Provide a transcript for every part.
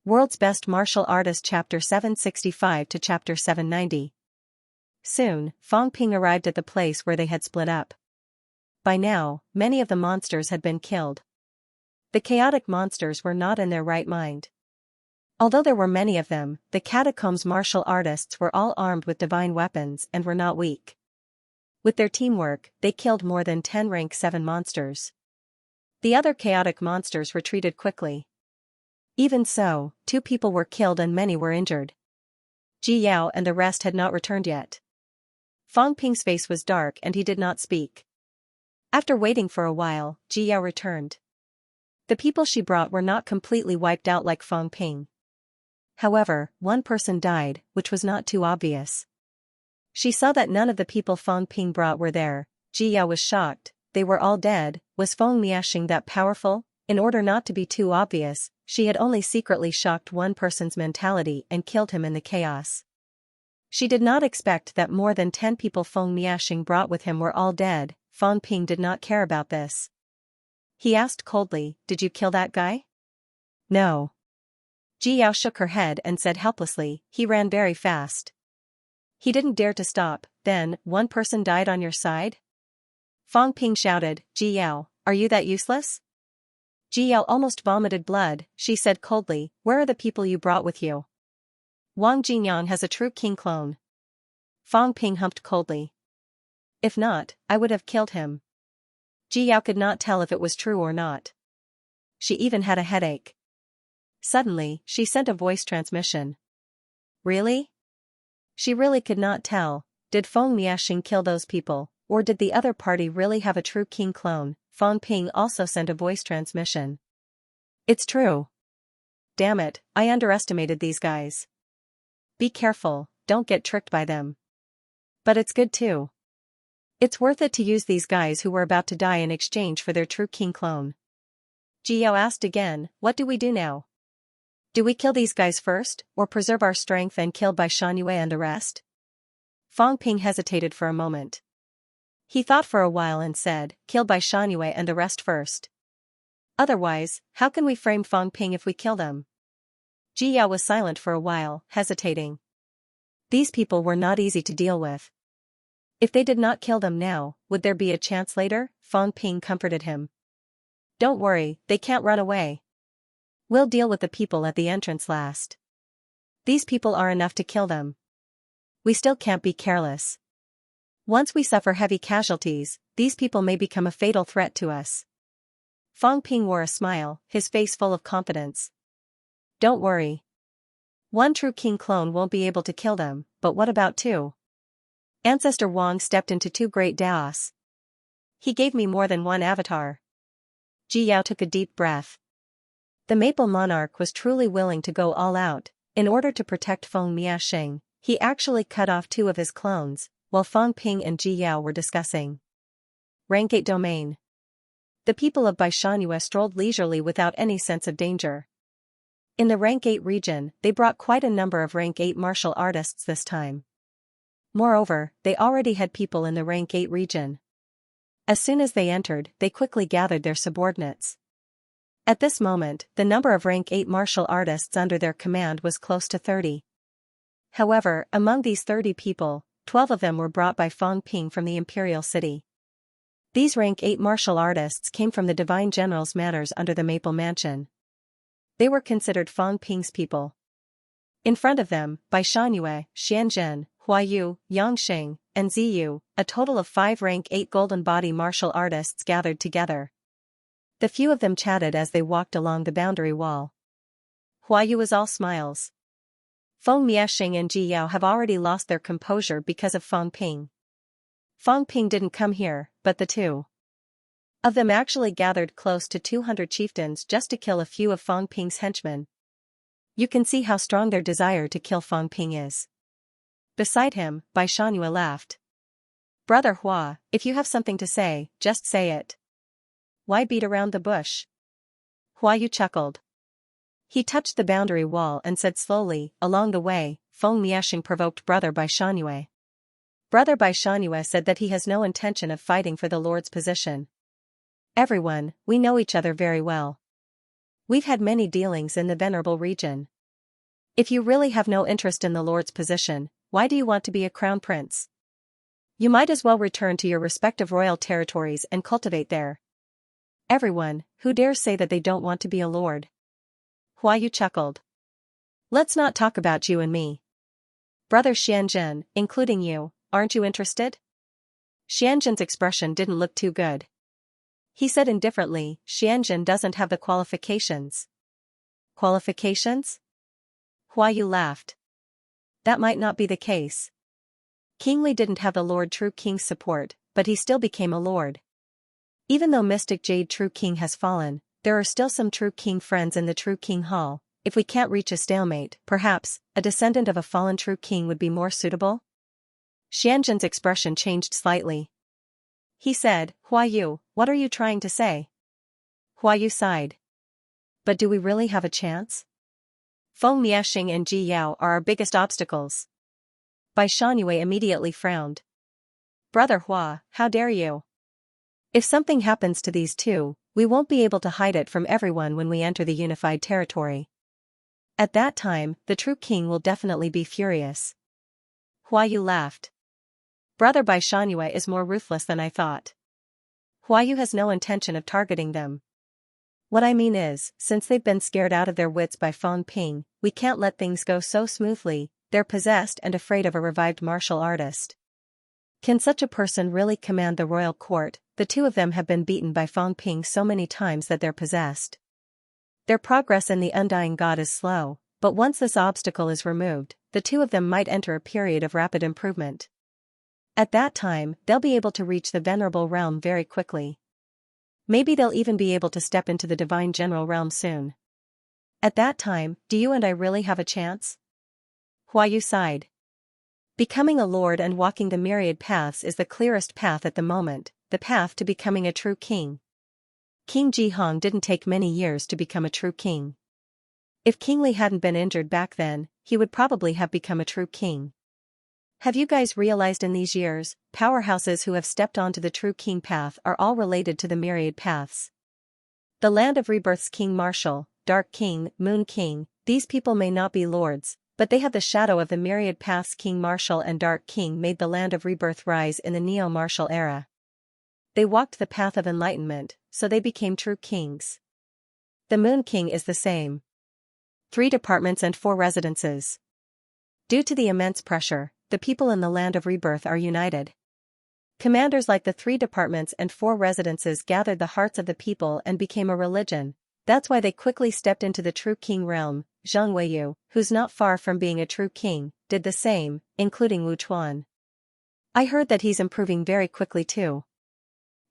World's Best Martial Artist Chapter 765 to Chapter 790. Soon, Fong Ping arrived at the place where they had split up. By now, many of the monsters had been killed. The chaotic monsters were not in their right mind. Although there were many of them, the catacombs martial artists were all armed with divine weapons and were not weak. With their teamwork, they killed more than 10 rank 7 monsters. The other chaotic monsters retreated quickly. Even so, 2 people were killed and many were injured. Ji Yao and the rest had not returned yet. Fong Ping's face was dark and he did not speak. After waiting for a while, Ji Yao returned. The people she brought were not completely wiped out like Fong Ping. However, one person died, which was not too obvious. She saw that none of the people Fong Ping brought were there. Ji Yao was shocked. They were all dead. Was Feng Miaxing that powerful? In order not to be too obvious, she had only secretly shocked one person's mentality and killed him in the chaos. She did not expect that more than 10 people Feng Miaxing brought with him were all dead. Fong Ping did not care about this. He asked coldly, "Did you kill that guy?" "No." Ji Yao shook her head and said helplessly, "He ran very fast. He didn't dare to stop." "Then, one person died on your side?" Fong Ping shouted, "Ji Yao, are you that useless?" Ji Yao almost vomited blood. She said coldly, "Where are the people you brought with you?" "Wang Jinyang has a true king clone." Fong Ping humped coldly. "If not, I would have killed him." Ji Yao could not tell if it was true or not. She even had a headache. Suddenly, she sent a voice transmission. "Really?" She really could not tell. Did Feng Miaxing kill those people, or did the other party really have a true king clone? Fong Ping also sent a voice transmission. "It's true. Damn it, I underestimated these guys. Be careful, don't get tricked by them. But it's good too. It's worth it to use these guys who were about to die in exchange for their true king clone." Ji Yao asked again, "What do we do now? Do we kill these guys first, or preserve our strength and kill Bai Shangyue and the rest?" Fong Ping hesitated for a moment. He thought for a while and said, "Kill Bai Shangyue and the rest first. Otherwise, how can we frame Fong Ping if we kill them?" Ji Yao was silent for a while, hesitating. These people were not easy to deal with. If they did not kill them now, would there be a chance later? Fong Ping comforted him. "Don't worry, they can't run away. We'll deal with the people at the entrance last. These people are enough to kill them. We still can't be careless. Once we suffer heavy casualties, these people may become a fatal threat to us." Fong Ping wore a smile, his face full of confidence. "Don't worry. One true king clone won't be able to kill them, but what about 2? Ancestor Wang stepped into 2 great Daos. He gave me more than one avatar." Ji Yao took a deep breath. The Maple Monarch was truly willing to go all out. In order to protect Feng Miaxing, he actually cut off 2 of his clones, while Fong Ping and Ji Yao were discussing. Rank 8 domain. The people of Bai Shangyue strolled leisurely without any sense of danger. In the rank 8 region, they brought quite a number of rank 8 martial artists this time. Moreover, they already had people in the rank 8 region. As soon as they entered, they quickly gathered their subordinates. At this moment, the number of rank 8 martial artists under their command was close to 30. However, among these 30 people, 12 of them were brought by Fong Ping from the imperial city. These rank 8 martial artists came from the divine general's manors under the Maple Mansion. They were considered Fong Ping's people. In front of them, Bai Shangyue, Xianxia, Huayu, Yangsheng, and Ziyu, a total of 5 rank 8 golden body martial artists gathered together. The few of them chatted as they walked along the boundary wall. Huayu was all smiles. Feng Miaxing and Ji Yao have already lost their composure because of Fong Ping. Fong Ping didn't come here, but the 2 of them actually gathered close to 200 chieftains just to kill a few of Fong Ping's henchmen. You can see how strong their desire to kill Fong Ping is. Beside him, Bai Shangyue laughed. "Brother Hua, if you have something to say, just say it. Why beat around the bush?" Huayu chuckled. He touched the boundary wall and said slowly, "Along the way, Feng Miaxing provoked Brother Bai Shangyue. Brother Bai Shangyue said that he has no intention of fighting for the Lord's position. Everyone, we know each other very well. We've had many dealings in the Venerable region. If you really have no interest in the Lord's position, why do you want to be a crown prince? You might as well return to your respective royal territories and cultivate there. Everyone, who dares say that they don't want to be a lord? Huayu chuckled. Let's not talk about you and me. Brother Xianzhen, including you, aren't you interested? Xianzhen's expression didn't look too good. He said indifferently, Xianzhen doesn't have the qualifications. Qualifications? Huayu laughed. That might not be the case. King Li didn't have the Lord True King's support, but he still became a lord. Even though Mystic Jade True King has fallen, there are still some True King friends in the True King Hall. If we can't reach a stalemate, perhaps, a descendant of a fallen True King would be more suitable? Xianzhen's expression changed slightly. He said, Huayu, what are you trying to say? Huayu sighed. But do we really have a chance? Feng Miexing and Ji Yao are our biggest obstacles. Bai Shangyue immediately frowned. Brother Hua, how dare you? If something happens to these two, we won't be able to hide it from everyone when we enter the unified territory. At that time, the true king will definitely be furious. Huayu laughed. Brother Bai Shangyue is more ruthless than I thought. Huayu has no intention of targeting them. What I mean is, since they've been scared out of their wits by Feng Ping, we can't let things go so smoothly. They're possessed and afraid of a revived martial artist. Can such a person really command the royal court? The two of them have been beaten by Feng Ping so many times that they're possessed. Their progress in the Undying God is slow, but once this obstacle is removed, the two of them might enter a period of rapid improvement. At that time, they'll be able to reach the Venerable Realm very quickly. Maybe they'll even be able to step into the Divine General Realm soon. At that time, do you and I really have a chance? Huayu sighed. Becoming a lord and walking the myriad paths is the clearest path at the moment, the path to becoming a true king. King Jihong didn't take many years to become a true king. If King Li hadn't been injured back then, he would probably have become a true king. Have you guys realized in these years, powerhouses who have stepped onto the true king path are all related to the myriad paths? The Land of Rebirth's King Marshal, Dark King, Moon King, these people may not be lords, but they have the shadow of the myriad paths. King Marshal and Dark King made the Land of Rebirth rise in the Neo-Martial era. They walked the path of enlightenment, so they became true kings. The Moon King is the same. 3 departments and 4 residences. Due to the immense pressure, the people in the Land of Rebirth are united. Commanders like the 3 departments and 4 residences gathered the hearts of the people and became a religion. That's why they quickly stepped into the true king realm. Zhang Weiyu, who's not far from being a true king, did the same, including Wu Chuan. I heard that he's improving very quickly too.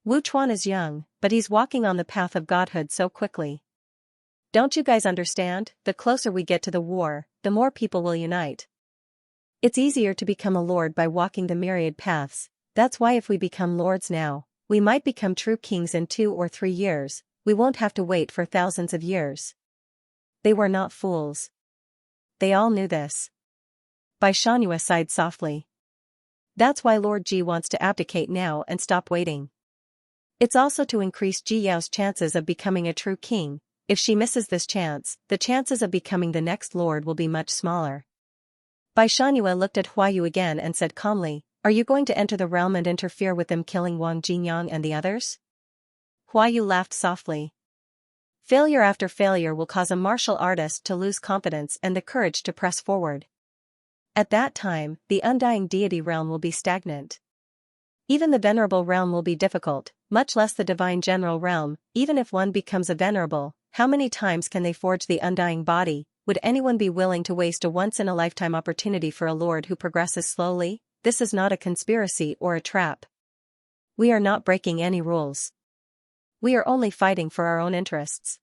Wu Chuan is young, but he's walking on the path of godhood so quickly. Don't you guys understand? The closer we get to the war, the more people will unite. It's easier to become a lord by walking the myriad paths. That's why if we become lords now, we might become true kings in 2 or 3 years. We won't have to wait for thousands of years. They were not fools. They all knew this. Bai Shangyue sighed softly. That's why Lord Ji wants to abdicate now and stop waiting. It's also to increase Ji Yao's chances of becoming a true king. If she misses this chance, the chances of becoming the next lord will be much smaller. Bai Shangyue looked at Huayu again and said calmly, are you going to enter the realm and interfere with them killing Wang Jinyang and the others? Huayu laughed softly. Failure after failure will cause a martial artist to lose confidence and the courage to press forward. At that time, the Undying Deity realm will be stagnant. Even the Venerable realm will be difficult, much less the Divine General realm. Even if one becomes a Venerable, how many times can they forge the Undying Body? Would anyone be willing to waste a once-in-a-lifetime opportunity for a lord who progresses slowly? This is not a conspiracy or a trap. We are not breaking any rules. We are only fighting for our own interests.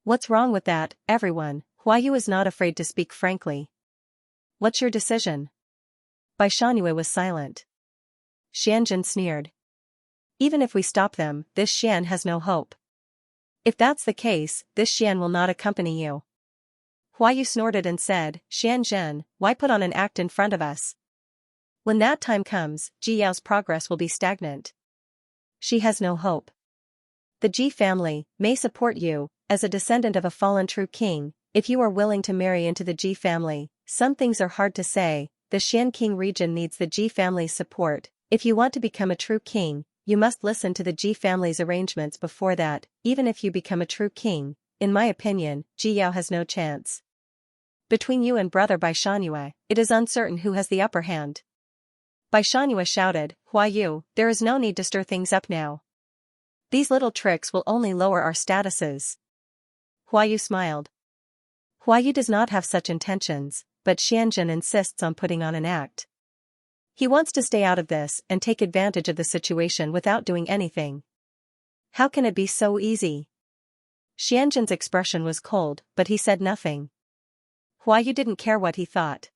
What's wrong with that, everyone? Huayu is not afraid to speak frankly. What's your decision? Bai Shangyue was silent. Xianzhen sneered. Even if we stop them, this Xian has no hope. If that's the case, this Xian will not accompany you. Huayu snorted and said, Xianzhen, why put on an act in front of us? When that time comes, Ji Yao's progress will be stagnant. She has no hope. The Ji family may support you, as a descendant of a fallen true king, If you are willing to marry into the Ji family, some things are hard to say. The Xianqing region needs the Ji family's support. If you want to become a true king, you must listen to the Ji family's arrangements before that. Even if you become a true king, in my opinion, Ji Yao has no chance. Between you and brother Bai Shangyue, it is uncertain who has the upper hand. Bai Shangyue shouted, Hua Yu, there is no need to stir things up now. These little tricks will only lower our statuses. Hua Yu smiled. Hua Yu does not have such intentions, but Xianjun insists on putting on an act. He wants to stay out of this and take advantage of the situation without doing anything. How can it be so easy? Xianjun's expression was cold, but he said nothing. Hua Yu didn't care what he thought.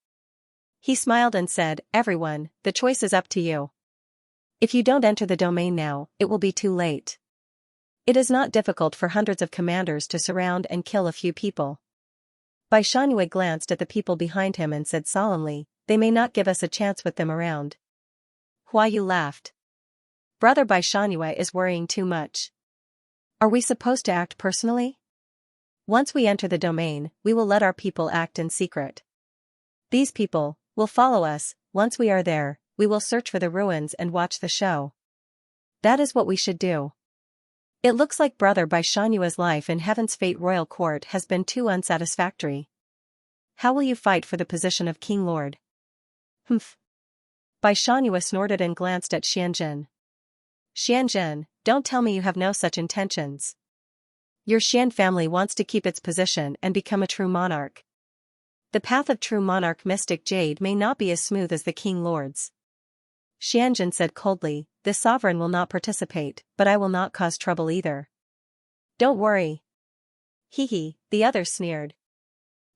He smiled and said, Everyone, the choice is up to you. If you don't enter the domain now, it will be too late. It is not difficult for hundreds of commanders to surround and kill a few people. Bai Shangyue glanced at the people behind him and said solemnly, They may not give us a chance with them around. Hua Yu laughed. Brother Bai Shangyue is worrying too much. Are we supposed to act personally? Once we enter the domain, we will let our people act in secret. These people will follow us. Once we are there, we will search for the ruins and watch the show. That is what we should do. It looks like brother Bai Shanyue's life in Heaven's Fate Royal Court has been too unsatisfactory. How will you fight for the position of King Lord? Humph. Bai Shanyue snorted and glanced at Xianjun. Xianjun, don't tell me you have no such intentions. Your Xian family wants to keep its position and become a true monarch. The path of true monarch mystic Jade may not be as smooth as the King Lord's. Xianjun said coldly, the sovereign will not participate, but I will not cause trouble either. Don't worry. Hee, the other sneered.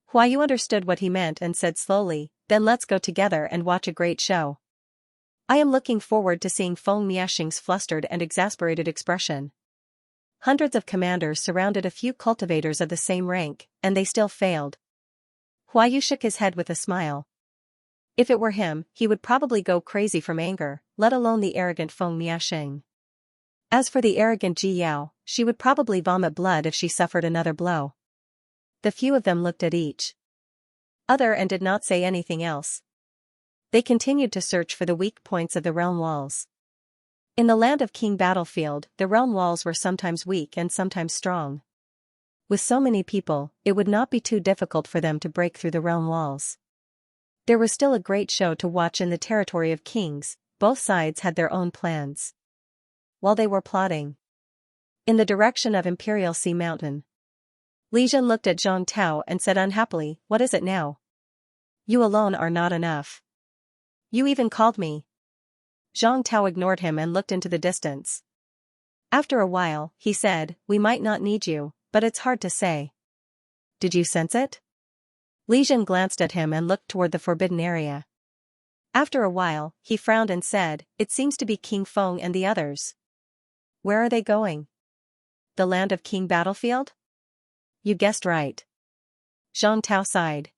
Hua Yu understood what he meant and said slowly, then let's go together and watch a great show. I am looking forward to seeing Feng Miaxing's flustered and exasperated expression. Hundreds of commanders surrounded a few cultivators of the same rank, and they still failed. Hua Yu shook his head with a smile. If it were him, he would probably go crazy from anger, let alone the arrogant Feng Miaxing. As for the arrogant Ji Yao, she would probably vomit blood if she suffered another blow. The few of them looked at each other and did not say anything else. They continued to search for the weak points of the realm walls. In the land of King Battlefield, the realm walls were sometimes weak and sometimes strong. With so many people, it would not be too difficult for them to break through the realm walls. There was still a great show to watch in the territory of kings. Both sides had their own plans. While they were plotting in the direction of Imperial Sea Mountain, Li Zhen looked at Zhang Tao and said unhappily, what is it now? You alone are not enough. You even called me. Zhang Tao ignored him and looked into the distance. After a while, he said, we might not need you, but it's hard to say. Did you sense it? Li Zhen glanced at him and looked toward the forbidden area. After a while, he frowned and said, it seems to be King Feng and the others. Where are they going? The land of King Battlefield? You guessed right. Zhang Tao sighed.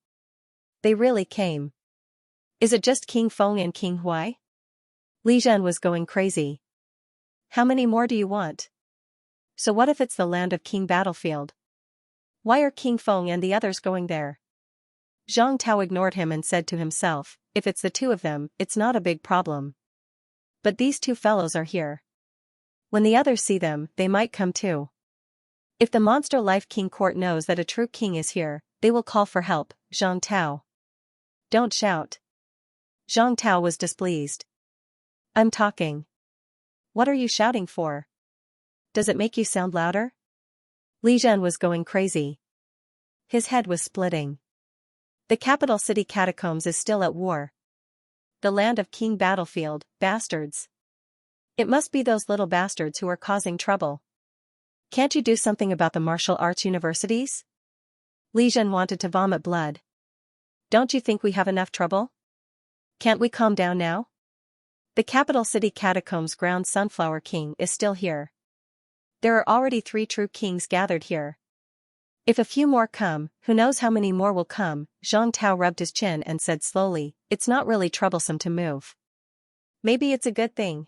They really came. Is it just King Feng and King Huai? Li Zhen was going crazy. How many more do you want? So what if it's the land of King Battlefield? Why are King Feng and the others going there? Zhang Tao ignored him and said to himself, if it's the two of them, it's not a big problem. But these two fellows are here. When the others see them, they might come too. If the Monster Life King Court knows that a true king is here, they will call for help. Zhang Tao. Don't shout. Zhang Tao was displeased. I'm talking. What are you shouting for? Does it make you sound louder? Li Zhen was going crazy. His head was splitting. The capital city catacombs is still at war. The land of King Battlefield, bastards. It must be those little bastards who are causing trouble. Can't you do something about the martial arts universities? Li Zhen wanted to vomit blood. Don't you think we have enough trouble? Can't we calm down now? The capital city catacombs ground Sunflower King is still here. There are already 3 true kings gathered here. If a few more come, who knows how many more will come? Zhang Tao rubbed his chin and said slowly, it's not really troublesome to move. Maybe it's a good thing.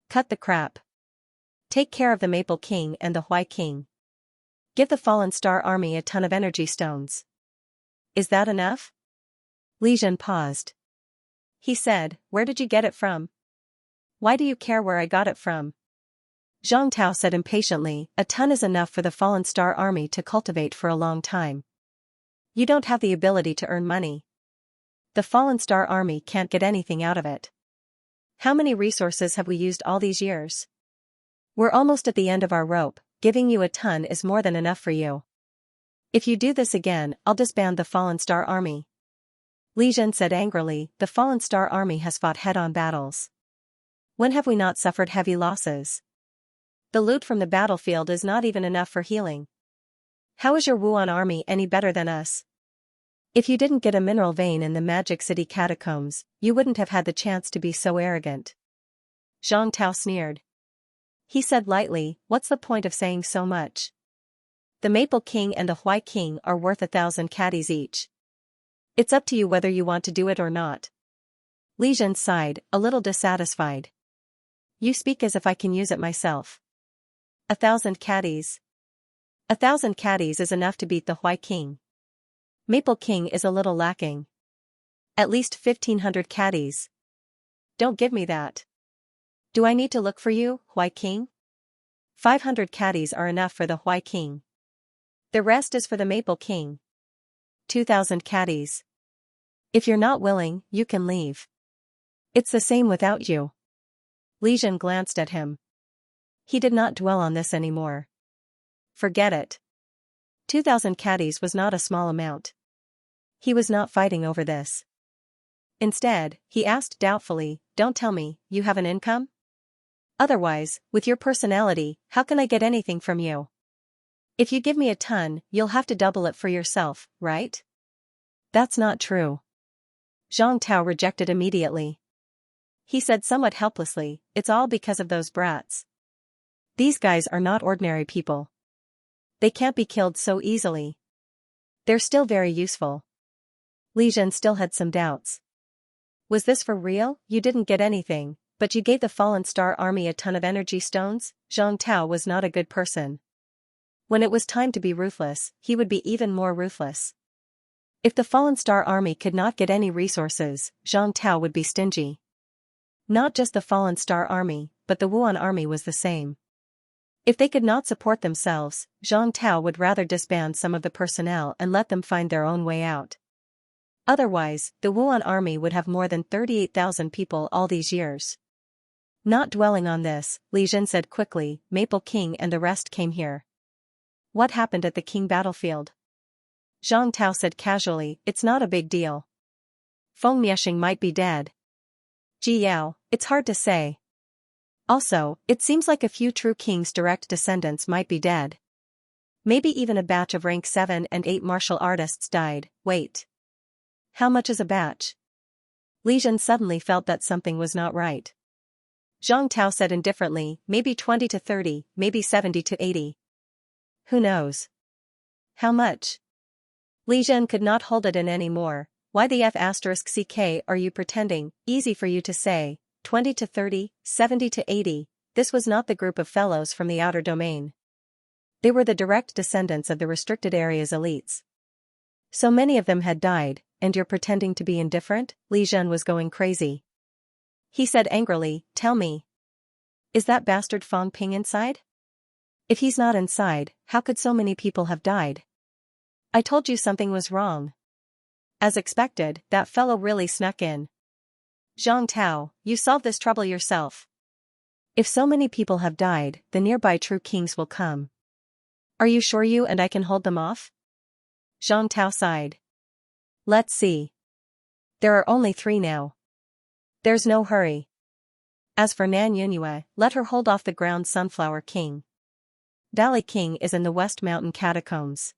Cut the crap. Take care of the Maple King and the Huai King. Give the fallen star army a ton of energy stones. Is that enough? Li Jun paused. He said, where did you get it from? Why do you care where I got it from? Zhang Tao said impatiently, a ton is enough for the fallen star army to cultivate for a long time. You don't have the ability to earn money. The fallen star army can't get anything out of it. How many resources have we used all these years? We're almost at the end of our rope, giving you a ton is more than enough for you. If you do this again, I'll disband the fallen star army. Li Jun said angrily, the fallen star army has fought head-on battles. When have we not suffered heavy losses? The loot from the battlefield is not even enough for healing. How is your Wuan army any better than us? If you didn't get a mineral vein in the Magic City catacombs, you wouldn't have had the chance to be so arrogant. Zhang Tao sneered. He said lightly, what's the point of saying so much? The Maple King and the Hui King are worth 1,000 caddies each. It's up to you whether you want to do it or not. Li Jun sighed, a little dissatisfied. You speak as if I can use it myself. 1,000 caddies. 1,000 caddies is enough to beat the Hui King. Maple King is a little lacking. At least 1,500 caddies. Don't give me that. Do I need to look for you, Hui King? 500 caddies are enough for the Hui King. The rest is for the Maple King. 2,000 caddies. If you're not willing, you can leave. It's the same without you. Li Jun glanced at him. He did not dwell on this anymore. Forget it. 2,000 caddies was not a small amount. He was not fighting over this. Instead, he asked doubtfully, don't tell me, you have an income? Otherwise, with your personality, how can I get anything from you? If you give me a ton, you'll have to double it for yourself, right? That's not true. Zhang Tao rejected immediately. He said somewhat helplessly, it's all because of those brats. These guys are not ordinary people. They can't be killed so easily. They're still very useful. Li Jun still had some doubts. Was this for real? You didn't get anything, but you gave the fallen star army a ton of energy stones? Zhang Tao was not a good person. When it was time to be ruthless, he would be even more ruthless. If the fallen star army could not get any resources, Zhang Tao would be stingy. Not just the fallen star army, but the Wuan army was the same. If they could not support themselves, Zhang Tao would rather disband some of the personnel and let them find their own way out. Otherwise, the Wuan army would have more than 38,000 people all these years. Not dwelling on this, Li Jun said quickly, Maple King and the rest came here. What happened at the King battlefield? Zhang Tao said casually, it's not a big deal. Feng Mieshing might be dead. Ji Yao, it's hard to say. Also, it seems like a few true king's direct descendants might be dead. Maybe even a batch of rank 7 and 8 martial artists died. Wait. How much is a batch? Li Jun suddenly felt that something was not right. Zhang Tao said indifferently, maybe 20 to 30, maybe 70 to 80. Who knows? How much? Li Jun could not hold it in anymore. Why the F***ck are you pretending? Easy for you to say. 20 to 30, 70 to 80, this was not the group of fellows from the outer domain. They were the direct descendants of the restricted area's elites. So many of them had died, and you're pretending to be indifferent? Li Jun was going crazy. He said angrily, tell me. Is that bastard Fang Ping inside? If he's not inside, how could so many people have died? I told you something was wrong. As expected, that fellow really snuck in. Zhang Tao, you solve this trouble yourself. If so many people have died, the nearby true kings will come. Are you sure you and I can hold them off? Zhang Tao sighed. Let's see. There are only 3 now. There's no hurry. As for Nan Yunyue, let her hold off the ground Sunflower King. Dali King is in the West Mountain catacombs.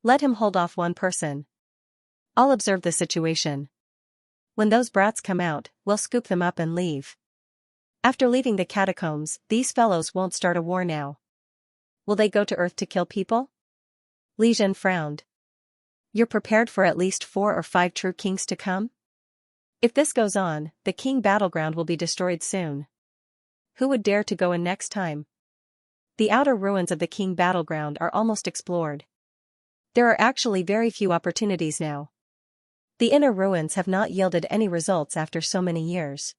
Let him hold off one person. I'll observe the situation. When those brats come out, we'll scoop them up and leave. After leaving the catacombs, these fellows won't start a war now. Will they go to Earth to kill people? Li Jun frowned. You're prepared for at least 4 or 5 true kings to come? If this goes on, the king battleground will be destroyed soon. Who would dare to go in next time? The outer ruins of the King battleground are almost explored. There are actually very few opportunities now. The inner ruins have not yielded any results after so many years.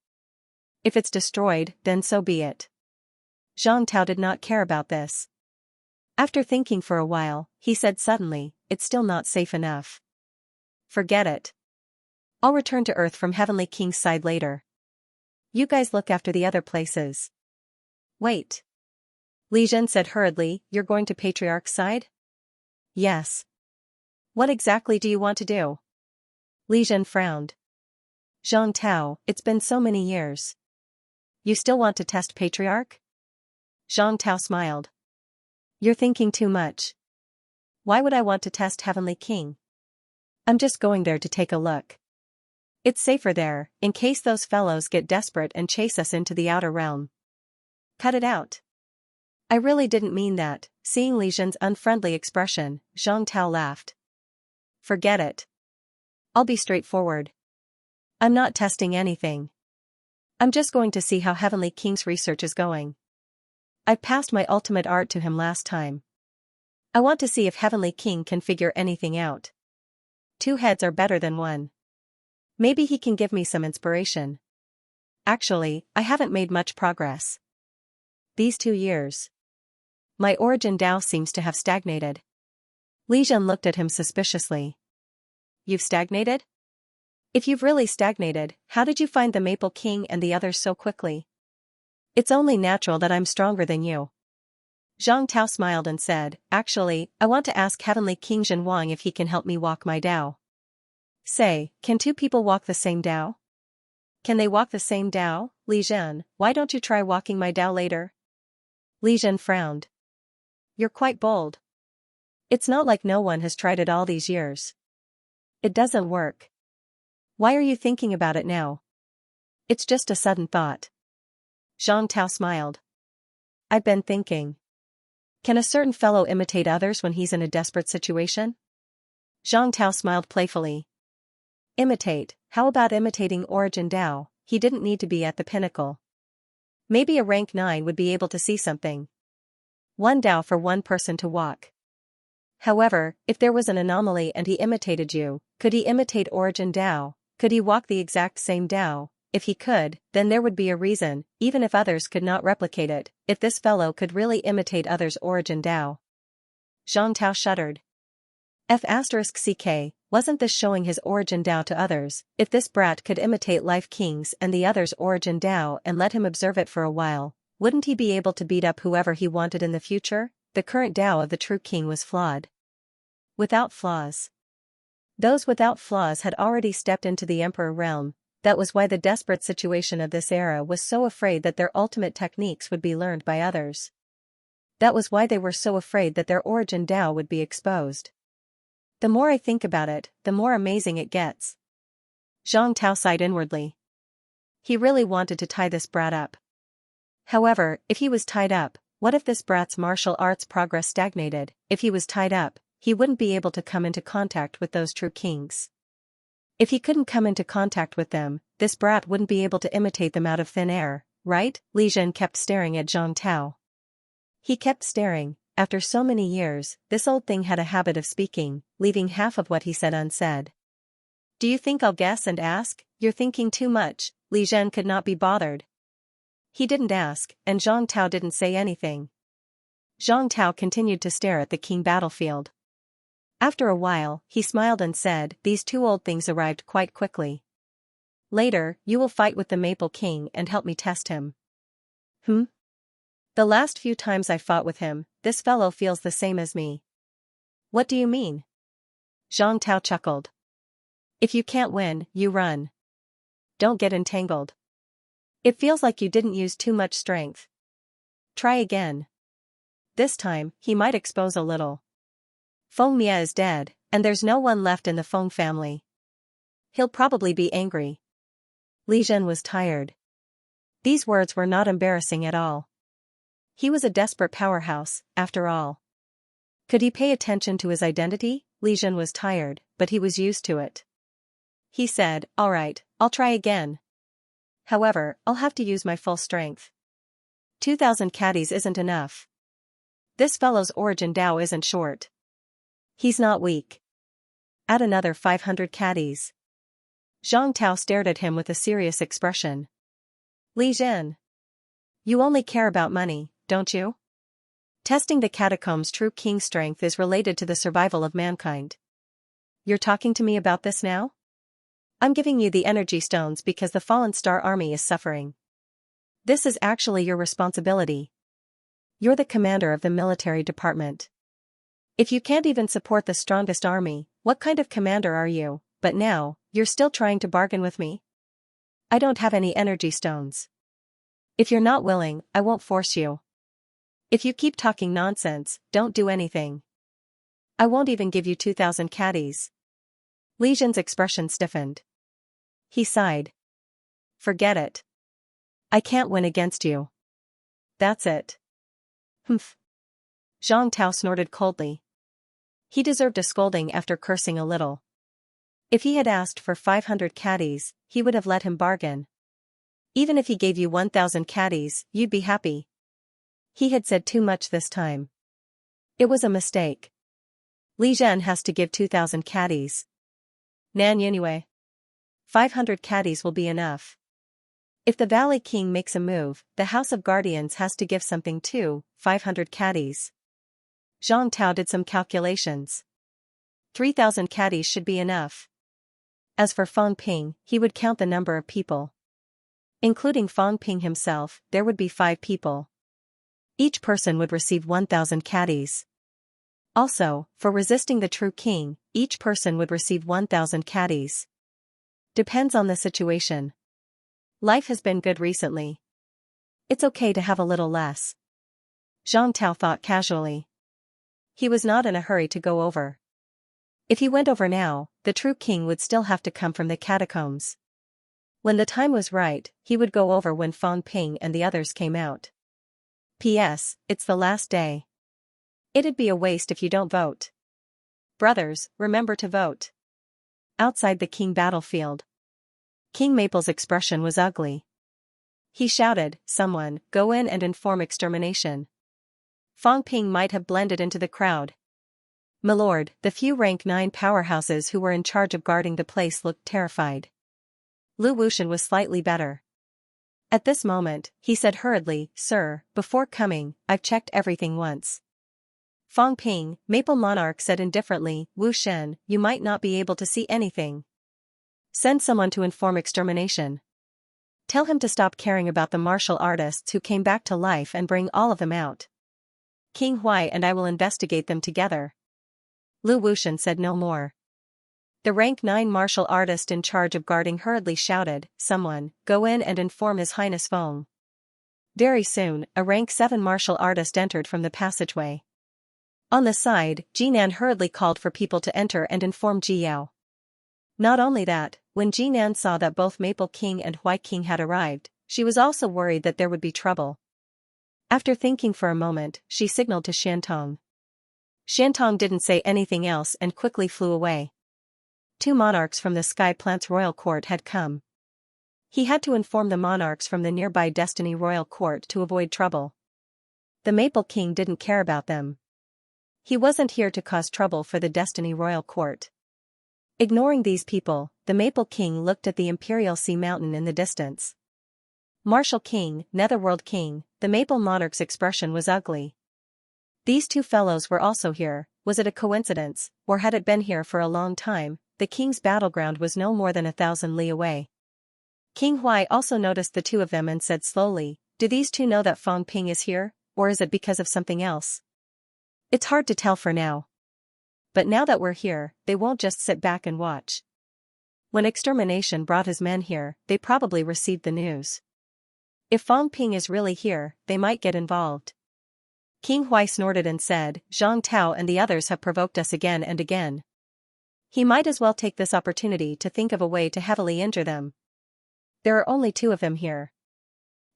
If it's destroyed, then so be it. Zhang Tao did not care about this. After thinking for a while, he said suddenly, "It's still not safe enough. Forget it. I'll return to Earth from Heavenly King's side later. You guys look after the other places." "Wait." Li Zhen said hurriedly, "You're going to Patriarch's side?" "Yes." "What exactly do you want to do?" Li Zhen frowned. "Zhang Tao, it's been so many years. You still want to test Patriarch?" Zhang Tao smiled. "You're thinking too much. Why would I want to test Heavenly King? I'm just going there to take a look. It's safer there, in case those fellows get desperate and chase us into the outer realm." "Cut it out." "I really didn't mean that." Seeing Li Zhen's unfriendly expression, Zhang Tao laughed. "Forget it. I'll be straightforward. I'm not testing anything. I'm just going to see how Heavenly King's research is going. I passed my ultimate art to him last time. I want to see if Heavenly King can figure anything out. 2 heads are better than 1. Maybe he can give me some inspiration. Actually, I haven't made much progress these 2 years. My origin Tao seems to have stagnated." Li Zhen looked at him suspiciously. "You've stagnated? If you've really stagnated, how did you find the Maple King and the others so quickly? It's only natural that I'm stronger than you." Zhang Tao smiled and said, "Actually, I want to ask Heavenly King Zhenwang if he can help me walk my Tao." "Say, can 2 people walk the same Tao? Can they walk the same Tao?" "Li Zhen, why don't you try walking my Tao later?" Li Zhen frowned. "You're quite bold. It's not like no one has tried it all these years. It doesn't work. Why are you thinking about it now?" "It's just a sudden thought." Zhang Tao smiled. "I've been thinking. Can a certain fellow imitate others when he's in a desperate situation?" Zhang Tao smiled playfully. "Imitate, how about imitating Origin Tao? He didn't need to be at the pinnacle. Maybe a rank 9 would be able to see something. 1 Tao for 1 person to walk. However, if there was an anomaly and he imitated you, could he imitate Origin Tao? Could he walk the exact same Tao? If he could, then there would be a reason, even if others could not replicate it, if this fellow could really imitate others' Origin Tao." Zhang Tao shuddered. F***ck, wasn't this showing his Origin Tao to others? If this brat could imitate Life King's and the others' Origin Tao and let him observe it for a while, wouldn't he be able to beat up whoever he wanted in the future? The current Tao of the true king was flawed. Without flaws. Those without flaws had already stepped into the Emperor realm. That was why the desperate situation of this era was so afraid that their ultimate techniques would be learned by others. That was why they were so afraid that their Origin Tao would be exposed. The more I think about it, the more amazing it gets. Zhang Tao sighed inwardly. He really wanted to tie this brat up. However, if he was tied up, what if this brat's martial arts progress stagnated? If he was tied up, he wouldn't be able to come into contact with those true kings. If he couldn't come into contact with them, this brat wouldn't be able to imitate them out of thin air, right? Li Zhen kept staring at Zhang Tao. He kept staring. After so many years, this old thing had a habit of speaking, leaving half of what he said unsaid. "Do you think I'll guess and ask? You're thinking too much." Li Zhen could not be bothered. He didn't ask, and Zhang Tao didn't say anything. Zhang Tao continued to stare at the king battlefield. After a while, he smiled and said, "These 2 old things arrived quite quickly. Later, you will fight with the Maple King and help me test him." The last few times I fought with him, this fellow feels the same as me." "What do you mean?" Zhang Tao chuckled. "If you can't win, you run. Don't get entangled. It feels like you didn't use too much strength. Try again. This time, he might expose a little. Feng Mia is dead, and there's no one left in the Feng family. He'll probably be angry." Li Zhen was tired. These words were not embarrassing at all. He was a desperate powerhouse, after all. Could he pay attention to his identity? Li Zhen was tired, but he was used to it. He said, "All right, I'll try again. However, I'll have to use my full strength. 2,000 caddies isn't enough." This fellow's origin Dao isn't short. He's not weak. Add another 500 caddies. Zhang Tao stared at him with a serious expression. Li Zhen. You only care about money, don't you? Testing the catacombs' true king strength is related to the survival of mankind. You're talking to me about this now? I'm giving you the energy stones because the fallen star army is suffering. This is actually your responsibility. You're the commander of the military department. If you can't even support the strongest army, what kind of commander are you? But now, you're still trying to bargain with me? I don't have any energy stones. If you're not willing, I won't force you. If you keep talking nonsense, don't do anything. I won't even give you 2,000 caddies. Li Zhen's expression stiffened. He sighed. Forget it. I can't win against you. That's it. Humph. Zhang Tao snorted coldly. He deserved a scolding after cursing a little. If he had asked for 500 caddies, he would have let him bargain. Even if he gave you 1,000 caddies, you'd be happy. He had said too much this time. It was a mistake. Li Zhen has to give 2,000 caddies. Nan Yunue. 500 caddies will be enough. If the Valley King makes a move, the House of Guardians has to give something too, 500 caddies. Zhang Tao did some calculations. 3,000 caddies should be enough. As for Fang Ping, he would count the number of people. Including Fang Ping himself, there would be 5 people. Each person would receive 1,000 caddies. Also, for resisting the true king, each person would receive 1,000 caddies. Depends on the situation. Life has been good recently. It's okay to have a little less. Zhang Tao thought casually. He was not in a hurry to go over. If he went over now, the true king would still have to come from the catacombs. When the time was right, he would go over when Fang Ping and the others came out. P.S. It's the last day. It'd be a waste if you don't vote. Brothers, remember to vote. Outside the king battlefield. King Maple's expression was ugly. He shouted, "Someone, go in and inform extermination." Fang Ping might have blended into the crowd. "Milord," the few rank 9 powerhouses who were in charge of guarding the place looked terrified. Lu Wushan was slightly better. At this moment, he said hurriedly, "Sir, before coming, I've checked everything once." Fang Ping, Maple Monarch said indifferently, "Wu Shen, you might not be able to see anything. Send someone to inform extermination. Tell him to stop caring about the martial artists who came back to life and bring all of them out. King Huai and I will investigate them together." Lu Wushan said no more. The rank 9 martial artist in charge of guarding hurriedly shouted, "Someone, go in and inform His Highness Feng." Very soon, a rank 7 martial artist entered from the passageway. On the side, Jinan hurriedly called for people to enter and inform Ji Yao. Not only that, when Jinan saw that both Maple King and Huai King had arrived, she was also worried that there would be trouble. After thinking for a moment, she signaled to Xiantong. Xiantong didn't say anything else and quickly flew away. 2 monarchs from the Sky Plant's royal court had come. He had to inform the monarchs from the nearby Destiny royal court to avoid trouble. The Maple King didn't care about them. He wasn't here to cause trouble for the Destiny royal court. Ignoring these people, the Maple King looked at the Imperial Sea Mountain in the distance. Martial King, Netherworld King, the Maple Monarch's expression was ugly. These 2 fellows were also here. Was it a coincidence, or had it been here for a long time? The king's battleground was no more than 1,000 li away. King Huai also noticed the 2 of them and said slowly, "Do these 2 know that Fang Ping is here, or is it because of something else? It's hard to tell for now. But now that we're here, they won't just sit back and watch. When extermination brought his men here, they probably received the news. If Fang Ping is really here, they might get involved." King Huai snorted and said, "Zhang Tao and the others have provoked us again and again. He might as well take this opportunity to think of a way to heavily injure them. There are only 2 of them here.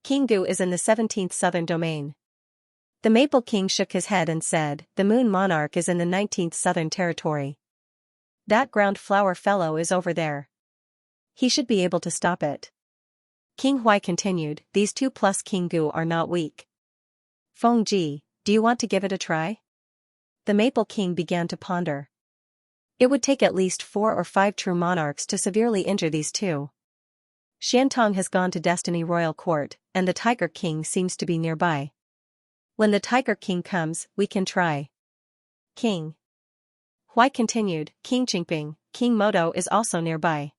King Gu is in the 17th Southern Domain." The Maple King shook his head and said, "The Moon Monarch is in the 19th Southern Territory. That ground flower fellow is over there. He should be able to stop it." King Huai continued, "These 2 plus King Gu are not weak. Feng Ji, Do you want to give it a try? The Maple King began to ponder. It would take at least 4 or 5 true monarchs to severely injure these two. Xiantong has gone to Destiny Royal Court, and the Tiger King seems to be nearby. When the Tiger King comes, we can try. King Huai continued, King Qingping, King Modo is also nearby.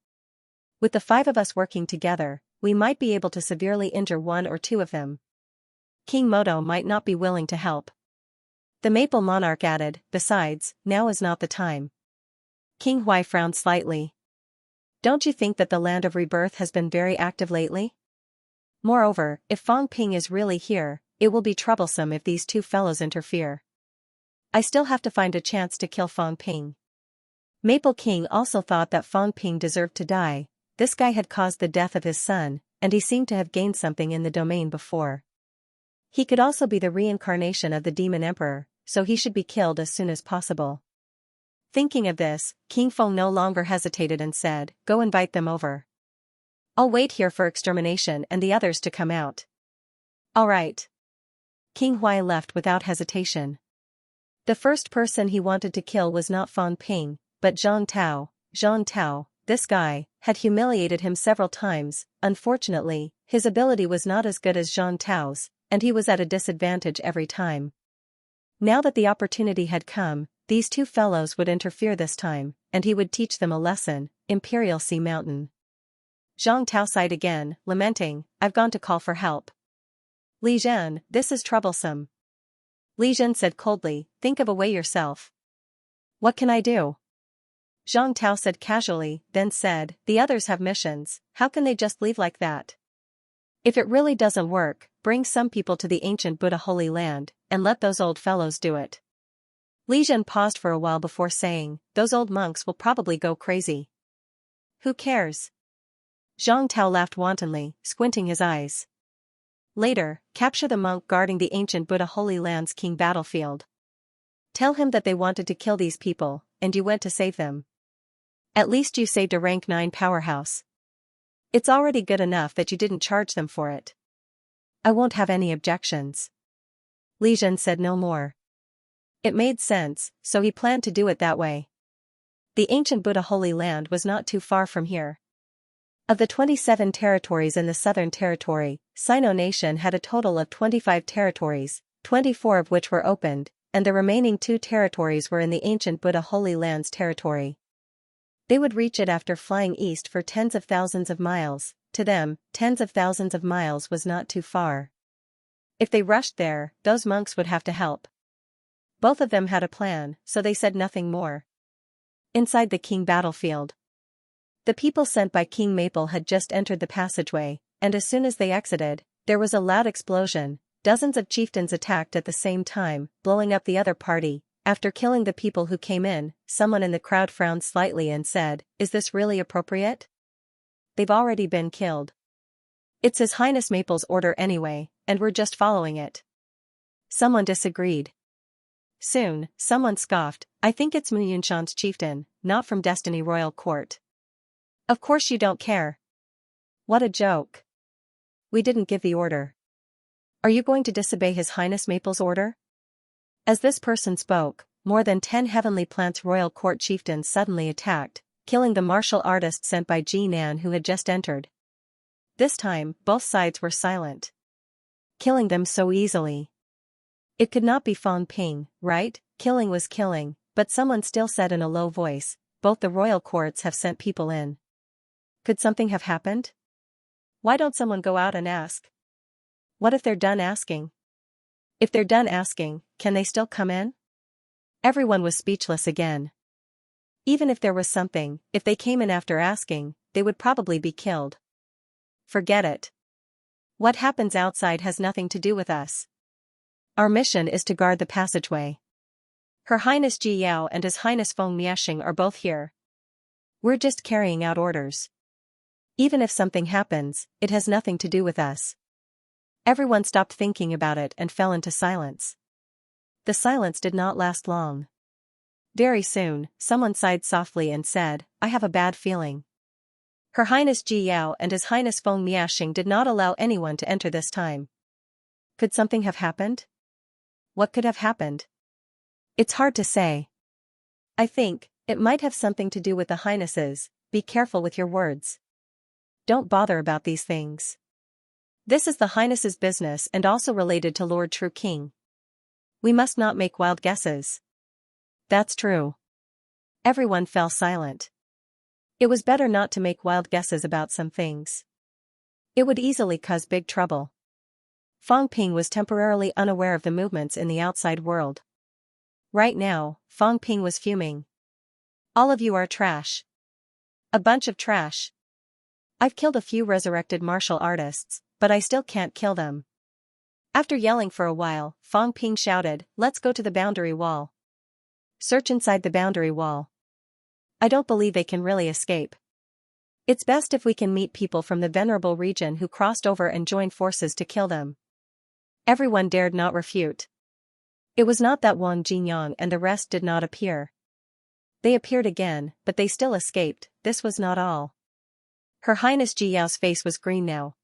With the 5 of us working together, we might be able to severely injure 1 or 2 of them. King Modo might not be willing to help. The Maple Monarch added, besides, now is not the time. King Huai frowned slightly. Don't you think that the Land of Rebirth has been very active lately? Moreover, if Fang Ping is really here, it will be troublesome if these 2 fellows interfere. I still have to find a chance to kill Fang Ping. Maple King also thought that Fang Ping deserved to die. This guy had caused the death of his son, and he seemed to have gained something in the domain before. He could also be the reincarnation of the Demon Emperor, so he should be killed as soon as possible. Thinking of this, King Feng no longer hesitated and said, go invite them over. I'll wait here for extermination and the others to come out. All right. King Huai left without hesitation. The first person he wanted to kill was not Fang Ping, but Zhang Tao. Zhang Tao, this guy, had humiliated him several times. Unfortunately, his ability was not as good as Zhang Tao's, and he was at a disadvantage every time. Now that the opportunity had come, these 2 fellows would interfere this time, and he would teach them a lesson. Imperial Sea Mountain. Zhang Tao sighed again, lamenting, I've gone to call for help. Li Zhen, this is troublesome. Li Zhen said coldly, think of a way yourself. What can I do? Zhang Tao said casually, then said, the others have missions, how can they just leave like that? If it really doesn't work, bring some people to the ancient Buddha Holy Land, and let those old fellows do it. Li Zhen paused for a while before saying, those old monks will probably go crazy. Who cares? Zhang Tao laughed wantonly, squinting his eyes. Later, capture the monk guarding the ancient Buddha Holy Land's king battlefield. Tell him that they wanted to kill these people, and you went to save them. At least you saved a rank 9 powerhouse. It's already good enough that you didn't charge them for it. I won't have any objections. Li Zhen said no more. It made sense, so he planned to do it that way. The ancient Buddha Holy Land was not too far from here. Of the 27 territories in the Southern Territory, Sino Nation had a total of 25 territories, 24 of which were opened, and the remaining 2 territories were in the ancient Buddha Holy Land's territory. They would reach it after flying east for tens of thousands of miles. To them, tens of thousands of miles was not too far. If they rushed there, those monks would have to help. Both of them had a plan, so they said nothing more. Inside the king battlefield. The people sent by King Maple had just entered the passageway, and as soon as they exited, there was a loud explosion. Dozens of chieftains attacked at the same time, blowing up the other party. After killing the people who came in, someone in the crowd frowned slightly and said, is this really appropriate? They've already been killed. It's His Highness Maple's order anyway, and we're just following it. Someone disagreed. Soon, someone scoffed, I think it's Mu Yunshan's chieftain, not from Destiny Royal Court. Of course you don't care. What a joke. We didn't give the order. Are you going to disobey His Highness Maple's order? As this person spoke, more than 10 Heavenly Plants Royal Court chieftains suddenly attacked, killing the martial artist sent by Ji Nan who had just entered. This time, both sides were silent. Killing them so easily. It could not be Fang Ping, right? Killing was killing, but someone still said in a low voice, both the royal courts have sent people in. Could something have happened? Why don't someone go out and ask? What if they're done asking? If they're done asking, can they still come in? Everyone was speechless again. Even if there was something, if they came in after asking, they would probably be killed. Forget it. What happens outside has nothing to do with us. Our mission is to guard the passageway. Her Highness Ji Yao and His Highness Feng Miashing are both here. We're just carrying out orders. Even if something happens, it has nothing to do with us. Everyone stopped thinking about it and fell into silence. The silence did not last long. Very soon, someone sighed softly and said, I have a bad feeling. Her Highness Ji Yao and His Highness Feng Miashing did not allow anyone to enter this time. Could something have happened? what could have happened? It's hard to say. I think it might have something to do with the highnesses. Be careful with your words. Don't bother about these things. This is the highness's business and also related to Lord True King. We must not make wild guesses. That's true. Everyone fell silent. It was better not to make wild guesses about some things. It would easily cause big trouble. Fong Ping was temporarily unaware of the movements in the outside world. Right now, Fong Ping was fuming. All of you are trash. A bunch of trash. I've killed a few resurrected martial artists, but I still can't kill them. After yelling for a while, Fong Ping shouted, "Let's go to the boundary wall. Search inside the boundary wall. I don't believe they can really escape. It's best if we can meet people from the venerable region who crossed over and joined forces to kill them." Everyone dared not refute. It was not that Wang Jinyang and the rest did not appear. They appeared again, but they still escaped. This was not all. Her Highness Ji Yao's face was green now.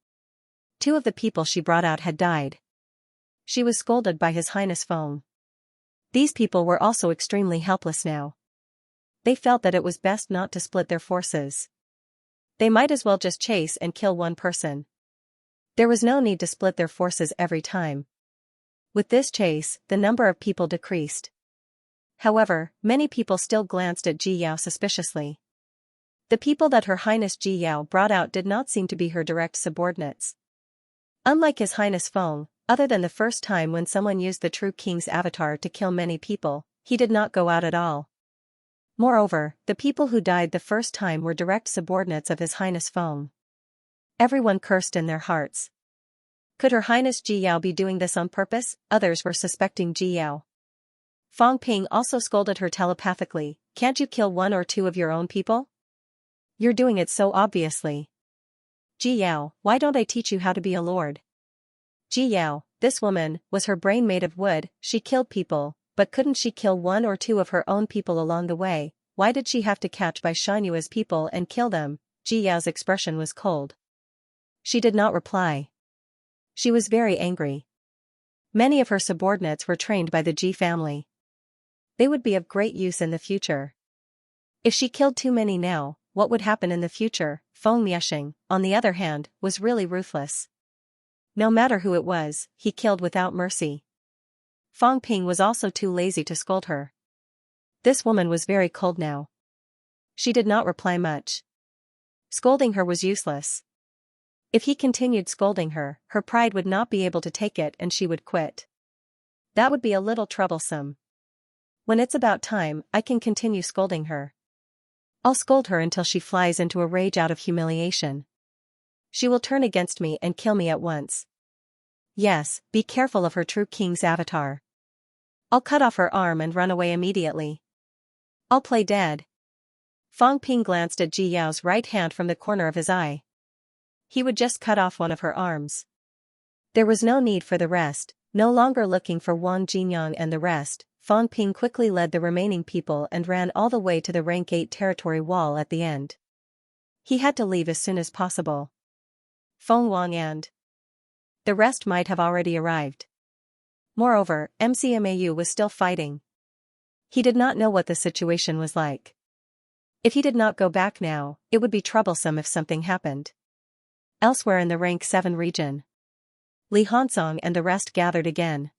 2 of the people she brought out had died. She was scolded by His Highness Feng. These people were also extremely helpless now. They felt that it was best not to split their forces. They might as well just chase and kill one person. There was no need to split their forces every time. With this chase, the number of people decreased. However, many people still glanced at Ji Yao suspiciously. The people that Her Highness Ji Yao brought out did not seem to be her direct subordinates. Unlike His Highness Feng, other than the first time when someone used the True King's avatar to kill many people, he did not go out at all. Moreover, the people who died the first time were direct subordinates of His Highness Feng. Everyone cursed in their hearts. Could Her Highness Ji Yao be doing this on purpose? Others were suspecting Ji Yao. Fong Ping also scolded her telepathically, "Can't you kill 1 or 2 of your own people? You're doing it so obviously. Ji Yao, why don't I teach you how to be a lord?" Ji Yao, this woman, was her brain made of wood? She killed people, but couldn't she kill 1 or 2 of her own people along the way? Why did she have to catch Bai Shanyue's people and kill them? Ji Yao's expression was cold. She did not reply. She was very angry. Many of her subordinates were trained by the Ji family. They would be of great use in the future. If she killed too many now, what would happen in the future? Feng Miexing, on the other hand, was really ruthless. No matter who it was, he killed without mercy. Fong Ping was also too lazy to scold her. This woman was very cold now. She did not reply much. Scolding her was useless. If he continued scolding her, her pride would not be able to take it and she would quit. That would be a little troublesome. When it's about time, I can continue scolding her. I'll scold her until she flies into a rage out of humiliation. She will turn against me and kill me at once. Yes, be careful of her True King's avatar. I'll cut off her arm and run away immediately. I'll play dead. Fong Ping glanced at Ji Yao's right hand from the corner of his eye. He would just cut off one of her arms. There was no need for the rest. No longer looking for Wang Jinyang and the rest, Fong Ping quickly led the remaining people and ran all the way to the rank 8 territory wall at the end. He had to leave as soon as possible. Feng Wang and the rest might have already arrived. Moreover, MCMAU was still fighting. He did not know what the situation was like. If he did not go back now, it would be troublesome if something happened. Elsewhere in the rank 7 region, Li Hansong and the rest gathered again.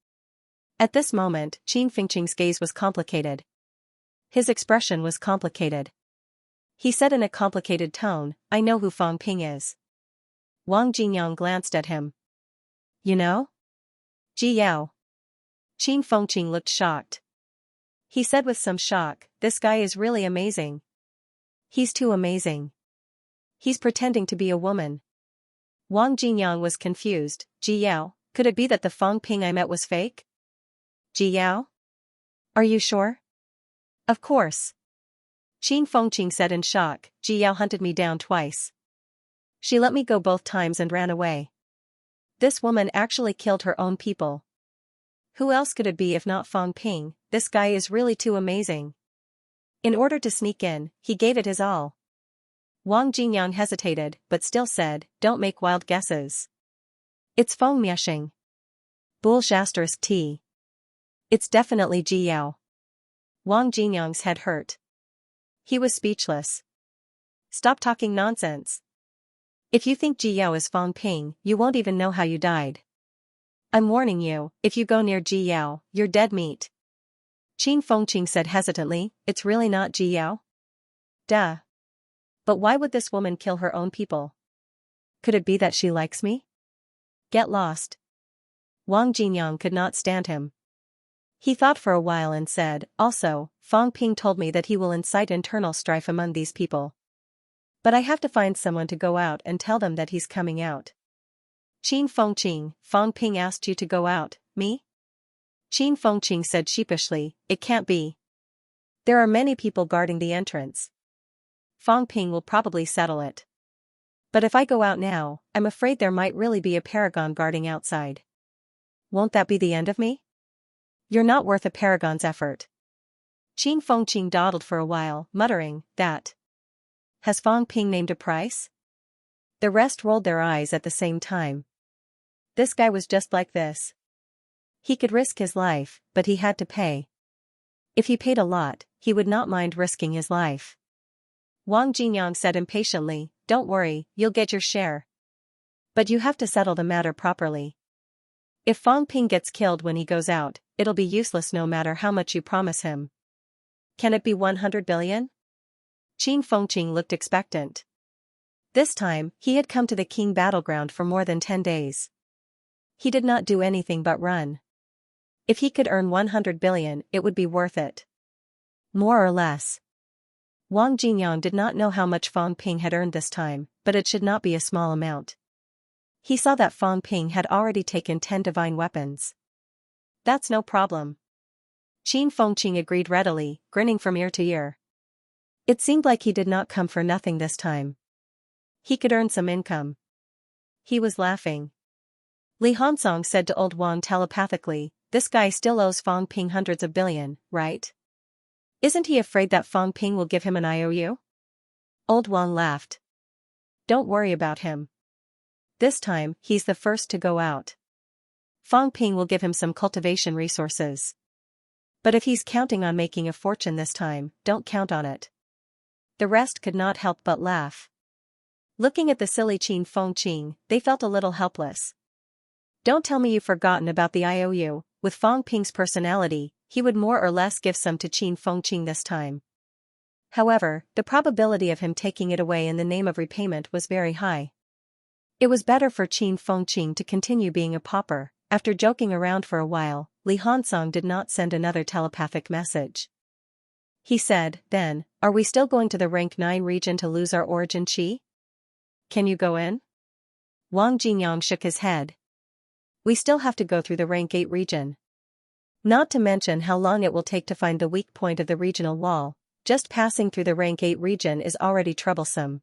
At this moment, Qin Fengqing's gaze was complicated. His expression was complicated. He said in a complicated tone, "I know who Fong Ping is." Wang Jinyang glanced at him. "You know? Ji Yao." Qin Fengqing looked shocked. He said with some shock, "This guy is really amazing. He's too amazing. He's pretending to be a woman." Wang Jinyang was confused. "Ji Yao, could it be that the Fong Ping I met was fake?" "Ji Yao? Are you sure?" "Of course." Qin Fengqing said in shock, "Ji Yao hunted me down twice. She let me go both times and ran away. This woman actually killed her own people. Who else could it be if not Fong Ping? This guy is really too amazing." In order to sneak in, he gave it his all. Wang Jinyang hesitated, but still said, "Don't make wild guesses. It's Feng Miexing. Boule T. It's definitely Ji Yao. Wang Jinyang's head hurt. He was speechless. Stop talking nonsense. If you think Ji Yao is Fang Ping, you won't even know how you died. I'm warning you, if you go near Ji Yao, you're dead meat. Qin Fengqing said hesitantly, it's really not Ji Yao? Duh. But why would this woman kill her own people? Could it be that she likes me? Get lost. Wang Jinyang could not stand him. He thought for a while and said, also, Fang Ping told me that he will incite internal strife among these people. But I have to find someone to go out and tell them that he's coming out. Qin Fengqing, Fang Ping asked you to go out, me? Qin Fengqing said sheepishly, it can't be. There are many people guarding the entrance. Fang Ping will probably settle it. But if I go out now, I'm afraid there might really be a paragon guarding outside. Won't that be the end of me? You're not worth a paragon's effort. Qin Fengqing dawdled for a while, muttering, that. Has Fang Ping named a price? The rest rolled their eyes at the same time. This guy was just like this. He could risk his life, but he had to pay. If he paid a lot, he would not mind risking his life. Wang Jinyang said impatiently, don't worry, you'll get your share. But you have to settle the matter properly. If Fang Ping gets killed when he goes out, it'll be useless no matter how much you promise him. Can it be 100 billion? Qin Fengqing looked expectant. This time, he had come to the King battleground for more than 10 days. He did not do anything but run. If he could earn 100 billion, it would be worth it. More or less. Wang Jinyang did not know how much Fang Ping had earned this time, but it should not be a small amount. He saw that Fang Ping had already taken 10 divine weapons. That's no problem. Qin Fengqing agreed readily, grinning from ear to ear. It seemed like he did not come for nothing this time. He could earn some income. He was laughing. Li Hansong said to old Wang telepathically, this guy still owes Fang Ping hundreds of billion, right? Isn't he afraid that Fang Ping will give him an IOU? Old Wang laughed. Don't worry about him. This time, he's the first to go out. Fang Ping will give him some cultivation resources. But if he's counting on making a fortune this time, don't count on it. The rest could not help but laugh. Looking at the silly Qin Fengqing, they felt a little helpless. Don't tell me you've forgotten about the IOU. With Fang Ping's personality, he would more or less give some to Qin Fengqing this time. However, the probability of him taking it away in the name of repayment was very high. It was better for Qin Fengqing to continue being a pauper. After joking around for a while, Li Hansong did not send another telepathic message. He said, then, are we still going to the rank 9 region to lose our origin chi? Can you go in? Wang Jinyang shook his head. We still have to go through the rank 8 region. Not to mention how long it will take to find the weak point of the regional wall. Just passing through the rank 8 region is already troublesome.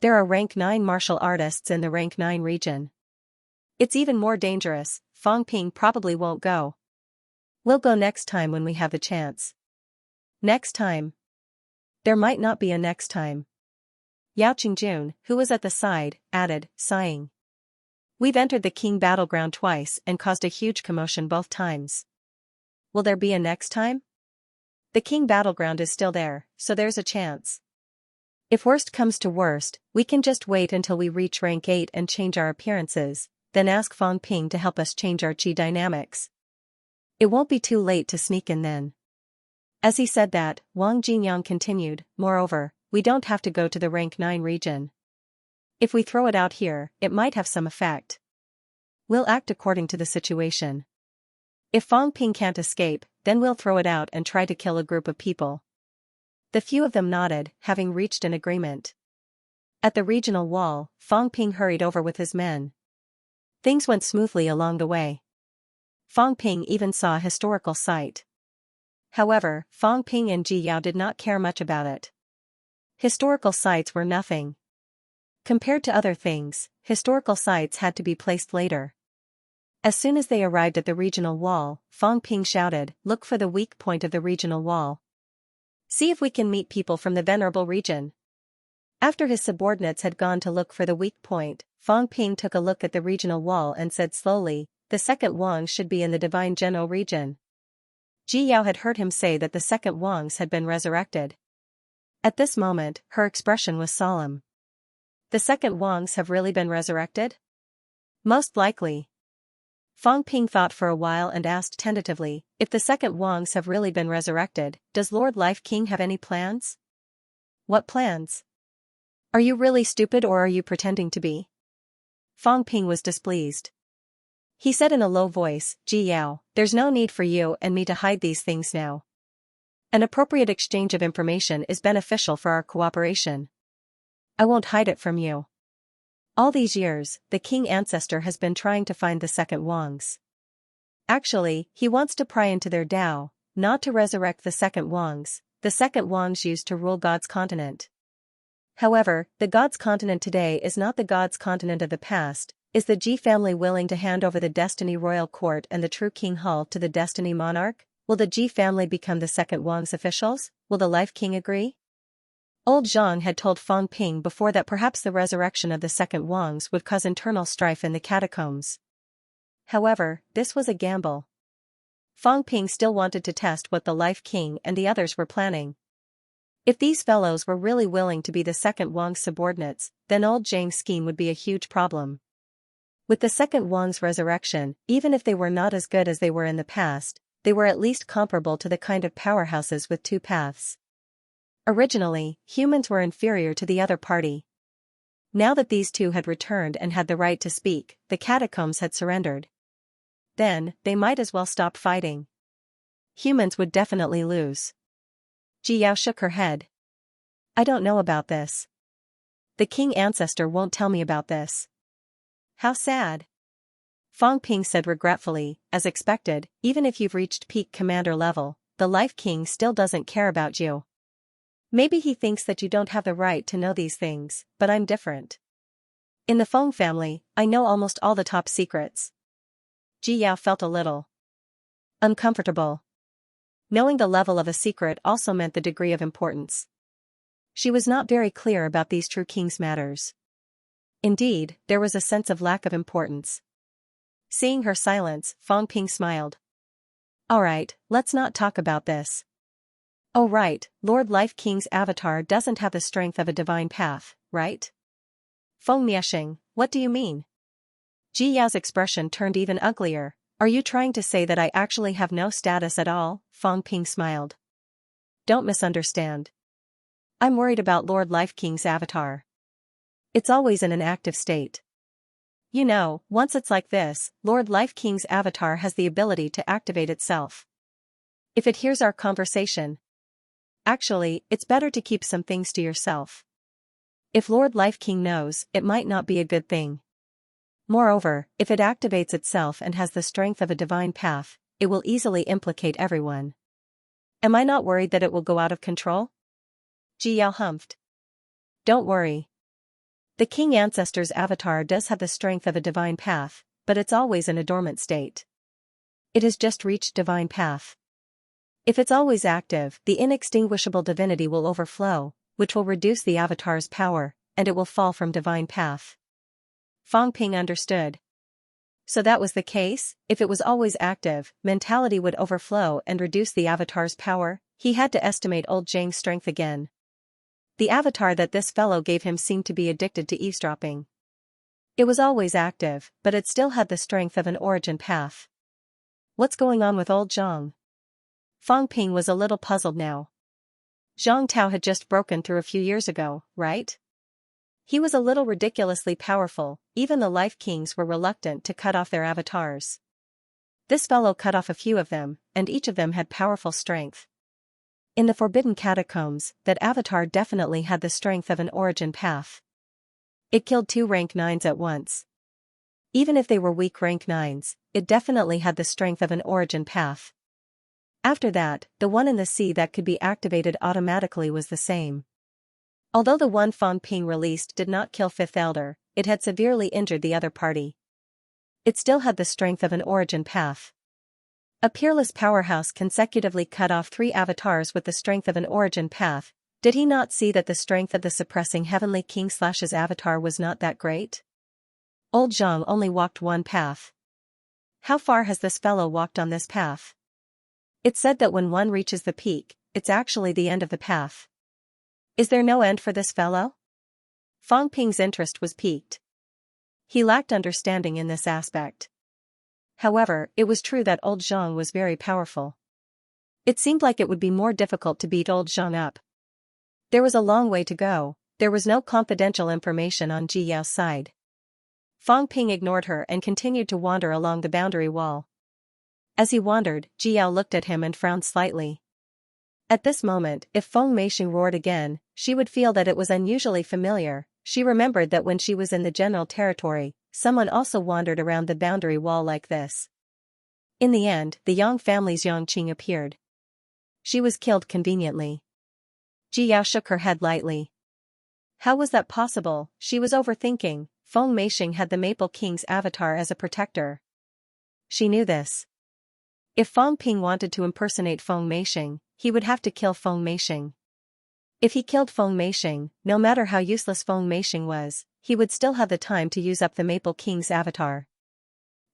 There are rank 9 martial artists in the rank 9 region. It's even more dangerous. Fang Ping probably won't go. We'll go next time when we have the chance. Next time? There might not be a next time. Yao Qingjun, who was at the side, added, sighing. We've entered the King battleground twice and caused a huge commotion both times. Will there be a next time? The King battleground is still there, so there's a chance. If worst comes to worst, we can just wait until we reach rank 8 and change our appearances, then ask Fang Ping to help us change our chi dynamics. It won't be too late to sneak in then. As he said that, Wang Jinyang continued, moreover, we don't have to go to the rank 9 region. If we throw it out here, it might have some effect. We'll act according to the situation. If Fang Ping can't escape, then we'll throw it out and try to kill a group of people. The few of them nodded, having reached an agreement. At the regional wall, Fang Ping hurried over with his men. Things went smoothly along the way. Fang Ping even saw a historical site. However, Fang Ping and Ji Yao did not care much about it. Historical sites were nothing. Compared to other things, historical sites had to be placed later. As soon as they arrived at the regional wall, Fang Ping shouted, look for the weak point of the regional wall. See if we can meet people from the venerable region. After his subordinates had gone to look for the weak point, Fang Ping took a look at the regional wall and said slowly, the second Wang should be in the divine Zhenou region. Ji Yao had heard him say that the second Wangs had been resurrected. At this moment, her expression was solemn. The second Wangs have really been resurrected? Most likely. Fang Ping thought for a while and asked tentatively, if the second Wangs have really been resurrected, does Lord Life King have any plans? What plans? Are you really stupid or are you pretending to be? Fang Ping was displeased. He said in a low voice, Ji Yao, there's no need for you and me to hide these things now. An appropriate exchange of information is beneficial for our cooperation. I won't hide it from you. All these years, the king ancestor has been trying to find the second Wangs. Actually, he wants to pry into their Tao, not to resurrect the second Wangs. The second Wangs used to rule God's continent. However, the God's continent today is not the God's continent of the past. Is the Ji family willing to hand over the Destiny Royal Court and the true King Hall to the Destiny Monarch? Will the Ji family become the second Wang's officials? Will the Life King agree? Old Zhang had told Fang Ping before that perhaps the resurrection of the second Wangs would cause internal strife in the catacombs. However, this was a gamble. Fang Ping still wanted to test what the Life King and the others were planning. If these fellows were really willing to be the second Wang's subordinates, then old Zhang's scheme would be a huge problem. With the second Wang's resurrection, even if they were not as good as they were in the past, they were at least comparable to the kind of powerhouses with two paths. Originally, humans were inferior to the other party. Now that these two had returned and had the right to speak, the catacombs had surrendered. Then, they might as well stop fighting. Humans would definitely lose. Ji Yao shook her head. I don't know about this. The king ancestor won't tell me about this. How sad. Fang Ping said regretfully, as expected, even if you've reached peak commander level, the Life King still doesn't care about you. Maybe he thinks that you don't have the right to know these things, but I'm different. In the Feng family, I know almost all the top secrets. Ji Yao felt a little uncomfortable. Knowing the level of a secret also meant the degree of importance. She was not very clear about these true king's matters. Indeed, there was a sense of lack of importance. Seeing her silence, Fang Ping smiled. All right, let's not talk about this. Oh right, Lord Life King's avatar doesn't have the strength of a divine path, right? Feng Mieshing, what do you mean? Ji Yao's expression turned even uglier. Are you trying to say that I actually have no status at all? Fang Ping smiled. Don't misunderstand. I'm worried about Lord Life King's avatar. It's always in an active state. You know, once it's like this, Lord Life King's avatar has the ability to activate itself. If it hears our conversation. Actually, it's better to keep some things to yourself. If Lord Life King knows, it might not be a good thing. Moreover, if it activates itself and has the strength of a divine path, it will easily implicate everyone. Am I not worried that it will go out of control? Ji Yao humphed. Don't worry. The king ancestor's avatar does have the strength of a divine path, but it's always in a dormant state. It has just reached divine path. If it's always active, the inextinguishable divinity will overflow, which will reduce the avatar's power, and it will fall from divine path. Fang Ping understood. So that was the case, if it was always active, mentality would overflow and reduce the avatar's power. He had to estimate old Zhang's strength again. The avatar that this fellow gave him seemed to be addicted to eavesdropping. It was always active, but it still had the strength of an origin path. What's going on with old Zhang? Fang Ping was a little puzzled now. Zhang Tao had just broken through a few years ago, right? He was a little ridiculously powerful, even the Life Kings were reluctant to cut off their avatars. This fellow cut off a few of them, and each of them had powerful strength. In the Forbidden Catacombs, that avatar definitely had the strength of an origin path. It killed 2 rank 9s at once. Even if they were weak rank 9s, it definitely had the strength of an origin path. After that, the one in the sea that could be activated automatically was the same. Although the one Fang Ping released did not kill Fifth Elder, it had severely injured the other party. It still had the strength of an origin path. A peerless powerhouse consecutively cut off 3 avatars with the strength of an origin path. Did he not see that the strength of the suppressing Heavenly King/his avatar was not that great? Old Zhang only walked one path. How far has this fellow walked on this path? It's said that when one reaches the peak, it's actually the end of the path. Is there no end for this fellow? Fang Ping's interest was piqued. He lacked understanding in this aspect. However, it was true that old Zhang was very powerful. It seemed like it would be more difficult to beat old Zhang up. There was a long way to go. There was no confidential information on Ji Yao's side. Fang Ping ignored her and continued to wander along the boundary wall. As he wandered, Ji Yao looked at him and frowned slightly. At this moment, if Feng Meixing roared again, she would feel that it was unusually familiar. She remembered that when she was in the general territory, someone also wandered around the boundary wall like this. In the end, the Yang family's Yangqing appeared. She was killed conveniently. Ji Yao shook her head lightly. How was that possible? She was overthinking. Feng Meixing had the Maple King's avatar as a protector. She knew this. If Fang Ping wanted to impersonate Feng Meixing, he would have to kill Feng Meixing. If he killed Feng Meixing, no matter how useless Feng Meixing was, he would still have the time to use up the Maple King's avatar.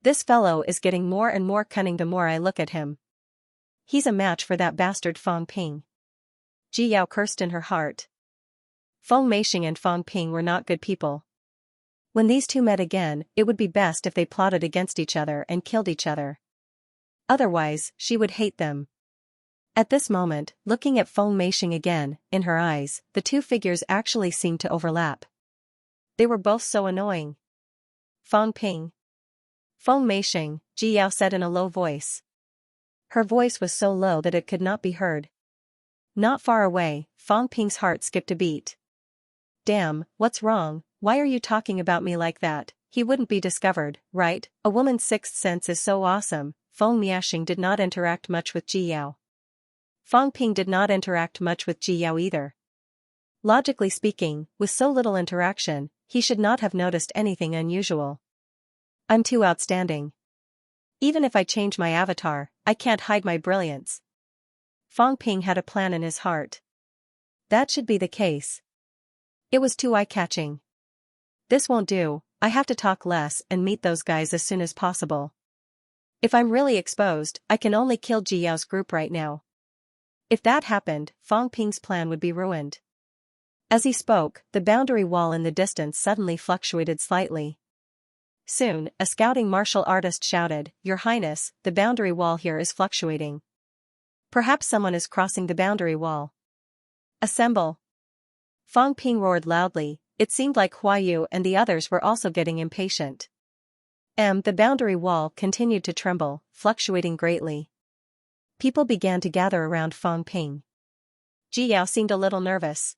This fellow is getting more and more cunning the more I look at him. He's a match for that bastard Fang Ping. Ji Yao cursed in her heart. Feng Meixing and Fang Ping were not good people. When these two met again, it would be best if they plotted against each other and killed each other. Otherwise, she would hate them. At this moment, looking at Feng Meixing again, in her eyes, the two figures actually seemed to overlap. They were both so annoying. Fang Ping. Feng Meixing, Ji Yao said in a low voice. Her voice was so low that it could not be heard. Not far away, Fang Ping's heart skipped a beat. Damn, what's wrong? Why are you talking about me like that? He wouldn't be discovered, right? A woman's sixth sense is so awesome. Feng Meixing did not interact much with Ji Yao. Fang Ping did not interact much with Ji Yao either. Logically speaking, with so little interaction, he should not have noticed anything unusual. I'm too outstanding. Even if I change my avatar, I can't hide my brilliance. Fang Ping had a plan in his heart. That should be the case. It was too eye-catching. This won't do, I have to talk less and meet those guys as soon as possible. If I'm really exposed, I can only kill Ji Yao's group right now. If that happened, Fang Ping's plan would be ruined. As he spoke, the boundary wall in the distance suddenly fluctuated slightly. Soon, a scouting martial artist shouted, Your Highness, the boundary wall here is fluctuating. Perhaps someone is crossing the boundary wall. Assemble. Fang Ping roared loudly. It seemed like Hua Yu and the others were also getting impatient. The boundary wall continued to tremble, fluctuating greatly. People began to gather around Fang Ping. Ji Yao seemed a little nervous.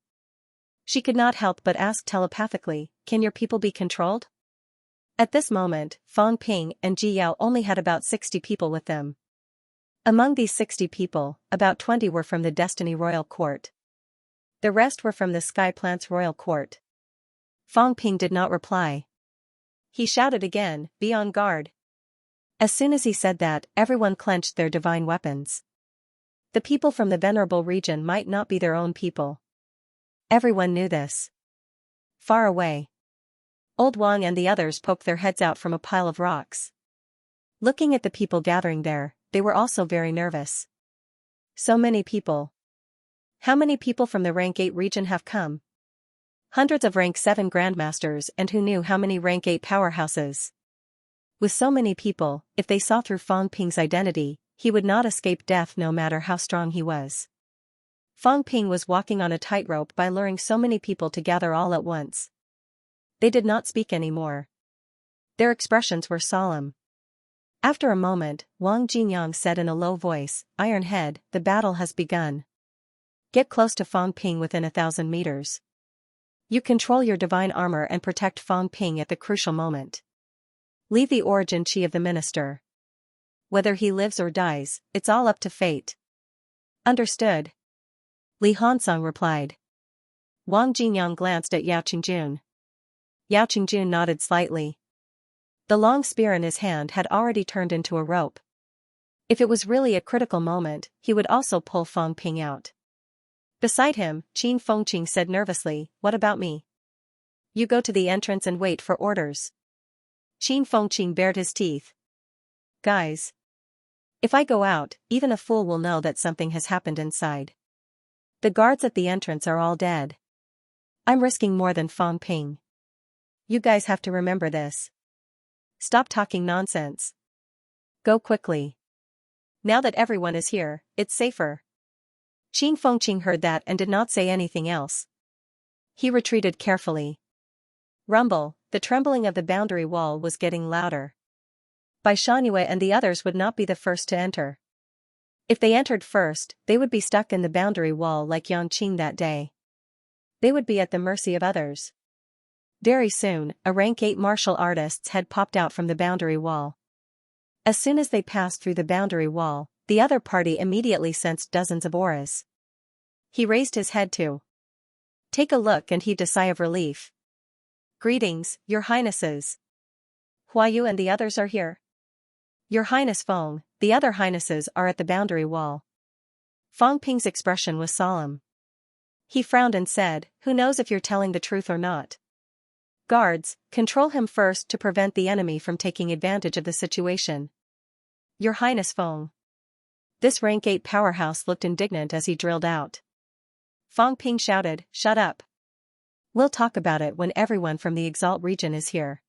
She could not help but ask telepathically, Can your people be controlled? At this moment, Fang Ping and Ji Yao only had about 60 people with them. Among these 60 people, about 20 were from the Destiny Royal Court. The rest were from the Sky Plants Royal Court. Fang Ping did not reply. He shouted again, Be on guard. As soon as he said that, everyone clenched their divine weapons. The people from the Venerable region might not be their own people. Everyone knew this. Far away, Old Wang and the others poked their heads out from a pile of rocks. Looking at the people gathering there, they were also very nervous. So many people. How many people from the Rank 8 region have come? Hundreds of Rank 7 Grandmasters, and who knew how many Rank 8 powerhouses? With so many people, if they saw through Fang Ping's identity, he would not escape death no matter how strong he was. Fang Ping was walking on a tightrope by luring so many people to gather all at once. They did not speak anymore. Their expressions were solemn. After a moment, Wang Jinyang said in a low voice, Iron Head, the battle has begun. Get close to Fang Ping within 1,000 meters. You control your divine armor and protect Fang Ping at the crucial moment. Leave the origin chi of the minister. Whether he lives or dies, it's all up to fate. Understood. Li Hansong replied. Wang Jinyang glanced at Yao Qingjun. Yao Qingjun nodded slightly. The long spear in his hand had already turned into a rope. If it was really a critical moment, he would also pull Fang Ping out. Beside him, Qin Fengqing said nervously, What about me? You go to the entrance and wait for orders. Qin Fengqing bared his teeth. Guys. If I go out, even a fool will know that something has happened inside. The guards at the entrance are all dead. I'm risking more than Fang Ping. You guys have to remember this. Stop talking nonsense. Go quickly. Now that everyone is here, it's safer. Qing Fengqing heard that and did not say anything else. He retreated carefully. Rumble, the trembling of the boundary wall was getting louder. Bai Shangyue and the others would not be the first to enter. If they entered first, they would be stuck in the boundary wall like Yanqing that day. They would be at the mercy of others. Very soon, a rank 8 martial artist's head popped out from the boundary wall. As soon as they passed through the boundary wall, the other party immediately sensed dozens of auras. He raised his head to take a look and heaved a sigh of relief. Greetings, your highnesses. Huayu and the others are here. Your Highness Feng, the other highnesses are at the boundary wall. Fang Ping's expression was solemn. He frowned and said, who knows if you're telling the truth or not? Guards, control him first to prevent the enemy from taking advantage of the situation. Your Highness Feng. This rank 8 powerhouse looked indignant as he drilled out. Fang Ping shouted, shut up. We'll talk about it when everyone from the Exalt region is here.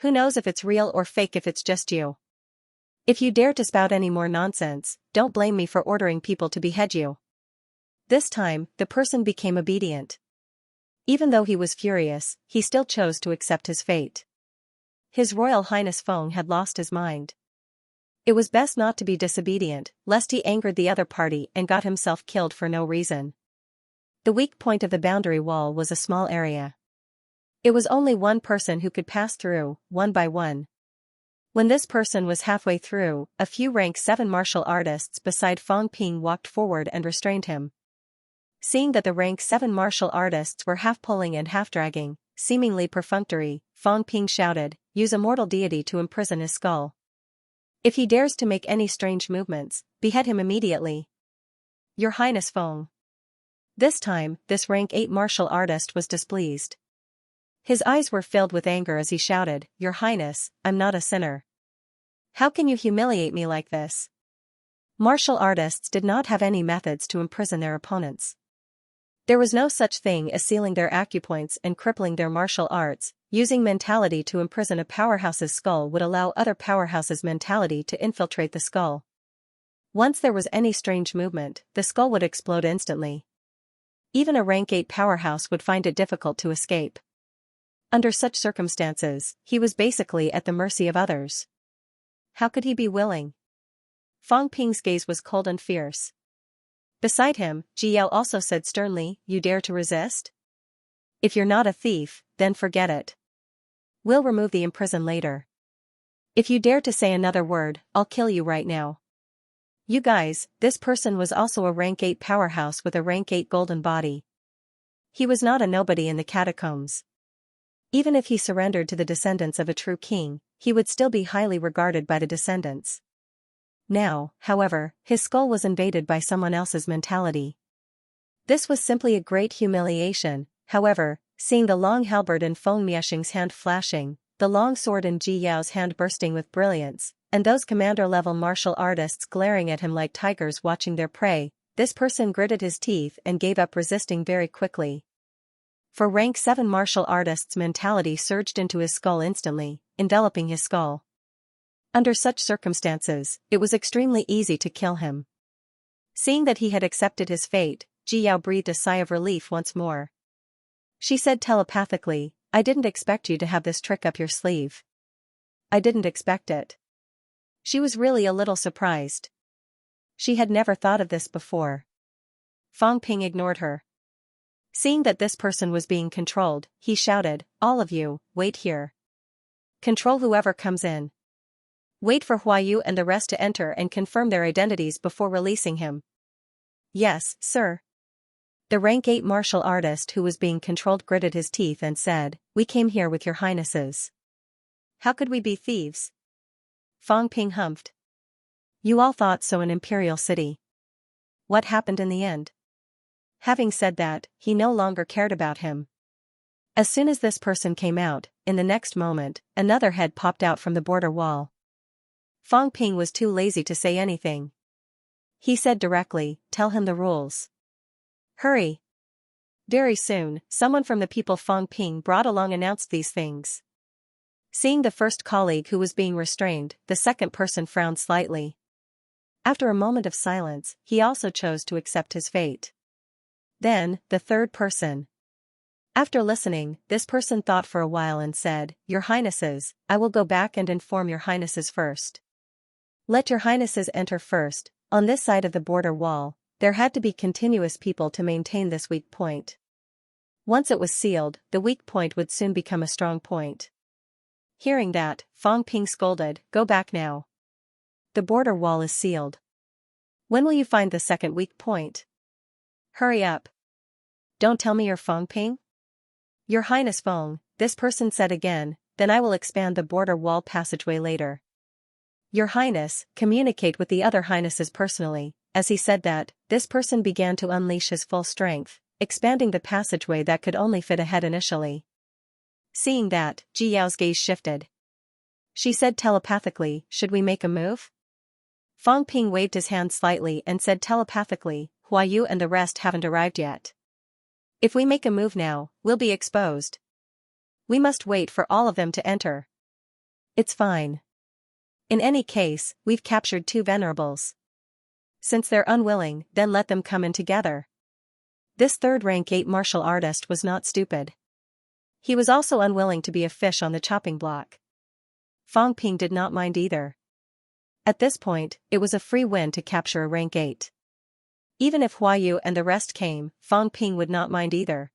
Who knows if it's real or fake if it's just you? If you dare to spout any more nonsense, don't blame me for ordering people to behead you. This time, the person became obedient. Even though he was furious, he still chose to accept his fate. His Royal Highness Feng had lost his mind. It was best not to be disobedient, lest he angered the other party and got himself killed for no reason. The weak point of the boundary wall was a small area. It was only one person who could pass through, one by one. When this person was halfway through, a few rank 7 martial artists beside Fang Ping walked forward and restrained him. Seeing that the rank 7 martial artists were half pulling and half dragging, seemingly perfunctory, Fang Ping shouted, use a mortal deity to imprison his skull. If he dares to make any strange movements, behead him immediately. Your Highness Feng. This time, this rank 8 martial artist was displeased. His eyes were filled with anger as he shouted, Your Highness, I'm not a sinner. How can you humiliate me like this? Martial artists did not have any methods to imprison their opponents. There was no such thing as sealing their acupoints and crippling their martial arts. Using mentality to imprison a powerhouse's skull would allow other powerhouses' mentality to infiltrate the skull. Once there was any strange movement, the skull would explode instantly. Even a rank 8 powerhouse would find it difficult to escape. Under such circumstances, he was basically at the mercy of others. How could he be willing? Fang Ping's gaze was cold and fierce. Beside him, Ji Yao also said sternly, you dare to resist? If you're not a thief, then forget it. We'll remove the imprison later. If you dare to say another word, I'll kill you right now. You guys, this person was also a rank 8 powerhouse with a rank 8 golden body. He was not a nobody in the catacombs. Even if he surrendered to the descendants of a true king, he would still be highly regarded by the descendants. Now, however, his skull was invaded by someone else's mentality. This was simply a great humiliation. However, seeing the long halberd in Feng Miexing's hand flashing, the long sword in Ji Yao's hand bursting with brilliance, and those commander-level martial artists glaring at him like tigers watching their prey, this person gritted his teeth and gave up resisting very quickly. For rank 7 martial artists' mentality surged into his skull instantly, enveloping his skull. Under such circumstances, it was extremely easy to kill him. Seeing that he had accepted his fate, Ji Yao breathed a sigh of relief once more. She said telepathically, I didn't expect you to have this trick up your sleeve. I didn't expect it. She was really a little surprised. She had never thought of this before. Fang Ping ignored her. Seeing that this person was being controlled, he shouted, all of you, wait here. Control whoever comes in. Wait for Huayu and the rest to enter and confirm their identities before releasing him. Yes, sir. The rank 8 martial artist who was being controlled gritted his teeth and said, we came here with your highnesses. How could we be thieves? Fang Ping humphed. You all thought so in Imperial City. What happened in the end? Having said that, he no longer cared about him. As soon as this person came out, in the next moment, another head popped out from the border wall. Fong Ping was too lazy to say anything. He said directly, "Tell him the rules." "Hurry." Very soon, someone from the people Fong Ping brought along announced these things. Seeing the first colleague who was being restrained, the second person frowned slightly. After a moment of silence, he also chose to accept his fate. Then, the third person. After listening, this person thought for a while and said, "Your Highnesses, I will go back and inform your Highnesses first. Let your Highnesses enter first." On this side of the border wall, there had to be continuous people to maintain this weak point. Once it was sealed, the weak point would soon become a strong point. Hearing that, Fong Ping scolded, "Go back now. The border wall is sealed. When will you find the second weak point? Hurry up. Don't tell me you're Fong Ping?" "Your Highness Fong," this person said again, "then I will expand the border wall passageway later. Your Highness, communicate with the other Highnesses personally." As he said that, this person began to unleash his full strength, expanding the passageway that could only fit a head initially. Seeing that, Ji Yao's gaze shifted. She said telepathically, "Should we make a move?" Fong Ping waved his hand slightly and said telepathically, "Hua Yu and the rest haven't arrived yet. If we make a move now, we'll be exposed. We must wait for all of them to enter." "It's fine. In any case, we've captured 2 venerables. Since they're unwilling, then let them come in together." This third rank 8 martial artist was not stupid. He was also unwilling to be a fish on the chopping block. Fong Ping did not mind either. At this point, it was a free win to capture a rank 8. Even if Hua Yu and the rest came, Fong Ping would not mind either.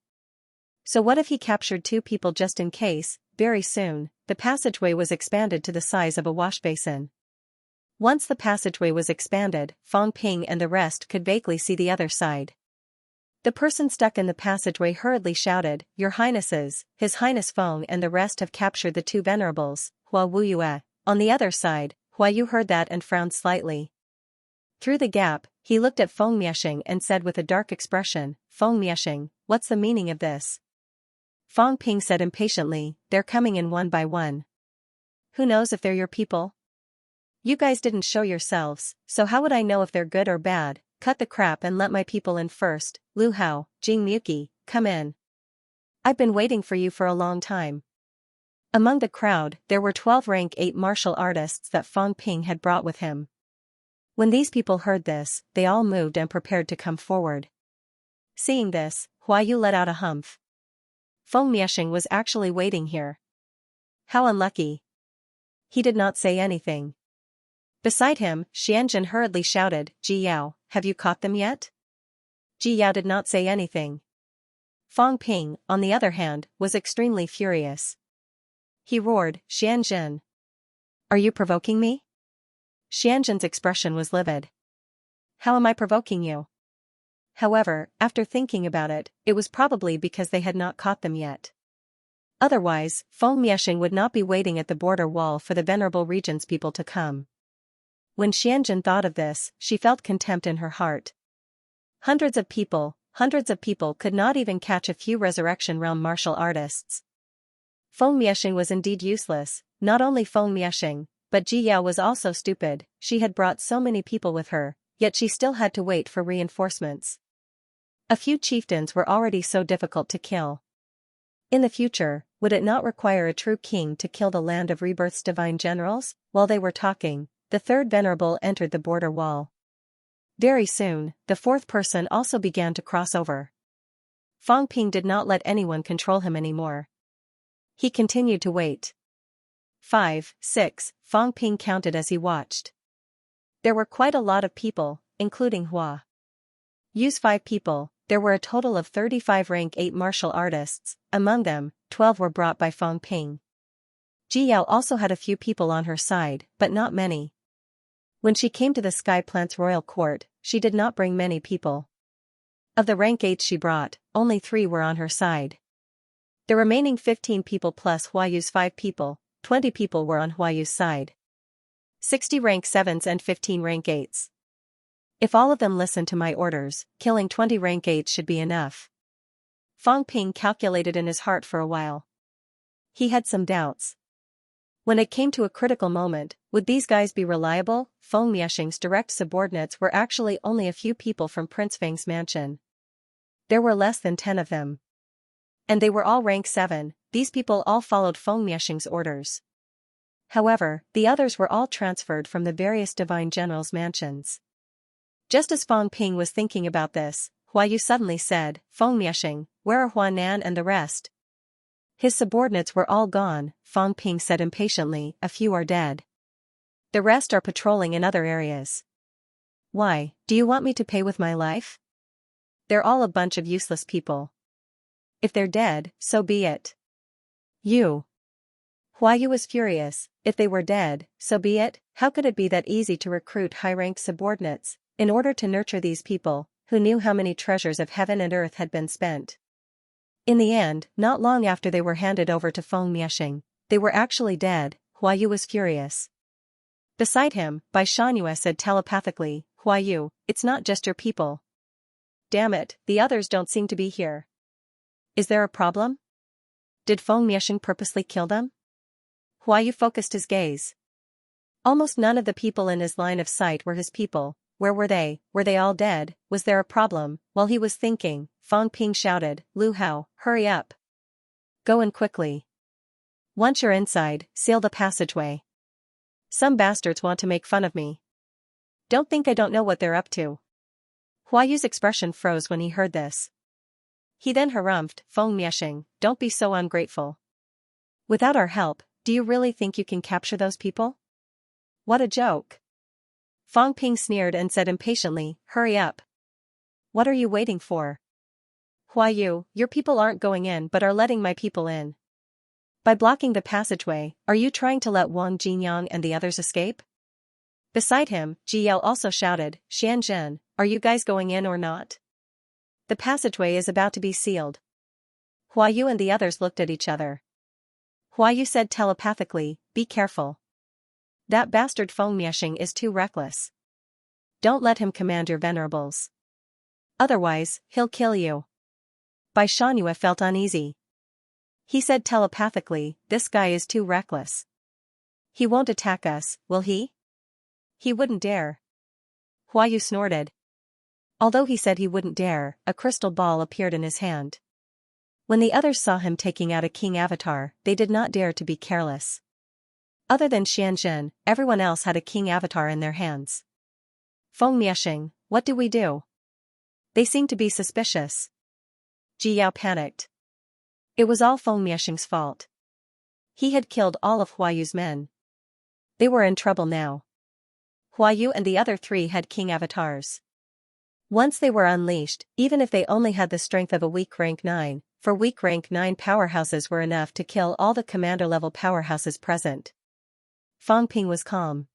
So what if he captured 2 people just in case? Very soon, the passageway was expanded to the size of a wash basin. Once the passageway was expanded, Fong Ping and the rest could vaguely see the other side. The person stuck in the passageway hurriedly shouted, "Your Highnesses, His Highness Fong and the rest have captured the 2 venerables, Hua Wu Yue." On the other side, Hua Yu heard that and frowned slightly. Through the gap, he looked at Feng Mieshing and said with a dark expression, "Feng Mieshing, what's the meaning of this?" Fong Ping said impatiently, "They're coming in one by one. Who knows if they're your people? You guys didn't show yourselves, so how would I know if they're good or bad? Cut the crap and let my people in first. Lu Hao, Jing Muki, come in. I've been waiting for you for a long time." Among the crowd, there were 12 rank 8 martial artists that Fong Ping had brought with him. When these people heard this, they all moved and prepared to come forward. Seeing this, Hua Yu let out a humph. Feng Mieshing was actually waiting here. How unlucky. He did not say anything. Beside him, Xianxia hurriedly shouted, "Ji Yao, have you caught them yet?" Ji Yao did not say anything. Fong Ping, on the other hand, was extremely furious. He roared, "Xianxia! Are you provoking me?" Xianxin's expression was livid. "How am I provoking you?" However, after thinking about it, it was probably because they had not caught them yet. Otherwise, Feng Mieshing would not be waiting at the border wall for the Venerable Regent's people to come. When Xianxia thought of this, she felt contempt in her heart. Hundreds of people could not even catch a few Resurrection Realm martial artists. Feng Mieshing was indeed useless. Not only Feng Mieshing, but Ji Yao was also stupid. She had brought so many people with her, yet she still had to wait for reinforcements. A few chieftains were already so difficult to kill. In the future, would it not require a true king to kill the Land of Rebirth's divine generals? While they were talking, the third venerable entered the border wall. Very soon, the fourth person also began to cross over. Fong Ping did not let anyone control him anymore. He continued to wait. 5, 6, Fong Ping counted as he watched. There were quite a lot of people, including Hua Yu's 5 people. There were a total of 35 rank 8 martial artists, among them, 12 were brought by Fong Ping. Ji Yao also had a few people on her side, but not many. When she came to the Sky Plant's royal court, she did not bring many people. Of the rank 8 she brought, only 3 were on her side. The remaining 15 people plus Hua Yu's 5 people, 20 people were on Hua Yu's side. 60 rank 7s and 15 rank 8s. If all of them listened to my orders, killing 20 rank 8s should be enough. Fong Ping calculated in his heart for a while. He had some doubts. When it came to a critical moment, would these guys be reliable? Feng Miexing's direct subordinates were actually only a few people from Prince Feng's mansion. There were less than 10 of them. And they were all rank 7, these people all followed Feng Miexing's orders. However, the others were all transferred from the various divine generals' mansions. Just as Feng Ping was thinking about this, Huayu suddenly said, "Feng Miexing, where are Huanan and the rest?" His subordinates were all gone, Feng Ping said impatiently, "A few are dead. The rest are patrolling in other areas." "Why, do you want me to pay with my life? They're all a bunch of useless people. If they're dead, so be it." Huayu was furious. If they were dead, so be it. How could it be that easy to recruit high-ranked subordinates, in order to nurture these people, who knew how many treasures of heaven and earth had been spent? In the end, not long after they were handed over to Feng Miexing, they were actually dead. Huayu was furious. Beside him, Bai Shanyue said telepathically, "Huayu, it's not just your people. Damn it, the others don't seem to be here. Is there a problem? Did Feng Miexing purposely kill them?" Huayu focused his gaze. Almost none of the people in his line of sight were his people. Where were they? Were they all dead? Was there a problem? While he was thinking, Feng Ping shouted, "Lu Hao, hurry up. Go in quickly. Once you're inside, seal the passageway. Some bastards want to make fun of me. Don't think I don't know what they're up to." Huayu's expression froze when he heard this. He then harumphed, "Feng Miexing, don't be so ungrateful. Without our help, do you really think you can capture those people? What a joke." Feng Ping sneered and said impatiently, "Hurry up. What are you waiting for? Huayu, your people aren't going in but are letting my people in. By blocking the passageway, are you trying to let Wang Jinyang and the others escape?" Beside him, Ji Yao also shouted, "Xianxia, are you guys going in or not? The passageway is about to be sealed." Huayu and the others looked at each other. Huayu said telepathically, "Be careful. That bastard Feng Miexing is too reckless. Don't let him command your venerables. Otherwise, he'll kill you." Bai Shanyue felt uneasy. He said telepathically, "This guy is too reckless. He won't attack us, will he? He wouldn't dare." Huayu snorted. Although he said he wouldn't dare, a crystal ball appeared in his hand. When the others saw him taking out a king avatar, they did not dare to be careless. Other than Xianxia, everyone else had a king avatar in their hands. "Feng Miexing, what do we do? They seem to be suspicious." Ji Yao panicked. It was all Feng Miexing's fault. He had killed all of Huayu's men. They were in trouble now. Huayu and the other 3 had king avatars. Once they were unleashed, even if they only had the strength of a weak rank 9, for weak rank 9 powerhouses were enough to kill all the commander-level powerhouses present. Feng Ping was calm.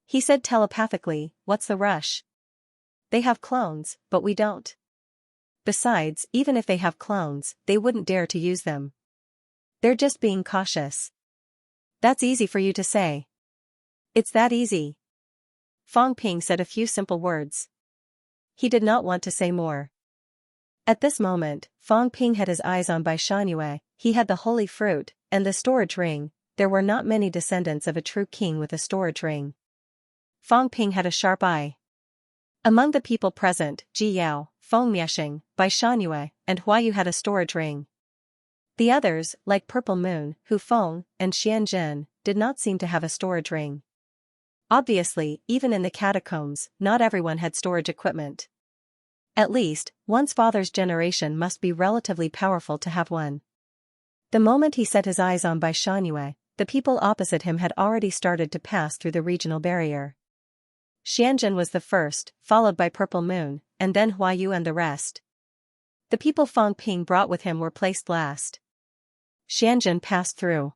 He said telepathically, "What's the rush? They have clones, but we don't. Besides, even if they have clones, they wouldn't dare to use them. They're just being cautious." "That's easy for you to say." "It's that easy." Feng Ping said a few simple words. He did not want to say more. At this moment, Feng Ping had his eyes on Bai Shanyue. He had the holy fruit, and the storage ring. There were not many descendants of a true king with a storage ring. Feng Ping had a sharp eye. Among the people present, Ji Yao, Feng Miexing, Bai Shanyue, and Huayu had a storage ring. The others, like Purple Moon, Hu Feng, and Xianxia, did not seem to have a storage ring. Obviously, even in the catacombs, not everyone had storage equipment. At least, one's father's generation must be relatively powerful to have one. The moment he set his eyes on Bai Shanyue, the people opposite him had already started to pass through the regional barrier. Xianxia was the first, followed by Purple Moon, and then Huayu and the rest. The people Feng Ping brought with him were placed last. Xianxia passed through.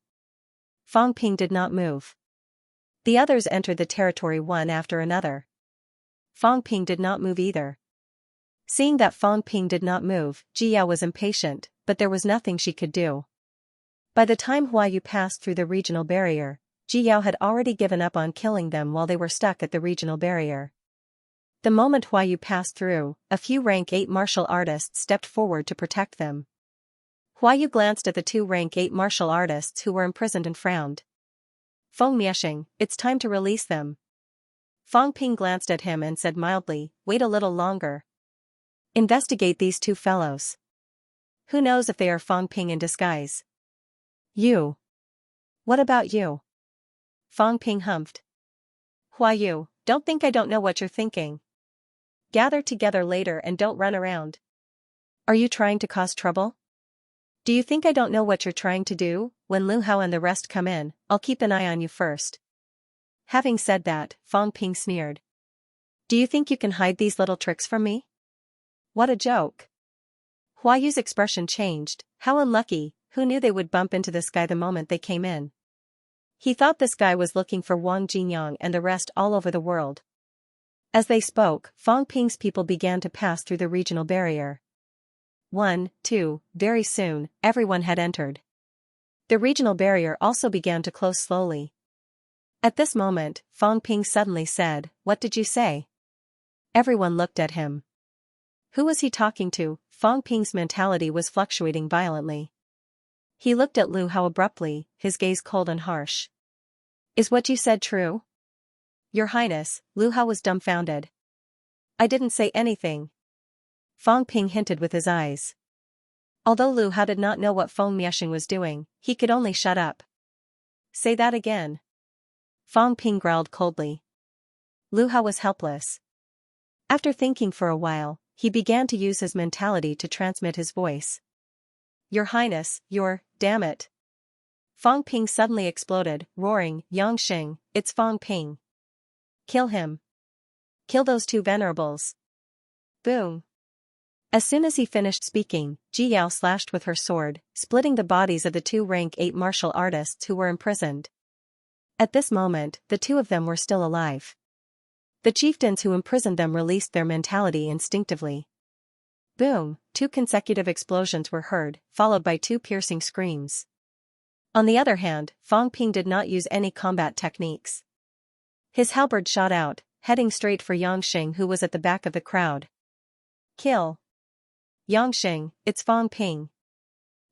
Feng Ping did not move. The others entered the territory one after another. Feng Ping did not move either. Seeing that Feng Ping did not move, Ji Yao was impatient, but there was nothing she could do. By the time Huayu passed through the regional barrier, Ji Yao had already given up on killing them while they were stuck at the regional barrier. The moment Huayu passed through, a few rank 8 martial artists stepped forward to protect them. Huayu glanced at the 2 rank 8 martial artists who were imprisoned and frowned. Feng Mieshing, it's time to release them. Fang Ping glanced at him and said mildly, wait a little longer. Investigate these two fellows. Who knows if they are Fang Ping in disguise? You. What about you? Fang Ping humphed. Huayu, don't think I don't know what you're thinking. Gather together later and don't run around. Are you trying to cause trouble? Do you think I don't know what you're trying to do? When Lu Hao and the rest come in, I'll keep an eye on you first. Having said that, Fang Ping sneered. Do you think you can hide these little tricks from me? What a joke. Huayu's expression changed. How unlucky, who knew they would bump into this guy the moment they came in? He thought this guy was looking for Wang Jinyang and the rest all over the world. As they spoke, Fang Ping's people began to pass through the regional barrier. 1, 2, very soon, everyone had entered. The regional barrier also began to close slowly. At this moment, Fang Ping suddenly said, what did you say? Everyone looked at him. Who was he talking to? Fang Ping's mentality was fluctuating violently. He looked at Lu Hao abruptly, his gaze cold and harsh. Is what you said true? Your Highness, Lu Hao was dumbfounded. I didn't say anything. Fang Ping hinted with his eyes. Although Lu Hao did not know what Feng Mieshing was doing, he could only shut up. Say that again. Fang Ping growled coldly. Lu Hao was helpless. After thinking for a while, he began to use his mentality to transmit his voice. Your Highness, damn it. Fang Ping suddenly exploded, roaring, Yangxing, it's Fang Ping. Kill him. Kill those two venerables. Boom. As soon as he finished speaking, Ji Yao slashed with her sword, splitting the bodies of the two rank 8 martial artists who were imprisoned. At this moment, the two of them were still alive. The chieftains who imprisoned them released their mentality instinctively. Boom, 2 consecutive explosions were heard, followed by 2 piercing screams. On the other hand, Fang Ping did not use any combat techniques. His halberd shot out, heading straight for Yangxing, who was at the back of the crowd. Kill. Yangxing, it's Fang Ping.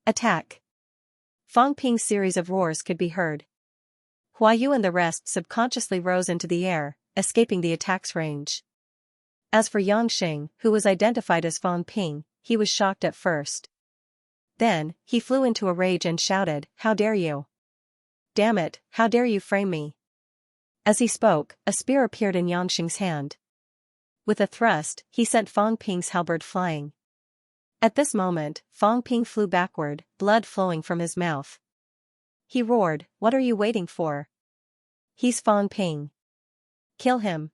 Attack. Fang Ping's series of roars could be heard. Huayu and the rest subconsciously rose into the air, escaping the attack's range. As for Yangxing, who was identified as Fang Ping, he was shocked at first. Then, he flew into a rage and shouted, how dare you? Damn it, how dare you frame me? As he spoke, a spear appeared in Yangxing's hand. With a thrust, he sent Fang Ping's halberd flying. At this moment, Fang Ping flew backward, blood flowing from his mouth. He roared, what are you waiting for? He's Fang Ping. Kill him.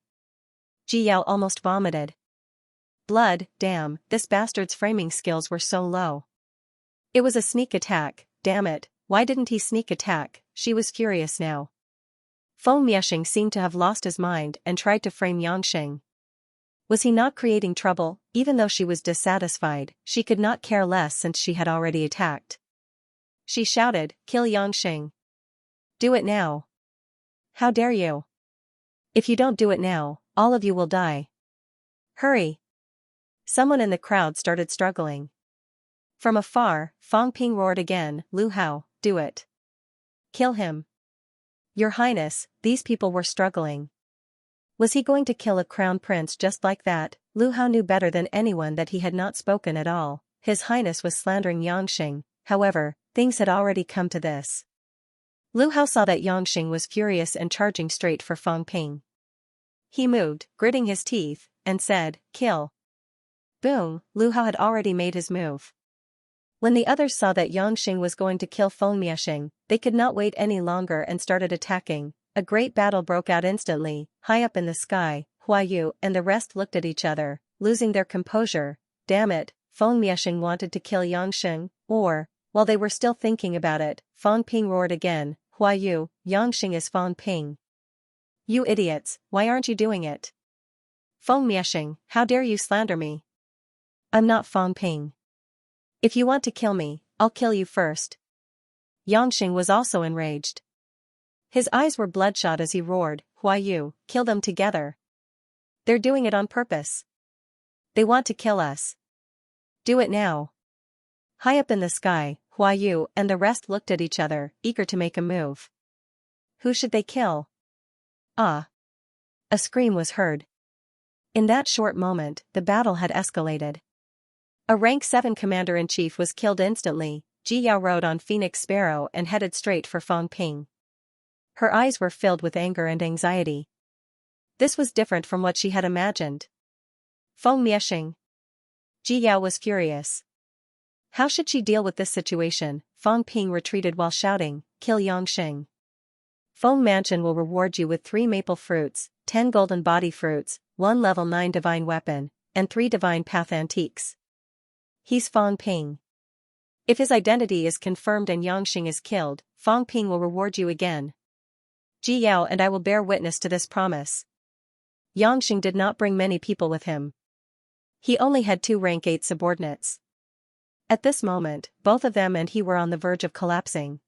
Ji Yao almost vomited. Blood, damn, this bastard's framing skills were so low. It was a sneak attack, damn it, why didn't he sneak attack? She was furious now. Feng Mieshing seemed to have lost his mind and tried to frame Yangxing. Was he not creating trouble? Even though she was dissatisfied, she could not care less since she had already attacked. She shouted, kill Yangxing. Do it now. How dare you? If you don't do it now, all of you will die. Hurry. Someone in the crowd started struggling. From afar, Fang Ping roared again, Lu Hao, do it. Kill him. Your Highness, these people were struggling. Was he going to kill a crown prince just like that? Lu Hao knew better than anyone that he had not spoken at all. His Highness was slandering Yangxing, however, things had already come to this. Lu Hao saw that Yangxing was furious and charging straight for Fang Ping. He moved, gritting his teeth, and said, kill. Boom, Lu Hao had already made his move. When the others saw that Yangxing was going to kill Feng Mieshing, they could not wait any longer and started attacking. A great battle broke out instantly. High up in the sky, Huayu and the rest looked at each other, losing their composure. Damn it, Feng Mieshing wanted to kill Yangxing, or, while they were still thinking about it, Fang Ping roared again, Huayu, Yangxing is Fang Ping. You idiots, why aren't you doing it? Feng Mieshing, how dare you slander me? I'm not Fang Ping. If you want to kill me, I'll kill you first. Yangxing was also enraged. His eyes were bloodshot as he roared, Huayu, kill them together. They're doing it on purpose. They want to kill us. Do it now. High up in the sky, Huayu and the rest looked at each other, eager to make a move. Who should they kill? Ah! A scream was heard. In that short moment, the battle had escalated. A rank 7 commander-in-chief was killed instantly. Ji Yao rode on Phoenix Sparrow and headed straight for Feng Ping. Her eyes were filled with anger and anxiety. This was different from what she had imagined. Feng Miexing. Ji Yao was furious. How should she deal with this situation? Feng Ping retreated while shouting, "Kill Yangxing. Feng Mansion will reward you with 3 maple fruits, 10 golden body fruits, 1 level 9 divine weapon, and 3 divine path antiques. He's Feng Ping. If his identity is confirmed and Yangxing is killed, Feng Ping will reward you again. Ji Yao and I will bear witness to this promise." Yangxing did not bring many people with him. He only had 2 rank 8 subordinates. At this moment, both of them and he were on the verge of collapsing.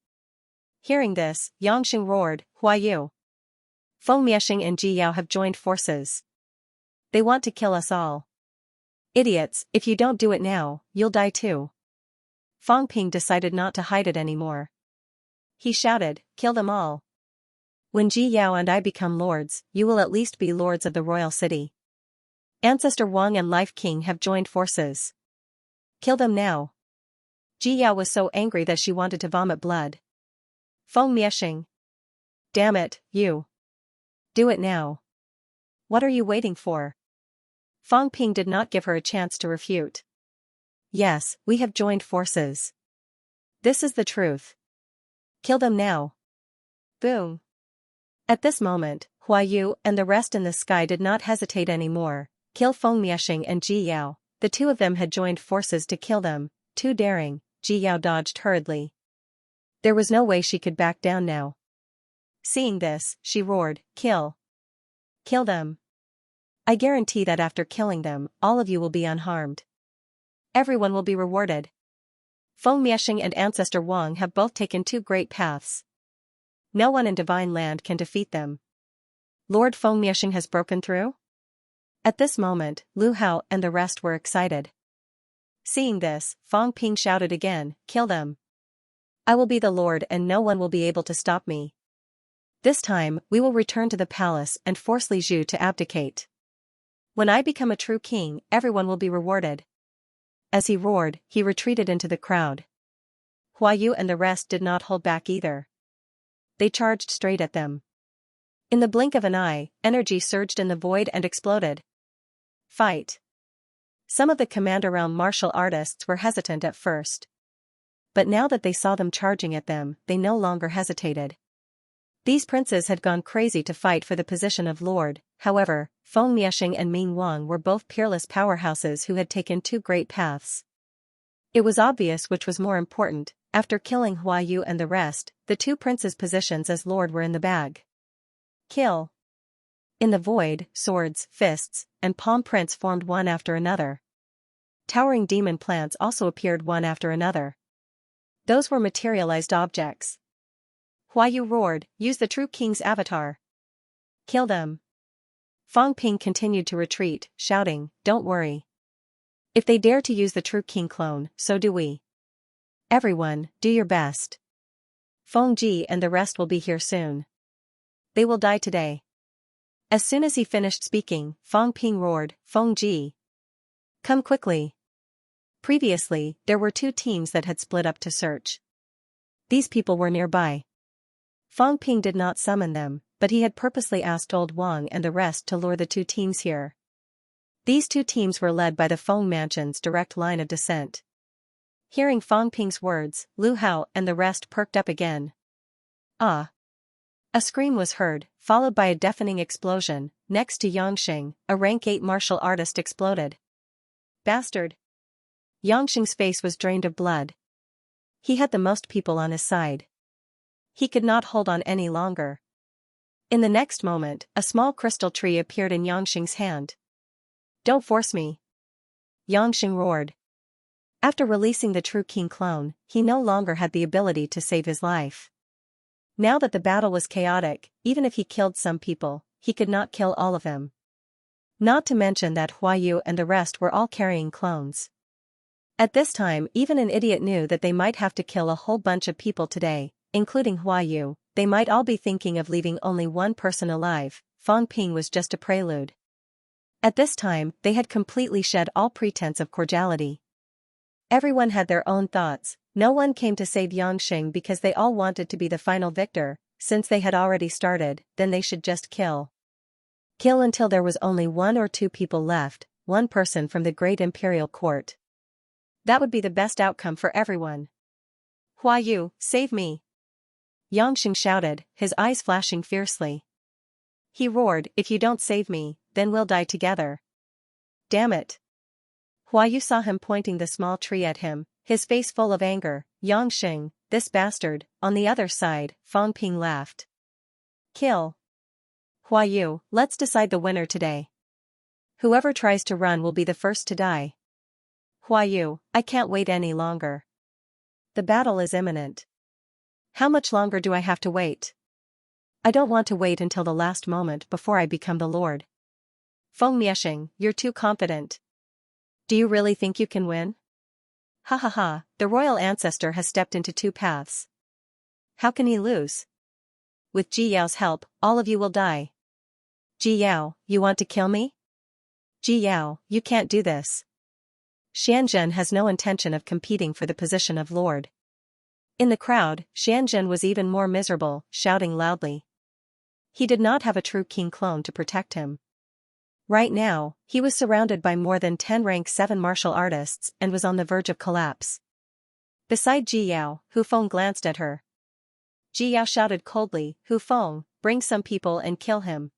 Hearing this, Yangxing roared, "Huayu! Feng Miexing and Ji Yao have joined forces. They want to kill us all. Idiots, if you don't do it now, you'll die too." Feng Ping decided not to hide it anymore. He shouted, "Kill them all. When Ji Yao and I become lords, you will at least be lords of the royal city. Ancestor Wang and Life King have joined forces. Kill them now." Ji Yao was so angry that she wanted to vomit blood. Feng Miexing. Damn it, you. Do it now. What are you waiting for? Feng Ping did not give her a chance to refute. Yes, we have joined forces. This is the truth. Kill them now. Boom. At this moment, Huayu and the rest in the sky did not hesitate anymore. Kill Feng Miexing and Ji Yao. The 2 of them had joined forces to kill them. Too daring. Ji Yao dodged hurriedly. There was no way she could back down now. Seeing this, she roared, "Kill. Kill them. I guarantee that after killing them, all of you will be unharmed. Everyone will be rewarded. Feng Miexing and Ancestor Wang have both taken 2 great paths. No one in Divine Land can defeat them. Lord Feng Miexing has broken through?" At this moment, Lu Hao and the rest were excited. Seeing this, Feng Ping shouted again, "Kill them. I will be the Lord and no one will be able to stop me. This time, we will return to the palace and force Li Zhu to abdicate. When I become a true king, everyone will be rewarded." As he roared, he retreated into the crowd. Huayu and the rest did not hold back either. They charged straight at them. In the blink of an eye, energy surged in the void and exploded. Fight. Some of the command-around martial artists were hesitant at first. But now that they saw them charging at them, they no longer hesitated. These princes had gone crazy to fight for the position of lord. However, Feng Miexing and Ming Wang were both peerless powerhouses who had taken 2 great paths. It was obvious which was more important. After killing Huayu and the rest, the 2 princes' positions as lord were in the bag. Kill. In the void, swords, fists, and palm prints formed one after another. Towering demon plants also appeared one after another. Those were materialized objects. Huayu roared, "Use the true king's avatar. Kill them." Feng Ping continued to retreat, shouting, "Don't worry. If they dare to use the true king clone, so do we. Everyone, do your best. Feng Ji and the rest will be here soon. They will die today." As soon as he finished speaking, Feng Ping roared, "Feng Ji. Come quickly." Previously, there were 2 teams that had split up to search. These people were nearby. Feng Ping did not summon them, but he had purposely asked Old Wang and the rest to lure the 2 teams here. These 2 teams were led by the Feng Mansion's direct line of descent. Hearing Feng Ping's words, Lu Hao and the rest perked up again. Ah! A scream was heard, followed by a deafening explosion. Next to Yangxing, a rank 8 martial artist exploded. Bastard! Yangxing's face was drained of blood. He had the most people on his side. He could not hold on any longer. In the next moment, a small crystal tree appeared in Yangxing's hand. "Don't force me!" Yangxing roared. After releasing the true king clone, he no longer had the ability to save his life. Now that the battle was chaotic, even if he killed some people, he could not kill all of them. Not to mention that Huayu and the rest were all carrying clones. At this time, even an idiot knew that they might have to kill a whole bunch of people today, including Huayu, they might all be thinking of leaving only one person alive. Fang Ping was just a prelude. At this time, they had completely shed all pretense of cordiality. Everyone had their own thoughts. No one came to save Yangxing because they all wanted to be the final victor. Since they had already started, then they should just kill. Kill until there was only 1 or 2 people left, one person from the great imperial court. That would be the best outcome for everyone. Hua Yu, save me! Yangxing shouted, his eyes flashing fiercely. He roared, if you don't save me, then we'll die together. Damn it! Hua Yu saw him pointing the small tree at him, his face full of anger. Yangxing, this bastard. On the other side, Fang Ping laughed. Kill. Hua Yu, let's decide the winner today. Whoever tries to run will be the first to die. Hua Yu, I can't wait any longer. The battle is imminent. How much longer do I have to wait? I don't want to wait until the last moment before I become the Lord. Feng Miexing, you're too confident. Do you really think you can win? Ha ha ha, the royal ancestor has stepped into 2 paths. How can he lose? With Ji Yao's help, all of you will die. Ji Yao, you want to kill me? Ji Yao, you can't do this. Xianxia has no intention of competing for the position of Lord. In the crowd, Xianxia was even more miserable, shouting loudly. He did not have a true king clone to protect him. Right now, he was surrounded by more than 10 rank 7 martial artists and was on the verge of collapse. Beside Ji Yao, Hu Feng glanced at her. Ji Yao shouted coldly, Hu Feng, bring some people and kill him.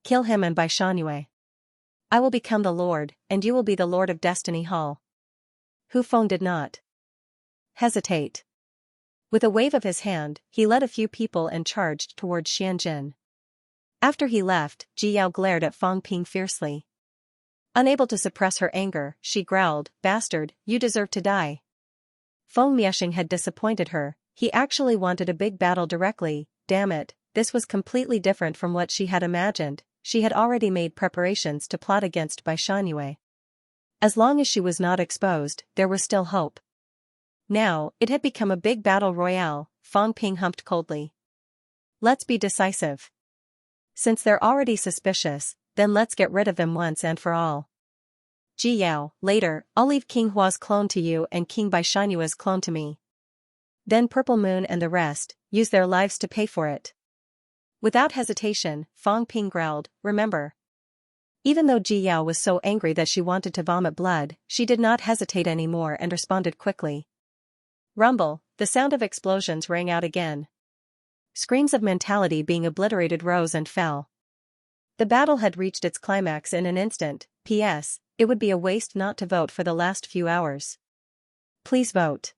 Kill him and Bai Shangyue. I will become the Lord, and you will be the Lord of Destiny Hall. Hu Feng did not hesitate. With a wave of his hand, he led a few people and charged towards Xianxia. After he left, Ji Yao glared at Fang Ping fiercely. Unable to suppress her anger, she growled, Bastard, you deserve to die. Feng Miexing had disappointed her. He actually wanted a big battle directly. Damn it, this was completely different from what she had imagined. She had already made preparations to plot against Bai Shangyue. As long as she was not exposed, there was still hope. Now, it had become a big battle royale. Fang Ping humped coldly. Let's be decisive. Since they're already suspicious, then let's get rid of them once and for all. Ji Yao, later, I'll leave King Hua's clone to you and King Bai Shanyue's clone to me. Then Purple Moon and the rest, use their lives to pay for it. Without hesitation, Fang Ping growled, remember. Even though Ji Yao was so angry that she wanted to vomit blood, she did not hesitate anymore and responded quickly. Rumble, the sound of explosions rang out again. Screams of mentality being obliterated rose and fell. The battle had reached its climax in an instant. P.S. It would be a waste not to vote for the last few hours. Please vote.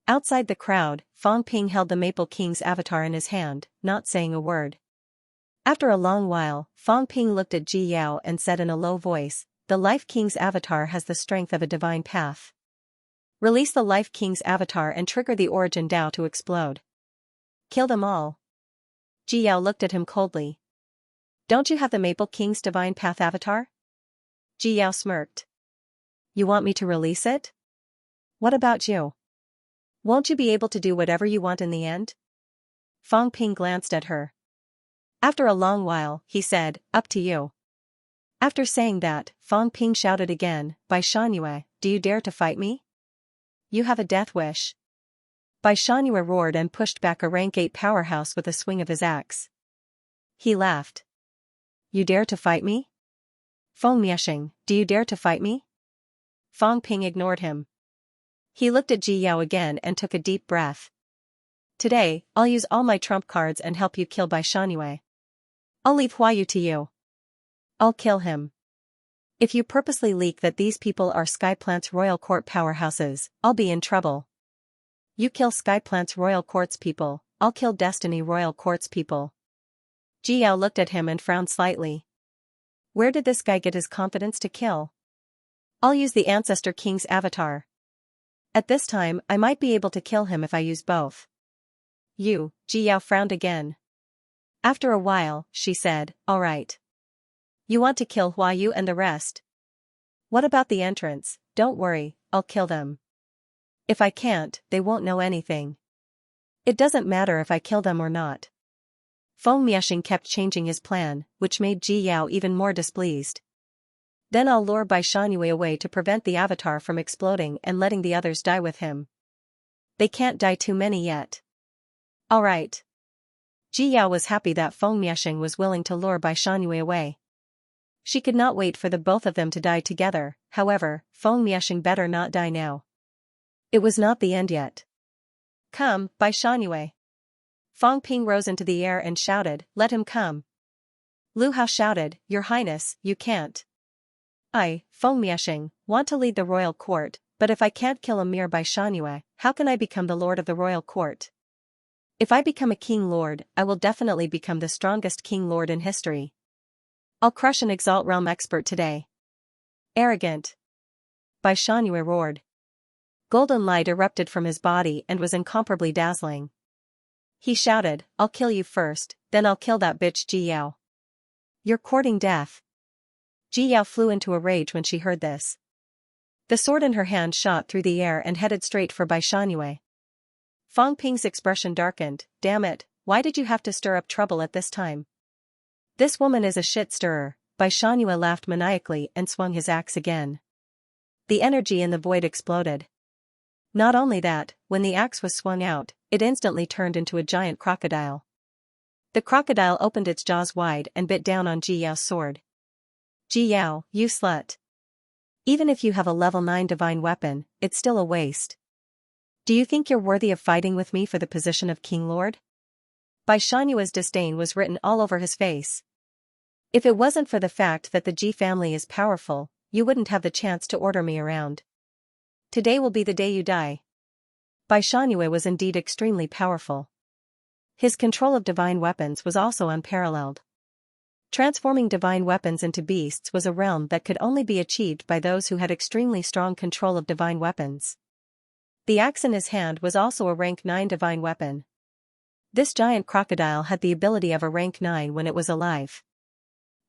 Outside the crowd, Fang Ping held the Maple King's avatar in his hand, not saying a word. After a long while, Fang Ping looked at Ji Yao and said in a low voice, the Life King's avatar has the strength of a divine path. Release the Life King's avatar and trigger the Origin Dao to explode. Kill them all. Ji Yao looked at him coldly. Don't you have the Maple King's divine path avatar? Ji Yao smirked. You want me to release it? What about you? Won't you be able to do whatever you want in the end? Fang Ping glanced at her. After a long while, he said, up to you. After saying that, Fang Ping shouted again, Bai Shangyue, do you dare to fight me? You have a death wish. Bai Shangyue roared and pushed back a rank 8 powerhouse with a swing of his axe. He laughed. You dare to fight me? Feng Miexing, do you dare to fight me? Fang Ping ignored him. He looked at Ji Yao again and took a deep breath. Today, I'll use all my trump cards and help you kill Bai Shangyue. I'll leave Hua Yu to you. I'll kill him. If you purposely leak that these people are Skyplant's royal court powerhouses, I'll be in trouble. You kill Skyplant's royal court's people, I'll kill Destiny royal court's people. Ji Yao looked at him and frowned slightly. Where did this guy get his confidence to kill? I'll use the Ancestor King's avatar. At this time, I might be able to kill him if I use both. You, Ji Yao frowned again. After a while, she said, all right. You want to kill Hua Yu and the rest? What about the entrance? Don't worry, I'll kill them. If I can't, they won't know anything. It doesn't matter if I kill them or not. Feng Miexing kept changing his plan, which made Ji Yao even more displeased. Then I'll lure Bai Shanyue away to prevent the avatar from exploding and letting the others die with him. They can't die too many yet. Alright. Ji Yao was happy that Feng Miexing was willing to lure Bai Shanyue away. She could not wait for the both of them to die together. However, Feng Miexing better not die now. It was not the end yet. Come, Bai Shanyue. Fang Ping rose into the air and shouted, let him come. Lu Hao shouted, Your Highness, you can't. I, Feng Miexing, want to lead the royal court, but if I can't kill a mere Bai Shanyue, how can I become the lord of the royal court? If I become a king lord, I will definitely become the strongest king lord in history. I'll crush an Exalt Realm expert today. Arrogant. Bai Shanyue roared. Golden light erupted from his body and was incomparably dazzling. He shouted, I'll kill you first, then I'll kill that bitch Ji Yao. You're courting death. Ji Yao flew into a rage when she heard this. The sword in her hand shot through the air and headed straight for Bai Shanyue. Fang Ping's expression darkened. Damn it, why did you have to stir up trouble at this time? This woman is a shit stirrer. Bai Shanyue laughed maniacally and swung his axe again. The energy in the void exploded. Not only that, when the axe was swung out, it instantly turned into a giant crocodile. The crocodile opened its jaws wide and bit down on Ji Yao's sword. Ji Yao, you slut. Even if you have a level 9 divine weapon, it's still a waste. Do you think you're worthy of fighting with me for the position of King Lord? Bai Shanyue's disdain was written all over his face. If it wasn't for the fact that the Ji family is powerful, you wouldn't have the chance to order me around. Today will be the day you die. Bai Shanyue was indeed extremely powerful. His control of divine weapons was also unparalleled. Transforming divine weapons into beasts was a realm that could only be achieved by those who had extremely strong control of divine weapons. The axe in his hand was also a rank 9 divine weapon. This giant crocodile had the ability of a rank 9 when it was alive.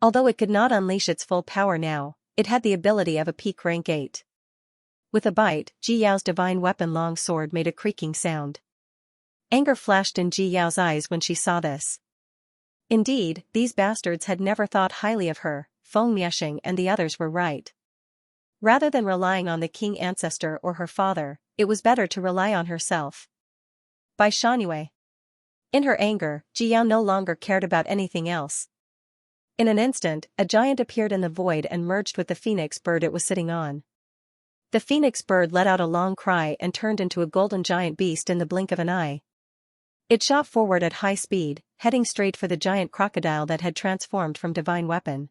Although it could not unleash its full power now, it had the ability of a peak rank 8. With a bite, Ji Yao's divine weapon long sword made a creaking sound. Anger flashed in Ji Yao's eyes when she saw this. Indeed, these bastards had never thought highly of her. Feng Miexing and the others were right. Rather than relying on the king ancestor or her father, it was better to rely on herself. Bai Shanyue. In her anger, Ji Yao no longer cared about anything else. In an instant, a giant appeared in the void and merged with the phoenix bird it was sitting on. The phoenix bird let out a long cry and turned into a golden giant beast in the blink of an eye. It shot forward at high speed, heading straight for the giant crocodile that had transformed from divine weapon.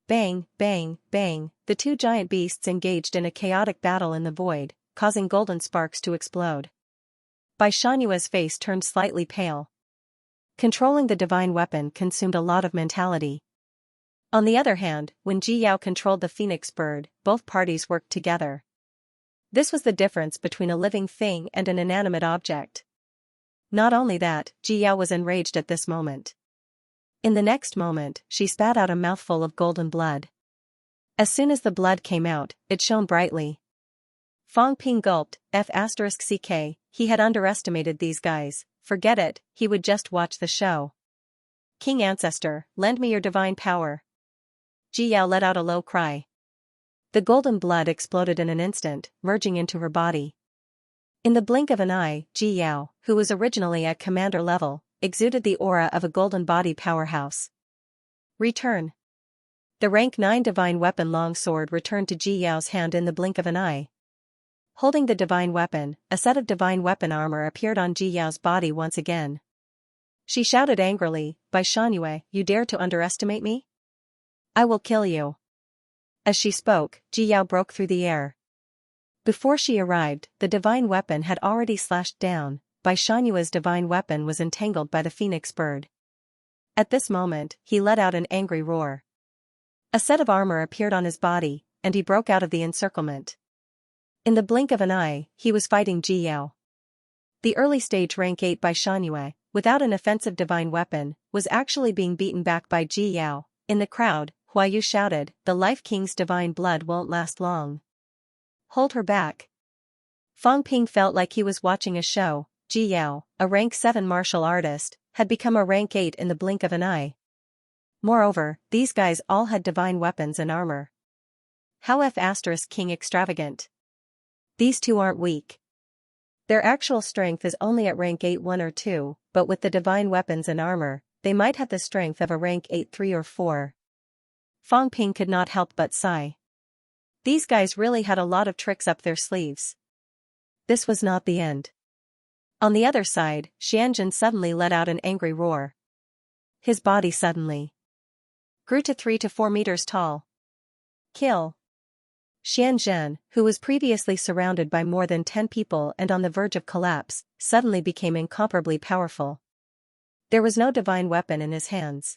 Bang, bang, bang, the two giant beasts engaged in a chaotic battle in the void, causing golden sparks to explode. Bai Shanyue's face turned slightly pale. Controlling the divine weapon consumed a lot of mentality. On the other hand, when Ji Yao controlled the phoenix bird, both parties worked together. This was the difference between a living thing and an inanimate object. Not only that, Ji Yao was enraged at this moment. In the next moment, she spat out a mouthful of golden blood. As soon as the blood came out, it shone brightly. Fang Ping gulped, F***ck, he had underestimated these guys. Forget it, he would just watch the show. King Ancestor, lend me your divine power. Ji Yao let out a low cry. The golden blood exploded in an instant, merging into her body. In the blink of an eye, Ji Yao, who was originally at commander level, exuded the aura of a golden body powerhouse. Return. The rank 9 divine weapon long sword returned to Ji Yao's hand in the blink of an eye. Holding the divine weapon, a set of divine weapon armor appeared on Ji Yao's body once again. She shouted angrily, Bai Shanyue, you dare to underestimate me? I will kill you. As she spoke, Ji Yao broke through the air. Before she arrived, the divine weapon had already slashed down. Bai Shanyue's divine weapon was entangled by the phoenix bird. At this moment, he let out an angry roar. A set of armor appeared on his body, and he broke out of the encirclement. In the blink of an eye, he was fighting Ji Yao. The early stage rank 8 Bai Shanyue, without an offensive divine weapon, was actually being beaten back by Ji Yao. In the crowd, Hua Yu shouted, the Life King's divine blood won't last long. Hold her back. Fang Ping felt like he was watching a show. Ji Yao, a rank 7 martial artist, had become a rank 8 in the blink of an eye. Moreover, these guys all had divine weapons and armor. How King extravagant. These two aren't weak. Their actual strength is only at rank 8 1 or 2, but with the divine weapons and armor, they might have the strength of a rank 8 3 or 4. Fang Ping could not help but sigh. These guys really had a lot of tricks up their sleeves. This was not the end. On the other side, Xianxia suddenly let out an angry roar. His body suddenly grew to 3 to 4 meters tall. Kill! Xianxia, who was previously surrounded by more than 10 people and on the verge of collapse, suddenly became incomparably powerful. There was no divine weapon in his hands.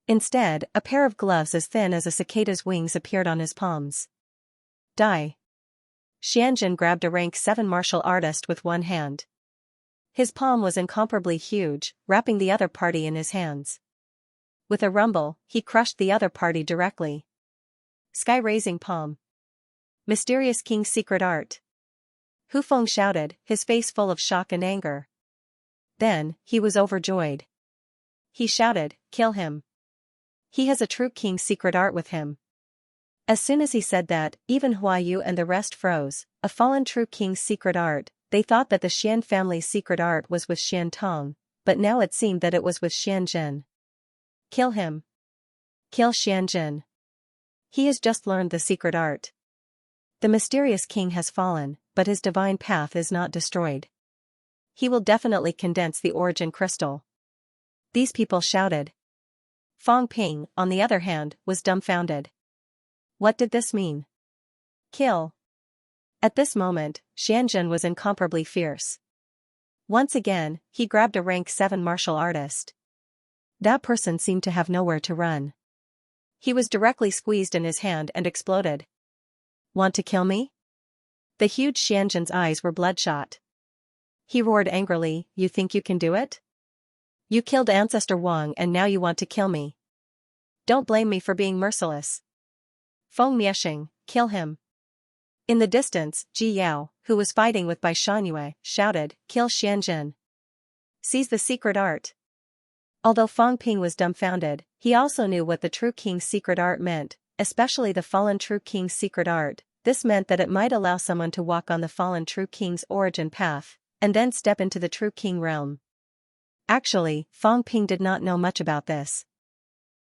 Instead, a pair of gloves as thin as a cicada's wings appeared on his palms. Die! Xianxia grabbed a rank 7 martial artist with one hand. His palm was incomparably huge, wrapping the other party in his hands. With a rumble, he crushed the other party directly. Sky-raising palm. Mysterious King's secret art. Hu Feng shouted, his face full of shock and anger. Then, he was overjoyed. He shouted, kill him. He has a true King's secret art with him. As soon as he said that, even Huayu and the rest froze. A fallen true King's secret art. They thought that the Xian family's secret art was with Xian Tong, but now it seemed that it was with Xianxia. Kill him. Kill Xianxia. He has just learned the secret art. The mysterious king has fallen, but his divine path is not destroyed. He will definitely condense the origin crystal. These people shouted. Fang Ping, on the other hand, was dumbfounded. What did this mean? Kill. At this moment, Xianxia was incomparably fierce. Once again, he grabbed a rank 7 martial artist. That person seemed to have nowhere to run. He was directly squeezed in his hand and exploded. Want to kill me? The huge Xianxia's eyes were bloodshot. He roared angrily, you think you can do it? You killed Ancestor Wang and now you want to kill me. Don't blame me for being merciless. Feng Miexing, kill him. In the distance, Ji Yao, who was fighting with Bai Shangyue, shouted, kill Xianxia. Seize the secret art. Although Fang Ping was dumbfounded, he also knew what the true king's secret art meant, especially the fallen true king's secret art. This meant that it might allow someone to walk on the fallen true king's origin path, and then step into the true king realm. Actually, Fang Ping did not know much about this.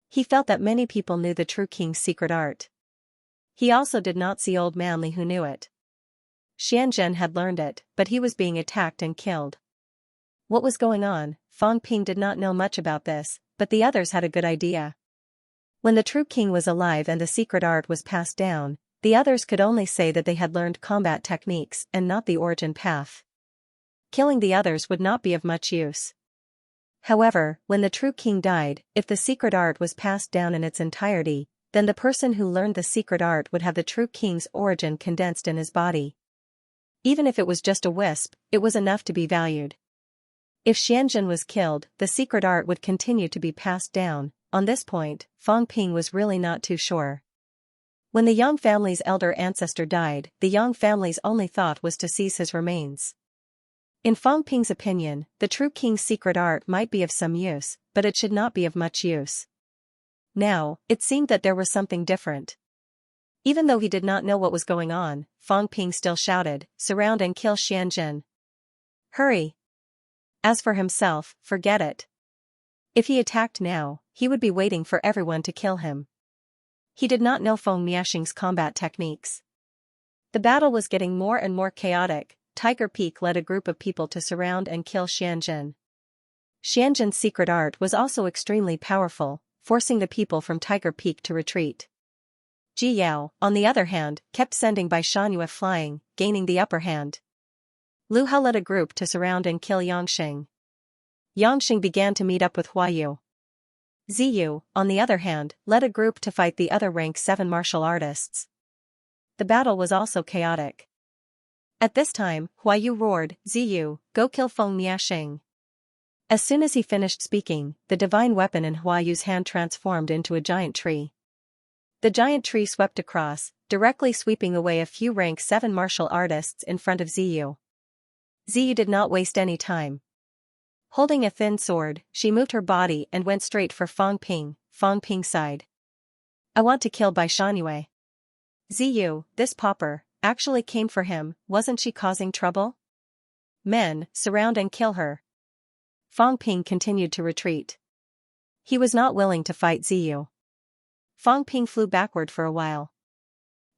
He felt that many people knew the true king's secret art. He also did not see Old Man Li who knew it. Xianxia had learned it, but he was being attacked and killed. What was going on? Fang Ping did not know much about this, but the others had a good idea. When the true king was alive and the secret art was passed down, the others could only say that they had learned combat techniques and not the origin path. Killing the others would not be of much use. However, when the true king died, if the secret art was passed down in its entirety, then the person who learned the secret art would have the true king's origin condensed in his body. Even if it was just a wisp, it was enough to be valued. If Xianxia was killed, the secret art would continue to be passed down. On this point, Fang Ping was really not too sure. When the Yang family's elder ancestor died, the Yang family's only thought was to seize his remains. In Fang Ping's opinion, the true king's secret art might be of some use, but it should not be of much use. Now, it seemed that there was something different. Even though he did not know what was going on, Fang Ping still shouted, surround and kill Xianxia. Hurry! As for himself, forget it. If he attacked now, he would be waiting for everyone to kill him. He did not know Feng Miexing's combat techniques. The battle was getting more and more chaotic. Tiger Peak led a group of people to surround and kill Xianxia. Xianxia's secret art was also extremely powerful, forcing the people from Tiger Peak to retreat. Ji Yao, on the other hand, kept sending Bai Shangyue flying, gaining the upper hand. Lu Hao led a group to surround and kill Yangxing. Yangxing began to meet up with Huayu. Ziyu, on the other hand, led a group to fight the other rank 7 martial artists. The battle was also chaotic. At this time, Huayu roared, Ziyu, go kill Feng Miexing. As soon as he finished speaking, the divine weapon in Huayu's hand transformed into a giant tree. The giant tree swept across, directly sweeping away a few rank 7 martial artists in front of Ziyu. Ziyu did not waste any time. Holding a thin sword, she moved her body and went straight for Fang Ping. Fang Ping sighed. I want to kill Bai Shangyue. Ziyu, this pauper, actually came for him, wasn't she causing trouble? Men, surround and kill her. Fang Ping continued to retreat. He was not willing to fight Ziyu. Fang Ping flew backward for a while.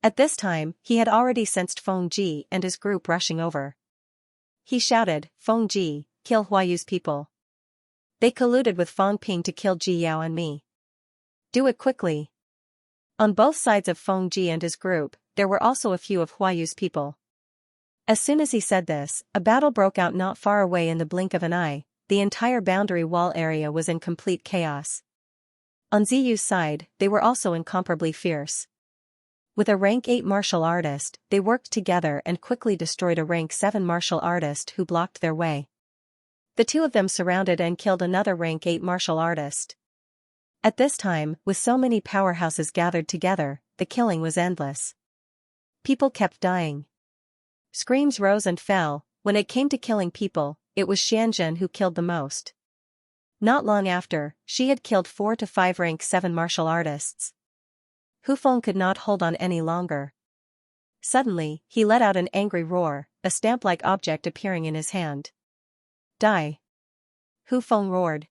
At this time, he had already sensed Feng Ji and his group rushing over. He shouted, Feng Ji, kill Huayu's people. They colluded with Fang Ping to kill Ji Yao and me. Do it quickly. On both sides of Feng Ji and his group, there were also a few of Huayu's people. As soon as he said this, a battle broke out not far away in the blink of an eye. The entire boundary wall area was in complete chaos. On Ziyu's side, they were also incomparably fierce. With a rank 8 martial artist, they worked together and quickly destroyed a rank 7 martial artist who blocked their way. The two of them surrounded and killed another rank 8 martial artist. At this time, with so many powerhouses gathered together, the killing was endless. People kept dying. Screams rose and fell. When it came to killing people, it was Xianxia who killed the most. Not long after, she had killed 4 to 5 rank 7 martial artists. Hu Feng could not hold on any longer. Suddenly, he let out an angry roar, a stamp-like object appearing in his hand. Die! Hu Feng roared.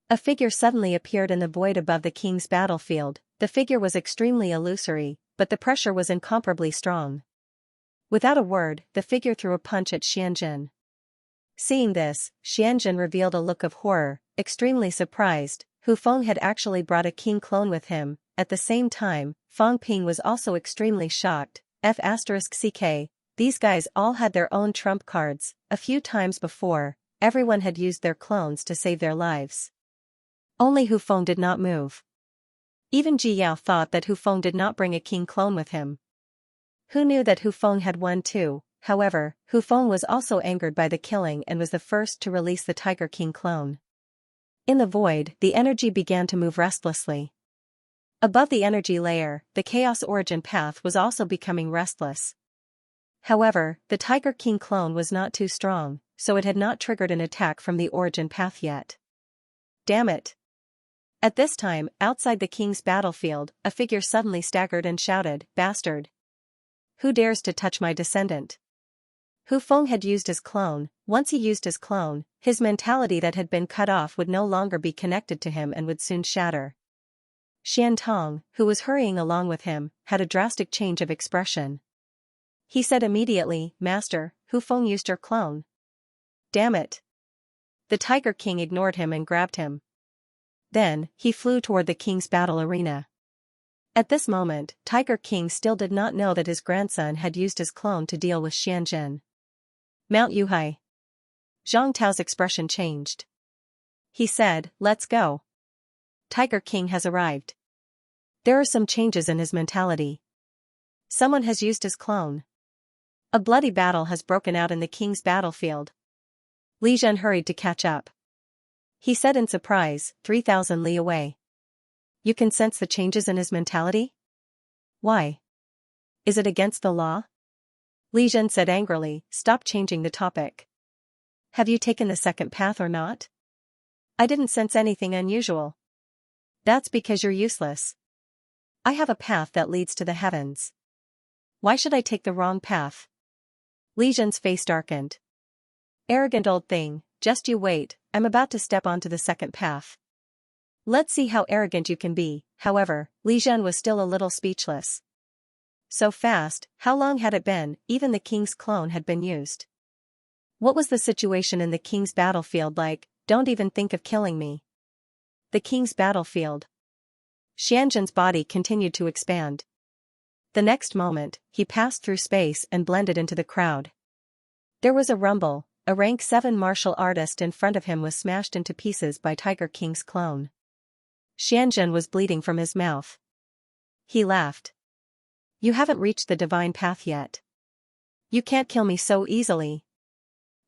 A figure suddenly appeared in the void above the king's battlefield. The figure was extremely illusory, but the pressure was incomparably strong. Without a word, the figure threw a punch at Xianxia. Seeing this, Xianxia revealed a look of horror, extremely surprised. Hu Feng had actually brought a king clone with him. At the same time, Fang Ping was also extremely shocked. F***ck, these guys all had their own trump cards. A few times before, everyone had used their clones to save their lives. Only Hu Feng did not move. Even Ji Yao thought that Hu Feng did not bring a king clone with him. Who knew that Hu Feng had one too? However, Hu Feng was also angered by the killing and was the first to release the Tiger King clone. In the void, the energy began to move restlessly. Above the energy layer, the Chaos Origin path was also becoming restless. However, the Tiger King clone was not too strong, so it had not triggered an attack from the Origin path yet. Damn it! At this time, outside the king's battlefield, a figure suddenly staggered and shouted, Bastard! Who dares to touch my descendant? Hu Feng had used his clone. Once he used his clone, his mentality that had been cut off would no longer be connected to him and would soon shatter. Xian Tong, who was hurrying along with him, had a drastic change of expression. He said immediately, Master, Hu Feng used your clone. Damn it! The Tiger King ignored him and grabbed him. Then, he flew toward the king's battle arena. At this moment, Tiger King still did not know that his grandson had used his clone to deal with Xianxia. Mount Yuhai. Zhang Tao's expression changed. He said, Let's go. Tiger King has arrived. There are some changes in his mentality. Someone has used his clone. A bloody battle has broken out in the king's battlefield. Li Zhen hurried to catch up. He said in surprise, 3,000 li away. You can sense the changes in his mentality? Why? Is it against the law? Li Zhen said angrily, Stop changing the topic. Have you taken the second path or not? I didn't sense anything unusual. That's because you're useless. I have a path that leads to the heavens. Why should I take the wrong path? Li Zhen's face darkened. Arrogant old thing, just you wait, I'm about to step onto the second path. Let's see how arrogant you can be. However, Li Zhen was still a little speechless. So fast, how long had it been? Even the king's clone had been used. What was the situation in the king's battlefield like? Don't even think of killing me. The king's battlefield. Xianxin's body continued to expand. The next moment, he passed through space and blended into the crowd. There was a rumble. A rank 7 martial artist in front of him was smashed into pieces by Tiger King's clone. Xianxin was bleeding from his mouth. He laughed. You haven't reached the divine path yet. You can't kill me so easily.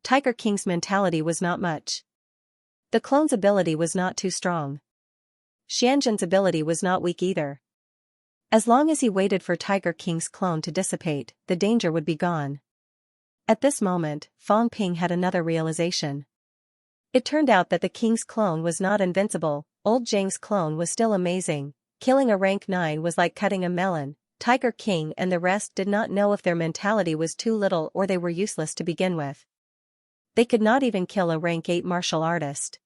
Tiger King's mentality was not much. The clone's ability was not too strong. Xianxin's ability was not weak either. As long as he waited for Tiger King's clone to dissipate, the danger would be gone. At this moment, Fang Ping had another realization. It turned out that the king's clone was not invincible, old Zhang's clone was still amazing. Killing a rank 9 was like cutting a melon. Tiger King and the rest did not know if their mentality was too little or they were useless to begin with. They could not even kill a rank 8 martial artist.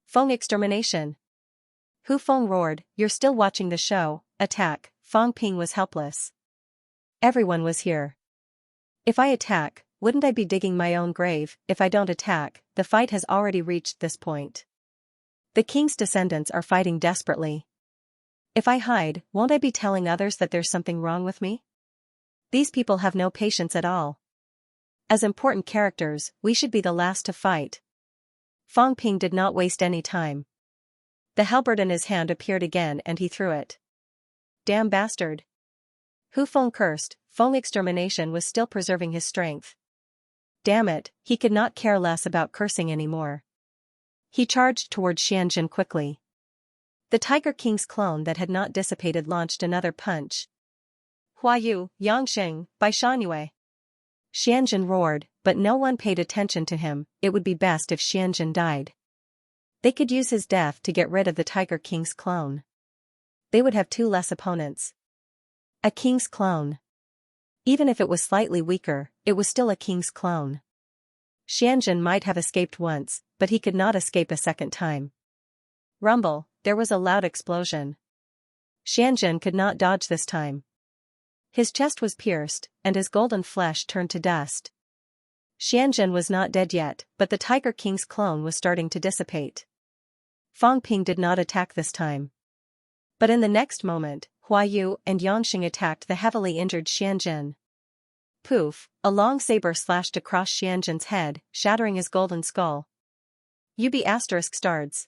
Feng extermination. Hu Feng roared, "You're still watching the show, attack." Fang Ping was helpless. Everyone was here. If I attack, wouldn't I be digging my own grave? If I don't attack, the fight has already reached this point. The king's descendants are fighting desperately. If I hide, won't I be telling others that there's something wrong with me? These people have no patience at all. As important characters, we should be the last to fight. Fang Ping did not waste any time. The halberd in his hand appeared again and he threw it. Damn bastard. Hu Feng cursed. Feng extermination was still preserving his strength. Damn it, he could not care less about cursing anymore. He charged toward Xianxia quickly. The Tiger King's clone that had not dissipated launched another punch. Huayu, Yangxing, by Shangyue. Xianxia roared, but no one paid attention to him. It would be best if Xianxia died. They could use his death to get rid of the Tiger King's clone. They would have 2 less opponents. A king's clone. Even if it was slightly weaker, it was still a king's clone. Xianxia might have escaped once, but he could not escape a second time. Rumble, there was a loud explosion. Xianxia could not dodge this time. His chest was pierced, and his golden flesh turned to dust. Xianxia was not dead yet, but the Tiger King's clone was starting to dissipate. Fang Ping did not attack this time. But in the next moment, Huayu and Yangxing attacked the heavily injured Xianxia. Poof, a long saber slashed across Xianxin's head, shattering his golden skull. *****.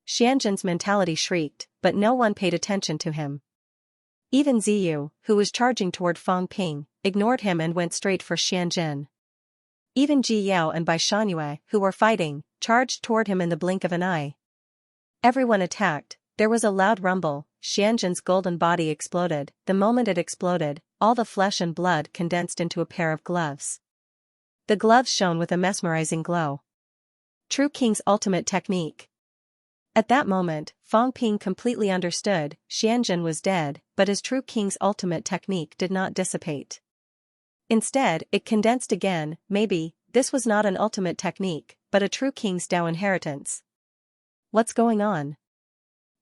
Xianxin's mentality shrieked, but no one paid attention to him. Even Ziyu, who was charging toward Fang Ping, ignored him and went straight for Xianxia. Even Ji Yao and Bai Shangyue, who were fighting, charged toward him in the blink of an eye. Everyone attacked. There was a loud rumble. Xianxin's golden body exploded. The moment it exploded, all the flesh and blood condensed into a pair of gloves. The gloves shone with a mesmerizing glow. True King's ultimate technique. At that moment, Fang Ping completely understood. Xianxia was dead, but his True King's ultimate technique did not dissipate. Instead, it condensed again. Maybe, this was not an ultimate technique, but a True King's Dao inheritance. What's going on?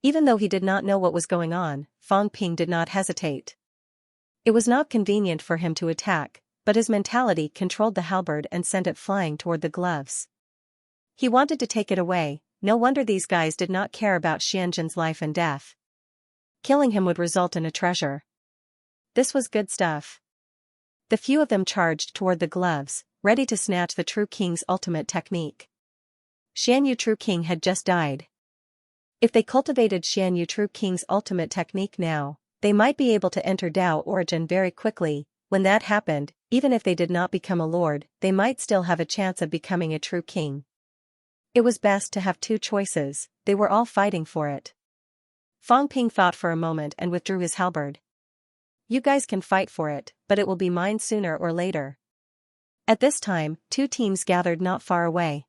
Even though he did not know what was going on, Fang Ping did not hesitate. It was not convenient for him to attack, but his mentality controlled the halberd and sent it flying toward the gloves. He wanted to take it away. No wonder these guys did not care about Xianxin's life and death. Killing him would result in a treasure. This was good stuff. The few of them charged toward the gloves, ready to snatch the True King's ultimate technique. Xianyu True King had just died. If they cultivated Xianyu True King's ultimate technique now, they might be able to enter Dao Origin very quickly. When that happened, even if they did not become a lord, they might still have a chance of becoming a True King. It was best to have 2 choices. They were all fighting for it. Fang Ping thought for a moment and withdrew his halberd. You guys can fight for it, but it will be mine sooner or later. At this time, 2 teams gathered not far away.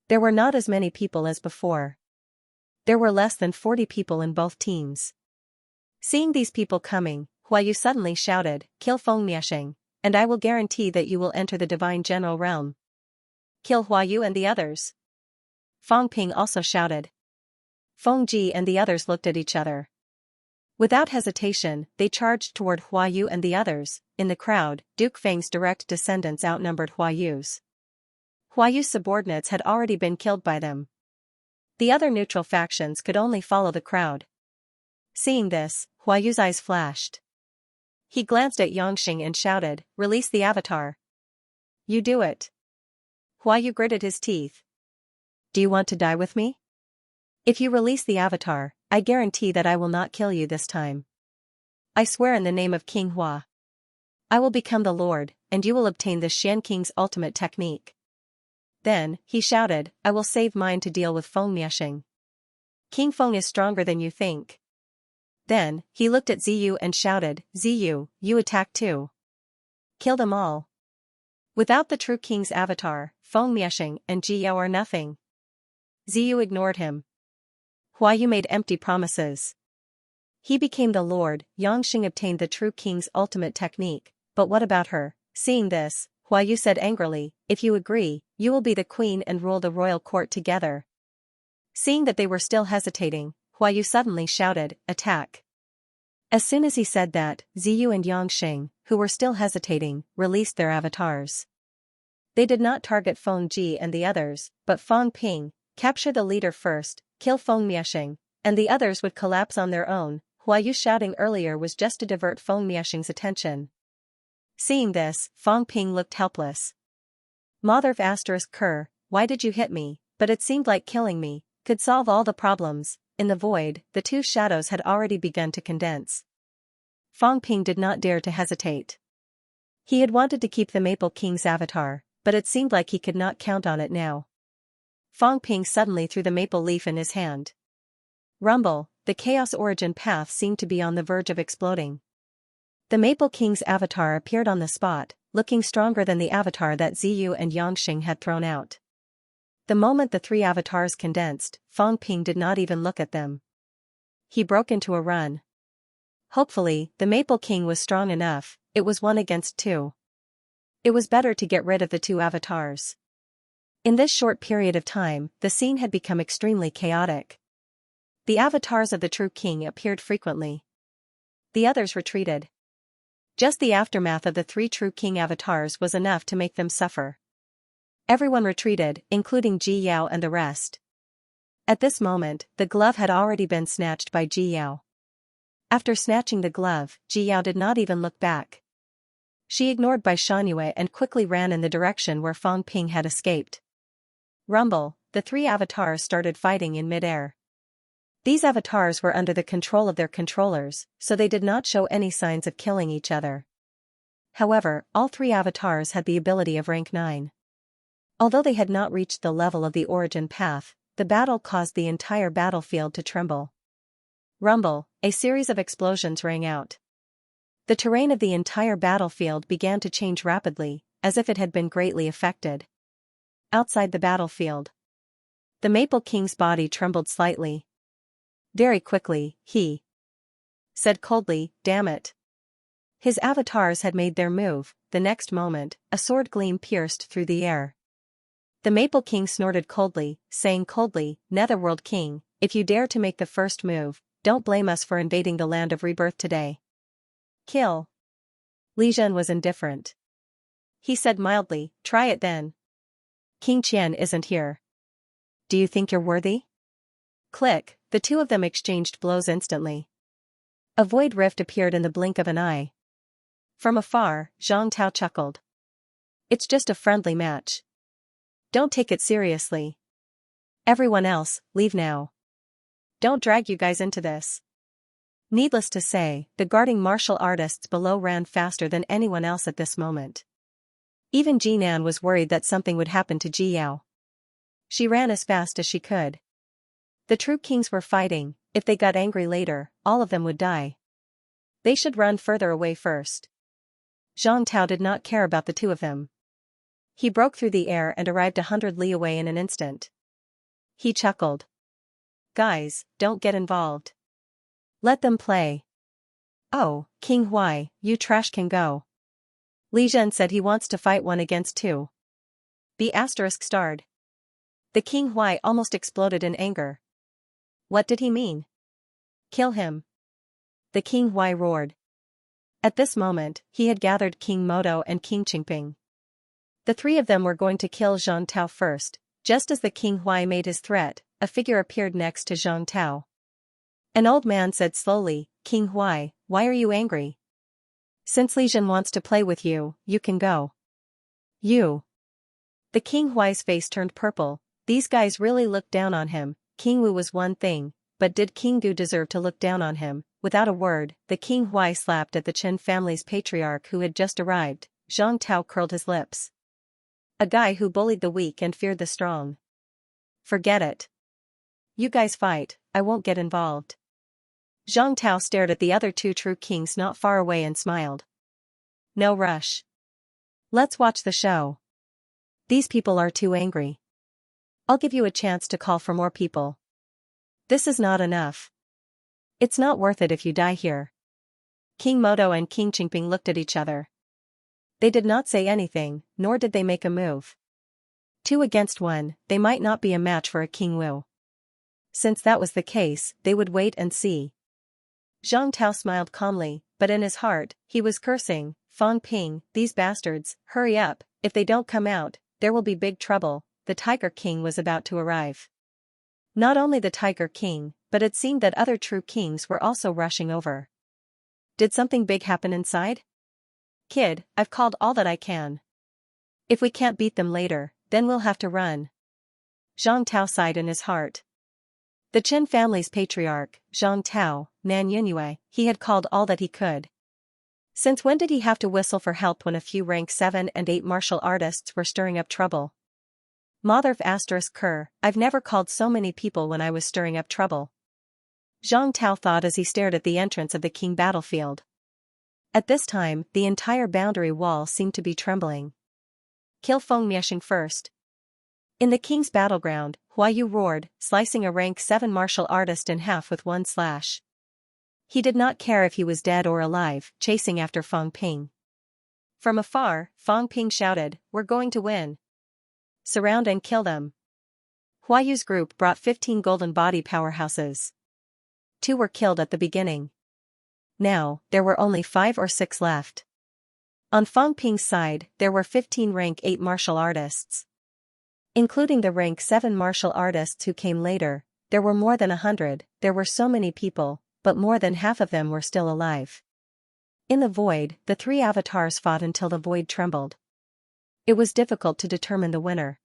There were not as many people as before. There were less than 40 people in both teams. Seeing these people coming, Huayu suddenly shouted, "Kill Feng Miexing, and I will guarantee that you will enter the Divine General Realm." Kill Huayu and the others. Fang Ping also shouted. Feng Ji and the others looked at each other. Without hesitation, they charged toward Huayu and the others. In the crowd, Duke Feng's direct descendants outnumbered Huayu's. Huayu's subordinates had already been killed by them. The other neutral factions could only follow the crowd. Seeing this, Huayu's eyes flashed. He glanced at Yangxing and shouted, "Release the avatar." "You do it." Huayu gritted his teeth. "Do you want to die with me? If you release the avatar, I guarantee that I will not kill you this time. I swear in the name of King Hua. I will become the Lord, and you will obtain the Xian King's ultimate technique." Then, he shouted, "I will save mine to deal with Feng Miexing. King Feng is stronger than you think." Then, he looked at Ziyu and shouted, "Ziyu, you attack too. Kill them all." Without the true king's avatar, Feng Mieshing and Ji Yao are nothing. Ziyu ignored him. Hua Yu made empty promises. He became the lord, Yangxing obtained the true king's ultimate technique, but what about her? Seeing this, Hua Yu said angrily, if you agree, you will be the queen and rule the royal court together. Seeing that they were still hesitating, Hua Yu suddenly shouted, attack. As soon as he said that, Ziyu and Yangxing, who were still hesitating, released their avatars. They did not target Feng Ji and the others, but Feng Ping, capture the leader first, kill Feng Mieshing, and the others would collapse on their own. Hua Yu shouting earlier was just to divert Feng Mieshing's attention. Seeing this, Feng Ping looked helpless. Mother of Ker, why did you hit me? But it seemed like killing me could solve all the problems. In the void, the two shadows had already begun to condense. Feng Ping did not dare to hesitate. He had wanted to keep the Maple King's avatar, but it seemed like he could not count on it now. Feng Ping suddenly threw the maple leaf in his hand. Rumble, the Chaos Origin path seemed to be on the verge of exploding. The Maple King's avatar appeared on the spot, looking stronger than the avatar that Ziyu and Yangxing had thrown out. The moment the three avatars condensed, Feng Ping did not even look at them. He broke into a run. Hopefully, the Maple King was strong enough, it was 1 against 2. It was better to get rid of the two avatars. In this short period of time, the scene had become extremely chaotic. The avatars of the true king appeared frequently. The others retreated. Just the aftermath of the 3 true king avatars was enough to make them suffer. Everyone retreated, including Ji Yao and the rest. At this moment, the glove had already been snatched by Ji Yao. After snatching the glove, Ji Yao did not even look back. She ignored Bai Shangyue and quickly ran in the direction where Feng Ping had escaped. Rumble, the 3 avatars started fighting in mid-air. These avatars were under the control of their controllers, so they did not show any signs of killing each other. However, all 3 avatars had the ability of rank 9. Although they had not reached the level of the origin path, the battle caused the entire battlefield to tremble. Rumble, a series of explosions rang out. The terrain of the entire battlefield began to change rapidly, as if it had been greatly affected. Outside the battlefield, the Maple King's body trembled slightly. Very quickly, he said coldly, damn it. His avatars had made their move. The next moment, a sword gleam pierced through the air. The Maple King snorted coldly, saying coldly, Netherworld King, if you dare to make the first move, don't blame us for invading the land of rebirth today. Kill. Li Zhen was indifferent. He said mildly, try it then. King Qian isn't here. Do you think you're worthy? Click, the two of them exchanged blows instantly. A void rift appeared in the blink of an eye. From afar, Zhang Tao chuckled. It's just a friendly match. Don't take it seriously. Everyone else, leave now. Don't drag you guys into this. Needless to say, the guarding martial artists below ran faster than anyone else at this moment. Even Jinan was worried that something would happen to Ji Yao. She ran as fast as she could. The true kings were fighting. If they got angry later, all of them would die. They should run further away first. Zhang Tao did not care about the two of them. He broke through the air and arrived 100 li away in an instant. He chuckled. Guys, don't get involved. Let them play. Oh, King Huai, you trash can go. Li Zhen said he wants to fight 1 against 2. B*****. The King Huai almost exploded in anger. What did he mean? Kill him. The King Huai roared. At this moment, he had gathered King Modo and King Qingping. The 3 of them were going to kill Zhang Tao first. Just as the King Huai made his threat, a figure appeared next to Zhang Tao. An old man said slowly, King Huai, why are you angry? Since Li Zhen wants to play with you, you can go. You. The King Huai's face turned purple. These guys really looked down on him. King Wu was one thing, but did King Gu deserve to look down on him? Without a word, the King Huai slapped at the Chen family's patriarch who had just arrived. Zhang Tao curled his lips. A guy who bullied the weak and feared the strong. Forget it. You guys fight, I won't get involved. Zhang Tao stared at the other 2 true kings not far away and smiled. No rush. Let's watch the show. These people are too angry. I'll give you a chance to call for more people. This is not enough. It's not worth it if you die here. King Modo and King Qingping looked at each other. They did not say anything, nor did they make a move. 2 against 1, they might not be a match for a King Wu. Since that was the case, they would wait and see. Zhang Tao smiled calmly, but in his heart, he was cursing, Fang Ping, these bastards, hurry up, if they don't come out, there will be big trouble. The Tiger King was about to arrive. Not only the Tiger King, but it seemed that other true kings were also rushing over. Did something big happen inside? Kid, I've called all that I can. If we can't beat them later, then we'll have to run. Zhang Tao sighed in his heart. The Qin family's patriarch, Zhang Tao, Nan Yunyue, he had called all that he could. Since when did he have to whistle for help when a few rank 7 and 8 martial artists were stirring up trouble? Motherf asterisk Kerr, I've never called so many people when I was stirring up trouble. Zhang Tao thought as he stared at the entrance of the king battlefield. At this time, the entire boundary wall seemed to be trembling. Kill Feng Mieshing first. In the king's battleground, Huayu roared, slicing a rank 7 martial artist in half with one slash. He did not care if he was dead or alive, chasing after Fang Ping. From afar, Fang Ping shouted, "We're going to win. Surround and kill them." Huayu's group brought 15 golden body powerhouses. 2 were killed at the beginning. Now, there were only 5 or 6 left. On Fang Ping's side, there were 15 rank 8 martial artists. Including the rank 7 martial artists who came later, there were more than 100, there were so many people, but more than half of them were still alive. In the void, the 3 avatars fought until the void trembled. It was difficult to determine the winner.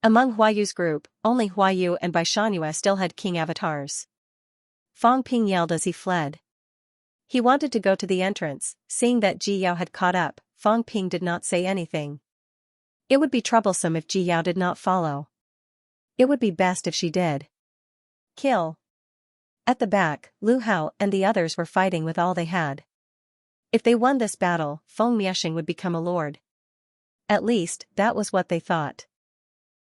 Among Huayu's group, only Huayu and Baishanhua still had king avatars. Fang Ping yelled as he fled. He wanted to go to the entrance, seeing that Ji Yao had caught up. Fang Ping did not say anything. It would be troublesome if Ji Yao did not follow. It would be best if she did. Kill. At the back, Lu Hao and the others were fighting with all they had. If they won this battle, Feng Mieshing would become a lord. At least, that was what they thought.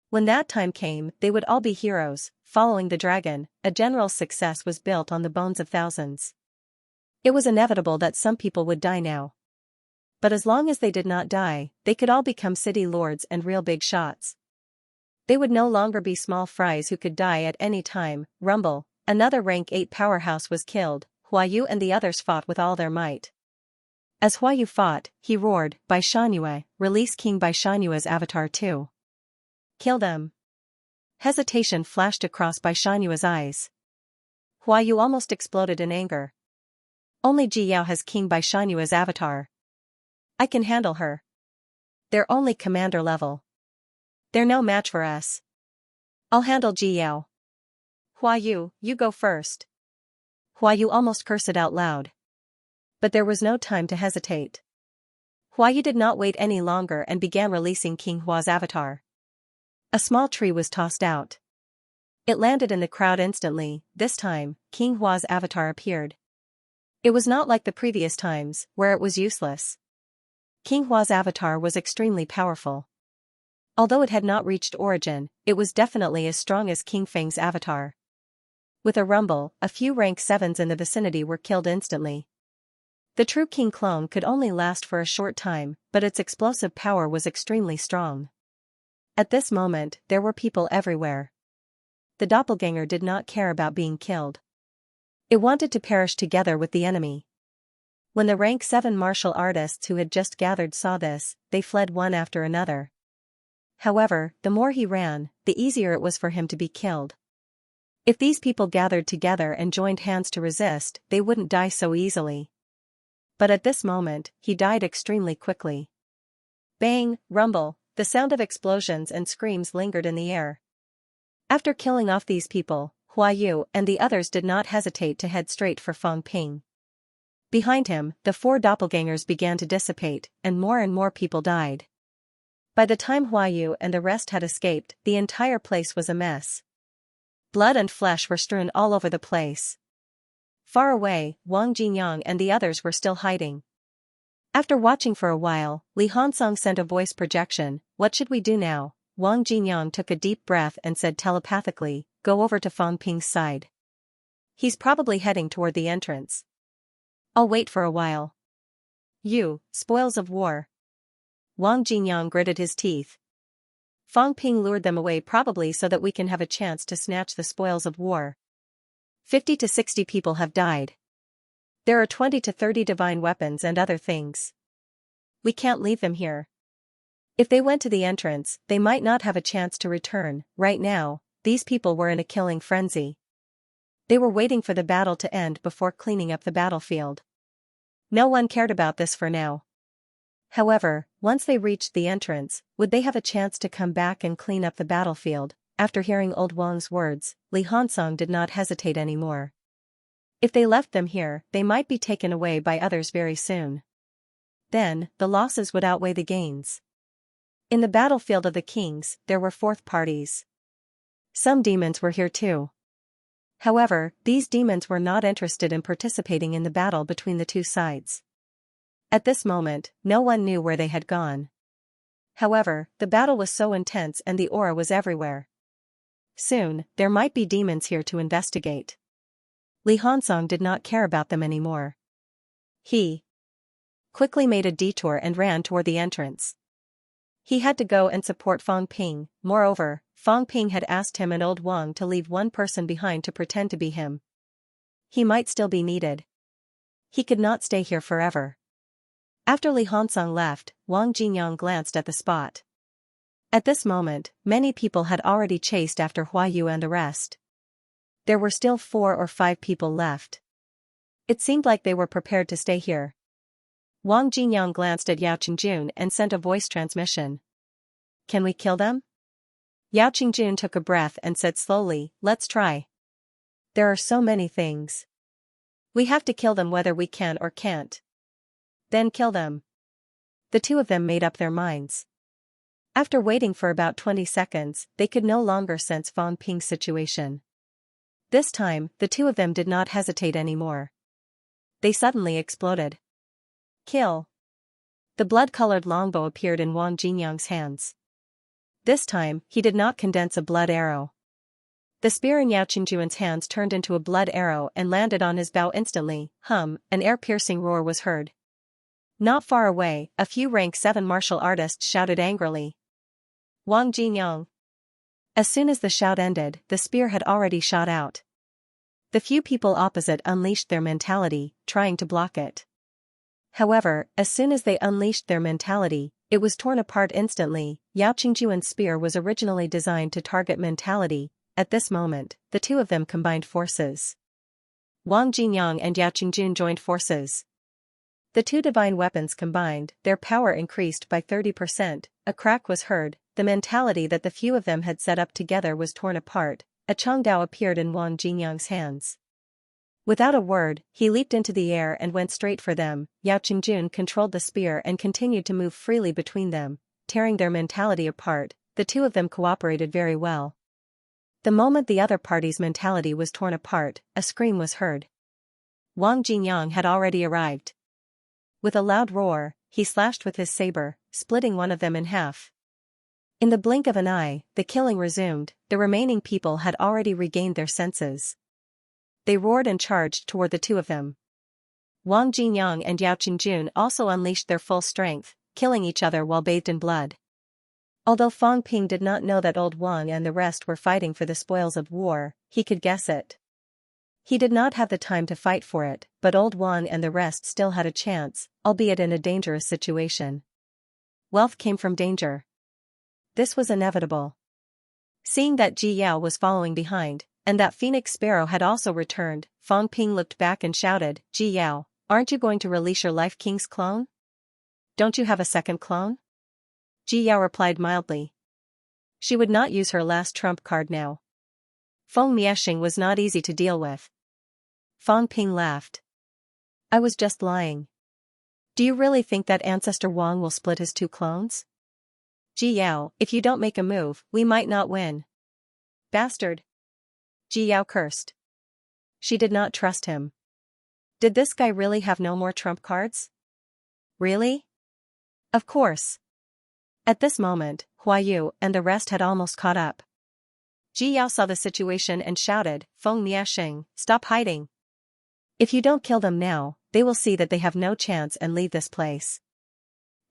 When that time came, they would all be heroes. Following the dragon, a general success was built on the bones of thousands. It was inevitable that some people would die now. But as long as they did not die, they could all become city lords and real big shots. They would no longer be small fries who could die at any time. Rumble, another rank 8 powerhouse was killed. Huayu and the others fought with all their might. As Huayu fought, he roared, "Baishanhua, release King Baishanhua's avatar too. Kill them." Hesitation flashed across Baishanhua's eyes. Huayu almost exploded in anger. Only Ji Yao has King Baishanhua's avatar. I can handle her. They're only commander level. They're no match for us. I'll handle Ji Yao. Huayu, you go first. Huayu almost cursed out loud. But there was no time to hesitate. Huayu did not wait any longer and began releasing King Hua's avatar. A small tree was tossed out. It landed in the crowd instantly. This time, King Hua's avatar appeared. It was not like the previous times, where it was useless. King Hua's avatar was extremely powerful. Although it had not reached origin, it was definitely as strong as King Feng's avatar. With a rumble, a few rank 7s in the vicinity were killed instantly. The true King clone could only last for a short time, but its explosive power was extremely strong. At this moment, there were people everywhere. The doppelganger did not care about being killed. It wanted to perish together with the enemy. When the rank 7 martial artists who had just gathered saw this, they fled one after another. However, the more he ran, the easier it was for him to be killed. If these people gathered together and joined hands to resist, they wouldn't die so easily. But at this moment, he died extremely quickly. Bang, rumble, the sound of explosions and screams lingered in the air. After killing off these people, Huayu and the others did not hesitate to head straight for Fang Ping. Behind him, the 4 doppelgangers began to dissipate, and more people died. By the time Huayu and the rest had escaped, the entire place was a mess. Blood and flesh were strewn all over the place. Far away, Wang Jinyang and the others were still hiding. After watching for a while, Li Hansong sent a voice projection. What should we do now? Wang Jinyang took a deep breath and said telepathically, go over to Fang Ping's side. He's probably heading toward the entrance. I'll wait for a while. You, spoils of war. Wang Jinyang gritted his teeth. Fang Ping lured them away probably so that we can have a chance to snatch the spoils of war. 50 to 60 people have died. There are 20 to 30 divine weapons and other things. We can't leave them here. If they went to the entrance, they might not have a chance to return. Right now, these people were in a killing frenzy. They were waiting for the battle to end before cleaning up the battlefield. No one cared about this for now. However, once they reached the entrance, would they have a chance to come back and clean up the battlefield? After hearing old Wang's words, Li Hansong did not hesitate anymore. If they left them here, they might be taken away by others very soon. Then, the losses would outweigh the gains. In the battlefield of the kings, there were fourth parties. Some demons were here too. However, these demons were not interested in participating in the battle between the two sides. At this moment, no one knew where they had gone. However, the battle was so intense and the aura was everywhere. Soon, there might be demons here to investigate. Li Hansong did not care about them anymore. He quickly made a detour and ran toward the entrance. He had to go and support Fang Ping. Moreover, Fang Ping had asked him and old Wang to leave one person behind to pretend to be him. He might still be needed. He could not stay here forever. After Li Hansong left, Wang Jinyang glanced at the spot. At this moment, many people had already chased after Huayu and the rest. There were still 4 or 5 people left. It seemed like they were prepared to stay here. Wang Jinyang glanced at Yao Qingjun and sent a voice transmission. Can we kill them? Yao Qingjun took a breath and said slowly, let's try. There are so many things. We have to kill them whether we can or can't. Then kill them. The two of them made up their minds. After waiting for about 20 seconds, they could no longer sense Fang Ping's situation. This time, the two of them did not hesitate anymore. They suddenly exploded. Kill. The blood-colored longbow appeared in Wang Jinyang's hands. This time, he did not condense a blood arrow. The spear in Yao Qingjun's hands turned into a blood arrow and landed on his bow instantly. An air-piercing roar was heard. Not far away, a few rank 7 martial artists shouted angrily. Wang Jinyang. As soon as the shout ended, the spear had already shot out. The few people opposite unleashed their mentality, trying to block it. However, as soon as they unleashed their mentality, it was torn apart instantly. Yao Qingjun's spear was originally designed to target mentality. At this moment, the two of them combined forces. Wang Jinyang and Yao Qingjun joined forces. The two divine weapons combined, their power increased by 30%, a crack was heard, the mentality that the few of them had set up together was torn apart, a Changdao appeared in Wang Jinyang's hands. Without a word, he leaped into the air and went straight for them. Yao Qingjun controlled the spear and continued to move freely between them, tearing their mentality apart. The two of them cooperated very well. The moment the other party's mentality was torn apart, a scream was heard. Wang Jinyang had already arrived. With a loud roar, he slashed with his saber, splitting one of them in half. In the blink of an eye, the killing resumed. The remaining people had already regained their senses. They roared and charged toward the two of them. Wang Jinyang and Yao Qingjun also unleashed their full strength, killing each other while bathed in blood. Although Fang Ping did not know that old Wang and the rest were fighting for the spoils of war, he could guess it. He did not have the time to fight for it, but old Wang and the rest still had a chance, albeit in a dangerous situation. Wealth came from danger. This was inevitable. Seeing that Ji Yao was following behind, and that Phoenix Sparrow had also returned, Fang Ping looked back and shouted, Ji Yao, aren't you going to release your Life King's clone? Don't you have a second clone? Ji Yao replied mildly. She would not use her last trump card now. Feng Miexing was not easy to deal with. Fang Ping laughed. I was just lying. Do you really think that Ancestor Wang will split his 2 clones? Ji Yao, if you don't make a move, we might not win. Bastard. Ji Yao cursed. She did not trust him. Did this guy really have no more trump cards? Really? Of course. At this moment, Huayu and the rest had almost caught up. Ji Yao saw the situation and shouted, Feng Miasheng, stop hiding. If you don't kill them now, they will see that they have no chance and leave this place.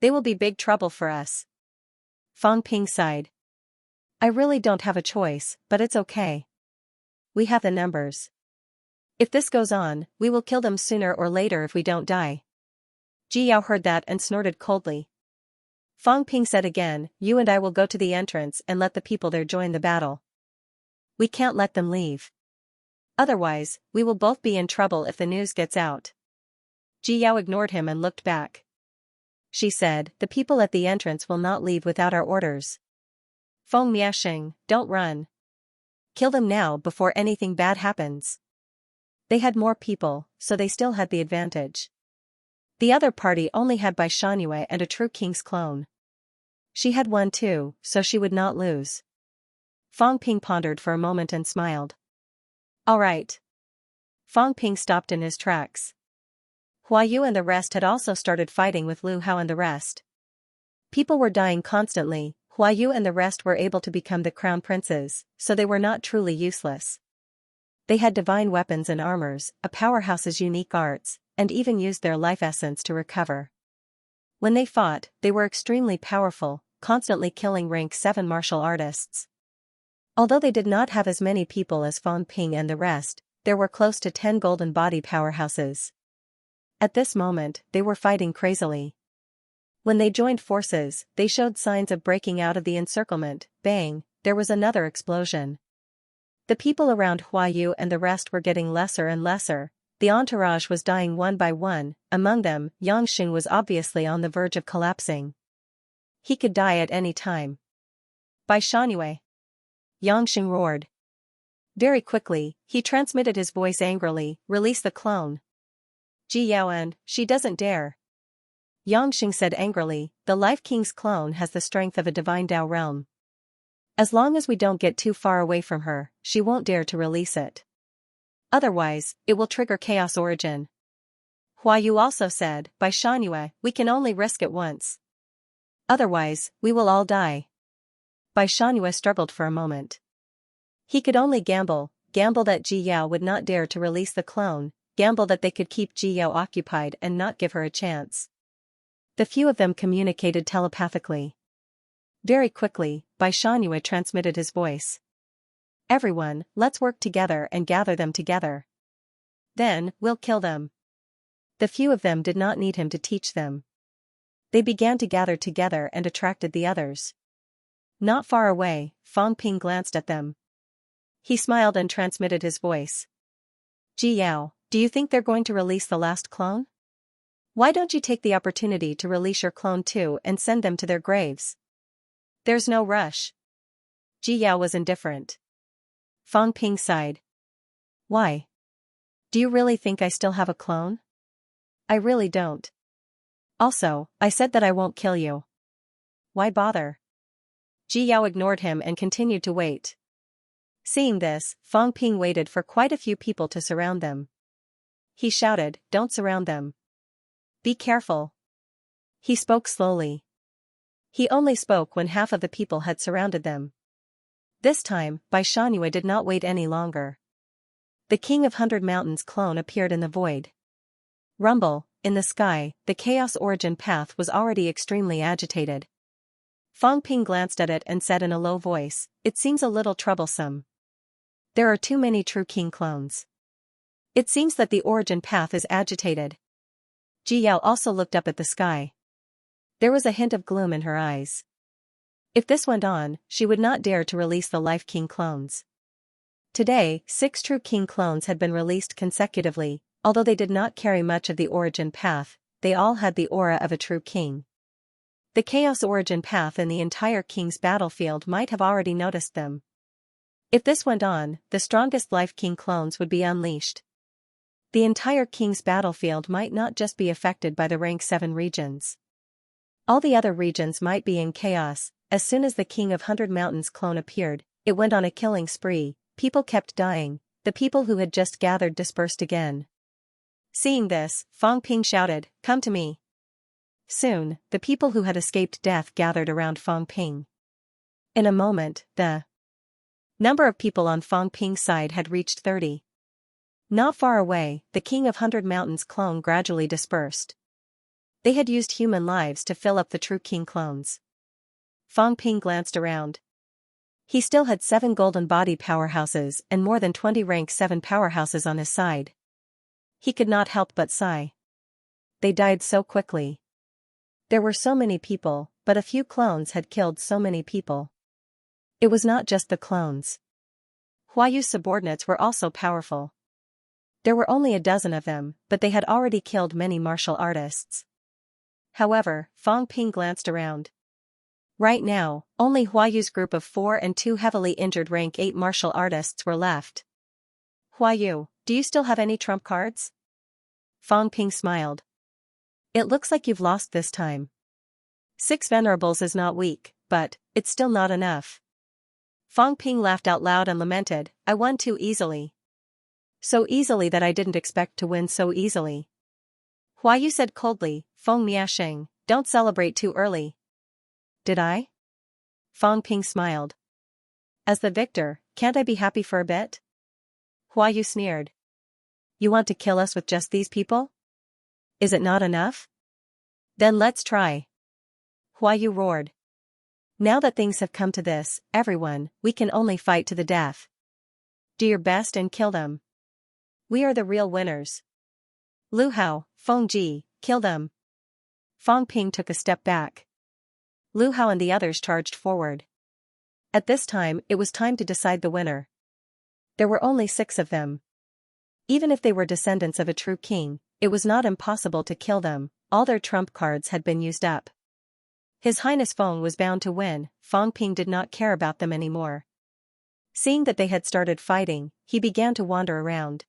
They will be big trouble for us. Fang Ping sighed. I really don't have a choice, but it's okay. We have the numbers. If this goes on, we will kill them sooner or later if we don't die. Ji Yao heard that and snorted coldly. Fang Ping said again, you and I will go to the entrance and let the people there join the battle. We can't let them leave. Otherwise, we will both be in trouble if the news gets out. Ji Yao ignored him and looked back. She said, the people at the entrance will not leave without our orders. Feng Miasheng, don't run. Kill them now before anything bad happens. They had more people, so they still had the advantage. The other party only had Bai Shangyue and a true king's clone. She had one too, so she would not lose. Fang Ping pondered for a moment and smiled. All right. Fang Ping stopped in his tracks. Huayu and the rest had also started fighting with Lu Hao and the rest. People were dying constantly. Huayu and the rest were able to become the crown princes, so they were not truly useless. They had divine weapons and armors, a powerhouse's unique arts, and even used their life essence to recover. When they fought, they were extremely powerful, constantly killing rank 7 martial artists. Although they did not have as many people as Fang Ping and the rest, there were close to 10 golden body powerhouses. At this moment, they were fighting crazily. When they joined forces, they showed signs of breaking out of the encirclement. Bang, there was another explosion. The people around Huayu and the rest were getting lesser and lesser. The entourage was dying one by one. Among them, Yangxing was obviously on the verge of collapsing. He could die at any time. Bai Shangyue. Yangxing roared. Very quickly, he transmitted his voice angrily, release the clone. Ji Yao and, she doesn't dare. Yangxing said angrily, the Life King's clone has the strength of a divine Dao realm. As long as we don't get too far away from her, she won't dare to release it. Otherwise, it will trigger chaos origin. Huayu also said, Bai Shangyue, we can only risk it once. Otherwise, we will all die. Bai Shangyue struggled for a moment. He could only gamble that Ji Yao would not dare to release the clone, gamble that they could keep Ji Yao occupied and not give her a chance. The few of them communicated telepathically. Very quickly, Bai Shangyue transmitted his voice. Everyone, let's work together and gather them together. Then, we'll kill them. The few of them did not need him to teach them. They began to gather together and attracted the others. Not far away, Fang Ping glanced at them. He smiled and transmitted his voice. Ji Yao, do you think they're going to release the last clone? Why don't you take the opportunity to release your clone too and send them to their graves? There's no rush. Ji Yao was indifferent. Fang Ping sighed. Why? Do you really think I still have a clone? I really don't. Also, I said that I won't kill you. Why bother? Ji Yao ignored him and continued to wait. Seeing this, Fang Ping waited for quite a few people to surround them. He shouted, don't surround them. Be careful. He spoke slowly. He only spoke when half of the people had surrounded them. This time, Bai Shangyue did not wait any longer. The King of 100 Mountains clone appeared in the void. Rumble, in the sky, the chaos origin path was already extremely agitated. Fang Ping glanced at it and said in a low voice, it seems a little troublesome. There are too many true king clones. It seems that the origin path is agitated. Ji Yao also looked up at the sky. There was a hint of gloom in her eyes. If this went on, she would not dare to release the Life King clones. Today, 6 true king clones had been released consecutively, although they did not carry much of the origin path, they all had the aura of a true king. The chaos origin path and the entire king's battlefield might have already noticed them. If this went on, the strongest Life King clones would be unleashed. The entire king's battlefield might not just be affected by the rank 7 regions. All the other regions might be in chaos. As soon as the King of 100 Mountains clone appeared, it went on a killing spree, people kept dying, the people who had just gathered dispersed again. Seeing this, Fang Ping shouted, come to me. Soon, the people who had escaped death gathered around Fang Ping. In a moment, the number of people on Fang Ping's side had reached 30. Not far away, the King of 100 Mountains clone gradually dispersed. They had used human lives to fill up the true king clones. Fang Ping glanced around. He still had 7 golden body powerhouses and more than 20 rank 7 powerhouses on his side. He could not help but sigh. They died so quickly. There were so many people, but a few clones had killed so many people. It was not just the clones. Huayu's subordinates were also powerful. There were only a dozen of them, but they had already killed many martial artists. However, Fang Ping glanced around. Right now, only Huayu's group of 4 and 2 heavily injured rank 8 martial artists were left. Huayu, do you still have any trump cards? Fang Ping smiled. It looks like you've lost this time. 6 venerables is not weak, but it's still not enough. Fang Ping laughed out loud and lamented, I won too easily. So easily that I didn't expect to win so easily. Huayu said coldly, Feng Miasheng, don't celebrate too early. Did I? Fang Ping smiled. As the victor, can't I be happy for a bit? Huayu sneered. You want to kill us with just these people? Is it not enough? Then let's try. Huayu roared. Now that things have come to this, everyone, we can only fight to the death. Do your best and kill them. We are the real winners. Lu Hao, Feng Ji, kill them. Fang Ping took a step back. Lu Hao and the others charged forward. At this time, it was time to decide the winner. There were only 6 of them. Even if they were descendants of a true king, it was not impossible to kill them, all their trump cards had been used up. His Highness Feng was bound to win, Fang Ping did not care about them anymore. Seeing that they had started fighting, he began to wander around.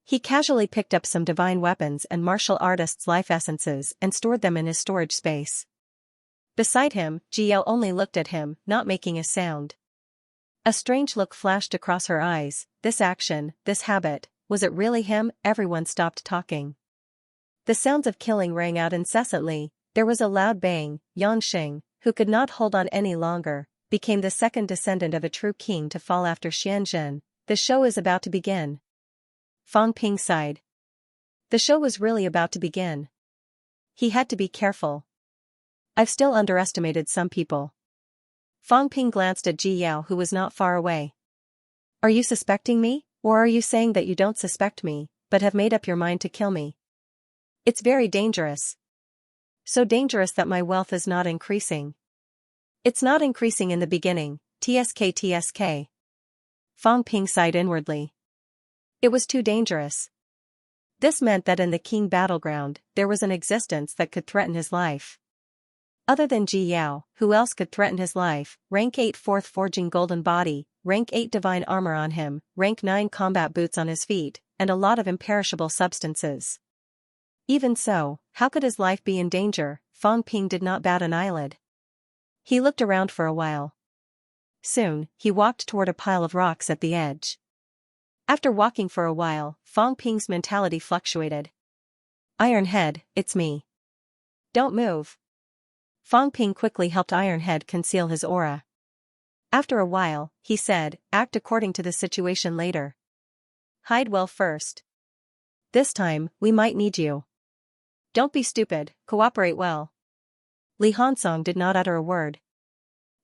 He casually picked up some divine weapons and martial artists' life essences and stored them in his storage space. Beside him, Jiao only looked at him, not making a sound. A strange look flashed across her eyes, this action, this habit, was it really him? Everyone stopped talking. The sounds of killing rang out incessantly, there was a loud bang. Yangxing, who could not hold on any longer, became the second descendant of a true king to fall after Xianxia. The show is about to begin. Fang Ping sighed. The show was really about to begin. He had to be careful. I've still underestimated some people. Fang Ping glanced at Ji Yao, who was not far away. Are you suspecting me, or are you saying that you don't suspect me, but have made up your mind to kill me? It's very dangerous. So dangerous that my wealth is not increasing. It's not increasing in the beginning, tsk. Fang Ping sighed inwardly. It was too dangerous. This meant that in the king battleground, there was an existence that could threaten his life. Other than Ji Yao, who else could threaten his life? Rank 8 4th forging golden body, rank 8 divine armor on him, rank 9 combat boots on his feet, and a lot of imperishable substances. Even so, how could his life be in danger? Fang Ping did not bat an eyelid. He looked around for a while. Soon, he walked toward a pile of rocks at the edge. After walking for a while, Fang Ping's mentality fluctuated. Ironhead, it's me. Don't move. Fang Ping quickly helped Ironhead conceal his aura. After a while, he said, act according to the situation later. Hide well first. This time, we might need you. Don't be stupid, cooperate well. Li Hansong did not utter a word.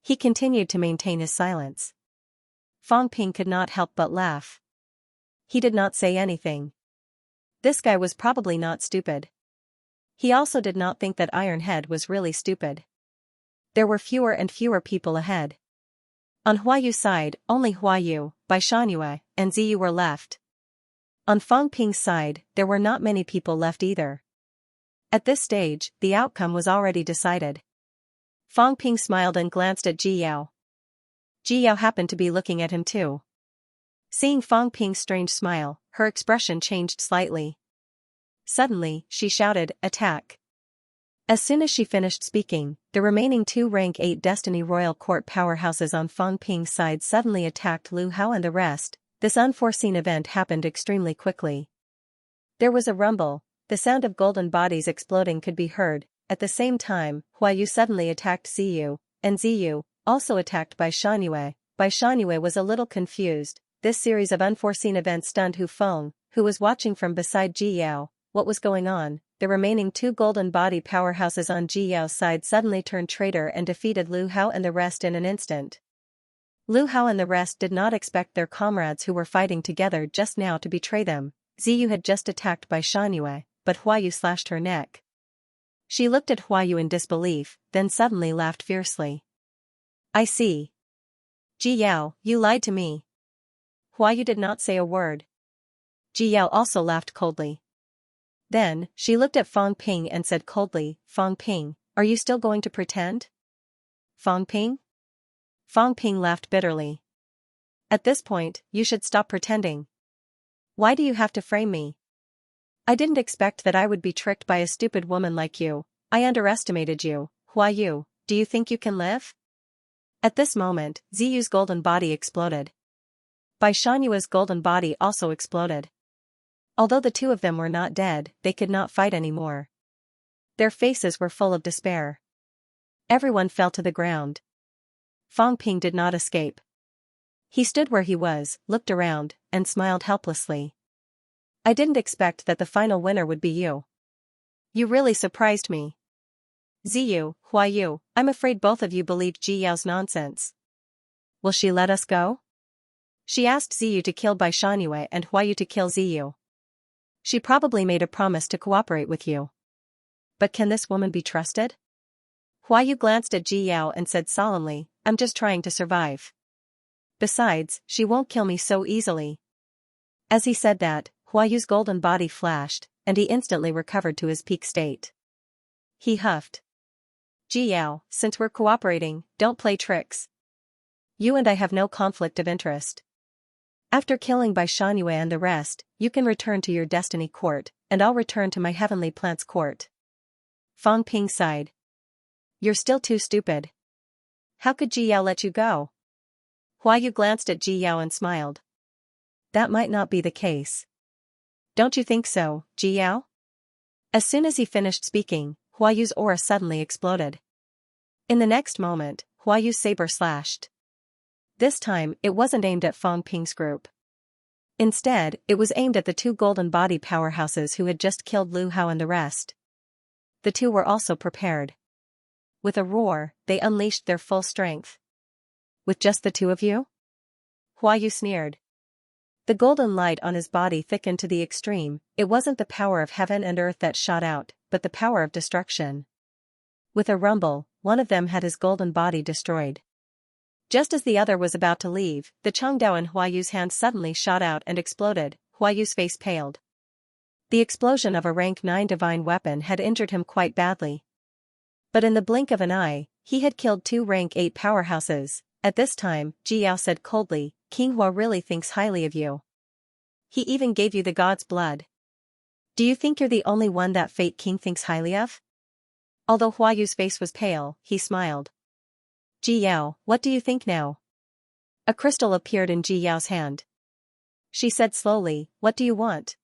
He continued to maintain his silence. Fang Ping could not help but laugh. He did not say anything. This guy was probably not stupid. He also did not think that Ironhead was really stupid. There were fewer and fewer people ahead. On Huayu's side, only Huayu, Bai Shangyue, and Ziyu were left. On Fang Ping's side, there were not many people left either. At this stage, the outcome was already decided. Fang Ping smiled and glanced at Ji Yao. Ji Yao happened to be looking at him too. Seeing Fang Ping's strange smile, her expression changed slightly. Suddenly, she shouted, attack. As soon as she finished speaking, the remaining 2 rank 8 Destiny Royal Court powerhouses on Fang Ping's side suddenly attacked Lu Hao and the rest. This unforeseen event happened extremely quickly. There was a rumble, the sound of golden bodies exploding could be heard, At the same time, Huayu suddenly attacked Ziyu, and Ziyu, also attacked by Xianxia. Xianxia was a little confused. This series of unforeseen events stunned Hu Feng, who was watching from beside Ji Yao. What was going on? The remaining two golden body powerhouses on Ji Yao's side suddenly turned traitor and defeated Lu Hao and the rest in an instant. Lu Hao and the rest did not expect their comrades who were fighting together just now to betray them. Ziyu had just attacked by Xianxia, but Huayu slashed her neck. She looked at Huayu in disbelief, then suddenly laughed fiercely. I see. Ji Yao, you lied to me. Huayu did not say a word. Ji Yao also laughed coldly. Then, she looked at Fang Ping and said coldly, Fang Ping, are you still going to pretend? Fang Ping? Fang Ping laughed bitterly. At this point, you should stop pretending. Why do you have to frame me? I didn't expect that I would be tricked by a stupid woman like you. I underestimated you. Huayu, do you think you can live? At this moment, Ziyu's golden body exploded. Xianxua's golden body also exploded. Although the two of them were not dead, they could not fight anymore. Their faces were full of despair. Everyone fell to the ground. Fang Ping did not escape. He stood where he was, looked around, and smiled helplessly. I didn't expect that the final winner would be you. You really surprised me. Ziyu, Huayu, I'm afraid both of you believed Ji Yao's nonsense. Will she let us go? She asked Ziyu to kill Xianxia and Huayu to kill Ziyu. She probably made a promise to cooperate with you. But can this woman be trusted? Huayu glanced at Ji Yao and said solemnly, I'm just trying to survive. Besides, she won't kill me so easily. As he said that, Huayu's golden body flashed, and he instantly recovered to his peak state. He huffed. Ji Yao, since we're cooperating, don't play tricks. You and I have no conflict of interest. After killing Xianxia and the rest, you can return to your destiny court, and I'll return to my heavenly plants court. Fang Ping sighed. You're still too stupid. How could Ji Yao let you go? Huayu glanced at Ji Yao and smiled. That might not be the case. Don't you think so, Ji Yao? As soon as he finished speaking, Huayu's aura suddenly exploded. In the next moment, Huayu's saber slashed. This time, it wasn't aimed at Fang Ping's group. Instead, it was aimed at the two golden body powerhouses who had just killed Lu Hao and the rest. The two were also prepared. With a roar, they unleashed their full strength. With just the two of you? Huayu sneered. The golden light on his body thickened to the extreme. It wasn't the power of heaven and earth that shot out, but the power of destruction. With a rumble, one of them had his golden body destroyed. Just as the other was about to leave, the Changdao in Huayu's hand suddenly shot out and exploded. Huayu's face paled. The explosion of a rank 9 divine weapon had injured him quite badly. But in the blink of an eye, he had killed two rank 8 powerhouses. At this time, Ji Yao said coldly, King Hua really thinks highly of you. He even gave you the god's blood. Do you think you're the only one that Fate King thinks highly of? Although Huayu's face was pale, he smiled. Ji Yao, what do you think now? A crystal appeared in Ji Yao's hand. She said slowly, what do you want?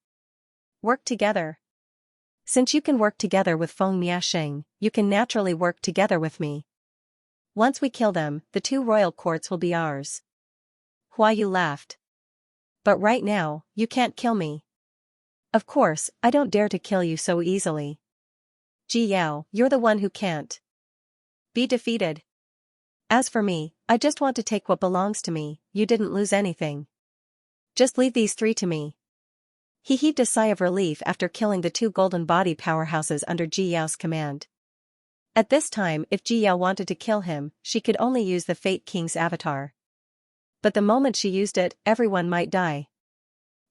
Work together. Since you can work together with Feng Miasheng, you can naturally work together with me. Once we kill them, the two royal courts will be ours. Huayu laughed. But right now, you can't kill me. Of course, I don't dare to kill you so easily. Ji Yao, you're the one who can't be defeated. As for me, I just want to take what belongs to me. You didn't lose anything. Just leave these three to me. He heaved a sigh of relief after killing the two golden body powerhouses under Ji Yao's command. At this time, if Ji Yao wanted to kill him, she could only use the Fate King's avatar. But the moment she used it, everyone might die.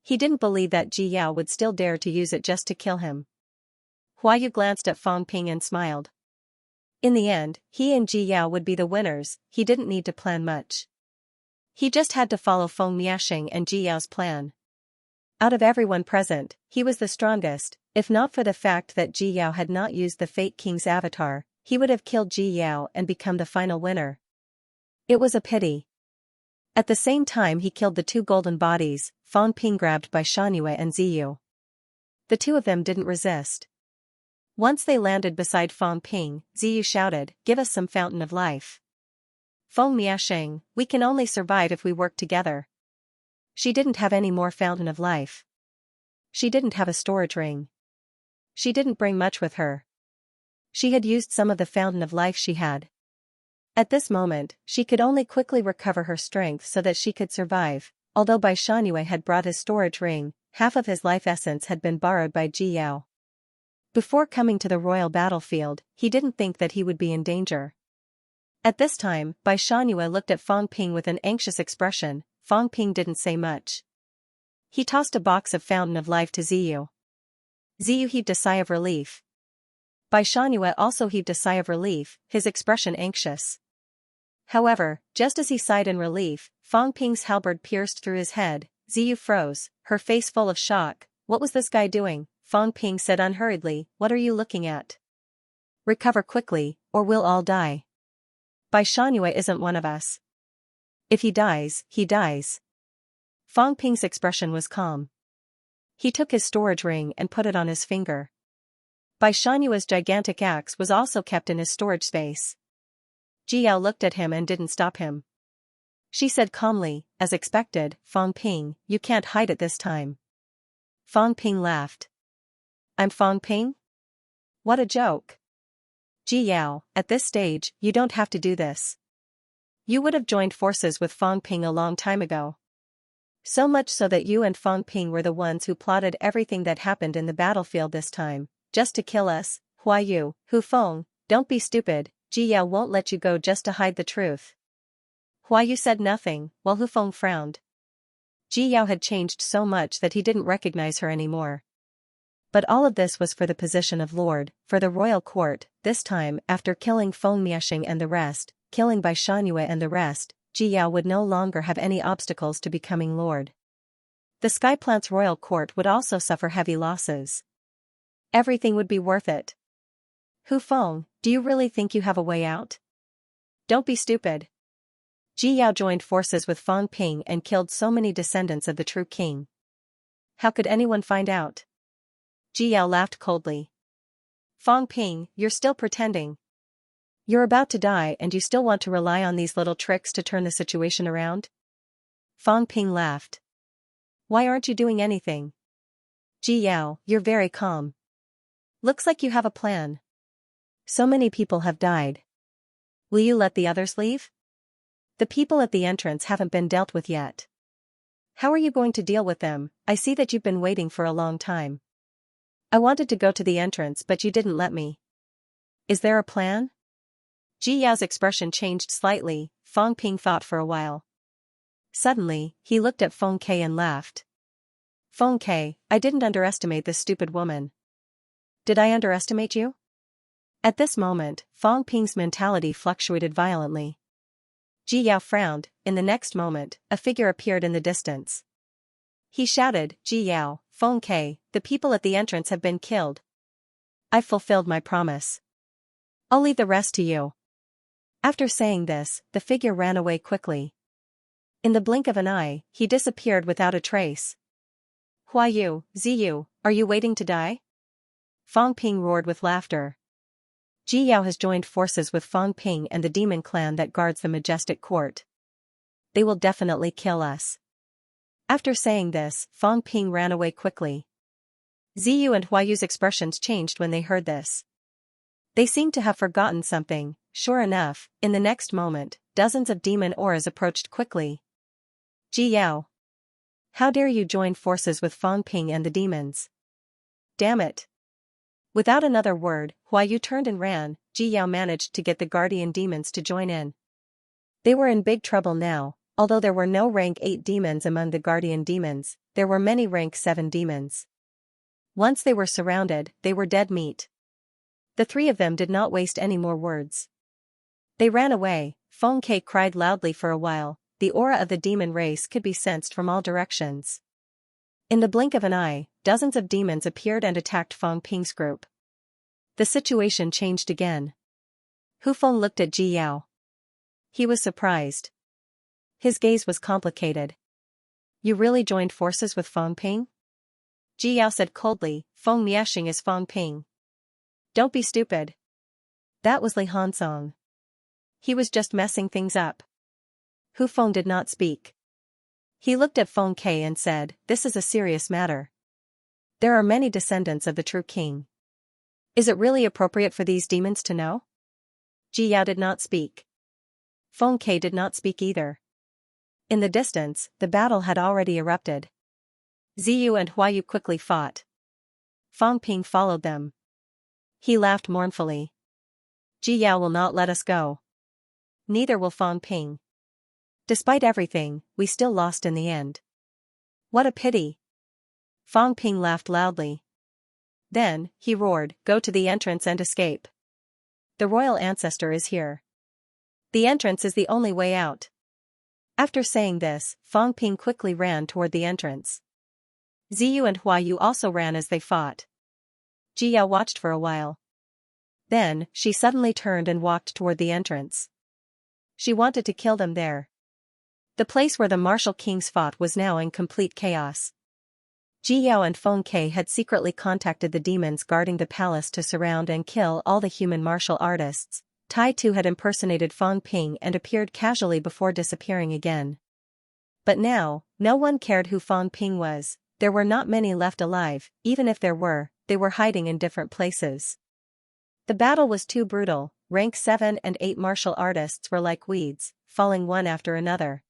He didn't believe that Ji Yao would still dare to use it just to kill him. Huayu glanced at Fang Ping and smiled. In the end, he and Ji Yao would be the winners. He didn't need to plan much. He just had to follow Feng Miasheng and Ji Yao's plan. Out of everyone present, he was the strongest. If not for the fact that Ji Yao had not used the Fate King's avatar, he would have killed Ji Yao and become the final winner. It was a pity. At the same time he killed the two golden bodies, Fang Ping grabbed Xianxia and Ziyu. The two of them didn't resist. Once they landed beside Feng Ping, Ziyu shouted, "Give us some fountain of life." Feng Miasheng, "We can only survive if we work together." She didn't have any more fountain of life. She didn't have a storage ring. She didn't bring much with her. She had used some of the fountain of life she had. At this moment, she could only quickly recover her strength so that she could survive. Although Bai Shangyue had brought his storage ring, half of his life essence had been borrowed by Ji Yao. Before coming to the royal battlefield, he didn't think that he would be in danger. At this time, Bai Shangyue looked at Feng Ping with an anxious expression. Feng Ping didn't say much. He tossed a box of fountain of life to Ziyu. Ziyu heaved a sigh of relief. Bai Shangyue also heaved a sigh of relief, his expression anxious. However, just as he sighed in relief, Feng Ping's halberd pierced through his head. Ziyu froze, her face full of shock. "What was this guy doing?" Feng Ping said unhurriedly. "What are you looking at? Recover quickly, or we'll all die. Bai Shangyue isn't one of us. If he dies, he dies." Feng Ping's expression was calm. He took his storage ring and put it on his finger. Bai Shangyue's gigantic axe was also kept in his storage space. Ji Yao looked at him and didn't stop him. She said calmly, "As expected, Feng Ping, you can't hide it this time." Feng Ping laughed. "I'm Feng Ping? What a joke." "Ji Yao, at this stage, you don't have to do this. You would have joined forces with Feng Ping a long time ago. So much so that you and Feng Ping were the ones who plotted everything that happened in the battlefield this time, just to kill us. Huayu, Hu Feng, don't be stupid. Ji Yao won't let you go just to hide the truth." Huayu said nothing, while Hu Feng frowned. Ji Yao had changed so much that he didn't recognize her anymore. But all of this was for the position of lord, for the royal court. This time, after killing Feng Miasheng and the rest, killing Bai Shangyue and the rest, Ji Yao would no longer have any obstacles to becoming lord. The Sky Plant's royal court would also suffer heavy losses. Everything would be worth it. "Hu Feng, do you really think you have a way out? Don't be stupid." Ji Yao joined forces with Feng Ping and killed so many descendants of the true king. How could anyone find out? Ji Yao laughed coldly. "Feng Ping, you're still pretending. You're about to die and you still want to rely on these little tricks to turn the situation around?" Feng Ping laughed. "Why aren't you doing anything? Ji Yao, you're very calm. Looks like you have a plan. So many people have died. Will you let the others leave? The people at the entrance haven't been dealt with yet. How are you going to deal with them? I see that you've been waiting for a long time. I wanted to go to the entrance but you didn't let me. Is there a plan?" Ji Yao's expression changed slightly. Feng Ping thought for a while. Suddenly, he looked at Feng Ke and laughed. "Feng Ke, I didn't underestimate this stupid woman. Did I underestimate you?" At this moment, Feng Ping's mentality fluctuated violently. Ji Yao frowned. In the next moment, a figure appeared in the distance. He shouted, "Ji Yao, Feng Ke, the people at the entrance have been killed. I've fulfilled my promise. I'll leave the rest to you." After saying this, the figure ran away quickly. In the blink of an eye, he disappeared without a trace. "Huayu, Ziyu, are you waiting to die?" Feng Ping roared with laughter. Ji Yao has joined forces with Feng Ping and the demon clan that guards the majestic court. They will definitely kill us. After saying this, Feng Ping ran away quickly. Ziyu and Huayu's expressions changed when they heard this. They seemed to have forgotten something. Sure enough, in the next moment, dozens of demon auras approached quickly. "Ji Yao, how dare you join forces with Feng Ping and the demons? Damn it." Without another word, Huayu turned and ran. Ji Yao managed to get the guardian demons to join in. They were in big trouble now. Although there were no rank 8 demons among the guardian demons, there were many rank 7 demons. Once they were surrounded, they were dead meat. The three of them did not waste any more words. They ran away. Feng Ke cried loudly for a while. The aura of the demon race could be sensed from all directions. In the blink of an eye, dozens of demons appeared and attacked Feng Ping's group. The situation changed again. Hu Feng looked at Ji Yao. He was surprised. His gaze was complicated. "You really joined forces with Feng Ping?" Ji Yao said coldly. "Feng Miasheng is Feng Ping. Don't be stupid. That was Li Hansong. He was just messing things up. Hu Feng did not speak. He looked at Feng Ke and said, "This is a serious matter. There are many descendants of the true king. Is it really appropriate for these demons to know?" Ji Yao did not speak. Feng Ke did not speak either. In the distance, the battle had already erupted. Ziyu and Huayu quickly fought. Fang Ping followed them. He laughed mournfully. "Ji Yao will not let us go. Neither will Fang Ping. Despite everything, we still lost in the end. What a pity." Fang Ping laughed loudly. Then, he roared, "Go to the entrance and escape. The royal ancestor is here. The entrance is the only way out." After saying this, Fang Ping quickly ran toward the entrance. Ziyu and Huayu also ran as they fought. Ji Yao watched for a while. Then, she suddenly turned and walked toward the entrance. She wanted to kill them there. The place where the martial kings fought was now in complete chaos. Ji Yao and Feng Ke had secretly contacted the demons guarding the palace to surround and kill all the human martial artists. Tai Tu had impersonated Fang Ping and appeared casually before disappearing again. But now, no one cared who Fang Ping was. There were not many left alive, even if there were, they were hiding in different places. The battle was too brutal. Rank 7 and 8 martial artists were like weeds, falling one after another.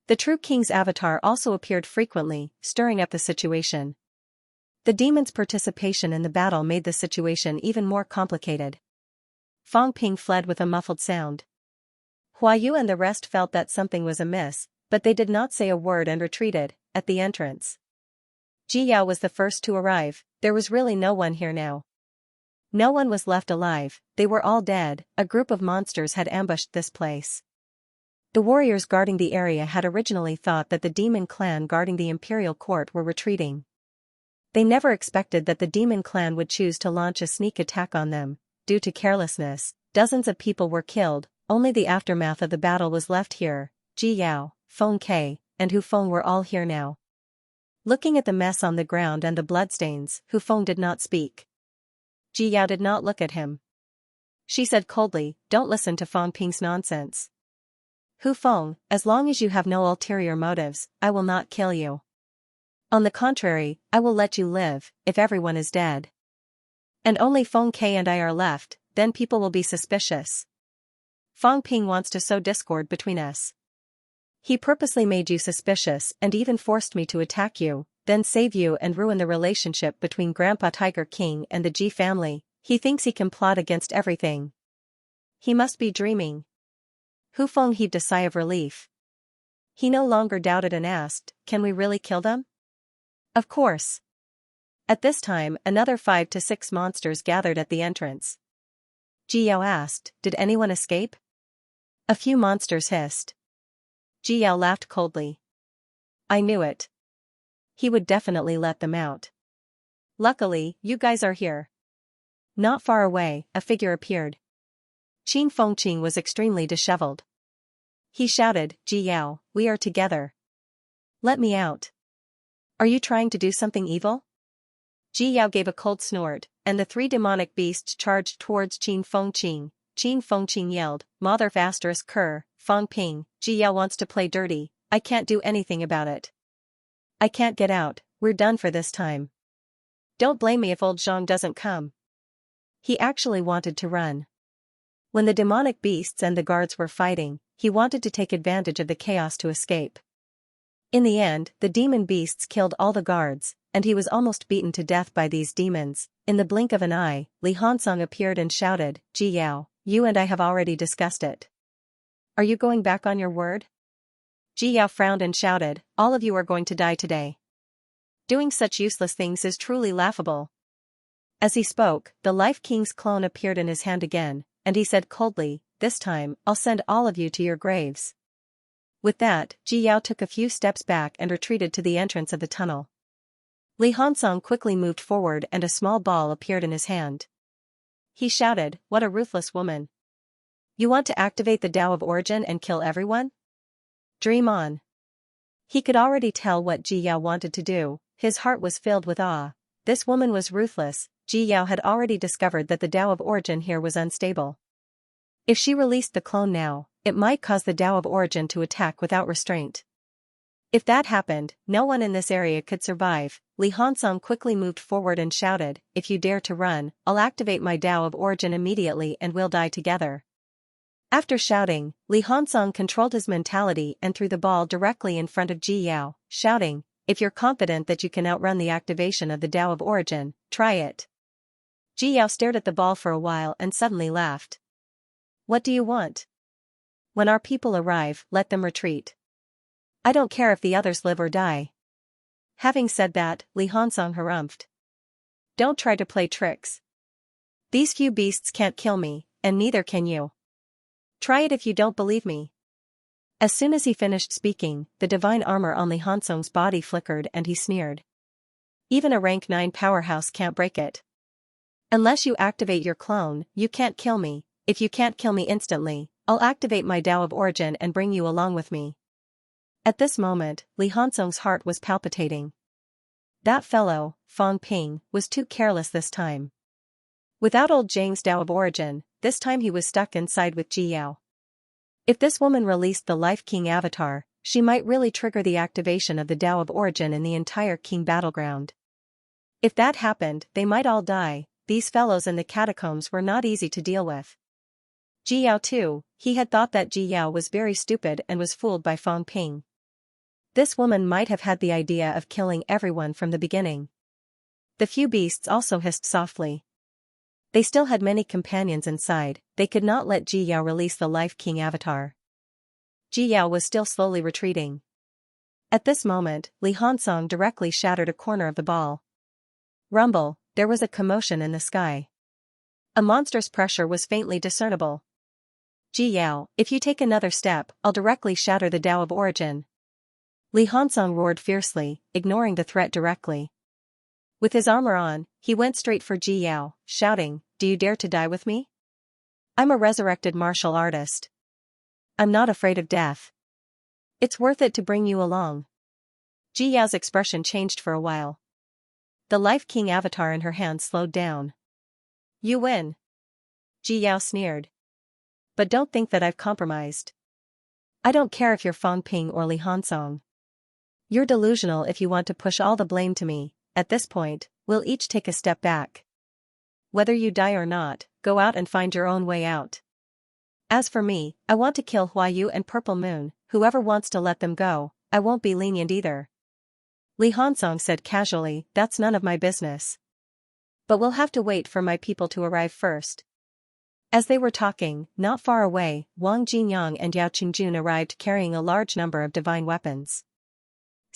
The true king's avatar also appeared frequently, stirring up the situation. The demon's participation in the battle made the situation even more complicated. Fang Ping fled with a muffled sound. Huayu and the rest felt that something was amiss, but they did not say a word and retreated. At the entrance, Ji Yao was the first to arrive. There was really no one here now. No one was left alive, they were all dead. A group of monsters had ambushed this place. The warriors guarding the area had originally thought that the demon clan guarding the imperial court were retreating. They never expected that the demon clan would choose to launch a sneak attack on them. Due to carelessness, dozens of people were killed. Only the aftermath of the battle was left here. Ji Yao, Feng Ke, and Hu Feng were all here now. Looking at the mess on the ground and the bloodstains, Hu Feng did not speak. Ji Yao did not look at him. She said coldly, "Don't listen to Fang Ping's nonsense. Hu Feng, as long as you have no ulterior motives, I will not kill you. On the contrary, I will let you live, if everyone is dead. And only Feng Ke and I are left, then people will be suspicious. Fang Ping wants to sow discord between us. He purposely made you suspicious and even forced me to attack you, then save you and ruin the relationship between Grandpa Tiger King and the Ji family. He thinks he can plot against everything. He must be dreaming." Hu Feng heaved a sigh of relief. He no longer doubted and asked, "Can we really kill them?" "Of course." At this time, another 5 to 6 monsters gathered at the entrance. Ji Yao asked, "Did anyone escape?" A few monsters hissed. Ji Yao laughed coldly. "I knew it. He would definitely let them out. Luckily, you guys are here." Not far away, a figure appeared. Qin Fengqing was extremely disheveled. He shouted, "Ji Yao, we are together. Let me out. Are you trying to do something evil?" Ji Yao gave a cold snort, and the 3 demonic beasts charged towards Qin Fengqing. Qin Fengqing yelled, "Mother asterisk Ker, Fang Ping, Ji Yao wants to play dirty, I can't do anything about it. I can't get out, we're done for this time. Don't blame me if old Zhang doesn't come." He actually wanted to run. When the demonic beasts and the guards were fighting, he wanted to take advantage of the chaos to escape. In the end, the demon beasts killed all the guards, and he was almost beaten to death by these demons. In the blink of an eye, Li Hansong appeared and shouted, "Ji Yao, you and I have already discussed it. Are you going back on your word?" Ji Yao frowned and shouted, "All of you are going to die today. Doing such useless things is truly laughable." As he spoke, the Life King's clone appeared in his hand again, and he said coldly, "This time, I'll send all of you to your graves." With that, Ji Yao took a few steps back and retreated to the entrance of the tunnel. Li Hansong quickly moved forward and a small ball appeared in his hand. He shouted, "What a ruthless woman. You want to activate the Tao of Origin and kill everyone? Dream on." He could already tell what Ji Yao wanted to do. His heart was filled with awe. This woman was ruthless, Ji Yao had already discovered that the Tao of Origin here was unstable. If she released the clone now, it might cause the Tao of Origin to attack without restraint. If that happened, no one in this area could survive. Li Hansong quickly moved forward and shouted, "If you dare to run, I'll activate my Tao of Origin immediately and we'll die together." After shouting, Li Hansong controlled his mentality and threw the ball directly in front of Ji Yao, shouting, "If you're confident that you can outrun the activation of the Tao of Origin, try it." Ji Yao stared at the ball for a while and suddenly laughed. "What do you want? When our people arrive, let them retreat. I don't care if the others live or die." Having said that, Li Hansong harumphed. "Don't try to play tricks. These few beasts can't kill me, and neither can you. Try it if you don't believe me." As soon as he finished speaking, the divine armor on Li Hansong's body flickered and he sneered. "Even a rank 9 powerhouse can't break it. Unless you activate your clone, you can't kill me. If you can't kill me instantly, I'll activate my Tao of Origin and bring you along with me." At this moment, Li Hansong's heart was palpitating. That fellow, Fang Ping, was too careless this time. Without old Zhang's Tao of Origin, this time he was stuck inside with Ji Yao. If this woman released the Life King avatar, she might really trigger the activation of the Tao of Origin in the entire King battleground. If that happened, they might all die. These fellows in the catacombs were not easy to deal with. Ji Yao too, he had thought that Ji Yao was very stupid and was fooled by Fang Ping. This woman might have had the idea of killing everyone from the beginning. The few beasts also hissed softly. They still had many companions inside, they could not let Ji Yao release the Life King avatar. Ji Yao was still slowly retreating. At this moment, Li Hansong directly shattered a corner of the ball. Rumble, there was a commotion in the sky. A monstrous pressure was faintly discernible. "Ji Yao, if you take another step, I'll directly shatter the Tao of Origin." Li Hansong roared fiercely, ignoring the threat directly. With his armor on, he went straight for Ji Yao, shouting, "Do you dare to die with me? I'm a resurrected martial artist. I'm not afraid of death. It's worth it to bring you along." Ji Yao's expression changed for a while. The Life King avatar in her hand slowed down. "You win." Ji Yao sneered. "But don't think that I've compromised. I don't care if you're Fang Ping or Li Hansong. You're delusional if you want to push all the blame to me. At this point, we'll each take a step back. Whether you die or not, go out and find your own way out. As for me, I want to kill Huayu and Purple Moon. Whoever wants to let them go, I won't be lenient either." Li Hansong said casually, "That's none of my business. But we'll have to wait for my people to arrive first." As they were talking, not far away, Wang Jinyang and Yao Qingjun arrived carrying a large number of divine weapons.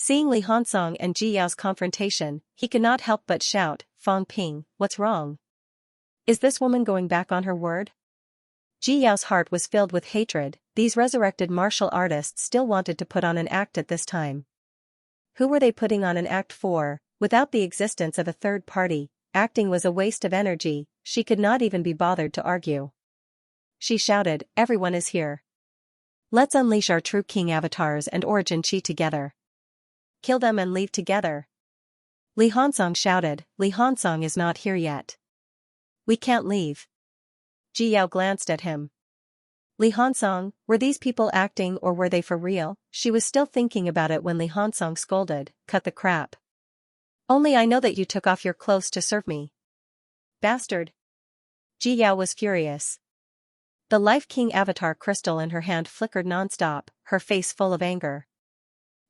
Seeing Li Hansong and Ji Yao's confrontation, he could not help but shout, "Fang Ping, what's wrong? Is this woman going back on her word?" Ji Yao's heart was filled with hatred. These resurrected martial artists still wanted to put on an act at this time. Who were they putting on an act for? Without the existence of a third party, acting was a waste of energy. She could not even be bothered to argue. She shouted, "Everyone is here. Let's unleash our true king avatars and origin chi together. Kill them and leave together." Li Hansong shouted, "Li Hansong is not here yet. We can't leave." Ji Yao glanced at him. Li Hansong, were these people acting or were they for real? She was still thinking about it when Li Hansong scolded, "Cut the crap. Only I know that you took off your clothes to serve me. Bastard." Ji Yao was furious. The Life King avatar crystal in her hand flickered non-stop, her face full of anger.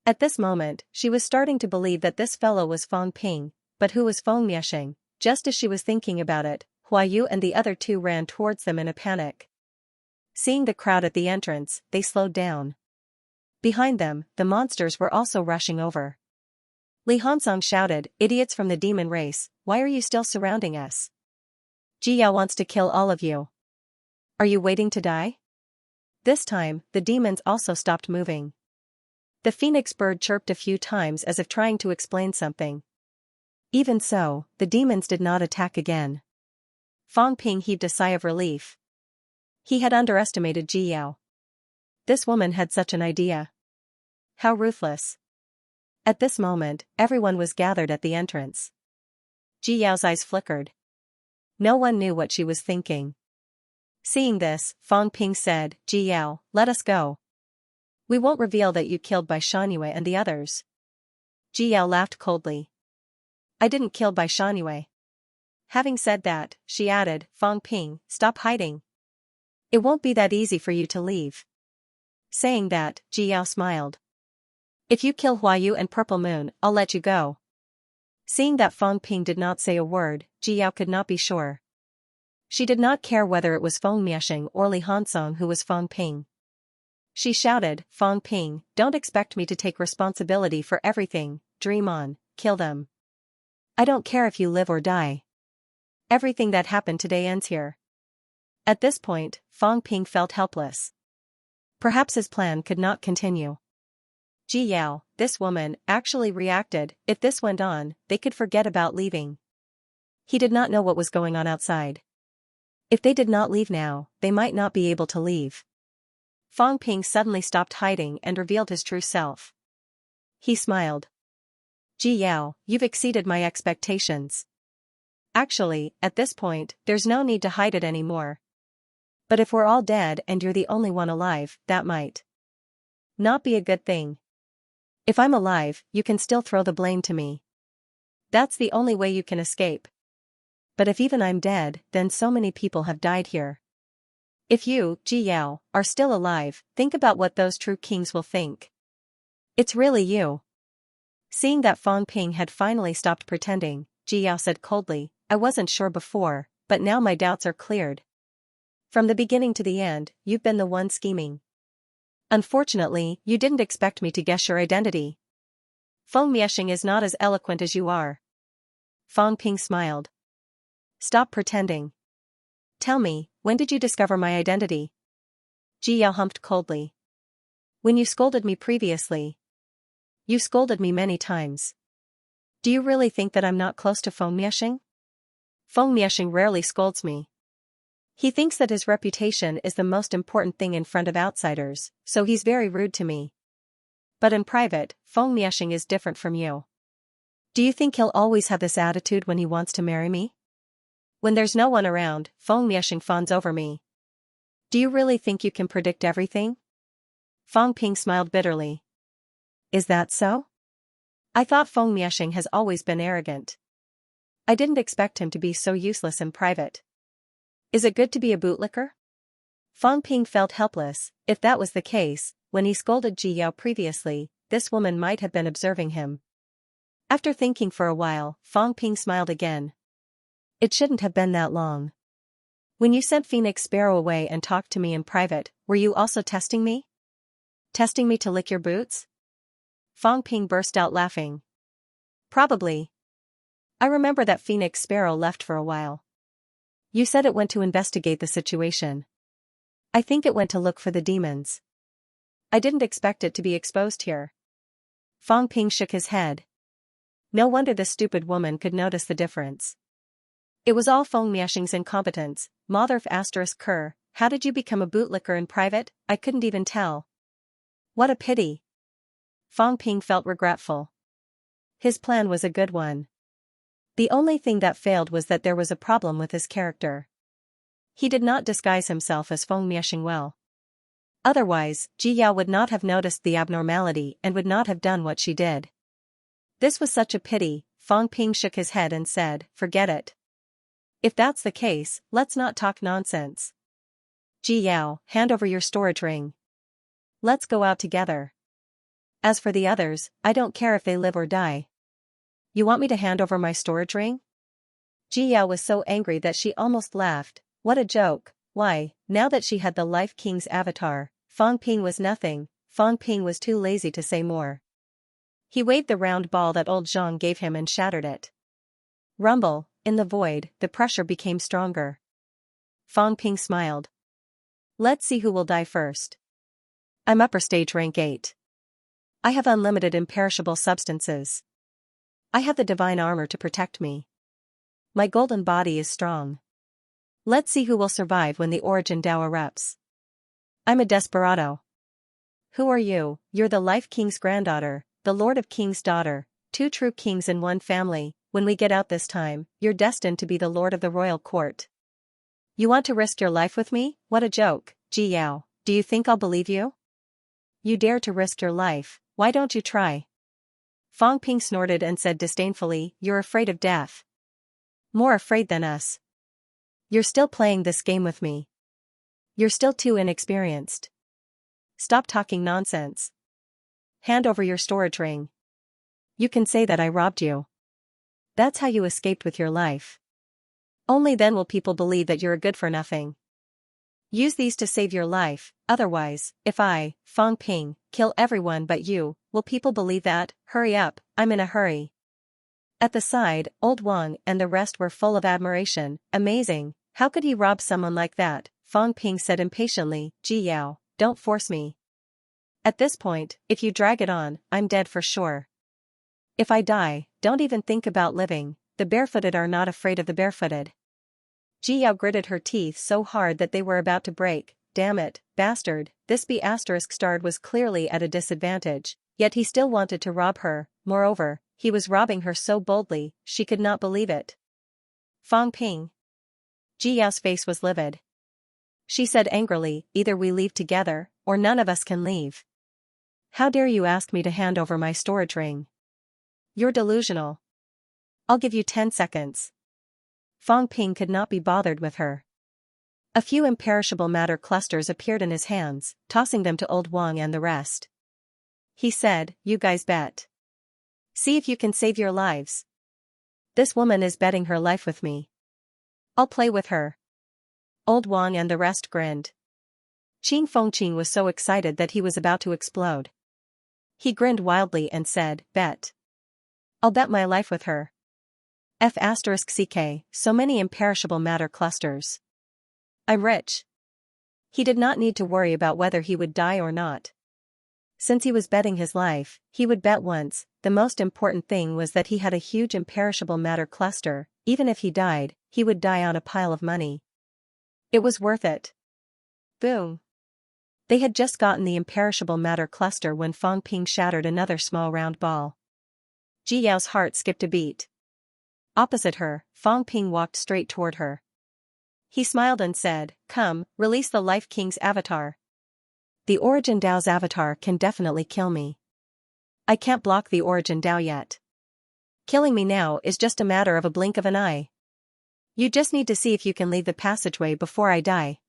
At this moment, she was starting to believe that this fellow was Fang Ping, but who was Feng Miesheng? Just as she was thinking about it, Huayu and the other two ran towards them in a panic. Seeing the crowd at the entrance, they slowed down. Behind them, the monsters were also rushing over. Li Hansong shouted, "Idiots from the demon race, why are you still surrounding us? Ji Yao wants to kill all of you. Are you waiting to die?" This time, the demons also stopped moving. The phoenix bird chirped a few times as if trying to explain something. Even so, the demons did not attack again. Fang Ping heaved a sigh of relief. He had underestimated Ji Yao. This woman had such an idea. How ruthless. At this moment, everyone was gathered at the entrance. Ji Yao's eyes flickered. No one knew what she was thinking. Seeing this, Fang Ping said, "Ji Yao, let us go. We won't reveal that you killed Bai Shangyue and the others." Ji Yao laughed coldly. "I didn't kill Bai Shangyue." Having said that, she added, "Fang Ping, stop hiding. It won't be that easy for you to leave." Saying that, Ji Yao smiled. "If you kill Huayu and Purple Moon, I'll let you go." Seeing that Fang Ping did not say a word, Ji Yao could not be sure. She did not care whether it was Feng Miexing or Li Hansong who was Fang Ping. She shouted, "Fang Ping, don't expect me to take responsibility for everything, dream on, kill them. I don't care if you live or die. Everything that happened today ends here." At this point, Fang Ping felt helpless. Perhaps his plan could not continue. Ji Yao, this woman, actually reacted. If this went on, they could forget about leaving. He did not know what was going on outside. If they did not leave now, they might not be able to leave. Fang Ping suddenly stopped hiding and revealed his true self. He smiled. "Ji Yao, you've exceeded my expectations. Actually, at this point, there's no need to hide it anymore. But if we're all dead and you're the only one alive, that might not be a good thing. If I'm alive, you can still throw the blame to me. That's the only way you can escape. But if even I'm dead, then so many people have died here. If you, Ji Yao, are still alive, think about what those true kings will think. It's really you." Seeing that Fang Ping had finally stopped pretending, Ji Yao said coldly, "I wasn't sure before, but now my doubts are cleared. From the beginning to the end, you've been the one scheming. Unfortunately, you didn't expect me to guess your identity. Feng Miexing is not as eloquent as you are." Fang Ping smiled. "Stop pretending. Tell me, when did you discover my identity?" Ji Yao humped coldly. "When you scolded me previously. You scolded me many times. Do you really think that I'm not close to Feng Miexing? Feng Miexing rarely scolds me. He thinks that his reputation is the most important thing in front of outsiders, so he's very rude to me. But in private, Feng Miexing is different from you. Do you think he'll always have this attitude when he wants to marry me? When there's no one around, Feng Miexing fawns over me. Do you really think you can predict everything?" Fang Ping smiled bitterly. "Is that so? I thought Feng Miexing has always been arrogant. I didn't expect him to be so useless in private. Is it good to be a bootlicker?" Fang Ping felt helpless. If that was the case, when he scolded Ji Yao previously, this woman might have been observing him. After thinking for a while, Fang Ping smiled again. "It shouldn't have been that long. When you sent Phoenix Sparrow away and talked to me in private, were you also testing me? Testing me to lick your boots?" Fang Ping burst out laughing. "Probably. I remember that Phoenix Sparrow left for a while. You said it went to investigate the situation. I think it went to look for the demons. I didn't expect it to be exposed here." Fang Ping shook his head. No wonder this stupid woman could notice the difference. It was all Feng Miexing's incompetence. Mother ****, how did you become a bootlicker in private? I couldn't even tell. What a pity. Fang Ping felt regretful. His plan was a good one. The only thing that failed was that there was a problem with his character. He did not disguise himself as Feng Miexing well. Otherwise, Ji Yao would not have noticed the abnormality and would not have done what she did. This was such a pity. Fang Ping shook his head and said, "Forget it. If that's the case, let's not talk nonsense. Ji Yao, hand over your storage ring. Let's go out together. As for the others, I don't care if they live or die." "You want me to hand over my storage ring?" Ji Yao was so angry that she almost laughed. What a joke. Why, now that she had the Life King's avatar, Fang Ping was nothing. Fang Ping was too lazy to say more. He waved the round ball that old Zhang gave him and shattered it. Rumble, in the void, the pressure became stronger. Fang Ping smiled. "Let's see who will die first. I'm upper stage rank 8. I have unlimited imperishable substances. I have the divine armor to protect me. My golden body is strong. Let's see who will survive when the origin Tao erupts. I'm a desperado." "Who are you?" "You're the Life King's granddaughter, the Lord of King's daughter, 2 true kings in one family. when we get out this time, you're destined to be the lord of the royal court. You want to risk your life with me? What a joke, Ji Yao, do you think I'll believe you? You dare to risk your life, why don't you try? Fang Ping snorted and said disdainfully, you're afraid of death. More afraid than us. You're still playing this game with me. You're still too inexperienced. Stop talking nonsense. Hand over your storage ring. You can say that I robbed you. That's how you escaped with your life. Only then will people believe that you're a good-for-nothing. Use these to save your life, otherwise, if I, Fang Ping, kill everyone but you, will people believe that? Hurry up, I'm in a hurry. At the side, old Wang and the rest were full of admiration. Amazing, how could he rob someone like that? Fang Ping said impatiently, Ji Yao, don't force me. At this point, if you drag it on, I'm dead for sure. If I die, don't even think about living, the barefooted are not afraid of the barefooted. Ji Yao gritted her teeth so hard that they were about to break. Damn it, bastard, this B** starred was clearly at a disadvantage, yet he still wanted to rob her. Moreover, he was robbing her so boldly, she could not believe it. Fang Ping. Ji Yao's face was livid. She said angrily, either we leave together, or none of us can leave. How dare you ask me to hand over my storage ring? You're delusional. I'll give you 10 seconds. Fang Ping could not be bothered with her. A few imperishable matter clusters appeared in his hands, tossing them to old Wang and the rest. He said, you guys bet. See if you can save your lives. This woman is betting her life with me. I'll play with her. Old Wang and the rest grinned. Qing Fengqing was so excited that he was about to explode. He grinned wildly and said, bet. I'll bet my life with her. F***ck, so many imperishable matter clusters. I'm rich. He did not need to worry about whether he would die or not. Since he was betting his life, he would bet once. The most important thing was that he had a huge imperishable matter cluster. Even if he died, he would die on a pile of money. It was worth it. Boom. They had just gotten the imperishable matter cluster when Fang Ping shattered another small round ball. Ji Yao's heart skipped a beat. Opposite her, Fang Ping walked straight toward her. He smiled and said, come, release the Life King's avatar. The Origin Dao's avatar can definitely kill me. I can't block the Origin Dao yet. Killing me now is just a matter of a blink of an eye. You just need to see if you can leave the passageway before I die.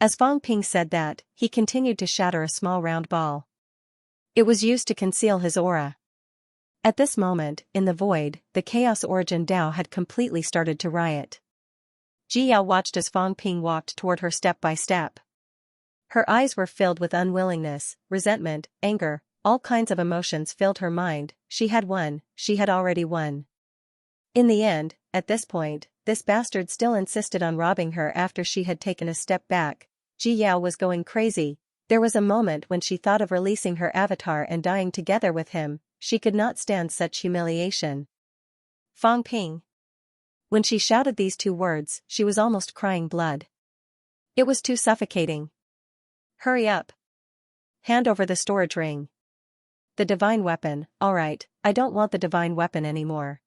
As Fang Ping said that, he continued to shatter a small round ball. It was used to conceal his aura. At this moment, in the void, the Chaos Origin Dao had completely started to riot. Ji Yao watched as Fang Ping walked toward her step by step. Her eyes were filled with unwillingness, resentment, anger, all kinds of emotions filled her mind. She had won, she had already won. In the end, at this point, this bastard still insisted on robbing her after she had taken a step back. Ji Yao was going crazy. There was a moment when she thought of releasing her avatar and dying together with him. She could not stand such humiliation. Fang Ping. When she shouted these two words, she was almost crying blood. It was too suffocating. Hurry up. Hand over the storage ring. The divine weapon, alright, I don't want the divine weapon anymore.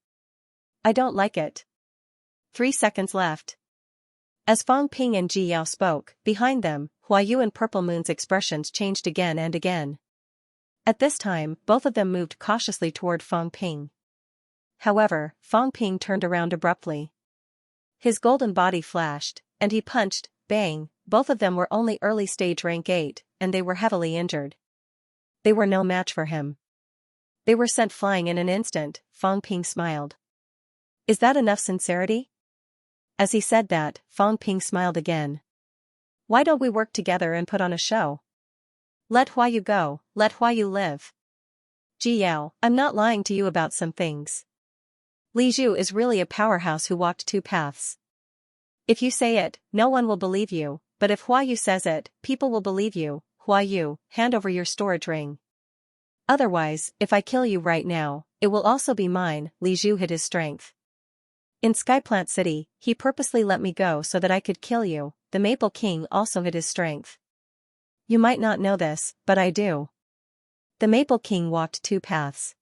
I don't like it. 3 seconds left. As Fang Ping and Ji Yao spoke, behind them, Huayu and Purple Moon's expressions changed again and again. At this time, both of them moved cautiously toward Fang Ping. However, Fang Ping turned around abruptly. His golden body flashed, and he punched, bang, both of them were only early stage rank 8, and they were heavily injured. They were no match for him. They were sent flying in an instant. Fang Ping smiled. Is that enough sincerity? As he said that, Fang Ping smiled again. Why don't we work together and put on a show? Let Huayu go, let Huayu live. Ji Yao, I'm not lying to you about some things. Li Zhu is really a powerhouse who walked 2 paths. If you say it, no one will believe you, but if Huayu says it, people will believe you. Huayu, hand over your storage ring. Otherwise, if I kill you right now, it will also be mine. Li Zhu hid his strength. In Skyplant City, he purposely let me go so that I could kill you. The Maple King also hid his strength. You might not know this, but I do. The Maple King walked 2 paths.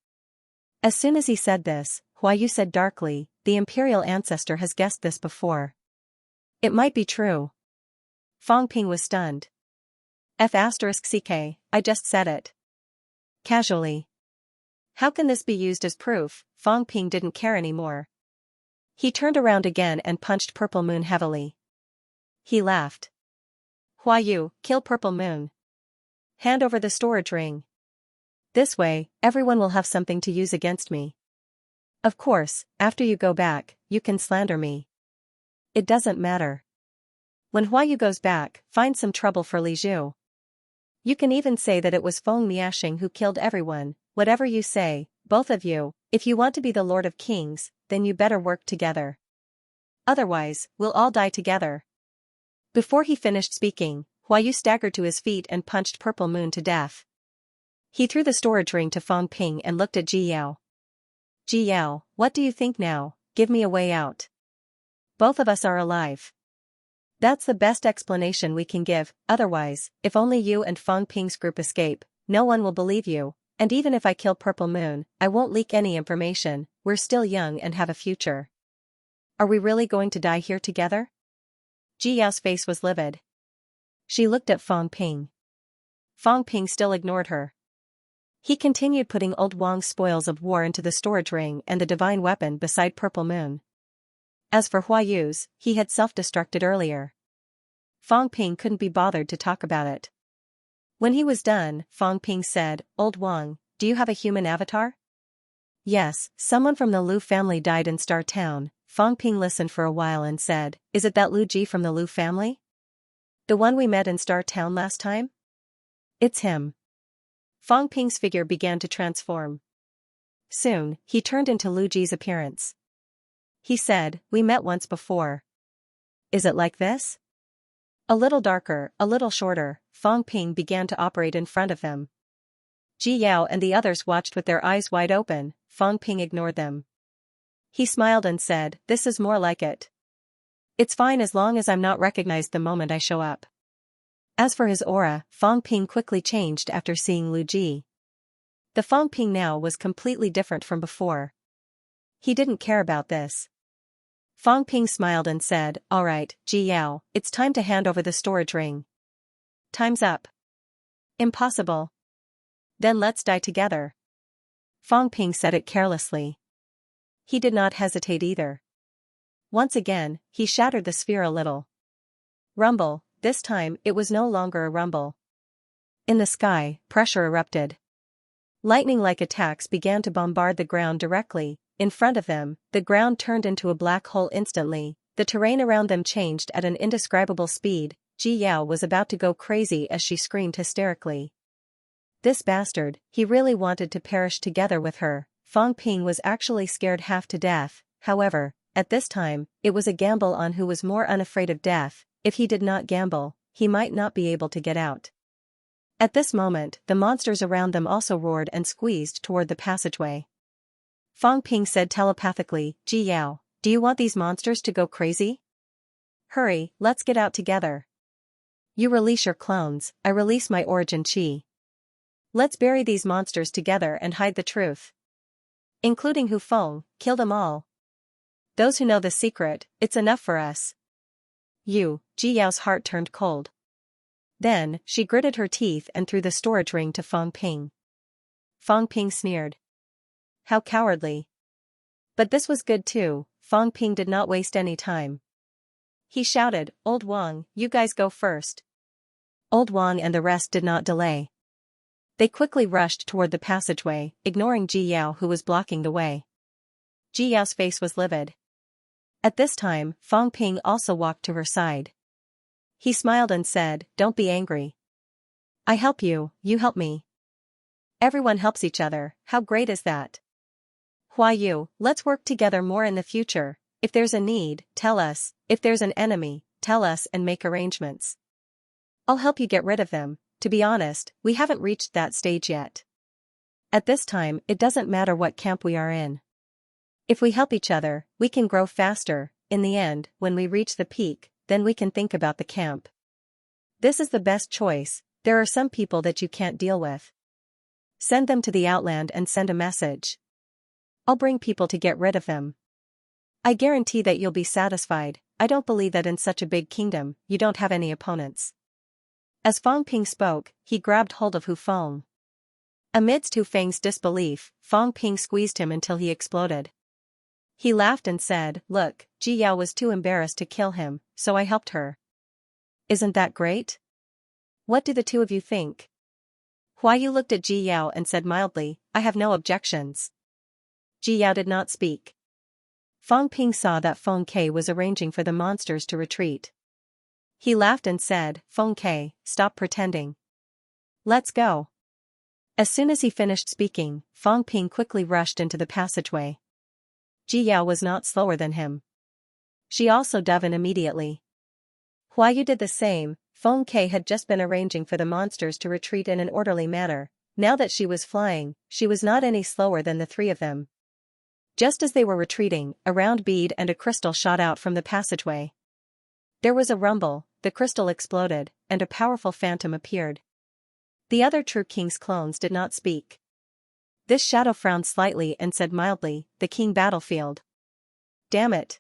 As soon as he said this, Yu said darkly, the imperial ancestor has guessed this before. It might be true. Fang Ping was stunned. *CK, I just said it. Casually. How can this be used as proof? Fang Ping didn't care anymore. He turned around again and punched Purple Moon heavily. He laughed. Yu, kill Purple Moon. Hand over the storage ring. This way, everyone will have something to use against me. Of course, after you go back, you can slander me. It doesn't matter. When Yu goes back, find some trouble for Li Zhu. You can even say that it was Feng Miaxing who killed everyone. Whatever you say, both of you, if you want to be the Lord of Kings, then you better work together. Otherwise, we'll all die together. Before he finished speaking, Yu staggered to his feet and punched Purple Moon to death. He threw the storage ring to Fang Ping and looked at Ji Yao. Ji Yao, what do you think now? Give me a way out. Both of us are alive. That's the best explanation we can give, otherwise, if only you and Fang Ping's group escape, no one will believe you. And even if I kill Purple Moon, I won't leak any information. We're still young and have a future. Are we really going to die here together? Ji Yao's face was livid. She looked at Fang Ping. Fang Ping still ignored her. He continued putting Old Wang's spoils of war into the storage ring and the divine weapon beside Purple Moon. As for Yu's, he had self-destructed earlier. Fang Ping couldn't be bothered to talk about it. When he was done, Fang Ping said, Old Wang, do you have a human avatar? Yes, someone from the Lu family died in Star Town. Fang Ping listened for a while and said, is it that Lu Ji from the Lu family? The one we met in Star Town last time? It's him. Fang Ping's figure began to transform. Soon, he turned into Lu Ji's appearance. He said, we met once before. Is it like this? A little darker, a little shorter, Fang Ping began to operate in front of him. Ji Yao and the others watched with their eyes wide open. Fang Ping ignored them. He smiled and said, this is more like it. It's fine as long as I'm not recognized the moment I show up. As for his aura, Fang Ping quickly changed after seeing Lu Ji. The Fang Ping now was completely different from before. He didn't care about this. Fang Ping smiled and said, all right, Ji Yao, it's time to hand over the storage ring. Time's up. Impossible. Then let's die together. Fang Ping said it carelessly. He did not hesitate either. Once again, he shattered the sphere a little. Rumble, this time it was no longer a rumble. In the sky, pressure erupted. Lightning-like attacks began to bombard the ground directly. In front of them, the ground turned into a black hole instantly. The terrain around them changed at an indescribable speed. Ji Yao was about to go crazy as she screamed hysterically. This bastard, he really wanted to perish together with her. Fang Ping was actually scared half to death. However, at this time, it was a gamble on who was more unafraid of death. If he did not gamble, he might not be able to get out. At this moment, the monsters around them also roared and squeezed toward the passageway. Fang Ping said telepathically, Ji Yao, do you want these monsters to go crazy? Hurry, let's get out together. You release your clones, I release my origin chi. Let's bury these monsters together and hide the truth. Including Hu Feng, kill them all. Those who know the secret, it's enough for us. Ji Yao's heart turned cold. Then, she gritted her teeth and threw the storage ring to Fang Ping. Fang Ping sneered. How cowardly. But this was good too. Fang Ping did not waste any time. He shouted, Old Wang, you guys go first. Old Wang and the rest did not delay. They quickly rushed toward the passageway, ignoring Ji Yao who was blocking the way. Ji Yao's face was livid. At this time, Fang Ping also walked to her side. He smiled and said, don't be angry. I help you, you help me. Everyone helps each other, how great is that? Yu, let's work together more in the future. If there's a need, tell us. If there's an enemy, tell us and make arrangements. I'll help you get rid of them. To be honest, we haven't reached that stage yet. At this time, it doesn't matter what camp we are in. If we help each other, we can grow faster. In the end, when we reach the peak, then we can think about the camp. This is the best choice. There are some people that you can't deal with. Send them to the Outland and send a message. I'll bring people to get rid of them. I guarantee that you'll be satisfied. I don't believe that in such a big kingdom, you don't have any opponents." As Fang Ping spoke, he grabbed hold of Hu Feng. Amidst Hu Feng's disbelief, Fang Ping squeezed him until he exploded. He laughed and said, "Look, Ji Yao was too embarrassed to kill him, so I helped her. Isn't that great? What do the two of you think?" Hua Yu looked at Ji Yao and said mildly, "I have no objections." Ji Yao did not speak. Fang Ping saw that Feng Ke was arranging for the monsters to retreat. He laughed and said, "Feng Ke, stop pretending. Let's go." As soon as he finished speaking, Fang Ping quickly rushed into the passageway. Ji Yao was not slower than him. She also dove in immediately. Hua Yu did the same. Feng Ke had just been arranging for the monsters to retreat in an orderly manner. Now that she was flying, she was not any slower than the three of them. Just as they were retreating, a round bead and a crystal shot out from the passageway. There was a rumble, the crystal exploded, and a powerful phantom appeared. The other true king's clones did not speak. This shadow frowned slightly and said mildly, "The king battlefield. Damn it."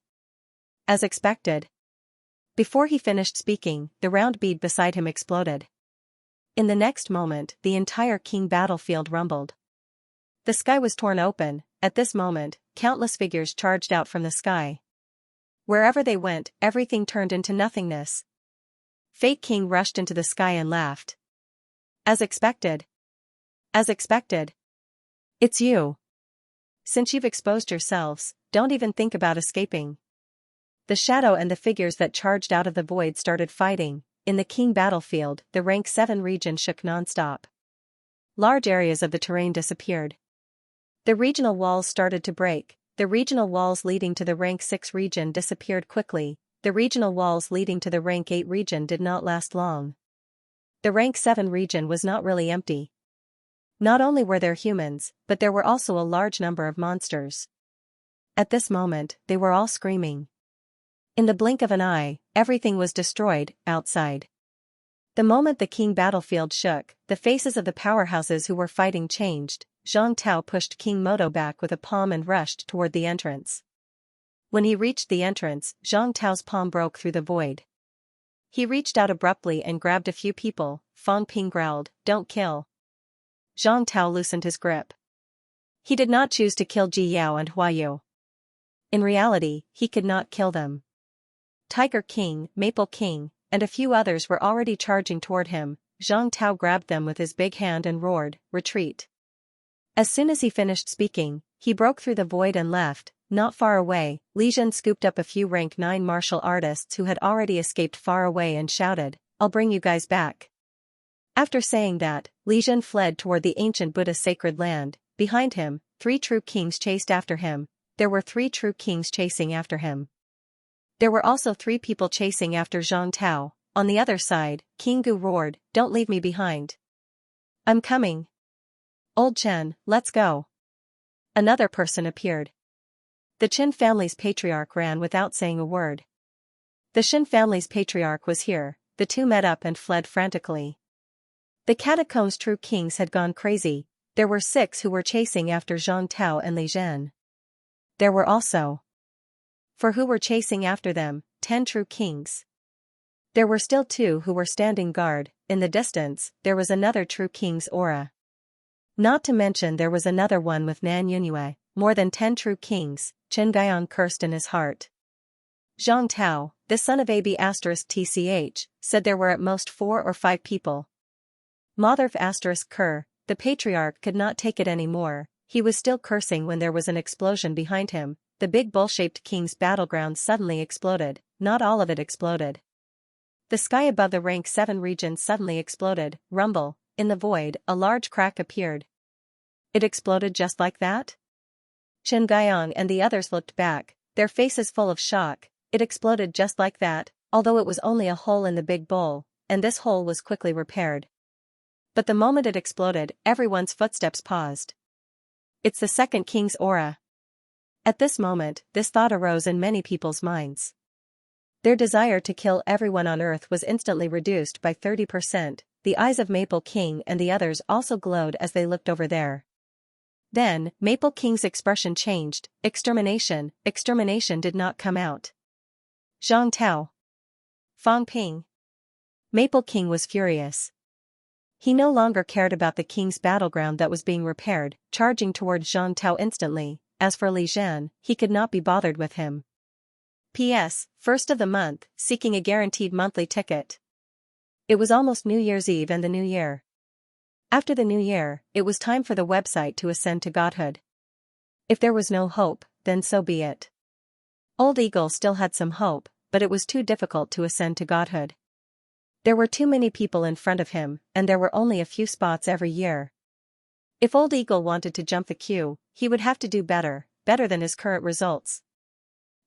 As expected. Before he finished speaking, the round bead beside him exploded. In the next moment, the entire king battlefield rumbled. The sky was torn open. At this moment, countless figures charged out from the sky. Wherever they went, everything turned into nothingness. Fake King rushed into the sky and laughed. As expected. As expected. It's you. Since you've exposed yourselves, don't even think about escaping. The shadow and the figures that charged out of the void started fighting. In the king battlefield, the rank 7 region shook non-stop. Large areas of the terrain disappeared. The regional walls started to break. The regional walls leading to the rank 6 region disappeared quickly. The regional walls leading to the rank 8 region did not last long. The rank 7 region was not really empty. Not only were there humans, but there were also a large number of monsters. At this moment, they were all screaming. In the blink of an eye, everything was destroyed, outside. The moment the king battlefield shook, the faces of the powerhouses who were fighting changed. Zhang Tao pushed King Moto back with a palm and rushed toward the entrance. When he reached the entrance, Zhang Tao's palm broke through the void. He reached out abruptly and grabbed a few people. Fang Ping growled, "Don't kill." Zhang Tao loosened his grip. He did not choose to kill Ji Yao and Hua Yu. In reality, he could not kill them. Tiger King, Maple King, and a few others were already charging toward him. Zhang Tao grabbed them with his big hand and roared, "Retreat." As soon as he finished speaking, he broke through the void and left. Not far away, Li Zhen scooped up a few rank 9 martial artists who had already escaped far away and shouted, "I'll bring you guys back." After saying that, Li Zhen fled toward the ancient Buddha sacred land. Behind him, 3 true kings chased after him. There were 3 true kings chasing after him. There were also 3 people chasing after Zhang Tao. On the other side, King Gu roared, "Don't leave me behind. I'm coming. Old Chen, let's go." Another person appeared. The Chen family's patriarch ran without saying a word. The Shen family's patriarch was here. The two met up and fled frantically. The catacombs' true kings had gone crazy. There were 6 who were chasing after Zhang Tao and Li Zhen. There were also 4 who were chasing after them, 10 true kings. There were still 2 who were standing guard. In the distance, there was another true king's aura. Not to mention there was another one with Nan Yunyue, more than 10 true kings. Chen Guiyang cursed in his heart. Zhang Tao, the son of AB*TCH, said there were at most 4 or 5 people. Motherf***, the patriarch could not take it anymore. He was still cursing when there was an explosion behind him. The big bowl-shaped king's battleground suddenly exploded. Not all of it exploded. The sky above the rank 7 region suddenly exploded. Rumble. In the void, a large crack appeared. It exploded just like that? Chen Guiyang and the others looked back, their faces full of shock. It exploded just like that, although it was only a hole in the big bowl, and this hole was quickly repaired. But the moment it exploded, everyone's footsteps paused. It's the second king's aura. At this moment, this thought arose in many people's minds. Their desire to kill everyone on Earth was instantly reduced by 30%. The eyes of Maple King and the others also glowed as they looked over there. Then, Maple King's expression changed. Extermination did not come out. Zhang Tao. Fang Ping. Maple King was furious. He no longer cared about the king's battleground that was being repaired, charging toward Zhang Tao instantly. As for Li Zhan, he could not be bothered with him. P.S. First of the month, seeking a guaranteed monthly ticket. It was almost New Year's Eve and the New Year. After the New Year, it was time for the website to ascend to godhood. If there was no hope, then so be it. Old Eagle still had some hope, but it was too difficult to ascend to godhood. There were too many people in front of him, and there were only a few spots every year. If Old Eagle wanted to jump the queue, he would have to do better than his current results.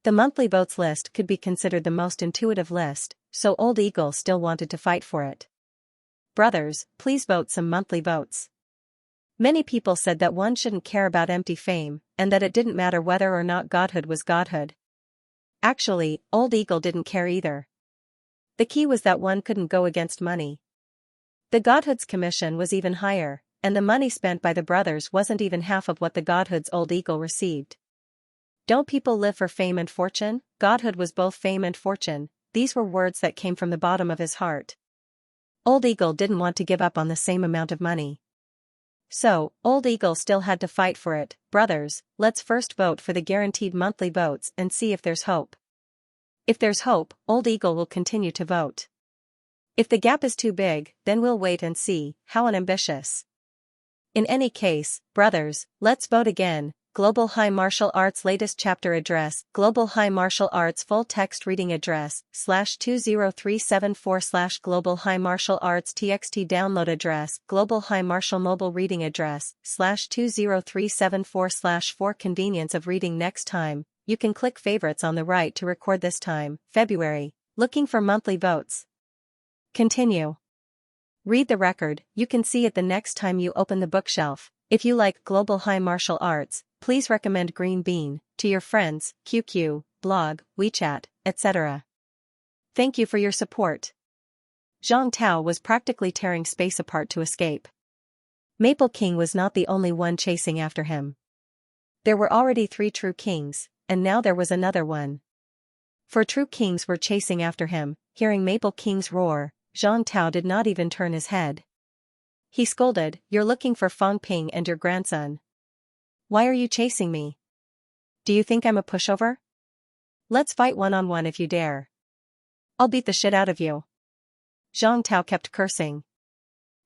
The monthly votes list could be considered the most intuitive list, so Old Eagle still wanted to fight for it. Brothers, please vote some monthly votes. Many people said that one shouldn't care about empty fame, and that it didn't matter whether or not godhood was godhood. Actually, Old Eagle didn't care either. The key was that one couldn't go against money. The godhood's commission was even higher, and the money spent by the brothers wasn't even half of what the godhood's Old Eagle received. Don't people live for fame and fortune? Godhood was both fame and fortune. These were words that came from the bottom of his heart. Old Eagle didn't want to give up on the same amount of money. So, Old Eagle still had to fight for it. Brothers, let's first vote for the guaranteed monthly votes and see if there's hope. If there's hope, Old Eagle will continue to vote. If the gap is too big, then we'll wait and see. How unambitious. In any case, brothers, let's vote again. Global High Martial Arts latest chapter address, Global High Martial Arts full text reading address, /20374 / Global High Martial Arts txt download address, Global High Martial mobile reading address, /20374 for convenience of reading next time, you can click favorites on the right to record this time, February, looking for monthly votes. Continue. Read the record, you can see it the next time you open the bookshelf. If you like Global High Martial Arts, please recommend Green Bean to your friends, QQ, blog, WeChat, etc. Thank you for your support. Zhang Tao was practically tearing space apart to escape. Maple King was not the only one chasing after him. There were already 3 true kings, and now there was another one. 4 true kings were chasing after him. Hearing Maple King's roar, Zhang Tao did not even turn his head. He scolded, "You're looking for Fang Ping and your grandson. Why are you chasing me? Do you think I'm a pushover? Let's fight one-on-one if you dare. I'll beat the shit out of you." Zhang Tao kept cursing.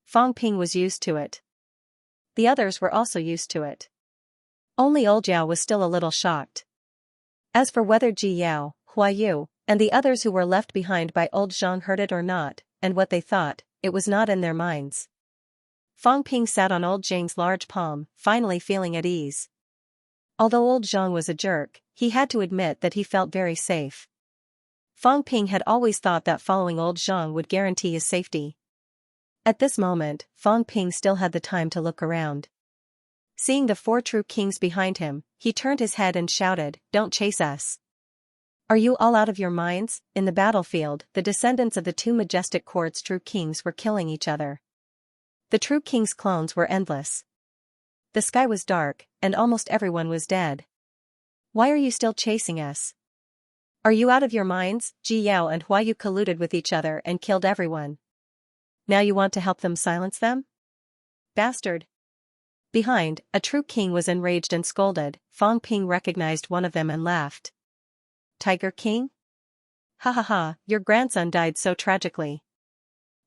Fang Ping was used to it. The others were also used to it. Only Old Yao was still a little shocked. As for whether Ji Yao, Hua Yu, and the others who were left behind by Old Zhang heard it or not, and what they thought, it was not in their minds. Fang Ping sat on Old Zhang's large palm, finally feeling at ease. Although Old Zhang was a jerk, he had to admit that he felt very safe. Fang Ping had always thought that following Old Zhang would guarantee his safety. At this moment, Fang Ping still had the time to look around. Seeing the 4 true kings behind him, he turned his head and shouted, "Don't chase us. Are you all out of your minds?" In the battlefield, the descendants of the 2 majestic court's true kings were killing each other. The true king's clones were endless. The sky was dark, and almost everyone was dead. "Why are you still chasing us? Are you out of your minds?" Ji Yao and Hua Yu colluded with each other and killed everyone. Now you want to help them silence them? Bastard. Behind, a true king was enraged and scolded. Fang Ping recognized one of them and laughed. "Tiger King? Ha ha ha, your grandson died so tragically.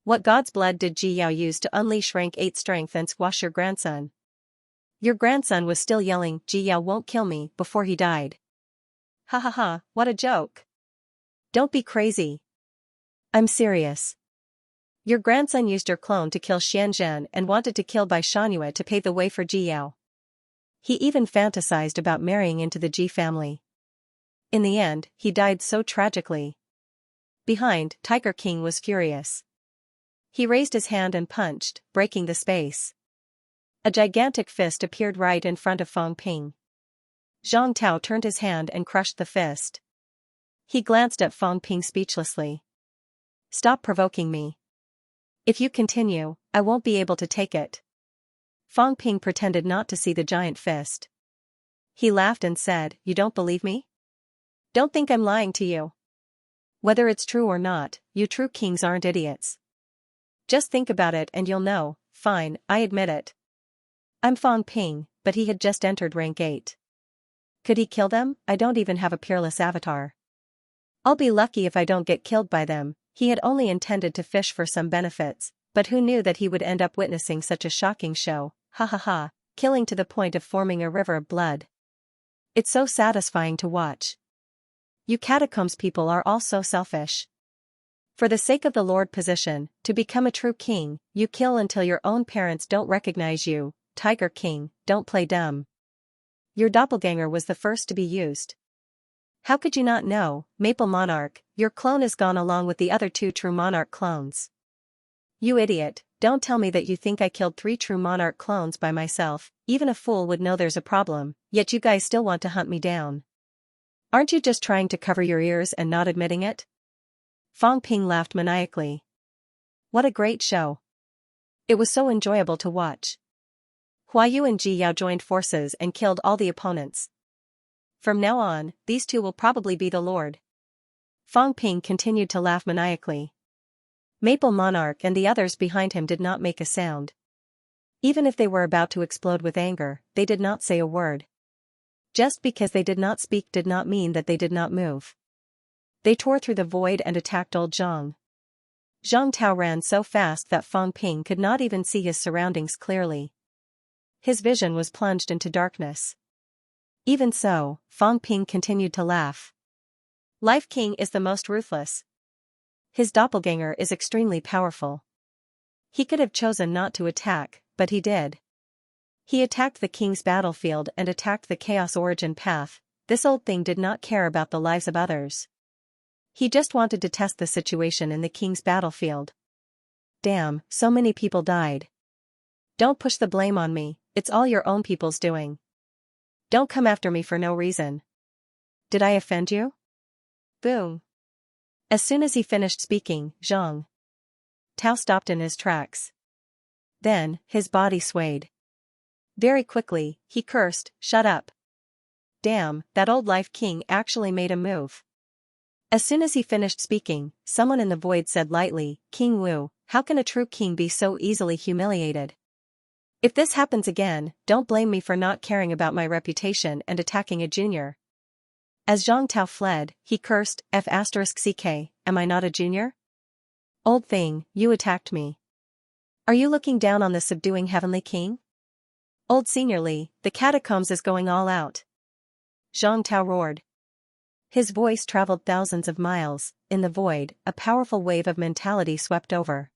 What god's blood did Ji Yao use to unleash rank 8 strength and squash your grandson?" Your grandson was still yelling, "Ji Yao won't kill me," before he died. Ha ha ha, what a joke. Don't be crazy. I'm serious. Your grandson used your clone to kill Xianxia and wanted to kill Bai Xianxia to pave the way for Ji Yao. He even fantasized about marrying into the Ji family. In the end, he died so tragically. Behind, Tiger King was furious. He raised his hand and punched, breaking the space. A gigantic fist appeared right in front of Fang Ping. Zhang Tao turned his hand and crushed the fist. He glanced at Fang Ping speechlessly. "Stop provoking me. If you continue, I won't be able to take it." Fang Ping pretended not to see the giant fist. He laughed and said, "You don't believe me? Don't think I'm lying to you. Whether it's true or not, you true kings aren't idiots. Just think about it and you'll know." "Fine, I admit it. I'm Fang Ping," but he had just entered rank 8. Could he kill them? I don't even have a peerless avatar. I'll be lucky if I don't get killed by them. He had only intended to fish for some benefits, but who knew that he would end up witnessing such a shocking show? Ha ha ha, killing to the point of forming a river of blood. It's so satisfying to watch. You catacombs people are all so selfish. For the sake of the Lord position, to become a true king, you kill until your own parents don't recognize you. Tiger King, don't play dumb. Your doppelganger was the first to be used. How could you not know, Maple Monarch? Your clone is gone along with the other 2 true Monarch clones. You idiot, don't tell me that you think I killed 3 true Monarch clones by myself. Even a fool would know there's a problem, yet you guys still want to hunt me down. Aren't you just trying to cover your ears and not admitting it? Fang Ping laughed maniacally. What a great show. It was so enjoyable to watch. Hua Yu and Ji Yao joined forces and killed all the opponents. From now on, these 2 will probably be the Lord. Fang Ping continued to laugh maniacally. Maple Monarch and the others behind him did not make a sound. Even if they were about to explode with anger, they did not say a word. Just because they did not speak did not mean that they did not move. They tore through the void and attacked old Zhang. Zhang Tao ran so fast that Fang Ping could not even see his surroundings clearly. His vision was plunged into darkness. Even so, Fang Ping continued to laugh. Life King is the most ruthless. His doppelganger is extremely powerful. He could have chosen not to attack, but he did. He attacked the king's battlefield and attacked the chaos origin path. This old thing did not care about the lives of others. He just wanted to test the situation in the king's battlefield. Damn, so many people died. Don't push the blame on me, it's all your own people's doing. Don't come after me for no reason. Did I offend you? Boom. As soon as he finished speaking, Zhang Tao stopped in his tracks. Then, his body swayed. Very quickly, he cursed, "Shut up." Damn, that old Life King actually made a move. As soon as he finished speaking, someone in the void said lightly, "King Wu, how can a true king be so easily humiliated? If this happens again, don't blame me for not caring about my reputation and attacking a junior." As Zhang Tao fled, he cursed, F*ck, am I not a junior? Old thing, you attacked me. Are you looking down on the subduing heavenly king? Old seniorly, the catacombs is going all out. Zhang Tao roared. His voice traveled thousands of miles. In the void, a powerful wave of mentality swept over.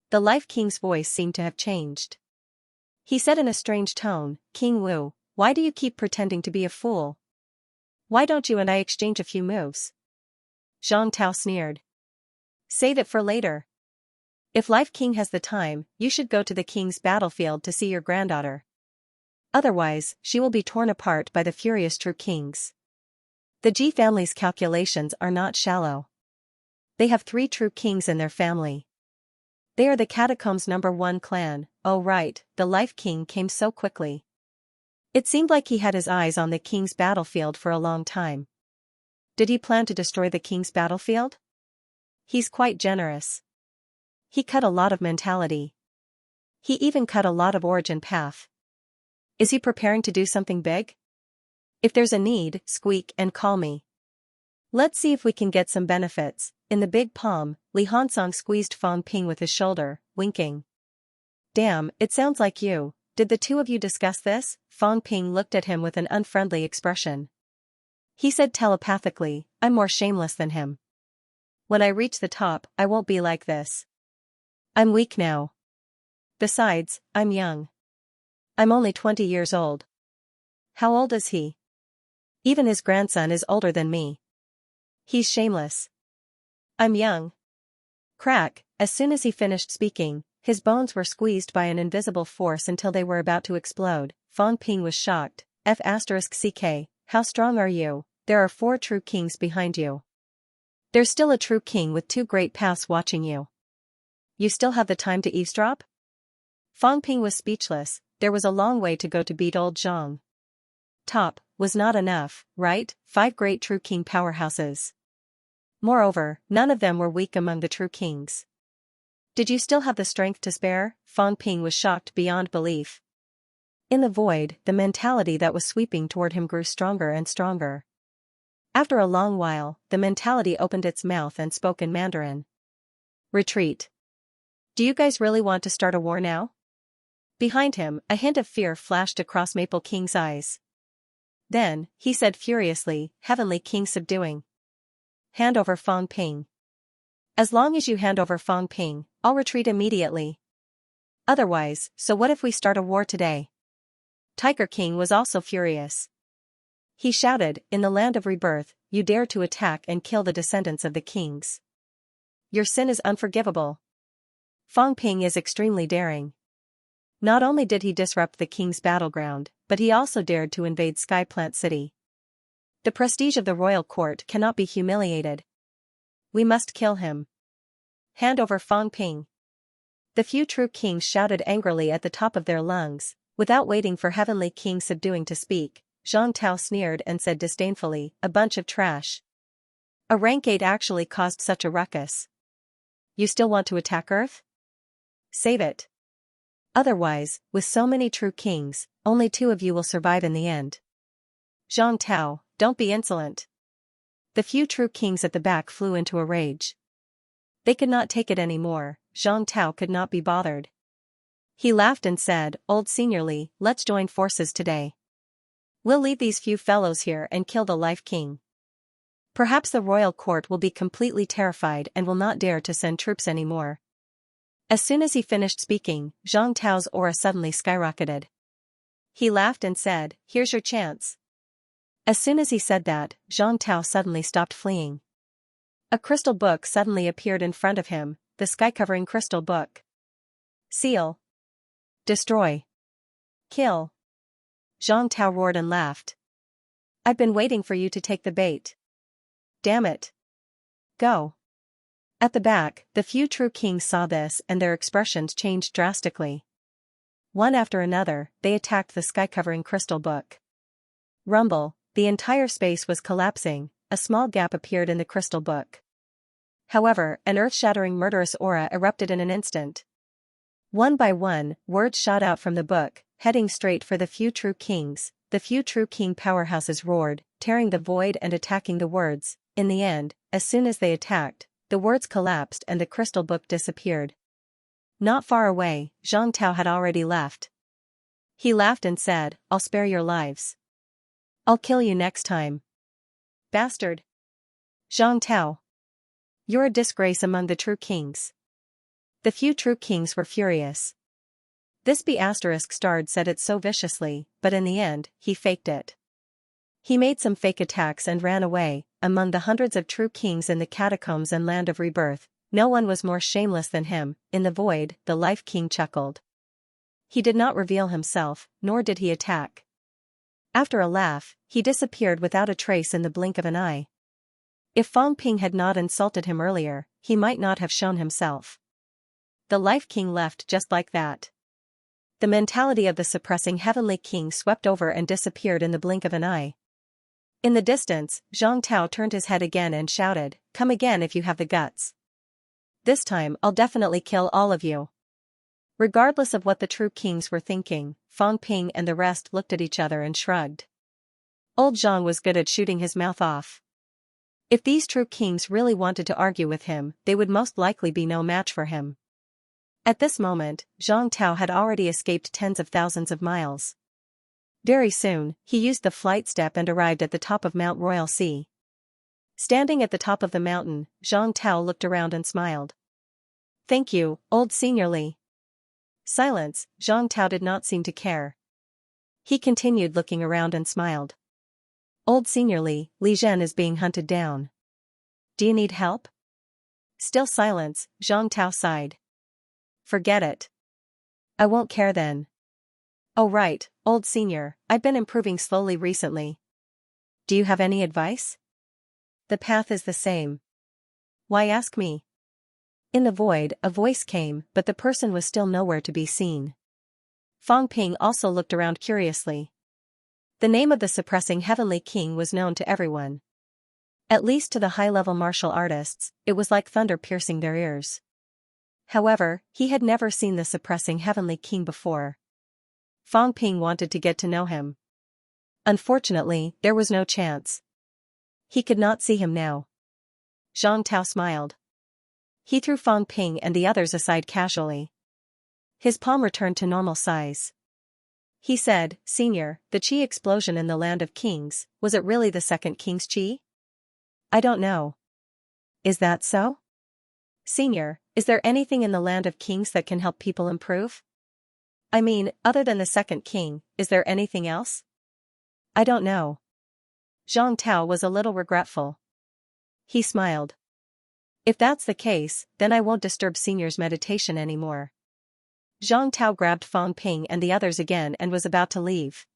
The Life King's voice seemed to have changed. He said in a strange tone, "King Wu, why do you keep pretending to be a fool? Why don't you and I exchange a few moves?" Zhang Tao sneered. "Save it for later. If Life King has the time, you should go to the king's battlefield to see your granddaughter. Otherwise, she will be torn apart by the furious true kings. The Ji family's calculations are not shallow. They have 3 true kings in their family. They are the catacombs' #1 clan." Oh right, the Life King came so quickly. It seemed like he had his eyes on the king's battlefield for a long time. Did he plan to destroy the king's battlefield? He's quite generous. He cut a lot of mentality. He even cut a lot of origin path. Is he preparing to do something big? If there's a need, squeak and call me. Let's see if we can get some benefits. In the big palm, Li Hansong squeezed Fang Ping with his shoulder, winking. Damn, it sounds like you. Did the 2 of you discuss this? Fang Ping looked at him with an unfriendly expression. He said telepathically, "I'm more shameless than him. When I reach the top, I won't be like this. I'm weak now. Besides, I'm young. I'm only 20 years old." How old is he? Even his grandson is older than me. He's shameless. I'm young. Crack, as soon as he finished speaking, his bones were squeezed by an invisible force until they were about to explode. Fang Ping was shocked. F*ck, how strong are you? There are 4 true kings behind you. There's still a true king with 2 great paths watching you. You still have the time to eavesdrop? Fang Ping was speechless. there was a long way to go to beat old Zhang. Top was not enough, right? 5 great true king powerhouses. Moreover, none of them were weak among the true kings. Did you still have the strength to spare? Fang Ping was shocked beyond belief. In the void, the mentality that was sweeping toward him grew stronger and stronger. After a long while, the mentality opened its mouth and spoke in Mandarin. Retreat. Do you guys really want to start a war now? Behind him, a hint of fear flashed across Maple King's eyes. Then, he said furiously, Heavenly King subduing. Hand over Fang Ping. As long as you hand over Fang Ping, I'll retreat immediately. Otherwise, so what if we start a war today? Tiger King was also furious. He shouted, in the land of rebirth, you dare to attack and kill the descendants of the kings. Your sin is unforgivable. Fang Ping is extremely daring. Not only did he disrupt the king's battleground, but he also dared to invade Skyplant City. The prestige of the royal court cannot be humiliated. We must kill him. Hand over Fang Ping. The few true kings shouted angrily at the top of their lungs. Without waiting for Heavenly King subduing to speak, Zhang Tao sneered and said disdainfully, a bunch of trash. A rank 8 actually caused such a ruckus. You still want to attack Earth? Save it. Otherwise, with so many true kings, only 2 of you will survive in the end. Zhang Tao, don't be insolent. The few true kings at the back flew into a rage. They could not take it anymore. Zhang Tao could not be bothered. He laughed and said, Old Seniorly, let's join forces today. We'll leave these few fellows here and kill the Life King. Perhaps the royal court will be completely terrified and will not dare to send troops anymore. As soon as he finished speaking, Zhang Tao's aura suddenly skyrocketed. He laughed and said, here's your chance. As soon as he said that, Zhang Tao suddenly stopped fleeing. A crystal book suddenly appeared in front of him, the sky-covering crystal book. Seal. Destroy. Kill. Zhang Tao roared and laughed. I've been waiting for you to take the bait. Damn it. Go. At the back, the few true kings saw this and their expressions changed drastically. One after another, they attacked the sky-covering crystal book. Rumble, the entire space was collapsing, a small gap appeared in the crystal book. However, an earth-shattering murderous aura erupted in an instant. One by one, words shot out from the book, heading straight for the few true kings. The few true king powerhouses roared, tearing the void and attacking the words. In the end, as soon as they attacked, the words collapsed and the crystal book disappeared. Not far away, Zhang Tao had already left. He laughed and said, I'll spare your lives. I'll kill you next time. Bastard. Zhang Tao. You're a disgrace among the true kings. The few true kings were furious. This B***** said it so viciously, but in the end, he faked it. He made some fake attacks and ran away. Among the hundreds of true kings in the catacombs and land of rebirth, no one was more shameless than him. In the void, the Life King chuckled. He did not reveal himself, nor did he attack. After a laugh, he disappeared without a trace in the blink of an eye. If Fang Ping had not insulted him earlier, he might not have shown himself. The Life King left just like that. The mentality of the suppressing Heavenly King swept over and disappeared in the blink of an eye. In the distance, Zhang Tao turned his head again and shouted, come again if you have the guts. This time I'll definitely kill all of you. Regardless of what the true kings were thinking, Fang Ping and the rest looked at each other and shrugged. Old Zhang was good at shooting his mouth off. If these true kings really wanted to argue with him, they would most likely be no match for him. At this moment, Zhang Tao had already escaped tens of thousands of miles. Very soon, he used the flight step and arrived at the top of Mount Royal Sea. Standing at the top of the mountain, Zhang Tao looked around and smiled. Thank you, old Seniorly. Silence, Zhang Tao did not seem to care. He continued looking around and smiled. Old Seniorly, Li Zhen is being hunted down. Do you need help? Still silence, Zhang Tao sighed. Forget it. I won't care then. Oh right, old senior, I've been improving slowly recently. Do you have any advice? The path is the same. Why ask me? In the void, a voice came, but the person was still nowhere to be seen. Fang Ping also looked around curiously. The name of the suppressing heavenly king was known to everyone. At least to the high-level martial artists, it was like thunder piercing their ears. However, he had never seen the suppressing heavenly king before. Fang Ping wanted to get to know him. Unfortunately, there was no chance. He could not see him now. Zhang Tao smiled. He threw Fang Ping and the others aside casually. His palm returned to normal size. He said, "Senior, the Qi explosion in the Land of Kings, was it really the second king's Qi?" "I don't know." "Is that so?" "Senior, is there anything in the Land of Kings that can help people improve? I mean, other than the second king, is there anything else?" "I don't know." Zhang Tao was a little regretful. He smiled. "If that's the case, then I won't disturb Senior's meditation anymore." Zhang Tao grabbed Fang Ping and the others again and was about to leave.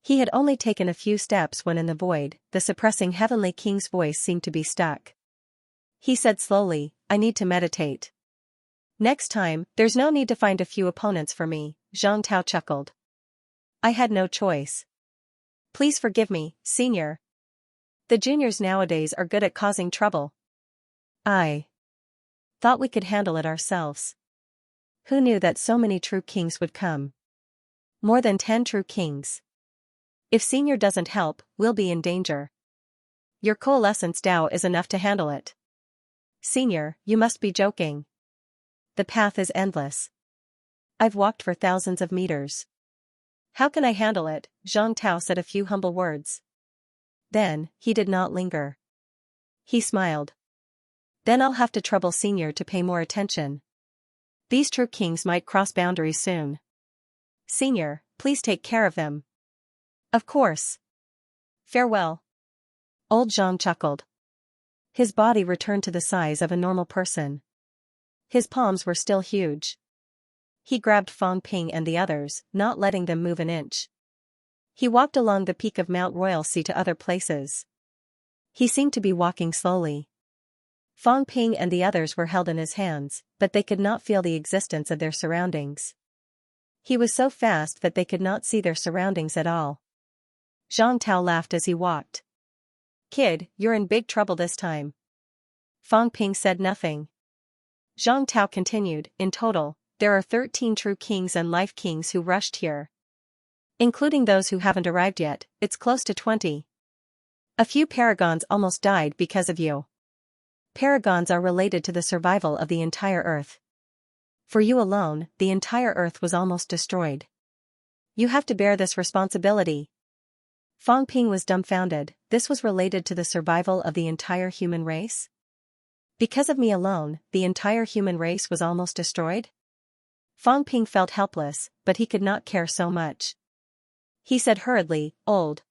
He had only taken a few steps when in the void, the suppressing heavenly king's voice seemed to be stuck. He said slowly, "I need to meditate. Next time, there's no need to find a few opponents for me." Zhang Tao chuckled. "I had no choice. Please forgive me, Senior. The juniors nowadays are good at causing trouble. I thought we could handle it ourselves. Who knew that so many true kings would come? More than 10 true kings. If Senior doesn't help, we'll be in danger. Your coalescence Tao is enough to handle it." "Senior, you must be joking. The path is endless. I've walked for thousands of meters. How can I handle it?" Zhang Tao said a few humble words. Then, he did not linger. He smiled. "Then I'll have to trouble Senior to pay more attention. These true kings might cross boundaries soon. Senior, please take care of them." "Of course. Farewell." Old Zhang chuckled. His body returned to the size of a normal person. His palms were still huge. He grabbed Fang Ping and the others, not letting them move an inch. He walked along the peak of Mount Royalty to other places. He seemed to be walking slowly. Fang Ping and the others were held in his hands, but they could not feel the existence of their surroundings. He was so fast that they could not see their surroundings at all. Zhang Tao laughed as he walked. "Kid, you're in big trouble this time." Fang Ping said nothing. Zhang Tao continued, "In total, there are 13 true kings and life kings who rushed here. Including those who haven't arrived yet, it's close to 20. A few paragons almost died because of you. Paragons are related to the survival of the entire Earth. For you alone, the entire Earth was almost destroyed. You have to bear this responsibility." Fang Ping was dumbfounded. This was related to the survival of the entire human race? Because of me alone, the entire human race was almost destroyed? Fang Ping felt helpless, but he could not care so much. He said hurriedly, "Old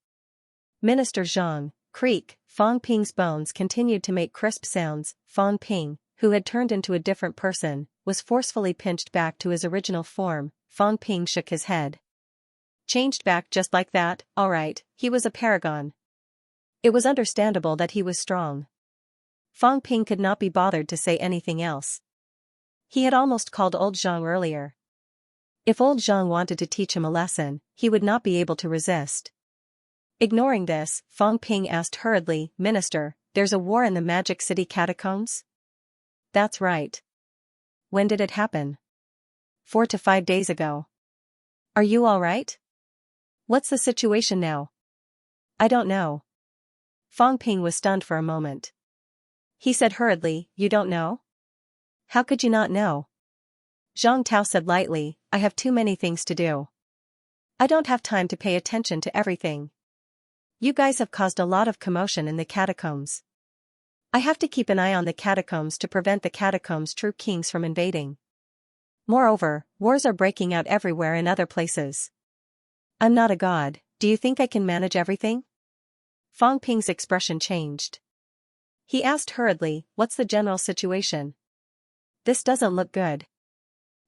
Minister Zhang." Creak, Fang Ping's bones continued to make crisp sounds. Fang Ping, who had turned into a different person, was forcefully pinched back to his original form. Fang Ping shook his head. "Changed back just like that? All right, he was a paragon." It was understandable that he was strong. Fang Ping could not be bothered to say anything else. He had almost called old Zhang earlier. If old Zhang wanted to teach him a lesson, he would not be able to resist. Ignoring this, Fang Ping asked hurriedly, "Minister, there's a war in the Magic City catacombs?" "That's right." "When did it happen?" 4 to 5 days ago. "Are you all right? What's the situation now?" "I don't know." Fang Ping was stunned for a moment. He said hurriedly, "You don't know? How could you not know?" Zhang Tao said lightly, "I have too many things to do. I don't have time to pay attention to everything. You guys have caused a lot of commotion in the catacombs. I have to keep an eye on the catacombs to prevent the catacombs' true kings from invading. Moreover, wars are breaking out everywhere in other places. I'm not a god, do you think I can manage everything?" Fang Ping's expression changed. He asked hurriedly, "What's the general situation? This doesn't look good."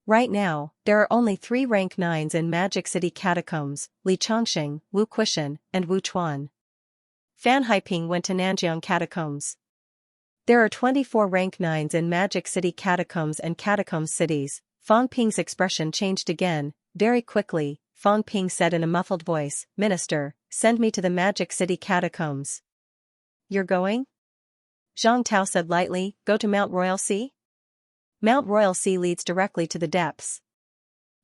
Right now, there are only 3 rank 9s in Magic City catacombs: Li Chongqing, Wu Quishan, and Wu Chuan. Fan Haiping went to Nanjiang catacombs. There are 24 rank 9s in Magic City catacombs and catacomb cities. Fang Ping's expression changed again. Very quickly, Fang Ping said in a muffled voice, "Minister, send me to the Magic City catacombs." "You're going?" Zhang Tao said lightly, "Go to Mount Royal Sea?" "Mount Royal Sea leads directly to the depths."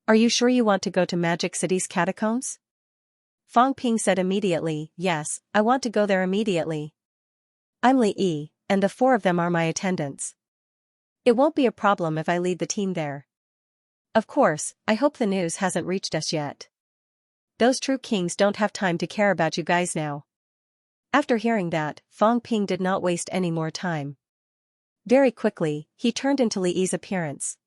"Are you sure you want to go to Magic City's catacombs?" Fang Ping said immediately, "Yes, I want to go there immediately. I'm Li Yi, and the four of them are my attendants. It won't be a problem if I lead the team there. Of course, I hope the news hasn't reached us yet. Those true kings don't have time to care about you guys now." After hearing that, Fang Ping did not waste any more time. Very quickly, he turned into Li Yi's appearance.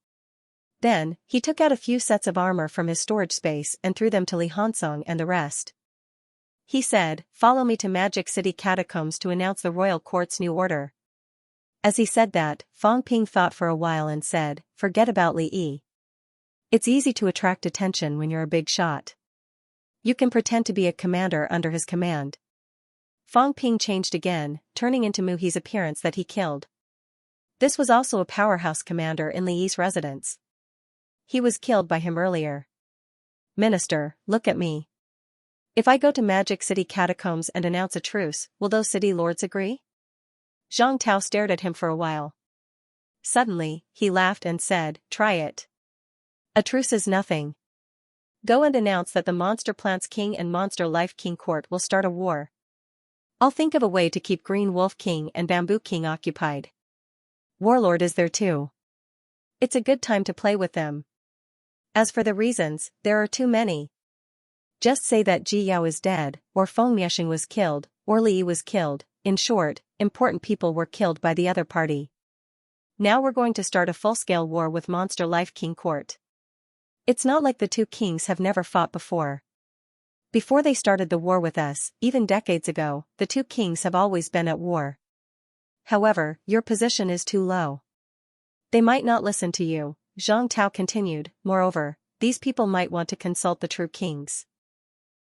Then, he took out a few sets of armor from his storage space and threw them to Li Hansong and the rest. He said, "Follow me to Magic City catacombs to announce the royal court's new order." As he said that, Fang Ping thought for a while and said, "Forget about Li Yi. It's easy to attract attention when you're a big shot. You can pretend to be a commander under his command." Fang Ping changed again, turning into Mu He's appearance that he killed. This was also a powerhouse commander in Li Yi's residence. He was killed by him earlier. "Minister, look at me. If I go to Magic City catacombs and announce a truce, will those city lords agree?" Zhang Tao stared at him for a while. Suddenly, he laughed and said, "Try it. A truce is nothing. Go and announce that the Monster Plants King and Monster Life King Court will start a war. I'll think of a way to keep Green Wolf King and Bamboo King occupied. Warlord is there too. It's a good time to play with them. As for the reasons, there are too many. Just say that Ji Yao is dead, or Feng Miexing was killed, or Li Yi was killed. In short, important people were killed by the other party. Now we're going to start a full-scale war with Monster Life King Court. It's not like the two kings have never fought before. Before they started the war with us, even decades ago, the two kings have always been at war. However, your position is too low. They might not listen to you," Zhang Tao continued. "Moreover, these people might want to consult the true kings.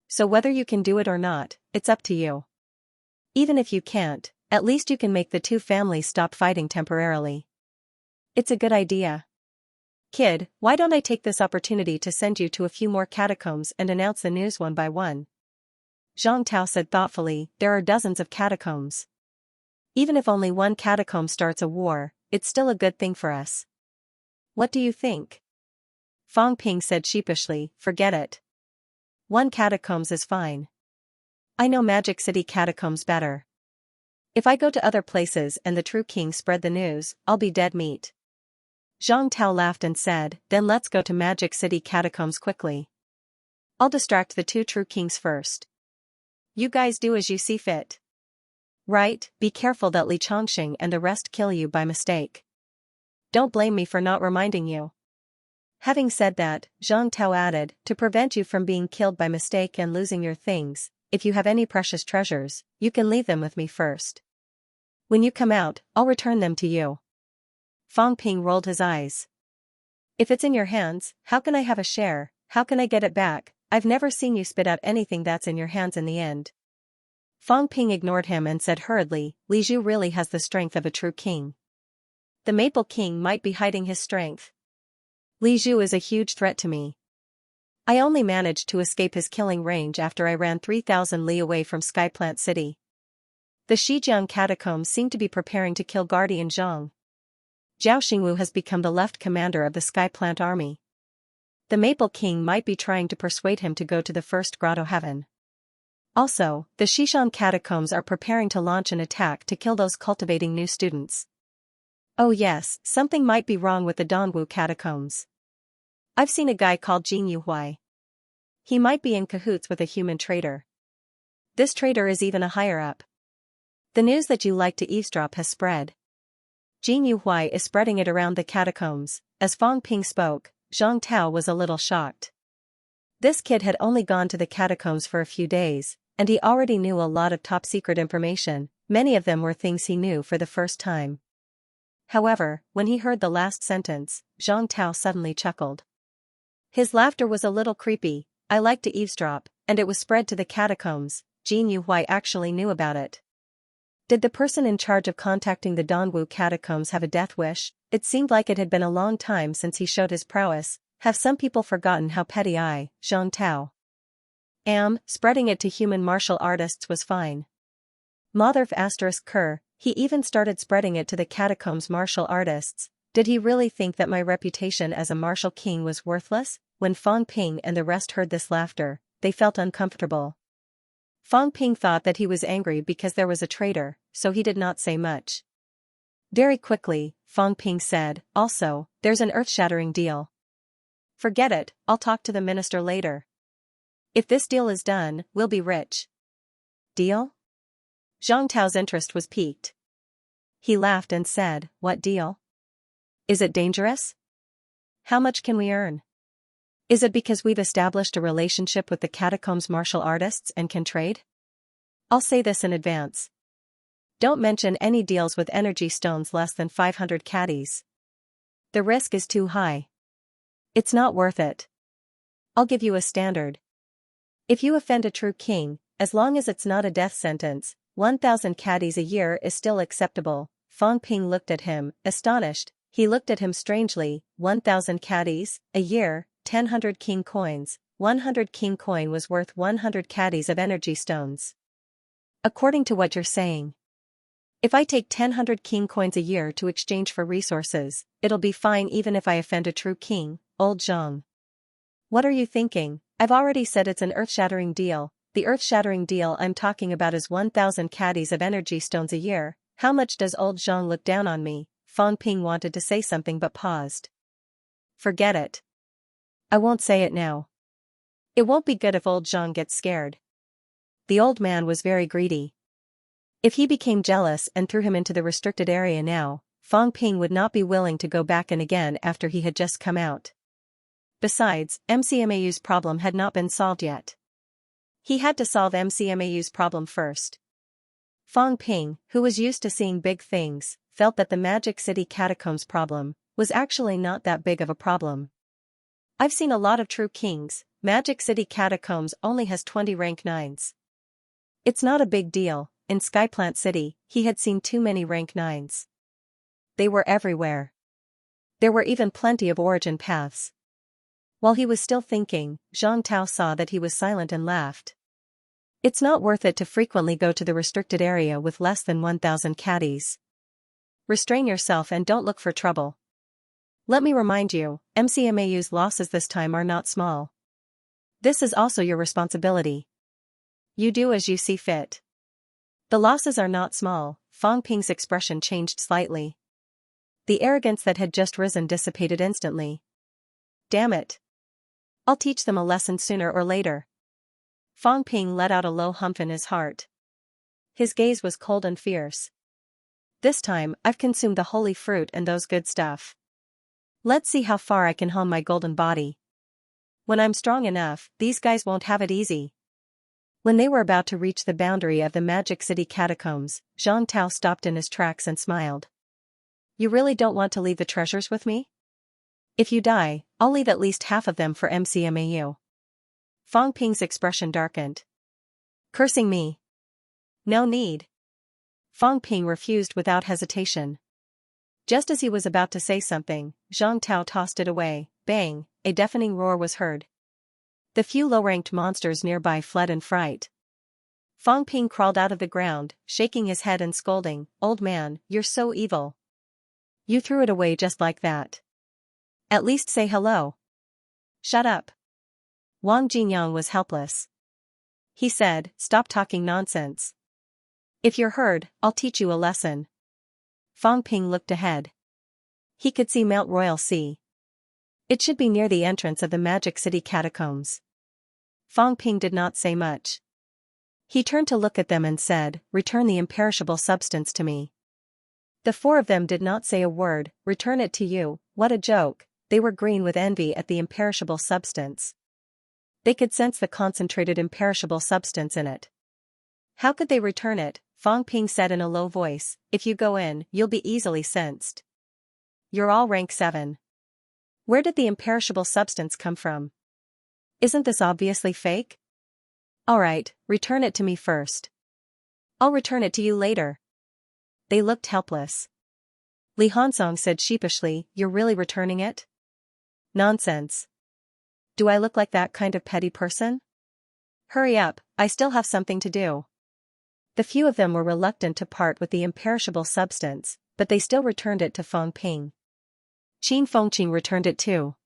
So whether you can do it or not, it's up to you. Even if you can't, at least you can make the two families stop fighting temporarily. It's a good idea. Kid, why don't I take this opportunity to send you to a few more catacombs and announce the news one by one?" Zhang Tao said thoughtfully, "There are dozens of catacombs. Even if only one catacomb starts a war, it's still a good thing for us. What do you think?" Fang Ping said sheepishly, "Forget it. One catacombs is fine. I know Magic City catacombs better. If I go to other places and the true king spread the news, I'll be dead meat." Zhang Tao laughed and said, "Then let's go to Magic City catacombs quickly. I'll distract the two true kings first. You guys do as you see fit. Right, be careful that Li Chongqing and the rest kill you by mistake. Don't blame me for not reminding you." Having said that, Zhang Tao added, "To prevent you from being killed by mistake and losing your things, if you have any precious treasures, you can leave them with me first. When you come out, I'll return them to you." Fang Ping rolled his eyes. "If it's in your hands, how can I have a share? How can I get it back? I've never seen you spit out anything that's in your hands in the end." Fang Ping ignored him and said hurriedly, "Li Zhu really has the strength of a true king. The Maple King might be hiding his strength. Li Zhu is a huge threat to me. I only managed to escape his killing range after I ran 3,000 li away from Skyplant City. The Shijiang catacombs seem to be preparing to kill Guardian Zhang. Zhao Xingwu has become the left commander of the Skyplant army. The Maple King might be trying to persuade him to go to the first grotto heaven. Also, the Xishan catacombs are preparing to launch an attack to kill those cultivating new students. Oh yes, something might be wrong with the Dongwu catacombs. I've seen a guy called Jing Yuhuai. He might be in cahoots with a human traitor. This traitor is even a higher-up. The news that you like to eavesdrop has spread. Jing Yuhuai is spreading it around the catacombs." As Fang Ping spoke, Zhang Tao was a little shocked. This kid had only gone to the catacombs for a few days, and he already knew a lot of top-secret information. Many of them were things he knew for the first time. However, when he heard the last sentence, Zhang Tao suddenly chuckled. His laughter was a little creepy. "I like to eavesdrop, and it was spread to the catacombs." Jing Yuhuai actually knew about it. Did the person in charge of contacting the Dongwu catacombs have a death wish? It seemed like it had been a long time since he showed his prowess. Have some people forgotten how petty I, Zhang Tao, am? Spreading it to human martial artists was fine. Motherf asterisk Kerr, he even started spreading it to the catacombs martial artists. Did he really think that my reputation as a martial king was worthless? When Fang Ping and the rest heard this laughter, they felt uncomfortable. Fang Ping thought that he was angry because there was a traitor, so he did not say much. Very quickly, Fang Ping said, also, there's an earth-shattering deal. Forget it, I'll talk to the minister later. If this deal is done, we'll be rich. Deal? Zhang Tao's interest was piqued. He laughed and said, what deal? Is it dangerous? How much can we earn? Is it because we've established a relationship with the catacombs martial artists and can trade? I'll say this in advance. Don't mention any deals with energy stones less than 500 caddies. The risk is too high. It's not worth it. I'll give you a standard. If you offend a true king, as long as it's not a death sentence, 1,000 caddies a year is still acceptable. Fang Ping looked at him, astonished. He looked at him strangely. 1,000 caddies a year, 1,000 king coins. 100 king coin was worth 100 caddies of energy stones. According to what you're saying, if I take 1,000 king coins a year to exchange for resources, it'll be fine even if I offend a true king, old Zhang. What are you thinking? I've already said it's an earth-shattering deal. The earth-shattering deal I'm talking about is 1,000 caddies of energy stones a year. How much does old Zhang look down on me? Fang Ping wanted to say something but paused. Forget it. I won't say it now. It won't be good if old Zhang gets scared. The old man was very greedy. If he became jealous and threw him into the restricted area now, Fang Ping would not be willing to go back in again after he had just come out. Besides, MCMAU's problem had not been solved yet. He had to solve MCMAU's problem first. Fang Ping, who was used to seeing big things, felt that the Magic City Catacombs problem was actually not that big of a problem. I've seen a lot of true kings. Magic City Catacombs only has 20 rank 9s. It's not a big deal. In Skyplant City, he had seen too many rank 9s. They were everywhere. There were even plenty of origin paths. While he was still thinking, Zhang Tao saw that he was silent and laughed. It's not worth it to frequently go to the restricted area with less than 1,000 caddies. Restrain yourself and don't look for trouble. Let me remind you, MCMAU's losses this time are not small. This is also your responsibility. You do as you see fit. The losses are not small. Fang Ping's expression changed slightly. The arrogance that had just risen dissipated instantly. Damn it. I'll teach them a lesson sooner or later. Fang Ping let out a low humph in his heart. His gaze was cold and fierce. This time, I've consumed the holy fruit and those good stuff. Let's see how far I can hone my golden body. When I'm strong enough, these guys won't have it easy. When they were about to reach the boundary of the Magic City Catacombs, Zhang Tao stopped in his tracks and smiled. You really don't want to leave the treasures with me? If you die, I'll leave at least half of them for MCMAU. Fang Ping's expression darkened. Cursing me? No need. Fang Ping refused without hesitation. Just as he was about to say something, Zhang Tao tossed it away. Bang, a deafening roar was heard. The few low-ranked monsters nearby fled in fright. Fang Ping crawled out of the ground, shaking his head and scolding, "Old man, you're so evil. You threw it away just like that. At least say hello." Shut up. Wang Jinyang was helpless. He said, "Stop talking nonsense. If you're heard, I'll teach you a lesson." Fang Ping looked ahead. He could see Mount Royal Sea. It should be near the entrance of the Magic City Catacombs. Fang Ping did not say much. He turned to look at them and said, "Return the imperishable substance to me." The four of them did not say a word. Return it to you, what a joke. They were green with envy at the imperishable substance. They could sense the concentrated imperishable substance in it. How could they return it? Fang Ping said in a low voice, "If you go in, you'll be easily sensed. You're all rank 7. Where did the imperishable substance come from? Isn't this obviously fake? Alright, return it to me first. I'll return it to you later." They looked helpless. Li Hansong said sheepishly, "You're really returning it?" "Nonsense. Do I look like that kind of petty person? Hurry up, I still have something to do. The few of them were reluctant to part with the imperishable substance, but they still returned it to Fang Ping. Qin Fengqing returned it too.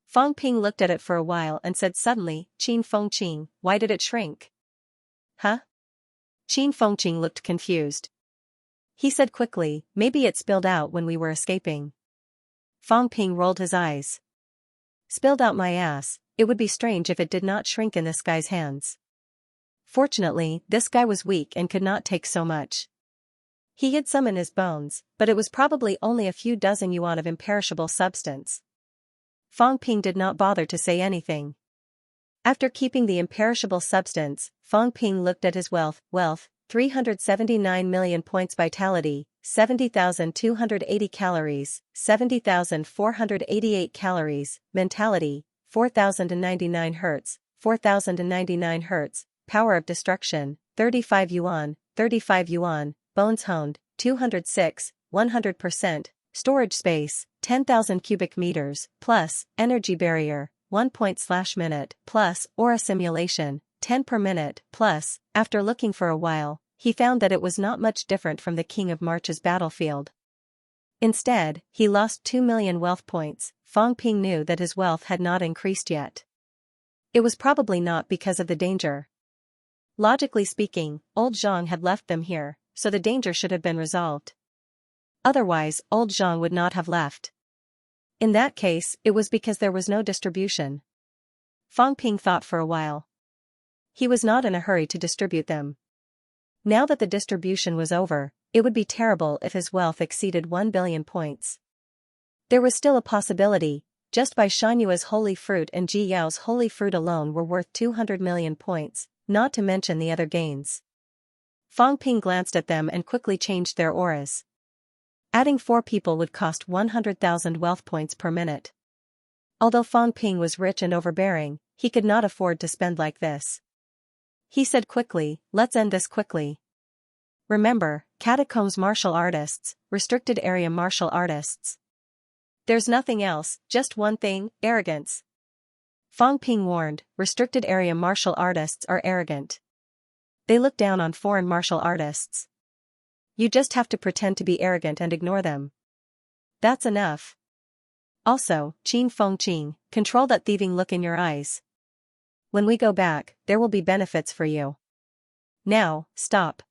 Fang Ping looked at it for a while and said suddenly, Qin Fengqing, why did it shrink? Huh? Qin Fengqing looked confused. He said quickly, maybe it spilled out when we were escaping. Fang Ping rolled his eyes. Spilled out my ass, it would be strange if it did not shrink in this guy's hands. Fortunately, this guy was weak and could not take so much. He hid some in his bones, but it was probably only a few dozen yuan of imperishable substance. Fang Ping did not bother to say anything. After keeping the imperishable substance, Fang Ping looked at his wealth, 379 million points vitality, 70,280 calories, 70,488 calories, mentality, 4,099 Hz, 4,099 Hz, power of destruction, 35 yuan, bones honed, 206, 100%, storage space, 10,000 cubic meters, plus, energy barrier, 1 point/minute, plus, aura simulation, 10 per minute, plus, after looking for a while, he found that it was not much different from the King of March's battlefield. Instead, he lost 2 million wealth points. Fang Ping knew that his wealth had not increased yet. It was probably not because of the danger. Logically speaking, old Zhang had left them here, so the danger should have been resolved. Otherwise, old Zhang would not have left. In that case, it was because there was no distribution. Fang Ping thought for a while. He was not in a hurry to distribute them. Now that the distribution was over, it would be terrible if his wealth exceeded 1 billion points. There was still a possibility. Just by Xianxua's holy fruit and Ji Yao's holy fruit alone were worth 200 million points, not to mention the other gains. Fang Ping glanced at them and quickly changed their auras. Adding 4 people would cost 100,000 wealth points per minute. Although Fang Ping was rich and overbearing, he could not afford to spend like this. He said quickly, let's end this quickly. Remember, catacombs martial artists, restricted area martial artists. There's nothing else, just one thing, arrogance. Fang Ping warned, restricted area martial artists are arrogant. They look down on foreign martial artists. You just have to pretend to be arrogant and ignore them. That's enough. Also, Qin Fengqing, control that thieving look in your eyes. When we go back, there will be benefits for you. Now, stop.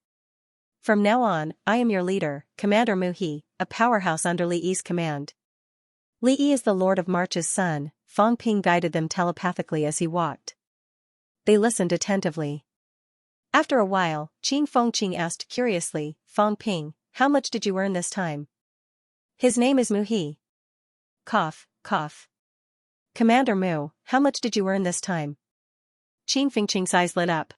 From now on, I am your leader, Commander Mu He, a powerhouse under Li Yi's command. Li Yi is the Lord of March's son. Fang Ping guided them telepathically as he walked. They listened attentively. After a while, Qin Fengqing asked curiously, Fang Ping, how much did you earn this time? His name is Mu He. Cough, cough. Commander Mu, how much did you earn this time? Qin Fengqing's eyes lit up.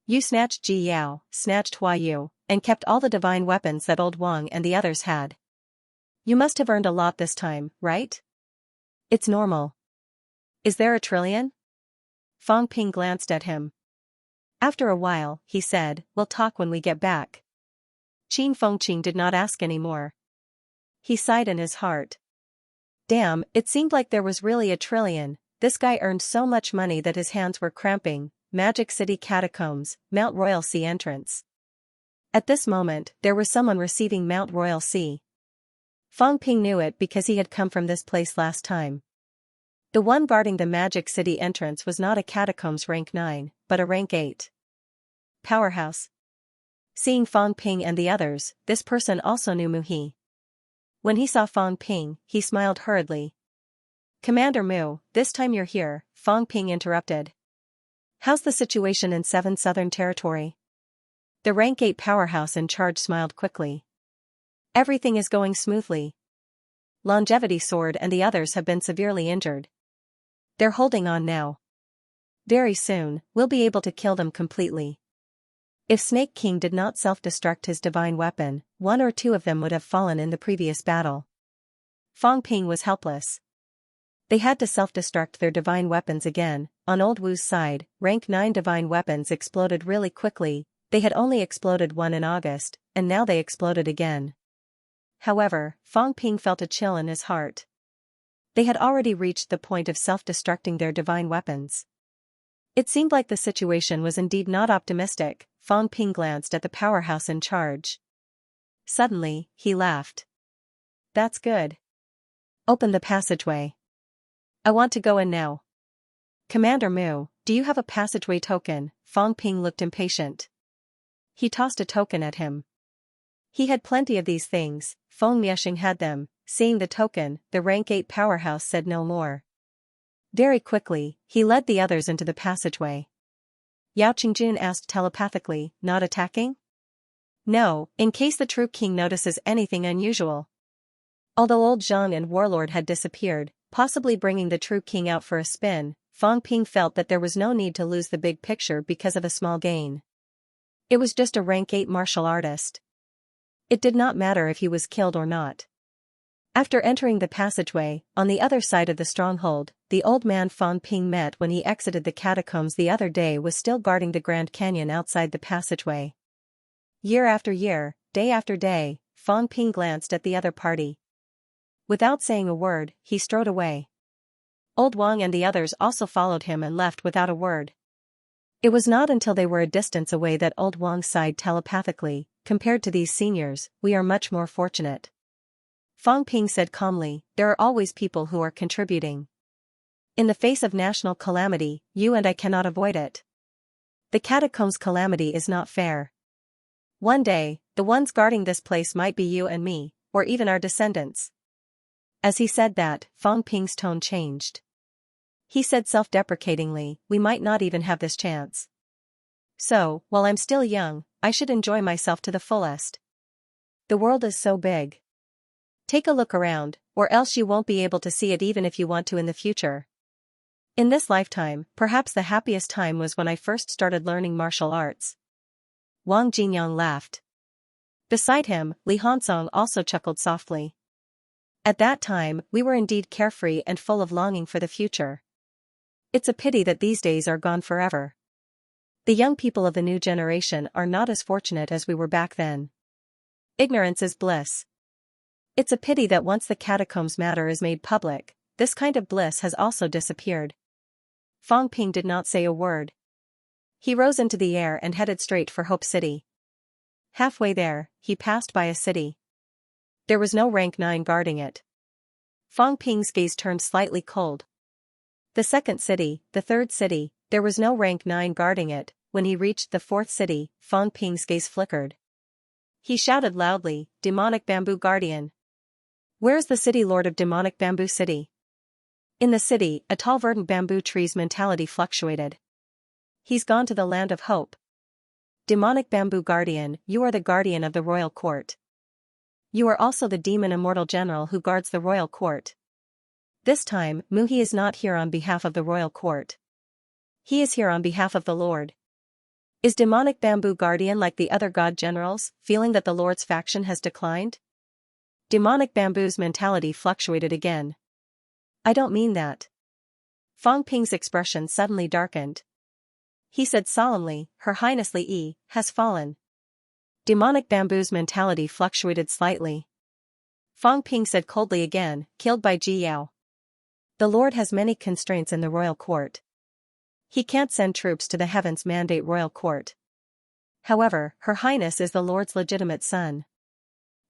You snatched Ji Yao, snatched Hua Yu, and kept all the divine weapons that old Wang and the others had. You must have earned a lot this time, right? It's normal. Is there a trillion? Fang Ping glanced at him. After a while, he said, we'll talk when we get back. Qin Fengqing did not ask any more. He sighed in his heart. Damn, it seemed like there was really a trillion. This guy earned so much money that his hands were cramping. Magic City Catacombs, Mount Royal Sea entrance. At this moment, there was someone receiving Mount Royal Sea. Fang Ping knew it because he had come from this place last time. The one guarding the Magic City entrance was not a Catacombs rank 9, but a rank 8. Powerhouse. Seeing Fang Ping and the others, this person also knew Mu He. When he saw Fang Ping, he smiled hurriedly. Commander Mu, this time you're here, Fang Ping interrupted. How's the situation in 7 Southern Territory? The rank 8 powerhouse in charge smiled quickly. Everything is going smoothly. Longevity Sword and the others have been severely injured. They're holding on now. Very soon, we'll be able to kill them completely. If Snake King did not self-destruct his divine weapon, 1 or 2 of them would have fallen in the previous battle. Fang Ping was helpless. They had to self-destruct their divine weapons again. On Old Wu's side, rank 9 divine weapons exploded really quickly. They had only exploded 1 in August, and now they exploded again. However, Fang Ping felt a chill in his heart. They had already reached the point of self-destructing their divine weapons. It seemed like the situation was indeed not optimistic. Fang Ping glanced at the powerhouse in charge. Suddenly, he laughed. That's good. Open the passageway. I want to go in now. Commander Mu, do you have a passageway token? Fang Ping looked impatient. He tossed a token at him. He had plenty of these things. Feng Miexing had them. Seeing the token, the rank 8 powerhouse said no more. Very quickly, he led the others into the passageway. Yao Qingjun asked telepathically, not attacking? No, in case the true king notices anything unusual. Although old Zhang and Warlord had disappeared, possibly bringing the true king out for a spin, Fang Ping felt that there was no need to lose the big picture because of a small gain. It was just a rank 8 martial artist. It did not matter if he was killed or not. After entering the passageway, on the other side of the stronghold, the old man Fang Ping met when he exited the catacombs the other day was still guarding the Grand Canyon outside the passageway. Year after year, day after day, Fang Ping glanced at the other party. Without saying a word, he strode away. Old Wang and the others also followed him and left without a word. It was not until they were a distance away that old Wang sighed telepathically, compared to these seniors, we are much more fortunate. Fang Ping said calmly, there are always people who are contributing. In the face of national calamity, you and I cannot avoid it. The catacombs calamity is not fair. One day, the ones guarding this place might be you and me, or even our descendants. As he said that, Fang Ping's tone changed. He said self-deprecatingly, we might not even have this chance. So, while I'm still young, I should enjoy myself to the fullest. The world is so big. Take a look around, or else you won't be able to see it even if you want to in the future. In this lifetime, perhaps the happiest time was when I first started learning martial arts. Wang Jinyang laughed. Beside him, Li Hansong also chuckled softly. At that time, we were indeed carefree and full of longing for the future. It's a pity that these days are gone forever. The young people of the new generation are not as fortunate as we were back then. Ignorance is bliss. It's a pity that once the catacombs matter is made public, this kind of bliss has also disappeared. Fang Ping did not say a word. He rose into the air and headed straight for Hope City. Halfway there, he passed by a city. There was no rank 9 guarding it. Fang Ping's gaze turned slightly cold. The second city, the third city, there was no rank 9 guarding it. When he reached the fourth city, Fang Ping's gaze flickered. He shouted loudly, Demonic Bamboo Guardian. Where's the city lord of Demonic Bamboo City? In the city, a tall verdant bamboo tree's mentality fluctuated. He's gone to the land of hope. Demonic Bamboo Guardian, you are the guardian of the royal court. You are also the demon immortal general who guards the royal court. This time, Muhi is not here on behalf of the royal court. He is here on behalf of the Lord. Is Demonic Bamboo Guardian like the other god generals, feeling that the Lord's faction has declined? Demonic Bamboo's mentality fluctuated again. I don't mean that. Fang Ping's expression suddenly darkened. He said solemnly, Her Highness Li Yi has fallen. Demonic Bamboo's mentality fluctuated slightly. Fang Ping said coldly again, killed by Ji Yao. The Lord has many constraints in the royal court. He can't send troops to the heavens mandate royal court. However, Her Highness is the Lord's legitimate son.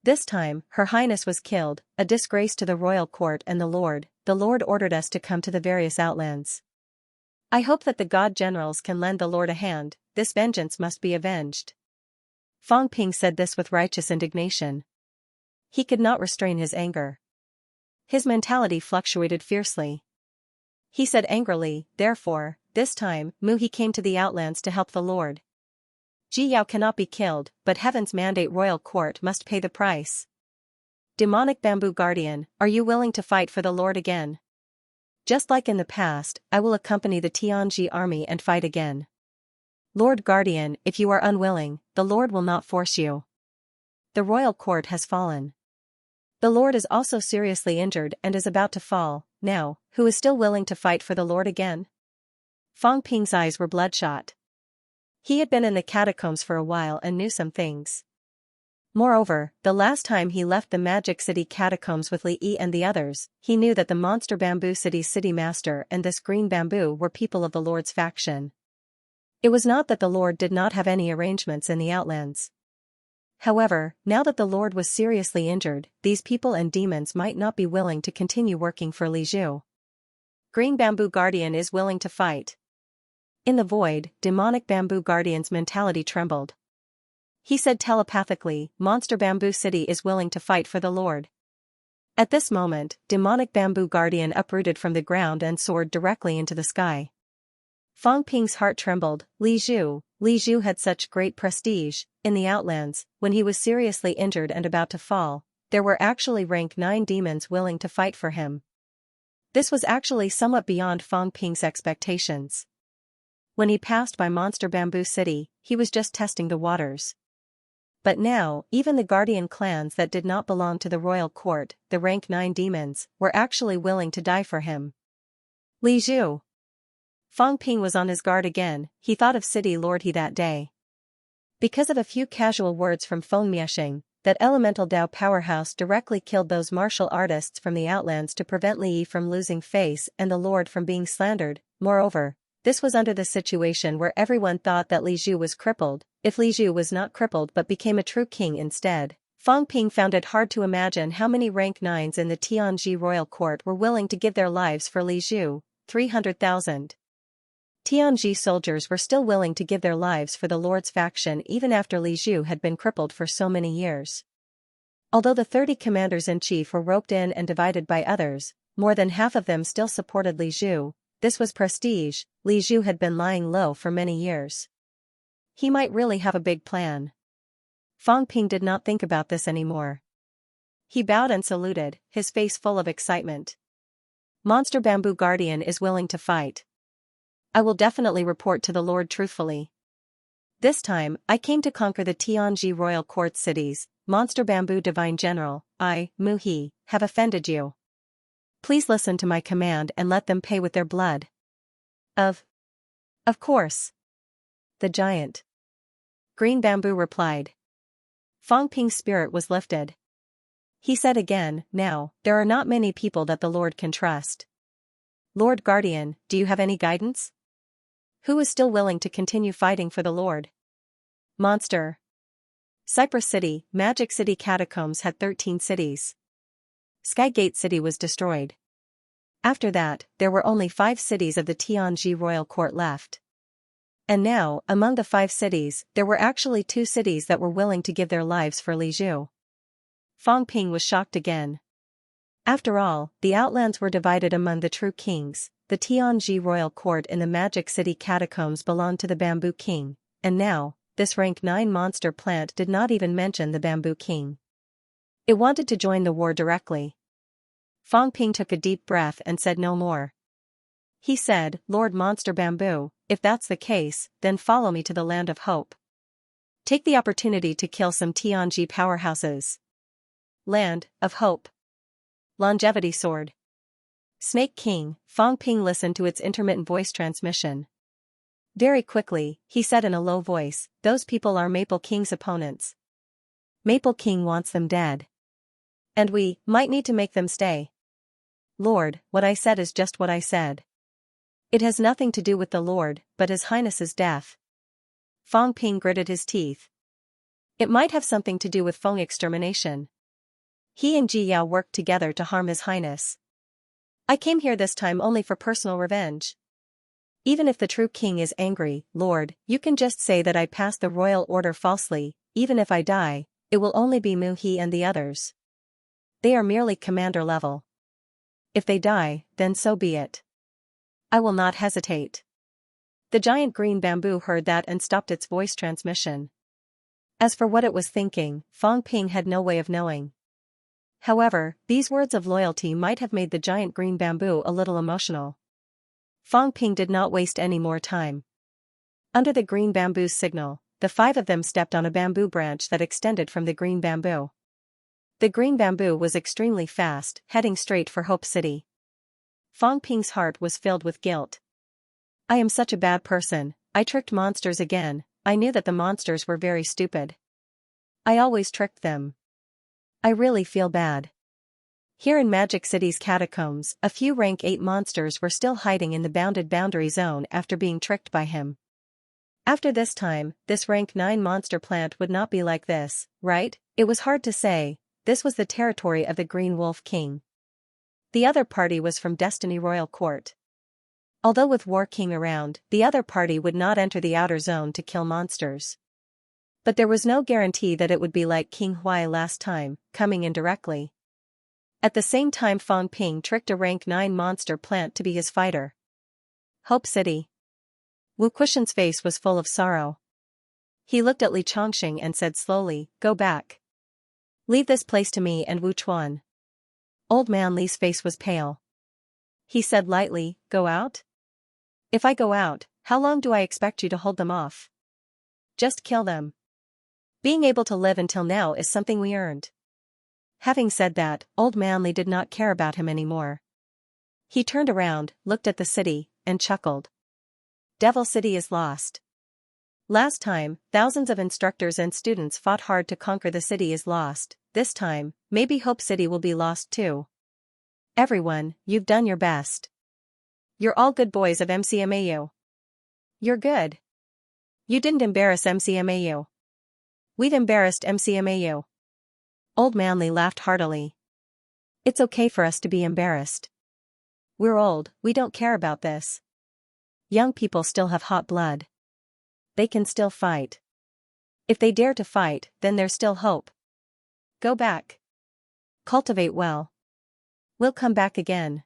This time, Her Highness was killed, a disgrace to the royal court and the Lord ordered us to come to the various outlands. I hope that the god generals can lend the Lord a hand, this vengeance must be avenged. Fang Ping said this with righteous indignation. He could not restrain his anger. His mentality fluctuated fiercely. He said angrily, therefore, this time, Muhi came to the outlands to help the Lord. Ji Yao cannot be killed, but heaven's mandate royal court must pay the price. Demonic Bamboo Guardian, are you willing to fight for the Lord again? Just like in the past, I will accompany the Tianji army and fight again. Lord Guardian, if you are unwilling, the Lord will not force you. The royal court has fallen. The Lord is also seriously injured and is about to fall. Now, who is still willing to fight for the Lord again? Fang Ping's eyes were bloodshot. He had been in the catacombs for a while and knew some things. Moreover, the last time he left the Magic City catacombs with Li Yi and the others, he knew that the Monster Bamboo City's city master and this green bamboo were people of the Lord's faction. It was not that the Lord did not have any arrangements in the Outlands. However, now that the Lord was seriously injured, these people and demons might not be willing to continue working for Li Zhu. Green Bamboo Guardian is willing to fight. In the void, demonic Bamboo Guardian's mentality trembled. He said telepathically, Monster Bamboo City is willing to fight for the Lord. At this moment, demonic Bamboo Guardian uprooted from the ground and soared directly into the sky. Fang Ping's heart trembled. Li Zhu had such great prestige. In the Outlands, when he was seriously injured and about to fall, there were actually rank 9 demons willing to fight for him. This was actually somewhat beyond Fang Ping's expectations. When he passed by Monster Bamboo City, he was just testing the waters. But now, even the Guardian clans that did not belong to the royal court, the rank 9 demons, were actually willing to die for him. Li Zhu. Fang Ping was on his guard again. He thought of City Lord He that day. Because of a few casual words from Feng Miexing, that elemental Dao powerhouse directly killed those martial artists from the Outlands to prevent Li Yi from losing face and the Lord from being slandered. Moreover, this was under the situation where everyone thought that Li Zhu was crippled. If Li Zhu was not crippled but became a true king instead, Fang Ping found it hard to imagine how many rank 9s in the Tianji royal court were willing to give their lives for Li Zhu. 300,000. Tianji soldiers were still willing to give their lives for the Lord's faction even after Li Zhu had been crippled for so many years. Although the 30 commanders-in-chief were roped in and divided by others, more than half of them still supported Li Zhu. This was prestige. Li Zhu had been lying low for many years. He might really have a big plan. Fang Ping did not think about this anymore. He bowed and saluted, his face full of excitement. Monster Bamboo Guardian is willing to fight. I will definitely report to the Lord truthfully. This time, I came to conquer the Tianji royal court cities. Monster Bamboo Divine General, I, Mu He, have offended you. Please listen to my command and let them pay with their blood. Of course. The giant Green Bamboo replied. Fang Ping's spirit was lifted. He said again, now, there are not many people that the Lord can trust. Lord Guardian, do you have any guidance? Who is still willing to continue fighting for the Lord? Monster. Cypress City, Magic City catacombs had 13 cities. Skygate City was destroyed. After that, there were only 5 cities of the Tianji royal court left. And now, among the 5 cities, there were actually 2 cities that were willing to give their lives for Li Zhu. Fang Ping was shocked again. After all, the Outlands were divided among the true kings. The Tianji royal court in the Magic City catacombs belonged to the Bamboo King, and now, this rank 9 monster plant did not even mention the Bamboo King. It wanted to join the war directly. Fang Ping took a deep breath and said no more. He said, Lord Monster Bamboo, if that's the case, then follow me to the land of hope. Take the opportunity to kill some Tianji powerhouses. Land of Hope. Longevity Sword. Snake King. Fang Ping listened to its intermittent voice transmission. Very quickly, he said in a low voice, those people are Maple King's opponents. Maple King wants them dead. And we might need to make them stay. Lord, what I said is just what I said. It has nothing to do with the Lord, but His Highness's death. Fang Ping gritted his teeth. It might have something to do with Feng extermination. He and Ji Yao worked together to harm His Highness. I came here this time only for personal revenge. Even if the true king is angry, Lord, you can just say that I passed the royal order falsely. Even if I die, it will only be Mu He and the others. They are merely commander level. If they die, then so be it. I will not hesitate. The giant green bamboo heard that and stopped its voice transmission. As for what it was thinking, Fang Ping had no way of knowing. However, these words of loyalty might have made the giant green bamboo a little emotional. Fang Ping did not waste any more time. Under the green bamboo's signal, the 5 of them stepped on a bamboo branch that extended from the green bamboo. The green bamboo was extremely fast, heading straight for Hope City. Fang Ping's heart was filled with guilt. I am such a bad person, I tricked monsters again. I knew that the monsters were very stupid. I always tricked them. I really feel bad. Here in Magic City's catacombs, a few rank 8 monsters were still hiding in the bounded boundary zone after being tricked by him. After this time, this rank 9 monster plant would not be like this, right? It was hard to say. This was the territory of the Green Wolf King. The other party was from Destiny Royal Court. Although with War King around, the other party would not enter the outer zone to kill monsters. But there was no guarantee that it would be like King Huai last time, coming in directly. At the same time, Fong Ping tricked a rank 9 monster plant to be his fighter. Hope City. Wu Kushan's face was full of sorrow. He looked at Li Chongqing and said slowly, "Go back. Leave this place to me and Wu Chuan." Old man Li's face was pale. He said lightly, "Go out? If I go out, how long do I expect you to hold them off? Just kill them. Being able to live until now is something we earned." Having said that, Old Man Li did not care about him anymore. He turned around, looked at the city, and chuckled. Devil City is lost. Last time, thousands of instructors and students fought hard to conquer the city is lost. This time, maybe Hope City will be lost too. Everyone, you've done your best. You're all good boys of MCMAU. You're good. You didn't embarrass MCMAU. We've embarrassed MCMAU. Old Man Li laughed heartily. It's okay for us to be embarrassed. We're old, we don't care about this. Young people still have hot blood. They can still fight. If they dare to fight, then there's still hope. Go back. Cultivate well. We'll come back again.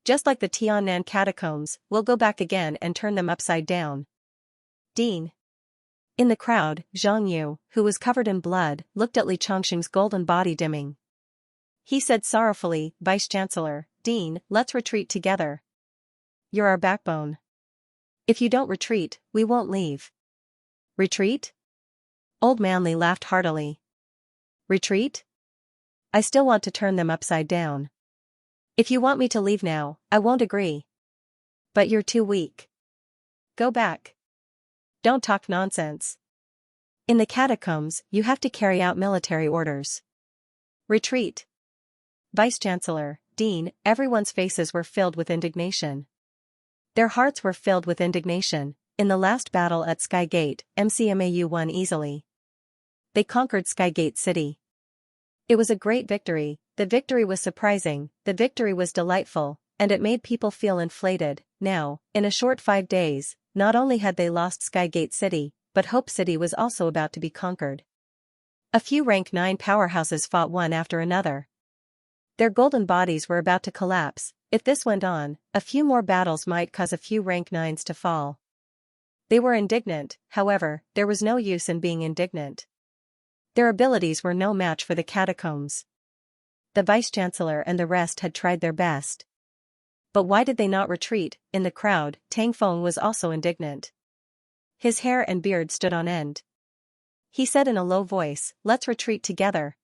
Just like the Tiannan catacombs, we'll go back again and turn them upside down. Dean. In the crowd, Zhang Yu, who was covered in blood, looked at Li Chongqing's golden body dimming. He said sorrowfully, "Vice-Chancellor, Dean, let's retreat together. You're our backbone. If you don't retreat, we won't leave." Retreat? Old Man Li laughed heartily. Retreat? I still want to turn them upside down. If you want me to leave now, I won't agree. But you're too weak. Go back. Don't talk nonsense. In the catacombs, you have to carry out military orders. Retreat. Vice-Chancellor, Dean, everyone's faces were filled with indignation. Their hearts were filled with indignation. In the last battle at Skygate, MCMAU won easily. They conquered Skygate City. It was a great victory. The victory was surprising, the victory was delightful, and it made people feel inflated. Now, in a short 5 days, not only had they lost Skygate City, but Hope City was also about to be conquered. A few rank 9 powerhouses fought one after another. Their golden bodies were about to collapse. If this went on, a few more battles might cause a few rank 9s to fall. They were indignant, however, there was no use in being indignant. Their abilities were no match for the catacombs. The Vice-Chancellor and the rest had tried their best. But why did they not retreat? In the crowd, Tang Feng was also indignant. His hair and beard stood on end. He said in a low voice, "Let's retreat together.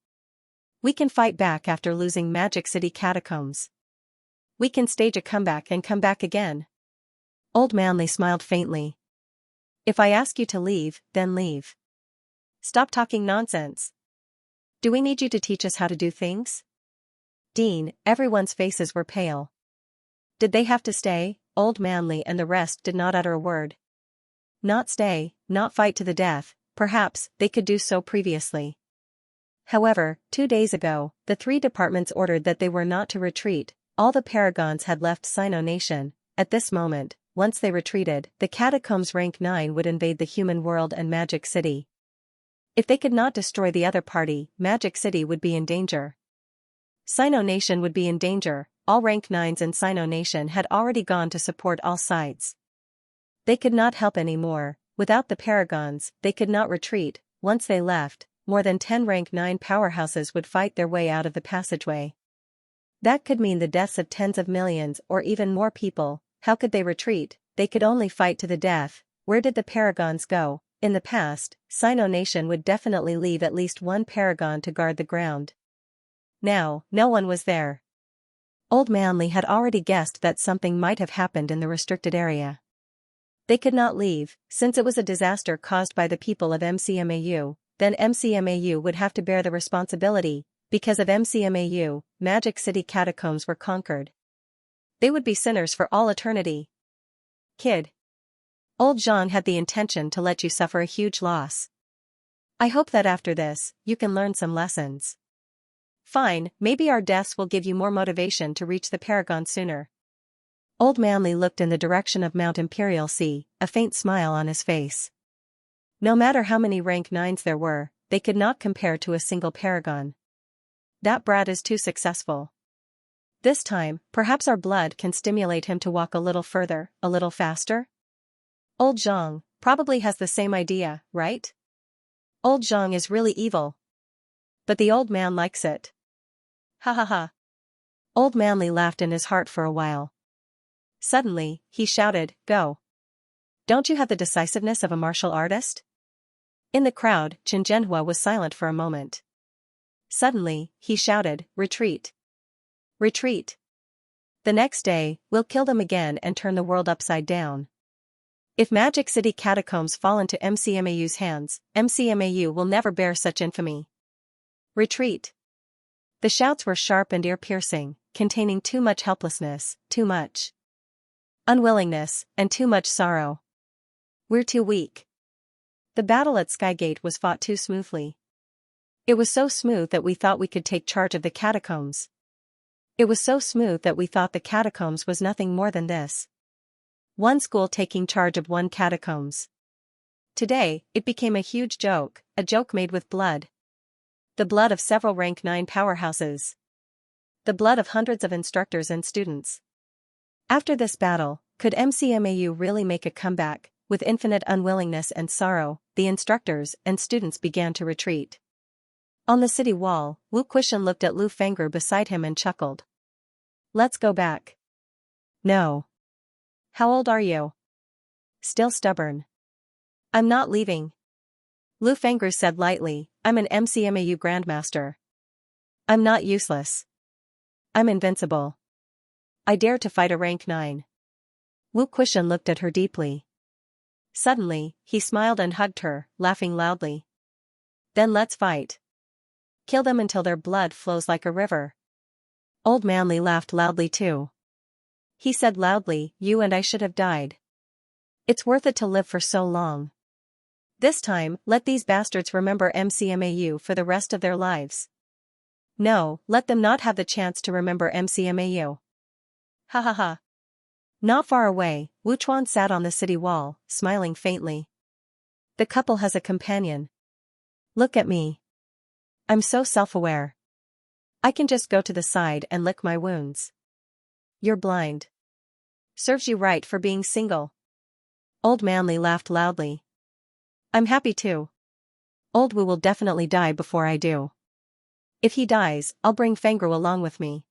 We can fight back after losing Magic City catacombs. We can stage a comeback and come back again." Old Man Li smiled faintly. "If I ask you to leave, then leave. Stop talking nonsense. Do we need you to teach us how to do things?" Dean, everyone's faces were pale. Did they have to stay? Old Man Li and the rest did not utter a word. Not stay, not fight to the death, perhaps they could do so previously. However, 2 days ago, the 3 departments ordered that they were not to retreat. All the paragons had left Sino Nation. At this moment, once they retreated, the catacombs rank 9 would invade the human world and Magic City. If they could not destroy the other party, Magic City would be in danger. Sino Nation would be in danger. All rank 9s in Sino Nation had already gone to support all sides. They could not help anymore. Without the paragons, they could not retreat. Once they left, more than 10 rank 9 powerhouses would fight their way out of the passageway. That could mean the deaths of tens of millions or even more people. How could they retreat? They could only fight to the death. Where did the paragons go? In the past, Sino Nation would definitely leave at least one paragon to guard the ground. Now, no one was there. Old Man Li had already guessed that something might have happened in the restricted area. They could not leave, since it was a disaster caused by the people of MCMAU. then MCMAU would have to bear the responsibility. Because of MCMAU, Magic City catacombs were conquered. They would be sinners for all eternity. Kid. Old Zhang had the intention to let you suffer a huge loss. I hope that after this, you can learn some lessons. Fine, maybe our deaths will give you more motivation to reach the Paragon sooner. Old Manly looked in the direction of Mount Imperial Sea, a faint smile on his face. No matter how many rank 9s there were, they could not compare to a single Paragon. That brat is too successful. This time, perhaps our blood can stimulate him to walk a little further, a little faster? Old Zhang probably has the same idea, right? Old Zhang is really evil. But the old man likes it. Ha ha ha. Old Manly laughed in his heart for a while. Suddenly, he shouted, "Go! Don't you have the decisiveness of a martial artist?" In the crowd, Chen Zhenhua was silent for a moment. Suddenly, he shouted, "Retreat! Retreat! The next day, we'll kill them again and turn the world upside down. If Magic City catacombs fall into MCMAU's hands, MCMAU will never bear such infamy. Retreat!" The shouts were sharp and ear-piercing, containing too much helplessness, too much unwillingness, and too much sorrow. We're too weak. The battle at Skygate was fought too smoothly. It was so smooth that we thought we could take charge of the catacombs. It was so smooth that we thought the catacombs was nothing more than this. One school taking charge of one catacombs. Today, it became a huge joke, a joke made with blood. The blood of several rank 9 powerhouses. The blood of hundreds of instructors and students. After this battle, could MCMAU really make a comeback? With infinite unwillingness and sorrow, the instructors and students began to retreat. On the city wall, Wu Quishan looked at Lu Fengru beside him and chuckled. "Let's go back." "No." "How old are you?" "Still stubborn." "I'm not leaving." Lu Fengru said lightly, "I'm an MCMAU Grandmaster. I'm not useless. I'm invincible. I dare to fight a rank 9. Wu Quishan looked at her deeply. Suddenly, he smiled and hugged her, laughing loudly. "Then let's fight. Kill them until their blood flows like a river." Old Manly laughed loudly too. He said loudly, "You and I should have died. It's worth it to live for so long. This time, let these bastards remember MCMAU for the rest of their lives. No, let them not have the chance to remember MCMAU. Ha ha ha." Not far away, Wu Chuan sat on the city wall, smiling faintly. The couple has a companion. Look at me. I'm so self-aware. I can just go to the side and lick my wounds. You're blind. Serves you right for being single. Old Manly laughed loudly. I'm happy too. Old Wu will definitely die before I do. If he dies, I'll bring Fengru along with me.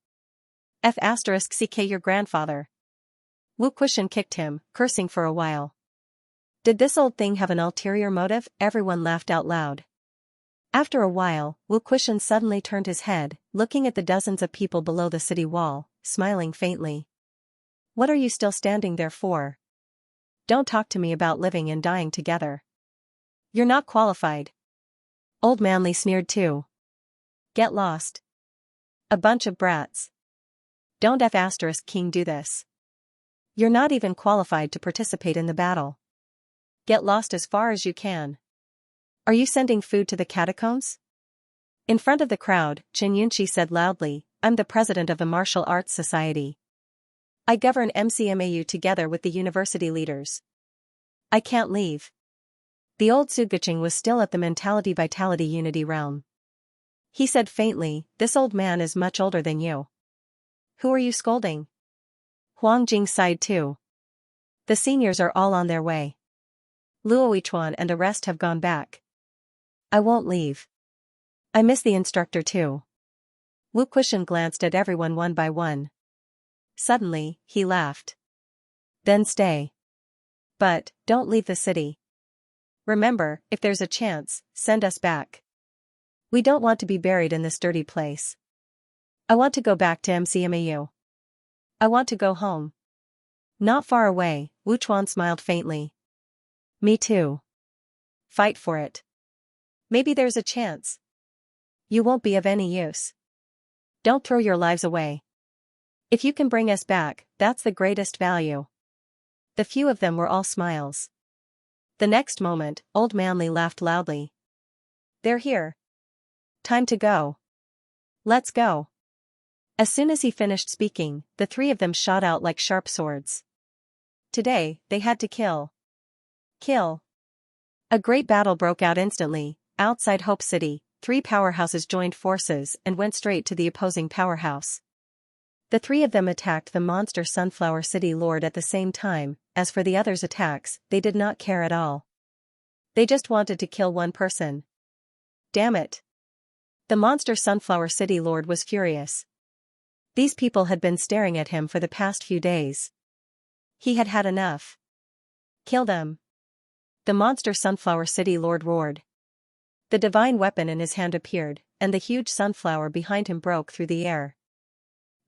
F*ck your grandfather. Wu Quishan kicked him, cursing for a while. Did this old thing have an ulterior motive? Everyone laughed out loud. After a while, Wu Quishan suddenly turned his head, looking at the dozens of people below the city wall, smiling faintly. What are you still standing there for? Don't talk to me about living and dying together. You're not qualified. Old Manly sneered too. Get lost. A bunch of brats. Don't F*king do this. You're not even qualified to participate in the battle. Get lost as far as you can. Are you sending food to the catacombs? In front of the crowd, Xianxia said loudly, I'm the president of the Martial Arts Society. I govern MCMAU together with the university leaders. I can't leave. The old Suguching was still at the mentality-vitality unity realm. He said faintly, this old man is much older than you. Who are you scolding? Huang Jing sighed too. The seniors are all on their way. Luo Yichuan and the rest have gone back. I won't leave. I miss the instructor too. Wu Quishan glanced at everyone one by one. Suddenly, he laughed. Then stay. But, don't leave the city. Remember, if there's a chance, send us back. We don't want to be buried in this dirty place. I want to go back to MCMAU. I want to go home. Not far away, Wu Chuan smiled faintly. Me too. Fight for it. Maybe there's a chance. You won't be of any use. Don't throw your lives away. If you can bring us back, that's the greatest value. The few of them were all smiles. The next moment, Old Manly laughed loudly. They're here. Time to go. Let's go. As soon as he finished speaking, the three of them shot out like sharp swords. Today, they had to kill. Kill. A great battle broke out instantly. Outside Hope City, three powerhouses joined forces and went straight to the opposing powerhouse. The three of them attacked the monster Sunflower City Lord at the same time. As for the others' attacks, they did not care at all. They just wanted to kill one person. Damn it. The monster Sunflower City Lord was furious. These people had been staring at him for the past few days. He had had enough. Kill them. The monster Sunflower City Lord roared. The divine weapon in his hand appeared, and the huge sunflower behind him broke through the air.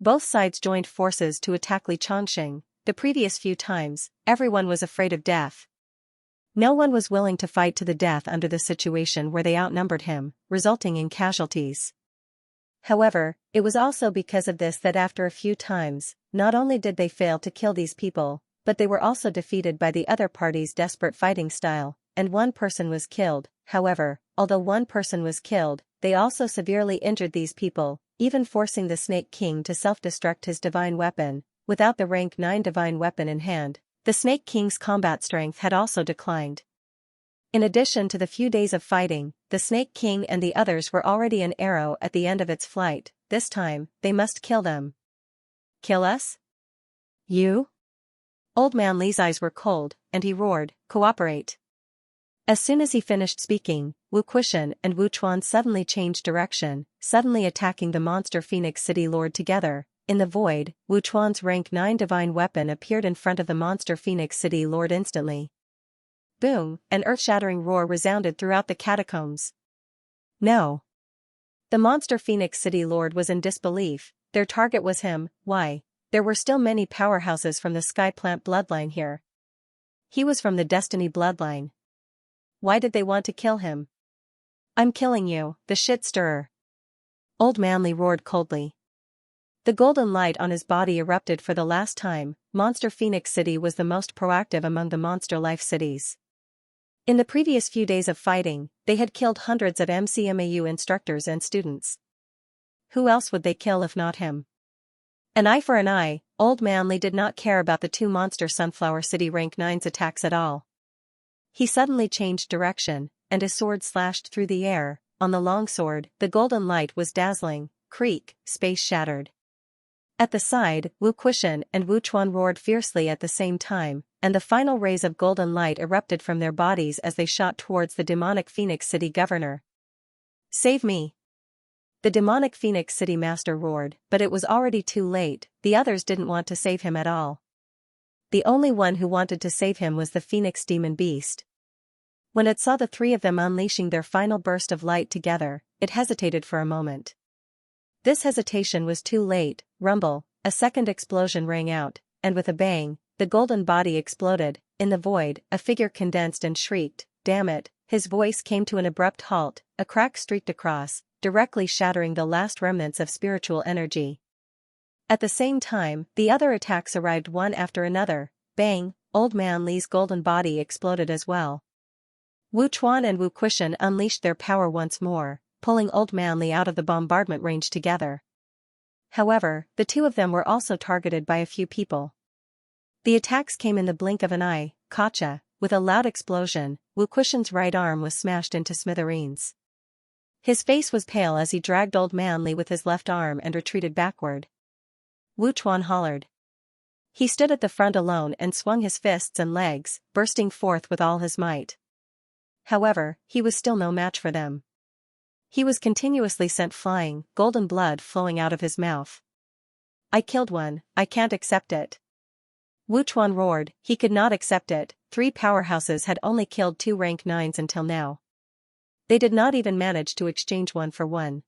Both sides joined forces to attack Li Chongqing. The previous few times, everyone was afraid of death. No one was willing to fight to the death under the situation where they outnumbered him, resulting in casualties. However, it was also because of this that after a few times, not only did they fail to kill these people, but they were also defeated by the other party's desperate fighting style, and one person was killed. However, although one person was killed, they also severely injured these people, even forcing the Snake King to self-destruct his divine weapon. Without the rank 9 divine weapon in hand, the Snake King's combat strength had also declined. In addition to the few days of fighting, the Snake King and the others were already an arrow at the end of its flight. This time, they must kill them. Kill us? You? Old Man Li's eyes were cold, and he roared, "Cooperate." As soon as he finished speaking, Wu Quishan and Wu Chuan suddenly changed direction, suddenly attacking the monster Phoenix City Lord together. In the void, Wu Chuan's rank 9 divine weapon appeared in front of the monster Phoenix City Lord instantly. Boom, an earth-shattering roar resounded throughout the catacombs. No. The monster Phoenix City Lord was in disbelief. Their target was him. Why? There were still many powerhouses from the Sky Plant bloodline here. He was from the Destiny bloodline. Why did they want to kill him? I'm killing you, the shit stirrer. Old Manly roared coldly. The golden light on his body erupted for the last time. Monster Phoenix City was the most proactive among the Monster Life cities. In the previous few days of fighting, they had killed hundreds of MCMAU instructors and students. Who else would they kill if not him? An eye for an eye. Old Manly did not care about the two monster Sunflower City rank 9's attacks at all. He suddenly changed direction, and his sword slashed through the air. On the long sword, the golden light was dazzling. Creak, space shattered. At the side, Wu Quishan and Wu Chuan roared fiercely at the same time, and the final rays of golden light erupted from their bodies as they shot towards the demonic Phoenix City governor. Save me! The demonic Phoenix City master roared, but it was already too late. The others didn't want to save him at all. The only one who wanted to save him was the Phoenix Demon Beast. When it saw the three of them unleashing their final burst of light together, it hesitated for a moment. This hesitation was too late. Rumble, a second explosion rang out, and with a bang, the golden body exploded. In the void, a figure condensed and shrieked, "Damn it!" His voice came to an abrupt halt. A crack streaked across, directly shattering the last remnants of spiritual energy. At the same time, the other attacks arrived one after another. Bang, Old Man Li's golden body exploded as well. Wu Chuan and Wu Quishan unleashed their power once more, pulling Old Man Li out of the bombardment range together. However, the two of them were also targeted by a few people. The attacks came in the blink of an eye. Gotcha! With a loud explosion, Wu Quishan's right arm was smashed into smithereens. His face was pale as he dragged Old Man Li with his left arm and retreated backward. Wu Chuan hollered. He stood at the front alone and swung his fists and legs, bursting forth with all his might. However, he was still no match for them. He was continuously sent flying, golden blood flowing out of his mouth. I killed one, I can't accept it. Wu Chuan roared. He could not accept it. 3 powerhouses had only killed 2 rank 9s until now. They did not even manage to exchange one for one.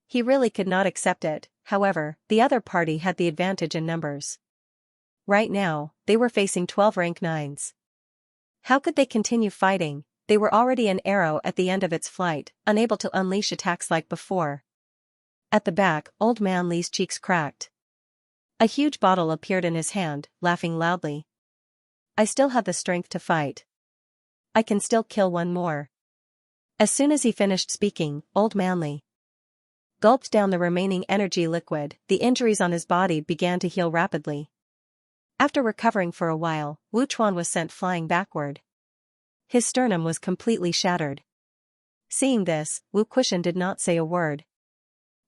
He really could not accept it. However, the other party had the advantage in numbers. Right now, they were facing 12 rank 9s. How could they continue fighting? they were already an arrow at the end of its flight, unable to unleash attacks like before. At the back, Old Man Li's cheeks cracked. A huge bottle appeared in his hand, laughing loudly. I still have the strength to fight. I can still kill one more. As soon as he finished speaking, Old Man Li gulped down the remaining energy liquid. The injuries on his body began to heal rapidly. After recovering for a while, Wu Chuan was sent flying backward. His sternum was completely shattered. Seeing this, Wu Quishan did not say a word.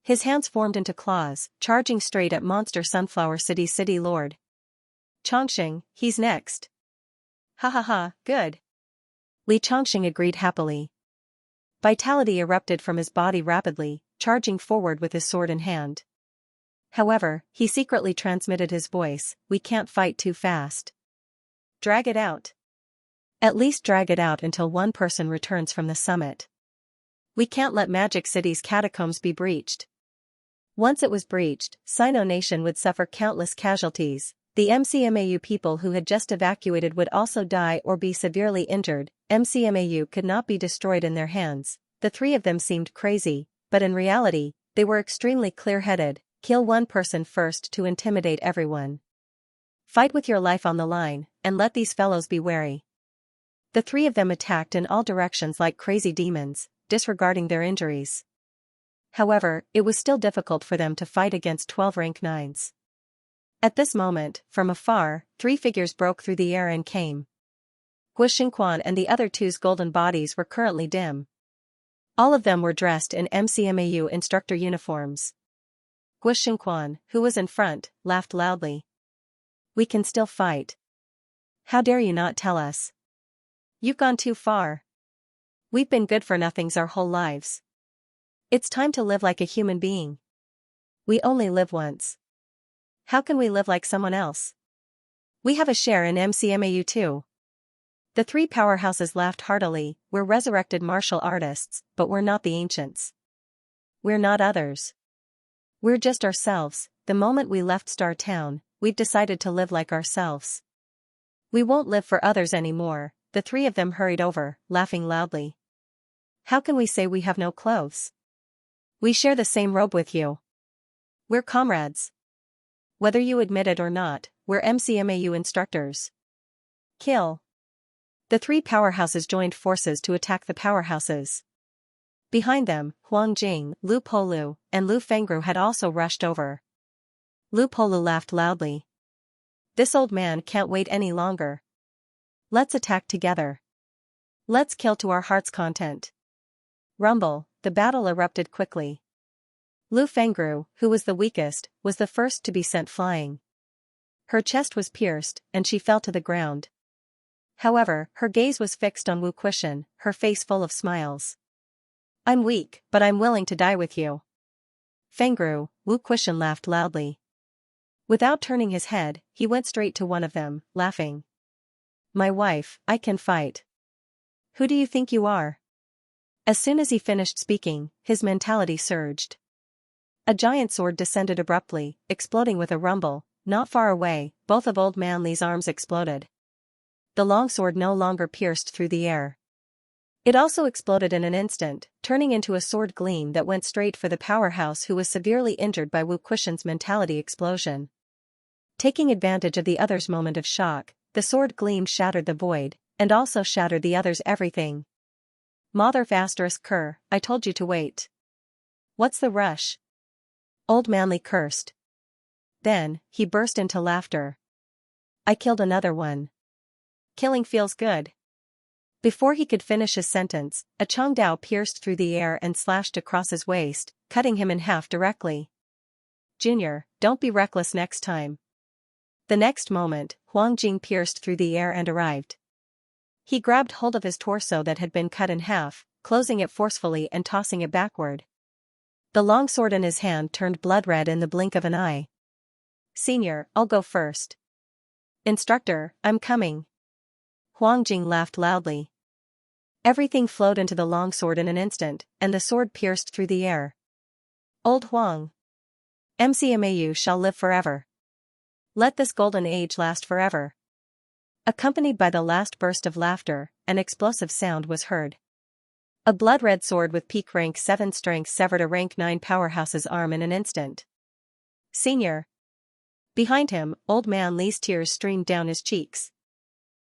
His hands formed into claws, charging straight at Monster Sunflower City Lord. Chongqing, he's next. Ha ha ha, good. Li Chongqing agreed happily. Vitality erupted from his body rapidly, charging forward with his sword in hand. However, he secretly transmitted his voice, we can't fight too fast. Drag it out. At least drag it out until one person returns from the summit. We can't let Magic City's catacombs be breached. Once it was breached, Sino Nation would suffer countless casualties. The MCMAU people who had just evacuated would also die or be severely injured. MCMAU could not be destroyed in their hands. The three of them seemed crazy, but in reality, they were extremely clear-headed. Kill one person first to intimidate everyone. Fight with your life on the line, and let these fellows be wary. The three of them attacked in all directions like crazy demons, disregarding their injuries. However, it was still difficult for them to fight against 12 rank 9s. At this moment, from afar, three figures broke through the air and came. Guo Xingquan and the other two's golden bodies were currently dim. All of them were dressed in MCMAU instructor uniforms. Guo Xingquan, who was in front, laughed loudly. We can still fight. How dare you not tell us? You've gone too far. We've been good-for-nothings our whole lives. It's time to live like a human being. We only live once. How can we live like someone else? We have a share in MCMAU too. The three powerhouses laughed heartily. We're resurrected martial artists, but we're not the ancients. We're not others. We're just ourselves. The moment we left Star Town, we've decided to live like ourselves. We won't live for others anymore. The three of them hurried over, laughing loudly. How can we say we have no clothes? We share the same robe with you. We're comrades. Whether you admit it or not, we're MCMAU instructors. Kill. The three powerhouses joined forces to attack the powerhouses. Behind them, Huang Jing, Lu Polu, and Lu Fengru had also rushed over. Lu Polu laughed loudly. This old man can't wait any longer. Let's attack together. Let's kill to our heart's content. Rumble, the battle erupted quickly. Lu Fengru, who was the weakest, was the first to be sent flying. Her chest was pierced, and she fell to the ground. However, her gaze was fixed on Wu Quishan, her face full of smiles. I'm weak, but I'm willing to die with you. Fengru, Wu Quishan laughed loudly. Without turning his head, he went straight to one of them, laughing. My wife, I can fight. Who do you think you are? As soon as he finished speaking, his mentality surged. A giant sword descended abruptly, exploding with a rumble. Not far away, both of Old Man Li's arms exploded. The longsword no longer pierced through the air. It also exploded in an instant, turning into a sword gleam that went straight for the powerhouse who was severely injured by Wu Quishan's mentality explosion. Taking advantage of the other's moment of shock, the sword gleam shattered the void, and also shattered the other's everything. Mother ***, I told you to wait. What's the rush? Old Man Li cursed. Then, he burst into laughter. I killed another one. Killing feels good. Before he could finish his sentence, a Chongdao pierced through the air and slashed across his waist, cutting him in half directly. Junior, don't be reckless next time. The next moment, Huang Jing pierced through the air and arrived. He grabbed hold of his torso that had been cut in half, closing it forcefully and tossing it backward. The long sword in his hand turned blood red in the blink of an eye. Senior, I'll go first. Instructor, I'm coming. Huang Jing laughed loudly. Everything flowed into the long sword in an instant, and the sword pierced through the air. Old Huang. MCMAU shall live forever. Let this golden age last forever. Accompanied by the last burst of laughter, an explosive sound was heard. A blood-red sword with peak rank 7 strength severed a rank 9 powerhouse's arm in an instant. Senior. Behind him, Old Man Li's tears streamed down his cheeks.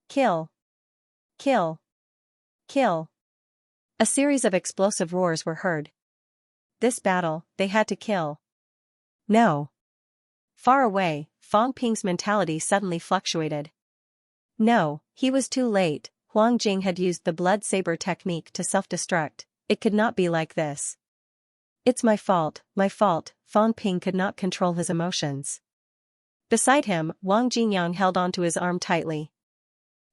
Kill. Kill. Kill. A series of explosive roars were heard. This battle, they had to kill. No. Far away, Fang Ping's mentality suddenly fluctuated. No, he was too late. Huang Jing had used the blood saber technique to self-destruct. It could not be like this. It's my fault, Fang Ping could not control his emotions. Beside him, Wang Jingyang held onto his arm tightly.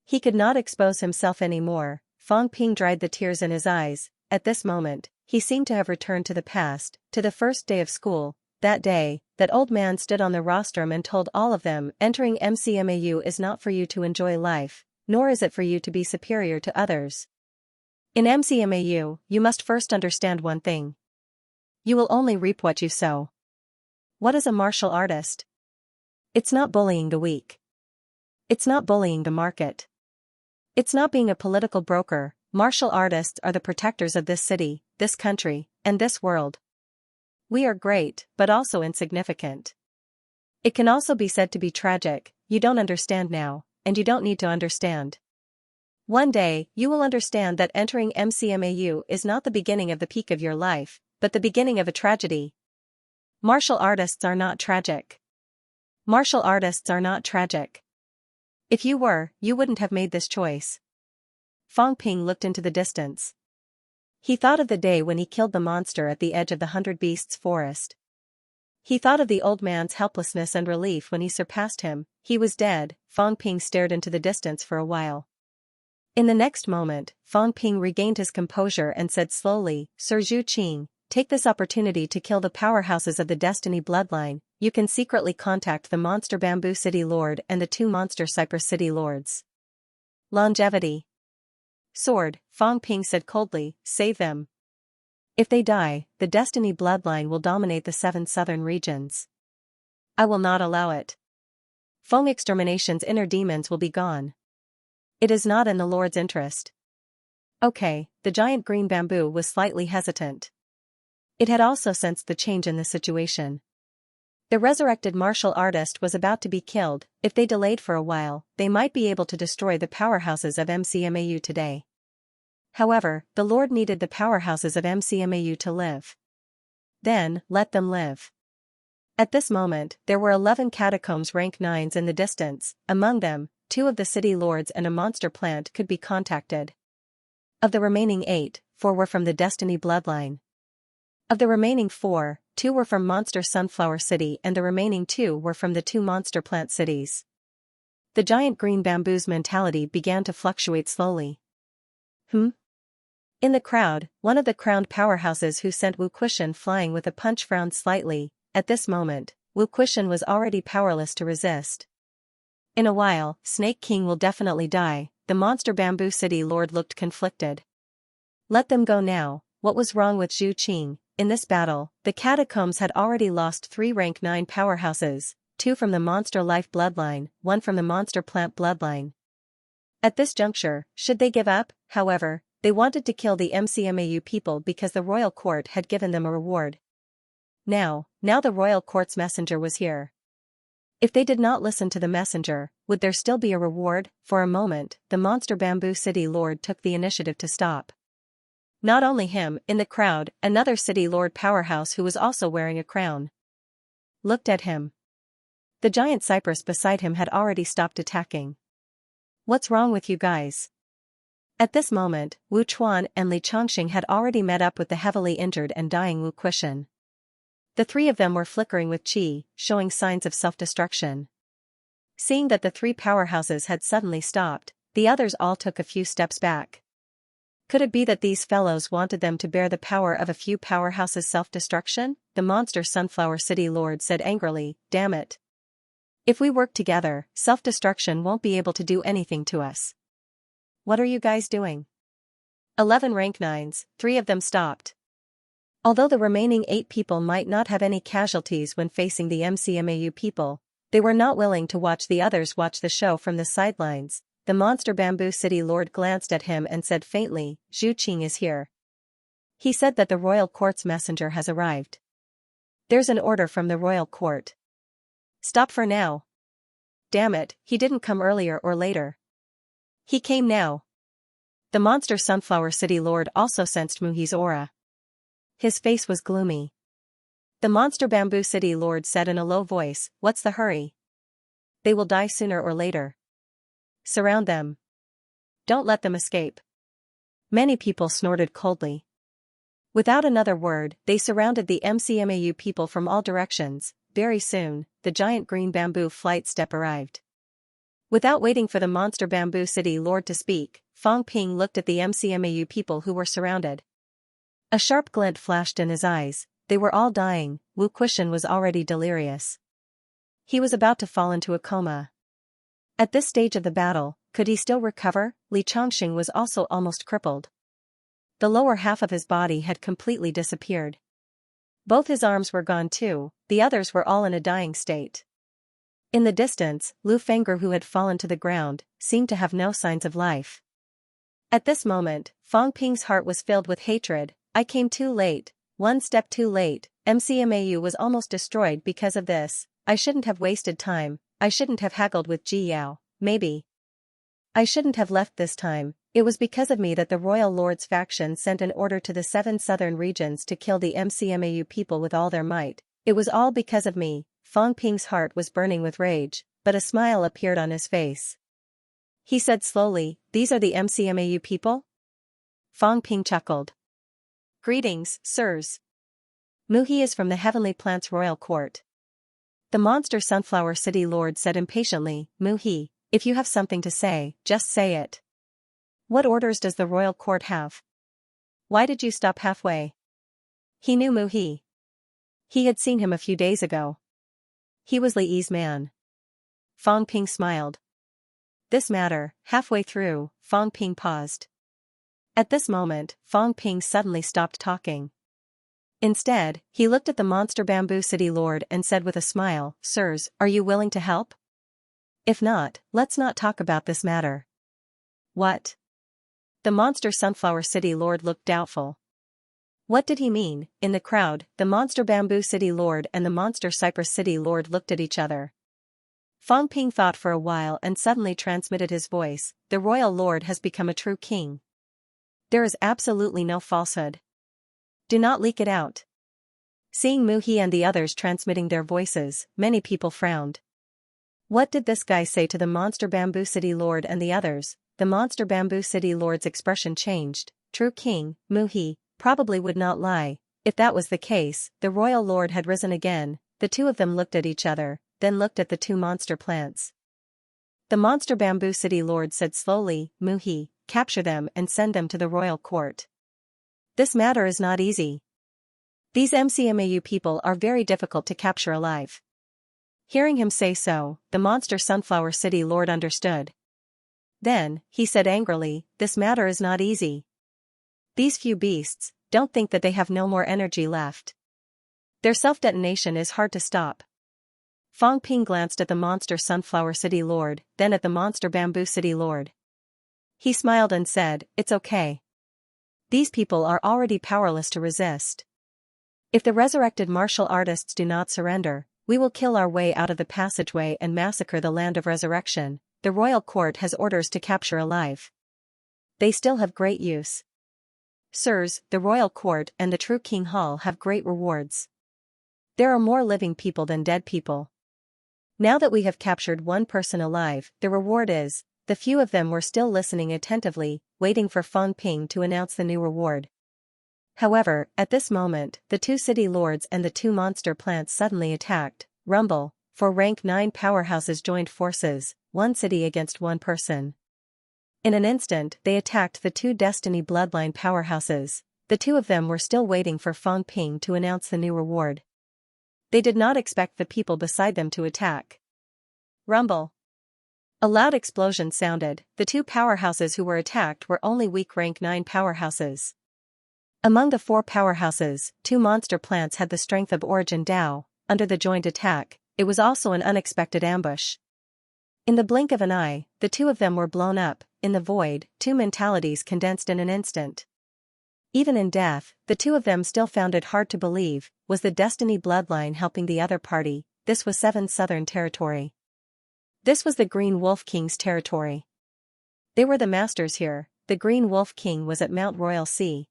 He could not expose himself anymore. Fang Ping dried the tears in his eyes. At this moment, he seemed to have returned to the past, to the first day of school. That day, that old man stood on the rostrum and told all of them, entering MCMAU is not for you to enjoy life, nor is it for you to be superior to others. In MCMAU, you must first understand one thing. You will only reap what you sow. What is a martial artist? It's not bullying the weak. It's not bullying the market. It's not being a political broker. Martial artists are the protectors of this city, this country, and this world. We are great, but also insignificant. It can also be said to be tragic. You don't understand now, and you don't need to understand. One day, you will understand that entering MCMAU is not the beginning of the peak of your life, but the beginning of a tragedy. Martial artists are not tragic. Martial artists are not tragic. If you were, you wouldn't have made this choice. Fang Ping looked into the distance. He thought of the day when he killed the monster at the edge of the 100 Beasts forest. He thought of the old man's helplessness and relief when he surpassed him. He was dead. Fang Ping stared into the distance for a while. In the next moment, Fang Ping regained his composure and said slowly, Sir Zhu Qing, take this opportunity to kill the powerhouses of the Destiny bloodline. You can secretly contact the Monster Bamboo City Lord and the 2 Monster Cypress City Lords. Longevity. Sword, Fang Ping said coldly, save them. If they die, the Destiny bloodline will dominate the 7 southern regions. I will not allow it. Feng Extermination's inner demons will be gone. It is not in the Lord's interest. Okay, the giant green bamboo was slightly hesitant. It had also sensed the change in the situation. The resurrected martial artist was about to be killed. If they delayed for a while, they might be able to destroy the powerhouses of MCMAU today. However, the Lord needed the powerhouses of MCMAU to live. Then, let them live. At this moment, there were 11 catacombs rank 9s in the distance. Among them, 2 of the city lords and a monster plant could be contacted. Of the remaining 8, 4 were from the Destiny bloodline. Of the remaining 4, 2 were from Monster Sunflower City and the remaining 2 were from the 2 Monster Plant cities. The giant green bamboo's mentality began to fluctuate slowly. In the crowd, one of the crowned powerhouses who sent Wu Quishan flying with a punch frowned slightly. At this moment, Wu Quishan was already powerless to resist. In a while, Snake King will definitely die. The Monster Bamboo City Lord looked conflicted. Let them go now. What was wrong with Zhu Qing? In this battle, the catacombs had already lost 3 rank 9 powerhouses, 2 from the Monster Life bloodline, 1 from the Monster Plant bloodline. At this juncture, should they give up? However, they wanted to kill the MCMAU people because the royal court had given them a reward. Now the royal court's messenger was here. If they did not listen to the messenger, would there still be a reward? For a moment, the Monster Bamboo City Lord took the initiative to stop. Not only him, in the crowd, another City Lord powerhouse who was also wearing a crown looked at him. The giant cypress beside him had already stopped attacking. What's wrong with you guys? At this moment, Wu Chuan and Li Chongxing had already met up with the heavily injured and dying Wu Quishan. The 3 of them were flickering with qi, showing signs of self-destruction. Seeing that the 3 powerhouses had suddenly stopped, the others all took a few steps back. Could it be that these fellows wanted them to bear the power of a few powerhouses' self-destruction? The Monster Sunflower City Lord said angrily, damn it. If we work together, self-destruction won't be able to do anything to us. What are you guys doing? 11 rank 9s, 3 of them stopped. Although the remaining 8 people might not have any casualties when facing the MCMAU people, they were not willing to watch the others watch the show from the sidelines. the monster bamboo city lord glanced at him and said faintly, Zhu Qing is here. He said that the royal court's messenger has arrived. There's an order from the royal court. Stop for now. Damn it, he didn't come earlier or later. He came now. The monster sunflower city lord also sensed Muhi's aura. His face was gloomy. The monster bamboo city lord said in a low voice, what's the hurry? They will die sooner or later. Surround them. Don't let them escape. Many people snorted coldly. Without another word, they surrounded the MCMAU people from all directions. Very soon, the giant green bamboo flight step arrived. Without waiting for the monster bamboo city lord to speak, Fang Ping looked at the MCMAU people who were surrounded. A sharp glint flashed in his eyes. They were all dying. Wu Quishan was already delirious. He was about to fall into a coma. At this stage of the battle, could he still recover? Li Chongqing was also almost crippled. The lower half of his body had completely disappeared. Both his arms were gone too, the others were all in a dying state. In the distance, Lu Fengru, who had fallen to the ground, seemed to have no signs of life. At this moment, Fang Ping's heart was filled with hatred. I came too late, one step too late. MCMAU was almost destroyed because of this. I shouldn't have wasted time. I shouldn't have haggled with Ji Yao, maybe. I shouldn't have left this time. It was because of me that the Royal Lord's faction sent an order to the 7 southern regions to kill the MCMAU people with all their might. It was all because of me. Fang Ping's heart was burning with rage, but a smile appeared on his face. He said slowly, these are the MCMAU people? Fang Ping chuckled. Greetings, sirs. Muhi is from the Heavenly Plants Royal Court. The monster sunflower city lord said impatiently, Muhi, if you have something to say, just say it. What orders does the royal court have? Why did you stop halfway? He knew Muhi. He had seen him a few days ago. He was Li Yi's man. Fang Ping smiled. This matter, halfway through, Fang Ping paused. At this moment, Fang Ping suddenly stopped talking. Instead, he looked at the monster bamboo city lord and said with a smile, sirs, are you willing to help? If not, let's not talk about this matter. What? The monster sunflower city lord looked doubtful. What did he mean? In the crowd, the monster bamboo city lord and the monster cypress city lord looked at each other. Fang Ping thought for a while and suddenly transmitted his voice, the royal lord has become a true king. There is absolutely no falsehood. Do not leak it out. Seeing Muhi and the others transmitting their voices, many people frowned. What did this guy say to the monster bamboo city lord and the others? The monster bamboo city lord's expression changed. True king, Muhi, probably would not lie. If that was the case, the royal lord had risen again. The two of them looked at each other, then looked at the two monster plants. The monster bamboo city lord said slowly, Muhi, capture them and send them to the royal court. This matter is not easy. These MCMAU people are very difficult to capture alive. Hearing him say so, the monster sunflower city lord understood. Then, he said angrily, this matter is not easy. These few beasts, don't think that they have no more energy left. Their self-detonation is hard to stop. Fang Ping glanced at the monster sunflower city lord, then at the monster bamboo city lord. He smiled and said, it's okay. These people are already powerless to resist. If the resurrected martial artists do not surrender, we will kill our way out of the passageway and massacre the land of resurrection. The royal court has orders to capture alive. They still have great use. Sirs, the royal court and the true king hall have great rewards. There are more living people than dead people. Now that we have captured one person alive, the reward is, the few of them were still listening attentively, waiting for Fang Ping to announce the new reward. However, at this moment, the two city lords and the two monster plants suddenly attacked. Rumble, 4 rank 9 powerhouses joined forces, one city against one person. In an instant, they attacked the two Destiny Bloodline powerhouses. The two of them were still waiting for Fang Ping to announce the new reward. They did not expect the people beside them to attack. Rumble. A loud explosion sounded. The two powerhouses who were attacked were only weak rank 9 powerhouses. Among the 4 powerhouses, 2 monster plants had the strength of Origin Dao. Under the joint attack, it was also an unexpected ambush. In the blink of an eye, the two of them were blown up. In the void, two mentalities condensed in an instant. Even in death, the two of them still found it hard to believe. Was the Destiny bloodline helping the other party? This was Seven's southern territory. This was the Green Wolf King's territory. They were the masters here. The Green Wolf King was at Mount Royal Sea.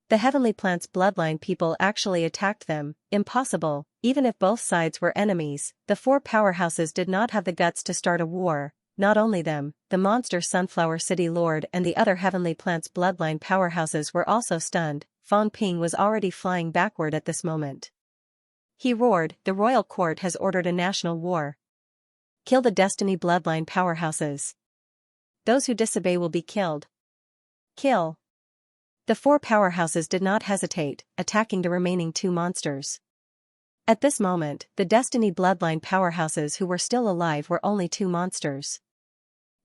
The Heavenly Plants bloodline people actually attacked them. Impossible. Even if both sides were enemies, the four powerhouses did not have the guts to start a war. Not only them, the monster Sunflower City Lord and the other Heavenly Plants bloodline powerhouses were also stunned. Fang Ping was already flying backward at this moment. He roared, "The royal court has ordered a national war. Kill the Destiny bloodline powerhouses. Those who disobey will be killed. Kill." The four powerhouses did not hesitate, attacking the remaining two monsters. At this moment, the Destiny bloodline powerhouses who were still alive were only two monsters.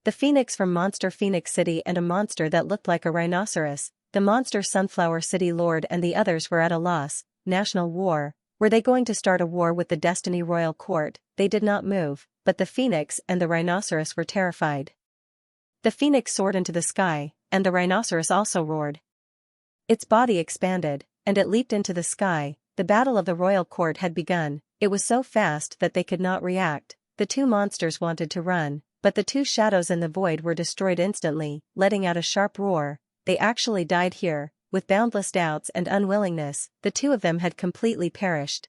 The Phoenix from Monster Phoenix City and a monster that looked like a rhinoceros. The monster Sunflower City Lord and the others were at a loss. National war. Were they going to start a war with the Destiny Royal Court? They did not move, but the Phoenix and the rhinoceros were terrified. The Phoenix soared into the sky, and the rhinoceros also roared. Its body expanded, and it leaped into the sky. The battle of the royal court had begun. It was so fast that they could not react. The two monsters wanted to run, but the two shadows in the void were destroyed instantly, letting out a sharp roar. They actually died here. With boundless doubts and unwillingness, the two of them had completely perished.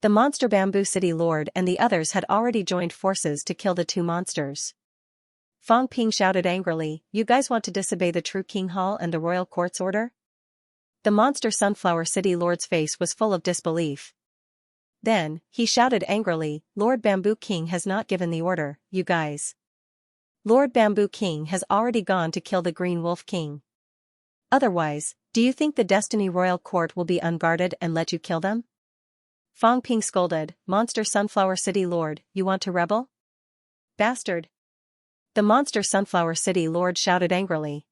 The monster Bamboo City Lord and the others had already joined forces to kill the two monsters. Fang Ping shouted angrily, "You guys want to disobey the true King Hall and the royal court's order?" The monster Sunflower City Lord's face was full of disbelief. Then, he shouted angrily, "Lord Bamboo King has not given the order, you guys. Lord Bamboo King has already gone to kill the Green Wolf King. Otherwise, do you think the Destiny Royal Court will be unguarded and let you kill them?" Fang Ping scolded, "Monster Sunflower City Lord, you want to rebel? Bastard!" The monster Sunflower City Lord shouted angrily.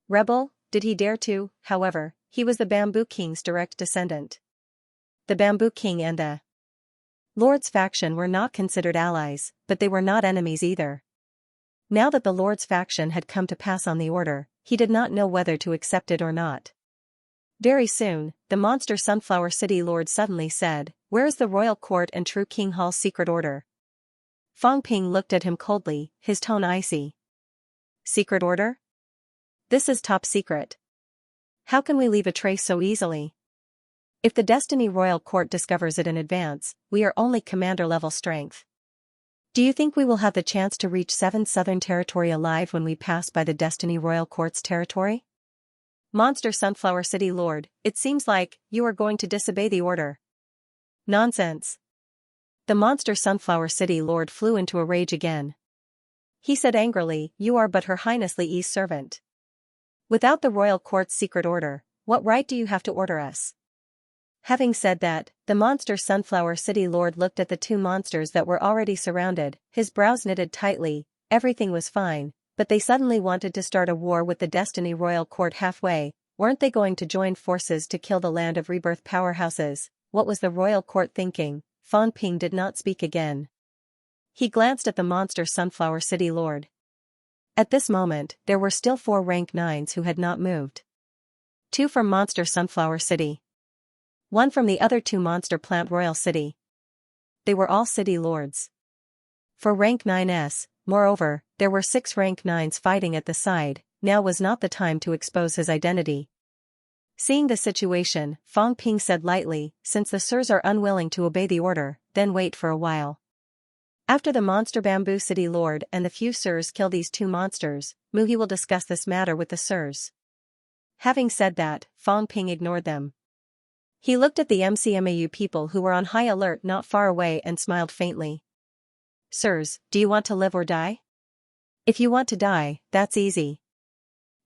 Rebel? Did he dare to? However, he was the Bamboo King's direct descendant. The Bamboo King and the Lord's faction were not considered allies, but they were not enemies either. Now that the Lord's faction had come to pass on the order, he did not know whether to accept it or not. Very soon, the monster Sunflower City Lord suddenly said, "Where is the royal court and true King Hall's secret order?" Fang Ping looked at him coldly, his tone icy. "Secret order? This is top secret. How can we leave a trace so easily? If the Destiny Royal Court discovers it in advance, we are only commander-level strength. Do you think we will have the chance to reach 7 Southern Territory alive when we pass by the Destiny Royal Court's territory?" Monster Sunflower City Lord, it seems like you are going to disobey the order. Nonsense. The monster Sunflower City Lord flew into a rage again. He said angrily, "You are but Her Highness Li's servant. Without the royal court's secret order, what right do you have to order us?" Having said that, the monster Sunflower City Lord looked at the two monsters that were already surrounded, his brows knitted tightly. Everything was fine, but they suddenly wanted to start a war with the Destiny Royal Court halfway. Weren't they going to join forces to kill the Land of Rebirth powerhouses? What was the royal court thinking? Fang Ping did not speak again. He glanced at the monster Sunflower City Lord. At this moment, there were still 4 rank 9s who had not moved. 2 from Monster Sunflower City. 1 from the other 2 Monster Plant Royal City. They were all city lords. For rank 9s, moreover, there were 6 rank 9s fighting at the side. Now was not the time to expose his identity. Seeing the situation, Fang Ping said lightly, "Since the sirs are unwilling to obey the order, then wait for a while. After the monster Bamboo City Lord and the few sirs kill these 2 monsters, Muhi will discuss this matter with the sirs." Having said that, Fang Ping ignored them. He looked at the MCMAU people who were on high alert not far away and smiled faintly. "Sirs, do you want to live or die? If you want to die, that's easy.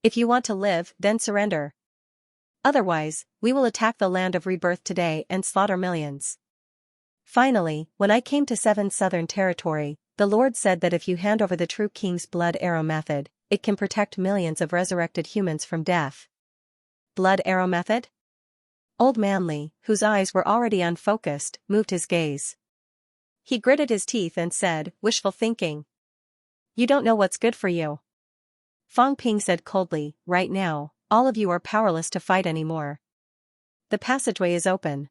If you want to live, then surrender. Otherwise, we will attack the Land of Rebirth today and slaughter millions." Finally, when I came to 7 Southern Territory, the Lord said that if you hand over the true King's blood arrow method, it can protect millions of resurrected humans from death. Blood arrow method? Old Manly, whose eyes were already unfocused, moved his gaze. He gritted his teeth and said, wishful thinking. You don't know what's good for you. Fang Ping said coldly, right now, all of you are powerless to fight anymore. The passageway is open.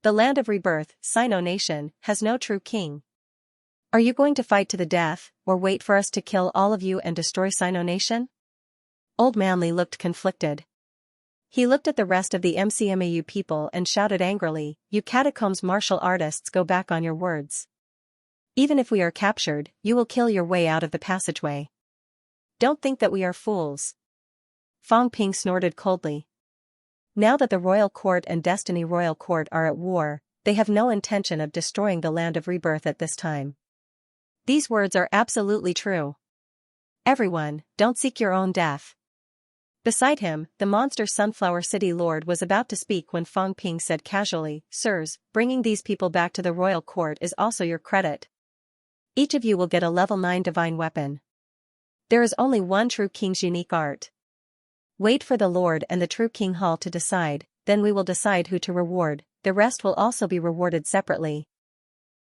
The land of rebirth, Sino Nation, has no true king. Are you going to fight to the death, or wait for us to kill all of you and destroy Sino Nation? Old Manly looked conflicted. He looked at the rest of the MCMAU people and shouted angrily, you catacombs martial artists, go back on your words. Even if we are captured, you will kill your way out of the passageway. Don't think that we are fools. Fang Ping snorted coldly. Now that the Royal Court and Destiny Royal Court are at war, they have no intention of destroying the land of rebirth at this time. These words are absolutely true. Everyone, don't seek your own death. Beside him, the monster Sunflower City Lord was about to speak when Fang Ping said casually, Sirs, bringing these people back to the Royal Court is also your credit. Each of you will get a level 9 divine weapon. There is only one true king's unique art. Wait for the Lord and the true King Hall to decide, then we will decide who to reward, the rest will also be rewarded separately.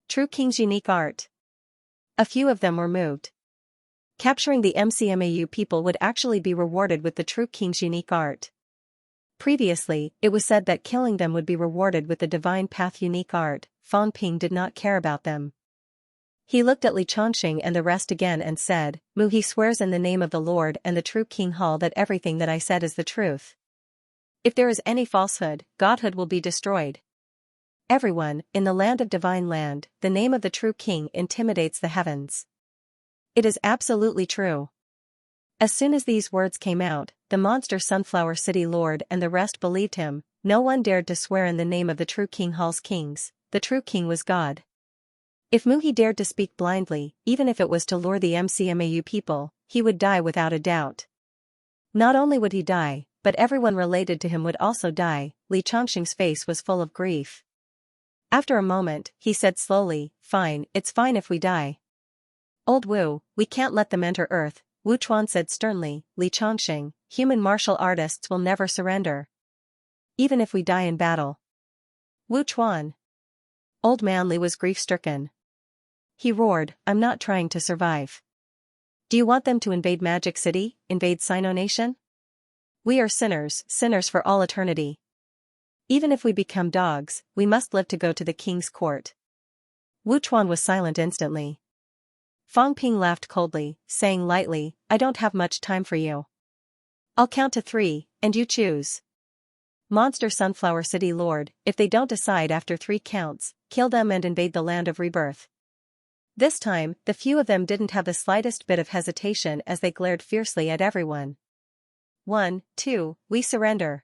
True King's unique art. A few of them were moved. Capturing the MCMAU people would actually be rewarded with the true King's unique art. Previously, it was said that killing them would be rewarded with the divine path unique art. Fang Ping did not care about them. He looked at Li Chongqing and the rest again and said, Mu he swears in the name of the Lord and the true King Hall that everything that I said is the truth. If there is any falsehood, godhood will be destroyed. Everyone, in the land of divine land, the name of the true king intimidates the heavens. It is absolutely true. As soon as these words came out, the monster Sunflower City Lord and the rest believed him. No one dared to swear in the name of the true King Hall's kings. The true king was God. If Muhi dared to speak blindly, even if it was to lure the MCMAU people, he would die without a doubt. Not only would he die, but everyone related to him would also die. Li Chongqing's face was full of grief. After a moment, he said slowly, fine, it's fine if we die. Old Wu, we can't let them enter Earth, Wu Chuan said sternly. Li Chongqing, human martial artists will never surrender. Even if we die in battle. Wu Chuan. Old Manly was grief-stricken. He roared, I'm not trying to survive. Do you want them to invade Magic City, invade Sino Nation? We are sinners, sinners for all eternity. Even if we become dogs, we must live to go to the king's court. Wu Chuan was silent instantly. Fang Ping laughed coldly, saying lightly, I don't have much time for you. I'll count to 3, and you choose. Monster Sunflower City Lord, if they don't decide after 3 counts, kill them and invade the land of rebirth. This time, the few of them didn't have the slightest bit of hesitation as they glared fiercely at everyone. 1, 2, we surrender.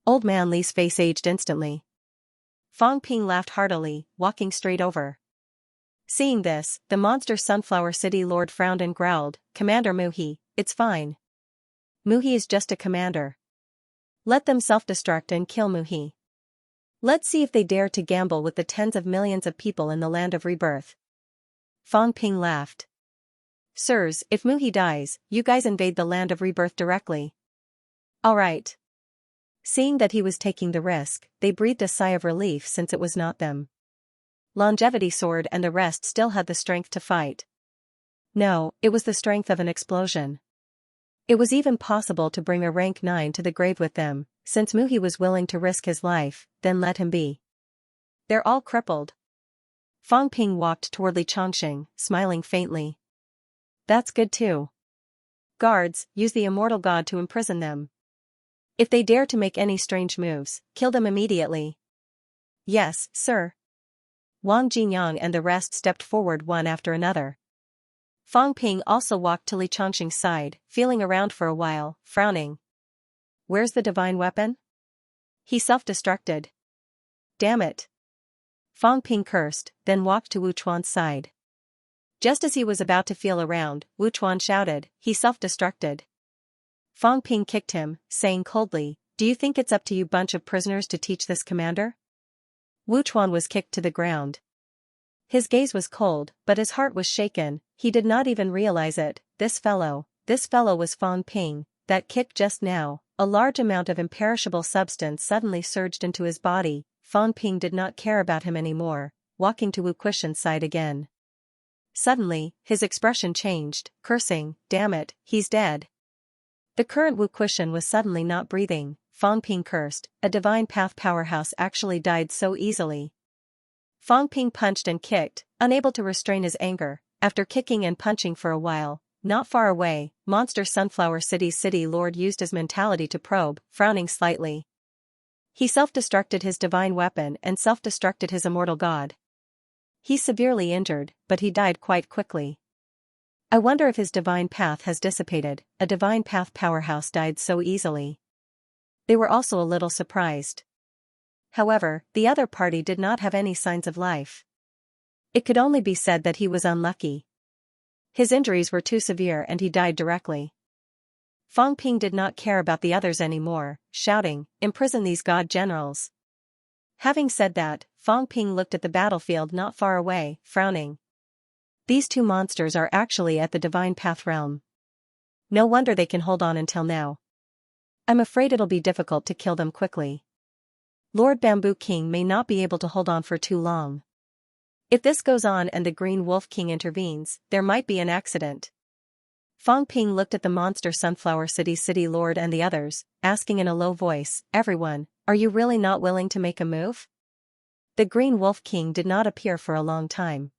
Old Man Li's face aged instantly. Fang Ping laughed heartily, walking straight over. Seeing this, the monster Sunflower City Lord frowned and growled, Commander Muhi, it's fine. Muhi is just a commander. Let them self-destruct and kill Muhi. Let's see if they dare to gamble with the tens of millions of people in the land of rebirth. Fang Ping laughed. Sirs, if Muhi dies, you guys invade the land of rebirth directly. All right. Seeing that he was taking the risk, they breathed a sigh of relief since it was not them. Longevity Sword and the rest still had the strength to fight. No, it was the strength of an explosion. It was even possible to bring a rank 9 to the grave with them, since Muhi was willing to risk his life, then let him be. They're all crippled. Fang Ping walked toward Li Chongqing, smiling faintly. That's good too. Guards, use the immortal god to imprison them. If they dare to make any strange moves, kill them immediately. Yes, sir. Wang Jinyang and the rest stepped forward one after another. Fang Ping also walked to Li Chongqing's side, feeling around for a while, frowning. Where's the divine weapon? He self-destructed. Damn it. Fang Ping cursed, then walked to Wu Chuan's side. Just as he was about to feel around, Wu Chuan shouted, he self-destructed. Fang Ping kicked him, saying coldly, do you think it's up to you bunch of prisoners to teach this commander? Wu Chuan was kicked to the ground. His gaze was cold, but his heart was shaken. He did not even realize it. This fellow was Fang Ping. That kick just now, a large amount of imperishable substance suddenly surged into his body. Fang Ping did not care about him anymore. walking to Wu Quishan's side again. Suddenly, his expression changed, cursing, "Damn it, he's dead." The current Wu Quishan was suddenly not breathing. Fang Ping cursed, "A divine path powerhouse actually died so easily." Fang Ping punched and kicked, unable to restrain his anger. After kicking and punching for a while, not far away, Monster Sunflower City's city lord used his mentality to probe, frowning slightly. He self-destructed his divine weapon and self-destructed his immortal god. He's severely injured, but he died quite quickly. I wonder if his divine path has dissipated. A divine path powerhouse died so easily. They were also a little surprised. However, the other party did not have any signs of life. It could only be said that he was unlucky. His injuries were too severe and he died directly. Fang Ping did not care about the others anymore, shouting, "Imprison these god generals." Having said that, Fang Ping looked at the battlefield not far away, frowning. These two monsters are actually at the Divine Path realm. No wonder they can hold on until now. I'm afraid it'll be difficult to kill them quickly. Lord Bamboo King may not be able to hold on for too long. If this goes on and the Green Wolf King intervenes, there might be an accident. Fang Ping looked at the Monster Sunflower City Lord and the others, asking in a low voice, "Everyone, are you really not willing to make a move?" The Green Wolf King did not appear for a long time.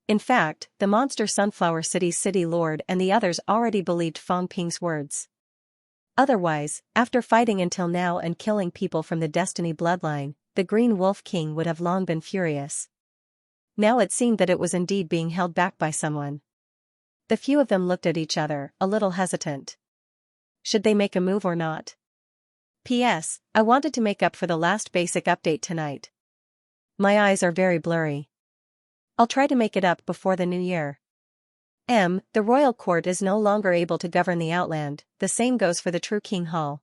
In fact, the Monster Sunflower City Lord and the others already believed Fang Ping's words. Otherwise, after fighting until now and killing people from the Destiny bloodline, the Green Wolf King would have long been furious. Now it seemed that it was indeed being held back by someone. The few of them looked at each other, a little hesitant. Should they make a move or not? P.S. I wanted to make up for the last basic update tonight. My eyes are very blurry. I'll try to make it up before the new year. The royal court is no longer able to govern the outland, the same goes for the true King Hall.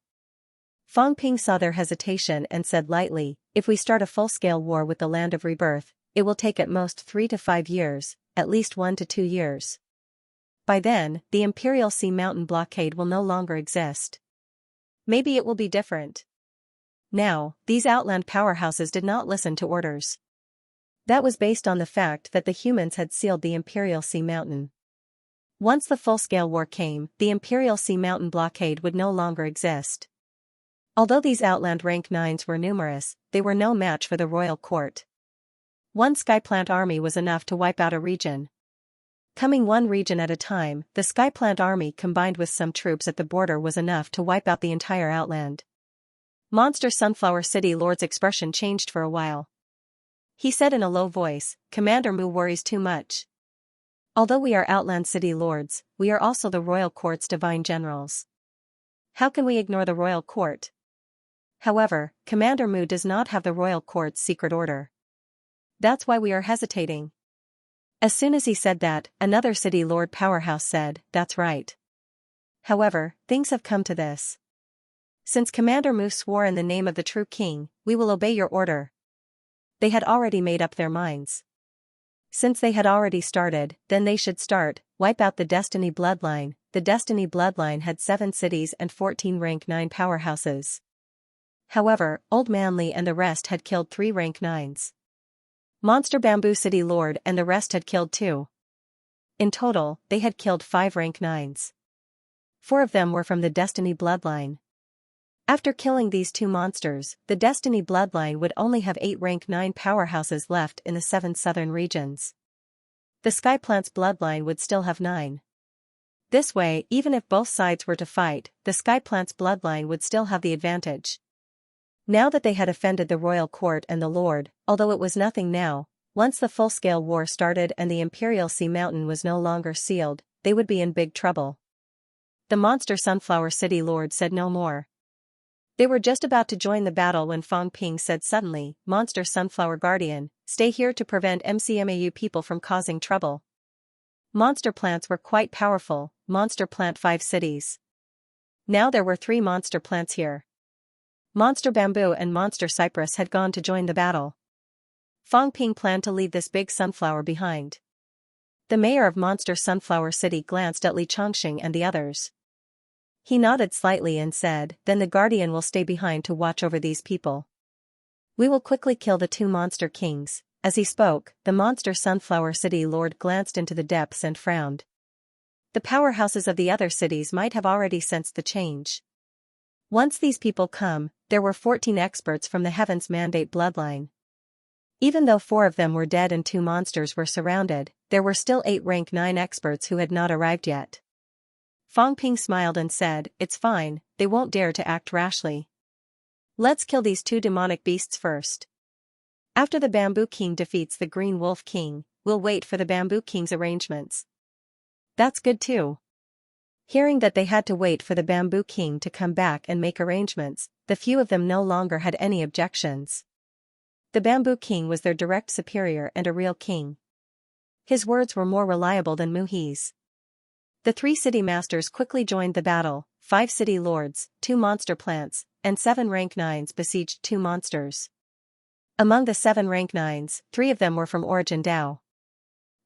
Fang Ping saw their hesitation and said lightly, "If we start a full-scale war with the Land of Rebirth, it will take at most 3 to 5 years, at least 1 to 2 years. By then, the Imperial Sea Mountain blockade will no longer exist. Maybe it will be different." Now, these outland powerhouses did not listen to orders. That was based on the fact that the humans had sealed the Imperial Sea Mountain. Once the full-scale war came, the Imperial Sea Mountain blockade would no longer exist. Although these outland rank 9s were numerous, they were no match for the royal court. One Skyplant army was enough to wipe out a region. Coming one region at a time, the Skyplant army combined with some troops at the border was enough to wipe out the entire outland. Monster Sunflower City Lord's expression changed for a while. He said in a low voice, "Commander Mu worries too much. Although we are Outland City Lords, we are also the Royal Court's divine generals. How can we ignore the Royal Court?" However, Commander Mu does not have the Royal Court's secret order. That's why we are hesitating. As soon as he said that, another City Lord powerhouse said, "That's right." However, things have come to this. Since Commander Mu swore in the name of the true king, we will obey your order. They had already made up their minds. Since they had already started, then they should start, wipe out the Destiny bloodline. The Destiny bloodline had 7 cities and 14 rank 9 powerhouses. However, Old Manly and the rest had killed 3 rank 9s. Monster Bamboo City Lord and the rest had killed 2. In total, they had killed 5 rank 9s. 4 of them were from the Destiny bloodline. After killing these 2 monsters, the Destiny bloodline would only have 8 rank 9 powerhouses left in the 7 southern regions. The Skyplant's bloodline would still have 9. This way, even if both sides were to fight, the Skyplant's bloodline would still have the advantage. Now that they had offended the royal court and the lord, although it was nothing now, once the full-scale war started and the Imperial Sea Mountain was no longer sealed, they would be in big trouble. The Monster Sunflower City Lord said no more. They were just about to join the battle when Fang Ping said suddenly, "Monster Sunflower Guardian, stay here to prevent MCMAU people from causing trouble." Monster plants were quite powerful, Monster Plant 5 cities. Now there were 3 monster plants here. Monster Bamboo and Monster Cypress had gone to join the battle. Fang Ping planned to leave this big sunflower behind. The mayor of Monster Sunflower City glanced at Li Chongqing and the others. He nodded slightly and said, "Then the Guardian will stay behind to watch over these people. We will quickly kill the 2 monster kings. As he spoke, the monster Sunflower City Lord glanced into the depths and frowned. The powerhouses of the other cities might have already sensed the change. Once these people come, there were 14 experts from the Heaven's Mandate bloodline. Even though 4 of them were dead and 2 monsters were surrounded, there were still 8 rank 9 experts who had not arrived yet. Fang Ping smiled and said, "It's fine, they won't dare to act rashly. Let's kill these 2 demonic beasts first. After the Bamboo King defeats the Green Wolf King, we'll wait for the Bamboo King's arrangements." That's good too. Hearing that they had to wait for the Bamboo King to come back and make arrangements, the few of them no longer had any objections. The Bamboo King was their direct superior and a real king. His words were more reliable than Muhi's. The 3 city masters quickly joined the battle. 5 city lords, 2 monster plants, and 7 rank 9s besieged 2 monsters. Among the 7 rank 9s, 3 of them were from Origin Dao.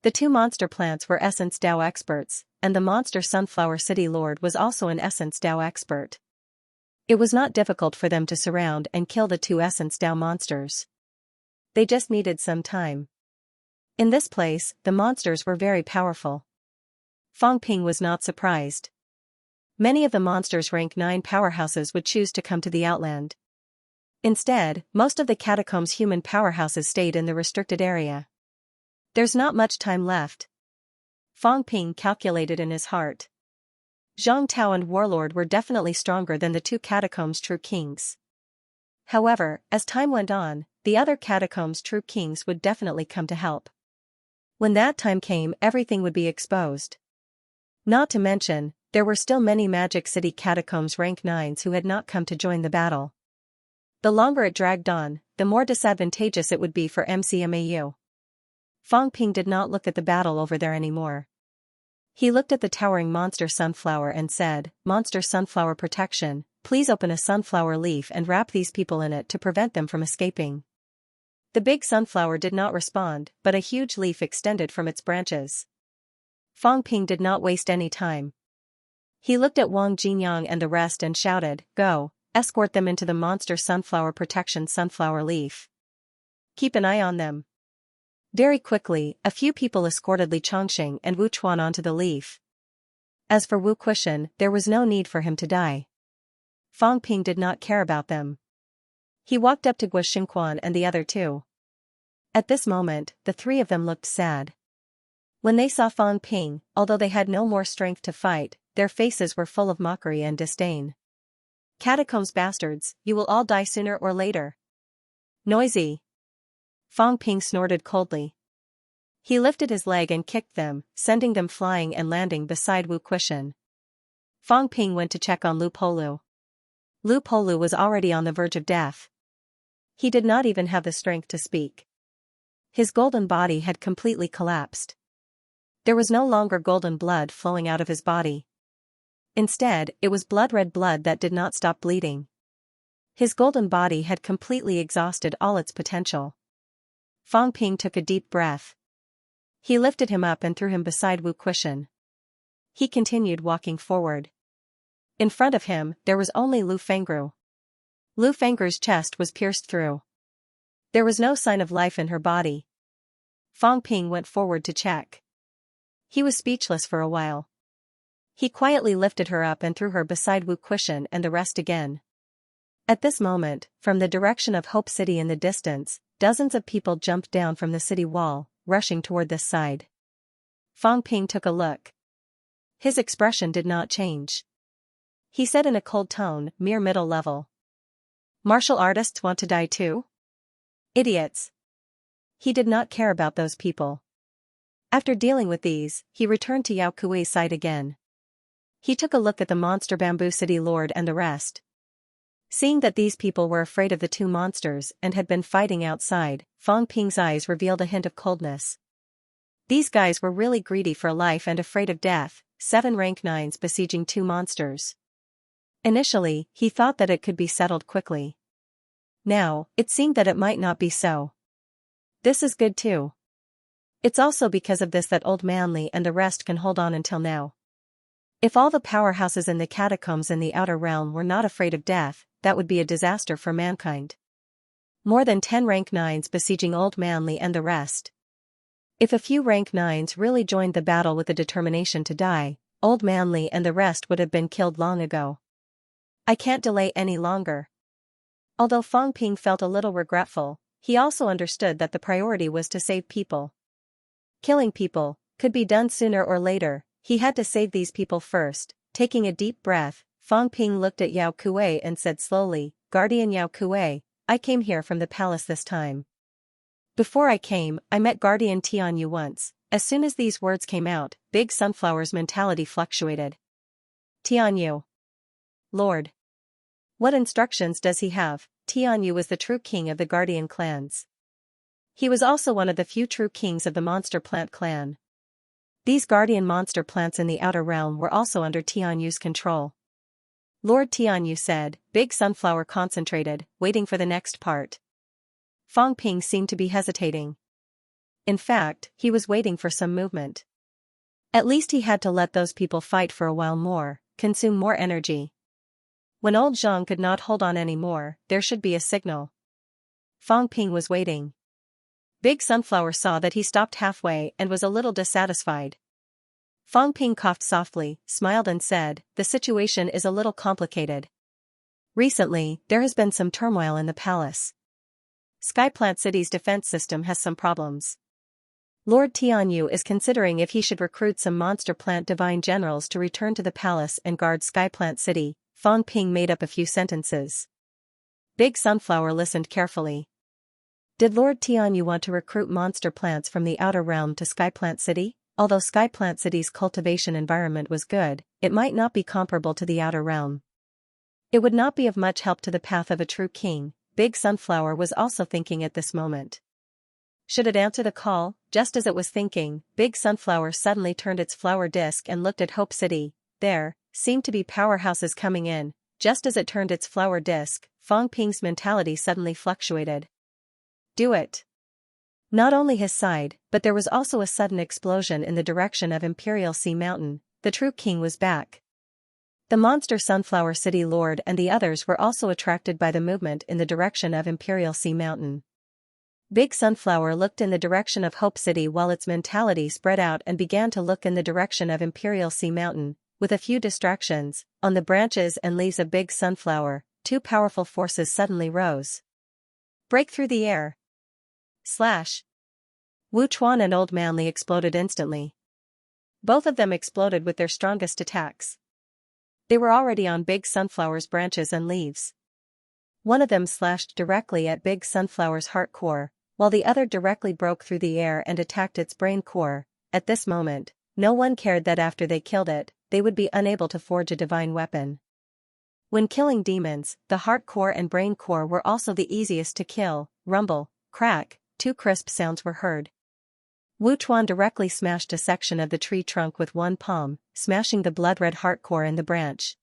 The 2 monster plants were Essence Dao experts, and the monster Sunflower City Lord was also an Essence Dao expert. It was not difficult for them to surround and kill the 2 Essence Dao monsters. They just needed some time. In this place, the monsters were very powerful. Fang Ping was not surprised. Many of the monsters' rank 9 powerhouses would choose to come to the Outland. Instead, most of the catacombs' human powerhouses stayed in the restricted area. There's not much time left. Fang Ping calculated in his heart. Zhang Tao and Warlord were definitely stronger than the 2 catacombs' true kings. However, as time went on, the other catacombs' true kings would definitely come to help. When that time came, everything would be exposed. Not to mention, there were still many Magic City catacombs rank 9s who had not come to join the battle. The longer it dragged on, the more disadvantageous it would be for MCMAU. Fang Ping did not look at the battle over there anymore. He looked at the towering monster Sunflower and said, "Monster Sunflower protection, please open a sunflower leaf and wrap these people in it to prevent them from escaping." The big sunflower did not respond, but a huge leaf extended from its branches. Fang Ping did not waste any time. He looked at Wang Jinyang and the rest and shouted, "Go, escort them into the monster Sunflower protection sunflower leaf. Keep an eye on them." Very quickly, a few people escorted Li Chongqing and Wu Chuan onto the leaf. As for Wu Quishan, there was no need for him to die. Fang Ping did not care about them. He walked up to Guo Xingquan and the other 2. At this moment, the 3 of them looked sad. When they saw Fang Ping, although they had no more strength to fight, their faces were full of mockery and disdain. "Catacombs bastards, you will all die sooner or later." "Noisy." Fang Ping snorted coldly. He lifted his leg and kicked them, sending them flying and landing beside Wu Quishan. Fang Ping went to check on Lu Polu. Lu Polu was already on the verge of death. He did not even have the strength to speak. His golden body had completely collapsed. There was no longer golden blood flowing out of his body. Instead, it was blood-red blood that did not stop bleeding. His golden body had completely exhausted all its potential. Fang Ping took a deep breath. He lifted him up and threw him beside Wu Quishan. He continued walking forward. In front of him, there was only Lu Fengru. Lu Fengru's chest was pierced through. There was no sign of life in her body. Fang Ping went forward to check. He was speechless for a while. He quietly lifted her up and threw her beside Wu Quishan and the rest again. At this moment, from the direction of Hope City in the distance, dozens of people jumped down from the city wall, rushing toward this side. Fang Ping took a look. His expression did not change. He said in a cold tone, "Mere middle level. Martial artists want to die too? Idiots." He did not care about those people. After dealing with these, he returned to Yao Kui's side again. He took a look at the monster Bamboo City Lord and the rest. Seeing that these people were afraid of the 2 monsters and had been fighting outside, Fang Ping's eyes revealed a hint of coldness. These guys were really greedy for life and afraid of death, 7 rank 9s besieging 2 monsters. Initially, he thought that it could be settled quickly. Now, it seemed that it might not be so. This is good too. It's also because of this that Old Manly and the rest can hold on until now. If all the powerhouses in the catacombs in the outer realm were not afraid of death, that would be a disaster for mankind. More than 10 rank 9s besieging Old Manly and the rest. If a few rank 9s really joined the battle with the determination to die, Old Manly and the rest would have been killed long ago. I can't delay any longer. Although Fang Ping felt a little regretful, he also understood that the priority was to save people. Killing people could be done sooner or later. He had to save these people first. Taking a deep breath, Fang Ping looked at Yao Kuei and said slowly, "Guardian Yao Kuei, I came here from the palace this time. Before I came, I met Guardian Tianyu once." As soon as these words came out, Big Sunflower's mentality fluctuated. Tianyu. Lord. What instructions does he have? Tianyu was the true king of the Guardian clans. He was also one of the few true kings of the Monster Plant clan. These guardian monster plants in the outer realm were also under Tianyu's control. Lord Tianyu said. Big Sunflower concentrated, waiting for the next part. Fang Ping seemed to be hesitating. In fact, he was waiting for some movement. At least he had to let those people fight for a while more, consume more energy. When old Zhang could not hold on anymore, there should be a signal. Fang Ping was waiting. Big Sunflower saw that he stopped halfway and was a little dissatisfied. Fang Ping coughed softly, smiled and said, "The situation is a little complicated. Recently, there has been some turmoil in the palace. Skyplant City's defense system has some problems. Lord Tianyu is considering if he should recruit some monster plant divine generals to return to the palace and guard Skyplant City." Fang Ping made up a few sentences. Big Sunflower listened carefully. Did Lord Tianyu want to recruit monster plants from the outer realm to Skyplant City? Although Skyplant City's cultivation environment was good, it might not be comparable to the outer realm. It would not be of much help to the path of a true king. Big Sunflower was also thinking at this moment. Should it answer the call? Just as it was thinking, Big Sunflower suddenly turned its flower disc and looked at Hope City. There seemed to be powerhouses coming in. Just as it turned its flower disc, Fang Ping's mentality suddenly fluctuated. Do it. Not only his side, but there was also a sudden explosion in the direction of Imperial Sea Mountain. The true king was back. The monster Sunflower City Lord and the others were also attracted by the movement in the direction of Imperial Sea Mountain. Big Sunflower looked in the direction of Hope City while its mentality spread out and began to look in the direction of Imperial Sea Mountain. With a few distractions, on the branches and leaves of Big Sunflower, two powerful forces suddenly rose. Break through the air. Slash. Wu Chuan and Old Manly exploded instantly. Both of them exploded with their strongest attacks. They were already on Big Sunflower's branches and leaves. One of them slashed directly at Big Sunflower's heart core, while the other directly broke through the air and attacked its brain core. At this moment, no one cared that after they killed it, they would be unable to forge a divine weapon. When killing demons, the heart core and brain core were also the easiest to kill. Rumble, crack, two crisp sounds were heard. Wu Chuan directly smashed a section of the tree trunk with one palm, smashing the blood-red heart core in the branch.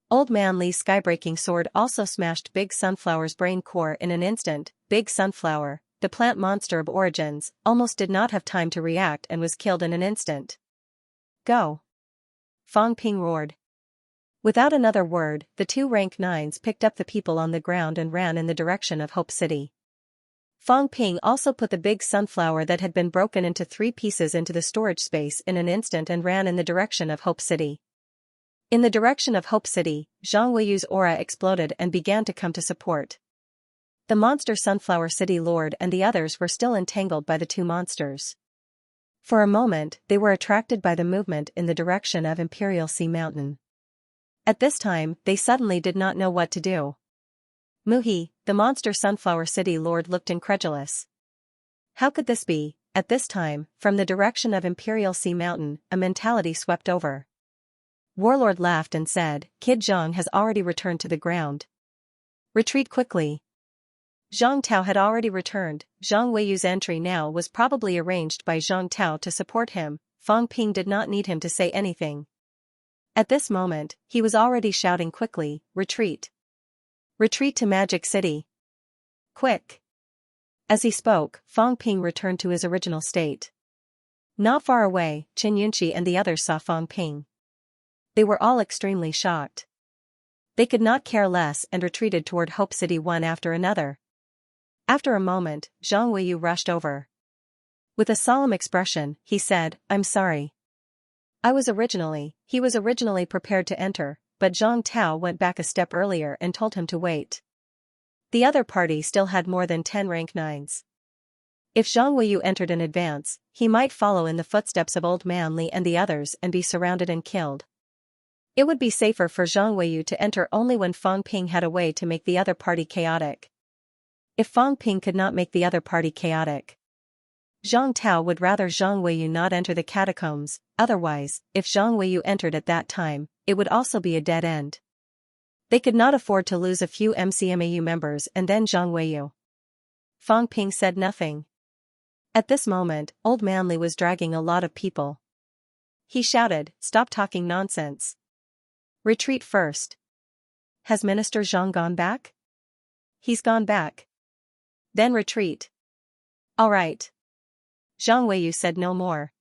Old Man Li's skybreaking sword also smashed Big Sunflower's brain core in an instant. Big Sunflower, the plant monster of origins, almost did not have time to react and was killed in an instant. Go! Fang Ping roared. Without another word, the two rank 9s picked up the people on the ground and ran in the direction of Hope City. Fang Ping also put the big sunflower that had been broken into 3 pieces into the storage space in an instant and ran in the direction of Hope City. In the direction of Hope City, Zhang Weiyu's aura exploded and began to come to support. The monster Sunflower City Lord and the others were still entangled by the two monsters. For a moment, they were attracted by the movement in the direction of Imperial Sea Mountain. At this time, they suddenly did not know what to do. Muhi, the monster Sunflower City Lord, looked incredulous. How could this be? At this time, from the direction of Imperial Sea Mountain, a mentality swept over. Warlord laughed and said, Kid Zhang has already returned to the ground. Retreat quickly. Zhang Tao had already returned. Zhang Weiyu's entry now was probably arranged by Zhang Tao to support him. Fang Ping did not need him to say anything. At this moment, he was already shouting quickly, retreat. Retreat to Magic City. Quick. As he spoke, Fang Ping returned to his original state. Not far away, Xianxia and the others saw Fang Ping. They were all extremely shocked. They could not care less and retreated toward Hope City one after another. After a moment, Zhang Weiyu rushed over. With a solemn expression, he said, "I'm sorry. He was originally prepared to enter, but Zhang Tao went back a step earlier and told him to wait. The other party still had more than 10 rank 9s. If Zhang Weiyu entered in advance, he might follow in the footsteps of Old Man Li and the others and be surrounded and killed. It would be safer for Zhang Weiyu to enter only when Fang Ping had a way to make the other party chaotic. If Fang Ping could not make the other party chaotic, Zhang Tao would rather Zhang Weiyu not enter the catacombs. Otherwise, if Zhang Weiyu entered at that time, it would also be a dead end. They could not afford to lose a few MCMAU members and then Zhang Weiyu. Fang Ping said nothing. At this moment, Old Man Li was dragging a lot of people. He shouted, "Stop talking nonsense. Retreat first." "Has Minister Zhang gone back?" "He's gone back." "Then retreat." "All right." Zhang Weiyu said no more.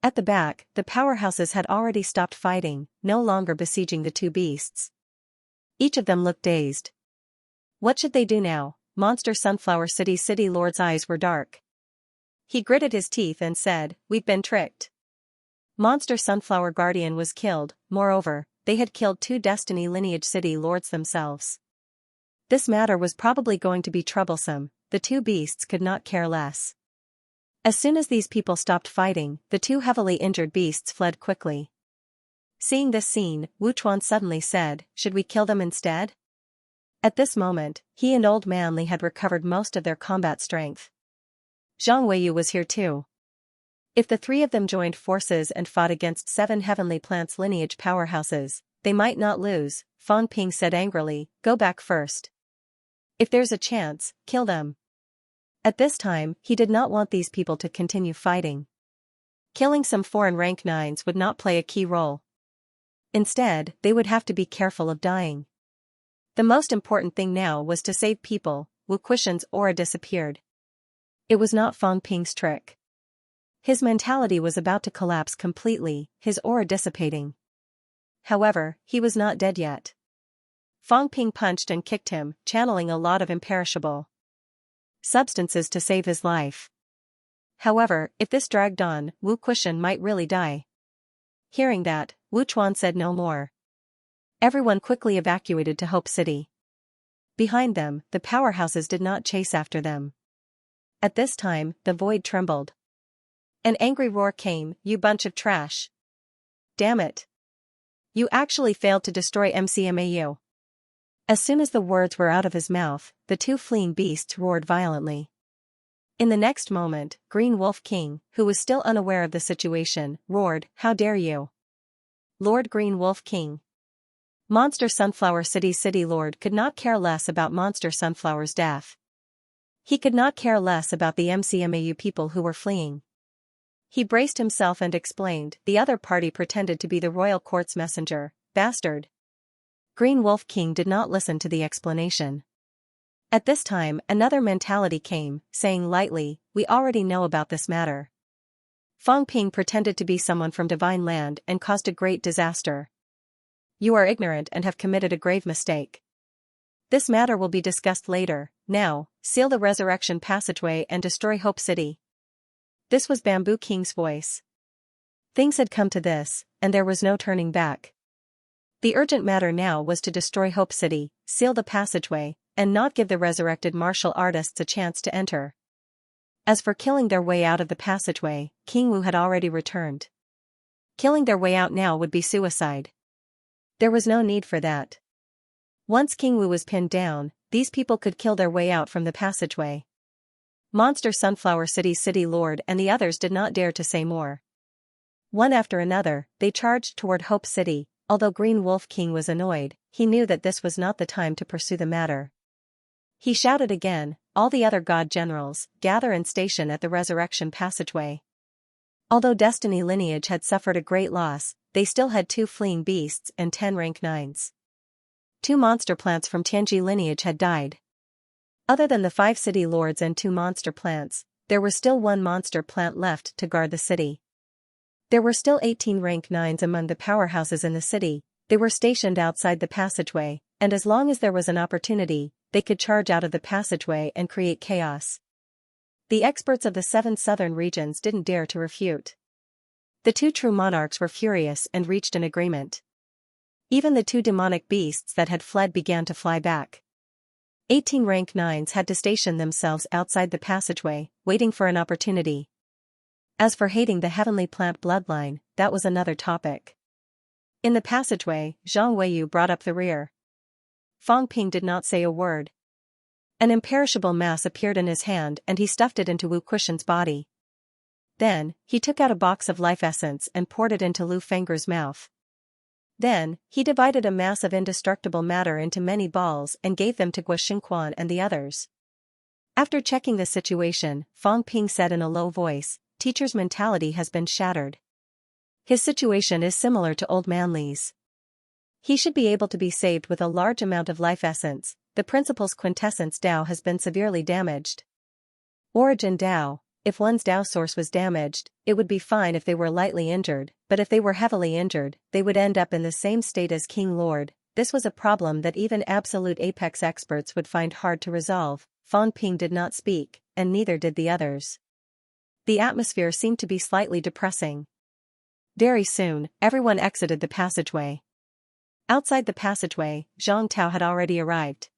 At the back, the powerhouses had already stopped fighting, no longer besieging the two beasts. Each of them looked dazed. What should they do now? Monster Sunflower City Lord's eyes were dark. He gritted his teeth and said, "We've been tricked." Monster Sunflower Guardian was killed. Moreover, they had killed 2 Destiny Lineage City Lords themselves. This matter was probably going to be troublesome. The two beasts could not care less. As soon as these people stopped fighting, the 2 heavily injured beasts fled quickly. Seeing this scene, Wu Chuan suddenly said, "Should we kill them instead?" At this moment, he and Old Man Li had recovered most of their combat strength. Zhang Weiyu was here too. If the 3 of them joined forces and fought against 7 Heavenly Plants lineage powerhouses, they might not lose. Fang Ping said angrily, "Go back first. If there's a chance, kill them." At this time, he did not want these people to continue fighting. Killing some foreign rank 9s would not play a key role. Instead, they would have to be careful of dying. The most important thing now was to save people. Wu Quishan's aura disappeared. It was not Fang Ping's trick. His mentality was about to collapse completely, his aura dissipating. However, he was not dead yet. Fang Ping punched and kicked him, channeling a lot of imperishable substances to save his life. However, if this dragged on, Wu Quishan might really die. Hearing that, Wu Chuan said no more. Everyone quickly evacuated to Hope City. Behind them, the powerhouses did not chase after them. At this time, the void trembled. An angry roar came, "You bunch of trash. Damn it. You actually failed to destroy MCMAU." As soon as the words were out of his mouth, the 2 fleeing beasts roared violently. In the next moment, Green Wolf King, who was still unaware of the situation, roared, "How dare you! Lord Green Wolf King." Monster Sunflower City Lord could not care less about Monster Sunflower's death. He could not care less about the MCMAU people who were fleeing. He braced himself and explained, "The other party pretended to be the royal court's messenger, bastard." Green Wolf King did not listen to the explanation. At this time, another mentality came, saying lightly, "We already know about this matter. Fang Ping pretended to be someone from Divine Land and caused a great disaster. You are ignorant and have committed a grave mistake. This matter will be discussed later. Now, seal the resurrection passageway and destroy Hope City." This was Bamboo King's voice. Things had come to this, and there was no turning back. The urgent matter now was to destroy Hope City, seal the passageway, and not give the resurrected martial artists a chance to enter. As for killing their way out of the passageway, King Wu had already returned. Killing their way out now would be suicide. There was no need for that. Once King Wu was pinned down, these people could kill their way out from the passageway. Monster Sunflower City Lord and the others did not dare to say more. One after another, they charged toward Hope City. Although Green Wolf King was annoyed, he knew that this was not the time to pursue the matter. He shouted again, "All the other god generals, gather and station at the resurrection passageway." Although Destiny Lineage had suffered a great loss, they still had 2 fleeing beasts and 10 rank 9s. 2 monster plants from Tianji lineage had died. Other than the 5 city lords and 2 monster plants, there was still 1 monster plant left to guard the city. There were still 18 rank 9s among the powerhouses in the city. They were stationed outside the passageway, and as long as there was an opportunity, they could charge out of the passageway and create chaos. The experts of the 7 southern regions didn't dare to refute. The 2 true monarchs were furious and reached an agreement. Even the 2 demonic beasts that had fled began to fly back. 18 rank 9s had to station themselves outside the passageway, waiting for an opportunity. As for hating the heavenly plant bloodline, that was another topic. In the passageway, Zhang Weiyu brought up the rear. Fang Ping did not say a word. An imperishable mass appeared in his hand and he stuffed it into Wu Kuxian's body. Then, he took out a box of life essence and poured it into Lu Fengger's mouth. Then, he divided a mass of indestructible matter into many balls and gave them to Guo Xingquan and the others. After checking the situation, Fang Ping said in a low voice, "Teacher's mentality has been shattered. His situation is similar to old man Li's. He should be able to be saved with a large amount of life essence. The principal's quintessence Dao has been severely damaged. Origin Dao, if one's Dao source was damaged, it would be fine if they were lightly injured, but if they were heavily injured, they would end up in the same state as King Lord. This was a problem that even absolute apex experts would find hard to resolve." Fang Ping did not speak, and neither did the others. The atmosphere seemed to be slightly depressing. Very soon, everyone exited the passageway. Outside the passageway, Zhang Tao had already arrived.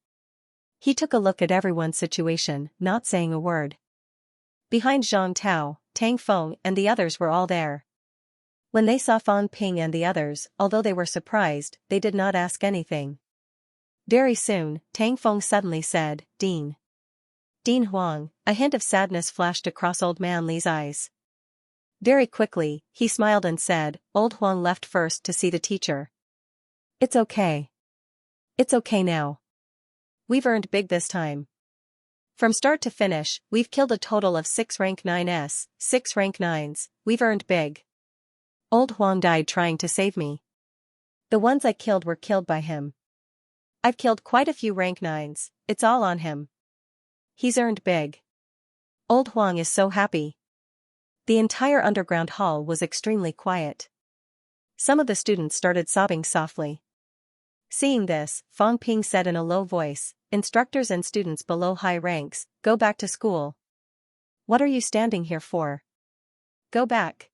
He took a look at everyone's situation, not saying a word. Behind Zhang Tao, Tang Feng and the others were all there. When they saw Fang Ping and the others, although they were surprised, they did not ask anything. Very soon, Tang Feng suddenly said, "Dean. Dean Huang." A hint of sadness flashed across old man Li's eyes. Very quickly, he smiled and said, "Old Huang left first to see the teacher. It's okay. It's okay now. We've earned big this time. From start to finish, we've killed a total of 6 rank 9s, 6 rank 9s, we've earned big. Old Huang died trying to save me. The ones I killed were killed by him. I've killed quite a few rank 9s, it's all on him. He's earned big. Old Huang is so happy." The entire underground hall was extremely quiet. Some of the students started sobbing softly. Seeing this, Fang Ping said in a low voice, "Instructors and students below high ranks, go back to school. What are you standing here for? Go back.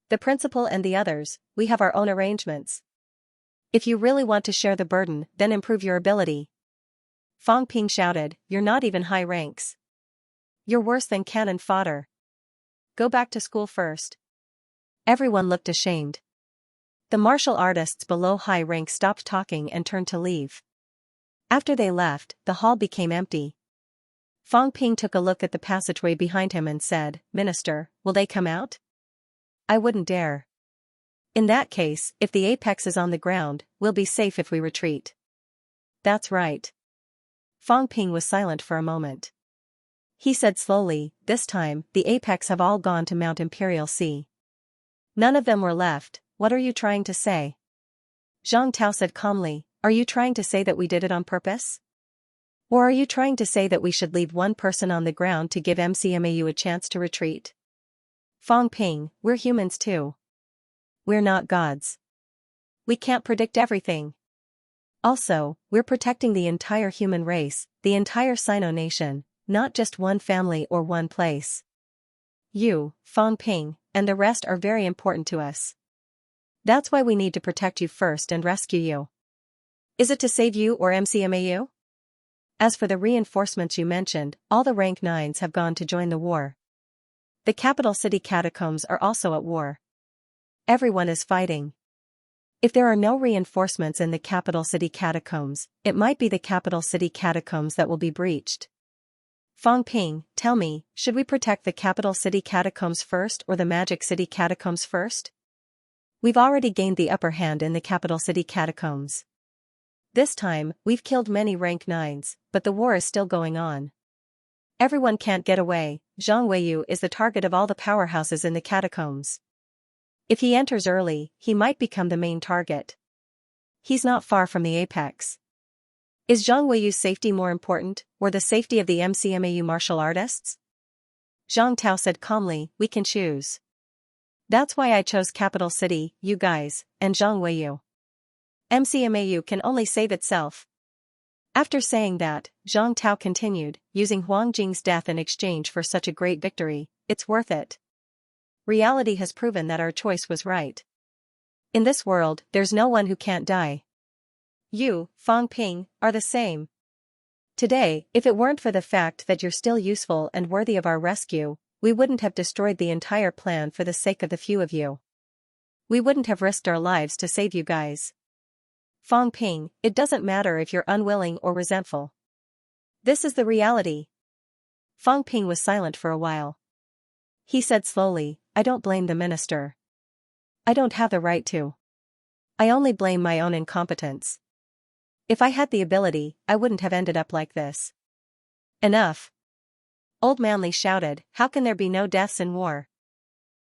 The principal and the others, we have our own arrangements. If you really want to share the burden, then improve your ability." Fang Ping shouted, "You're not even high ranks. You're worse than cannon fodder. Go back to school first." Everyone looked ashamed. The martial artists below high rank stopped talking and turned to leave. After they left, the hall became empty. Fang Ping took a look at the passageway behind him and said, "Minister, will they come out?" "I wouldn't dare. In that case, if the apex is on the ground, we'll be safe if we retreat." "That's right." Fang Ping was silent for a moment. He said slowly, "This time, the apex have all gone to Mount Imperial Sea. None of them were left. What are you trying to say?" Zhang Tao said calmly, "Are you trying to say that we did it on purpose? Or are you trying to say that we should leave one person on the ground to give MCMAU a chance to retreat?" "Fang Ping, we're humans too. We're not gods. We can't predict everything. Also, we're protecting the entire human race, the entire Sino nation, not just one family or one place. You, Fang Ping, and the rest are very important to us. That's why we need to protect you first and rescue you. Is it to save you or MCMAU? As for the reinforcements you mentioned, all the rank 9s have gone to join the war. The capital city catacombs are also at war. Everyone is fighting. If there are no reinforcements in the capital city catacombs, it might be the capital city catacombs that will be breached. Fang Ping, tell me, should we protect the capital city catacombs first or the magic city catacombs first? We've already gained the upper hand in the capital city catacombs. This time, we've killed many rank 9s, but the war is still going on. Everyone can't get away. Zhang Weiyu is the target of all the powerhouses in the catacombs. If he enters early, he might become the main target. He's not far from the apex. Is Zhang Weiyu's safety more important, or the safety of the MCMAU martial artists? Zhang Tao said calmly, "We can choose. That's why I chose capital city, you guys, and Zhang Weiyu. MCMAU can only save itself. After saying that, Zhang Tao continued, using Huang Jing's death in exchange for such a great victory, it's worth it. Reality has proven that our choice was right. In this world, there's no one who can't die. You, Fang Ping, are the same. Today, if it weren't for the fact that you're still useful and worthy of our rescue, we wouldn't have destroyed the entire plan for the sake of the few of you. We wouldn't have risked our lives to save you guys. Fang Ping, it doesn't matter if you're unwilling or resentful. This is the reality. Fang Ping was silent for a while. He said slowly, I don't blame the minister. I don't have the right to. I only blame my own incompetence. If I had the ability, I wouldn't have ended up like this. Enough. Old Manly shouted, how can there be no deaths in war?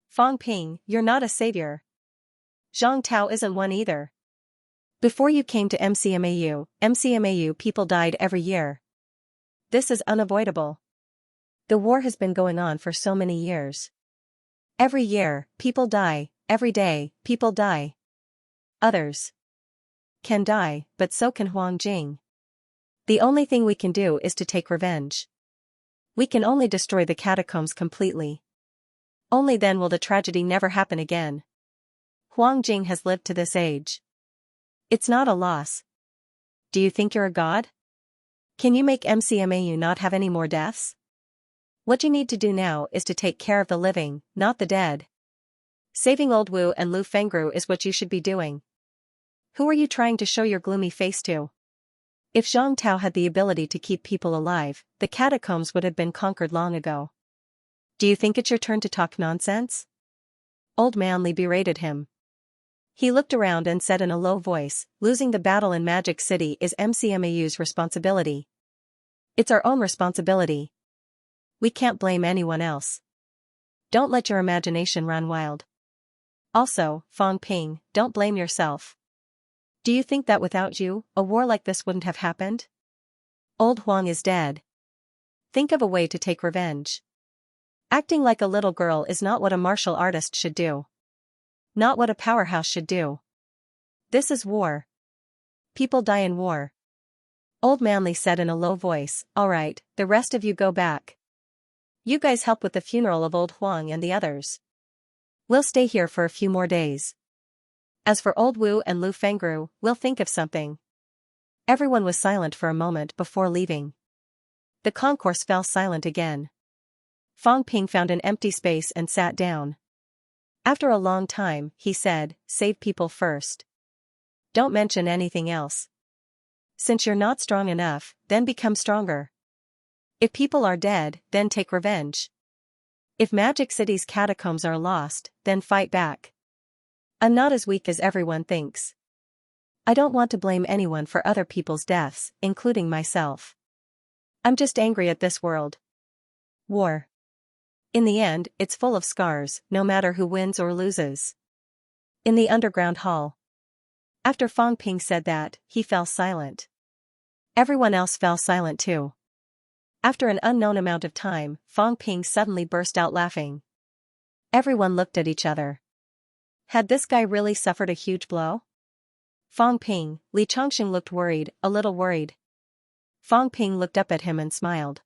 Fang Ping, you're not a savior. Zhang Tao isn't one either. Before you came to MCMAU people died every year. This is unavoidable. The war has been going on for so many years. Every year, people die, every day, people die. Others can die, but so can Huang Jing. The only thing we can do is to take revenge. We can only destroy the catacombs completely. Only then will the tragedy never happen again. Huang Jing has lived to this age. It's not a loss. Do you think you're a god? Can you make MCMAU not have any more deaths? What you need to do now is to take care of the living, not the dead. Saving Old Wu and Lu Fengru is what you should be doing. Who are you trying to show your gloomy face to? If Zhang Tao had the ability to keep people alive, the catacombs would have been conquered long ago. Do you think it's your turn to talk nonsense? Old Manly berated him. He looked around and said in a low voice, losing the battle in Magic City is MCMAU's responsibility. It's our own responsibility. We can't blame anyone else. Don't let your imagination run wild. Also, Fang Ping, don't blame yourself. Do you think that without you, a war like this wouldn't have happened? Old Huang is dead. Think of a way to take revenge. Acting like a little girl is not what a martial artist should do. Not what a powerhouse should do. This is war. People die in war. Old Manly said in a low voice, all right, the rest of you go back. You guys help with the funeral of Old Huang and the others. We'll stay here for a few more days. As for Old Wu and Lu Fengru, we'll think of something. Everyone was silent for a moment before leaving. The concourse fell silent again. Fang Ping found an empty space and sat down. After a long time, he said, save people first. Don't mention anything else. Since you're not strong enough, then become stronger. If people are dead, then take revenge. If Magic City's catacombs are lost, then fight back. I'm not as weak as everyone thinks. I don't want to blame anyone for other people's deaths, including myself. I'm just angry at this world. War. In the end, it's full of scars, no matter who wins or loses. In the underground hall. After Fang Ping said that, he fell silent. Everyone else fell silent too. After an unknown amount of time, Fang Ping suddenly burst out laughing. Everyone looked at each other. Had this guy really suffered a huge blow? Fang Ping, Li Chongqing looked worried, a little worried. Fang Ping looked up at him and smiled.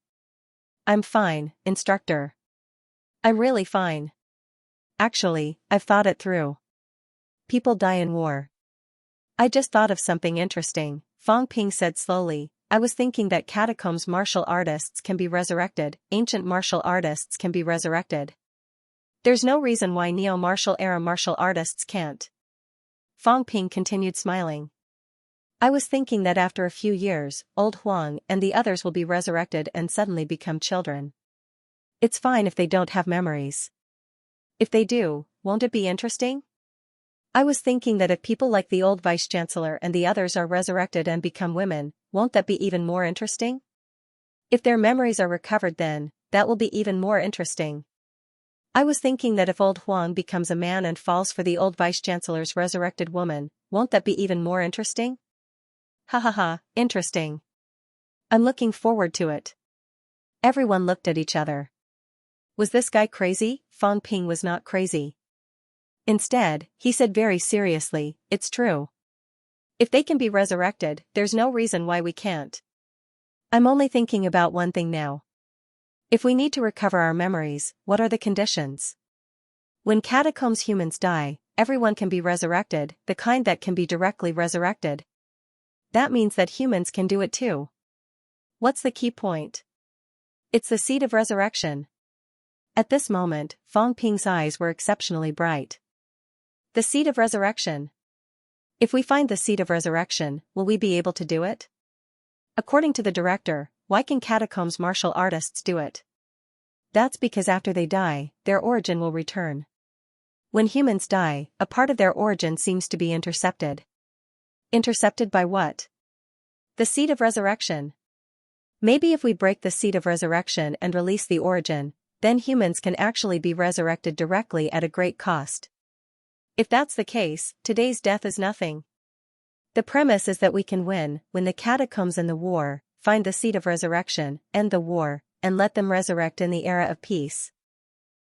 I'm fine, instructor. I'm really fine. Actually, I've thought it through. People die in war. I just thought of something interesting, Fang Ping said slowly. I was thinking that catacombs martial artists can be resurrected, ancient martial artists can be resurrected. There's no reason why neo-martial era martial artists can't. Fang Ping continued smiling. I was thinking that after a few years, Old Huang and the others will be resurrected and suddenly become children. It's fine if they don't have memories. If they do, won't it be interesting? I was thinking that if people like the old vice-chancellor and the others are resurrected and become women, won't that be even more interesting? If their memories are recovered then, that will be even more interesting. I was thinking that if Old Huang becomes a man and falls for the old vice-chancellor's resurrected woman, won't that be even more interesting? Ha ha ha, interesting. I'm looking forward to it. Everyone looked at each other. Was this guy crazy? Fang Ping was not crazy. Instead, he said very seriously, it's true. If they can be resurrected, there's no reason why we can't. I'm only thinking about one thing now. If we need to recover our memories, what are the conditions? When catacombs humans die, everyone can be resurrected, the kind that can be directly resurrected. That means that humans can do it too. What's the key point? It's the seed of resurrection. At this moment, Fong Ping's eyes were exceptionally bright. The seed of resurrection. If we find the seed of resurrection, will we be able to do it? According to the director, why can catacombs martial artists do it? That's because after they die, their origin will return. When humans die, a part of their origin seems to be intercepted. Intercepted by what? The seed of resurrection. Maybe if we break the seed of resurrection and release the origin, then humans can actually be resurrected directly at a great cost. If that's the case, today's death is nothing. The premise is that we can win when the catacombs and the war, find the seed of resurrection, end the war, and let them resurrect in the era of peace.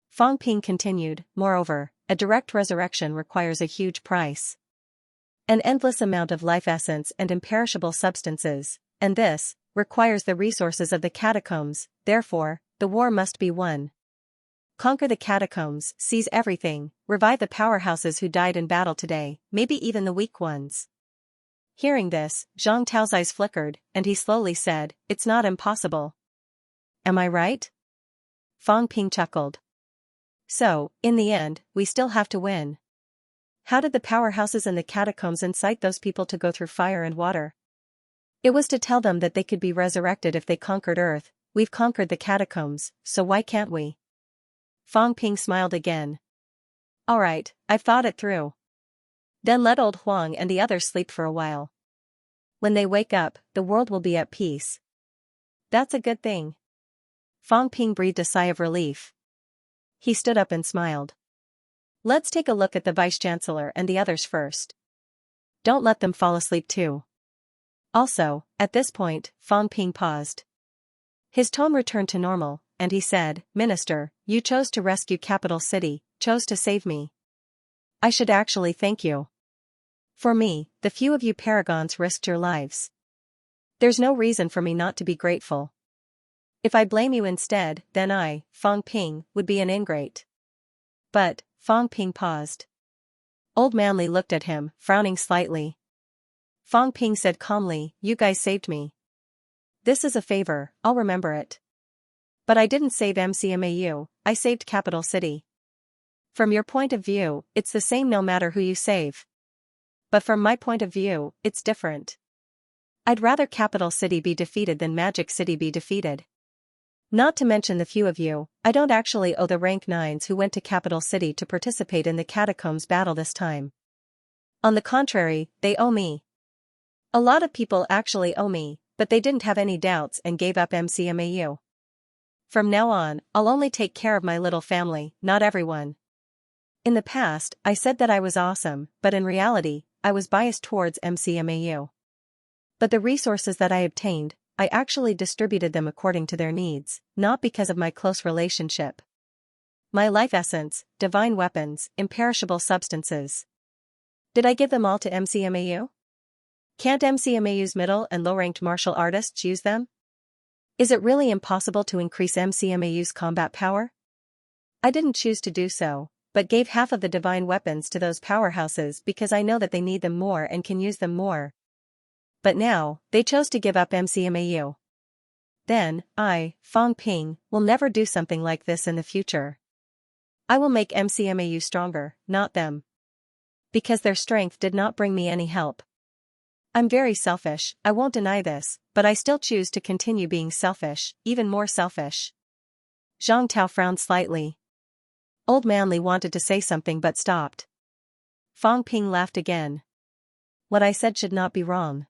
Fong Ping continued, moreover, a direct resurrection requires a huge price. An endless amount of life essence and imperishable substances, and this, requires the resources of the catacombs, therefore, the war must be won. Conquer the catacombs, seize everything, revive the powerhouses who died in battle today, maybe even the weak ones. Hearing this, Zhang Tao's eyes flickered, and he slowly said, it's not impossible. Am I right? Fong Ping chuckled. So, in the end, we still have to win. How did the powerhouses and the catacombs incite those people to go through fire and water? It was to tell them that they could be resurrected if they conquered Earth. We've conquered the catacombs, so why can't we? Fong Ping smiled again. Alright, I've thought it through. Then let old Huang and the others sleep for a while. When they wake up, the world will be at peace. That's a good thing. Fong Ping breathed a sigh of relief. He stood up and smiled. Let's take a look at the Vice-Chancellor and the others first. Don't let them fall asleep too. Also, at this point, Fong Ping paused. His tone returned to normal, and he said, Minister, you chose to rescue Capital City, chose to save me. I should actually thank you. For me, the few of you paragons risked your lives. There's no reason for me not to be grateful. If I blame you instead, then I, Fong Ping, would be an ingrate. But, Fong Ping paused. Old Manly looked at him, frowning slightly. Fong Ping said calmly, you guys saved me. This is a favor, I'll remember it. But I didn't save MCMAU, I saved Capital City. From your point of view, it's the same no matter who you save. But from my point of view, it's different. I'd rather Capital City be defeated than Magic City be defeated. Not to mention the few of you, I don't actually owe the rank 9s who went to Capital City to participate in the catacombs battle this time. On the contrary, they owe me. A lot of people actually owe me, but they didn't have any doubts and gave up MCMAU. From now on, I'll only take care of my little family, not everyone. In the past, I said that I was awesome, but in reality, I was biased towards MCMAU. But the resources that I obtained, I actually distributed them according to their needs, not because of my close relationship. My life essence, divine weapons, imperishable substances. Did I give them all to MCMAU? Can't MCMAU's middle and low-ranked martial artists use them? Is it really impossible to increase MCMAU's combat power? I didn't choose to do so, but gave half of the divine weapons to those powerhouses because I know that they need them more and can use them more. But now, they chose to give up MCMAU. Then, I, Fong Ping, will never do something like this in the future. I will make MCMAU stronger, not them. Because their strength did not bring me any help. I'm very selfish, I won't deny this, but I still choose to continue being selfish, even more selfish. Zhang Tao frowned slightly. Old Manly wanted to say something but stopped. Fong Ping laughed again. What I said should not be wrong.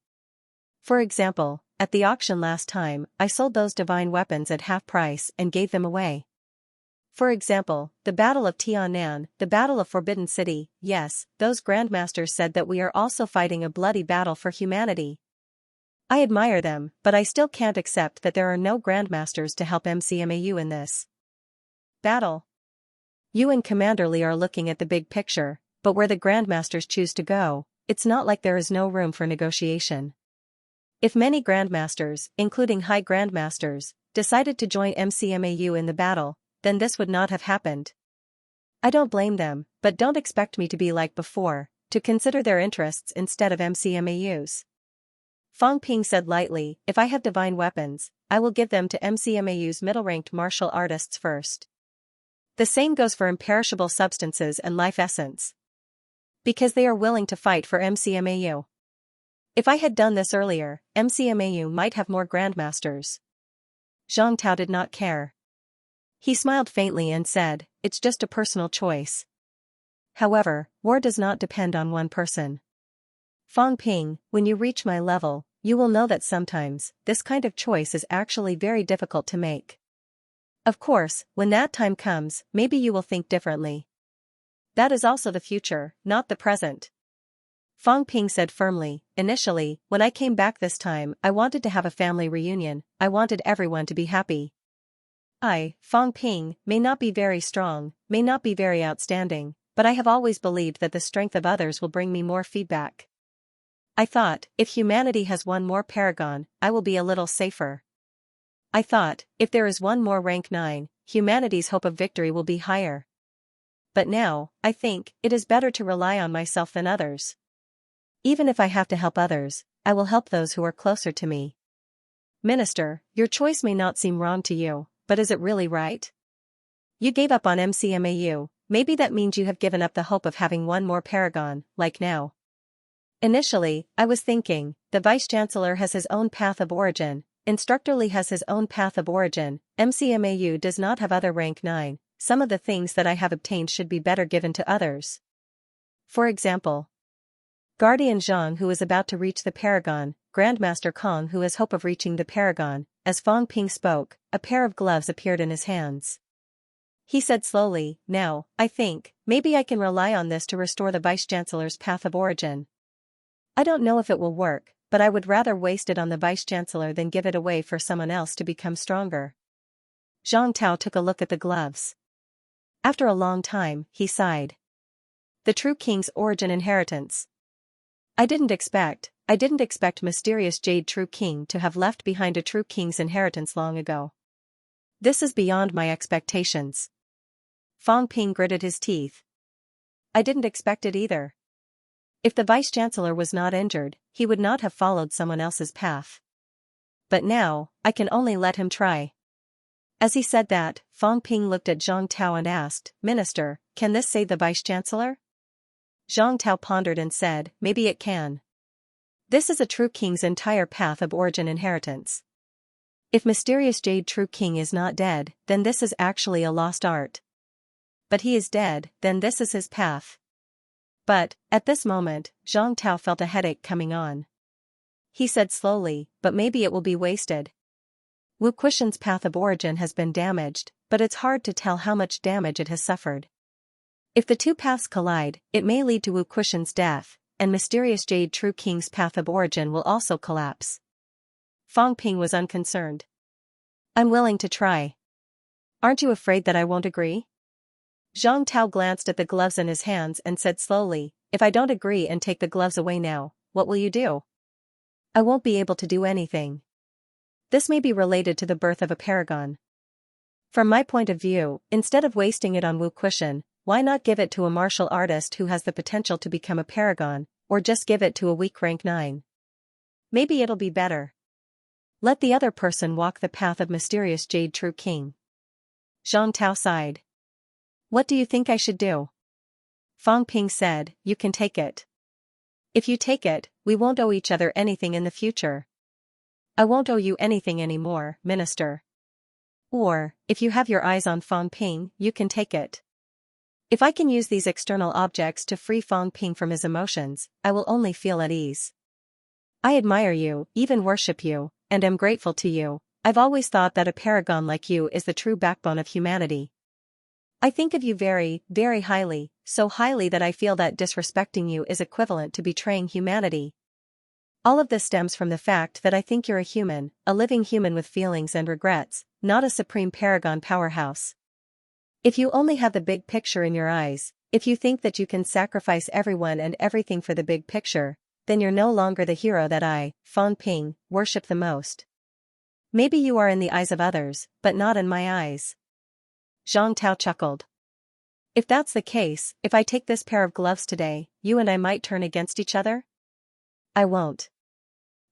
For example, at the auction last time, I sold those divine weapons at half price and gave them away. For example, the Battle of Tianan, the Battle of Forbidden City, yes, those grandmasters said that we are also fighting a bloody battle for humanity. I admire them, but I still can't accept that there are no grandmasters to help MCMAU in this battle. You and Commander Lee are looking at the big picture, but where the grandmasters choose to go, it's not like there is no room for negotiation. If many grandmasters, including high grandmasters, decided to join MCMAU in the battle, then this would not have happened. I don't blame them, but don't expect me to be like before, to consider their interests instead of MCMAU's. Fang Ping said lightly, if I have divine weapons, I will give them to MCMAU's middle-ranked martial artists first. The same goes for imperishable substances and life essence. Because they are willing to fight for MCMAU. If I had done this earlier, MCMAU might have more grandmasters. Zhang Tao did not care. He smiled faintly and said, it's just a personal choice. However, war does not depend on one person. Fang Ping, when you reach my level, you will know that sometimes, this kind of choice is actually very difficult to make. Of course, when that time comes, maybe you will think differently. That is also the future, not the present. Fang Ping said firmly, initially, when I came back this time, I wanted to have a family reunion, I wanted everyone to be happy. I, Fang Ping, may not be very strong, may not be very outstanding, but I have always believed that the strength of others will bring me more feedback. I thought, if humanity has one more paragon, I will be a little safer. I thought, if there is one more rank 9, humanity's hope of victory will be higher. But now, I think, it is better to rely on myself than others. Even if I have to help others, I will help those who are closer to me. Minister, your choice may not seem wrong to you, but is it really right? You gave up on MCMAU, maybe that means you have given up the hope of having one more paragon, like now. Initially, I was thinking, the Vice-Chancellor has his own path of origin, Instructor Li has his own path of origin, MCMAU does not have other rank 9, some of the things that I have obtained should be better given to others. For example, Guardian Zhang who is about to reach the paragon, Grandmaster Kong who has hope of reaching the paragon. As Fang Ping spoke, a pair of gloves appeared in his hands. He said slowly, now, I think, maybe I can rely on this to restore the Vice-Chancellor's path of origin. I don't know if it will work, but I would rather waste it on the Vice-Chancellor than give it away for someone else to become stronger. Zhang Tao took a look at the gloves. After a long time, he sighed. The true king's origin inheritance. I didn't expect Mysterious Jade True King to have left behind a true king's inheritance long ago. This is beyond my expectations. Fang Ping gritted his teeth. I didn't expect it either. If the Vice-Chancellor was not injured, he would not have followed someone else's path. But now, I can only let him try. As he said that, Fang Ping looked at Zhang Tao and asked, Minister, can this save the Vice-Chancellor? Zhang Tao pondered and said, maybe it can. This is a true king's entire path of origin inheritance. If Mysterious Jade True King is not dead, then this is actually a lost art. But he is dead, then this is his path. But, at this moment, Zhang Tao felt a headache coming on. He said slowly, but maybe it will be wasted. Wu Quishan's path of origin has been damaged, but it's hard to tell how much damage it has suffered. If the two paths collide, it may lead to Wu Quishan's death, and Mysterious Jade True King's path of origin will also collapse. Fang Ping was unconcerned. I'm willing to try. Aren't you afraid that I won't agree? Zhang Tao glanced at the gloves in his hands and said slowly, if I don't agree and take the gloves away now, what will you do? I won't be able to do anything. This may be related to the birth of a paragon. From my point of view, instead of wasting it on Wu Quishan, why not give it to a martial artist who has the potential to become a paragon, or just give it to a weak rank 9? Maybe it'll be better. Let the other person walk the path of Mysterious Jade True King. Zhang Tao sighed. What do you think I should do? Fang Ping said, you can take it. If you take it, we won't owe each other anything in the future. I won't owe you anything anymore, Minister. Or, if you have your eyes on Fang Ping, you can take it. If I can use these external objects to free Fang Ping from his emotions, I will only feel at ease. I admire you, even worship you, and am grateful to you. I've always thought that a paragon like you is the true backbone of humanity. I think of you very, very highly, so highly that I feel that disrespecting you is equivalent to betraying humanity. All of this stems from the fact that I think you're a human, a living human with feelings and regrets, not a supreme paragon powerhouse. If you only have the big picture in your eyes, if you think that you can sacrifice everyone and everything for the big picture, then you're no longer the hero that I, Fang Ping, worship the most. Maybe you are in the eyes of others, but not in my eyes. Zhang Tao chuckled. If that's the case, if I take this pair of gloves today, you and I might turn against each other? I won't.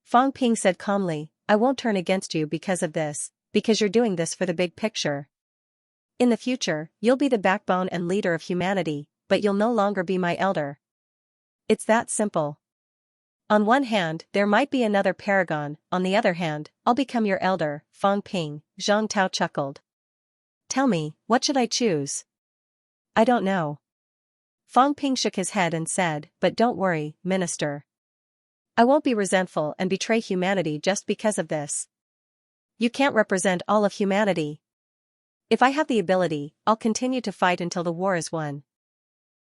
Fang Ping said calmly, I won't turn against you because of this, because you're doing this for the big picture. In the future, you'll be the backbone and leader of humanity, but you'll no longer be my elder. It's that simple. On one hand, there might be another paragon, on the other hand, I'll become your elder, Fang Ping, Zhang Tao chuckled. Tell me, what should I choose? I don't know. Fang Ping shook his head and said, but don't worry, Minister. I won't be resentful and betray humanity just because of this. You can't represent all of humanity. If I have the ability, I'll continue to fight until the war is won.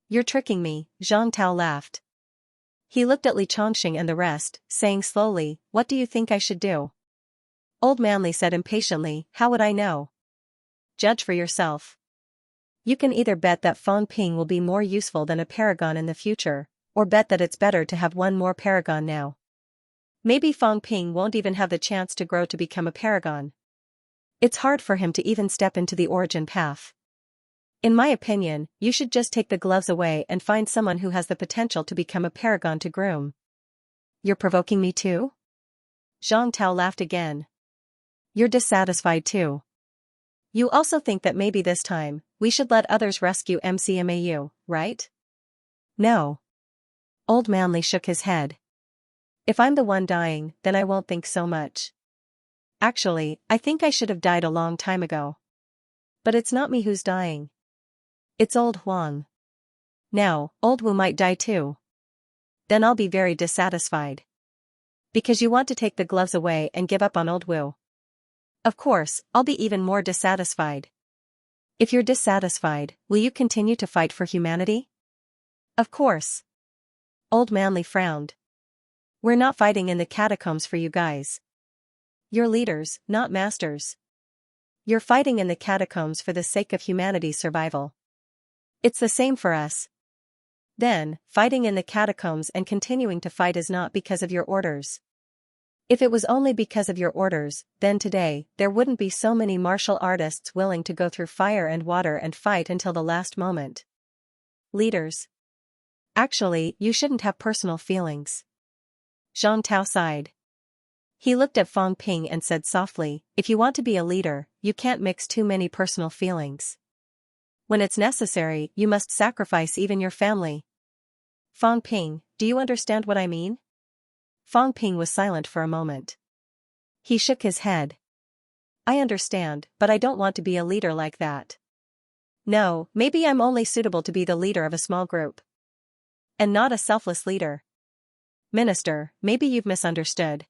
You're tricking me, Zhang Tao laughed. He looked at Li Chongqing and the rest, saying slowly, what do you think I should do? Old Manly said impatiently, how would I know? Judge for yourself. You can either bet that Fang Ping will be more useful than a paragon in the future, or bet that it's better to have one more paragon now. Maybe Fang Ping won't even have the chance to grow to become a paragon. It's hard for him to even step into the origin path. In my opinion, you should just take the gloves away and find someone who has the potential to become a paragon to groom. You're provoking me too? Zhang Tao laughed again. You're dissatisfied too. You also think that maybe this time, we should let others rescue MCMAU, right? No. Old Manly shook his head. If I'm the one dying, then I won't think so much. Actually, I think I should have died a long time ago. But it's not me who's dying. It's old Huang. Now, old Wu might die too. Then I'll be very dissatisfied. Because you want to take the gloves away and give up on old Wu. Of course, I'll be even more dissatisfied. If you're dissatisfied, will you continue to fight for humanity? Of course. Old Manly frowned. We're not fighting in the catacombs for you guys. You're leaders, not masters. You're fighting in the catacombs for the sake of humanity's survival. It's the same for us. Then, fighting in the catacombs and continuing to fight is not because of your orders. If it was only because of your orders, then today, there wouldn't be so many martial artists willing to go through fire and water and fight until the last moment. Leaders. Actually, you shouldn't have personal feelings. Zhang Tao sighed. He looked at Fang Ping and said softly, if you want to be a leader, you can't mix too many personal feelings. When it's necessary, you must sacrifice even your family. Fang Ping, do you understand what I mean? Fang Ping was silent for a moment. He shook his head. I understand, but I don't want to be a leader like that. No, maybe I'm only suitable to be the leader of a small group. And not a selfless leader. Minister, maybe you've misunderstood.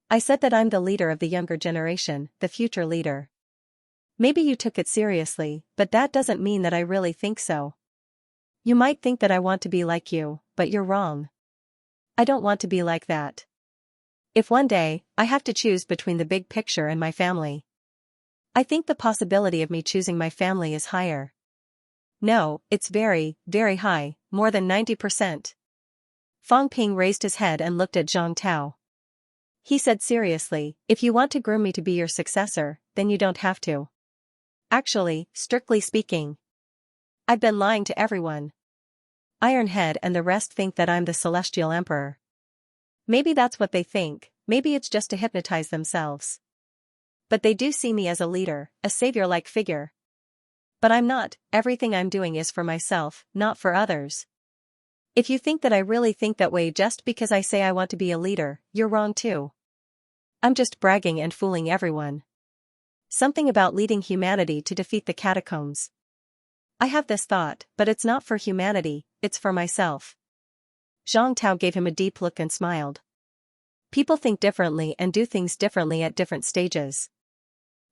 I said that I'm the leader of the younger generation, the future leader. Maybe you took it seriously, but that doesn't mean that I really think so. You might think that I want to be like you, but you're wrong. I don't want to be like that. If one day, I have to choose between the big picture and my family, I think the possibility of me choosing my family is higher. No, it's very, very high, more than 90%. Fang Ping raised his head and looked at Zhang Tao. He said seriously, if you want to groom me to be your successor, then you don't have to. Actually, strictly speaking, I've been lying to everyone. Ironhead and the rest think that I'm the Celestial Emperor. Maybe that's what they think, maybe it's just to hypnotize themselves. But they do see me as a leader, a savior-like figure. But I'm not, everything I'm doing is for myself, not for others. If you think that I really think that way just because I say I want to be a leader, you're wrong too. I'm just bragging and fooling everyone. Something about leading humanity to defeat the catacombs. I have this thought, but it's not for humanity, it's for myself. Zhang Tao gave him a deep look and smiled. People think differently and do things differently at different stages.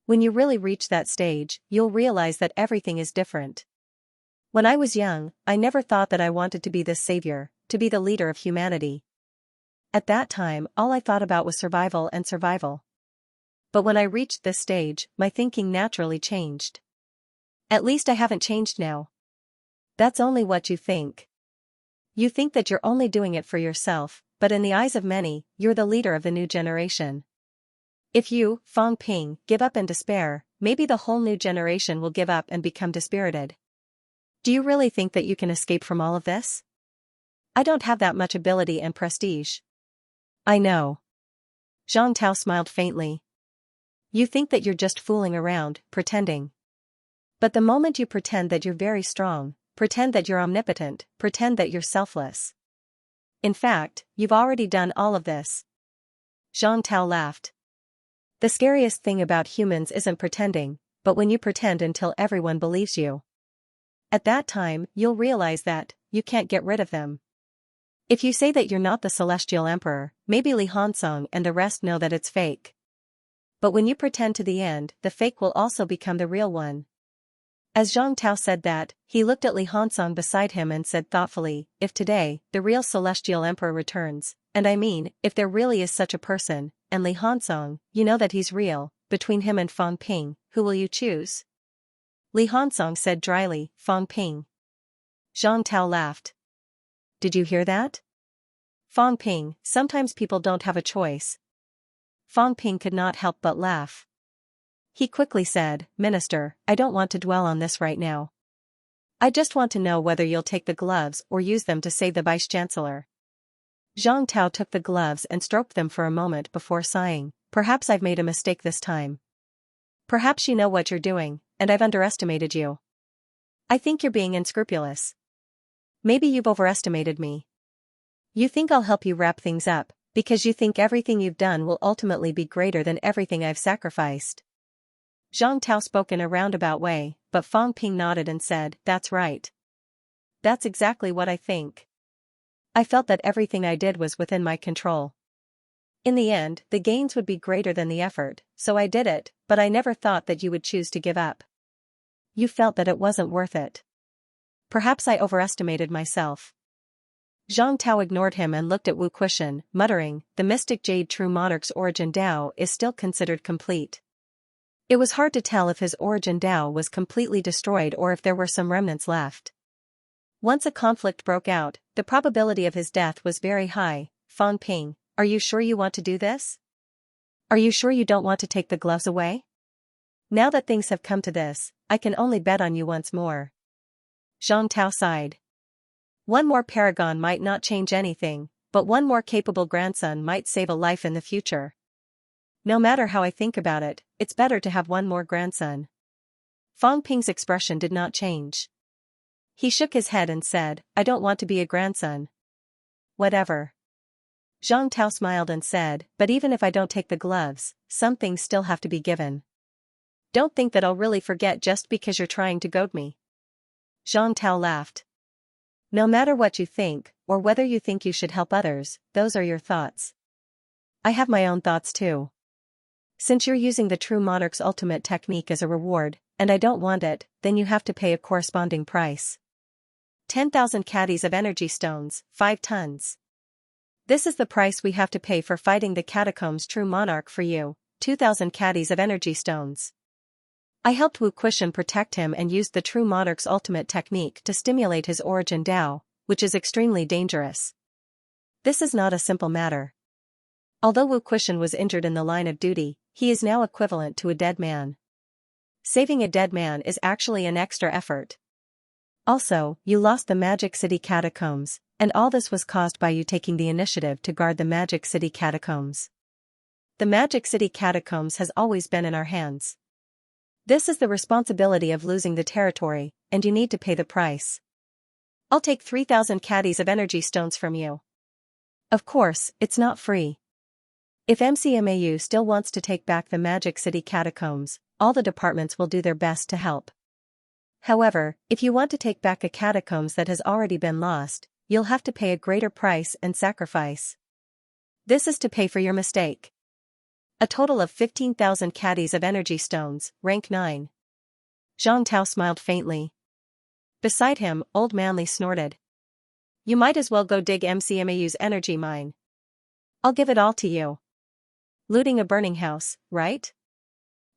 When you really reach that stage, you'll realize that everything is different. When I was young, I never thought that I wanted to be this savior, to be the leader of humanity. At that time, all I thought about was survival and survival. But when I reached this stage, my thinking naturally changed. At least I haven't changed now. That's only what you think. You think that you're only doing it for yourself, but in the eyes of many, you're the leader of the new generation. If you, Fang Ping, give up in despair, maybe the whole new generation will give up and become dispirited. Do you really think that you can escape from all of this? I don't have that much ability and prestige. I know. Zhang Tao smiled faintly. You think that you're just fooling around, pretending. But the moment you pretend that you're very strong, pretend that you're omnipotent, pretend that you're selfless. In fact, you've already done all of this. Zhang Tao laughed. The scariest thing about humans isn't pretending, but when you pretend until everyone believes you. At that time, you'll realize that you can't get rid of them. If you say that you're not the celestial emperor, maybe Li Hansong and the rest know that it's fake. But when you pretend to the end, the fake will also become the real one. As Zhang Tao said that, he looked at Li Hansong beside him and said thoughtfully, if today, the real celestial emperor returns, and I mean, if there really is such a person, and Li Hansong, you know that he's real, between him and Fang Ping, who will you choose? Li Hansong said dryly, Fang Ping. Zhang Tao laughed. Did you hear that? Fang Ping, sometimes people don't have a choice. Fang Ping could not help but laugh. He quickly said, Minister, I don't want to dwell on this right now. I just want to know whether you'll take the gloves or use them to save the Vice-Chancellor. Zhang Tao took the gloves and stroked them for a moment before sighing, perhaps I've made a mistake this time. Perhaps you know what you're doing, and I've underestimated you. I think you're being unscrupulous. Maybe you've overestimated me. You think I'll help you wrap things up, because you think everything you've done will ultimately be greater than everything I've sacrificed. Zhang Tao spoke in a roundabout way, but Fang Ping nodded and said, That's right. That's exactly what I think. I felt that everything I did was within my control. In the end, the gains would be greater than the effort, so I did it, but I never thought that you would choose to give up. You felt that it wasn't worth it. Perhaps I overestimated myself. Zhang Tao ignored him and looked at Wu Kuishan, muttering, the mystic jade true monarch's origin Dao is still considered complete. It was hard to tell if his origin Dao was completely destroyed or if there were some remnants left. Once a conflict broke out, the probability of his death was very high. Fang Ping, are you sure you want to do this? Are you sure you don't want to take the gloves away? Now that things have come to this, I can only bet on you once more. Zhang Tao sighed. One more paragon might not change anything, but one more capable grandson might save a life in the future. No matter how I think about it, it's better to have one more grandson. Fang Ping's expression did not change. He shook his head and said, I don't want to be a grandson. Whatever. Zhang Tao smiled and said, but even if I don't take the gloves, some things still have to be given. Don't think that I'll really forget just because you're trying to goad me. Zhang Tao laughed. No matter what you think, or whether you think you should help others, those are your thoughts. I have my own thoughts too. Since you're using the true monarch's ultimate technique as a reward, and I don't want it, then you have to pay a corresponding price. 10,000 caddies of energy stones, 5 tons. This is the price we have to pay for fighting the catacombs true monarch for you, 2,000 caddies of energy stones. I helped Wu Kuishan protect him and used the true monarch's ultimate technique to stimulate his origin Dao, which is extremely dangerous. This is not a simple matter. Although Wu Kuishan was injured in the line of duty, he is now equivalent to a dead man. Saving a dead man is actually an extra effort. Also, you lost the Magic City catacombs, and all this was caused by you taking the initiative to guard the Magic City catacombs. The Magic City catacombs has always been in our hands. This is the responsibility of losing the territory, and you need to pay the price. I'll take 3,000 caddies of energy stones from you. Of course, it's not free. If MCMAU still wants to take back the Magic City catacombs, all the departments will do their best to help. However, if you want to take back a catacombs that has already been lost, you'll have to pay a greater price and sacrifice. This is to pay for your mistake. A total of 15,000 caddies of energy stones, rank 9. Zhang Tao smiled faintly. Beside him, Old Manly snorted. You might as well go dig MCMAU's energy mine. I'll give it all to you. Looting a burning house, right?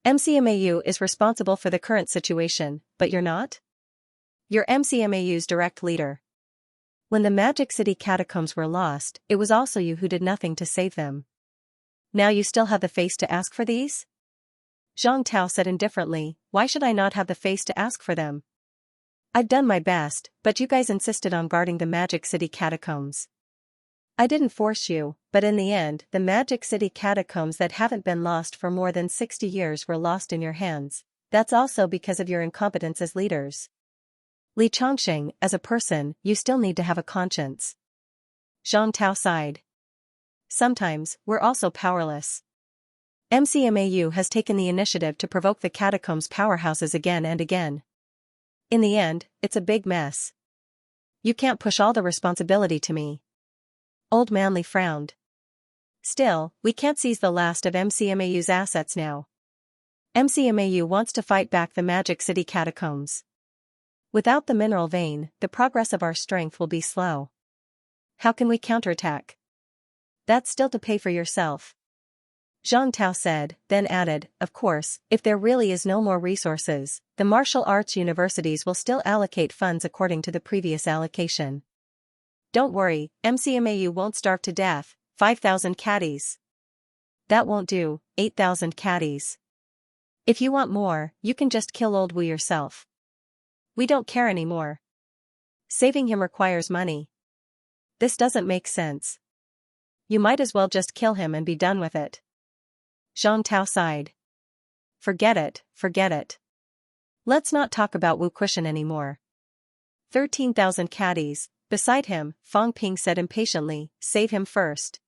MCMAU is responsible for the current situation, but you're not? You're MCMAU's direct leader. When the Magic City catacombs were lost, it was also you who did nothing to save them. Now you still have the face to ask for these? Zhang Tao said indifferently, why should I not have the face to ask for them? I've done my best, but you guys insisted on guarding the Magic City catacombs. I didn't force you, but in the end, the Magic City catacombs that haven't been lost for more than 60 years were lost in your hands. That's also because of your incompetence as leaders. Li Chongqing, as a person, you still need to have a conscience. Zhang Tao sighed. Sometimes, we're also powerless. MCMAU has taken the initiative to provoke the catacombs powerhouses again and again. In the end, it's a big mess. You can't push all the responsibility to me. Old Man Li frowned. Still, we can't seize the last of MCMAU's assets now. MCMAU wants to fight back the Magic City catacombs. Without the mineral vein, the progress of our strength will be slow. How can we counterattack? That's still to pay for yourself. Zhang Tao said, then added, of course, if there really is no more resources, the martial arts universities will still allocate funds according to the previous allocation. Don't worry, MCMAU won't starve to death. 5,000 caddies. That won't do, 8,000 caddies. If you want more, you can just kill old Wu yourself. We don't care anymore. Saving him requires money. This doesn't make sense. You might as well just kill him and be done with it. Zhang Tao sighed. Forget it, forget it. Let's not talk about Wu Kuishan anymore. 13,000 caddies. Beside him, Fang Ping said impatiently, save him first.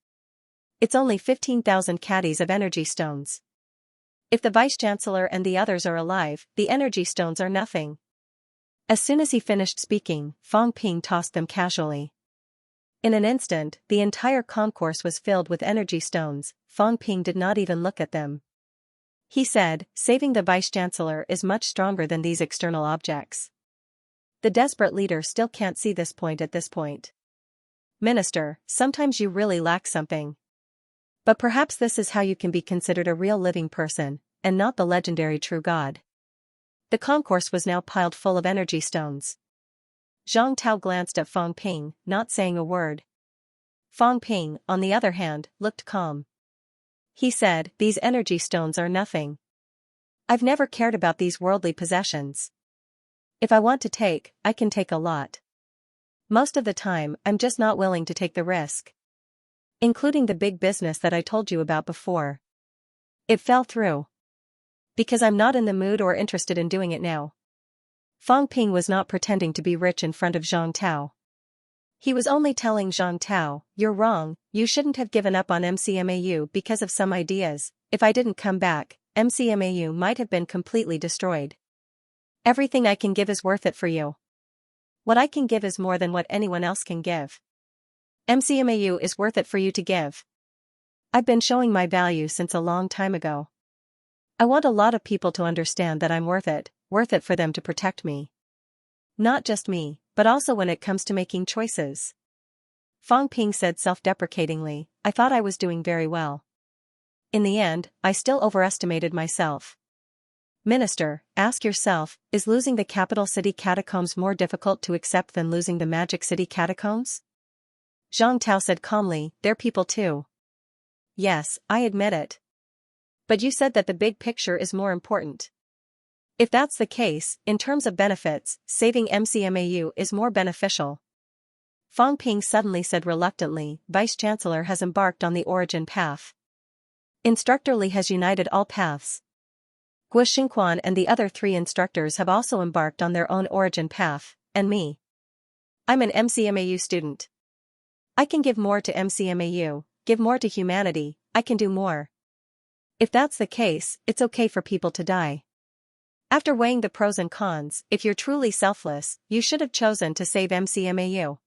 It's only 15,000 caddies of energy stones. If the Vice-Chancellor and the others are alive, the energy stones are nothing. As soon as he finished speaking, Fang Ping tossed them casually. In an instant, the entire concourse was filled with energy stones. Fang Ping did not even look at them. He said, saving the Vice-Chancellor is much stronger than these external objects. The desperate leader still can't see this point at this point. Minister, sometimes you really lack something. But perhaps this is how you can be considered a real living person, and not the legendary true god. The concourse was now piled full of energy stones. Zhang Tao glanced at Fang Ping, not saying a word. Fang Ping, on the other hand, looked calm. He said, these energy stones are nothing. I've never cared about these worldly possessions. If I want to take, I can take a lot. Most of the time, I'm just not willing to take the risk. Including the big business that I told you about before. It fell through. Because I'm not in the mood or interested in doing it now. Fang Ping was not pretending to be rich in front of Zhang Tao. He was only telling Zhang Tao, you're wrong, you shouldn't have given up on MCMAU because of some ideas. If I didn't come back, MCMAU might have been completely destroyed. Everything I can give is worth it for you. What I can give is more than what anyone else can give. MCMAU is worth it for you to give. I've been showing my value since a long time ago. I want a lot of people to understand that I'm worth it for them to protect me. Not just me, but also when it comes to making choices. Fang Ping said self-deprecatingly, I thought I was doing very well. In the end, I still overestimated myself. Minister, ask yourself, is losing the capital city catacombs more difficult to accept than losing the Magic City catacombs? Zhang Tao said calmly, they're people too. Yes, I admit it. But you said that the big picture is more important. If that's the case, in terms of benefits, saving MCMAU is more beneficial. Fang Ping suddenly said reluctantly, Vice-Chancellor has embarked on the origin path. Instructor Li has united all paths. Guo Xingquan and the other 3 instructors have also embarked on their own origin path, and me. I'm an MCMAU student. I can give more to MCMAU, give more to humanity, I can do more. If that's the case, it's okay for people to die. After weighing the pros and cons, if you're truly selfless, you should have chosen to save MCMAU.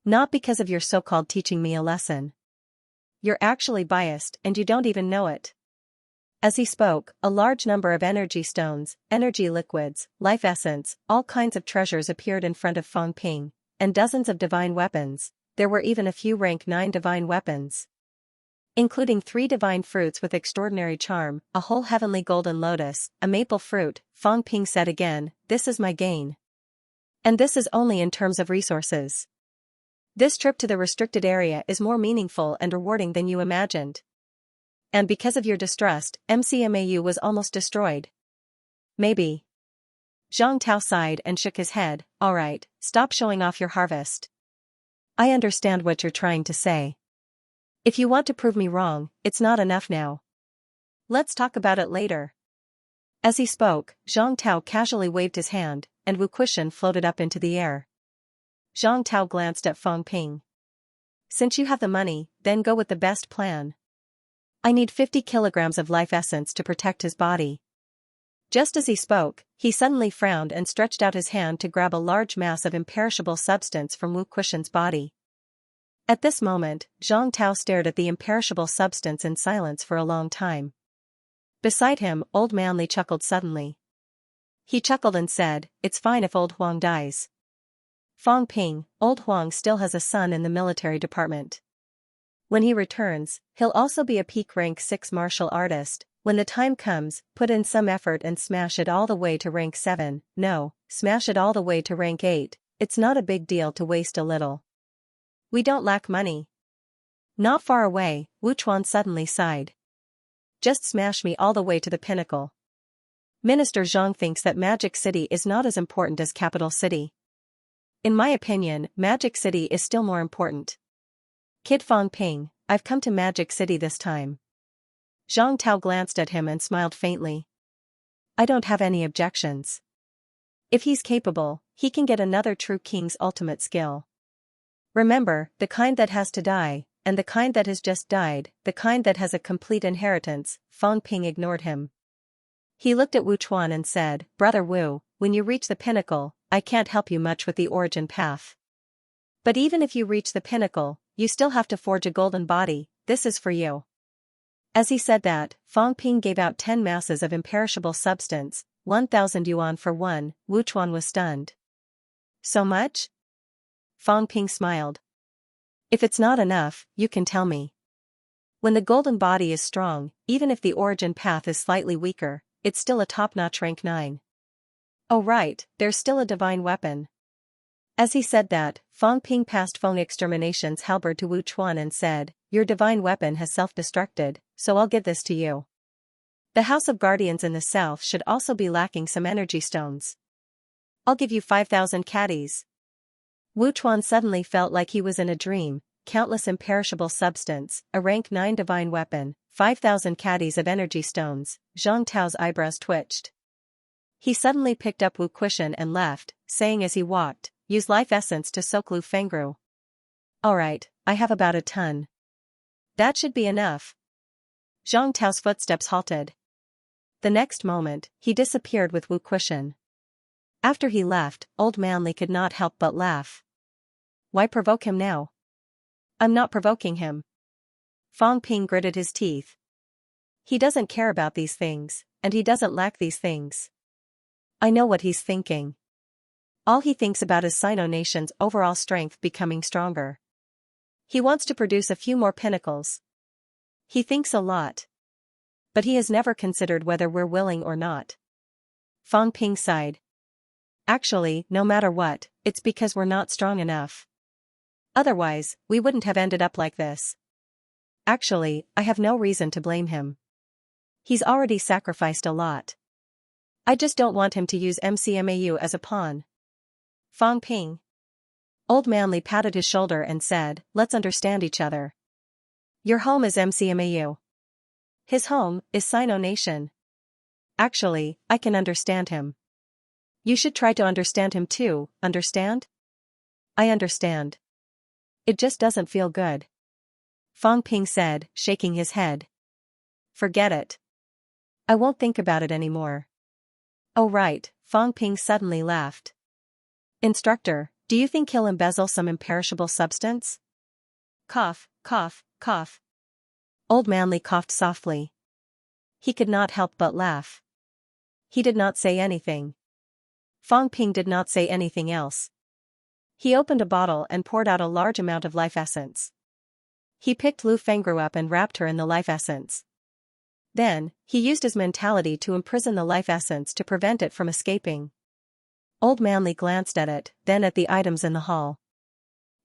Not because of your so-called teaching me a lesson. You're actually biased and you don't even know it. As he spoke, a large number of energy stones, energy liquids, life essence, all kinds of treasures appeared in front of Fang Ping, and dozens of divine weapons. There were even a few rank 9 divine weapons. Including 3 divine fruits with extraordinary charm, a whole heavenly golden lotus, a maple fruit. Fang Ping said again, this is my gain. And this is only in terms of resources. This trip to the restricted area is more meaningful and rewarding than you imagined. And because of your distrust, MCMAU was almost destroyed. Maybe. Zhang Tao sighed and shook his head. Alright, stop showing off your harvest. I understand what you're trying to say. If you want to prove me wrong, it's not enough now. Let's talk about it later. As he spoke, Zhang Tao casually waved his hand, and Wu Kuishan floated up into the air. Zhang Tao glanced at Feng Ping. Since you have the money, then go with the best plan. I need 50 kilograms of life essence to protect his body. Just as he spoke, he suddenly frowned and stretched out his hand to grab a large mass of imperishable substance from Wu Kuishan's body. At this moment, Zhang Tao stared at the imperishable substance in silence for a long time. Beside him, Old Manly chuckled suddenly. He chuckled and said, "It's fine if Old Huang dies. Feng Ping, Old Huang still has a son in the military department. When he returns, he'll also be a peak rank 6 martial artist. When the time comes, put in some effort and smash it all the way to rank 7, no, smash it all the way to rank 8, it's not a big deal to waste a little. We don't lack money." Not far away, Wu Chuan suddenly sighed. Just smash me all the way to the pinnacle. Minister Zhang thinks that Magic City is not as important as Capital City. In my opinion, Magic City is still more important. Kid Feng Ping, I've come to Magic City this time. Zhang Tao glanced at him and smiled faintly. I don't have any objections. If he's capable, he can get another true king's ultimate skill. Remember, the kind that has to die, and the kind that has just died, the kind that has a complete inheritance. Feng Ping ignored him. He looked at Wu Chuan and said, Brother Wu, when you reach the pinnacle, I can't help you much with the origin path. But even if you reach the pinnacle, you still have to forge a golden body. This is for you. As he said that, Feng Ping gave out 10 masses of imperishable substance, 1,000 yuan for one. Wu Chuan was stunned. So much? Feng Ping smiled. If it's not enough, you can tell me. When the golden body is strong, even if the origin path is slightly weaker, it's still a top-notch rank 9. Oh right, there's still a divine weapon. As he said that, Feng Ping passed Feng Extermination's halberd to Wu Chuan and said, Your divine weapon has self-destructed, so I'll give this to you. The House of Guardians in the south should also be lacking some energy stones. I'll give you 5,000 caddies. Wu Chuan suddenly felt like he was in a dream. Countless imperishable substance, a rank 9 divine weapon, 5,000 caddies of energy stones. Zhang Tao's eyebrows twitched. He suddenly picked up Wu Kuishan and left, saying as he walked, Use life essence to soak Lu Fengru. Alright, I have about a ton. That should be enough. Zhang Tao's footsteps halted. The next moment, he disappeared with Wu Kuishan. After he left, Old Manly could not help but laugh. Why provoke him now? I'm not provoking him. Feng Ping gritted his teeth. He doesn't care about these things, and he doesn't lack these things. I know what he's thinking. All he thinks about is Sino Nation's overall strength becoming stronger. He wants to produce a few more pinnacles. He thinks a lot. But he has never considered whether we're willing or not. Feng Ping sighed. Actually, no matter what, it's because we're not strong enough. Otherwise, we wouldn't have ended up like this. Actually, I have no reason to blame him. He's already sacrificed a lot. I just don't want him to use MCMAU as a pawn. Feng Ping. Old Manly patted his shoulder and said, Let's understand each other. Your home is MCMAU. His home is Sino Nation. Actually, I can understand him. You should try to understand him too, understand? I understand. It just doesn't feel good. Feng Ping said, shaking his head. Forget it. I won't think about it anymore. Oh right, Feng Ping suddenly laughed. Instructor, do you think he'll embezzle some imperishable substance? Cough, cough, cough. Old Manly coughed softly. He could not help but laugh. He did not say anything. Feng Ping did not say anything else. He opened a bottle and poured out a large amount of life essence. He picked Lu Fengru up and wrapped her in the life essence. Then, he used his mentality to imprison the life essence to prevent it from escaping. Old Manly glanced at it, then at the items in the hall.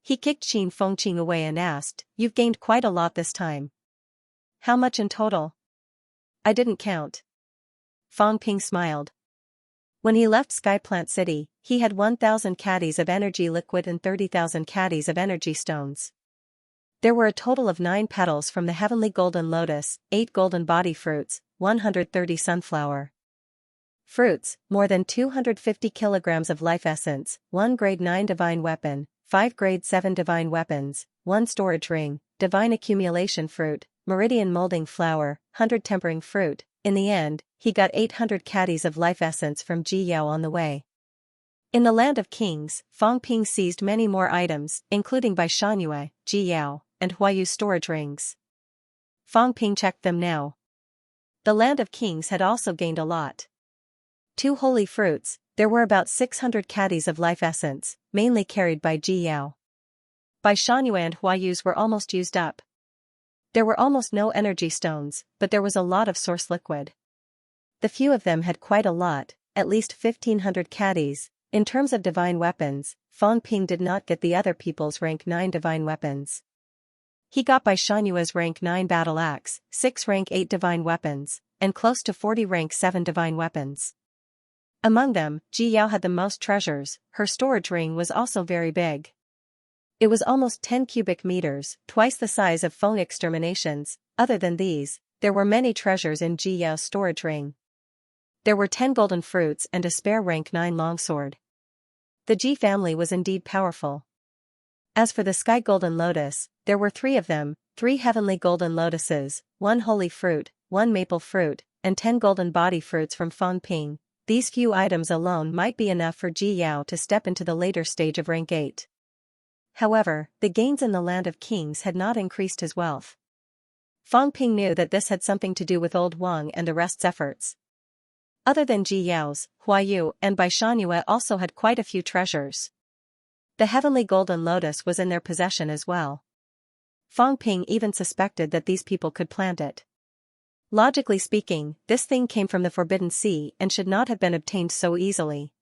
He kicked Qin Fengqing away and asked, "You've gained quite a lot this time. How much in total?" "I didn't count." Fang Ping smiled. When he left Skyplant City, he had 1,000 caddies of energy liquid and 30,000 caddies of energy stones. There were a total of 9 petals from the heavenly golden lotus, 8 golden body fruits, 130 sunflower fruits, more than 250 kilograms of life essence, 1 grade 9 divine weapon, 5 grade 7 divine weapons, 1 storage ring, divine accumulation fruit, meridian molding flower, 100 tempering fruit. In the end, he got 800 caddies of life essence from Ji Yao on the way. In the Land of Kings, Fang Ping seized many more items, including by Xianxia, Ji Yao, and Huayu's storage rings. Fang Ping checked them now. The Land of Kings had also gained a lot. 2 holy fruits, there were about 600 caddies of life essence, mainly carried by Ji Yao. By Xianxia and Huayu's were almost used up. There were almost no energy stones, but there was a lot of source liquid. The few of them had quite a lot, at least 1,500 caddies. In terms of divine weapons, Fang Ping did not get the other people's rank 9 divine weapons. He got by Xianxua's rank 9 battle axe, 6 rank 8 divine weapons, and close to 40 rank 7 divine weapons. Among them, Ji Yao had the most treasures. Her storage ring was also very big. It was almost 10 cubic meters, twice the size of Feng Extermination's. Other than these, there were many treasures in Ji Yao's storage ring. There were 10 golden fruits and a spare rank 9 longsword. The Ji family was indeed powerful. As for the sky golden lotus, there were 3 of them, 3 heavenly golden lotuses, 1 holy fruit, 1 maple fruit, and 10 golden body fruits from Fang Ping. These few items alone might be enough for Ji Yao to step into the later stage of rank 8. However, the gains in the Land of Kings had not increased his wealth. Fang Ping knew that this had something to do with Old Wang and the rest's efforts. Other than Ji Yao's, Huayu and Bai Shanyue also had quite a few treasures. The heavenly golden lotus was in their possession as well. Fang Ping even suspected that these people could plant it. Logically speaking, this thing came from the Forbidden Sea and should not have been obtained so easily.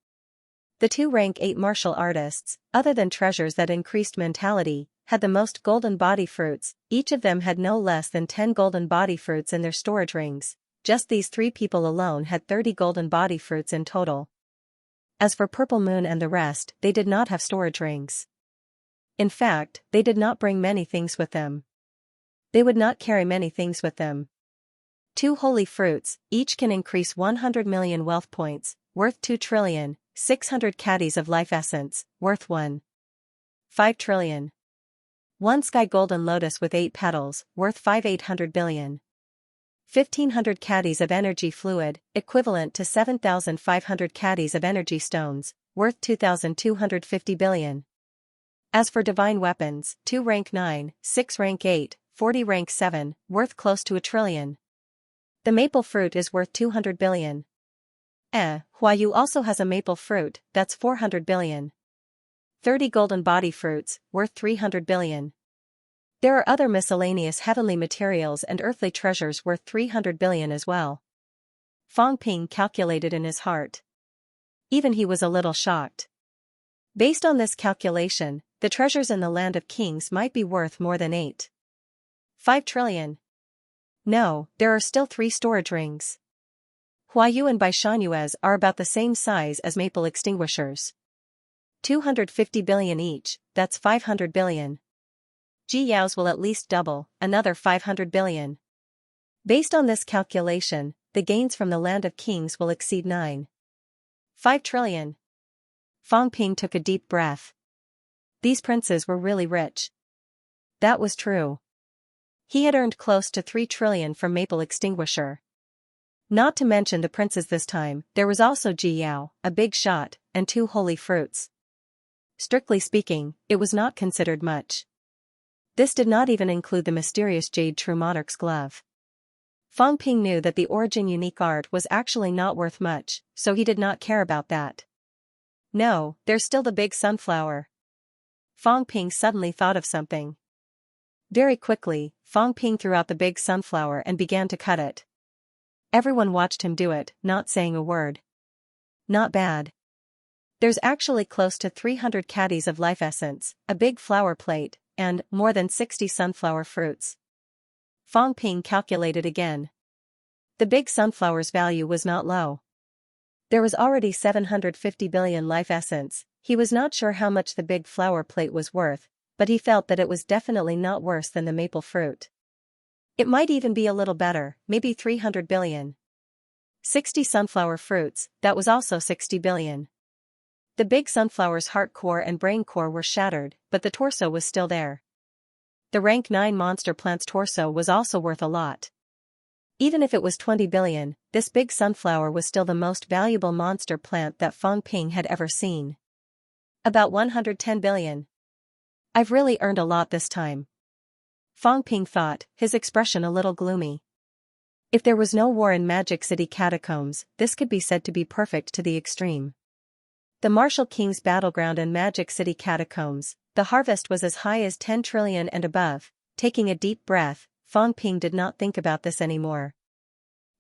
The 2 rank 8 martial artists, other than treasures that increased mentality, had the most golden body fruits. Each of them had no less than 10 golden body fruits in their storage rings. Just these 3 people alone had 30 golden body fruits in total. As for Purple Moon and the rest, they did not have storage rings. In fact, they did not bring many things with them. They would not carry many things with them. 2 holy fruits, each can increase 100 million wealth points, worth 2 trillion, 600 caddies of life essence, worth 1.5 trillion. 1 sky golden lotus with 8 petals, worth 5,800 billion. 1,500 caddies of energy fluid, equivalent to 7,500 caddies of energy stones, worth 2,250 billion. As for divine weapons, 2 rank 9, 6 rank 8, 40 rank 7, worth close to 1 trillion. The maple fruit is worth 200 billion. Huayu also has a maple fruit, that's 400 billion. 30 golden body fruits, worth 300 billion. There are other miscellaneous heavenly materials and earthly treasures worth 300 billion as well. Fang Ping calculated in his heart. Even he was a little shocked. Based on this calculation, the treasures in the Land of Kings might be worth more than 8.5 trillion. No, there are still 3 storage rings. Huayu and Bai Shanyue's are about the same size as maple extinguishers. 250 billion each, that's 500 billion. Ji Yao's will at least double, another 500 billion. Based on this calculation, the gains from the Land of Kings will exceed 9.5 trillion. Fang Ping took a deep breath. These princes were really rich. That was true. He had earned close to 3 trillion from maple extinguisher. Not to mention the princes this time, there was also Ji Yao, a big shot, and 2 holy fruits. Strictly speaking, it was not considered much. This did not even include the mysterious Jade True Monarch's glove. Fang Ping knew that the origin unique art was actually not worth much, so he did not care about that. No, there's still the big sunflower. Fang Ping suddenly thought of something. Very quickly, Fang Ping threw out the big sunflower and began to cut it. Everyone watched him do it, not saying a word. Not bad. There's actually close to 300 caddies of life essence, a big flower plate, and more than 60 sunflower fruits. Fang Ping calculated again. The big sunflower's value was not low. There was already 750 billion life essence. He was not sure how much the big flower plate was worth, but he felt that it was definitely not worse than the maple fruit. It might even be a little better, maybe 300 billion. 60 sunflower fruits, that was also 60 billion. The big sunflower's heart core and brain core were shattered, but the torso was still there. The rank 9 monster plant's torso was also worth a lot. Even if it was 20 billion, this big sunflower was still the most valuable monster plant that Fang Ping had ever seen. About 110 billion. I've really earned a lot this time. Fang Ping thought, his expression a little gloomy. If there was no war in Magic City catacombs, this could be said to be perfect to the extreme. The Martial King's battleground and Magic City catacombs, the harvest was as high as 10 trillion and above. Taking a deep breath, Fang Ping did not think about this anymore.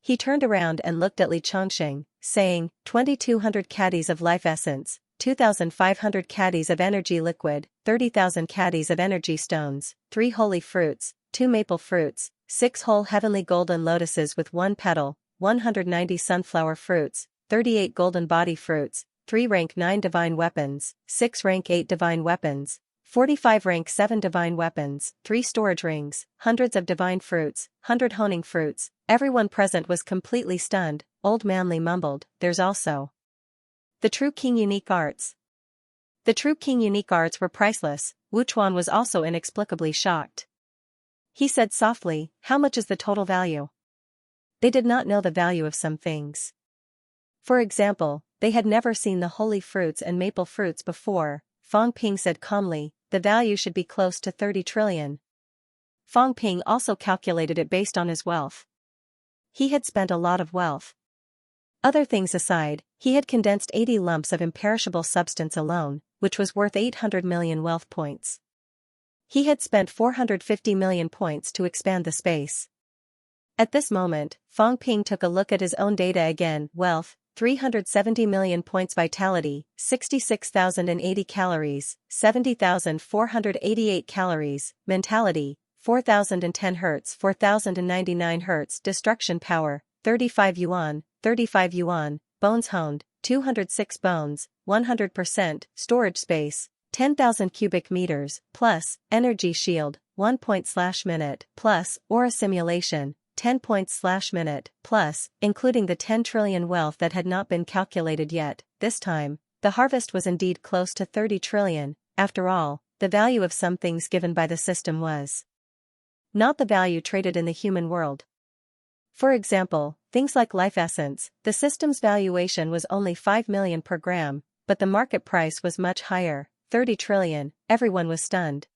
He turned around and looked at Li Chongqing, saying, 2,200 caddies of life essence, 2,500 caddies of energy liquid, 30,000 caddies of energy stones, 3 holy fruits, 2 maple fruits, 6 whole heavenly golden lotuses with 1 petal, 190 sunflower fruits, 38 golden body fruits, 3 rank 9 divine weapons, 6 rank 8 divine weapons, 45 rank 7 divine weapons, 3 storage rings, hundreds of divine fruits, 100 honing fruits. Everyone present was completely stunned. Old Manly mumbled, there's also the True King unique arts. The True King unique arts were priceless. Wu Chuan was also inexplicably shocked. He said softly, how much is the total value? They did not know the value of some things. For example, they had never seen the holy fruits and maple fruits before. Fang Ping said calmly, the value should be close to 30 trillion. Fang Ping also calculated it based on his wealth. He had spent a lot of wealth. Other things aside, he had condensed 80 lumps of imperishable substance alone, which was worth 800 million wealth points. He had spent 450 million points to expand the space. At this moment, Fang Ping took a look at his own data again. Wealth, 370 million points. Vitality, 66,080 calories, 70,488 calories. Mentality, 4,010 Hz, 4,099 Hz. Destruction power, 35 yuan, 35 yuan. Bones honed, 206 bones, 100%. Storage space, 10,000 cubic meters, plus, energy shield, 1 point/minute, plus, aura simulation, 10 points/minute, plus, including the 10 trillion wealth that had not been calculated yet. This time, the harvest was indeed close to 30 trillion. After all, the value of some things given by the system was not the value traded in the human world. For example, things like life essence, the system's valuation was only 5 million per gram, but the market price was much higher, 30 trillion. Everyone was stunned.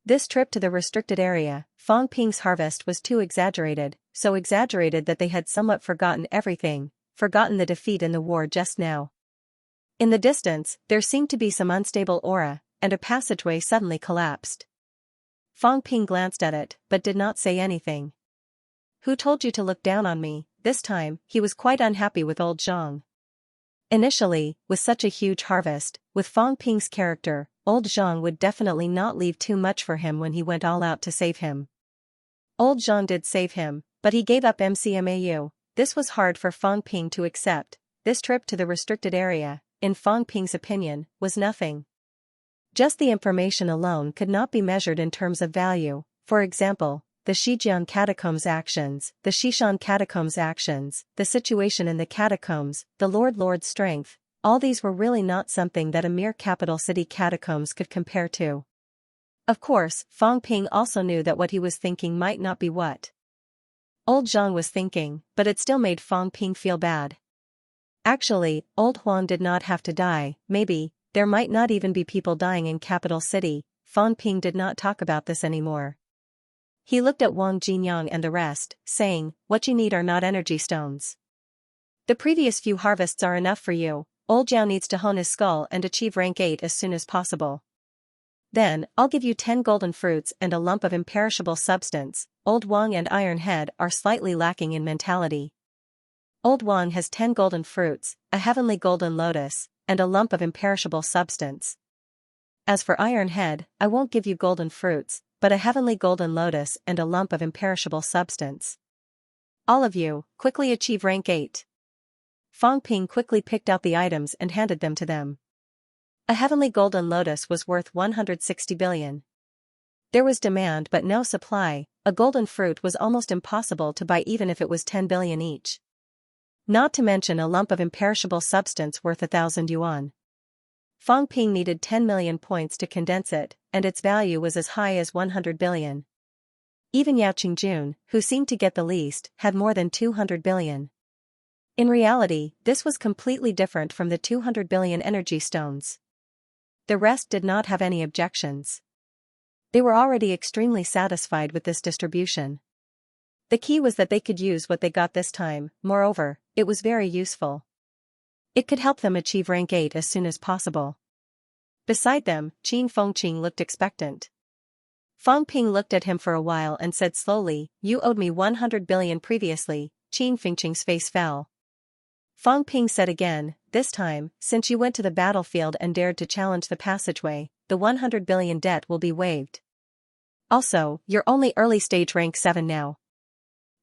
This trip to the restricted area, Fang Ping's harvest was too exaggerated, so exaggerated that they had somewhat forgotten everything, forgotten the defeat in the war just now. In the distance, there seemed to be some unstable aura, and a passageway suddenly collapsed. Fang Ping glanced at it, but did not say anything. Who told you to look down on me? This time, he was quite unhappy with old Zhang. Initially, with such a huge harvest, with Fang Ping's character, old Zhang would definitely not leave too much for him when he went all out to save him. Old Zhang did save him, but he gave up MCMAU. This was hard for Fang Ping to accept. This trip to the restricted area, in Fang Ping's opinion, was nothing. Just the information alone could not be measured in terms of value. For example, the Shijian catacombs actions, the Xishan catacombs actions, the situation in the catacombs, the Lord's strength, all these were really not something that a mere capital city catacombs could compare to. Of course, Fang Ping also knew that what he was thinking might not be what old Zhang was thinking, but it still made Fang Ping feel bad. Actually, old Huang did not have to die. Maybe there might not even be people dying in capital city. Fang Ping did not talk about this anymore. He looked at Wang Jinyang and the rest, saying, what you need are not energy stones. The previous few harvests are enough for you. Old Zhao needs to hone his skull and achieve rank 8 as soon as possible. Then, I'll give you 10 golden fruits and a lump of imperishable substance. Old Wang and Iron Head are slightly lacking in mentality. Old Wang has 10 golden fruits, a heavenly golden lotus, and a lump of imperishable substance. As for Iron Head, I won't give you golden fruits, but a heavenly golden lotus and a lump of imperishable substance. All of you, quickly achieve rank 8. Fang Ping quickly picked out the items and handed them to them. A heavenly golden lotus was worth 160 billion. There was demand but no supply. A golden fruit was almost impossible to buy even if it was 10 billion each. Not to mention a lump of imperishable substance worth 1,000 yuan. Fang Ping needed 10 million points to condense it, and its value was as high as 100 billion. Even Yao Qingjun, who seemed to get the least, had more than 200 billion. In reality, this was completely different from the 200 billion energy stones. The rest did not have any objections. They were already extremely satisfied with this distribution. The key was that they could use what they got this time. Moreover, it was very useful. It could help them achieve rank 8 as soon as possible. Beside them, Qin Fengqing looked expectant. Fang Ping looked at him for a while and said slowly, "You owed me 100 billion previously." Qin Fengqing's face fell. Fang Ping said again, "This time, since you went to the battlefield and dared to challenge the passageway, the 100 billion debt will be waived. Also, you're only early stage rank 7 now.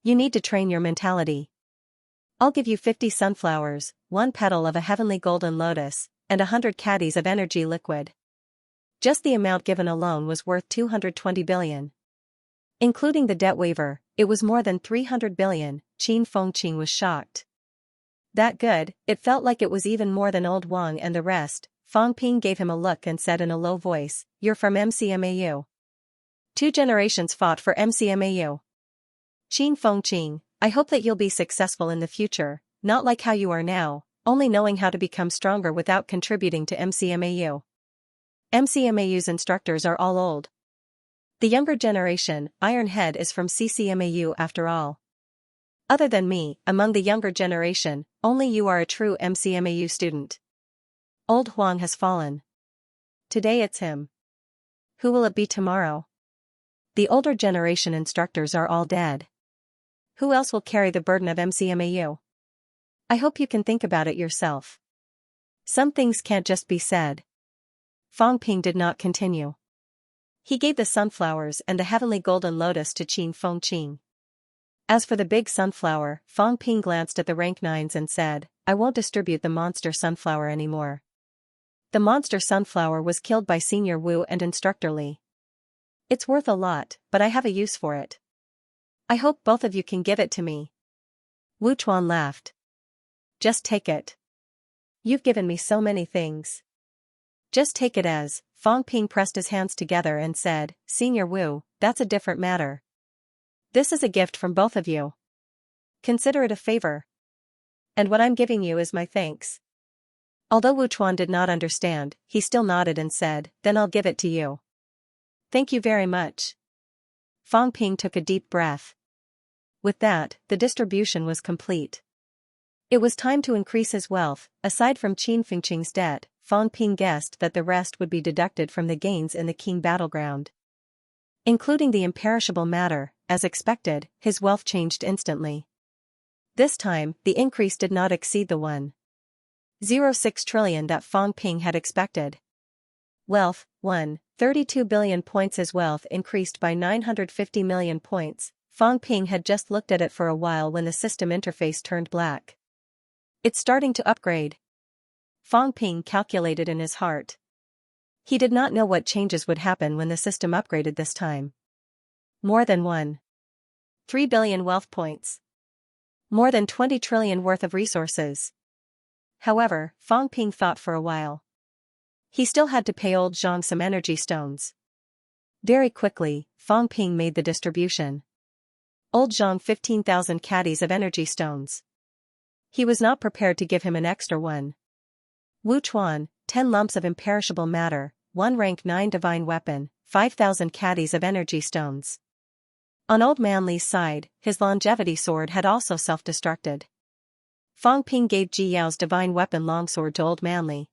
You need to train your mentality. I'll give you 50 sunflowers, 1 petal of a heavenly golden lotus, and 100 caddies of energy liquid." Just the amount given alone was worth 220 billion. Including the debt waiver, it was more than 300 billion. Qin Fengqing was shocked. That good, it felt like it was even more than old Wang and the rest. Fang Ping gave him a look and said in a low voice, "You're from MCMAU. 2 generations fought for MCMAU. Qin Fengqing, I hope that you'll be successful in the future, not like how you are now, only knowing how to become stronger without contributing to MCMAU. MCMAU's instructors are all old. The younger generation, Iron Head, is from CCMAU after all. Other than me, among the younger generation, only you are a true MCMAU student. Old Huang has fallen. Today it's him. Who will it be tomorrow? The older generation instructors are all dead. Who else will carry the burden of MCMAU? I hope you can think about it yourself. Some things can't just be said." Fang Ping did not continue. He gave the sunflowers and the heavenly golden lotus to Qin Fengqing. As for the big sunflower, Fang Ping glanced at the rank 9s and said, "I won't distribute the monster sunflower anymore. The monster sunflower was killed by Senior Wu and Instructor Li. It's worth a lot, but I have a use for it. I hope both of you can give it to me." Wu Chuan laughed. "Just take it. You've given me so many things. Just take it as." Fang Ping pressed his hands together and said, "Senior Wu, that's a different matter. This is a gift from both of you. Consider it a favor. And what I'm giving you is my thanks." Although Wu Chuan did not understand, he still nodded and said, "Then I'll give it to you." "Thank you very much." Fang Ping took a deep breath. With that, the distribution was complete. It was time to increase his wealth. Aside from Qin Fengqing's debt, Fang Ping guessed that the rest would be deducted from the gains in the King battleground. Including the imperishable matter, as expected, his wealth changed instantly. This time, the increase did not exceed the 1.06 trillion that Fang Ping had expected. Wealth, 1.32 billion points. His wealth increased by 950 million points. Fang Ping had just looked at it for a while when the system interface turned black. It's starting to upgrade. Fang Ping calculated in his heart. He did not know what changes would happen when the system upgraded this time. More than 1.3 billion wealth points. More than 20 trillion worth of resources. However, Fang Ping thought for a while. He still had to pay old Zhang some energy stones. Very quickly, Fang Ping made the distribution. Old Zhang 15,000 caddies of energy stones. He was not prepared to give him an extra one. Wu Chuan, 10 lumps of imperishable matter, 1 rank 9 divine weapon, 5,000 caddies of energy stones. On Old Man Li's side, his longevity sword had also self-destructed. Fang Ping gave Ji Yao's divine weapon longsword to Old Man Li.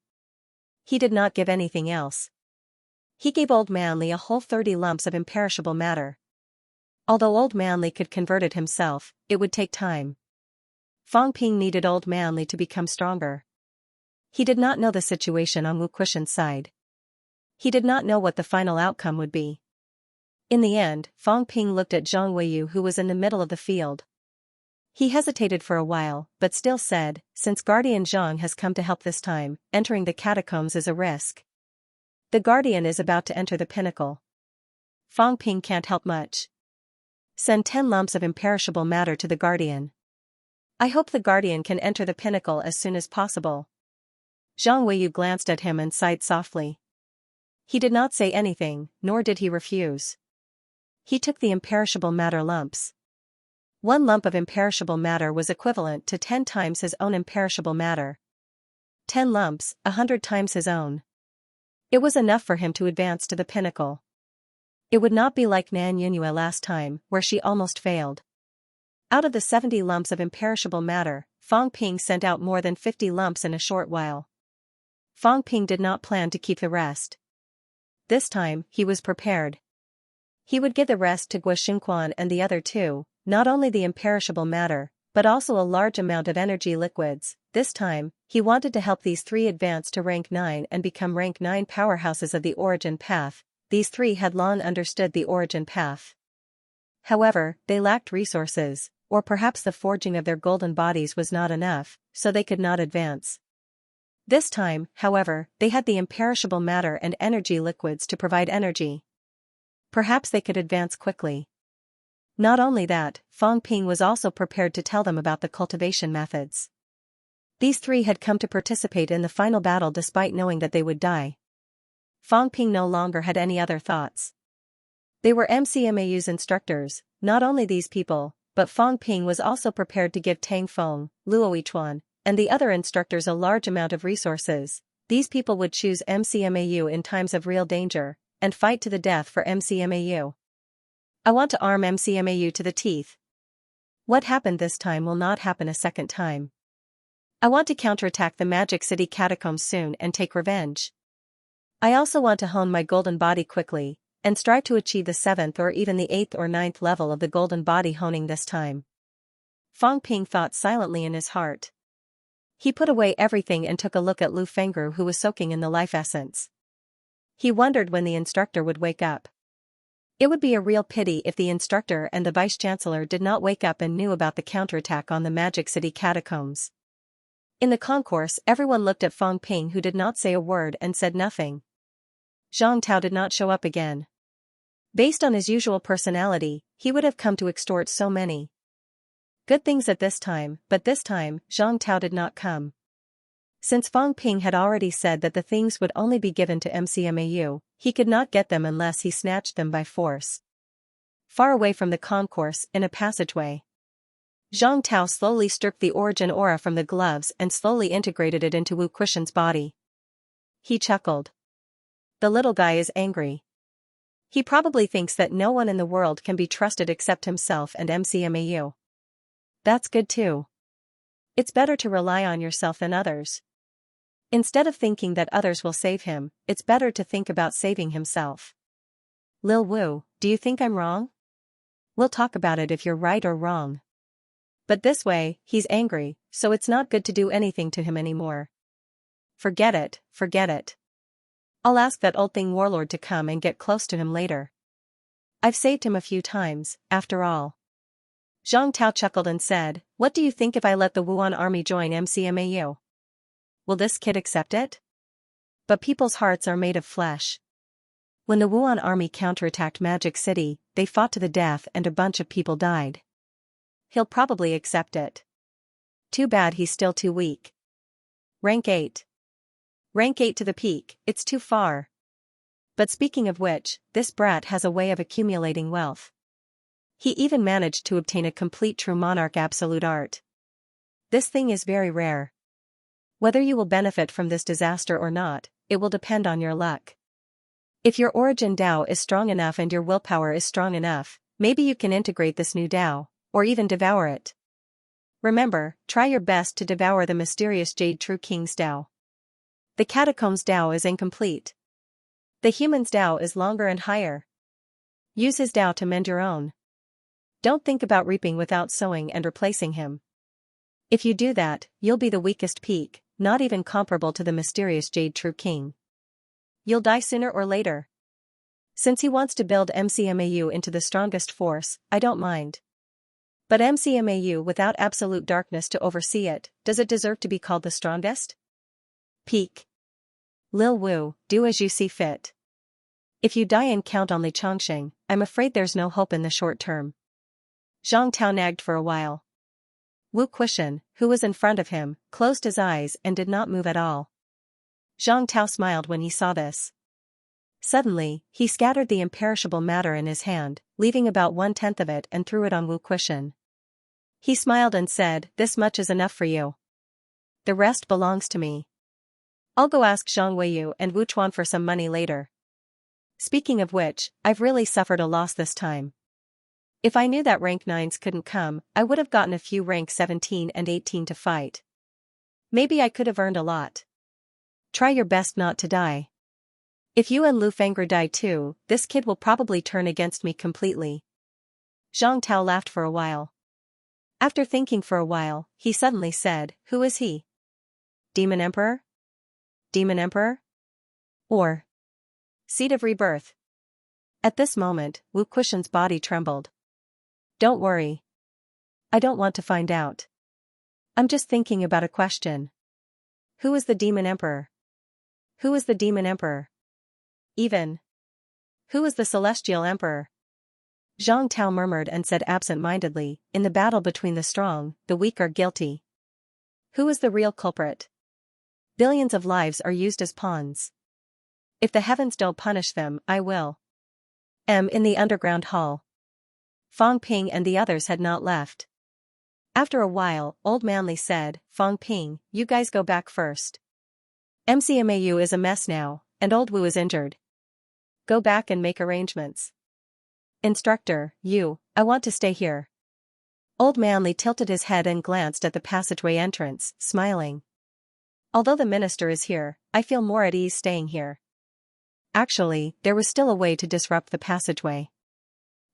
He did not give anything else. He gave Old Man Li a whole 30 lumps of imperishable matter. Although Old Man Li could convert it himself, it would take time. Fang Ping needed Old Man Li to become stronger. He did not know the situation on Wu Kuxian's side. He did not know what the final outcome would be. In the end, Fang Ping looked at Zhang Weiyu, who was in the middle of the field. He hesitated for a while, but still said, "Since Guardian Zhang has come to help this time, entering the catacombs is a risk. The Guardian is about to enter the pinnacle. Fang Ping can't help much. Send 10 lumps of imperishable matter to the Guardian. I hope the Guardian can enter the pinnacle as soon as possible." Zhang Weiyu glanced at him and sighed softly. He did not say anything, nor did he refuse. He took the imperishable matter lumps. 1 lump of imperishable matter was equivalent to 10 times his own imperishable matter. 10 lumps, 100 times his own. It was enough for him to advance to the pinnacle. It would not be like Nan Yunyue last time, where she almost failed. Out of the 70 lumps of imperishable matter, Fang Ping sent out more than 50 lumps in a short while. Fang Ping did not plan to keep the rest. This time, he was prepared. He would give the rest to Guo Xingquan and the other two, not only the imperishable matter, but also a large amount of energy liquids. This time, he wanted to help these 3 advance to rank 9 and become rank 9 powerhouses of the origin path. These 3 had long understood the origin path. However, they lacked resources, or perhaps the forging of their golden bodies was not enough, so they could not advance. This time, however, they had the imperishable matter and energy liquids to provide energy. Perhaps they could advance quickly. Not only that, Fang Ping was also prepared to tell them about the cultivation methods. These 3 had come to participate in the final battle despite knowing that they would die. Fang Ping no longer had any other thoughts. They were MCMAU's instructors, not only these people, but Fang Ping was also prepared to give Tang Feng, Luo Yichuan, and the other instructors a large amount of resources. These people would choose MCMAU in times of real danger, and fight to the death for MCMAU. I want to arm MCMAU to the teeth. What happened this time will not happen a second time. I want to counterattack the Magic City catacombs soon and take revenge. I also want to hone my golden body quickly, and strive to achieve the 7th or even the 8th or 9th level of the golden body honing this time. Fang Ping thought silently in his heart. He put away everything and took a look at Lu Fengru, who was soaking in the life essence. He wondered when the instructor would wake up. It would be a real pity if the instructor and the vice-chancellor did not wake up and knew about the counterattack on the Magic City catacombs. In the concourse, everyone looked at Fang Ping, who did not say a word and said nothing. Zhang Tao did not show up again. Based on his usual personality, he would have come to extort so many good things at this time, but this time, Zhang Tao did not come. Since Fang Ping had already said that the things would only be given to MCMAU, he could not get them unless he snatched them by force. Far away from the concourse, in a passageway, Zhang Tao slowly stripped the origin aura from the gloves and slowly integrated it into Wu Kuxian's body. He chuckled. The little guy is angry. He probably thinks that no one in the world can be trusted except himself and MCMAU. That's good too. It's better to rely on yourself than others. Instead of thinking that others will save him, it's better to think about saving himself. Lil Wu, do you think I'm wrong? We'll talk about it if you're right or wrong. But this way, he's angry, so it's not good to do anything to him anymore. Forget it, forget it. I'll ask that old thing warlord to come and get close to him later. I've saved him a few times, after all. Zhang Tao chuckled and said, "What do you think if I let the Wuan army join MCMAU? Will this kid accept it?" But people's hearts are made of flesh. When the Wuan army counterattacked Magic City, they fought to the death and a bunch of people died. He'll probably accept it. Too bad he's still too weak. Rank 8. Rank 8 to the peak, it's too far. But speaking of which, this brat has a way of accumulating wealth. He even managed to obtain a complete true monarch absolute art. This thing is very rare. Whether you will benefit from this disaster or not, it will depend on your luck. If your origin Tao is strong enough and your willpower is strong enough, maybe you can integrate this new Tao, or even devour it. Remember, try your best to devour the mysterious Jade True King's Tao. The Catacombs Tao is incomplete. The human's Tao is longer and higher. Use his Tao to mend your own. Don't think about reaping without sowing and replacing him. If you do that, you'll be the weakest peak, not even comparable to the mysterious Jade True King. You'll die sooner or later. Since he wants to build MCMAU into the strongest force, I don't mind. But MCMAU without absolute darkness to oversee it, does it deserve to be called the strongest? Peak. Lil Wu, do as you see fit. If you die and count on Li Chongqing, I'm afraid there's no hope in the short term. Zhang Tao nagged for a while. Wu Quishan, who was in front of him, closed his eyes and did not move at all. Zhang Tao smiled when he saw this. Suddenly, he scattered the imperishable matter in his hand, leaving about 1/10 of it and threw it on Wu Quishan. He smiled and said, "This much is enough for you. The rest belongs to me. I'll go ask Zhang Weiyu and Wu Chuan for some money later. Speaking of which, I've really suffered a loss this time. If I knew that rank 9s couldn't come, I would have gotten a few rank 17 and 18 to fight. Maybe I could have earned a lot. Try your best not to die. If you and Lu Fengru die too, this kid will probably turn against me completely." Zhang Tao laughed for a while. After thinking for a while, he suddenly said, "Who is he? Demon Emperor? Demon Emperor? Or Seed of Rebirth?" At this moment, Wu Quishan's body trembled. "Don't worry. I don't want to find out. I'm just thinking about a question. Who is the Demon Emperor? Who is the Demon Emperor? Even who is the Celestial Emperor?" Zhang Tao murmured and said absent-mindedly, "In the battle between the strong, the weak are guilty. Who is the real culprit? Billions of lives are used as pawns. If the heavens don't punish them, I will." In the underground hall. Fang Ping and the others had not left. After a while, Old Manly said, "Fang Ping, you guys go back first. MCMAU is a mess now, and Old Wu is injured. Go back and make arrangements. Instructor, I want to stay here." Old Manly tilted his head and glanced at the passageway entrance, smiling. "Although the minister is here, I feel more at ease staying here." Actually, there was still a way to disrupt the passageway.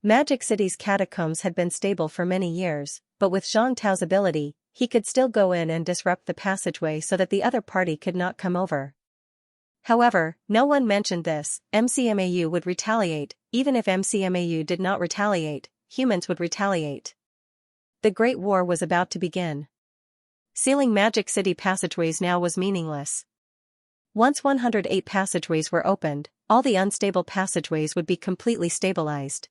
Magic City's catacombs had been stable for many years, but with Zhang Tao's ability, he could still go in and disrupt the passageway so that the other party could not come over. However, no one mentioned this. MCMAU would retaliate. Even if MCMAU did not retaliate, humans would retaliate. The Great War was about to begin. Sealing Magic City passageways now was meaningless. Once 108 passageways were opened, all the unstable passageways would be completely stabilized.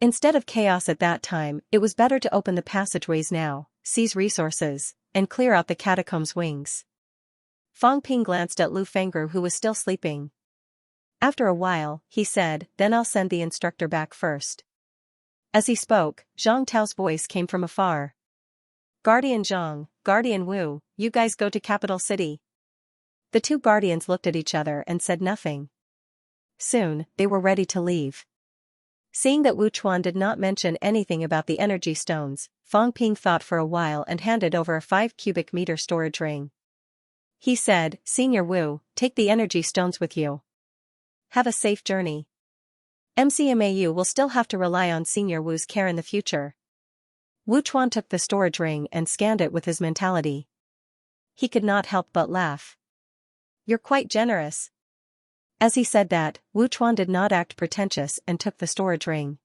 Instead of chaos at that time, it was better to open the passageways now, seize resources, and clear out the catacombs' wings. Fang Ping glanced at Lu Fengru, who was still sleeping. After a while, he said, "Then I'll send the instructor back first." As he spoke, Zhang Tao's voice came from afar. "Guardian Zhang, Guardian Wu, you guys go to Capital City." The two guardians looked at each other and said nothing. Soon, they were ready to leave. Seeing that Wu Chuan did not mention anything about the energy stones, Fang Ping thought for a while and handed over a 5 cubic meter storage ring. He said, "Senior Wu, take the energy stones with you. Have a safe journey. MCMAU will still have to rely on Senior Wu's care in the future." Wu Chuan took the storage ring and scanned it with his mentality. He could not help but laugh. "You're quite generous." As he said that, Wu Chuan did not act pretentious and took the storage ring.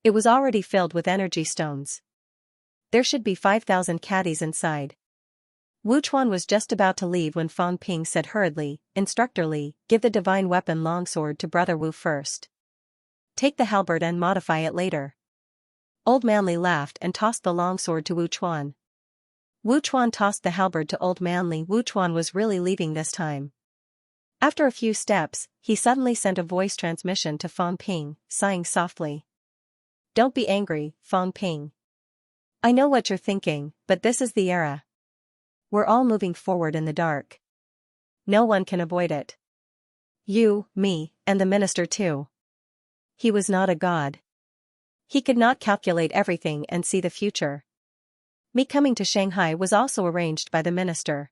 It was already filled with energy stones. There should be 5,000 caddies inside. Wu Chuan was just about to leave when Fang Ping said hurriedly, "Instructor Li, give the divine weapon longsword to Brother Wu first. Take the halberd and modify it later." Old Manly laughed and tossed the longsword to Wu Chuan. Wu Chuan tossed the halberd to Old Manly. Wu Chuan was really leaving this time. After a few steps, he suddenly sent a voice transmission to Fang Ping, sighing softly. "Don't be angry, Fang Ping. I know what you're thinking, but this is the era. We're all moving forward in the dark. No one can avoid it. You, me, and the minister too." He was not a god. He could not calculate everything and see the future. Me coming to Shanghai was also arranged by the minister.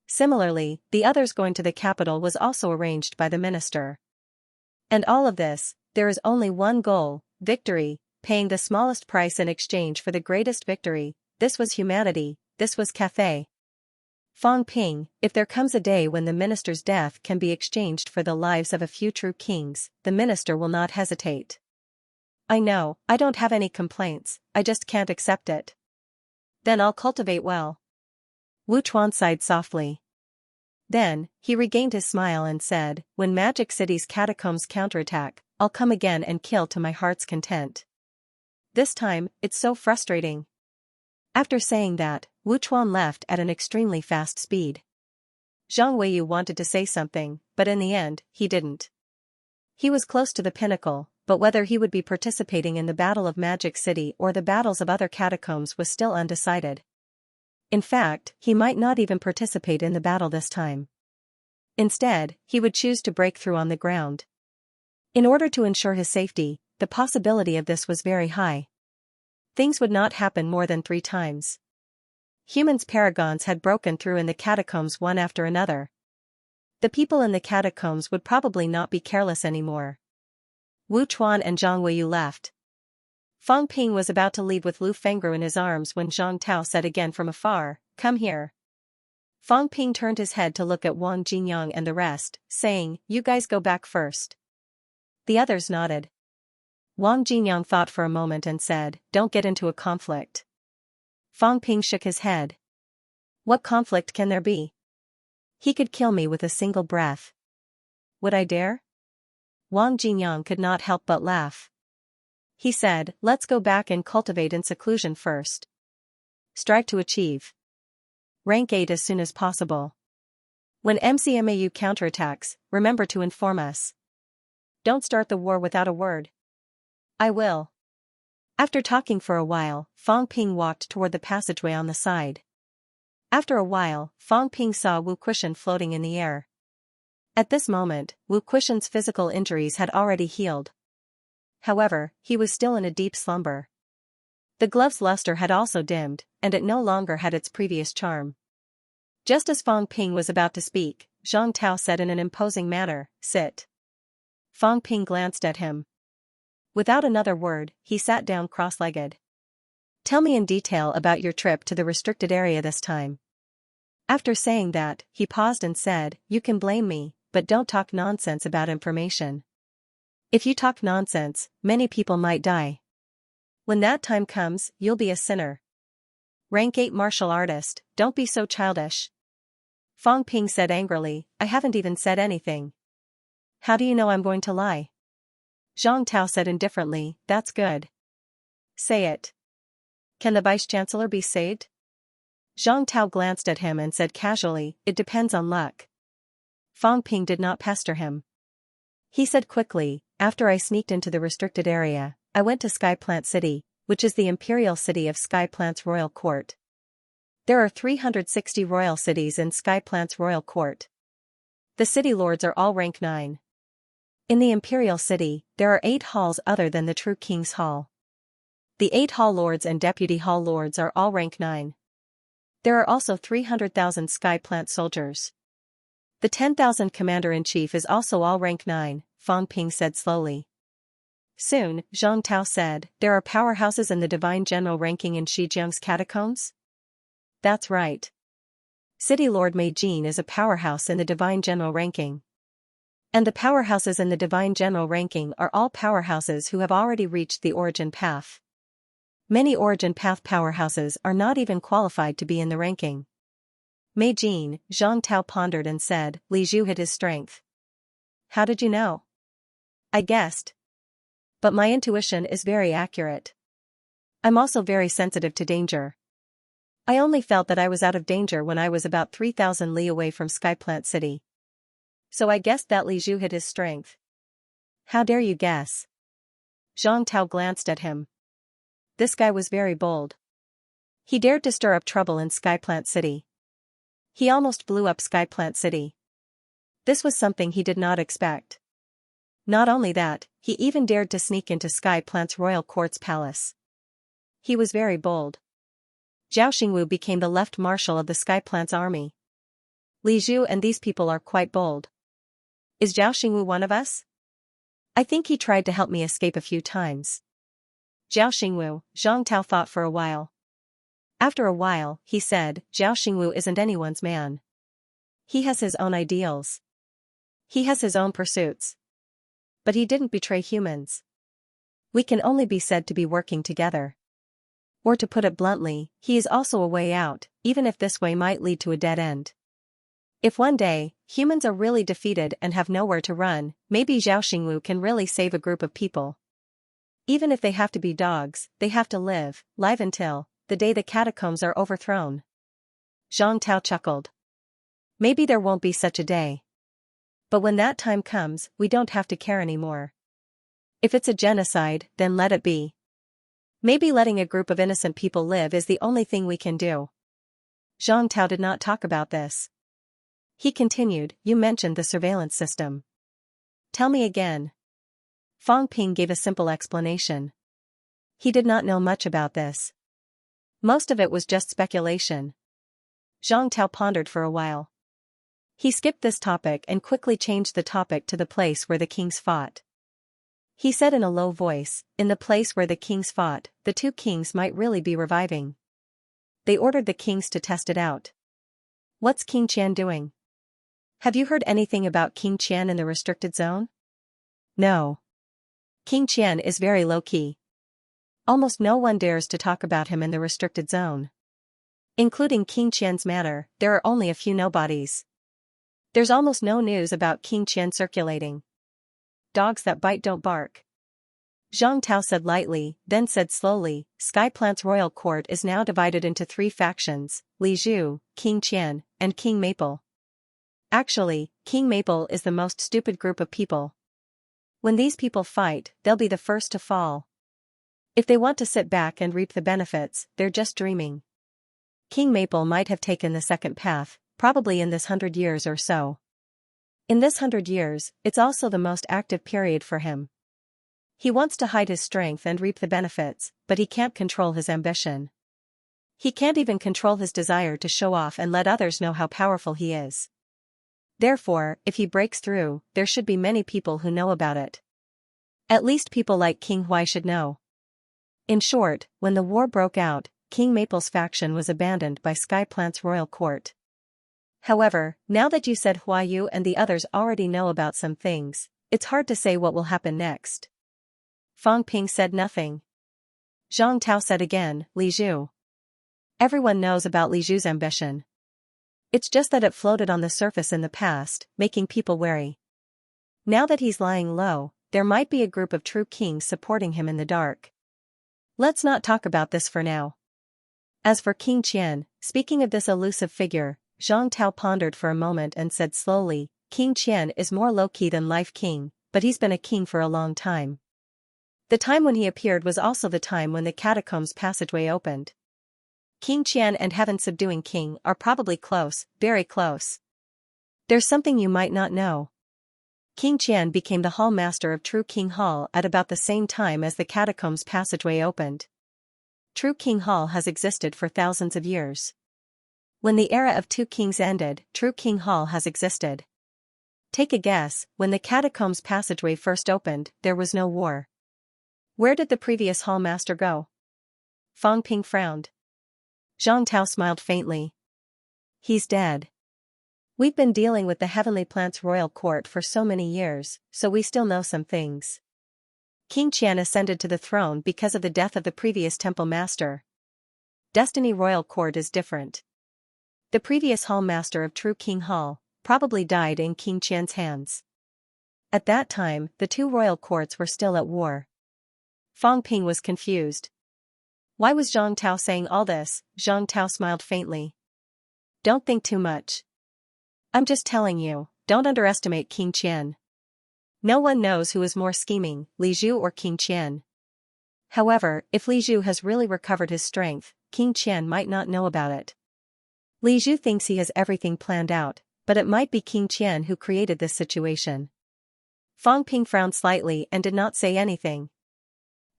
Similarly, the others going to the capital was also arranged by the minister. And all of this, there is only one goal, victory, paying the smallest price in exchange for the greatest victory. This was humanity, this was Cathay. Fang Ping, if there comes a day when the minister's death can be exchanged for the lives of a few true kings, the minister will not hesitate. I know, I don't have any complaints, I just can't accept it. Then I'll cultivate well. Wu Chuan sighed softly. Then, he regained his smile and said, when Magic City's catacombs counterattack, I'll come again and kill to my heart's content. This time, it's so frustrating. After saying that, Wu Chuan left at an extremely fast speed. Zhang Weiyu wanted to say something, but in the end, he didn't. He was close to the pinnacle, but whether he would be participating in the Battle of Magic City or the battles of other catacombs was still undecided. In fact, he might not even participate in the battle this time. Instead, he would choose to break through on the ground. In order to ensure his safety, the possibility of this was very high. Things would not happen more than 3 times. Humans paragons had broken through in the catacombs one after another. The people in the catacombs would probably not be careless anymore. Wu Chuan and Zhang Weiyu left. Fang Ping was about to leave with Lu Fengru in his arms when Zhang Tao said again from afar, "Come here." Fang Ping turned his head to look at Wang Jinyang and the rest, saying, "You guys go back first." The others nodded. Wang Jinyang thought for a moment and said, "Don't get into a conflict." Fang Ping shook his head. "What conflict can there be? He could kill me with a single breath. Would I dare?" Wang Jinyang could not help but laugh. He said, "Let's go back and cultivate in seclusion first. Strive to achieve rank 8 as soon as possible. When MCMAU counterattacks, remember to inform us. Don't start the war without a word." "I will." After talking for a while, Fang Ping walked toward the passageway on the side. After a while, Fang Ping saw Wu Quishan floating in the air. At this moment, Wu Quishan's physical injuries had already healed. However, he was still in a deep slumber. The glove's luster had also dimmed, and it no longer had its previous charm. Just as Fang Ping was about to speak, Zhang Tao said in an imposing manner, "Sit." Fang Ping glanced at him. Without another word, he sat down cross-legged. "Tell me in detail about your trip to the restricted area this time." After saying that, he paused and said, "You can blame me, but don't talk nonsense about information. If you talk nonsense, many people might die. When that time comes, you'll be a sinner. Rank 8 martial artist, don't be so childish." Fang Ping said angrily, "I haven't even said anything. How do you know I'm going to lie?" Zhang Tao said indifferently, "That's good. Say it. Can the vice-chancellor be saved?" Zhang Tao glanced at him and said casually, "It depends on luck." Fang Ping did not pester him. He said quickly, "After I sneaked into the restricted area, I went to Sky Plant City, which is the imperial city of Sky Plant's royal court. There are 360 royal cities in Sky Plant's royal court. The city lords are all rank 9. In the imperial city, there are 8 halls other than the true king's hall. The 8 hall lords and deputy hall lords are all rank 9. There are also 300,000 Sky Plant soldiers. The 10,000 commander-in-chief is also all rank 9, Fang Ping said slowly. Soon, Zhang Tao said, "There are powerhouses in the divine general ranking in Shijiang's catacombs?" "That's right. City Lord Mei Jin is a powerhouse in the divine general ranking. And the powerhouses in the divine general ranking are all powerhouses who have already reached the origin path. Many origin path powerhouses are not even qualified to be in the ranking." Mei Jin, Zhang Tao pondered and said, "Li Zhu hid his strength." "How did you know?" "I guessed. But my intuition is very accurate. I'm also very sensitive to danger. I only felt that I was out of danger when I was about 3,000 li away from Sky Plant City. So I guessed that Li Zhu hid his strength." "How dare you guess?" Zhang Tao glanced at him. This guy was very bold. He dared to stir up trouble in Sky Plant City. He almost blew up Sky Plant City. This was something he did not expect. Not only that, he even dared to sneak into Sky Plant's royal court's palace. He was very bold. Zhao Xingwu became the left marshal of the Sky Plant's army. Li Zhu and these people are quite bold. Is Zhao Xingwu one of us? I think he tried to help me escape a few times. Zhao Xingwu, Zhang Tao thought for a while. After a while, he said, Zhao Xingwu isn't anyone's man. He has his own ideals. He has his own pursuits. But he didn't betray humans. We can only be said to be working together. Or to put it bluntly, he is also a way out, even if this way might lead to a dead end. If one day, humans are really defeated and have nowhere to run, maybe Zhao Xingwu can really save a group of people. Even if they have to be dogs, they have to live until the day the catacombs are overthrown. Zhang Tao chuckled. Maybe there won't be such a day. But when that time comes, we don't have to care anymore. If it's a genocide, then let it be. Maybe letting a group of innocent people live is the only thing we can do. Zhang Tao did not talk about this. He continued, you mentioned the surveillance system. Tell me again. Fang Ping gave a simple explanation. He did not know much about this. Most of it was just speculation. Zhang Tao pondered for a while. He skipped this topic and quickly changed the topic to the place where the kings fought. He said in a low voice, in the place where the kings fought, the two kings might really be reviving. They ordered the kings to test it out. What's King Qian doing? Have you heard anything about King Qian in the restricted zone? No. King Qian is very low-key. Almost no one dares to talk about him in the restricted zone. Including King Qian's manor, there are only a few nobodies. There's almost no news about King Qian circulating. Dogs that bite don't bark. Zhang Tao said lightly, then said slowly, Sky Plant's royal court is now divided into 3 factions, Li Zhu, King Qian, and King Maple. Actually, King Maple is the most stupid group of people. When these people fight, they'll be the first to fall. If they want to sit back and reap the benefits, they're just dreaming. King Maple might have taken the second path, probably in this 100 years or so. In this 100 years, it's also the most active period for him. He wants to hide his strength and reap the benefits, but he can't control his ambition. He can't even control his desire to show off and let others know how powerful he is. Therefore, if he breaks through, there should be many people who know about it. At least people like King Huai should know. In short, when the war broke out, King Maple's faction was abandoned by Sky Plant's royal court. However, now that you said Huayu and the others already know about some things, it's hard to say what will happen next. Fang Ping said nothing. Zhang Tao said again, Li Zhu. Everyone knows about Li Zhu's ambition. It's just that it floated on the surface in the past, making people wary. Now that he's lying low, there might be a group of true kings supporting him in the dark. Let's not talk about this for now. As for King Qian, speaking of this elusive figure, Zhang Tao pondered for a moment and said slowly, King Qian is more low-key than Life King, but he's been a king for a long time. The time when he appeared was also the time when the catacombs passageway opened. King Qian and Heaven Subduing King are probably close, very close. There's something you might not know. King Qian became the Hall Master of True King Hall at about the same time as the catacombs passageway opened. True King Hall has existed for thousands of years. When the era of 2 kings ended, True King Hall has existed. Take a guess, when the catacombs passageway first opened, there was no war. Where did the previous Hall Master go? Fang Ping frowned. Zhang Tao smiled faintly. He's dead. We've been dealing with the Heavenly Plant's royal court for so many years, so we still know some things. King Qian ascended to the throne because of the death of the previous temple master. Destiny Royal Court is different. The previous Hall Master of True King Hall probably died in King Qian's hands. At that time, the 2 royal courts were still at war. Fang Ping was confused. Why was Zhang Tao saying all this? Zhang Tao smiled faintly. Don't think too much. I'm just telling you, don't underestimate King Qian. No one knows who is more scheming, Li Zhu or King Qian. However, if Li Zhu has really recovered his strength, King Qian might not know about it. Li Zhu thinks he has everything planned out, but it might be King Qian who created this situation. Fang Ping frowned slightly and did not say anything.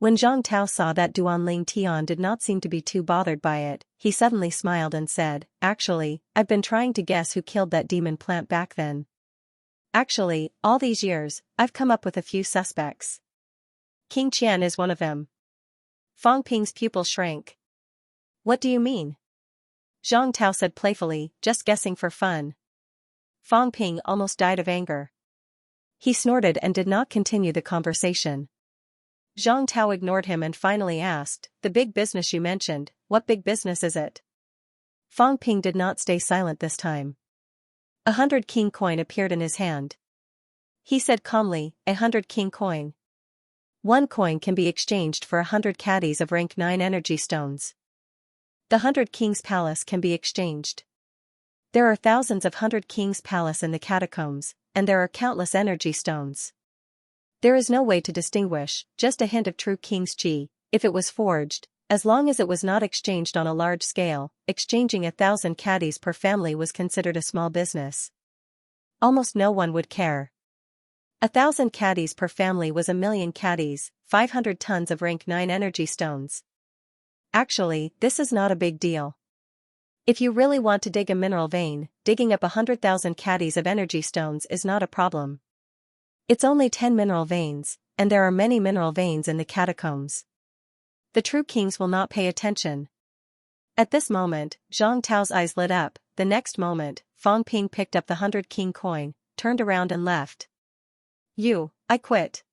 When Zhang Tao saw that Duanling Tian did not seem to be too bothered by it, he suddenly smiled and said, Actually, I've been trying to guess who killed that demon plant back then. Actually, all these years, I've come up with a few suspects. King Qian is one of them. Fang Ping's pupil shrank. What do you mean? Zhang Tao said playfully, just guessing for fun. Fang Ping almost died of anger. He snorted and did not continue the conversation. Zhang Tao ignored him and finally asked, the big business you mentioned, what big business is it? Fang Ping did not stay silent this time. 100 king coin appeared in his hand. He said calmly, 100 king coin. 1 coin can be exchanged for 100 caddies of rank 9 energy stones. The 100 Kings Palace can be exchanged. There are thousands of 100 Kings Palace in the catacombs, and there are countless energy stones. There is no way to distinguish, just a hint of true King's Qi, if it was forged, as long as it was not exchanged on a large scale. Exchanging 1,000 caddies per family was considered a small business. Almost no one would care. 1,000 caddies per family was 1,000,000 caddies, 500 tons of rank 9 energy stones. Actually, this is not a big deal. If you really want to dig a mineral vein, digging up 100,000 caddies of energy stones is not a problem. It's only 10 mineral veins, and there are many mineral veins in the catacombs. The true kings will not pay attention. At this moment, Zhang Tao's eyes lit up. The next moment, Fang Ping picked up the 100 king coin, turned around and left. I quit.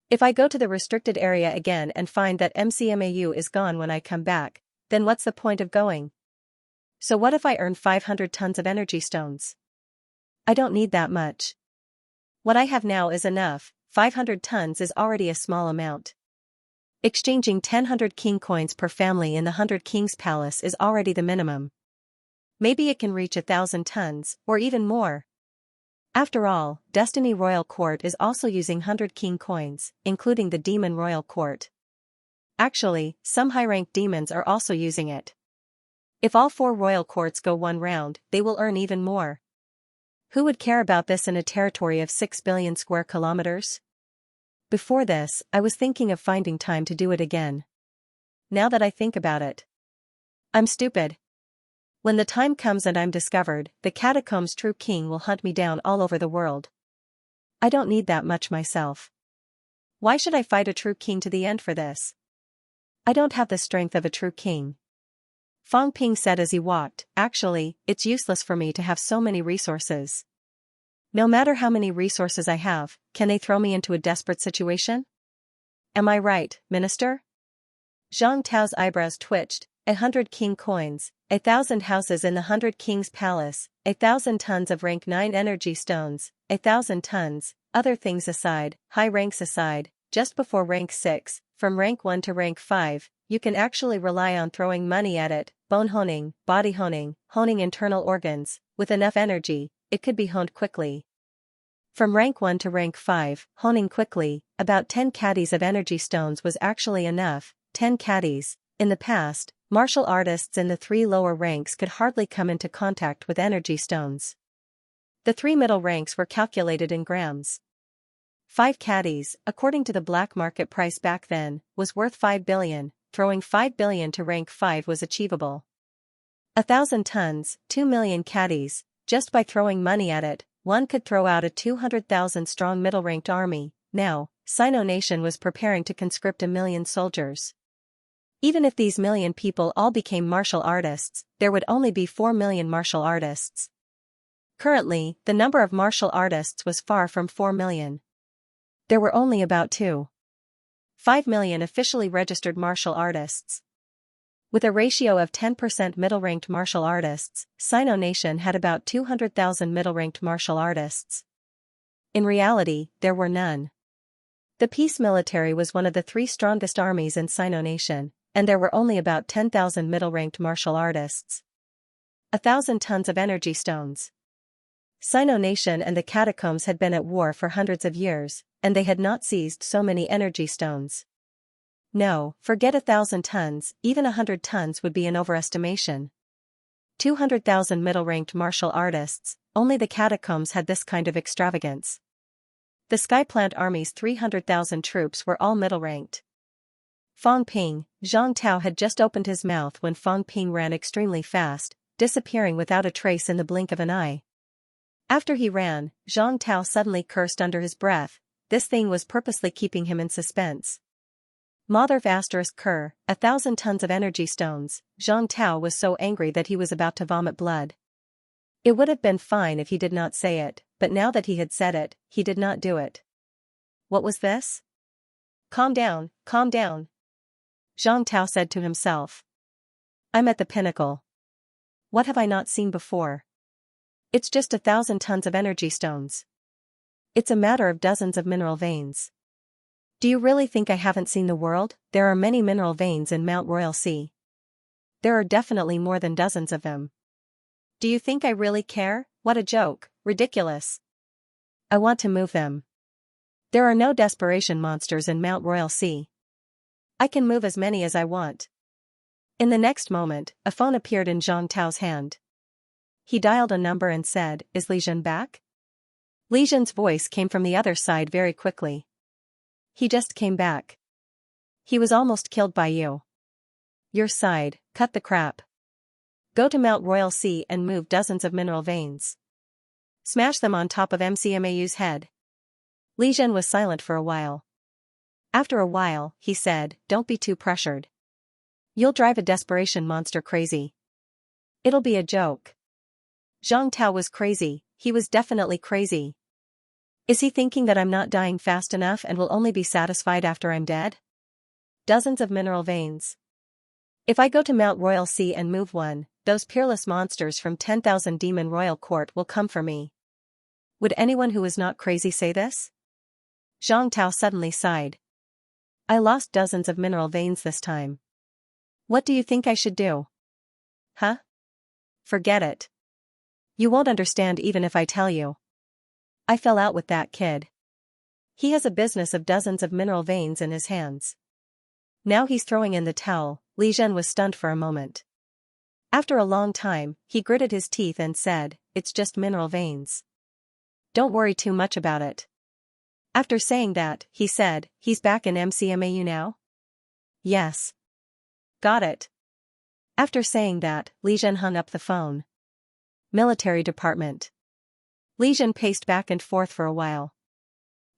If I go to the restricted area again and find that MCMAU is gone when I come back, then what's the point of going? So what if I earn 500 tons of energy stones? I don't need that much. What I have now is enough. 500 tons is already a small amount. Exchanging 100 king coins per family in the 100 Kings Palace is already the minimum. Maybe it can reach 1,000 tons, or even more. After all, Destiny Royal Court is also using 100 king coins, including the Demon Royal Court. Actually, some high-ranked demons are also using it. If all 4 royal courts go one round, they will earn even more. Who would care about this in a territory of 6 billion square kilometers? Before this, I was thinking of finding time to do it again. Now that I think about it, I'm stupid. When the time comes and I'm discovered, the catacombs' true king will hunt me down all over the world. I don't need that much myself. Why should I fight a true king to the end for this? I don't have the strength of a true king. Fang Ping said as he walked, actually, it's useless for me to have so many resources. No matter how many resources I have, can they throw me into a desperate situation? Am I right, Minister? Zhang Tao's eyebrows twitched. 100 king coins, 1,000 houses in the 100 Kings Palace, 1,000 tons of rank 9 energy stones, 1,000 tons, other things aside, high ranks aside, just before rank 6, from rank 1 to rank 5, you can actually rely on throwing money at it, bone honing, body honing, honing internal organs, with enough energy, it could be honed quickly. From rank 1 to rank 5, honing quickly, about 10 caddies of energy stones was actually enough, 10 caddies. In the past, martial artists in the 3 lower ranks could hardly come into contact with energy stones. The 3 middle ranks were calculated in grams. 5 caddies, according to the black market price back then, was worth 5 billion, throwing 5 billion to rank 5 was achievable. 1,000 tons, 2 million caddies, just by throwing money at it, one could throw out a 200,000 strong middle-ranked army. Now, Sino Nation was preparing to conscript 1 million soldiers. Even if these million people all became martial artists, there would only be 4 million martial artists. Currently, the number of martial artists was far from 4 million. There were only about 2.5 million officially registered martial artists. With a ratio of 10% middle-ranked martial artists, Sino Nation had about 200,000 middle-ranked martial artists. In reality, there were none. The peace military was one of the 3 strongest armies in Sino Nation, and there were only about 10,000 middle-ranked martial artists. 1,000 tons of energy stones. Sino Nation and the catacombs had been at war for hundreds of years, and they had not seized so many energy stones. No, forget 1,000 tons, even 100 tons would be an overestimation. 200,000 middle-ranked martial artists, only the catacombs had this kind of extravagance. The Skyplant Army's 300,000 troops were all middle-ranked. Fang Ping, Zhang Tao had just opened his mouth when Fang Ping ran extremely fast, disappearing without a trace in the blink of an eye. After he ran, Zhang Tao suddenly cursed under his breath. This thing was purposely keeping him in suspense. Mother asterisk Kerr, 1,000 tons of energy stones. Zhang Tao was so angry that he was about to vomit blood. It would have been fine if he did not say it, but now that he had said it, he did not do it. What was this? Calm down, calm down. Zhang Tao said to himself. I'm at the pinnacle. What have I not seen before? It's just 1,000 tons of energy stones. It's a matter of dozens of mineral veins. Do you really think I haven't seen the world? There are many mineral veins in Mount Royal Sea. There are definitely more than dozens of them. Do you think I really care? What a joke, ridiculous. I want to move them. There are no desperation monsters in Mount Royal Sea. I can move as many as I want. In the next moment, a phone appeared in Zhang Tao's hand. He dialed a number and said, "Is Li Zhen back?" Li Zhen's voice came from the other side very quickly. He just came back. He was almost killed by you. Your side, cut the crap. Go to Mount Royal Sea and move dozens of mineral veins. Smash them on top of MCMAU's head. Li Zhen was silent for a while. After a while, he said, "Don't be too pressured. You'll drive a desperation monster crazy. It'll be a joke." Zhang Tao was crazy, he was definitely crazy. Is he thinking that I'm not dying fast enough and will only be satisfied after I'm dead? Dozens of mineral veins. If I go to Mount Royal Sea and move one, those peerless monsters from 10,000 Demon Royal Court will come for me. Would anyone who is not crazy say this? Zhang Tao suddenly sighed. I lost dozens of mineral veins this time. What do you think I should do? Huh? Forget it. You won't understand even if I tell you. I fell out with that kid. He has a business of dozens of mineral veins in his hands. Now he's throwing in the towel. Li Zhen was stunned for a moment. After a long time, he gritted his teeth and said, "It's just mineral veins. Don't worry too much about it." After saying that, he said, "He's back in MCMAU now?" "Yes." "Got it." After saying that, Li Zhen hung up the phone. Military Department. Li Zhen paced back and forth for a while.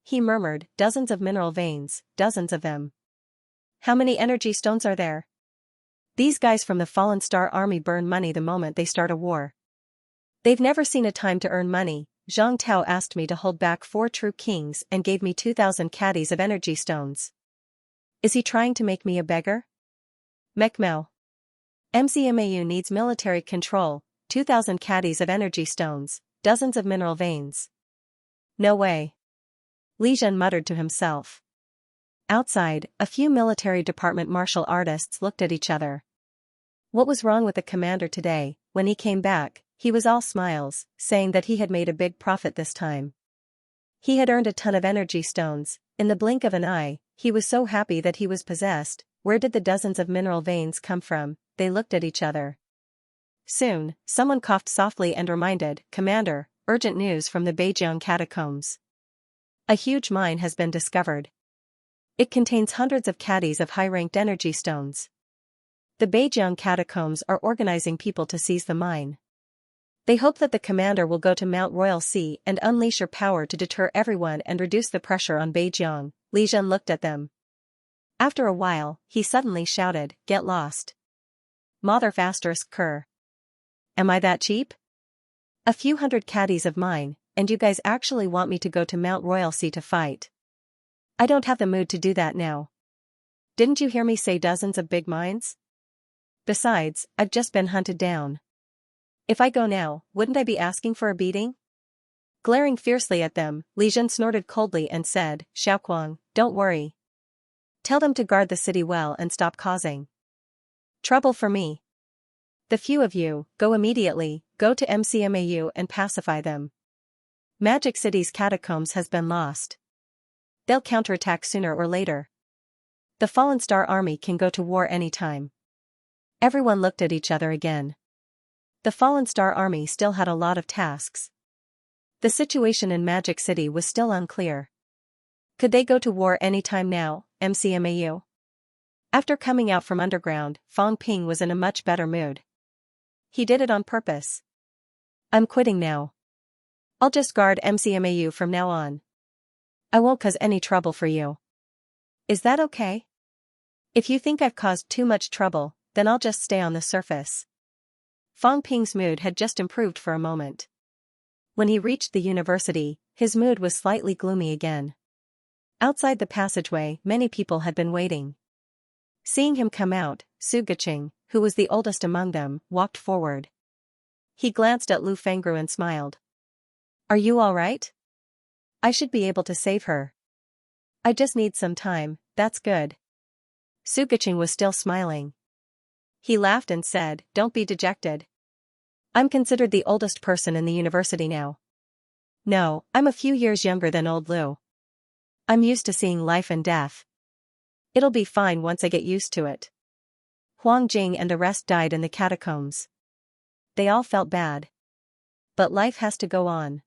He murmured, "Dozens of mineral veins, dozens of them. How many energy stones are there? These guys from the Fallen Star Army burn money the moment they start a war. They've never seen a time to earn money. Zhang Tao asked me to hold back 4 true kings and gave me 2,000 caddies of energy stones. Is he trying to make me a beggar? Mekmao. MCMAU needs military control, 2,000 caddies of energy stones. Dozens of mineral veins. No way. Li Zhen muttered to himself. Outside, a few military department martial artists looked at each other. What was wrong with the commander today? When he came back, he was all smiles, saying that he had made a big profit this time. He had earned a ton of energy stones. In the blink of an eye, he was so happy that he was possessed. Where did the dozens of mineral veins come from? They looked at each other. Soon, someone coughed softly and reminded, "Commander, urgent news from the Beijiang catacombs. A huge mine has been discovered. It contains hundreds of caddies of high-ranked energy stones. The Beijiang catacombs are organizing people to seize the mine. They hope that the commander will go to Mount Royal Sea and unleash her power to deter everyone and reduce the pressure on Beijiang." Li Zhen looked at them. After a while, he suddenly shouted, "Get lost. Mother asterisk Kerr. Am I that cheap? A few hundred caddies of mine, and you guys actually want me to go to Mount Royal Sea to fight? I don't have the mood to do that now. Didn't you hear me say dozens of big mines? Besides, I've just been hunted down. If I go now, wouldn't I be asking for a beating?" Glaring fiercely at them, Li Zhen snorted coldly and said, "Xiaoquang, don't worry. Tell them to guard the city well and stop causing trouble for me. The few of you, go immediately, go to MCMAU and pacify them. Magic City's catacombs has been lost. They'll counterattack sooner or later. The Fallen Star Army can go to war anytime." Everyone looked at each other again. The Fallen Star Army still had a lot of tasks. The situation in Magic City was still unclear. Could they go to war anytime now, MCMAU? After coming out from underground, Fang Ping was in a much better mood. He did it on purpose. "I'm quitting now. I'll just guard MCMAU from now on. I won't cause any trouble for you. Is that okay?" If you think I've caused too much trouble, then I'll just stay on the surface. Fang Ping's mood had just improved for a moment. When he reached the university, his mood was slightly gloomy again. Outside the passageway, many people had been waiting. Seeing him come out, Su Guqing, who was the oldest among them, walked forward. He glanced at Lu Fengru and smiled. Are you all right? I should be able to save her. I just need some time, that's good. Su Guqing was still smiling. He laughed and said, don't be dejected. I'm considered the oldest person in the university now. No, I'm a few years younger than old Lu. I'm used to seeing life and death. It'll be fine once I get used to it. Huang Jing and the rest died in the catacombs. They all felt bad. But life has to go on.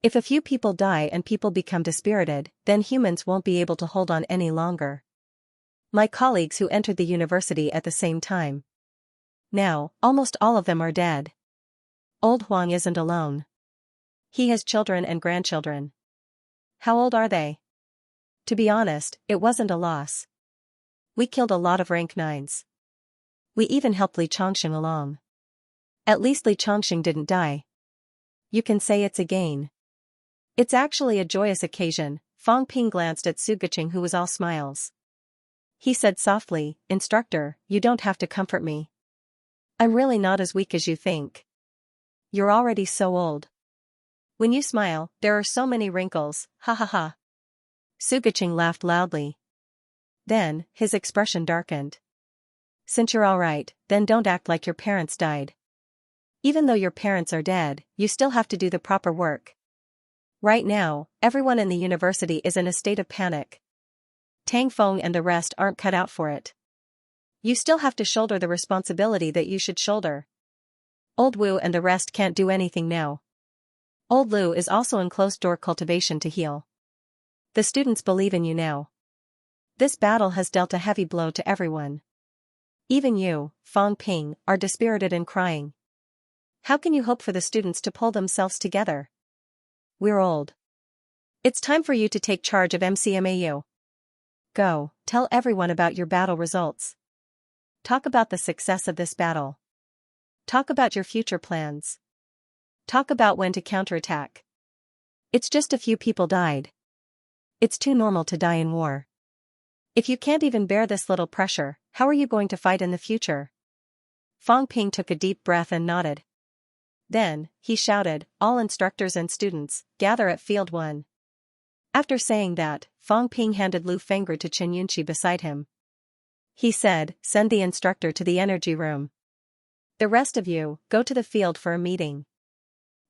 If a few people die and people become dispirited, then humans won't be able to hold on any longer. My colleagues who entered the university at the same time. Now, almost all of them are dead. Old Huang isn't alone. He has children and grandchildren. How old are they? To be honest, it wasn't a loss. We killed a lot of rank 9s. We even helped Li Chongqing along. At least Li Chongqing didn't die. You can say it's a gain. It's actually a joyous occasion. Fang Ping glanced at Su Guqing, who was all smiles. He said softly, Instructor, you don't have to comfort me. I'm really not as weak as you think. You're already so old. When you smile, there are so many wrinkles, ha ha ha. Su Guqing laughed loudly. Then, his expression darkened. Since you're all right, then don't act like your parents died. Even though your parents are dead, you still have to do the proper work. Right now, everyone in the university is in a state of panic. Tang Feng and the rest aren't cut out for it. You still have to shoulder the responsibility that you should shoulder. Old Wu and the rest can't do anything now. Old Lu is also in closed-door cultivation to heal. The students believe in you now. This battle has dealt a heavy blow to everyone. Even you, Fang Ping, are dispirited and crying. How can you hope for the students to pull themselves together? We're old. It's time for you to take charge of MCMAU. Go, tell everyone about your battle results. Talk about the success of this battle. Talk about your future plans. Talk about when to counterattack. It's just a few people died. It's too normal to die in war. If you can't even bear this little pressure, how are you going to fight in the future? Fang Ping took a deep breath and nodded. Then, he shouted, all instructors and students, gather at Field 1. After saying that, Fang Ping handed Lu Fengru to Chen Yunqi beside him. He said, send the instructor to the energy room. The rest of you, go to the field for a meeting.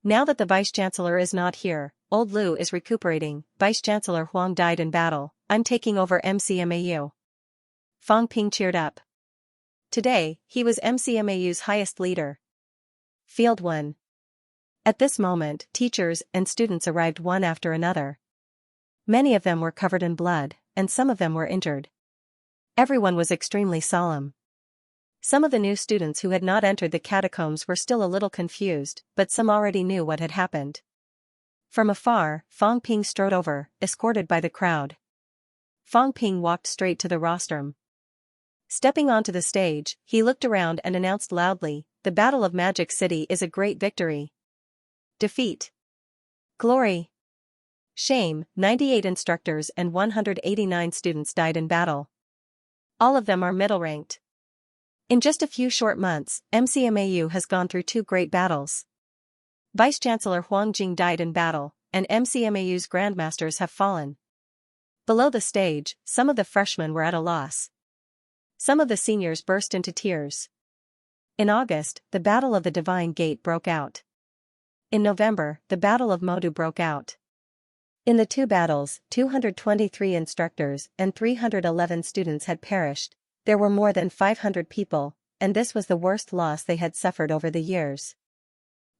Now that the Vice-Chancellor is not here, old Lu is recuperating, Vice-Chancellor Huang died in battle, I'm taking over MCMAU. Fang Ping cheered up. Today, he was MCMAU's highest leader. Field 1. At this moment, teachers and students arrived one after another. Many of them were covered in blood, and some of them were injured. Everyone was extremely solemn. Some of the new students who had not entered the catacombs were still a little confused, but some already knew what had happened. From afar, Fang Ping strode over, escorted by the crowd. Fang Ping walked straight to the rostrum. Stepping onto the stage, he looked around and announced loudly, the Battle of Magic City is a great victory. Defeat. Glory. Shame, 98 instructors and 189 students died in battle. All of them are middle-ranked. In just a few short months, MCMAU has gone through 2 great battles. Vice-Chancellor Huang Jing died in battle, and MCMAU's grandmasters have fallen. Below the stage, some of the freshmen were at a loss. Some of the seniors burst into tears. In August, the Battle of the Divine Gate broke out. In November, the Battle of Modu broke out. In the 2 battles, 223 instructors and 311 students had perished. There were more than 500 people, and this was the worst loss they had suffered over the years.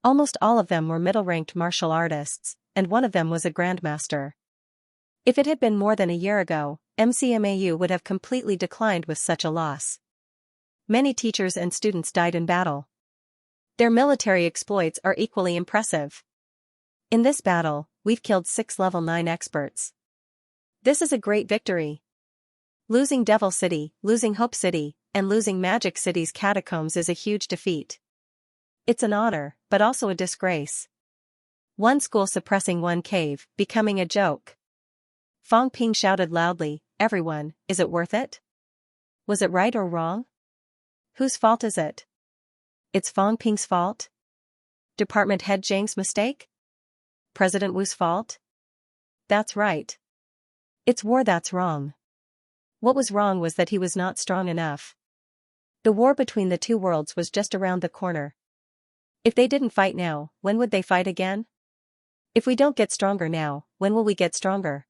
Almost all of them were middle-ranked martial artists, and one of them was a grandmaster. If it had been more than a year ago, MCMAU would have completely declined with such a loss. Many teachers and students died in battle. Their military exploits are equally impressive. In this battle, we've killed 6 level 9 experts. This is a great victory. Losing Devil City, losing Hope City, and losing Magic City's catacombs is a huge defeat. It's an honor, but also a disgrace. One school suppressing one cave, becoming a joke. Fang Ping shouted loudly, "Everyone, is it worth it? Was it right or wrong? Whose fault is it? It's Fang Ping's fault? Department head Zhang's mistake? President Wu's fault? That's right. It's war that's wrong. What was wrong was that he was not strong enough. The war between the two worlds was just around the corner. If they didn't fight now, when would they fight again? If we don't get stronger now, when will we get stronger?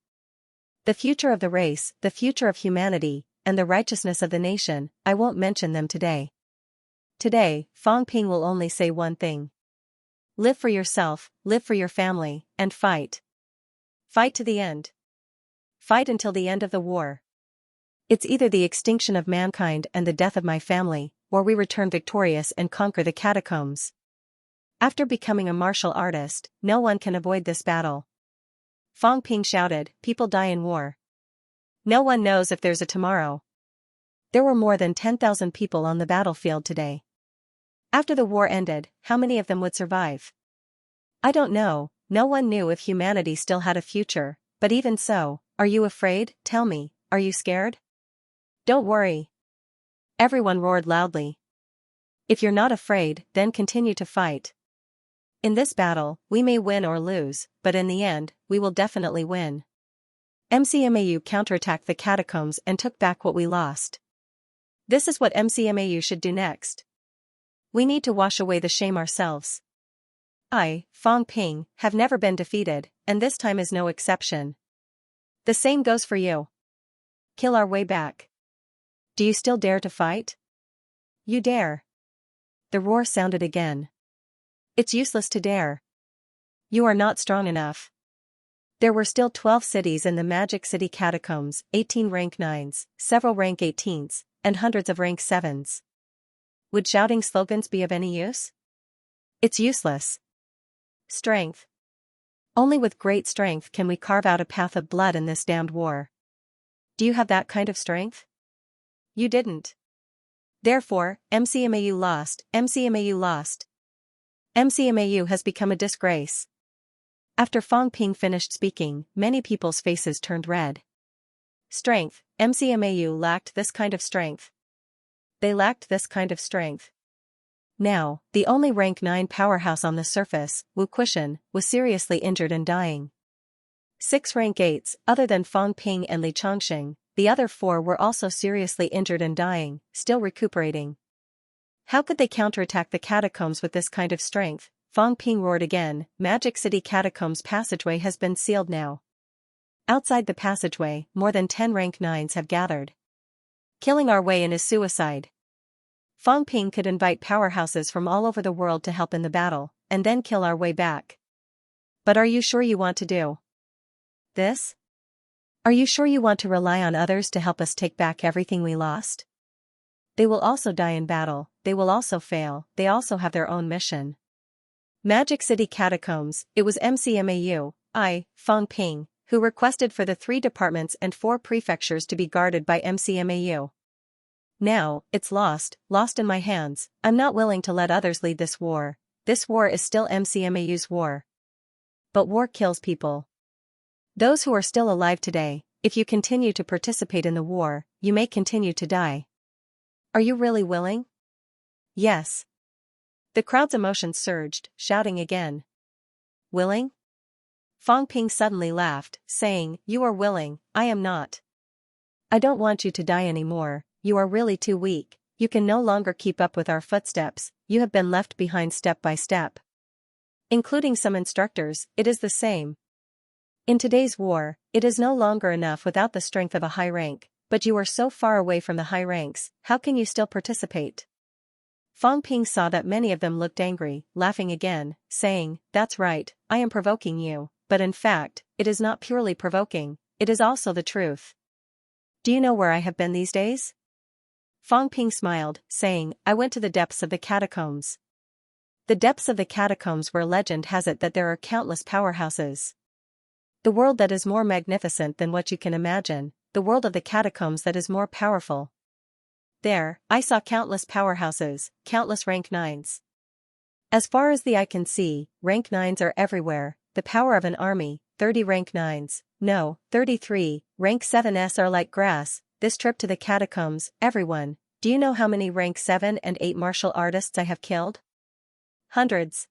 The future of the race, the future of humanity, and the righteousness of the nation, I won't mention them today. Today, Fang Ping will only say one thing. Live for yourself, live for your family, and fight. Fight to the end. Fight until the end of the war. It's either the extinction of mankind and the death of my family, or we return victorious and conquer the catacombs. After becoming a martial artist, no one can avoid this battle. Fang Ping shouted, "People die in war. No one knows if there's a tomorrow." There were more than 10,000 people on the battlefield today. After the war ended, how many of them would survive? I don't know, no one knew if humanity still had a future, but even so, are you afraid? Tell me, are you scared? Don't worry. Everyone roared loudly. If you're not afraid, then continue to fight. In this battle, we may win or lose, but in the end, we will definitely win. MCMAU counterattacked the catacombs and took back what we lost. This is what MCMAU should do next. We need to wash away the shame ourselves. I, Fang Ping, have never been defeated, and this time is no exception. The same goes for you. Kill our way back. Do you still dare to fight? You dare. The roar sounded again. It's useless to dare. You are not strong enough. There were still 12 cities in the Magic City catacombs, 18 rank 9s, several rank 18s, and hundreds of rank 7s. Would shouting slogans be of any use? It's useless. Strength. Only with great strength can we carve out a path of blood in this damned war. Do you have that kind of strength? You didn't. Therefore, MCMAU lost, MCMAU lost. MCMAU has become a disgrace. After Fang Ping finished speaking, many people's faces turned red. Strength, MCMAU lacked this kind of strength. They lacked this kind of strength. Now, the only rank 9 powerhouse on the surface, Wu Quishan, was seriously injured and dying. 6 rank 8s, other than Fang Ping and Li Changxing, the other 4 were also seriously injured and dying, still recuperating. How could they counterattack the catacombs with this kind of strength? Fang Ping roared again. Magic City Catacombs passageway has been sealed now. Outside the passageway, more than 10 rank 9s have gathered. Killing our way in is suicide. Fang Ping could invite powerhouses from all over the world to help in the battle, and then kill our way back. But are you sure you want to do this? Are you sure you want to rely on others to help us take back everything we lost? They will also die in battle, they will also fail, they also have their own mission. Magic City Catacombs, it was MCMAU, I, Fang Ping, who requested for the 3 departments and 4 prefectures to be guarded by MCMAU. Now, it's lost in my hands. I'm not willing to let others lead this war. This war is still MCMAU's war. But war kills people. Those who are still alive today, if you continue to participate in the war, you may continue to die. Are you really willing? Yes. The crowd's emotions surged, shouting again. Willing? Fang Ping suddenly laughed, saying, "You are willing, I am not. I don't want you to die anymore, you are really too weak, you can no longer keep up with our footsteps, you have been left behind step by step. Including some instructors, it is the same. In today's war, it is no longer enough without the strength of a high rank, but you are so far away from the high ranks, how can you still participate?" Fang Ping saw that many of them looked angry, laughing again, saying, "That's right, I am provoking you, but in fact, it is not purely provoking, it is also the truth. Do you know where I have been these days?" Fang Ping smiled, saying, "I went to the depths of the catacombs." The depths of the catacombs where legend has it that there are countless powerhouses. The world that is more magnificent than what you can imagine, the world of the catacombs that is more powerful. There, I saw countless powerhouses, countless rank 9s. As far as the eye can see, rank 9s are everywhere, the power of an army, 30 rank 9s, no, 33, rank 7s are like grass. This trip to the catacombs, everyone, do you know how many rank 7 and 8 martial artists I have killed? Hundreds.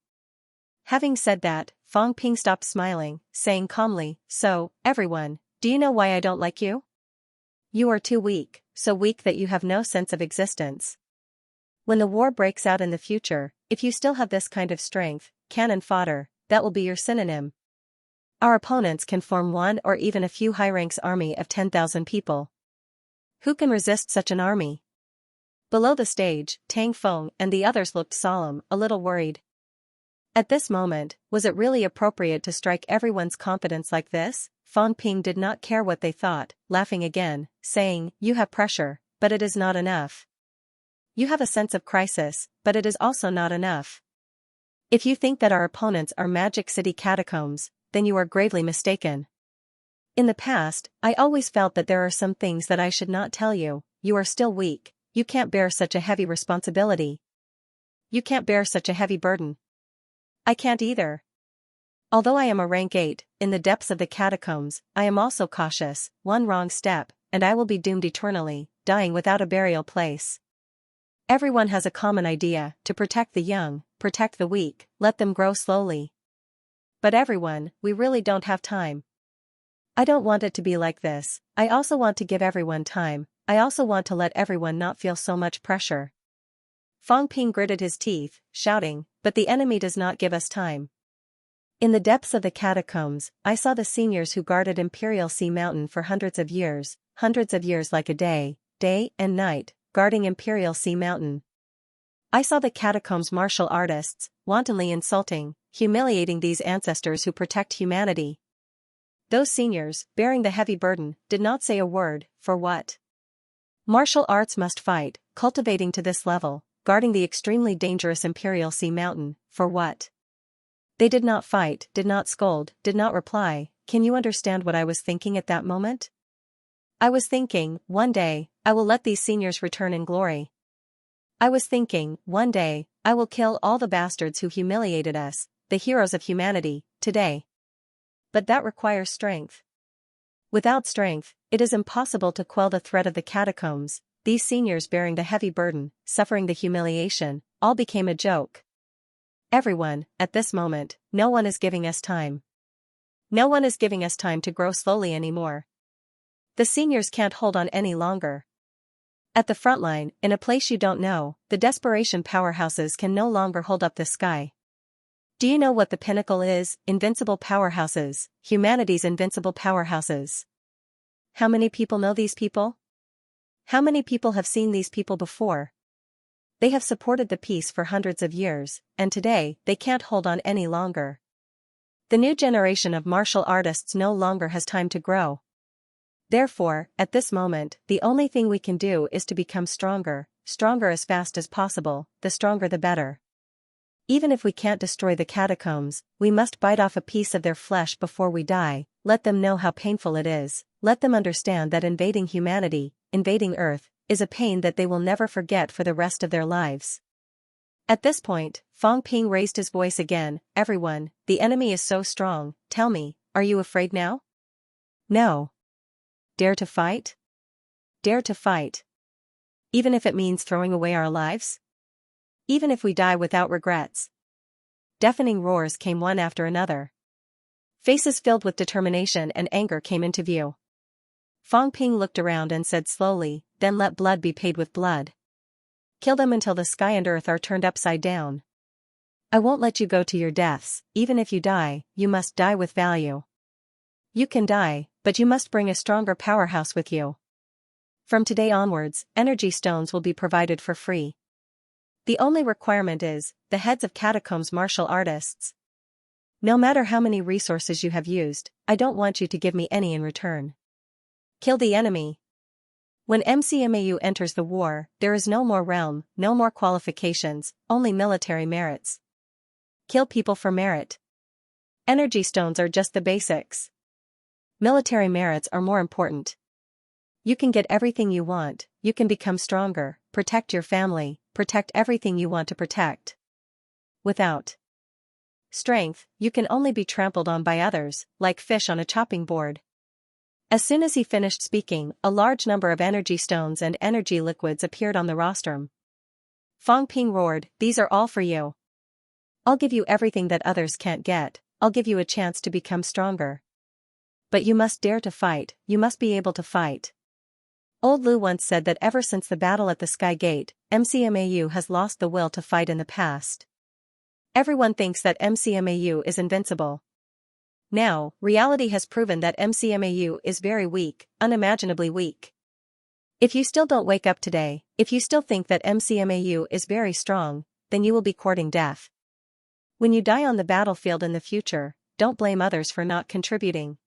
Having said that, Fong Ping stopped smiling, saying calmly, so, everyone, do you know why I don't like you? You are too weak, so weak that you have no sense of existence. When the war breaks out in the future, if you still have this kind of strength, cannon fodder, that will be your synonym. Our opponents can form one or even a few high ranks army of 10,000 people. Who can resist such an army? Below the stage, Tang Feng and the others looked solemn, a little worried. At this moment, was it really appropriate to strike everyone's confidence like this? Fong Ping did not care what they thought, laughing again, saying, you have pressure, but it is not enough. You have a sense of crisis, but it is also not enough. If you think that our opponents are Magic City catacombs, then you are gravely mistaken. In the past, I always felt that there are some things that I should not tell you. You are still weak, you can't bear such a heavy responsibility. You can't bear such a heavy burden. I can't either. Although I am a rank 8, in the depths of the catacombs, I am also cautious. One wrong step, and I will be doomed eternally, dying without a burial place. Everyone has a common idea, to protect the young, protect the weak, let them grow slowly. But everyone, we really don't have time. I don't want it to be like this. I also want to give everyone time. I also want to let everyone not feel so much pressure. Fong Ping gritted his teeth, shouting, but the enemy does not give us time. In the depths of the catacombs, I saw the seniors who guarded Imperial Sea Mountain for hundreds of years like a day, day and night, guarding Imperial Sea Mountain. I saw the catacombs martial artists, wantonly insulting, humiliating these ancestors who protect humanity. Those seniors, bearing the heavy burden, did not say a word. For what? Martial arts must fight, cultivating to this level, guarding the extremely dangerous Imperial Sea Mountain, for what? They did not fight, did not scold, did not reply. Can you understand what I was thinking at that moment? I was thinking, one day, I will let these seniors return in glory. I was thinking, one day, I will kill all the bastards who humiliated us, the heroes of humanity, today. But that requires strength. Without strength, it is impossible to quell the threat of the catacombs. These seniors bearing the heavy burden, suffering the humiliation, all became a joke. Everyone, at this moment, no one is giving us time. No one is giving us time to grow slowly anymore. The seniors can't hold on any longer. At the front line, in a place you don't know, the desperation powerhouses can no longer hold up the sky. Do you know what the pinnacle is? Invincible powerhouses, humanity's invincible powerhouses. How many people know these people? How many people have seen these people before? They have supported the peace for hundreds of years, and today, they can't hold on any longer. The new generation of martial artists no longer has time to grow. Therefore, at this moment, the only thing we can do is to become stronger, stronger as fast as possible, the stronger the better. Even if we can't destroy the catacombs, we must bite off a piece of their flesh before we die. Let them know how painful it is. Let them understand that invading humanity, invading Earth, is a pain that they will never forget for the rest of their lives. At this point, Fong Ping raised his voice again. Everyone, the enemy is so strong. Tell me, are you afraid now? No. Dare to fight? Dare to fight. Even if it means throwing away our lives? Even if we die without regrets. Deafening roars came one after another. Faces filled with determination and anger came into view. Fong Ping looked around and said slowly, then let blood be paid with blood. Kill them until the sky and earth are turned upside down. I won't let you go to your deaths. Even if you die, you must die with value. You can die, but you must bring a stronger powerhouse with you. From today onwards, energy stones will be provided for free. The only requirement is, the heads of catacombs martial artists. No matter how many resources you have used, I don't want you to give me any in return. Kill the enemy. When MCMAU enters the war, there is no more realm, no more qualifications, only military merits. Kill people for merit. Energy stones are just the basics. Military merits are more important. You can get everything you want, you can become stronger, protect your family, protect everything you want to protect. Without strength, you can only be trampled on by others, like fish on a chopping board. As soon as he finished speaking, a large number of energy stones and energy liquids appeared on the rostrum. Fang Ping roared, "These are all for you. I'll give you everything that others can't get, I'll give you a chance to become stronger. But you must dare to fight, you must be able to fight." Old Lu once said that ever since the battle at the Sky Gate, MCMAU has lost the will to fight in the past. Everyone thinks that MCMAU is invincible. Now, reality has proven that MCMAU is very weak, unimaginably weak. If you still don't wake up today, if you still think that MCMAU is very strong, then you will be courting death. When you die on the battlefield in the future, don't blame others for not contributing.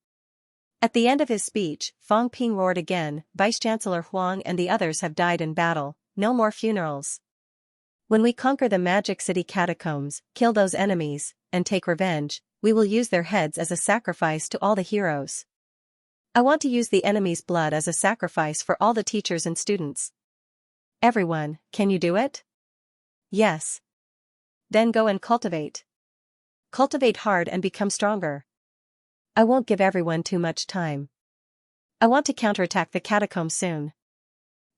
At the end of his speech, Fang Ping roared again, "Vice-Chancellor Huang and the others have died in battle, no more funerals. When we conquer the Magic City catacombs, kill those enemies, and take revenge, we will use their heads as a sacrifice to all the heroes. I want to use the enemy's blood as a sacrifice for all the teachers and students. Everyone, can you do it?" "Yes." "Then go and cultivate. Cultivate hard and become stronger. I won't give everyone too much time. I want to counterattack the catacombs soon.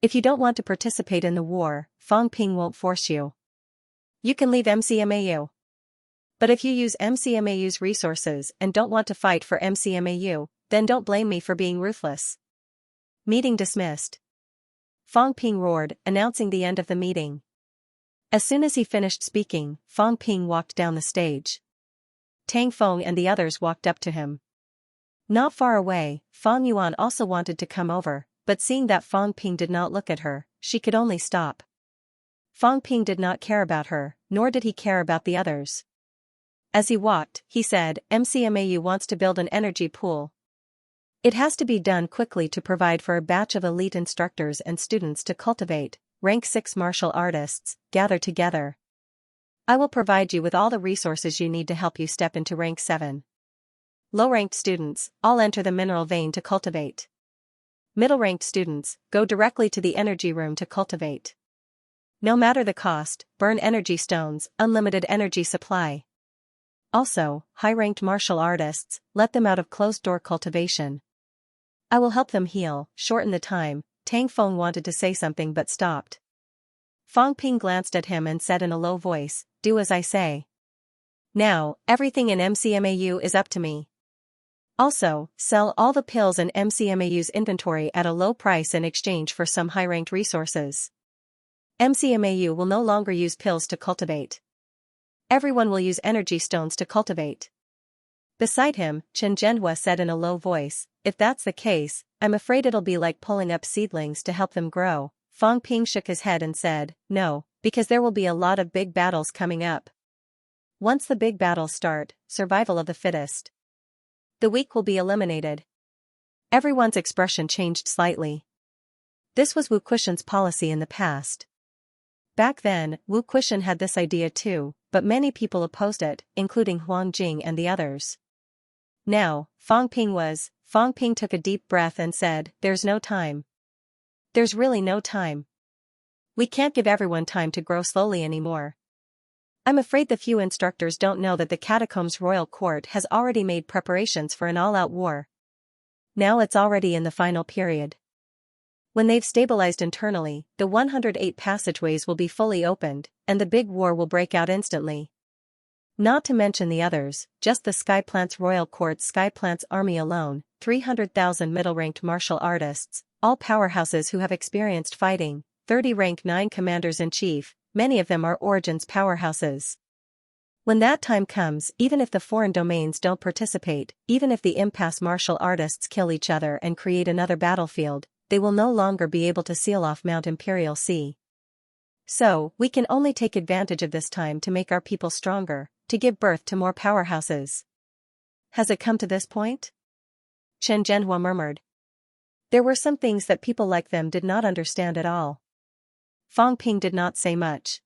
If you don't want to participate in the war, Fang Ping won't force you. You can leave MCMAU. But if you use MCMAU's resources and don't want to fight for MCMAU, then don't blame me for being ruthless." Meeting dismissed. Fang Ping roared, announcing the end of the meeting. As soon as he finished speaking, Fang Ping walked down the stage. Tang Feng and the others walked up to him. Not far away, Fang Yuan also wanted to come over, but seeing that Fang Ping did not look at her, she could only stop. Fang Ping did not care about her, nor did he care about the others. As he walked, he said, "MCMAU wants to build an energy pool. It has to be done quickly to provide for a batch of elite instructors and students to cultivate. Rank 6 martial artists, gather together. I will provide you with all the resources you need to help you step into rank 7. Low-ranked students, all enter the mineral vein to cultivate. Middle-ranked students, go directly to the energy room to cultivate. No matter the cost, burn energy stones, unlimited energy supply. Also, high-ranked martial artists, let them out of closed-door cultivation. I will help them heal, shorten the time." Tang Feng wanted to say something but stopped. Fang Ping glanced at him and said in a low voice, "Do as I say. Now, everything in MCMAU is up to me. Also, sell all the pills in MCMAU's inventory at a low price in exchange for some high-ranked resources. MCMAU will no longer use pills to cultivate. Everyone will use energy stones to cultivate." Beside him, Chen Zhenhua said in a low voice, "If that's the case, I'm afraid it'll be like pulling up seedlings to help them grow." Fang Ping shook his head and said, "No, because there will be a lot of big battles coming up. Once the big battles start, survival of the fittest. The weak will be eliminated." Everyone's expression changed slightly. This was Wu Kuxian's policy in the past. Back then, Wu Kuxian had this idea too, but many people opposed it, including Huang Jing and the others. Now, Fang Ping took a deep breath and said, "There's no time. There's really no time. We can't give everyone time to grow slowly anymore. I'm afraid the few instructors don't know that the Catacombs Royal Court has already made preparations for an all-out war. Now it's already in the final period. When they've stabilized internally, the 108 passageways will be fully opened, and the big war will break out instantly. Not to mention the others, just the Skyplants Royal Court's Skyplants army alone, 300,000 middle-ranked martial artists, all powerhouses who have experienced fighting, 30 rank 9 commanders-in-chief, many of them are Origins powerhouses. When that time comes, even if the foreign domains don't participate, even if the impasse martial artists kill each other and create another battlefield, they will no longer be able to seal off Mount Imperial Sea. So, we can only take advantage of this time to make our people stronger, to give birth to more powerhouses." "Has it come to this point?" Chen Zhenhua murmured. There were some things that people like them did not understand at all. Fang Ping did not say much.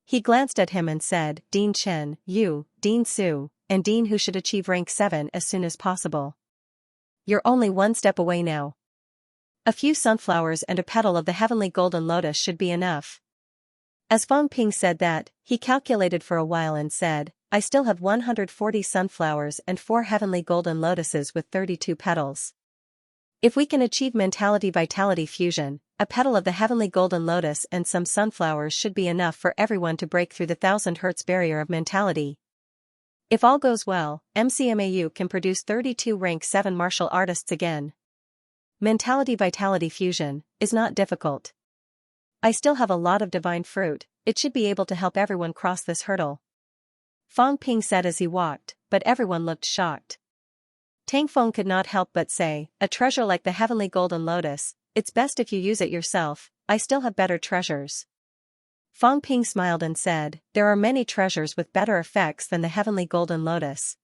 He glanced at him and said, "Dean Chen, you, Dean Su, and Dean Hu should achieve rank 7 as soon as possible. You're only one step away now. A few sunflowers and a petal of the heavenly golden lotus should be enough. As Fang Ping said that, he calculated for a while and said, I still have 140 sunflowers and 4 heavenly golden lotuses with 32 petals. If we can achieve mentality-vitality fusion, a petal of the heavenly golden lotus and some sunflowers should be enough for everyone to break through the 1000 Hz barrier of mentality. If all goes well, MCMAU can produce 32 rank 7 martial artists again. Mentality-vitality fusion is not difficult. I still have a lot of divine fruit, it should be able to help everyone cross this hurdle. Fang Ping said as he walked, but everyone looked shocked. Tang Feng could not help but say, a treasure like the heavenly golden lotus, it's best if you use it yourself, I still have better treasures. Fang Ping smiled and said, there are many treasures with better effects than the heavenly golden lotus.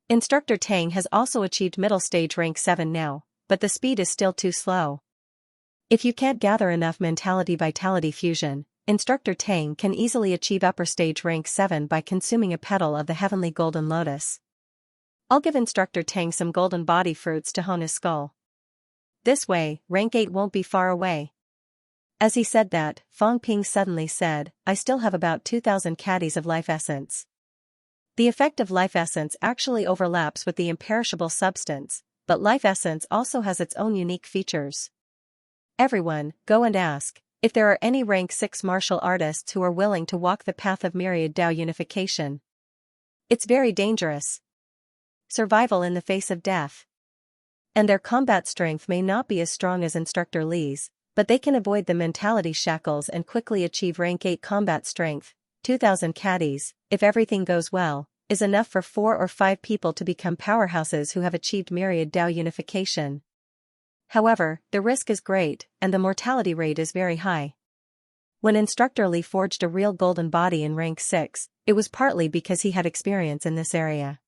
Instructor Tang has also achieved middle stage rank 7 now, but the speed is still too slow. If you can't gather enough mentality-vitality fusion, Instructor Tang can easily achieve upper stage rank 7 by consuming a petal of the heavenly golden lotus. I'll give Instructor Tang some golden body fruits to hone his skull. This way, rank 8 won't be far away. As he said that, Fang Ping suddenly said, I still have about 2000 caddies of life essence. The effect of life essence actually overlaps with the imperishable substance, but life essence also has its own unique features. Everyone, go and ask, if there are any rank 6 martial artists who are willing to walk the path of myriad Dao unification. It's very dangerous. Survival in the face of death. And their combat strength may not be as strong as Instructor Li's, but they can avoid the mentality shackles and quickly achieve rank 8 combat strength. 2000 caddies, if everything goes well, is enough for 4 or 5 people to become powerhouses who have achieved myriad Dao unification. However, the risk is great, and the mortality rate is very high. When Instructor Li forged a real golden body in rank 6, it was partly because he had experience in this area.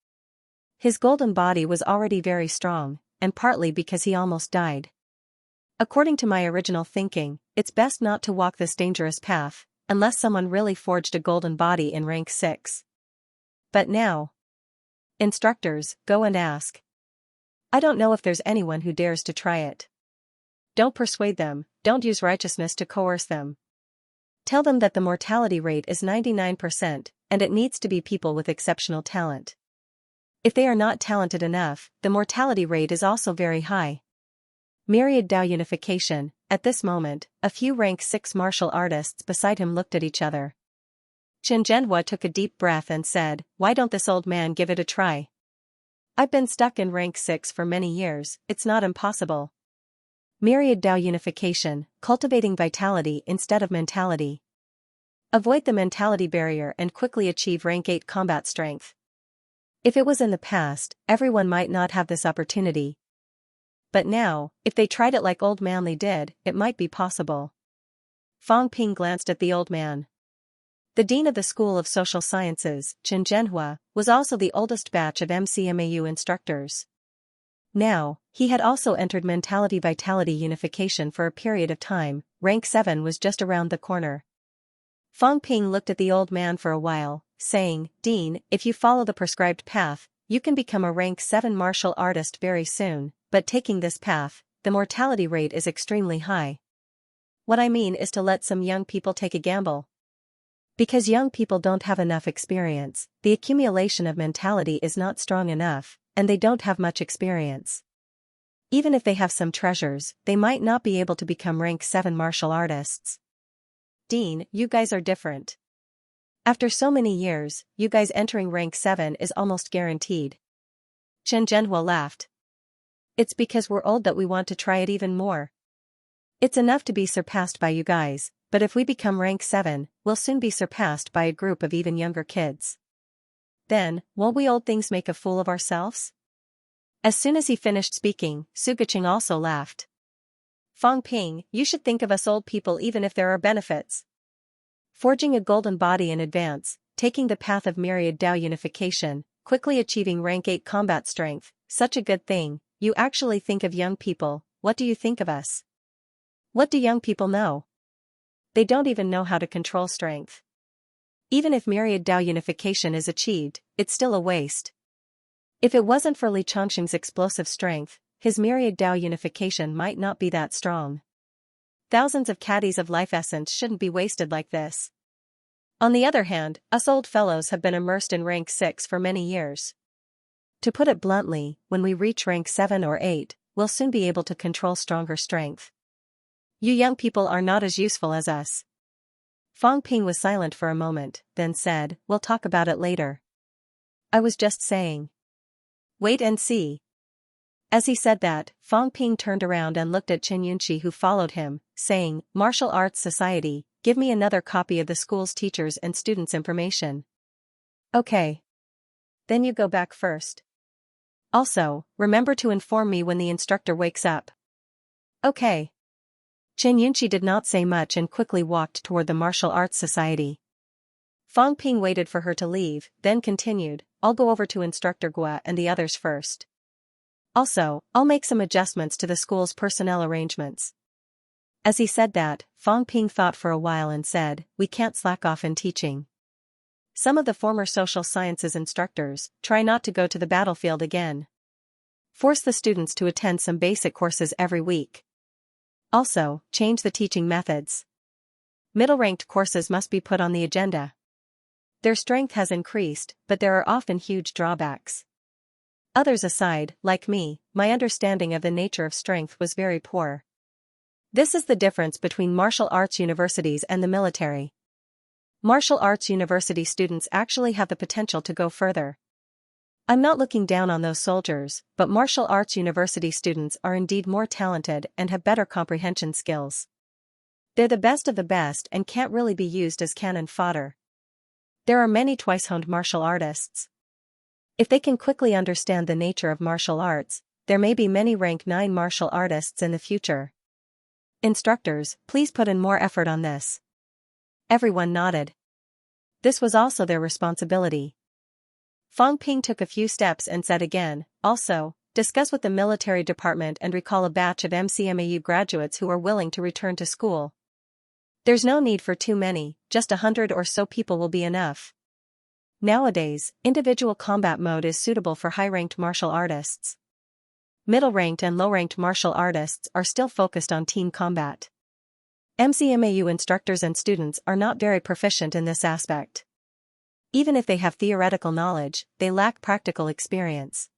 His golden body was already very strong, and partly because he almost died. According to my original thinking, it's best not to walk this dangerous path, unless someone really forged a golden body in rank 6. But now, instructors, go and ask. I don't know if there's anyone who dares to try it. Don't persuade them, don't use righteousness to coerce them. Tell them that the mortality rate is 99%, and it needs to be people with exceptional talent. If they are not talented enough, the mortality rate is also very high. Myriad Dao unification. At this moment, a few rank 6 martial artists beside him looked at each other. Xianxia took a deep breath and said, why don't this old man give it a try? I've been stuck in rank 6 for many years, it's not impossible. Myriad Dao unification, cultivating vitality instead of mentality. Avoid the mentality barrier and quickly achieve rank 8 combat strength. If it was in the past, everyone might not have this opportunity. But now, if they tried it like old man Li did, it might be possible. Fang Ping glanced at the old man. The dean of the School of Social Sciences, Xianxia, was also the oldest batch of MCMAU instructors. Now, he had also entered mentality-vitality unification for a period of time. Rank 7 was just around the corner. Fang Ping looked at the old man for a while, saying, Dean, if you follow the prescribed path, you can become a rank 7 martial artist very soon, but taking this path, the mortality rate is extremely high. What I mean is to let some young people take a gamble. Because young people don't have enough experience, the accumulation of mentality is not strong enough, and they don't have much experience. Even if they have some treasures, they might not be able to become rank 7 martial artists. Dean, you guys are different. After so many years, you guys entering rank 7 is almost guaranteed. Xianxia laughed. It's because we're old that we want to try it even more. It's enough to be surpassed by you guys, but if we become rank 7, we'll soon be surpassed by a group of even younger kids. Then, won't we old things make a fool of ourselves? As soon as he finished speaking, Suguqing also laughed. Fang Ping, you should think of us old people even if there are benefits. Forging a golden body in advance, taking the path of myriad Dao unification, quickly achieving rank 8 combat strength, such a good thing, you actually think of young people. What do you think of us? What do young people know? They don't even know how to control strength. Even if myriad Dao unification is achieved, it's still a waste. If it wasn't for Li Chongqing's explosive strength, his myriad Dao unification might not be that strong. Thousands of caddies of life essence shouldn't be wasted like this. On the other hand, us old fellows have been immersed in rank 6 for many years. To put it bluntly, when we reach rank 7 or 8, we'll soon be able to control stronger strength. You young people are not as useful as us. Fang Ping was silent for a moment, then said, "We'll talk about it later." "I was just saying. Wait and see." As he said that, Fang Ping turned around and looked at Xianxia, who followed him, saying, "Martial Arts Society, give me another copy of the school's teachers' and students' information." "Okay. Then you go back first. Also, remember to inform me when the instructor wakes up." "Okay." Xianxia did not say much and quickly walked toward the Martial Arts Society. Fang Ping waited for her to leave, then continued, "I'll go over to Instructor Gua and the others first. Also, I'll make some adjustments to the school's personnel arrangements." As he said that, Fang Ping thought for a while and said, "We can't slack off in teaching. Some of the former social sciences instructors try not to go to the battlefield again. Force the students to attend some basic courses every week. Also, change the teaching methods. Middle-ranked courses must be put on the agenda. Their strength has increased, but there are often huge drawbacks. Others aside, like me, my understanding of the nature of strength was very poor. This is the difference between martial arts universities and the military. Martial arts university students actually have the potential to go further. I'm not looking down on those soldiers, but martial arts university students are indeed more talented and have better comprehension skills. They're the best of the best and can't really be used as cannon fodder. There are many twice-honed martial artists. If they can quickly understand the nature of martial arts, there may be many rank 9 martial artists in the future. Instructors, please put in more effort on this." Everyone nodded. This was also their responsibility. Fang Ping took a few steps and said again, "Also, discuss with the military department and recall a batch of MCMAU graduates who are willing to return to school. There's no need for too many, just 100 or so people will be enough. Nowadays, individual combat mode is suitable for high-ranked martial artists. Middle-ranked and low-ranked martial artists are still focused on team combat. MCMAU instructors and students are not very proficient in this aspect. Even if they have theoretical knowledge, they lack practical experience.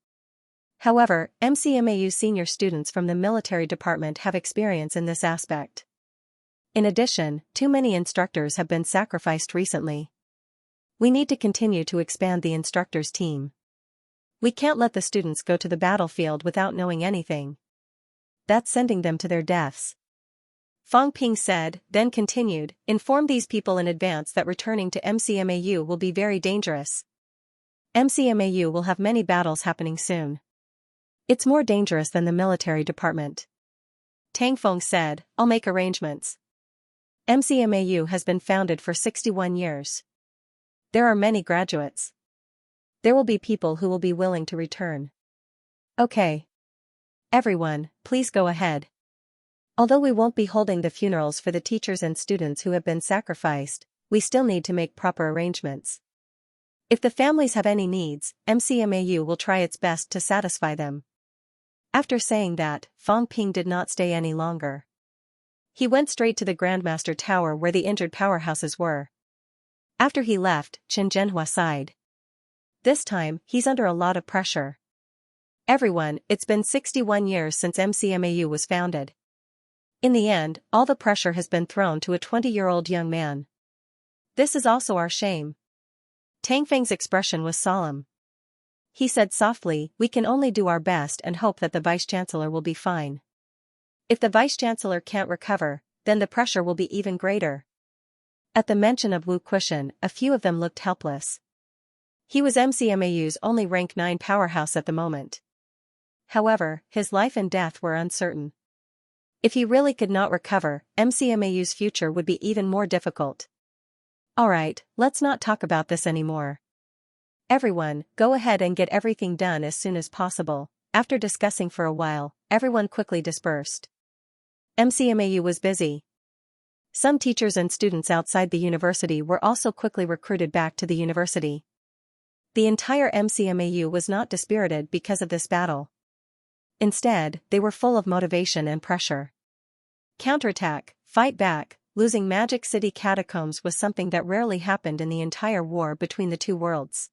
However, MCMAU senior students from the military department have experience in this aspect. In addition, too many instructors have been sacrificed recently. We need to continue to expand the instructors' team. We can't let the students go to the battlefield without knowing anything. That's sending them to their deaths." Fang Ping said, then continued, "Inform these people in advance that returning to MCMAU will be very dangerous. MCMAU will have many battles happening soon. It's more dangerous than the military department." Tang Feng said, "I'll make arrangements. MCMAU has been founded for 61 years. There are many graduates. There will be people who will be willing to return." "Okay. Everyone, please go ahead. Although we won't be holding the funerals for the teachers and students who have been sacrificed, we still need to make proper arrangements. If the families have any needs, MCMAU will try its best to satisfy them." After saying that, Fang Ping did not stay any longer. He went straight to the Grandmaster Tower where the injured powerhouses were. After he left, Chen Zhenhua sighed. This time, he's under a lot of pressure. "Everyone, it's been 61 years since MCMAU was founded. In the end, all the pressure has been thrown to a 20-year-old young man. This is also our shame." Tang Feng's expression was solemn. He said softly, "We can only do our best and hope that the Vice-Chancellor will be fine. If the Vice-Chancellor can't recover, then the pressure will be even greater." At the mention of Wu Kuishan, a few of them looked helpless. He was MCMAU's only rank 9 powerhouse at the moment. However, his life and death were uncertain. If he really could not recover, MCMAU's future would be even more difficult. "Alright, let's not talk about this anymore. Everyone, go ahead and get everything done as soon as possible." After discussing for a while, everyone quickly dispersed. MCMAU was busy. Some teachers and students outside the university were also quickly recruited back to the university. The entire MCMAU was not dispirited because of this battle. Instead, they were full of motivation and pressure. Counterattack, fight back, losing Magic City catacombs was something that rarely happened in the entire war between the two worlds.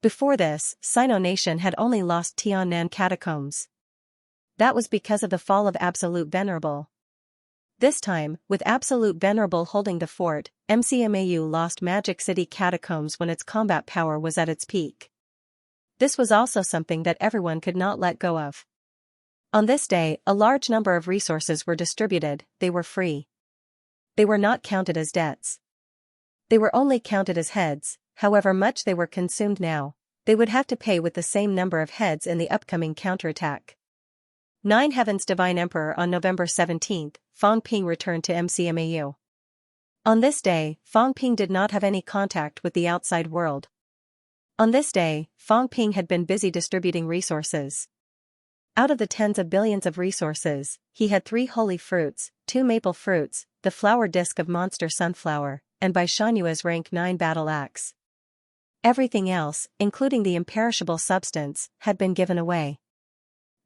Before this, Sino Nation had only lost Tiannan catacombs. That was because of the fall of Absolute Venerable. This time, with Absolute Venerable holding the fort, MCMAU lost Magic City catacombs when its combat power was at its peak. This was also something that everyone could not let go of. On this day, a large number of resources were distributed. They were free. They were not counted as debts. They were only counted as heads. However much they were consumed now, they would have to pay with the same number of heads in the upcoming counterattack. 9 Heavens Divine Emperor. On November 17, Fang Ping returned to MCMAU. On this day, Fang Ping did not have any contact with the outside world. On this day, Fang Ping had been busy distributing resources. Out of the tens of billions of resources, he had 3 holy fruits, 2 maple fruits, the flower disc of monster sunflower, and Bai Shanyue's rank 9 battle axe. Everything else, including the imperishable substance, had been given away.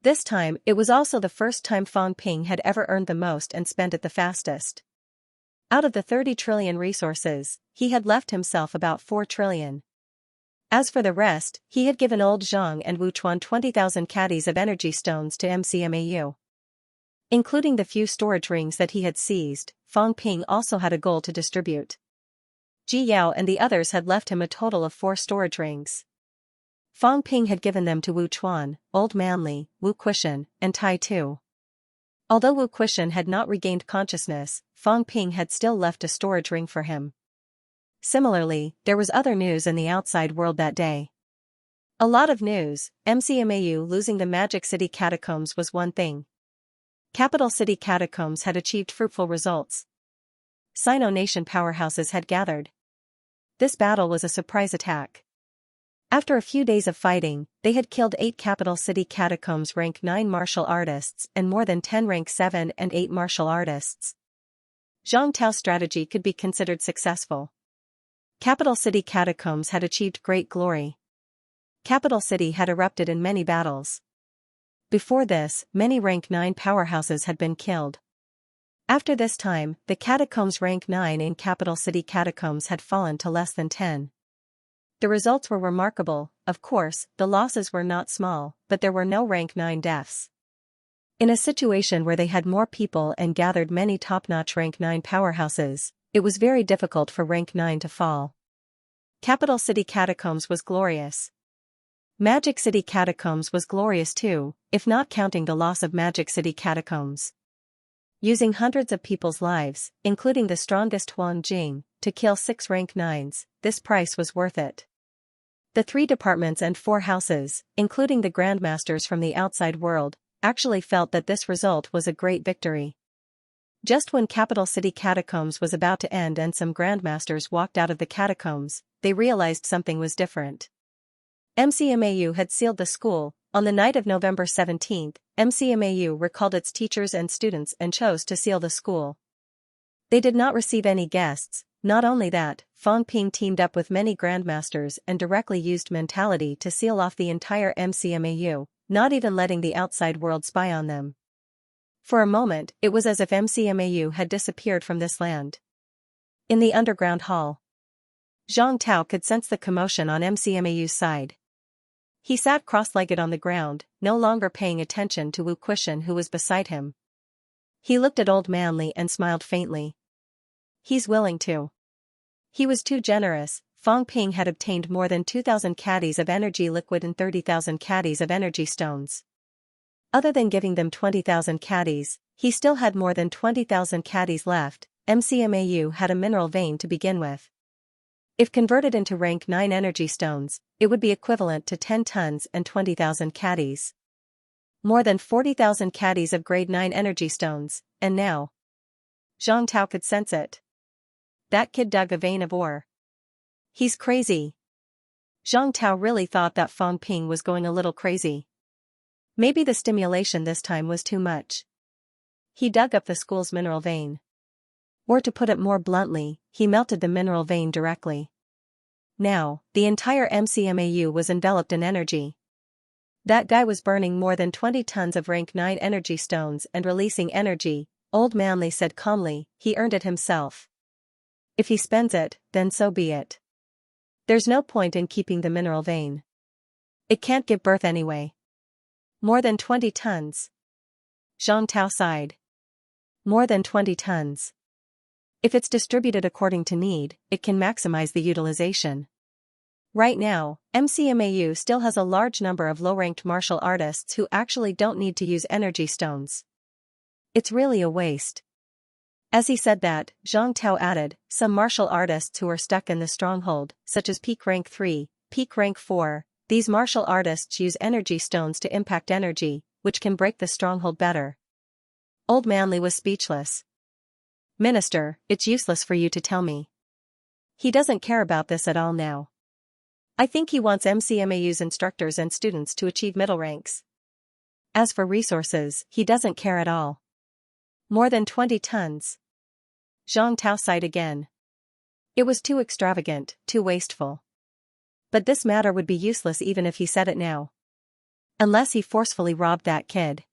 This time, it was also the first time Fang Ping had ever earned the most and spent it the fastest. Out of the 30 trillion resources, he had left himself about 4 trillion. As for the rest, he had given old Zhang and Wu Chuan 20,000 caddies of energy stones to MCMAU. Including the few storage rings that he had seized, Fang Ping also had a goal to distribute. Ji Yao and the others had left him a total of 4 storage rings. Fang Ping had given them to Wu Chuan, Old Manly, Wu Quishan, and Tai Tu. Although Wu Quishan had not regained consciousness, Fang Ping had still left a storage ring for him. Similarly, there was other news in the outside world that day. A lot of news. MCMAU losing the Magic City catacombs was one thing. Capital City catacombs had achieved fruitful results. Sino Nation powerhouses had gathered. This battle was a surprise attack. After a few days of fighting, they had killed 8 Capital City catacombs rank 9 martial artists and more than 10 rank 7 and 8 martial artists. Zhang Tao's strategy could be considered successful. Capital City catacombs had achieved great glory. Capital City had erupted in many battles. Before this, many rank 9 powerhouses had been killed. After this time, the catacombs rank 9 in Capital City catacombs had fallen to less than 10. The results were remarkable. Of course, the losses were not small, but there were no rank 9 deaths. In a situation where they had more people and gathered many top-notch rank 9 powerhouses, it was very difficult for rank 9 to fall. Capital City catacombs was glorious. Magic City catacombs was glorious too, if not counting the loss of Magic City catacombs. Using hundreds of people's lives, including the strongest Huang Jing, to kill 6 rank 9s, this price was worth it. The 3 departments and 4 houses, including the grandmasters from the outside world, actually felt that this result was a great victory. Just when Capital City catacombs was about to end and some grandmasters walked out of the catacombs, they realized something was different. MCMAU had sealed the school. On the night of November 17, MCMAU recalled its teachers and students and chose to seal the school. They did not receive any guests. Not only that, Fang Ping teamed up with many grandmasters and directly used mentality to seal off the entire MCMAU, not even letting the outside world spy on them. For a moment, it was as if MCMAU had disappeared from this land. In the underground hall, Zhang Tao could sense the commotion on MCMAU's side. He sat cross-legged on the ground, no longer paying attention to Wu Quishan who was beside him. He looked at Old Manly and smiled faintly. He's willing to. He was too generous. Fang Ping had obtained more than 2,000 caddies of energy liquid and 30,000 caddies of energy stones. Other than giving them 20,000 caddies, he still had more than 20,000 caddies left. MCMAU had a mineral vein to begin with. If converted into rank 9 energy stones, it would be equivalent to 10 tons and 20,000 caddies. More than 40,000 caddies of grade 9 energy stones, and now Zhang Tao could sense it. That kid dug a vein of ore. He's crazy. Zhang Tao really thought that Fang Ping was going a little crazy. Maybe the stimulation this time was too much. He dug up the school's mineral vein. Or to put it more bluntly, he melted the mineral vein directly. Now, the entire MCMAU was enveloped in energy. That guy was burning more than 20 tons of rank 9 energy stones and releasing energy, Old Manly said calmly. He earned it himself. If he spends it, then so be it. There's no point in keeping the mineral vein. It can't give birth anyway. More than 20 tons. Zhang Tao sighed. More than 20 tons. If it's distributed according to need, it can maximize the utilization. Right now, MCMAU still has a large number of low-ranked martial artists who actually don't need to use energy stones. It's really a waste. As he said that, Zhang Tao added, some martial artists who are stuck in the stronghold, such as Peak Rank 3, Peak Rank 4, these martial artists use energy stones to impact energy, which can break the stronghold better. Old Manly was speechless. Minister, it's useless for you to tell me. He doesn't care about this at all now. I think he wants MCMAU's instructors and students to achieve middle ranks. As for resources, he doesn't care at all. More than 20 tons. Zhang Tao sighed again. It was too extravagant, too wasteful. But this matter would be useless even if he said it now. Unless he forcefully robbed that kid.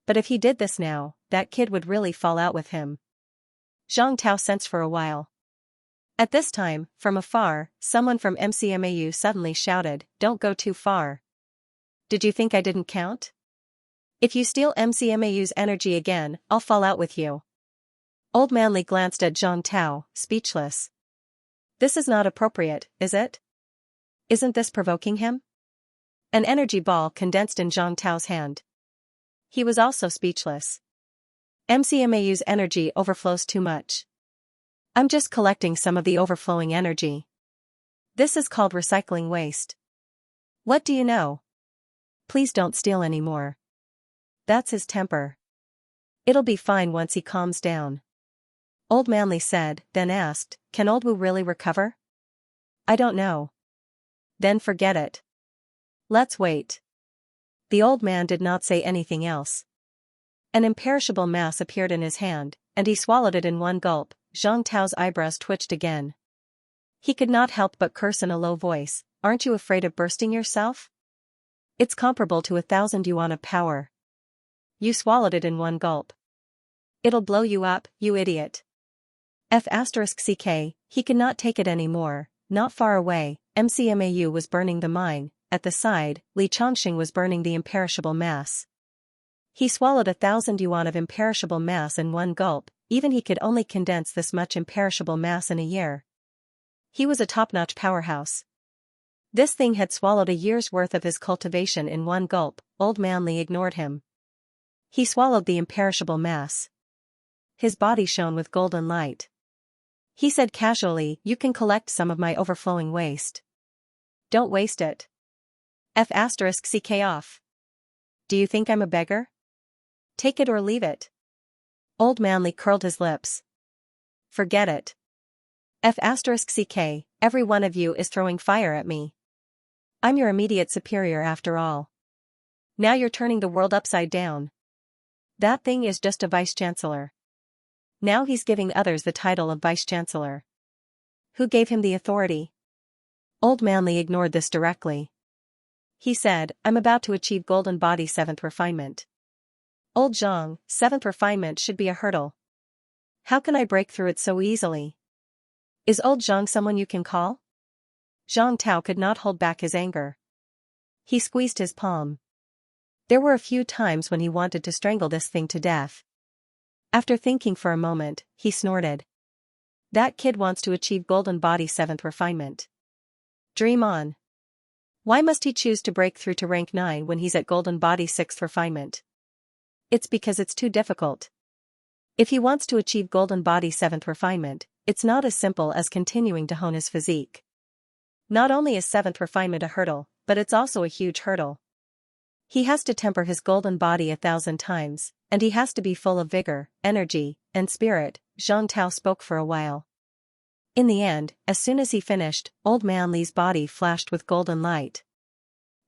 But if he did this now, that kid would really fall out with him. Zhang Tao sensed for a while. At this time, from afar, someone from MCMAU suddenly shouted, "Don't go too far. Did you think I didn't count? If you steal MCMAU's energy again, I'll fall out with you." Old Manly glanced at Zhang Tao, speechless. This is not appropriate, is it? Isn't this provoking him? An energy ball condensed in Zhang Tao's hand. He was also speechless. MCMAU's energy overflows too much. I'm just collecting some of the overflowing energy. This is called recycling waste. What do you know? Please don't steal anymore. That's his temper. It'll be fine once he calms down. Old Manly said, then asked, can Old Wu really recover? I don't know. Then forget it. Let's wait. The old man did not say anything else. An imperishable mass appeared in his hand, and he swallowed it in one gulp. Zhang Tao's eyebrows twitched again. He could not help but curse in a low voice, aren't you afraid of bursting yourself? It's comparable to 1,000 yuan of power. You swallowed it in one gulp. It'll blow you up, you idiot. F***ck, he could not take it anymore. Not far away, MCMAU was burning the mine, at the side, Li Chongqing was burning the imperishable mass. He swallowed 1,000 yuan of imperishable mass in one gulp, even he could only condense this much imperishable mass in a year. He was a top-notch powerhouse. This thing had swallowed a year's worth of his cultivation in one gulp. Old Manly ignored him. He swallowed the imperishable mass. His body shone with golden light. He said casually, you can collect some of my overflowing waste. Don't waste it. F***ck off. Do you think I'm a beggar? Take it or leave it. Old Manly curled his lips. Forget it. F***ck, every one of you is throwing fire at me. I'm your immediate superior after all. Now you're turning the world upside down. That thing is just a vice-chancellor. Now he's giving others the title of vice-chancellor. Who gave him the authority? Old Manly ignored this directly. He said, I'm about to achieve golden body 7th refinement. Old Zhang, 7th refinement should be a hurdle. How can I break through it so easily? Is old Zhang someone you can call? Zhang Tao could not hold back his anger. He squeezed his palm. There were a few times when he wanted to strangle this thing to death. After thinking for a moment, he snorted. That kid wants to achieve golden body 7th refinement. Dream on. Why must he choose to break through to rank 9 when he's at golden body 6th refinement? It's because it's too difficult. If he wants to achieve golden body 7th refinement, it's not as simple as continuing to hone his physique. Not only is 7th refinement a hurdle, but it's also a huge hurdle. He has to temper his golden body 1,000 times, and he has to be full of vigor, energy, and spirit. Zhang Tao spoke for a while. In the end, as soon as he finished, Old Manly's body flashed with golden light.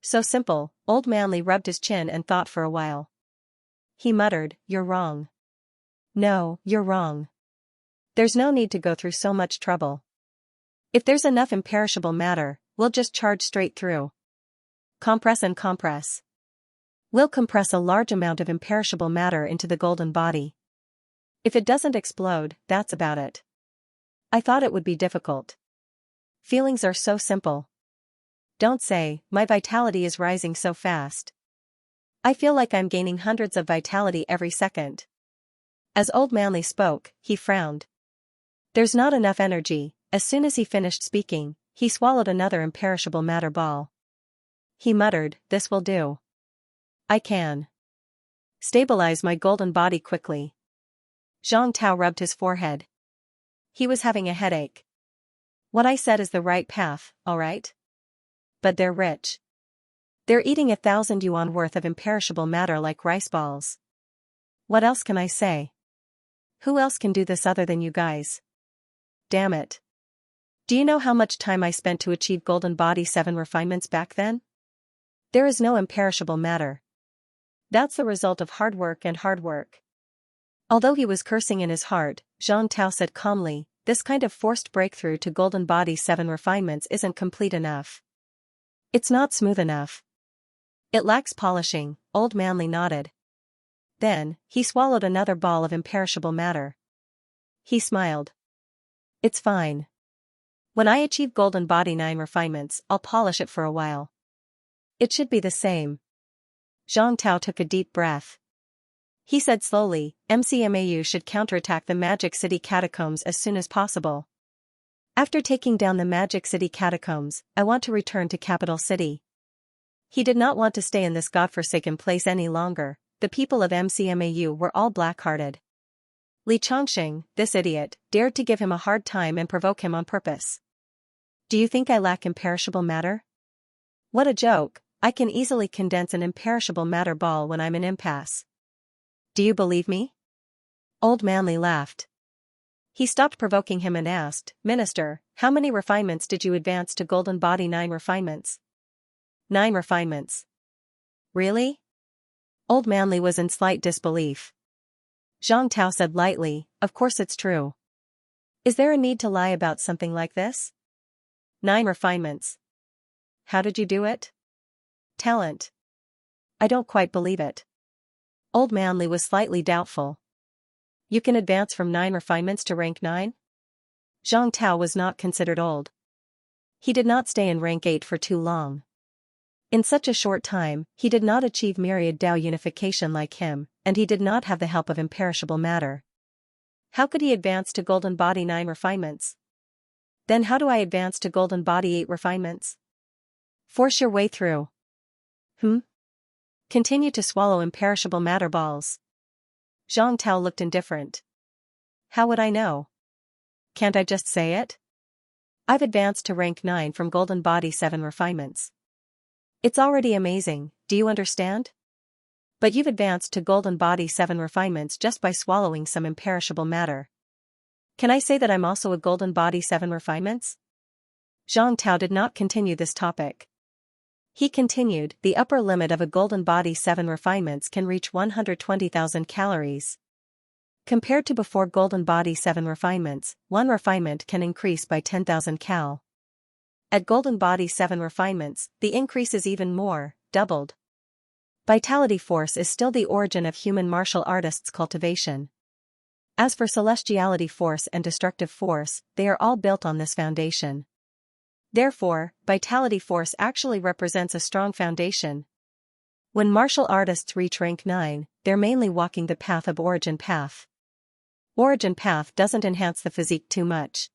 So simple. Old Manly rubbed his chin and thought for a while. He muttered, you're wrong. No, you're wrong. There's no need to go through so much trouble. If there's enough imperishable matter, we'll just charge straight through. Compress and compress. We'll compress a large amount of imperishable matter into the golden body. If it doesn't explode, that's about it. I thought it would be difficult. Feelings are so simple. Don't say, my vitality is rising so fast. I feel like I'm gaining hundreds of vitality every second. As Old Manly spoke, he frowned. There's not enough energy. As soon as he finished speaking, he swallowed another imperishable matter ball. He muttered, this will do. I can stabilize my golden body quickly. Zhang Tao rubbed his forehead. He was having a headache. What I said is the right path, all right? But they're rich. They're eating 1,000 yuan worth of imperishable matter like rice balls. What else can I say? Who else can do this other than you guys? Damn it. Do you know how much time I spent to achieve Golden Body 7 refinements back then? There is no imperishable matter. That's the result of hard work and hard work. Although he was cursing in his heart, Zhang Tao said calmly, this kind of forced breakthrough to Golden Body 7 refinements isn't complete enough. It's not smooth enough. It lacks polishing. Old Manly nodded. Then, he swallowed another ball of imperishable matter. He smiled. It's fine. When I achieve Golden Body 9 refinements, I'll polish it for a while. It should be the same. Zhang Tao took a deep breath. He said slowly, MCMAU should counterattack the Magic City catacombs as soon as possible. After taking down the Magic City catacombs, I want to return to Capital City. He did not want to stay in this godforsaken place any longer. The people of MCMAU were all black-hearted. Li Chongqing, this idiot, dared to give him a hard time and provoke him on purpose. Do you think I lack imperishable matter? What a joke, I can easily condense an imperishable matter ball when I'm in impasse. Do you believe me? Old Manly laughed. He stopped provoking him and asked, Minister, how many refinements did you advance to Golden Body 9 refinements? 9 refinements. Really? Old Manly was in slight disbelief. Zhang Tao said lightly, of course it's true. Is there a need to lie about something like this? 9 refinements. How did you do it? Talent. I don't quite believe it. Old Manly was slightly doubtful. You can advance from 9 refinements to rank 9? Zhang Tao was not considered old. He did not stay in rank 8 for too long. In such a short time, he did not achieve myriad Dao unification like him, and he did not have the help of imperishable matter. How could he advance to Golden Body 9 refinements? Then how do I advance to Golden Body 8 refinements? Force your way through. Continue to swallow imperishable matter balls. Zhang Tao looked indifferent. How would I know? Can't I just say it? I've advanced to rank 9 from Golden Body 7 refinements. It's already amazing, do you understand? But you've advanced to Golden Body 7 refinements just by swallowing some imperishable matter. Can I say that I'm also a Golden Body 7 refinements? Zhang Tao did not continue this topic. He continued, the upper limit of a Golden Body 7 refinements can reach 120,000 calories. Compared to before Golden Body 7 refinements, one refinement can increase by 10,000 cal. At Golden Body 7 refinements, the increase is even more, doubled. Vitality force is still the origin of human martial artists' cultivation. As for celestiality force and destructive force, they are all built on this foundation. Therefore, vitality force actually represents a strong foundation. When martial artists reach rank 9, they're mainly walking the path of origin path. Origin path doesn't enhance the physique too much.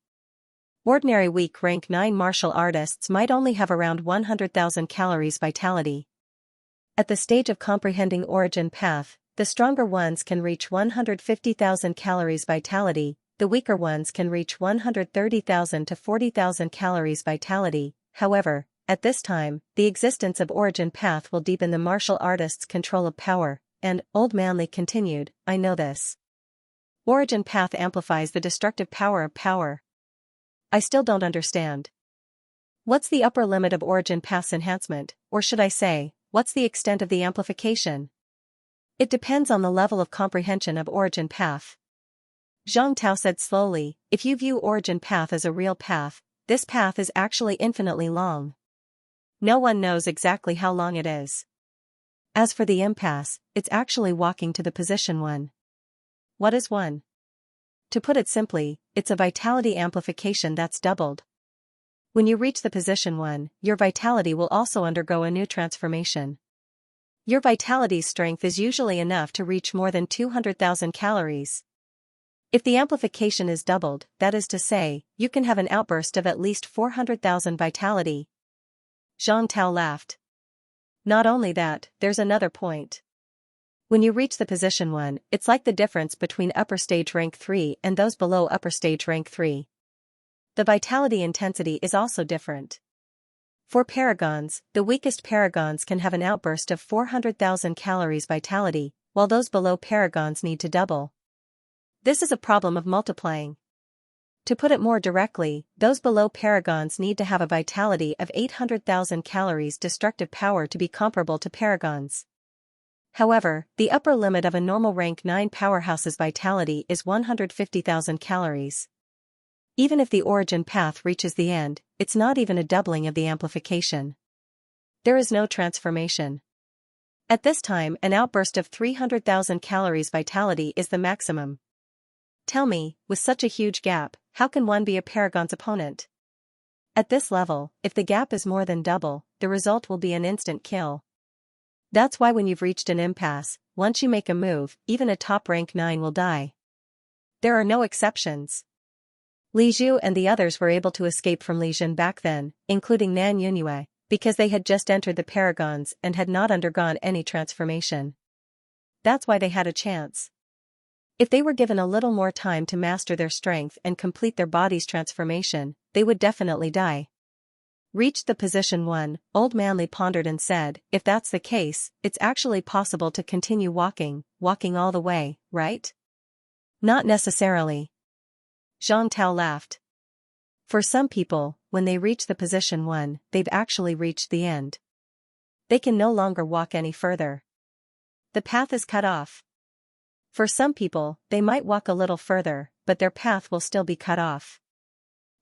Ordinary weak rank 9 martial artists might only have around 100,000 calories vitality. At the stage of comprehending origin path, the stronger ones can reach 150,000 calories vitality, the weaker ones can reach 130,000 to 40,000 calories vitality. However, at this time, the existence of origin path will deepen the martial artist's control of power, and, Old Manly continued, I know this. Origin path amplifies the destructive power of power. I still don't understand. What's the upper limit of origin path's enhancement, or should I say, what's the extent of the amplification? It depends on the level of comprehension of origin path. Zhang Tao said slowly, if you view origin path as a real path, this path is actually infinitely long. No one knows exactly how long it is. As for the impasse, it's actually walking to the position 1. What is 1? To put it simply, it's a vitality amplification that's doubled. When you reach the position 1, your vitality will also undergo a new transformation. Your vitality's strength is usually enough to reach more than 200,000 calories. If the amplification is doubled, that is to say, you can have an outburst of at least 400,000 vitality. Xianxia laughed. Not only that, there's another point. When you reach the position 1, it's like the difference between upper stage rank 3 and those below upper stage rank 3. The vitality intensity is also different. For paragons, the weakest paragons can have an outburst of 400,000 calories vitality, while those below paragons need to double. This is a problem of multiplying. To put it more directly, those below paragons need to have a vitality of 800,000 calories destructive power to be comparable to paragons. However, the upper limit of a normal rank 9 powerhouse's vitality is 150,000 calories. Even if the origin path reaches the end, it's not even a doubling of the amplification. There is no transformation. At this time, an outburst of 300,000 calories vitality is the maximum. Tell me, with such a huge gap, how can one be a paragon's opponent? At this level, if the gap is more than double, the result will be an instant kill. That's why when you've reached an impasse, once you make a move, even a top rank 9 will die. There are no exceptions. Li Zhu and the others were able to escape from Li Jin back then, including Nan Yunyue, because they had just entered the paragons and had not undergone any transformation. That's why they had a chance. If they were given a little more time to master their strength and complete their body's transformation, they would definitely die. Reached the position 1, Old Manly pondered and said, if that's the case, it's actually possible to continue walking all the way, right? Not necessarily. Xianxia laughed. For some people, when they reach the position 1, they've actually reached the end. They can no longer walk any further. The path is cut off. For some people, they might walk a little further, but their path will still be cut off.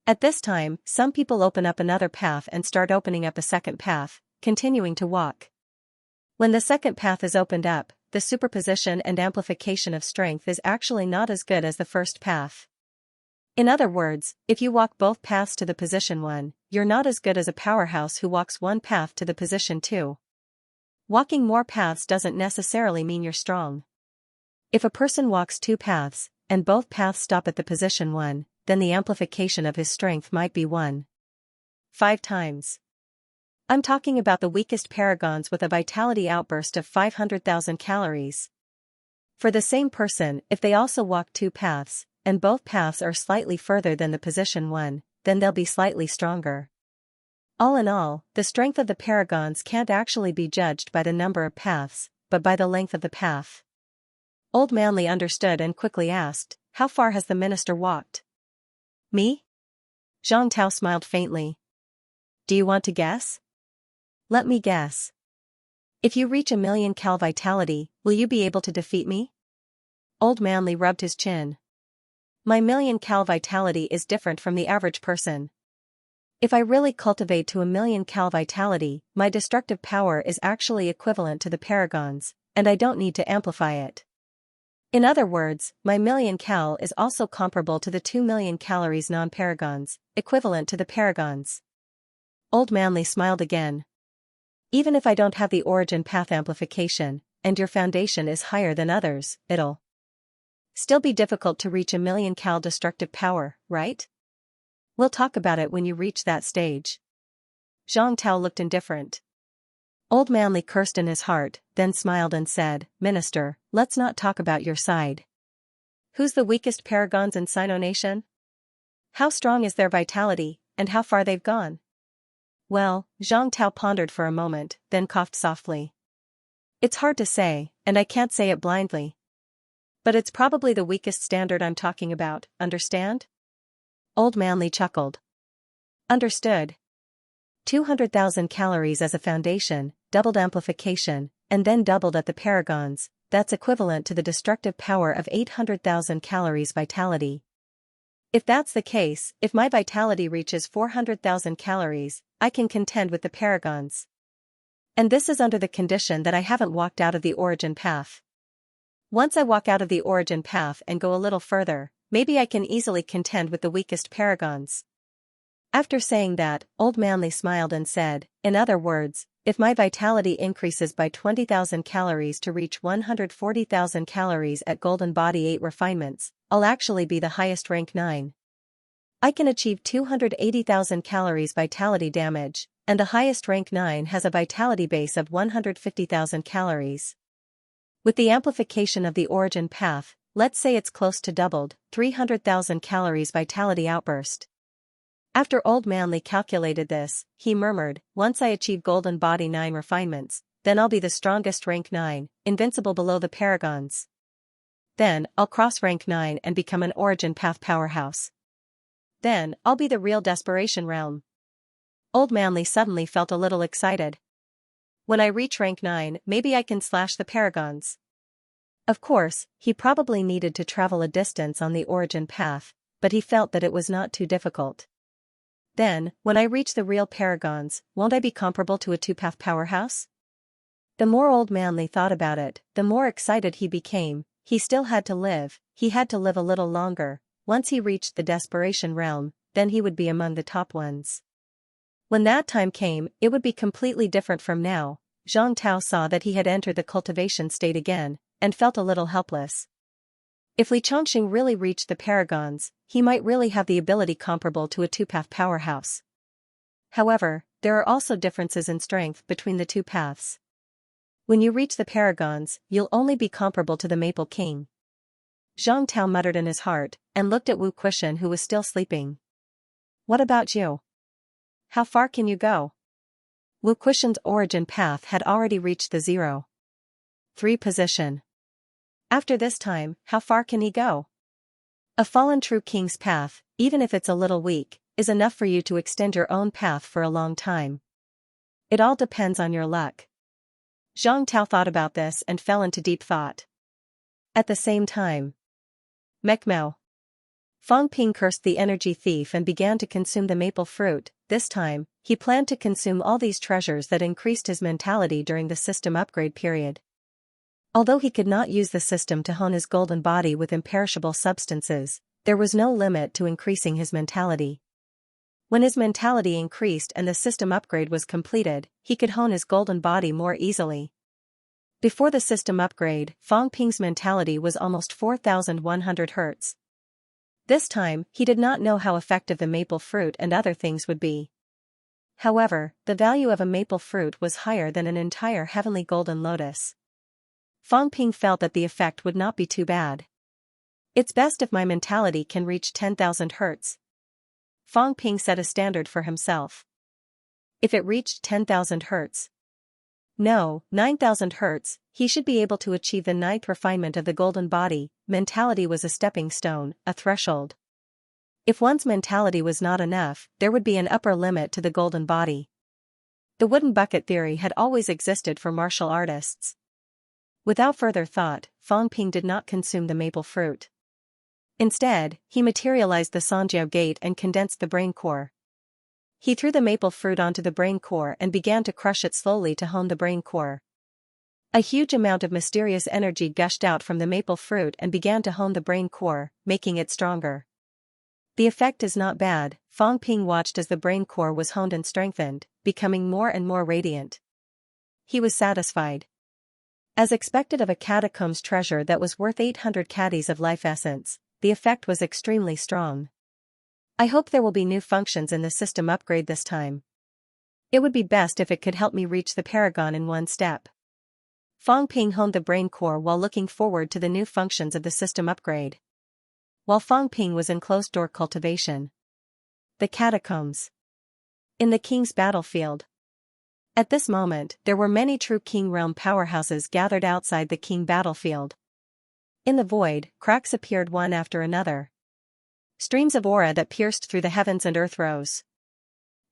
At this time, some people open up another path and start opening up a second path, continuing to walk. When the second path is opened up, the superposition and amplification of strength is actually not as good as the first path. In other words, if you walk both paths to the position 1, you're not as good as a powerhouse who walks one path to the position 2. Walking more paths doesn't necessarily mean you're strong. If a person walks 2 paths, and both paths stop at the position 1, then the amplification of his strength might be 1.5 times. I'm talking about the weakest paragons with a vitality outburst of 500,000 calories. For the same person, if they also walk 2 paths, and both paths are slightly further than the position 1, then they'll be slightly stronger. All in all, the strength of the paragons can't actually be judged by the number of paths, but by the length of the path. Old Manly understood and quickly asked, how far has the minister walked? Me? Xianxia smiled faintly. Do you want to guess? Let me guess. If you reach 1,000,000 cal vitality, will you be able to defeat me? Old Manly rubbed his chin. My 1,000,000 cal vitality is different from the average person. If I really cultivate to 1,000,000 cal vitality, my destructive power is actually equivalent to the paragons, and I don't need to amplify it. In other words, my 1,000,000 cal is also comparable to the 2,000,000 calories non-paragons, equivalent to the paragons. Old Manly smiled again. Even if I don't have the origin path amplification, and your foundation is higher than others, it'll still be difficult to reach 1,000,000 cal destructive power, right? We'll talk about it when you reach that stage. Xianxia looked indifferent. Old Manly cursed in his heart, then smiled and said, Minister, let's not talk about your side. Who's the weakest paragons in Sino Nation? How strong is their vitality, and how far they've gone? Well, Xianxia pondered for a moment, then coughed softly. It's hard to say, and I can't say it blindly. But it's probably the weakest standard I'm talking about, understand? Old Manly chuckled. Understood. 200,000 calories as a foundation, doubled amplification, and then doubled at the paragons, that's equivalent to the destructive power of 800,000 calories vitality. If that's the case, if my vitality reaches 400,000 calories, I can contend with the paragons. And this is under the condition that I haven't walked out of the origin path. Once I walk out of the origin path and go a little further, maybe I can easily contend with the weakest paragons. After saying that, Old Manly smiled and said, in other words, if my vitality increases by 20,000 calories to reach 140,000 calories at Golden Body 8 refinements, I'll actually be the highest rank 9. I can achieve 280,000 calories vitality damage, and the highest rank 9 has a vitality base of 150,000 calories. With the amplification of the origin path, let's say it's close to doubled, 300,000 calories vitality outburst. After Old Manly calculated this, he murmured, once I achieve Golden Body 9 refinements, then I'll be the strongest rank 9, invincible below the paragons. Then, I'll cross rank 9 and become an origin path powerhouse. Then, I'll be the real desperation realm. Old Manly suddenly felt a little excited. When I reach rank 9, maybe I can slash the paragons. Of course, he probably needed to travel a distance on the origin path, but he felt that it was not too difficult. Then, when I reach the real paragons, won't I be comparable to a 2-path powerhouse? The more Old Manly thought about it, the more excited he became. He still had to live, he had to live a little longer. Once he reached the desperation realm, then he would be among the top ones. When that time came, it would be completely different from now. Xianxia saw that he had entered the cultivation state again, and felt a little helpless. If Li Chongqing really reached the paragons, he might really have the ability comparable to a 2-path powerhouse. However, there are also differences in strength between the 2 paths. When you reach the paragons, you'll only be comparable to the Maple King. Zhang Tao muttered in his heart, and looked at Wu Kuishan who was still sleeping. What about you? How far can you go? Wu Kuishan's origin path had already reached the 0.3 position. After this time, how far can he go? A fallen true king's path, even if it's a little weak, is enough for you to extend your own path for a long time. It all depends on your luck. Zhang Tao thought about this and fell into deep thought. At the same time, Mekmao. Fang Ping cursed the energy thief and began to consume the maple fruit. This time, he planned to consume all these treasures that increased his mentality during the system upgrade period. Although he could not use the system to hone his golden body with imperishable substances, there was no limit to increasing his mentality. When his mentality increased and the system upgrade was completed, he could hone his golden body more easily. Before the system upgrade, Fang Ping's mentality was almost 4,100 Hz. This time, he did not know how effective the maple fruit and other things would be. However, the value of a maple fruit was higher than an entire heavenly golden lotus. Fang Ping felt that the effect would not be too bad. It's best if my mentality can reach 10,000 Hz. Fang Ping set a standard for himself. If it reached 10,000 Hz. No, 9,000 Hz, he should be able to achieve the 9th refinement of the golden body. Mentality was a stepping stone, a threshold. If one's mentality was not enough, there would be an upper limit to the golden body. The wooden bucket theory had always existed for martial artists. Without further thought, Fang Ping did not consume the maple fruit. Instead, he materialized the Sanjiao gate and condensed the brain core. He threw the maple fruit onto the brain core and began to crush it slowly to hone the brain core. A huge amount of mysterious energy gushed out from the maple fruit and began to hone the brain core, making it stronger. The effect is not bad. Fang Ping watched as the brain core was honed and strengthened, becoming more and more radiant. He was satisfied. As expected of a catacombs treasure that was worth 800 caddies of life essence, the effect was extremely strong. I hope there will be new functions in the system upgrade this time. It would be best if it could help me reach the paragon in one step. Fang Ping honed the brain core while looking forward to the new functions of the system upgrade. While Fang Ping was in closed-door cultivation. The catacombs. In the king's battlefield. At this moment, there were many true King Realm powerhouses gathered outside the King battlefield. In the void, cracks appeared one after another. Streams of aura that pierced through the heavens and earth rose.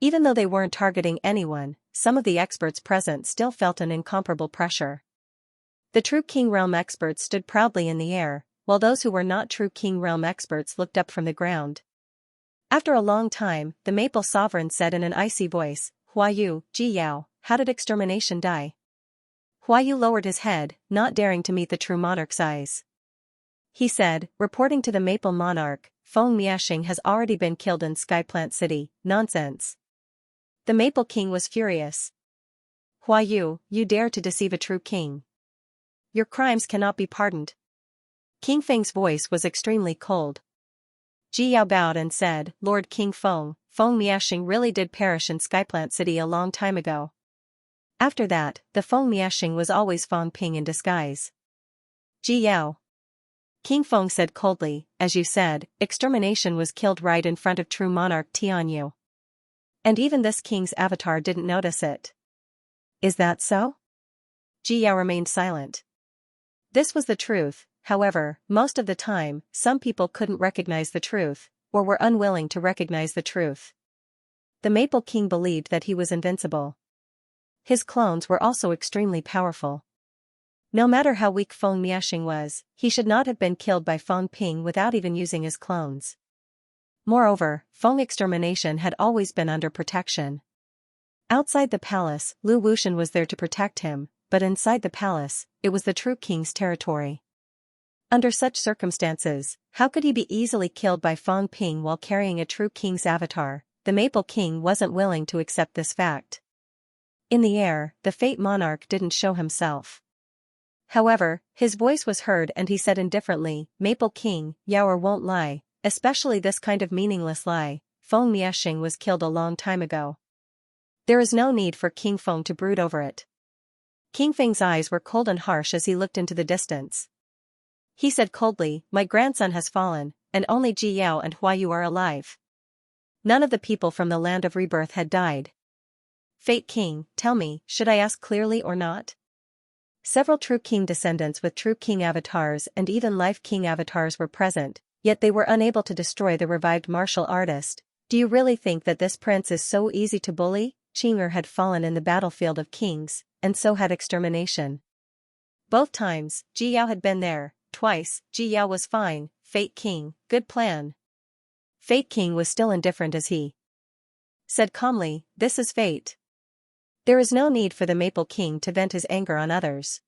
Even though they weren't targeting anyone, some of the experts present still felt an incomparable pressure. The true King Realm experts stood proudly in the air, while those who were not true King Realm experts looked up from the ground. After a long time, the Maple Sovereign said in an icy voice, Huayu, Ji Yao, how did extermination die? Huayu lowered his head, not daring to meet the true monarch's eyes. He said, reporting to the Maple Monarch, Feng Miashing has already been killed in Skyplant City. Nonsense. The Maple King was furious. Huayu, you dare to deceive a true king. Your crimes cannot be pardoned. King Feng's voice was extremely cold. Ji Yao bowed and said, Lord King Feng Miashing really did perish in Skyplant City a long time ago. After that, the Feng Miashing was always Feng Ping in disguise. Ji Yao. King Feng said coldly, as you said, extermination was killed right in front of true monarch Tianyu. And even this king's avatar didn't notice it. Is that so? Ji Yao remained silent. This was the truth. However, most of the time, some people couldn't recognize the truth, or were unwilling to recognize the truth. The Maple King believed that he was invincible. His clones were also extremely powerful. No matter how weak Feng Miashing was, he should not have been killed by Feng Ping without even using his clones. Moreover, Feng extermination had always been under protection. Outside the palace, Lu Wushan was there to protect him, but inside the palace, it was the true king's territory. Under such circumstances, how could he be easily killed by Feng Ping while carrying a true king's avatar? The Maple King wasn't willing to accept this fact. In the air, the Fate Monarch didn't show himself. However, his voice was heard and he said indifferently, Maple King, Yaoer won't lie, especially this kind of meaningless lie. Feng Miashing was killed a long time ago. There is no need for King Feng to brood over it. King Feng's eyes were cold and harsh as he looked into the distance. He said coldly, my grandson has fallen, and only Ji Yao and Huayu are alive. None of the people from the land of rebirth had died. Fate King, tell me, should I ask clearly or not? Several true king descendants with true king avatars and even life king avatars were present, yet they were unable to destroy the revived martial artist. Do you really think that this prince is so easy to bully? Qing'er had fallen in the battlefield of kings, and so had extermination. Both times, Ji Yao had been there. Twice, Ji Yao was fine. Fate King, good plan. Fate King was still indifferent as he said calmly, this is fate. There is no need for the Maple King to vent his anger on others.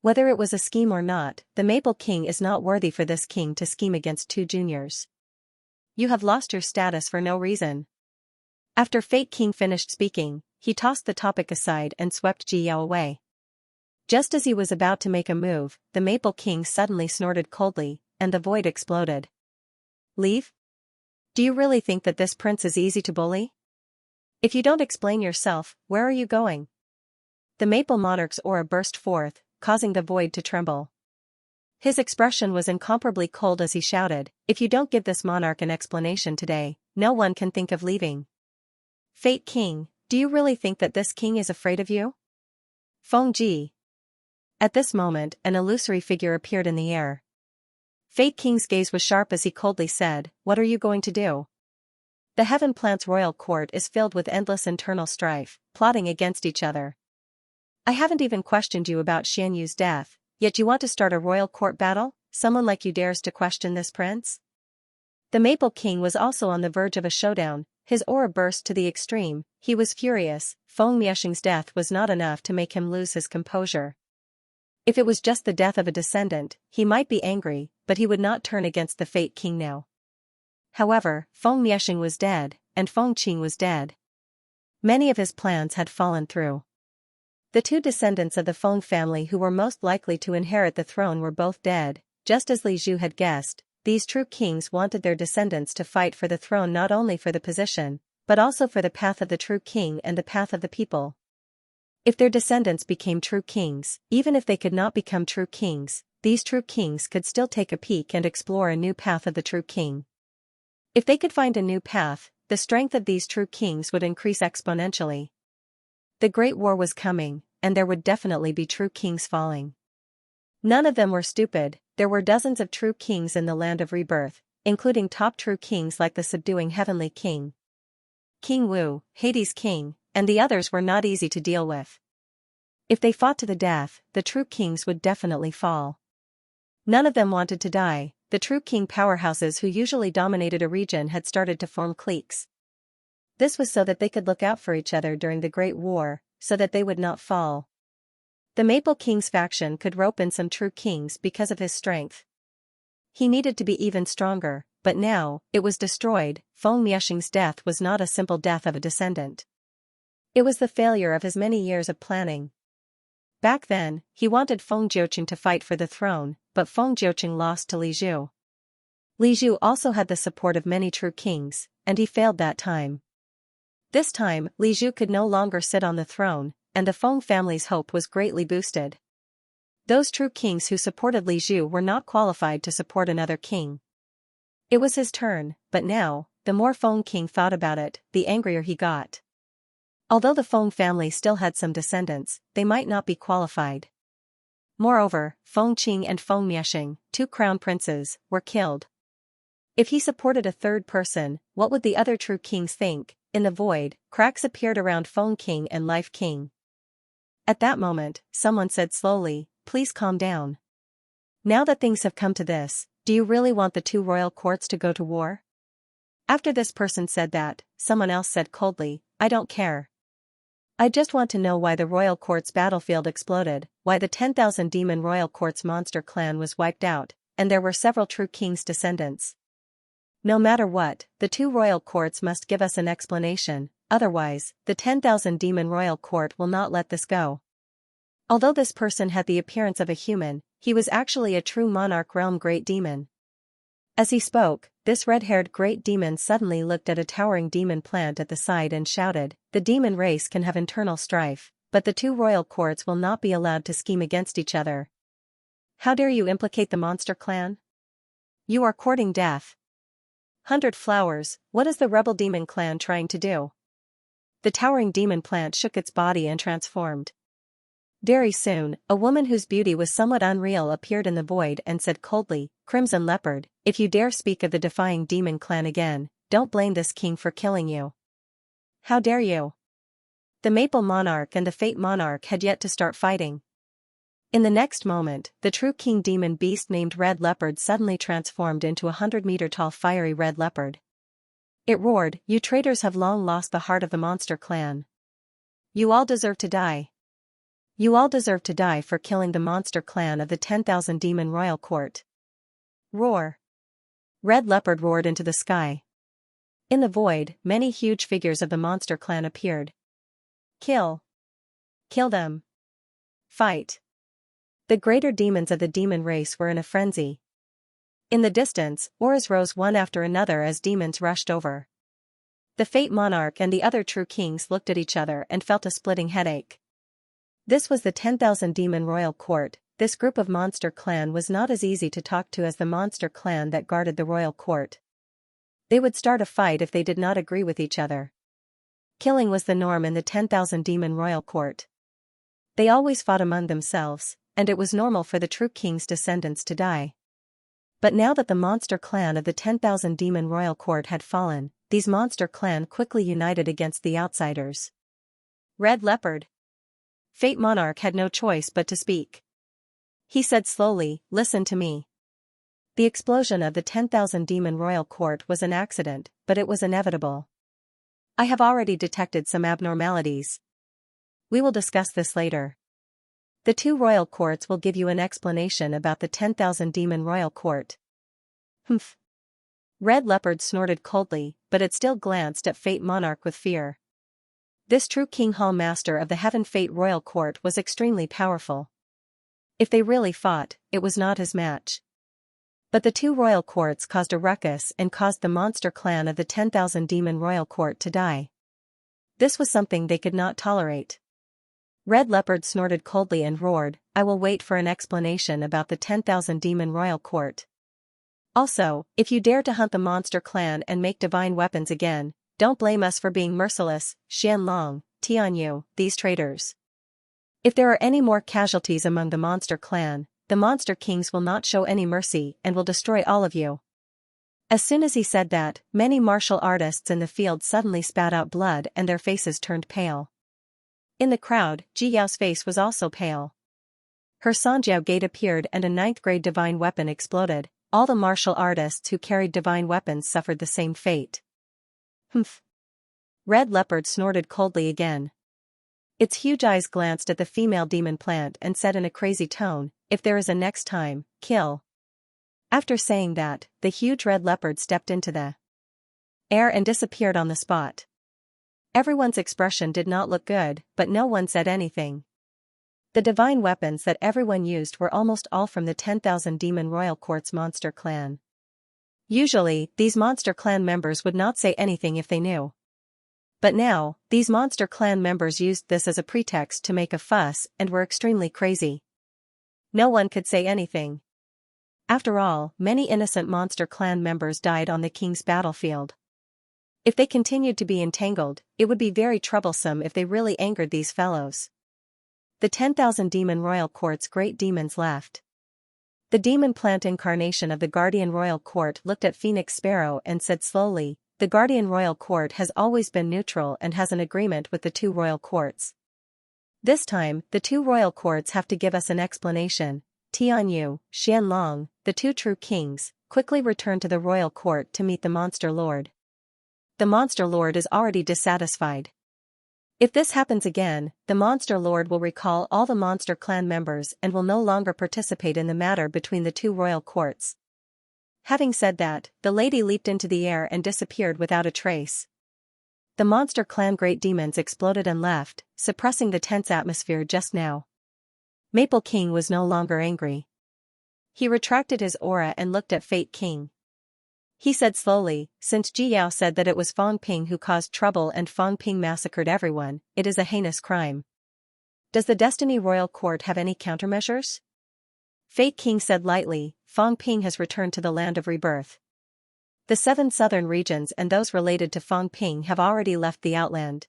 Whether it was a scheme or not, the Maple King is not worthy for this king to scheme against two juniors. You have lost your status for no reason. After Fate King finished speaking, he tossed the topic aside and swept Ji Yao away. Just as he was about to make a move, the Maple King suddenly snorted coldly, and the void exploded. Leave? Do you really think that this prince is easy to bully? If you don't explain yourself, where are you going? The Maple Monarch's aura burst forth, causing the void to tremble. His expression was incomparably cold as he shouted, if you don't give this monarch an explanation today, no one can think of leaving. Fate King, do you really think that this king is afraid of you? Feng Ji. At this moment, an illusory figure appeared in the air. Fate King's gaze was sharp as he coldly said, what are you going to do? The Heaven Plant's royal court is filled with endless internal strife, plotting against each other. I haven't even questioned you about Xianyu's death, yet you want to start a royal court battle? Someone like you dares to question this prince? The Maple King was also on the verge of a showdown. His aura burst to the extreme. He was furious. Feng Miashing's death was not enough to make him lose his composure. If it was just the death of a descendant, he might be angry, but he would not turn against the Fate King now. However, Feng Miashing was dead, and Feng Qing was dead. Many of his plans had fallen through. The two descendants of the Feng family who were most likely to inherit the throne were both dead. Just as Li Zhu had guessed, these true kings wanted their descendants to fight for the throne not only for the position, but also for the path of the true king and the path of the people. If their descendants became true kings, even if they could not become true kings, these true kings could still take a peek and explore a new path of the true king. If they could find a new path, the strength of these true kings would increase exponentially. The Great War was coming, and there would definitely be true kings falling. None of them were stupid. There were dozens of true kings in the land of rebirth, including top true kings like the subduing Heavenly King, King Wu, Hades King, and the others were not easy to deal with. If they fought to the death, the true kings would definitely fall. None of them wanted to die. the true king powerhouses who usually dominated a region had started to form cliques. This was so that they could look out for each other during the Great War, so that they would not fall. The Maple King's faction could rope in some true kings because of his strength. He needed to be even stronger, but now, it was destroyed. Feng Miexing's death was not a simple death of a descendant. It was the failure of his many years of planning. Back then, he wanted Feng Jiuqing to fight for the throne, but Feng Jiuqing lost to Li Zhu. Li Zhu also had the support of many true kings, and he failed that time. This time, Li Zhu could no longer sit on the throne, and the Feng family's hope was greatly boosted. Those true kings who supported Li Zhu were not qualified to support another king. It was his turn, but now, the more Feng King thought about it, the angrier he got. Although the Feng family still had some descendants, they might not be qualified. Moreover, Feng Qing and Feng Miexing, two crown princes, were killed. If he supported a third person, what would the other true kings think? In the void, cracks appeared around Feng King and Life King. At that moment, someone said slowly, "Please calm down. Now that things have come to this, do you really want the two royal courts to go to war?" After this person said that, someone else said coldly, "I don't care. I just want to know why the royal court's battlefield exploded, why the 10,000 demon royal court's monster clan was wiped out, and there were several true kings' descendants. No matter what, the two royal courts must give us an explanation, otherwise, the 10,000 demon royal court will not let this go." Although this person had the appearance of a human, he was actually a true monarch realm great demon. As he spoke, this red-haired great demon suddenly looked at a towering demon plant at the side and shouted, "The demon race can have internal strife, but the two royal courts will not be allowed to scheme against each other. How dare you implicate the monster clan? You are courting death. 100 flowers, what is the rebel demon clan trying to do?" The towering demon plant shook its body and transformed. Very soon, a woman whose beauty was somewhat unreal appeared in the void and said coldly, "Crimson Leopard, if you dare speak of the defying demon clan again, don't blame this king for killing you." "How dare you?" The Maple Monarch and the Fate Monarch had yet to start fighting. In the next moment, the true king demon beast named Red Leopard suddenly transformed into a 100-meter-tall fiery red leopard. It roared, "You traitors have long lost the heart of the monster clan. You all deserve to die. You all deserve to die for killing the monster clan of the 10,000 demon royal court." Roar! Red Leopard roared into the sky. In the void, many huge figures of the monster clan appeared. "Kill! Kill them! Fight!" The greater demons of the demon race were in a frenzy. In the distance, auras rose one after another as demons rushed over. The Fate Monarch and the other true kings looked at each other and felt a splitting headache. This was the 10,000 demon royal court. This group of monster clan was not as easy to talk to as the monster clan that guarded the royal court. They would start a fight if they did not agree with each other. Killing was the norm in the 10,000 demon royal court. They always fought among themselves, and it was normal for the true king's descendants to die. But now that the monster clan of the 10,000 demon royal court had fallen, these monster clan quickly united against the outsiders. Red Leopard. Fate Monarch had no choice but to speak. He said slowly, "Listen to me. The explosion of the 10,000 demon royal court was an accident, but it was inevitable. I have already detected some abnormalities. We will discuss this later. The two royal courts will give you an explanation about the 10,000 demon royal court." Humph. Red Leopard snorted coldly, but it still glanced at Fate Monarch with fear. This true King Hall Master of the Heaven Fate Royal Court was extremely powerful. If they really fought, it was not his match. But the two royal courts caused a ruckus and caused the monster clan of the 10,000 demon royal court to die. This was something they could not tolerate. Red Leopard snorted coldly and roared, "I will wait for an explanation about the 10,000 demon royal court. Also, if you dare to hunt the monster clan and make divine weapons again, don't blame us for being merciless, Xianlong, Tianyu, these traitors. If there are any more casualties among the monster clan, the monster kings will not show any mercy and will destroy all of you." As soon as he said that, many martial artists in the field suddenly spat out blood and their faces turned pale. In the crowd, Ji Yao's face was also pale. Her Sanjiao gate appeared and a 9th grade divine weapon exploded, all the martial artists who carried divine weapons suffered the same fate. Humph. Red Leopard snorted coldly again. Its huge eyes glanced at the female demon plant and said in a crazy tone, "If there is a next time, kill." After saying that, the huge red leopard stepped into the air and disappeared on the spot. Everyone's expression did not look good, but no one said anything. The divine weapons that everyone used were almost all from the 10,000 Demon Royal Court's monster clan. Usually, these monster clan members would not say anything if they knew. But now, these monster clan members used this as a pretext to make a fuss and were extremely crazy. No one could say anything. After all, many innocent monster clan members died on the king's battlefield. If they continued to be entangled, it would be very troublesome if they really angered these fellows. The 10,000 Demon Royal Court's great demons left. The demon plant incarnation of the Guardian Royal Court looked at Phoenix Sparrow and said slowly, "The Guardian Royal Court has always been neutral and has an agreement with the two royal courts. This time, the two royal courts have to give us an explanation." Tianyu, Xianlong, the two true kings, quickly returned to the royal court to meet the monster lord. The monster lord is already dissatisfied. If this happens again, the monster lord will recall all the monster clan members and will no longer participate in the matter between the two royal courts. Having said that, the lady leaped into the air and disappeared without a trace. The monster clan great demons exploded and left, suppressing the tense atmosphere just now. Maple King was no longer angry. He retracted his aura and looked at Fate King. He said slowly, "Since Ji Yao said that it was Fang Ping who caused trouble and Fang Ping massacred everyone, it is a heinous crime. Does the Destiny Royal Court have any countermeasures?" Fate King said lightly, "Fang Ping has returned to the land of rebirth. The 7 southern regions and those related to Fang Ping have already left the Outland.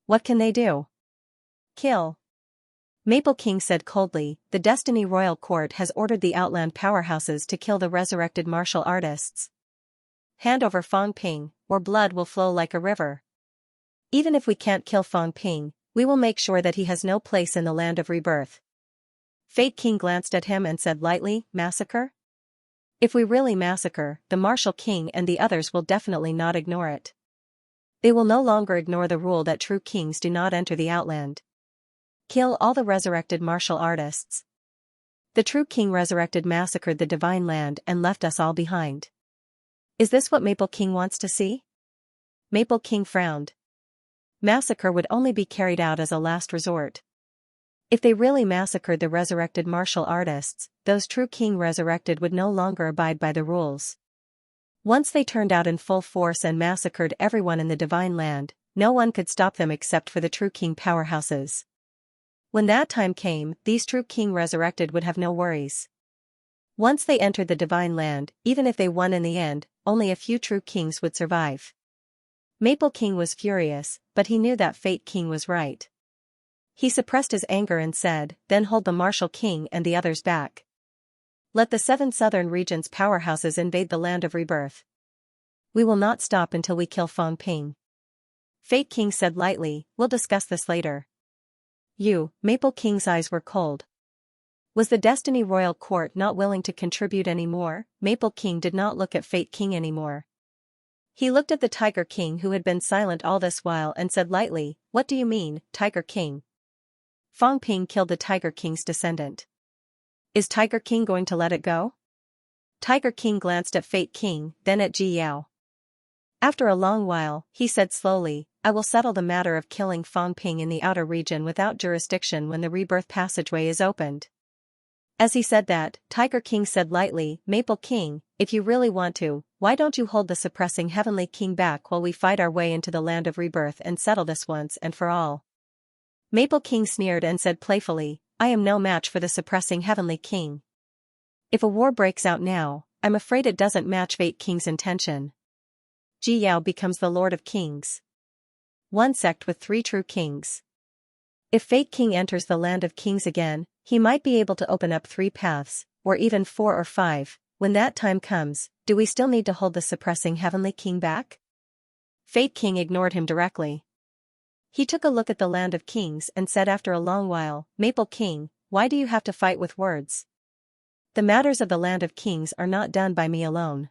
What can they do? Kill." Maple King said coldly, "The Destiny Royal Court has ordered the Outland powerhouses to kill the resurrected martial artists. Hand over Fang Ping, or blood will flow like a river. Even if we can't kill Fang Ping, we will make sure that he has no place in the land of rebirth." Fate King glanced at him and said lightly, "Massacre? If we really massacre, the Martial King and the others will definitely not ignore it. They will no longer ignore the rule that true kings do not enter the Outland. Kill all the resurrected martial artists. The true king resurrected massacred the divine land and left us all behind. Is this what Maple King wants to see?" Maple King frowned. Massacre would only be carried out as a last resort. If they really massacred the resurrected martial artists, those true king resurrected would no longer abide by the rules. Once they turned out in full force and massacred everyone in the divine land, no one could stop them except for the true king powerhouses. When that time came, these true king resurrected would have no worries. Once they entered the divine land, even if they won in the end, only a few true kings would survive. Maple King was furious, but he knew that Fate King was right. He suppressed his anger and said, "Then hold the Martial King and the others back. Let the 7 southern regions' powerhouses invade the land of rebirth. We will not stop until we kill Fang Ping." Fate King said lightly, "We'll discuss this later." Maple King's eyes were cold. Was the Destiny Royal Court not willing to contribute any more? Maple King did not look at Fate King anymore. He looked at the Tiger King who had been silent all this while and said lightly, "What do you mean, Tiger King?" Fang Ping killed the Tiger King's descendant. Is Tiger King going to let it go? Tiger King glanced at Fate King, then at Ji Yao. After a long while, he said slowly, "I will settle the matter of killing Fang Ping in the outer region without jurisdiction when the rebirth passageway is opened." As he said that, Tiger King said lightly, "Maple King, if you really want to, why don't you hold the suppressing Heavenly King back while we fight our way into the land of rebirth and settle this once and for all?" Maple King sneered and said playfully, "I am no match for the suppressing Heavenly King. If a war breaks out now, I'm afraid it doesn't match Fate King's intention. Ji Yao becomes the Lord of Kings. One sect with 3 true kings. If Fate King enters the land of kings again, he might be able to open up 3 paths, or even 4 or 5. When that time comes, do we still need to hold the suppressing Heavenly King back?" Fate King ignored him directly. He took a look at the land of kings and said after a long while, "Maple King, why do you have to fight with words? The matters of the land of kings are not done by me alone.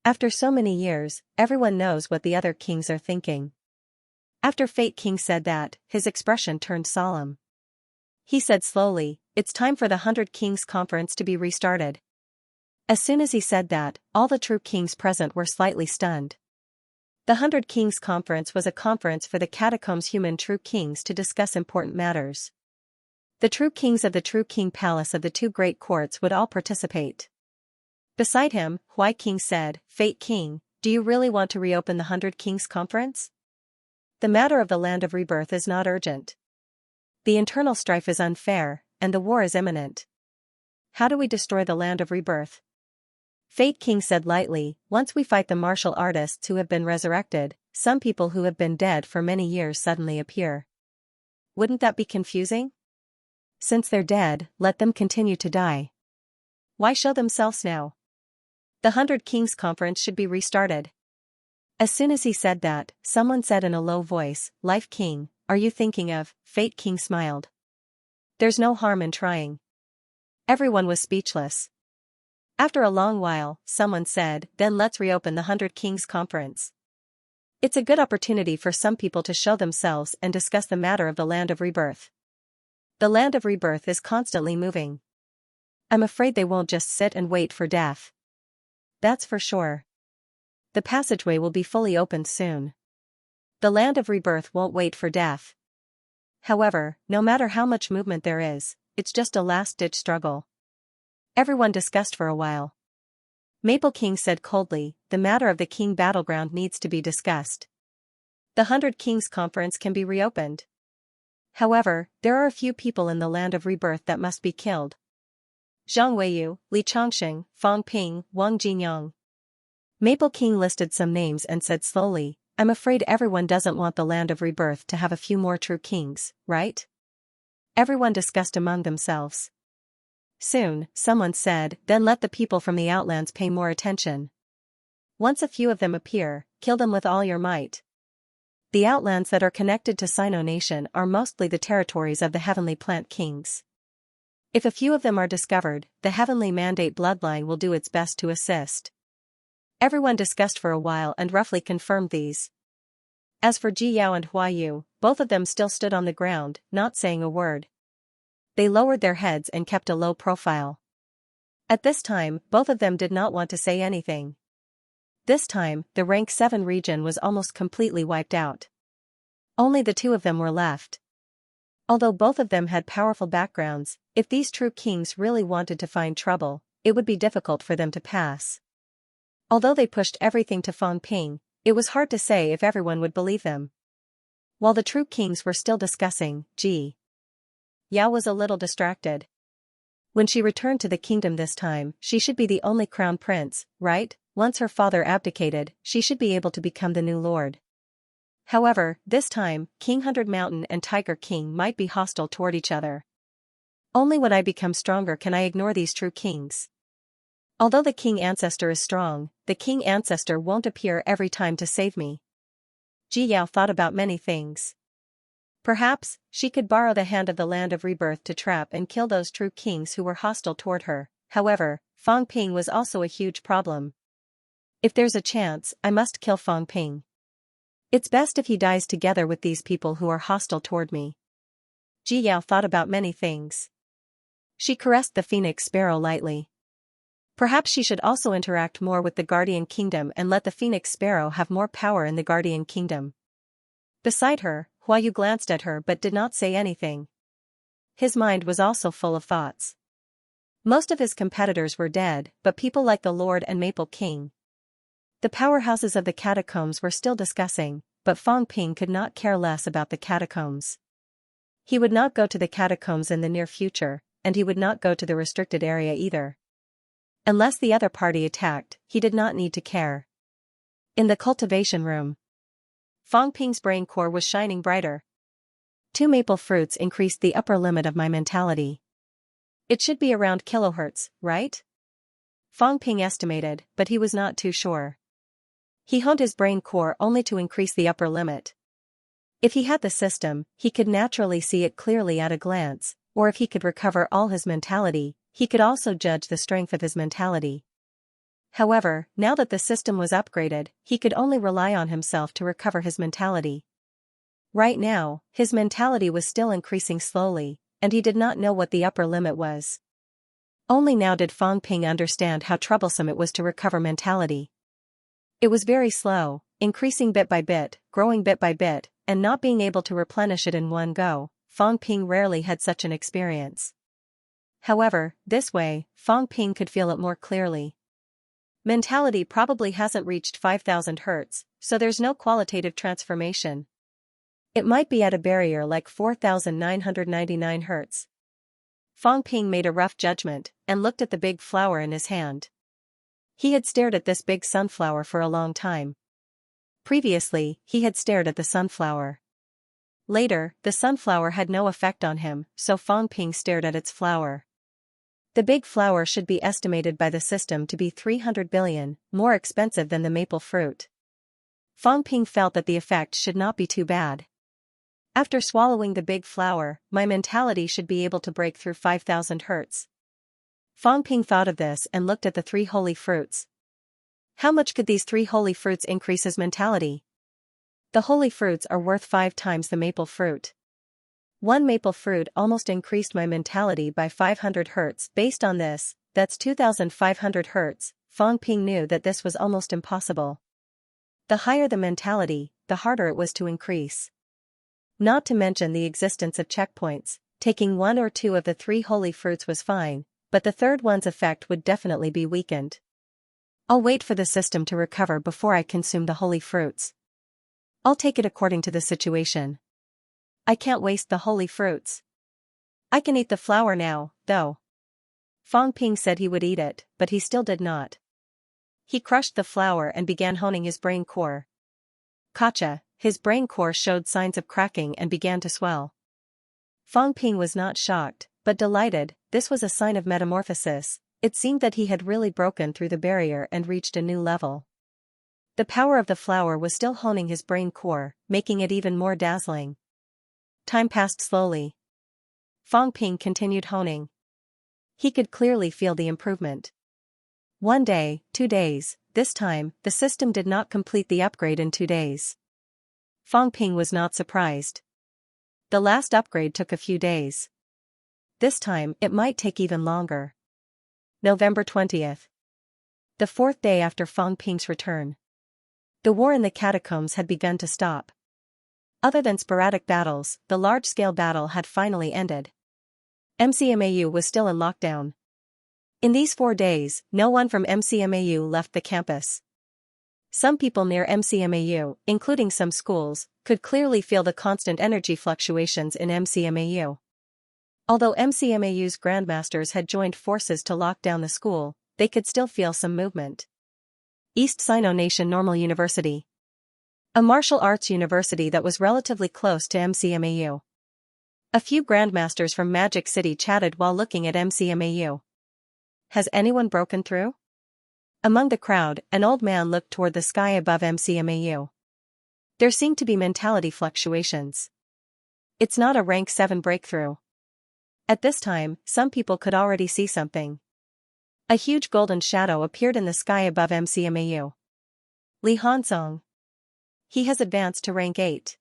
After so many years, everyone knows what the other kings are thinking. After Fate King said that, his expression turned solemn. He said slowly, "It's time for the 100 Kings Conference to be restarted." As soon as he said that, all the true kings present were slightly stunned. The 100 Kings Conference was a conference for the catacombs human true kings to discuss important matters. The true kings of the True King Palace of the two great courts would all participate. Beside him, Huai King said, "Fate King, do you really want to reopen the 100 Kings Conference? The matter of the land of rebirth is not urgent. The internal strife is unfair, and the war is imminent. How do we destroy the land of rebirth?" Fate King said lightly, "Once we fight the martial artists who have been resurrected, some people who have been dead for many years suddenly appear. Wouldn't that be confusing? Since they're dead, let them continue to die. Why show themselves now? The 100 Kings Conference should be restarted." As soon as he said that, someone said in a low voice, "Life King, are you thinking of?" Fate King smiled. "There's no harm in trying." Everyone was speechless. After a long while, someone said, "Then let's reopen the 100 Kings Conference. It's a good opportunity for some people to show themselves and discuss the matter of the land of rebirth. The land of rebirth is constantly moving. I'm afraid they won't just sit and wait for death. That's for sure. The passageway will be fully opened soon. The land of rebirth won't wait for death. However, no matter how much movement there is, it's just a last-ditch struggle." Everyone discussed for a while. Maple King said coldly, "The matter of the king battleground needs to be discussed. The 100 Kings Conference can be reopened. However, there are a few people in the land of rebirth that must be killed. Zhang Weiyu, Li Chongqing, Fang Ping, Wang Jinyang." Maple King listed some names and said slowly, "I'm afraid everyone doesn't want the land of rebirth to have a few more true kings, right?" Everyone discussed among themselves. Soon, someone said, "Then let the people from the outlands pay more attention. Once a few of them appear, kill them with all your might." The outlands that are connected to Sino Nation are mostly the territories of the heavenly plant kings. If a few of them are discovered, the heavenly mandate bloodline will do its best to assist. Everyone discussed for a while and roughly confirmed these. As for Ji Yao and Hua Yu, both of them still stood on the ground, not saying a word. They lowered their heads and kept a low profile. At this time, both of them did not want to say anything. This time, the rank 7 region was almost completely wiped out. Only the two of them were left. Although both of them had powerful backgrounds, if these true kings really wanted to find trouble, it would be difficult for them to pass. Although they pushed everything to Fang Ping, it was hard to say if everyone would believe them. While the true kings were still discussing, Ji Yao was a little distracted. When she returned to the kingdom this time, she should be the only crown prince, right? Once her father abdicated, she should be able to become the new lord. However, this time, King 100 Mountain and Tiger King might be hostile toward each other. Only when I become stronger can I ignore these true kings. Although the king ancestor is strong, the king ancestor won't appear every time to save me. Ji Yao thought about many things. Perhaps, she could borrow the hand of the land of rebirth to trap and kill those true kings who were hostile toward her. However, Fang Ping was also a huge problem. If there's a chance, I must kill Fang Ping. It's best if he dies together with these people who are hostile toward me. Ji Yao thought about many things. She caressed the phoenix sparrow lightly. Perhaps she should also interact more with the Guardian Kingdom and let the Phoenix Sparrow have more power in the Guardian Kingdom. Beside her, Hua Yu glanced at her but did not say anything. His mind was also full of thoughts. Most of his competitors were dead, but people like the Lord and Maple King. The powerhouses of the catacombs were still discussing, but Fang Ping could not care less about the catacombs. He would not go to the catacombs in the near future, and he would not go to the restricted area either. Unless the other party attacked, he did not need to care. In the cultivation room, Fang Ping's brain core was shining brighter. 2 maple fruits increased the upper limit of my mentality. It should be around kilohertz, right? Fang Ping estimated, but he was not too sure. He honed his brain core only to increase the upper limit. If he had the system, he could naturally see it clearly at a glance, or if he could recover all his mentality, he could also judge the strength of his mentality. However, now that the system was upgraded, he could only rely on himself to recover his mentality. Right now, his mentality was still increasing slowly, and he did not know what the upper limit was. Only now did Fang Ping understand how troublesome it was to recover mentality. It was very slow, increasing bit by bit, growing bit by bit, and not being able to replenish it in one go. Fang Ping rarely had such an experience. However, this way, Fang Ping could feel it more clearly. Mentality probably hasn't reached 5000 Hz, so there's no qualitative transformation. It might be at a barrier like 4999 Hz. Fang Ping made a rough judgment, and looked at the big flower in his hand. He had stared at this big sunflower for a long time. Previously, he had stared at the sunflower. Later, the sunflower had no effect on him, so Fang Ping stared at its flower. The big flower should be estimated by the system to be 300 billion, more expensive than the maple fruit. Fang Ping felt that the effect should not be too bad. After swallowing the big flower, my mentality should be able to break through 5000 Hz. Fang Ping thought of this and looked at the 3 holy fruits. How much could these 3 holy fruits increase his mentality? The holy fruits are worth 5 times the maple fruit. One maple fruit almost increased my mentality by 500 Hz. Based on this, that's 2500 Hz. Fang Ping knew that this was almost impossible. The higher the mentality, the harder it was to increase. Not to mention the existence of checkpoints. Taking 1 or 2 of the 3 holy fruits was fine, but the third one's effect would definitely be weakened. I'll wait for the system to recover before I consume the holy fruits. I'll take it according to the situation. I can't waste the holy fruits. I can eat the flower now, though. Fang Ping said he would eat it, but he still did not. He crushed the flower and began honing his brain core. Gotcha, his brain core showed signs of cracking and began to swell. Fang Ping was not shocked, but delighted. This was a sign of metamorphosis. It seemed that he had really broken through the barrier and reached a new level. The power of the flower was still honing his brain core, making it even more dazzling. Time passed slowly. Fang Ping continued honing. He could clearly feel the improvement. 1 day, 2 days, this time, the system did not complete the upgrade in 2 days. Fang Ping was not surprised. The last upgrade took a few days. This time, it might take even longer. November 20th. The 4th day after Fang Ping's return. The war in the catacombs had begun to stop. Other than sporadic battles, the large-scale battle had finally ended. MCMAU was still in lockdown. In these 4 days, no one from MCMAU left the campus. Some people near MCMAU, including some schools, could clearly feel the constant energy fluctuations in MCMAU. Although MCMAU's grandmasters had joined forces to lock down the school, they could still feel some movement. East Sino Nation Normal University. A martial arts university that was relatively close to MCMAU. A few grandmasters from Magic City chatted while looking at MCMAU. Has anyone broken through? Among the crowd, an old man looked toward the sky above MCMAU. There seemed to be mentality fluctuations. It's not a rank 7 breakthrough. At this time, some people could already see something. A huge golden shadow appeared in the sky above MCMAU. Li Hansong. He has advanced to rank 8.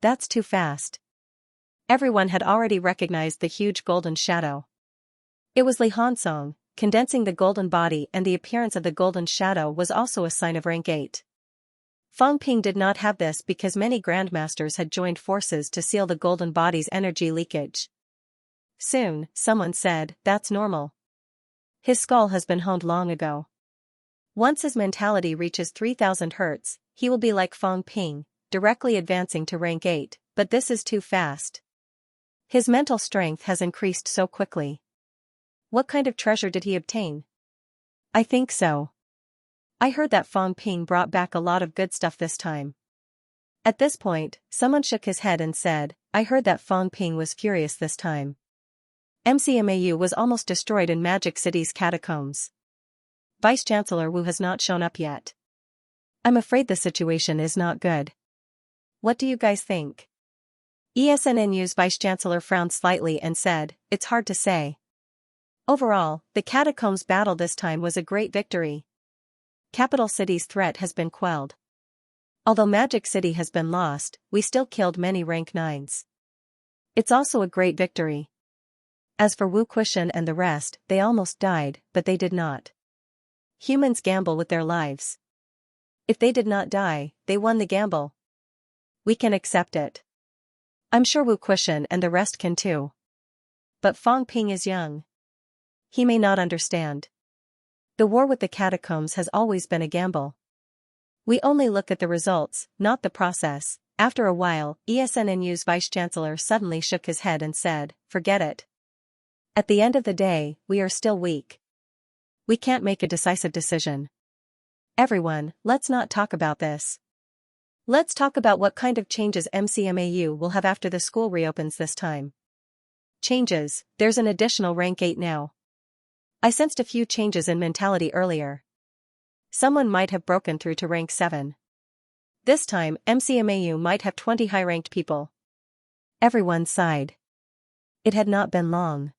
That's too fast. Everyone had already recognized the huge golden shadow. It was Li Hansong, condensing the golden body, and the appearance of the golden shadow was also a sign of rank 8. Fang Ping did not have this because many grandmasters had joined forces to seal the golden body's energy leakage. Soon, someone said, that's normal. His skull has been honed long ago. Once his mentality reaches 3000 Hz, he will be like Fang Ping, directly advancing to rank 8, but this is too fast. His mental strength has increased so quickly. What kind of treasure did he obtain? I think so. I heard that Fang Ping brought back a lot of good stuff this time. At this point, someone shook his head and said, I heard that Fang Ping was furious this time. MCMAU was almost destroyed in Magic City's catacombs. Vice-Chancellor Wu has not shown up yet. I'm afraid the situation is not good. What do you guys think? ESNNU's Vice-Chancellor frowned slightly and said, it's hard to say. Overall, the Catacombs battle this time was a great victory. Capital City's threat has been quelled. Although Magic City has been lost, we still killed many rank 9s. It's also a great victory. As for Wu Kuishan and the rest, they almost died, but they did not. Humans gamble with their lives. If they did not die, they won the gamble. We can accept it. I'm sure Wu Kuishan and the rest can too. But Fang Ping is young. He may not understand. The war with the Catacombs has always been a gamble. We only look at the results, not the process. After a while, ESNNU's vice-chancellor suddenly shook his head and said, "Forget it. At the end of the day, we are still weak. We can't make a decisive decision. Everyone, let's not talk about this. Let's talk about what kind of changes MCMAU will have after the school reopens this time." Changes, there's an additional rank 8 now. I sensed a few changes in mentality earlier. Someone might have broken through to rank 7. This time, MCMAU might have 20 high-ranked people. Everyone sighed. It had not been long.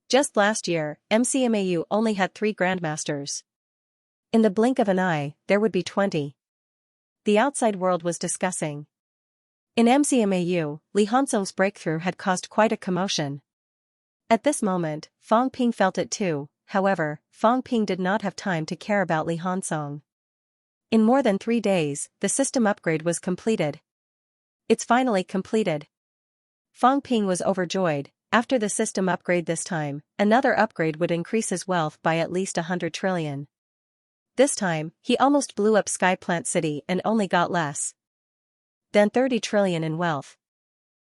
Just last year, MCMAU only had 3 grandmasters. In the blink of an eye, there would be 20. The outside world was discussing. In MCMAU, Li Hansong's breakthrough had caused quite a commotion. At this moment, Fang Ping felt it too. However, Fang Ping did not have time to care about Li Hansong. In more than 3 days, the system upgrade was completed. It's finally completed. Fang Ping was overjoyed. After the system upgrade this time, another upgrade would increase his wealth by at least 100 trillion. This time, he almost blew up Skyplant City and only got less than 30 trillion in wealth.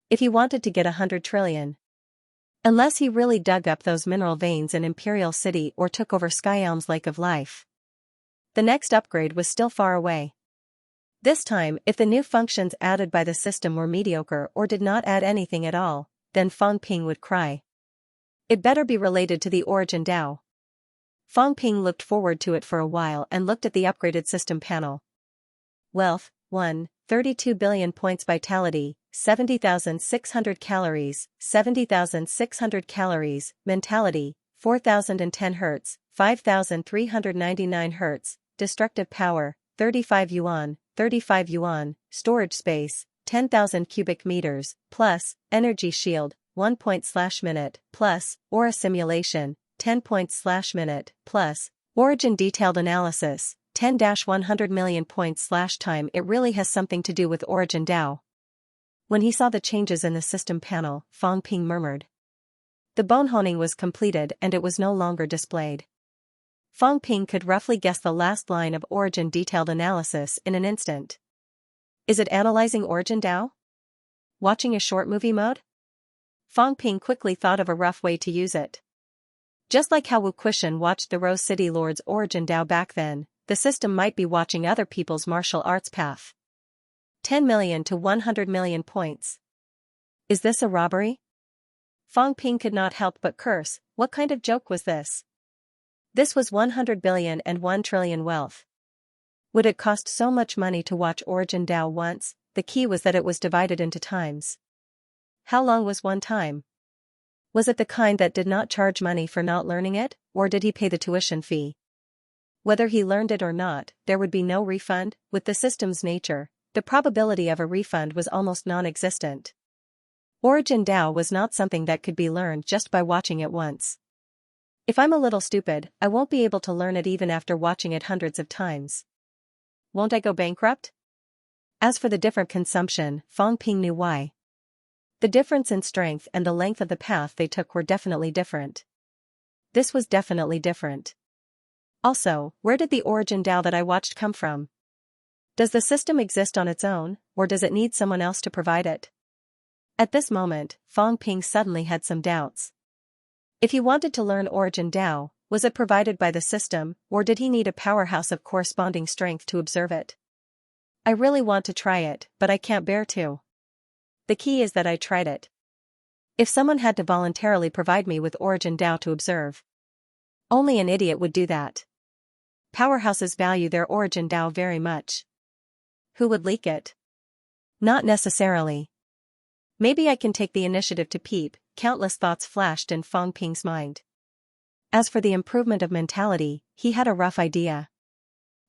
If he wanted to get 100 trillion. Unless he really dug up those mineral veins in Imperial City or took over Skyelm's Lake of Life. The next upgrade was still far away. This time, if the new functions added by the system were mediocre or did not add anything at all, then Fang Ping would cry. It better be related to the Origin Dao. Fang Ping looked forward to it for a while and looked at the upgraded system panel. Wealth, 1, 32 billion points. Vitality, 70,600 calories, 70,600 calories. Mentality, 4,010 Hz, 5,399 Hz. Destructive power, 35 yuan, 35 yuan. Storage space, 10,000 cubic meters, plus, energy shield, 1 point/minute, plus, aura simulation, 10 points/minute, plus, origin detailed analysis, 10-100 million points/time. It really has something to do with Origin Dao. When he saw the changes in the system panel, Fang Ping murmured. The bone honing was completed and it was no longer displayed. Fang Ping could roughly guess the last line of Origin detailed analysis in an instant. Is it analyzing Origin Dao? Watching a short movie mode? Fang Ping quickly thought of a rough way to use it. Just like how Wu Kuishan watched the Rose City Lord's Origin Dao back then, the system might be watching other people's martial arts path. 10 million to 100 million points. Is this a robbery? Fang Ping could not help but curse. What kind of joke was this? This was 100 billion and 1 trillion wealth. Would it cost so much money to watch Origin Dao once? The key was that it was divided into times. How long was one time? Was it the kind that did not charge money for not learning it, or did he pay the tuition fee? Whether he learned it or not, there would be no refund. With the system's nature, the probability of a refund was almost non-existent. Origin Dao was not something that could be learned just by watching it once. If I'm a little stupid, I won't be able to learn it even after watching it hundreds of times. Won't I go bankrupt? As for the different consumption, Fang Ping knew why. The difference in strength and the length of the path they took were definitely different. This was definitely different. Also, where did the Origin Dao that I watched come from? Does the system exist on its own, or does it need someone else to provide it? At this moment, Fang Ping suddenly had some doubts. If he wanted to learn Origin Dao, was it provided by the system, or did he need a powerhouse of corresponding strength to observe it? I really want to try it, but I can't bear to. The key is that I tried it. If someone had to voluntarily provide me with Origin Dao to observe, only an idiot would do that. Powerhouses value their Origin Dao very much. Who would leak it? Not necessarily. Maybe I can take the initiative to peep. Countless thoughts flashed in Fang Ping's mind. As for the improvement of mentality, he had a rough idea.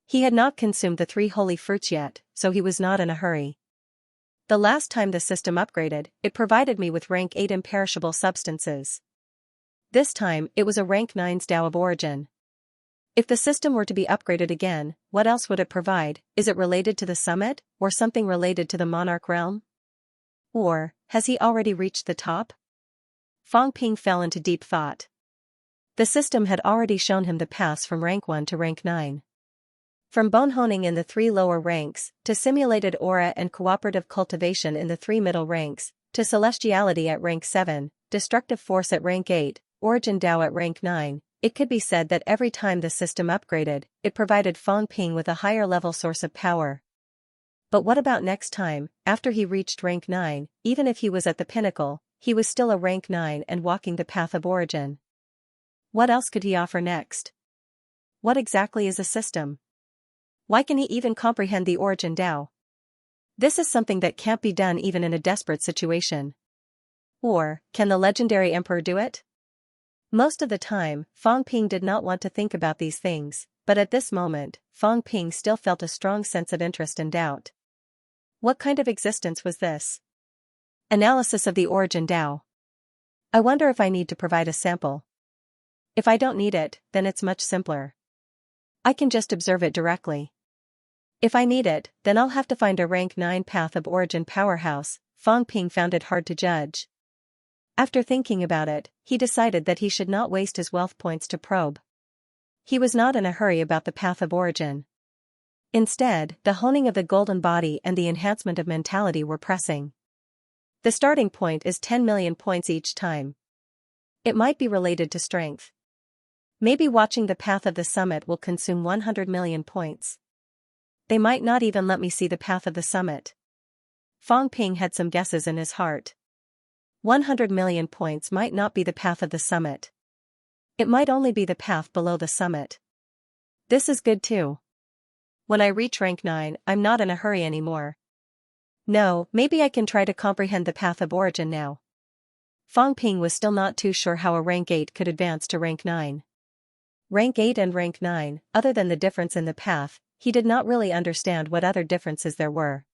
He had not consumed the 3 holy fruits yet, so he was not in a hurry. The last time the system upgraded, it provided me with rank 8 imperishable substances. This time, it was a rank 9's Tao of Origin. If the system were to be upgraded again, what else would it provide? Is it related to the summit, or something related to the monarch realm? Or, has he already reached the top? Fang Ping fell into deep thought. The system had already shown him the paths from rank 1 to rank 9. From bone honing in the 3 lower ranks, to simulated aura and cooperative cultivation in the 3 middle ranks, to celestiality at rank 7, destructive force at rank 8, origin Tao at rank 9, it could be said that every time the system upgraded, it provided Fang Ping with a higher level source of power. But what about next time, after he reached rank 9, even if he was at the pinnacle, he was still a rank 9 and walking the path of origin. What else could he offer next? What exactly is a system? Why can he even comprehend the origin Tao? This is something that can't be done even in a desperate situation. Or, can the legendary emperor do it? Most of the time, Fang Ping did not want to think about these things, but at this moment, Fang Ping still felt a strong sense of interest and doubt. What kind of existence was this? Analysis of the origin Tao. I wonder if I need to provide a sample. If I don't need it, then it's much simpler. I can just observe it directly. If I need it, then I'll have to find a rank 9 path of origin powerhouse. Fang Ping found it hard to judge. After thinking about it, he decided that he should not waste his wealth points to probe. He was not in a hurry about the path of origin. Instead, the honing of the golden body and the enhancement of mentality were pressing. The starting point is 10 million points each time. It might be related to strength. Maybe watching the path of the summit will consume 100 million points. They might not even let me see the path of the summit. Fang Ping had some guesses in his heart. 100 million points might not be the path of the summit. It might only be the path below the summit. This is good too. When I reach rank 9, I'm not in a hurry anymore. No, maybe I can try to comprehend the path of origin now. Fang Ping was still not too sure how a rank 8 could advance to rank 9. Rank 8 and rank 9, other than the difference in the path, he did not really understand what other differences there were.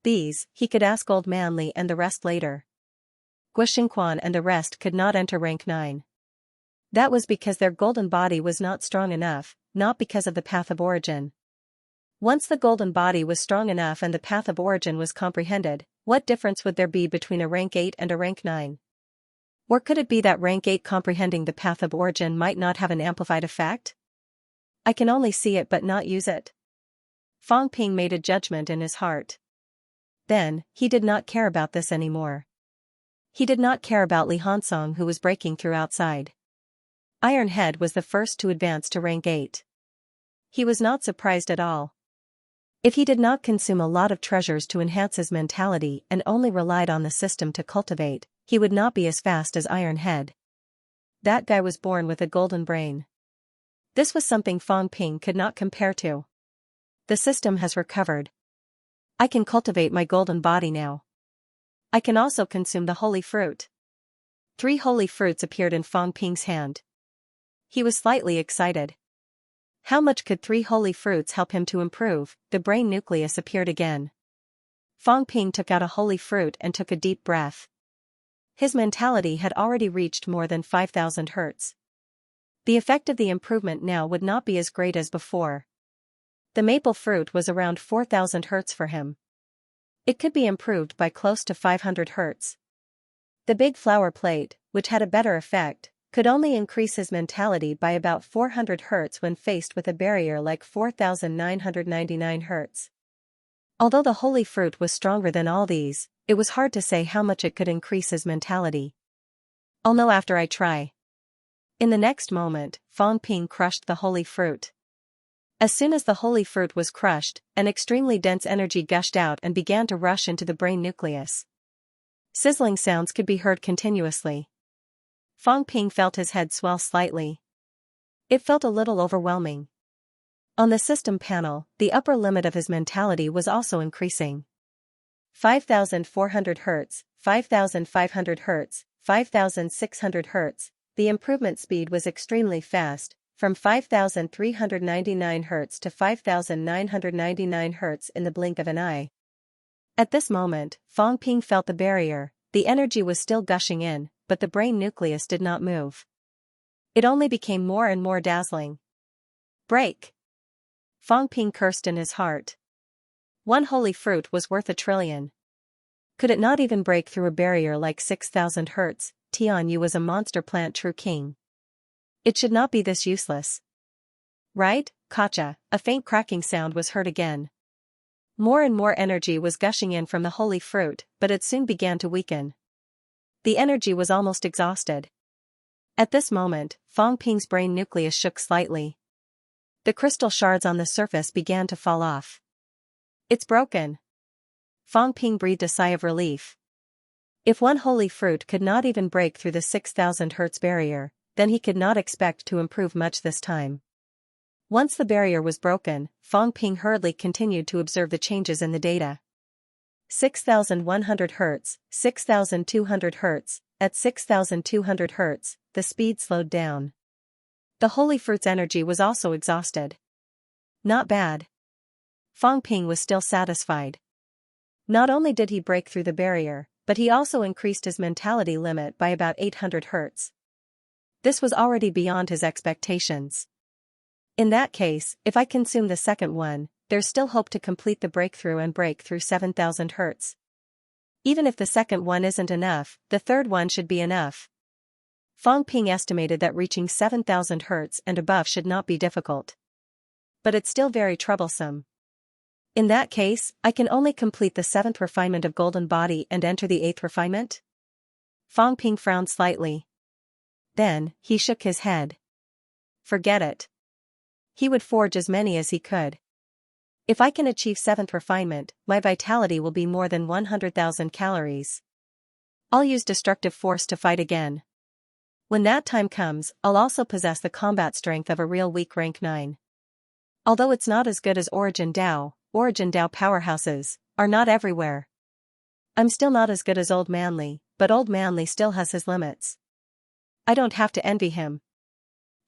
These, he could ask Old Man Li and the rest later. Guoxingquan and the rest could not enter rank 9. That was because their golden body was not strong enough, not because of the path of origin. Once the golden body was strong enough and the path of origin was comprehended, what difference would there be between a rank 8 and a rank 9? Or could it be that rank 8 comprehending the path of origin might not have an amplified effect? I can only see it but not use it. Fang Ping made a judgment in his heart. Then, he did not care about this anymore. He did not care about Li Hansong who was breaking through outside. Iron Head was the first to advance to rank 8. He was not surprised at all. If he did not consume a lot of treasures to enhance his mentality and only relied on the system to cultivate, he would not be as fast as Iron Head. That guy was born with a golden brain. This was something Fang Ping could not compare to. The system has recovered. I can cultivate my golden body now. I can also consume the holy fruit. 3 holy fruits appeared in Fang Ping's hand. He was slightly excited. How much could 3 holy fruits help him to improve? The brain nucleus appeared again. Fang Ping took out a holy fruit and took a deep breath. His mentality had already reached more than 5,000 hertz. The effect of the improvement now would not be as great as before. The maple fruit was around 4,000 hertz for him. It could be improved by close to 500 hertz. The big flower plate, which had a better effect, could only increase his mentality by about 400 hertz when faced with a barrier like 4,999 hertz. Although the holy fruit was stronger than all these, it was hard to say how much it could increase his mentality. I'll know after I try. In the next moment, Fang Ping crushed the holy fruit. As soon as the holy fruit was crushed, an extremely dense energy gushed out and began to rush into the brain nucleus. Sizzling sounds could be heard continuously. Fang Ping felt his head swell slightly. It felt a little overwhelming. On the system panel, the upper limit of his mentality was also increasing. 5,400 hertz, 5,500 hertz, 5,600 hertz, the improvement speed was extremely fast, from 5,399 Hz to 5,999 Hz in the blink of an eye. At this moment, Fang Ping felt the barrier. The energy was still gushing in, but the brain nucleus did not move. It only became more and more dazzling. Break! Fang Ping cursed in his heart. One holy fruit was worth 1,000,000,000,000. Could it not even break through a barrier like 6,000 Hz? Tian Yu was a monster plant true king. It should not be this useless. Right, Kacha, a faint cracking sound was heard again. More and more energy was gushing in from the holy fruit, but it soon began to weaken. The energy was almost exhausted. At this moment, Fang Ping's brain nucleus shook slightly. The crystal shards on the surface began to fall off. It's broken. Fang Ping breathed a sigh of relief. If one holy fruit could not even break through the 6,000 Hz barrier, then he could not expect to improve much this time. Once the barrier was broken, Fang Ping hurriedly continued to observe the changes in the data. 6,100 Hz, 6,200 Hz, at 6,200 Hz, the speed slowed down. The holy fruit's energy was also exhausted. Not bad. Fang Ping was still satisfied. Not only did he break through the barrier, but he also increased his mentality limit by about 800 Hz. This was already beyond his expectations. In that case, if I consume the second one, there's still hope to complete the breakthrough and break through 7,000 Hz. Even if the second one isn't enough, the third one should be enough. Fang Ping estimated that reaching 7,000 Hz and above should not be difficult. But it's still very troublesome. In that case, I can only complete the 7th refinement of Golden Body and enter the 8th refinement? Fang Ping frowned slightly. Then, he shook his head. Forget it. He would forge as many as he could. If I can achieve 7th refinement, my vitality will be more than 100,000 calories. I'll use destructive force to fight again. When that time comes, I'll also possess the combat strength of a real weak rank 9. Although it's not as good as Origin Dao powerhouses are not everywhere. I'm still not as good as Old Manly, but Old Manly still has his limits. I don't have to envy him.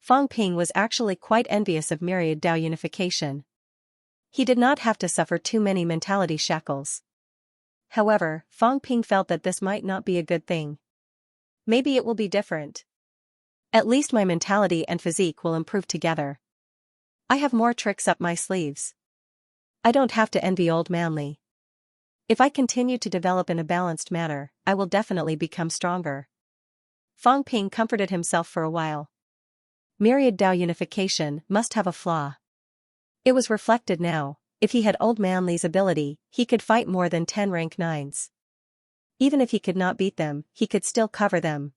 Fang Ping was actually quite envious of Myriad Dao unification. He did not have to suffer too many mentality shackles. However, Fang Ping felt that this might not be a good thing. Maybe it will be different. At least my mentality and physique will improve together. I have more tricks up my sleeves. I don't have to envy Old Manly. If I continue to develop in a balanced manner, I will definitely become stronger. Fang Ping comforted himself for a while. Myriad Dao unification must have a flaw. It was reflected now. If he had Old Manly's ability, he could fight more than 10 rank 9s. Even if he could not beat them, he could still cover them.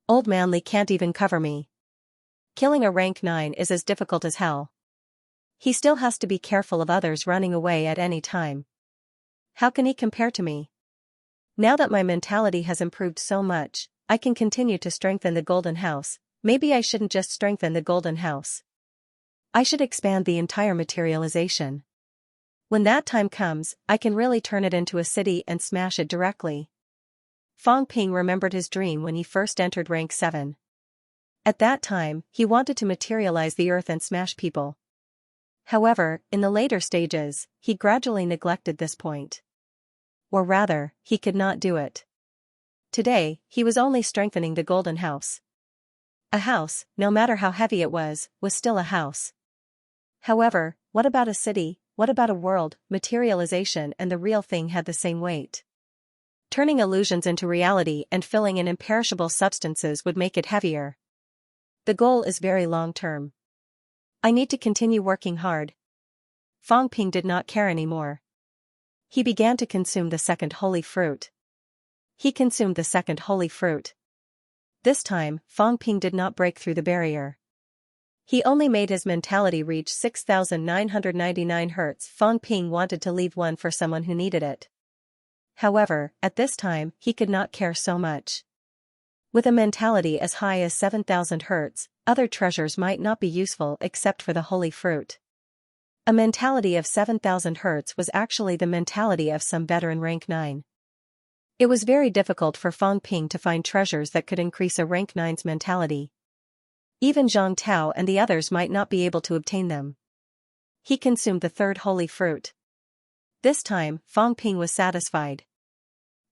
Old Manly can't even cover me. Killing a rank 9 is as difficult as hell. He still has to be careful of others running away at any time. How can he compare to me? Now that my mentality has improved so much, I can continue to strengthen the Golden House. Maybe I shouldn't just strengthen the Golden House. I should expand the entire materialization. When that time comes, I can really turn it into a city and smash it directly. Fang Ping remembered his dream when he first entered rank 7. At that time, he wanted to materialize the earth and smash people. However, in the later stages, he gradually neglected this point. Or rather, he could not do it. Today, he was only strengthening the Golden House. A house, no matter how heavy it was still a house. However, what about a city, what about a world? Materialization and the real thing had the same weight. Turning illusions into reality and filling in imperishable substances would make it heavier. The goal is very long-term. I need to continue working hard. Fang Ping did not care anymore. He began to consume the second holy fruit. He consumed the second holy fruit. This time, Fang Ping did not break through the barrier. He only made his mentality reach 6,999 Hz. Fang Ping wanted to leave one for someone who needed it. However, at this time, he could not care so much. With a mentality as high as 7,000 Hz, other treasures might not be useful except for the holy fruit. A mentality of 7,000 Hz was actually the mentality of some veteran rank 9. It was very difficult for Fang Ping to find treasures that could increase a rank 9's mentality. Even Zhang Tao and the others might not be able to obtain them. He consumed the third holy fruit. This time, Fang Ping was satisfied.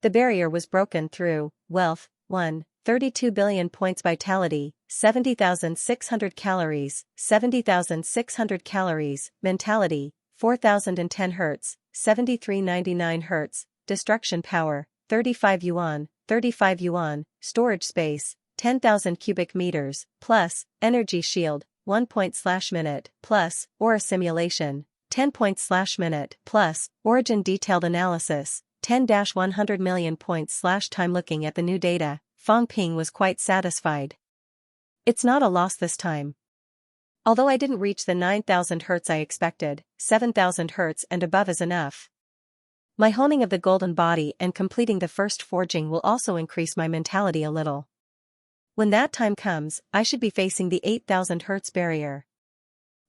The barrier was broken through wealth, 1, 32 billion points vitality, 70,600 calories, 70,600 calories, mentality, 4,010 Hz, 7399 Hz, destruction power, 35 yuan, storage space, 10,000 cubic meters, plus, energy shield, 1 point/minute, plus, aura simulation, 10 points/minute, plus, origin detailed analysis, 10-100 million points/time. Looking at the new data, Fang Ping was quite satisfied. It's not a loss this time. Although I didn't reach the 9,000 Hz I expected, 7,000 Hz and above is enough. My honing of the golden body and completing the first forging will also increase my mentality a little. When that time comes, I should be facing the 8,000 Hz barrier.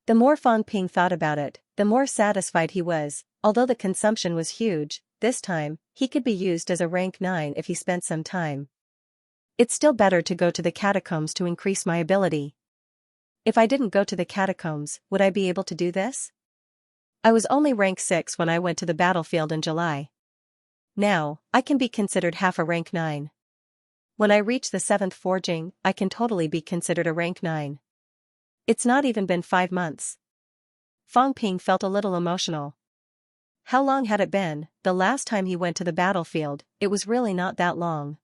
The more Fang Ping thought about it, the more satisfied he was. Although the consumption was huge, this time, he could be used as a rank 9 if he spent some time. It's still better to go to the catacombs to increase my ability. If I didn't go to the catacombs, would I be able to do this? I was only rank 6 when I went to the battlefield in July. Now, I can be considered half a rank 9. When I reach the 7th forging, I can totally be considered a rank 9. It's not even been 5 months. Fang Ping felt a little emotional. How long had it been? The last time he went to the battlefield, it was really not that long.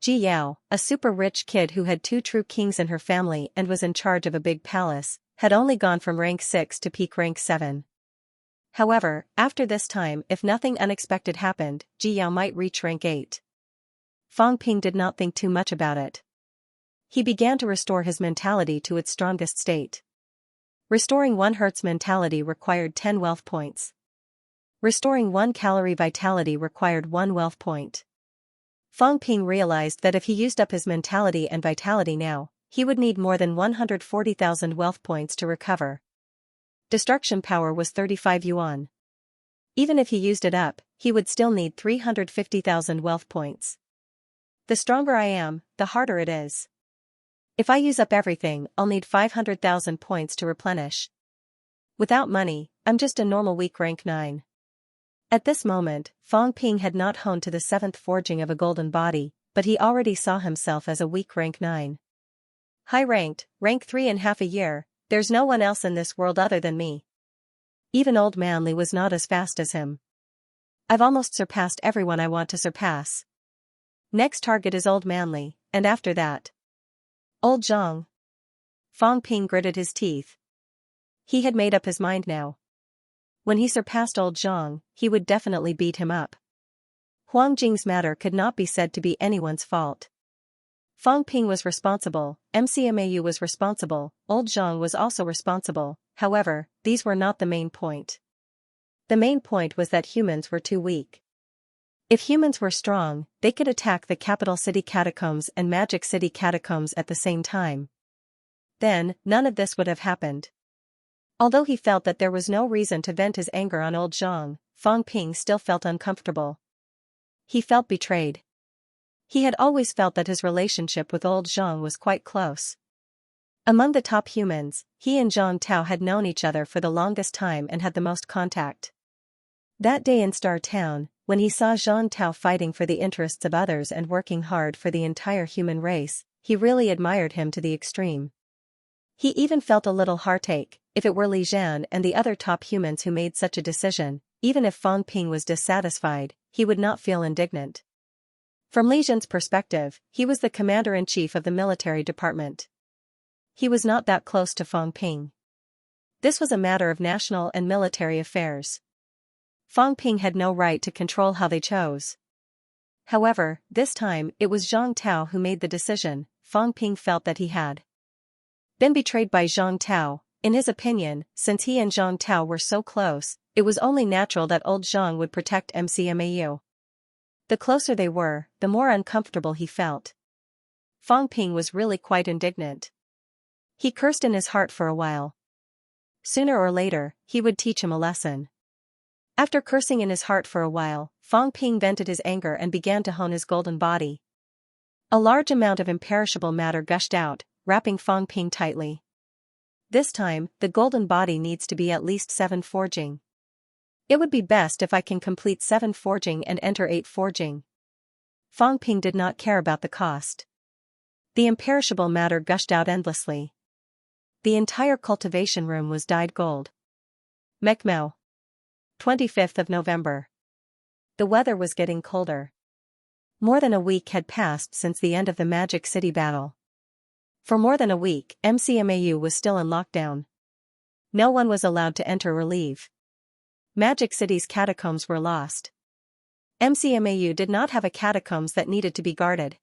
Ji Yao, a super rich kid who had 2 true kings in her family and was in charge of a big palace, had only gone from rank 6 to peak rank 7. However, after this time, if nothing unexpected happened, Ji Yao might reach rank 8. Fang Ping did not think too much about it. He began to restore his mentality to its strongest state. Restoring 1 Hz mentality required 10 wealth points. Restoring 1 calorie vitality required 1 wealth point. Fang Ping realized that if he used up his mentality and vitality now, he would need more than 140,000 wealth points to recover. Destruction power was 35 yuan. Even if he used it up, he would still need 350,000 wealth points. The stronger I am, the harder it is. If I use up everything, I'll need 500,000 points to replenish. Without money, I'm just a normal weak rank 9. At this moment, Fang Ping had not honed to the 7th forging of a golden body, but he already saw himself as a weak rank 9. High-ranked, rank 3.5 a year, there's no one else in this world other than me. Even Old Manly was not as fast as him. I've almost surpassed everyone I want to surpass. Next target is Old Manly, and after that, Old Zhang. Fang Ping gritted his teeth. He had made up his mind now. When he surpassed Old Zhang, he would definitely beat him up. Huang Jing's matter could not be said to be anyone's fault. Fang Ping was responsible, MCMAU was responsible, Old Zhang was also responsible. However, these were not the main point. The main point was that humans were too weak. If humans were strong, they could attack the capital city catacombs and Magic City catacombs at the same time. Then, none of this would have happened. Although he felt that there was no reason to vent his anger on Old Zhang, Fang Ping still felt uncomfortable. He felt betrayed. He had always felt that his relationship with Old Zhang was quite close. Among the top humans, he and Zhang Tao had known each other for the longest time and had the most contact. That day in Star Town, when he saw Zhang Tao fighting for the interests of others and working hard for the entire human race, he really admired him to the extreme. He even felt a little heartache. If it were Li Zhan and the other top humans who made such a decision, even if Fang Ping was dissatisfied, he would not feel indignant. From Li Zhan's perspective, he was the commander-in-chief of the military department. He was not that close to Fang Ping. This was a matter of national and military affairs. Fang Ping had no right to control how they chose. However, this time, it was Zhang Tao who made the decision. Fang Ping felt that he had been betrayed by Zhang Tao. In his opinion, since he and Zhang Tao were so close, it was only natural that Old Zhang would protect MCMAU. The closer they were, the more uncomfortable he felt. Fang Ping was really quite indignant. He cursed in his heart for a while. Sooner or later, he would teach him a lesson. After cursing in his heart for a while, Fang Ping vented his anger and began to hone his golden body. A large amount of imperishable matter gushed out, wrapping Fang Ping tightly. This time, the golden body needs to be at least 7 forging. It would be best if I can complete 7 forging and enter 8 forging. Fang Ping did not care about the cost. The imperishable matter gushed out endlessly. The entire cultivation room was dyed gold. Mekmao. 25th of November. The weather was getting colder. More than a week had passed since the end of the Magic City battle. For more than a week, MCMAU was still in lockdown. No one was allowed to enter or leave. Magic City's catacombs were lost. MCMAU did not have a catacombs that needed to be guarded.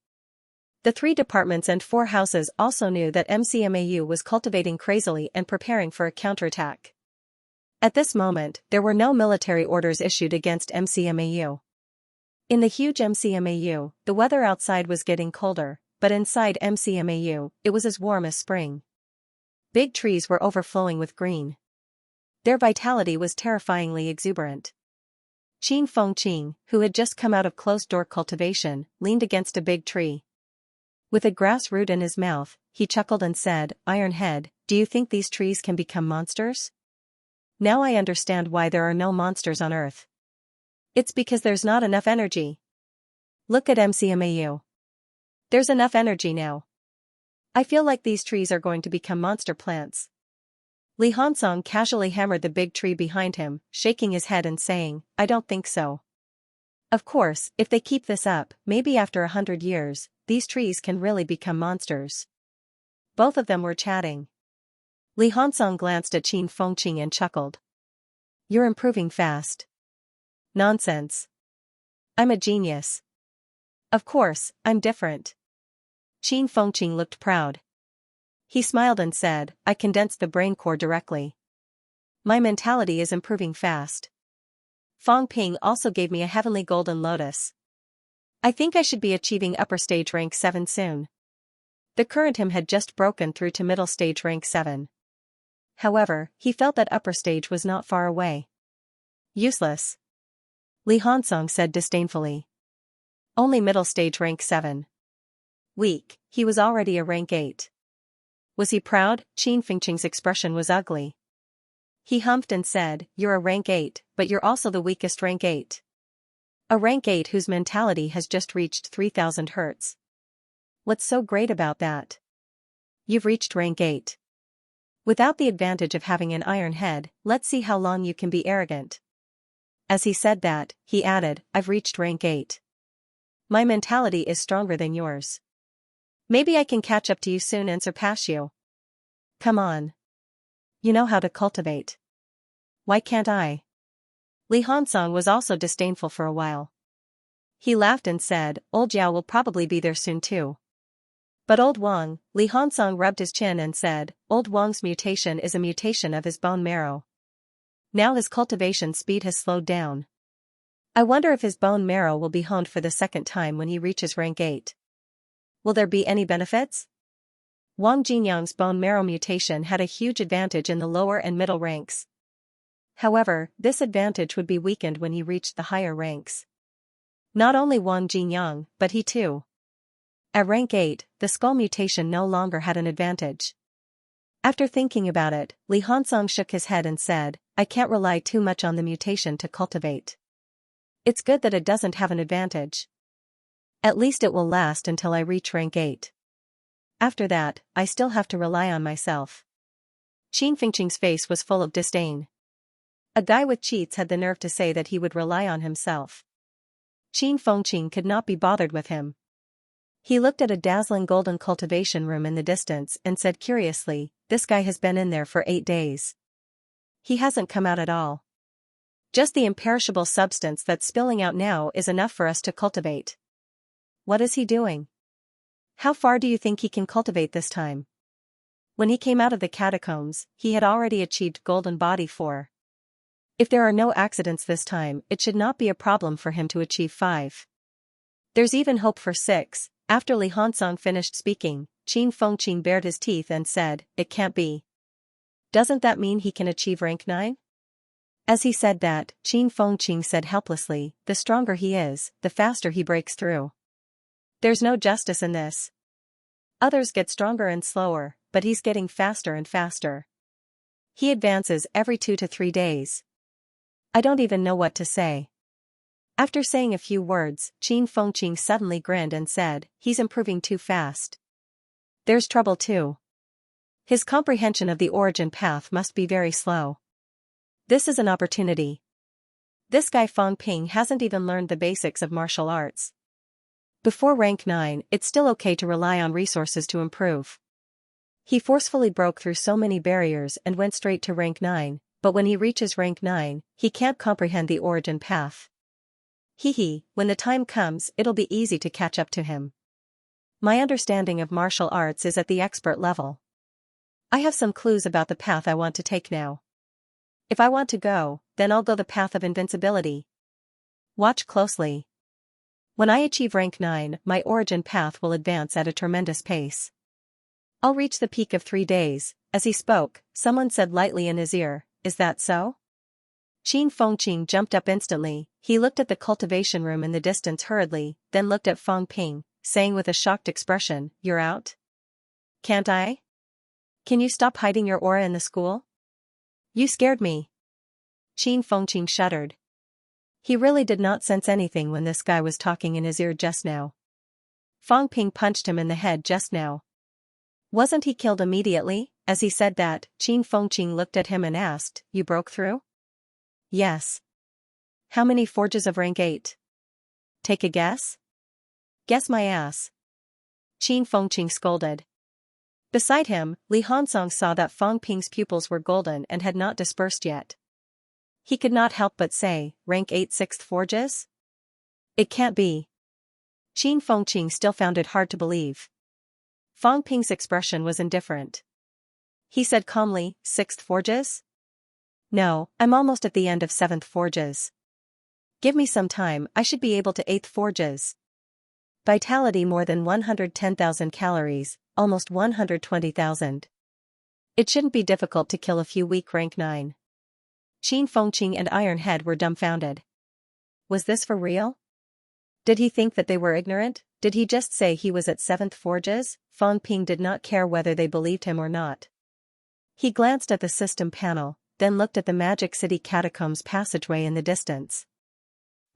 The 3 departments and 4 houses also knew that MCMAU was cultivating crazily and preparing for a counterattack. At this moment, there were no military orders issued against MCMAU. In the huge MCMAU, the weather outside was getting colder, but inside MCMAU, it was as warm as spring. Big trees were overflowing with green. Their vitality was terrifyingly exuberant. Qin Fengqing, who had just come out of closed-door cultivation, leaned against a big tree. With a grass root in his mouth, he chuckled and said, "Ironhead, do you think these trees can become monsters? Now I understand why there are no monsters on Earth. It's because there's not enough energy. Look at MCMAU. There's enough energy now. I feel like these trees are going to become monster plants." Li Hansong casually hammered the big tree behind him, shaking his head and saying, "I don't think so. Of course, if they keep this up, maybe after 100 years, these trees can really become monsters." Both of them were chatting. Li Hansong glanced at Qin Fengqing and chuckled. "You're improving fast." "Nonsense. I'm a genius. Of course, I'm different." Qin Fengqing looked proud. He smiled and said, "I condensed the brain core directly. My mentality is improving fast. Fang Ping also gave me a heavenly golden lotus. I think I should be achieving upper stage rank 7 soon." The current him had just broken through to middle stage rank 7. However, he felt that upper stage was not far away. "Useless," Li Hansong said disdainfully. "Only middle stage rank 7. Weak, he was already a rank 8. Was he proud? Qin Fengqing's expression was ugly. He humphed and said, "You're a rank 8, but you're also the weakest rank 8. A rank 8 whose mentality has just reached 3000 Hz. What's so great about that? You've reached rank 8. Without the advantage of having an iron head, let's see how long you can be arrogant." As he said that, he added, "I've reached rank 8. My mentality is stronger than yours. Maybe I can catch up to you soon and surpass you. Come on. You know how to cultivate. Why can't I?" Li Hansong was also disdainful for a while. He laughed and said, "Old Yao will probably be there soon too." But Old Wang, Li Hansong rubbed his chin and said, "Old Wang's mutation is a mutation of his bone marrow. Now his cultivation speed has slowed down. I wonder if his bone marrow will be honed for the second time when he reaches rank 8. Will there be any benefits?" Wang Jinyang's bone marrow mutation had a huge advantage in the lower and middle ranks. However, this advantage would be weakened when he reached the higher ranks. Not only Wang Jinyang, but he too. At rank 8, the skull mutation no longer had an advantage. After thinking about it, Li Hansong shook his head and said, "I can't rely too much on the mutation to cultivate. It's good that it doesn't have an advantage. At least it will last until I reach rank 8. After that, I still have to rely on myself." Qin Fengqing's face was full of disdain. A guy with cheats had the nerve to say that he would rely on himself. Qin Fengqing could not be bothered with him. He looked at a dazzling golden cultivation room in the distance and said curiously, "This guy has been in there for 8 days. He hasn't come out at all. Just the imperishable substance that's spilling out now is enough for us to cultivate. What is he doing? How far do you think he can cultivate this time?" When he came out of the catacombs, he had already achieved golden body 4. If there are no accidents this time, it should not be a problem for him to achieve 5. There's even hope for 6. After Li Hansong finished speaking, Qin Fengqing bared his teeth and said, "It can't be. Doesn't that mean he can achieve rank 9? As he said that, Qin Fengqing said helplessly, the stronger he is, the faster he breaks through. There's no justice in this. Others get stronger and slower, but he's getting faster and faster. He advances every 2 to 3 days. I don't even know what to say. After saying a few words, Qin Fengqing suddenly grinned and said, he's improving too fast. There's trouble too. His comprehension of the origin path must be very slow. This is an opportunity. This guy Fang Ping hasn't even learned the basics of martial arts. Before rank 9, it's still okay to rely on resources to improve. He forcefully broke through so many barriers and went straight to rank 9, but when he reaches rank 9, he can't comprehend the origin path. When the time comes, it'll be easy to catch up to him. My understanding of martial arts is at the expert level. I have some clues about the path I want to take now. If I want to go, then I'll go the path of invincibility. Watch closely. When I achieve rank 9, my origin path will advance at a tremendous pace. I'll reach the peak of 3 days. As he spoke, someone said lightly in his ear, is that so? Qin Fengqing jumped up instantly. He looked at the cultivation room in the distance hurriedly, then looked at Fang Ping, saying with a shocked expression, you're out? Can't I? Can you stop hiding your aura in the school? You scared me. Qin Fengqing shuddered. He really did not sense anything when this guy was talking in his ear just now. Fang Ping punched him in the head just now. Wasn't he killed immediately? As he said that, Qin Fengqing looked at him and asked, you broke through? Yes. How many forges of rank 8? Take a guess? Guess my ass. Qin Fengqing scolded. Beside him, Li Hansong saw that Fang Ping's pupils were golden and had not dispersed yet. He could not help but say, rank 8 6th forges? It can't be. Qin Fengqing still found it hard to believe. Fang Ping's expression was indifferent. He said calmly, 6th forges? No, I'm almost at the end of 7th forges. Give me some time, I should be able to 8th forges. Vitality more than 110,000 calories, almost 120,000. It shouldn't be difficult to kill a few weak rank 9. Qin Fengqing and Iron Head were dumbfounded. Was this for real? Did he think that they were ignorant? Did he just say he was at 7th forges? Fang Ping did not care whether they believed him or not. He glanced at the system panel, then looked at the Magic City Catacombs passageway in the distance.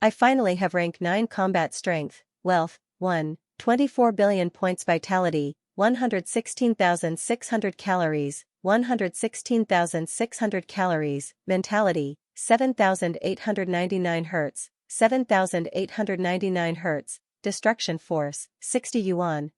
I finally have rank 9 combat strength, wealth, 1, 24 billion points vitality, 116,600 calories, 116,600 calories, mentality, 7,899 Hz, 7,899 Hz, destruction force, 60 yuan,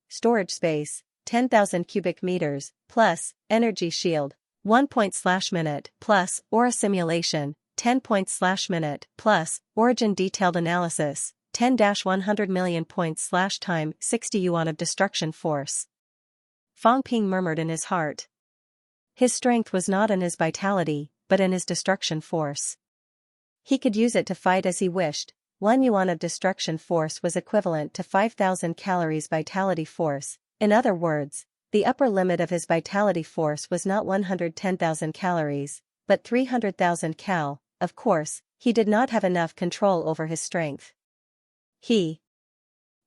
storage space, 10,000 cubic meters, plus, energy shield, 1 point/minute, plus, aura simulation, 10 points/minute, plus, origin detailed analysis, 10-100 million points/time, 60 yuan of destruction force. Fang Ping murmured in his heart. His strength was not in his vitality, but in his destruction force. He could use it to fight as he wished. 1 yuan of destruction force was equivalent to 5,000 calories vitality force. In other words, the upper limit of his vitality force was not 110,000 calories, but 300,000 cal. Of course, he did not have enough control over his strength. He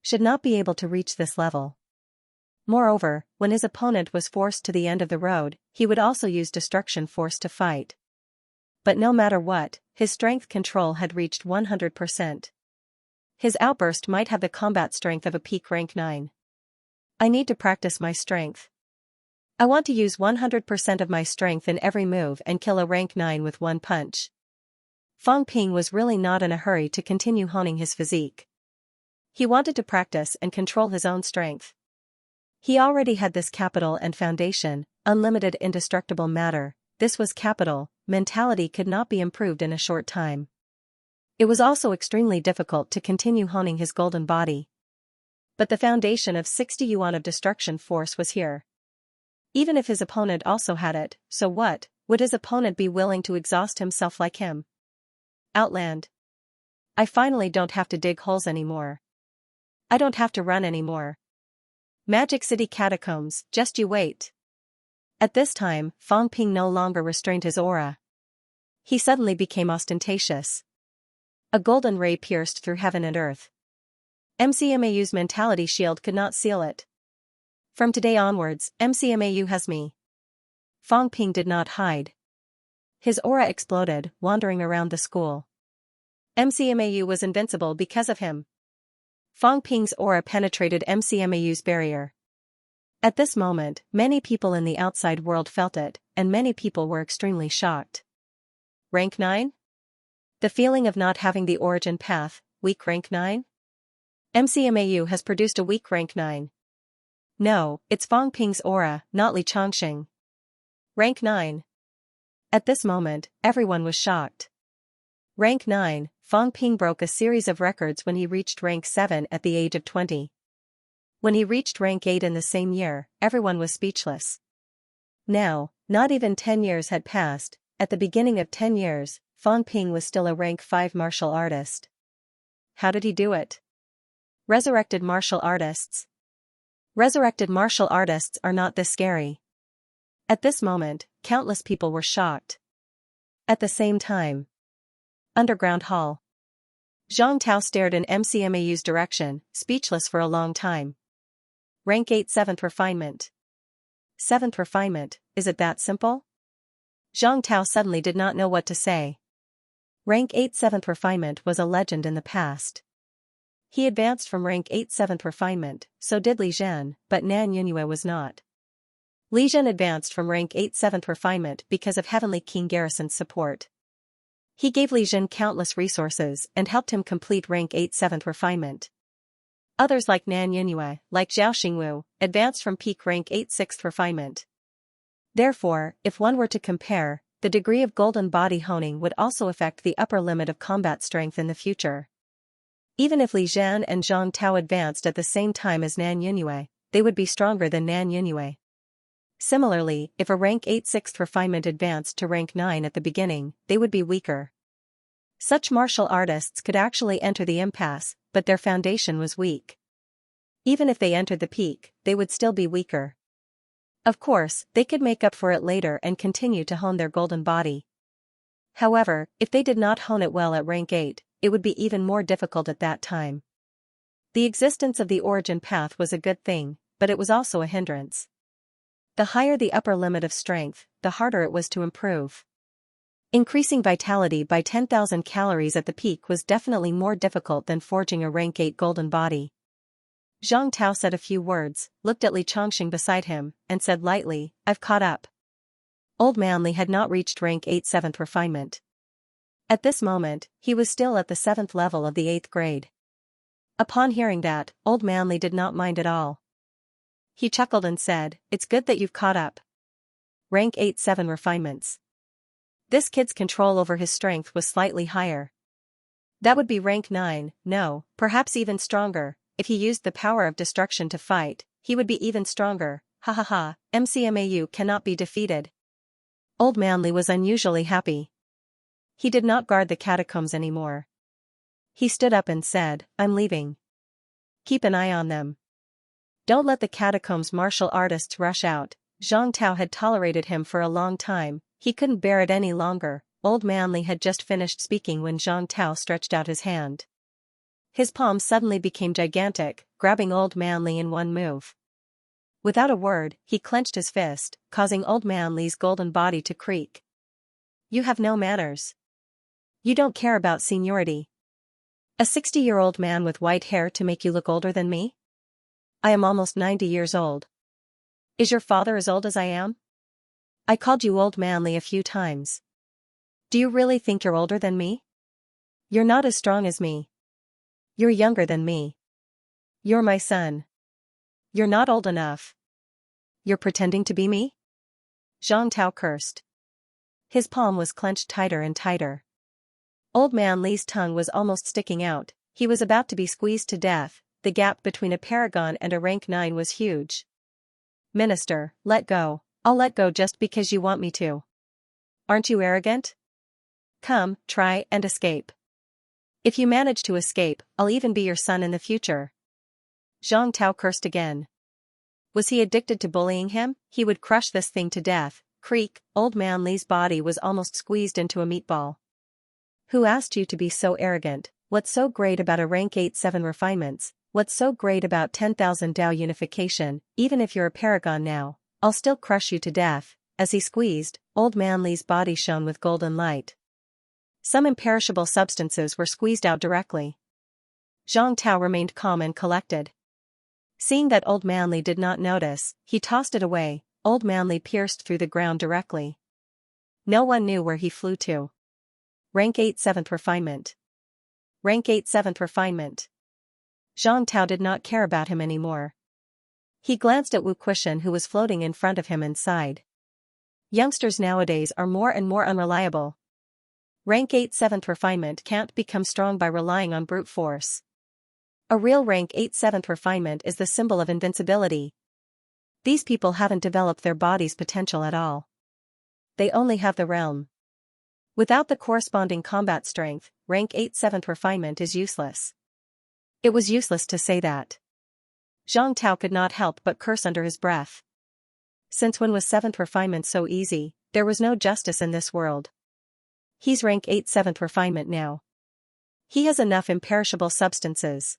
should not be able to reach this level. Moreover, when his opponent was forced to the end of the road, he would also use destruction force to fight. But no matter what, his strength control had reached 100%. His outburst might have the combat strength of a peak rank 9. I need to practice my strength. I want to use 100% of my strength in every move and kill a rank 9 with one punch. Fang Ping was really not in a hurry to continue honing his physique. He wanted to practice and control his own strength. He already had this capital and foundation, unlimited indestructible matter. This was capital. Mentality could not be improved in a short time. It was also extremely difficult to continue honing his golden body. But the foundation of 60 yuan of destruction force was here. Even if his opponent also had it, so what? Would his opponent be willing to exhaust himself like him? Outland. I finally don't have to dig holes anymore. I don't have to run anymore. Magic City Catacombs, just you wait. At this time, Fang Ping no longer restrained his aura. He suddenly became ostentatious. A golden ray pierced through heaven and earth. MCMAU's mentality shield could not seal it. From today onwards, MCMAU has me. Fang Ping did not hide. His aura exploded, wandering around the school. MCMAU was invincible because of him. Fang Ping's aura penetrated MCMAU's barrier. At this moment, many people in the outside world felt it, and many people were extremely shocked. Rank 9? The feeling of not having the origin path, weak rank 9? MCMAU has produced a weak rank 9. No, it's Fang Ping's aura, not Li Changxing. Rank 9. At this moment, everyone was shocked. Rank 9, Fang Ping broke a series of records when he reached rank 7 at the age of 20. When he reached rank 8 in the same year, everyone was speechless. Now, not even 10 years had passed. At the beginning of 10 years, Fang Ping was still a rank 5 martial artist. How did he do it? Resurrected martial artists. Resurrected martial artists are not this scary. At this moment, countless people were shocked. At the same time. Underground Hall. Zhang Tao stared in MCMAU's direction, speechless for a long time. Rank 8 7th Refinement. 7th Refinement, is it that simple? Zhang Tao suddenly did not know what to say. Rank 8 7th Refinement was a legend in the past. He advanced from rank 8 7th Refinement, so did Li Zhen, but Nan Yunue was not. Li Zhen advanced from rank 8 7th Refinement because of Heavenly King Garrison's support. He gave Li Zhen countless resources and helped him complete rank 8 7th Refinement. Others like Nan Yunue, like Zhao Xingwu, advanced from peak rank 8 6th Refinement. Therefore, if one were to compare, the degree of golden body honing would also affect the upper limit of combat strength in the future. Even if Li Zhen and Zhang Tao advanced at the same time as Nan Yunue, they would be stronger than Nan Yunue. Similarly, if a rank 8 6th Refinement advanced to rank 9 at the beginning, they would be weaker. Such martial artists could actually enter the impasse, but their foundation was weak. Even if they entered the peak, they would still be weaker. Of course, they could make up for it later and continue to hone their golden body. However, if they did not hone it well at rank 8, it would be even more difficult at that time. The existence of the origin path was a good thing, but it was also a hindrance. The higher the upper limit of strength, the harder it was to improve. Increasing vitality by 10,000 calories at the peak was definitely more difficult than forging a rank 8 golden body. Zhang Tao said a few words, looked at Li Changxing beside him, and said lightly, "I've caught up." Old Man Li had not reached rank 8 7th Refinement. At this moment, he was still at the 7th level of the 8th grade. Upon hearing that, Old Man Li did not mind at all. He chuckled and said, "It's good that you've caught up. Rank 8 7 Refinements. This kid's control over his strength was slightly higher. That would be rank 9, no, perhaps even stronger. If he used the power of destruction to fight, he would be even stronger. Ha ha ha, MCMAU cannot be defeated." Old Man Li was unusually happy. He did not guard the catacombs anymore. He stood up and said, "I'm leaving. Keep an eye on them. Don't let the catacombs martial artists rush out." Zhang Tao had tolerated him for a long time, he couldn't bear it any longer. Old Man Li had just finished speaking when Zhang Tao stretched out his hand. His palm suddenly became gigantic, grabbing Old Man Li in one move. Without a word, he clenched his fist, causing Old Man Li's golden body to creak. "You have no manners. You don't care about seniority. A 60-year-old man with white hair to make you look older than me? I am almost 90 years old. Is your father as old as I am? I called you Old Man Li a few times. Do you really think you're older than me? You're not as strong as me. You're younger than me. You're my son. You're not old enough. You're pretending to be me?" Zhang Tao cursed. His palm was clenched tighter and tighter. Old Man Li's tongue was almost sticking out, he was about to be squeezed to death. The gap between a paragon and a rank 9 was huge. "Minister, let go. I'll let go just because you want me to. Aren't you arrogant? Come, try and escape. If you manage to escape, I'll even be your son in the future." Zhang Tao cursed again. Was he addicted to bullying him? He would crush this thing to death. Creak, old man Li's body was almost squeezed into a meatball. Who asked you to be so arrogant? What's so great about a rank 8-7 refinements? What's so great about 10,000 Dao unification? Even if you're a paragon now, I'll still crush you to death. As he squeezed, old man Li's body shone with golden light. Some imperishable substances were squeezed out directly. Zhang Tao remained calm and collected. Seeing that old man Li did not notice, he tossed it away. Old man Li pierced through the ground directly. No one knew where he flew to. Rank 8 7th refinement. Rank 8 7th refinement. Zhang Tao did not care about him anymore. He glanced at Wu Quishan who was floating in front of him and sighed. Youngsters nowadays are more and more unreliable. Rank 8 7th refinement can't become strong by relying on brute force. A real rank 8 7th refinement is the symbol of invincibility. These people haven't developed their body's potential at all. They only have the realm. Without the corresponding combat strength, rank 8 7th refinement is useless. It was useless to say that. Zhang Tao could not help but curse under his breath. Since when was 7th refinement so easy? There was no justice in this world. He's rank 8 7th refinement now. He has enough imperishable substances.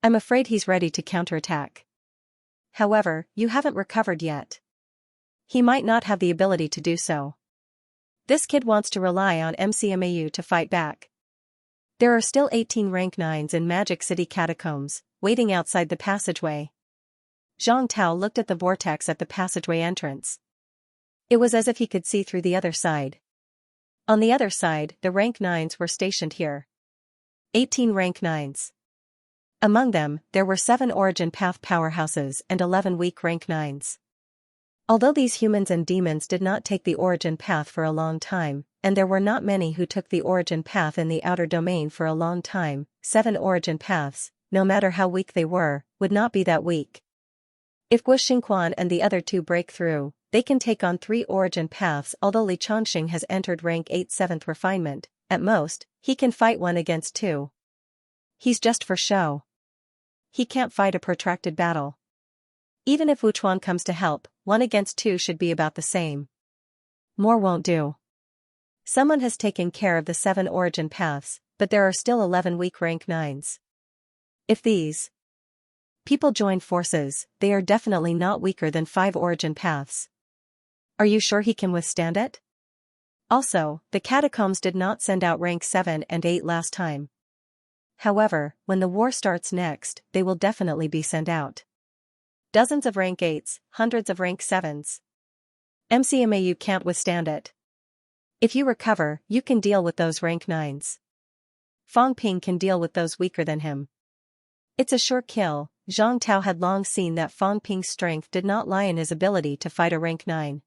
I'm afraid he's ready to counterattack. However, you haven't recovered yet. He might not have the ability to do so. This kid wants to rely on MCMAU to fight back. There are still 18 rank 9s in Magic City catacombs, waiting outside the passageway. Zhang Tao looked at the vortex at the passageway entrance. It was as if he could see through the other side. On the other side, the rank 9s were stationed here. 18 rank 9s. Among them, there were 7 origin path powerhouses and 11 weak rank 9s. Although these humans and demons did not take the origin path for a long time, and there were not many who took the origin path in the outer domain for a long time, 7 origin paths, no matter how weak they were, would not be that weak. If Guo Xingquan and the other 2 break through, they can take on 3 origin paths. Although Li Chongqing has entered rank 8 7th refinement, at most, he can fight 1 against 2. He's just for show. He can't fight a protracted battle. Even if Wu Chuan comes to help, 1 against 2 should be about the same. More won't do. Someone has taken care of the 7 origin paths, but there are still 11 weak rank 9s. If these people join forces, they are definitely not weaker than 5 origin paths. Are you sure he can withstand it? Also, the catacombs did not send out rank 7 and 8 last time. However, when the war starts next, they will definitely be sent out. Dozens of rank 8s, hundreds of rank 7s. MCMAU can't withstand it. If you recover, you can deal with those rank 9s. Fang Ping can deal with those weaker than him. It's a sure kill. Zhang Tao had long seen that Fang Ping's strength did not lie in his ability to fight a rank 9.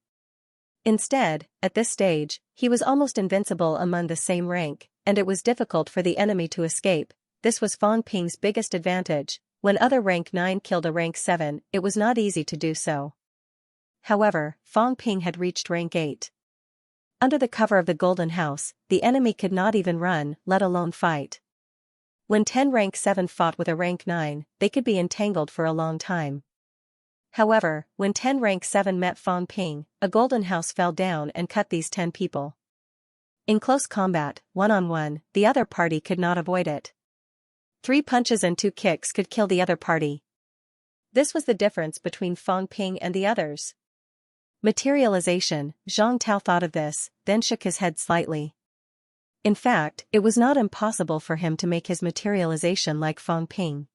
Instead, at this stage, he was almost invincible among the same rank, and it was difficult for the enemy to escape. This was Fang Ping's biggest advantage. When other rank 9 killed a rank 7, it was not easy to do so. However, Fang Ping had reached rank 8. Under the cover of the Golden House, the enemy could not even run, let alone fight. When 10 rank 7 fought with a rank 9, they could be entangled for a long time. However, when 10 rank 7 met Fang Ping, a Golden House fell down and cut these 10 people. In close combat, one-on-one, the other party could not avoid it. 3 punches and 2 kicks could kill the other party. This was the difference between Fang Ping and the others. Materialization. Zhang Tao thought of this, then shook his head slightly. In fact, it was not impossible for him to make his materialization like Fang Ping.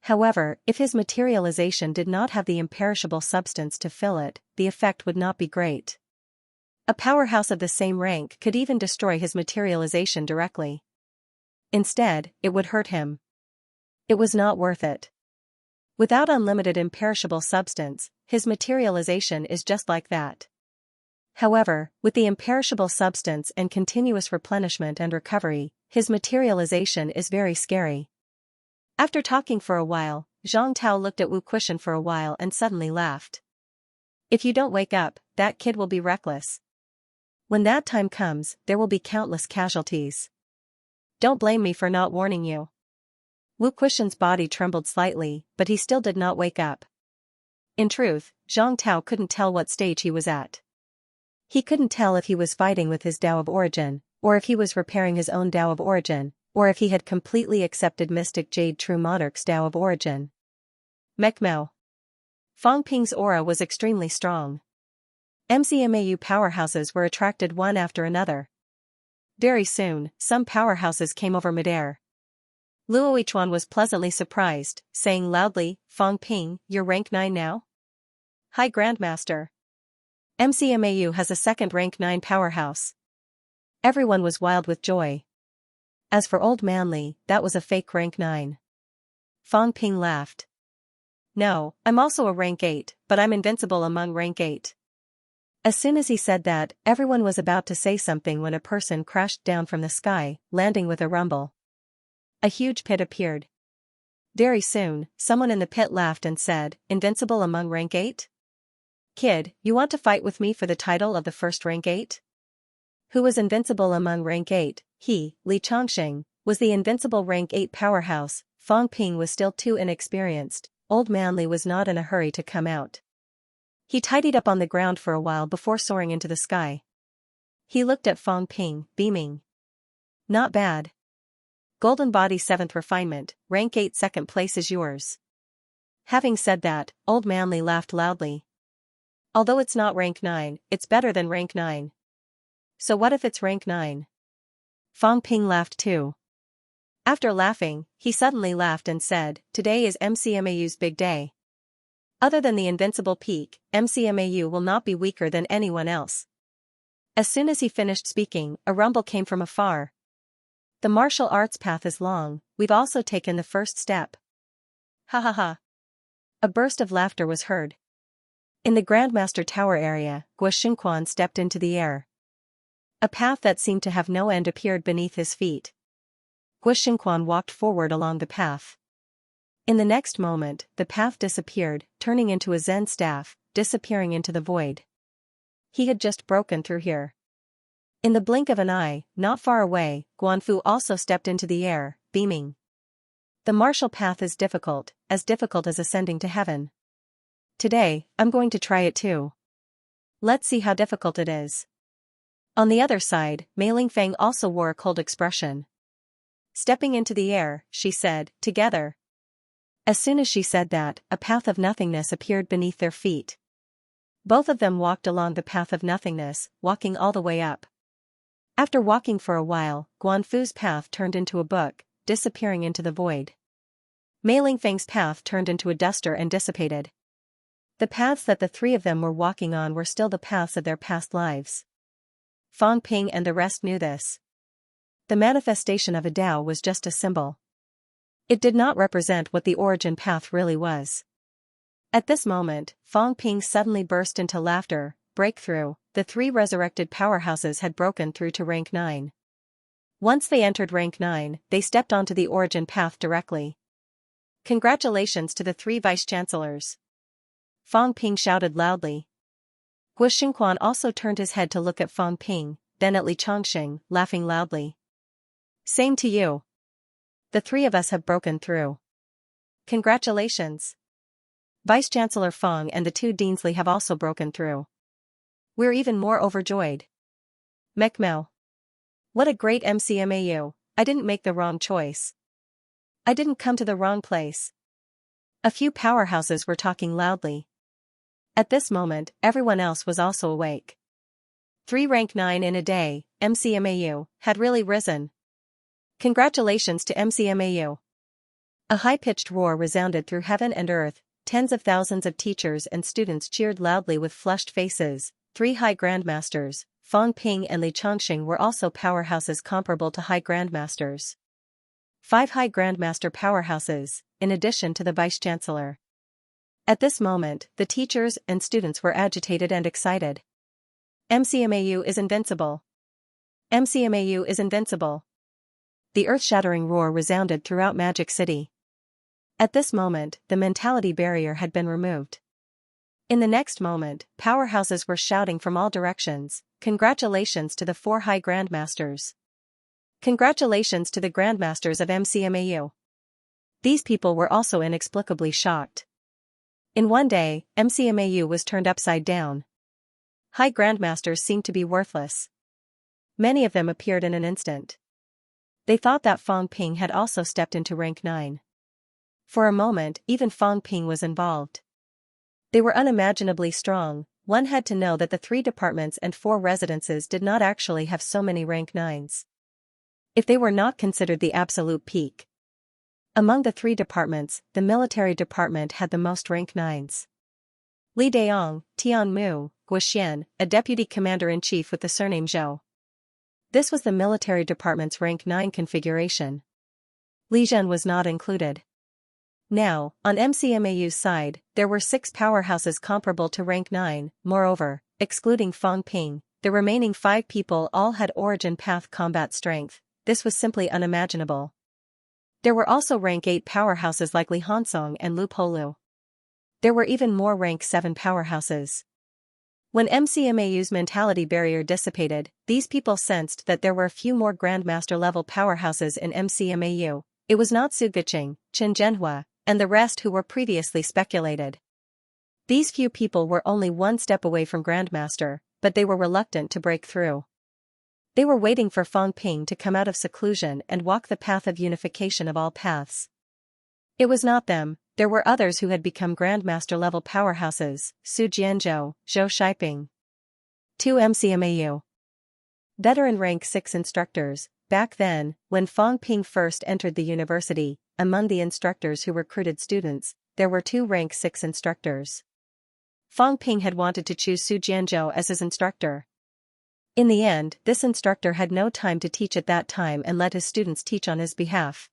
However, if his materialization did not have the imperishable substance to fill it, the effect would not be great. A powerhouse of the same rank could even destroy his materialization directly. Instead, it would hurt him. It was not worth it. Without unlimited imperishable substance, his materialization is just like that. However, with the imperishable substance and continuous replenishment and recovery, his materialization is very scary. After talking for a while, Zhang Tao looked at Wu Quishan for a while and suddenly laughed. If you don't wake up, that kid will be reckless. When that time comes, there will be countless casualties. Don't blame me for not warning you. Wu Quishan's body trembled slightly, but he still did not wake up. In truth, Zhang Tao couldn't tell what stage he was at. He couldn't tell if he was fighting with his Tao of origin, or if he was repairing his own Tao of origin, or if he had completely accepted Mystic Jade True Monarch's Tao of origin. Mekmao. Fang Ping's aura was extremely strong. MCMAU powerhouses were attracted one after another. Very soon, some powerhouses came over midair. Luo Yichuan was pleasantly surprised, saying loudly, "Fang Ping, you're rank 9 now?" "Hi Grandmaster. MCMAU has a second rank 9 powerhouse." Everyone was wild with joy. As for Old Manly, that was a fake rank 9. Fang Ping laughed. "No, I'm also a rank 8, but I'm invincible among rank 8. As soon as he said that, everyone was about to say something when a person crashed down from the sky, landing with a rumble. A huge pit appeared. Very soon, someone in the pit laughed and said, "Invincible among rank 8? Kid, you want to fight with me for the title of the first rank 8? Who was invincible among rank 8? He, Li Chongqing, was the invincible rank 8 powerhouse. Fang Ping was still too inexperienced. Old Manly was not in a hurry to come out. He tidied up on the ground for a while before soaring into the sky. He looked at Fang Ping, beaming. "Not bad. Golden Body 7th Refinement, rank 8 second place is yours." Having said that, Old Manly laughed loudly. "Although it's not rank 9, it's better than rank 9. So what if it's rank 9? Fang Ping laughed too. After laughing, he suddenly laughed and said, "Today is MCMAU's big day. Other than the invincible peak, MCMAU will not be weaker than anyone else." As soon as he finished speaking, a rumble came from afar. "The martial arts path is long, we've also taken the first step." Ha ha ha. A burst of laughter was heard. In the Grandmaster Tower area, Guo Xingquan stepped into the air. A path that seemed to have no end appeared beneath his feet. Guo Xingquan walked forward along the path. In the next moment, the path disappeared, turning into a Zen staff, disappearing into the void. He had just broken through here. In the blink of an eye, not far away, Guanfu also stepped into the air, beaming. "The martial path is difficult as ascending to heaven. Today, I'm going to try it too. Let's see how difficult it is." On the other side, Mei Lingfeng also wore a cold expression. Stepping into the air, she said, "Together." As soon as she said that, a path of nothingness appeared beneath their feet. Both of them walked along the path of nothingness, walking all the way up. After walking for a while, Guanfu's path turned into a book, disappearing into the void. Mei Lingfeng's path turned into a duster and dissipated. The paths that the three of them were walking on were still the paths of their past lives. Fang Ping and the rest knew this. The manifestation of a Tao was just a symbol. It did not represent what the origin path really was. At this moment, Fang Ping suddenly burst into laughter. Breakthrough, the three resurrected powerhouses had broken through to rank 9. Once they entered rank 9, they stepped onto the origin path directly. "Congratulations to the 3 vice-chancellors!" Fang Ping shouted loudly. Guo Xingquan also turned his head to look at Fang Ping, then at Li Chongqing, laughing loudly. "Same to you. The 3 of us have broken through. Congratulations. Vice-Chancellor Fang and the 2 Deansley have also broken through. We're even more overjoyed. Mekmao. What a great MCMAU, I didn't make the wrong choice. I didn't come to the wrong place." A few powerhouses were talking loudly. At this moment, everyone else was also awake. 3 rank 9 in a day, MCMAU, had really risen. Congratulations to MCMAU. A high-pitched roar resounded through heaven and earth. Tens of thousands of teachers and students cheered loudly with flushed faces. 3 high grandmasters, Fang Ping and Li Chongqing, were also powerhouses comparable to high grandmasters. 5 high grandmaster powerhouses, in addition to the vice-chancellor. At this moment, the teachers and students were agitated and excited. MCMAU is invincible. MCMAU is invincible. The earth-shattering roar resounded throughout Magic City. At this moment, the mentality barrier had been removed. In the next moment, powerhouses were shouting from all directions, "Congratulations to the 4 high grandmasters. Congratulations to the grandmasters of MCMAU." These people were also inexplicably shocked. In one day, MCMAU was turned upside down. high grandmasters seemed to be worthless. Many of them appeared in an instant. They thought that Fang Ping had also stepped into rank 9. For a moment, even Fang Ping was involved. They were unimaginably strong. One had to know that the 3 departments and 4 residences did not actually have so many rank 9s. If they were not considered the absolute peak. Among the 3 departments, the military department had the most rank 9s. Li Daong, Tian Mu, Guoxian, a deputy commander-in-chief with the surname Zhou. This was the military department's rank 9 configuration. Li Zhen was not included. Now, on MCMAU's side, there were 6 powerhouses comparable to rank 9, moreover, excluding Fang Ping, the remaining 5 people all had origin path combat strength. This was simply unimaginable. There were also rank 8 powerhouses like Li Hansong and Lu Polu. There were even more rank 7 powerhouses. When MCMAU's mentality barrier dissipated, these people sensed that there were a few more Grandmaster-level powerhouses in MCMAU. It was not Su Guqing, Chen Zhenhua, and the rest who were previously speculated. These few people were only one step away from Grandmaster, but they were reluctant to break through. They were waiting for Fang Ping to come out of seclusion and walk the path of unification of all paths. It was not them. There were others who had become Grandmaster-level powerhouses: Su Jianzhou, Zhou Shiping. 2 MCMAU. Veteran rank 6 instructors. Back then, when Fang Ping first entered the university, among the instructors who recruited students, there were 2 rank 6 instructors. Fang Ping had wanted to choose Su Jianzhou as his instructor. In the end, this instructor had no time to teach at that time and let his students teach on his behalf.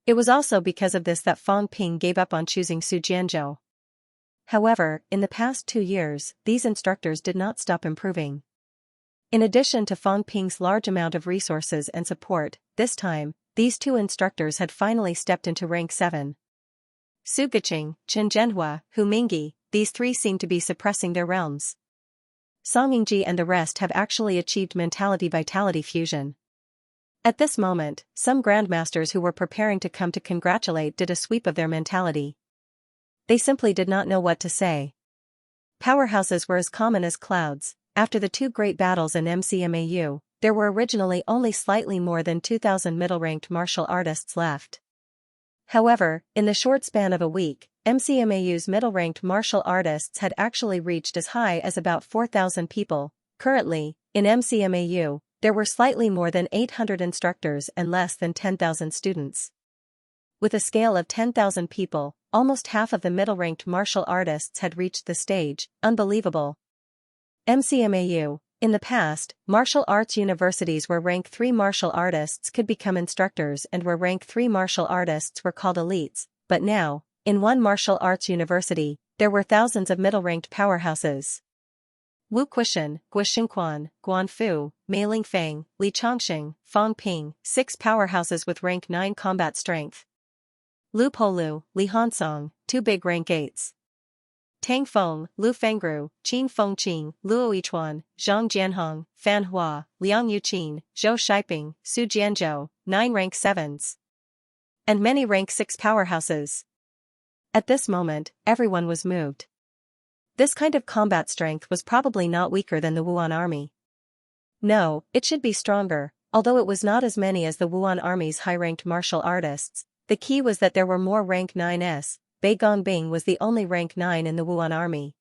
It was also because of this that Fang Ping gave up on choosing Su Jianzhou. However, in the past 2 years, these instructors did not stop improving. In addition to Fang Ping's large amount of resources and support, this time, these 2 instructors had finally stepped into rank 7. Su Guqing, Chen Zhenhua, Hu Mingyi, these 3 seem to be suppressing their realms. Song Yingji and the rest have actually achieved mentality-vitality fusion. At this moment, some grandmasters who were preparing to come to congratulate did a sweep of their mentality. They simply did not know what to say. Powerhouses were as common as clouds. After the 2 great battles in MCMAU, there were originally only slightly more than 2,000 middle-ranked martial artists left. However, in the short span of a week, MCMAU's middle-ranked martial artists had actually reached as high as about 4,000 people. Currently, in MCMAU, there were slightly more than 800 instructors and less than 10,000 students. With a scale of 10,000 people, almost half of the middle-ranked martial artists had reached the stage. Unbelievable. MCMAU. In the past, martial arts universities where rank 3 martial artists could become instructors and where rank 3 martial artists were called elites, but now, in one martial arts university, there were thousands of middle-ranked powerhouses. Wu Quishan, Guoxinquan, Guanfu, Mei Lingfeng, Li Chongqing, Fang Ping, 6 powerhouses with rank 9 combat strength. Lu Polu, Li Hansong, 2 big rank 8s. Tang Feng, Lu Fengru, Qin Fengqing, Luo Yichuan, Zhang Jianhong, Fan Hua, Liang Yuqin, Zhou Shiping, Su Jianzhou, 9 rank 7s. And many rank 6 powerhouses. At this moment, everyone was moved. This kind of combat strength was probably not weaker than the Wuan army. No, it should be stronger, although it was not as many as the Wuan army's high-ranked martial artists. The key was that there were more rank 9s. Bei Gongbing was the only rank 9 in the Wuan army.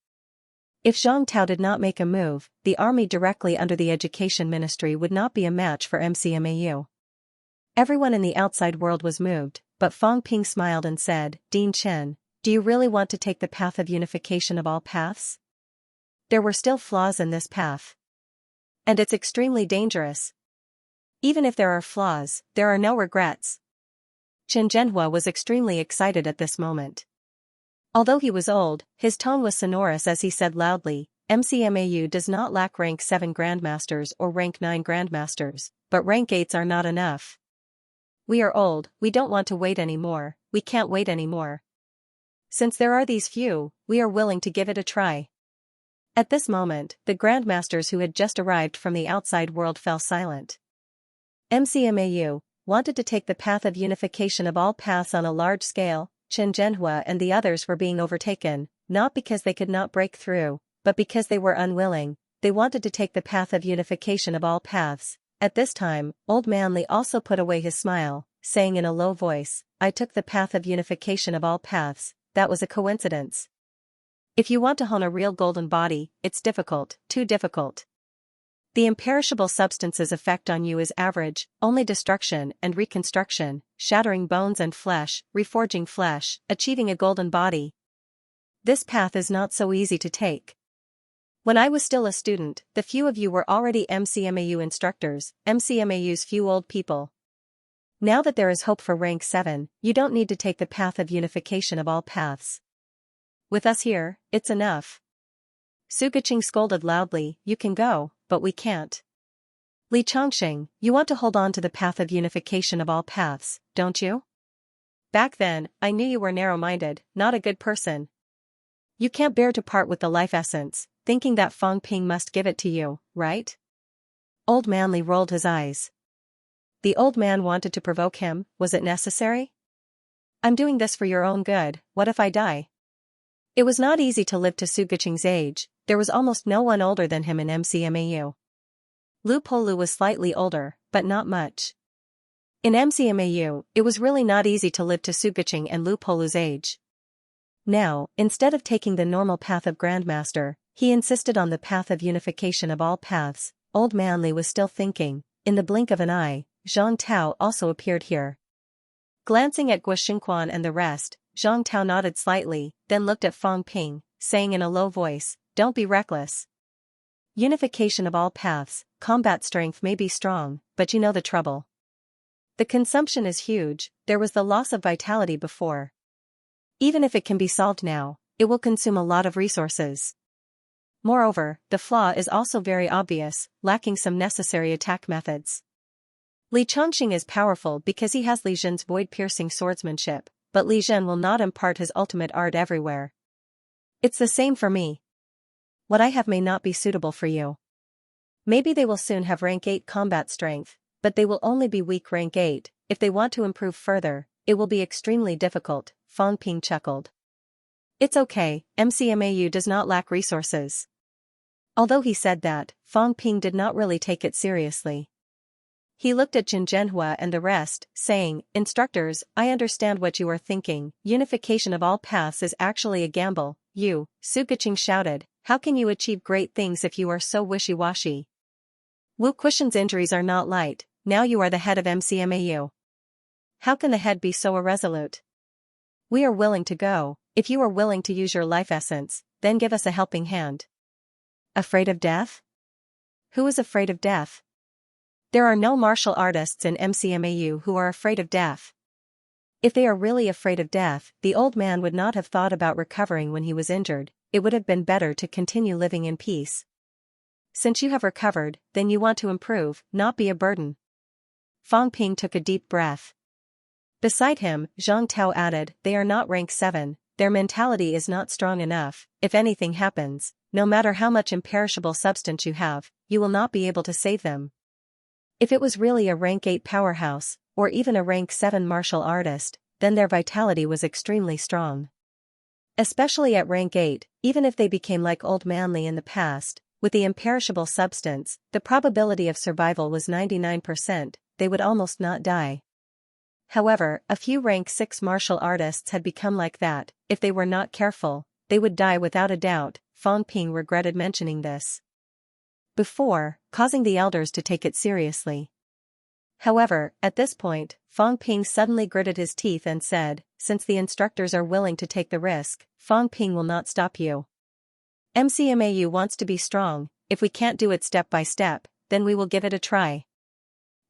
If Zhang Tao did not make a move, the army directly under the Education Ministry would not be a match for MCMAU. Everyone in the outside world was moved, but Fang Ping smiled and said, "Dean Chen, do you really want to take the path of unification of all paths? There were still flaws in this path. And it's extremely dangerous. Even if there are flaws, there are no regrets." Chen Zhenhua was extremely excited at this moment. Although he was old, his tone was sonorous as he said loudly, "MCMAU does not lack rank 7 grandmasters or rank 9 grandmasters, but rank 8s are not enough. We are old, we don't want to wait anymore, we can't wait anymore. Since there are these few, we are willing to give it a try." At this moment, the grandmasters who had just arrived from the outside world fell silent. MCMAU wanted to take the path of unification of all paths on a large scale. Chen Zhenhua and the others were being overtaken, not because they could not break through, but because they were unwilling. they wanted to take the path of unification of all paths. At this time, Old Manly also put away his smile, saying in a low voice, I took the path of unification of all paths, that was a coincidence. If you want to hone a real golden body, it's difficult, too difficult. The imperishable substance's effect on you is average, only destruction and reconstruction, shattering bones and flesh, reforging flesh, achieving a golden body. This path is not so easy to take. When I was still a student, the few of you were already MCMAU instructors, MCMAU's few old people. Now that there is hope for rank 7, you don't need to take the path of unification of all paths. With us here, it's enough. Suguqing scolded loudly, you can go, but we can't. Li Chongqing, you want to hold on to the path of unification of all paths, don't you? Back then, I knew you were narrow-minded, not a good person. You can't bear to part with the life essence, thinking that Fang Ping must give it to you, right? Old Manly rolled his eyes. The old man wanted to provoke him, was it necessary? I'm doing this for your own good, what if I die? It was not easy to live to Suguqing's age, there was almost no one older than him in MCMAU. Lu Polu was slightly older, but not much. In MCMAU, it was really not easy to live to Suguqing and Lu Polu's age. Now, instead of taking the normal path of Grandmaster, he insisted on the path of unification of all paths. Old Manly was still thinking. In the blink of an eye, Zhang Tao also appeared here. Glancing at Guo Xingquan and the rest, Zhang Tao nodded slightly, then looked at Fang Ping, saying in a low voice, don't be reckless. Unification of all paths, combat strength may be strong, but you know the trouble. The consumption is huge, there was the loss of vitality before. Even if it can be solved now, it will consume a lot of resources. Moreover, the flaw is also very obvious, lacking some necessary attack methods. Li Chongqing is powerful because he has Li Zhen's void-piercing swordsmanship, but Li Zhen will not impart his ultimate art everywhere. It's the same for me. What I have may not be suitable for you. Maybe they will soon have rank 8 combat strength, but they will only be weak rank 8, if they want to improve further, it will be extremely difficult, Fang Ping chuckled. It's okay, MCMAU does not lack resources. Although he said that, Fang Ping did not really take it seriously. He looked at Jin Zhenhua and the rest, saying, instructors, I understand what you are thinking, unification of all paths is actually a gamble, you, Suguqing shouted, how can you achieve great things if you are so wishy-washy? Wu Quishan's injuries are not light, now you are the head of MCMAU. How can the head be so irresolute? We are willing to go, if you are willing to use your life essence, then give us a helping hand. Afraid of death? Who is afraid of death? There are no martial artists in MCMAU who are afraid of death. If they are really afraid of death, the old man would not have thought about recovering when he was injured, it would have been better to continue living in peace. Since you have recovered, then you want to improve, not be a burden. Fang Ping took a deep breath. Beside him, Zhang Tao added, they are not rank 7, their mentality is not strong enough, if anything happens, no matter how much imperishable substance you have, you will not be able to save them. If it was really a rank 8 powerhouse, or even a rank 7 martial artist, then their vitality was extremely strong. Especially at rank 8, even if they became like Old Manly in the past, with the imperishable substance, the probability of survival was 99%, they would almost not die. However, a few rank 6 martial artists had become like that, if they were not careful, they would die without a doubt. Fang Ping regretted mentioning this before, causing the elders to take it seriously. However, at this point, Fang Ping suddenly gritted his teeth and said, since the instructors are willing to take the risk, Fang Ping will not stop you. MCMAU wants to be strong, if we can't do it step by step, then we will give it a try.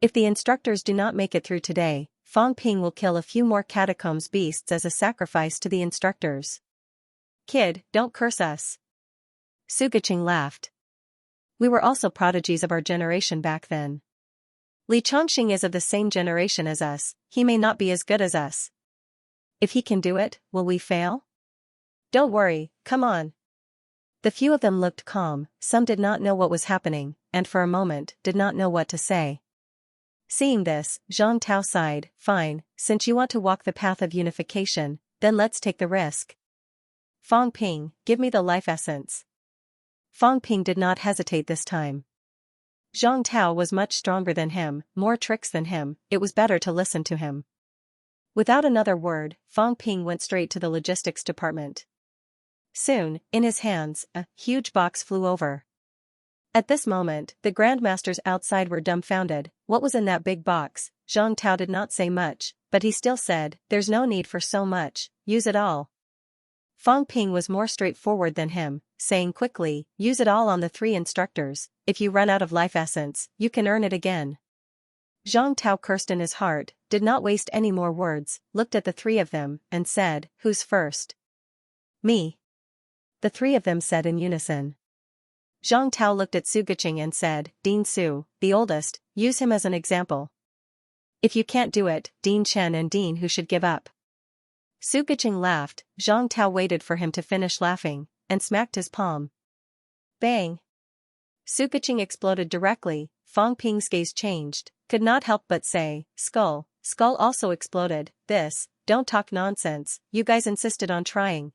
If the instructors do not make it through today, Fang Ping will kill a few more catacombs beasts as a sacrifice to the instructors. Kid, don't curse us. Suguqing laughed. We were also prodigies of our generation back then. Li Chongqing is of the same generation as us, he may not be as good as us. If he can do it, will we fail? Don't worry, come on. The few of them looked calm, some did not know what was happening, and for a moment did not know what to say. Seeing this, Zhang Tao sighed, fine, since you want to walk the path of unification, then let's take the risk. Fang Ping, give me the life essence. Fang Ping did not hesitate this time. Zhang Tao was much stronger than him, more tricks than him, it was better to listen to him. Without another word, Fang Ping went straight to the logistics department. Soon, in his hands, a huge box flew over. At this moment, the grandmasters outside were dumbfounded. What was in that big box? Zhang Tao did not say much, but he still said, "There's no need for so much, use it all." Fang Ping was more straightforward than him, saying quickly, "Use it all on the 3 instructors, if you run out of life essence, you can earn it again." Zhang Tao cursed in his heart, did not waste any more words, looked at the 3 of them, and said, "Who's first?" "Me." The 3 of them said in unison. Zhang Tao looked at Su Guqing and said, "Dean Su, the oldest, use him as an example. If you can't do it, Dean Chen and Dean Hu should give up." Su Guqing laughed, Zhang Tao waited for him to finish laughing, and smacked his palm. Bang! Su Guqing exploded directly. Fang Ping's gaze changed, could not help but say, "Skull." Skull also exploded. Don't talk nonsense, you guys insisted on trying."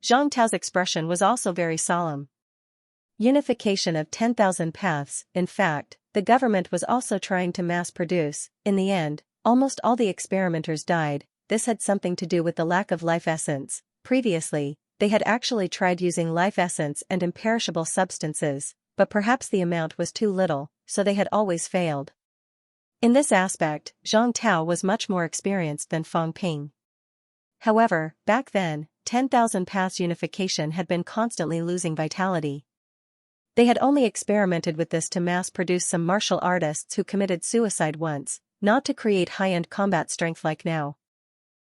Zhang Tao's expression was also very solemn. Unification of 10,000 paths. In fact, the government was also trying to mass produce. In the end, almost all the experimenters died. This had something to do with the lack of life essence. Previously, they had actually tried using life essence and imperishable substances, but perhaps the amount was too little, so they had always failed. In this aspect, Zhang Tao was much more experienced than Fang Ping. However, back then, 10,000 paths unification had been constantly losing vitality. They had only experimented with this to mass-produce some martial artists who committed suicide once, not to create high-end combat strength like now.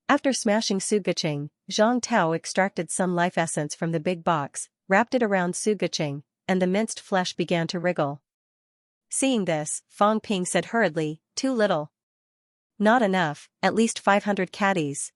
After smashing Su Guqing, Zhang Tao extracted some life essence from the big box, wrapped it around Su Guqing, and the minced flesh began to wriggle. Seeing this, Fang Ping said hurriedly, "Too little. Not enough, at least 500 caddies."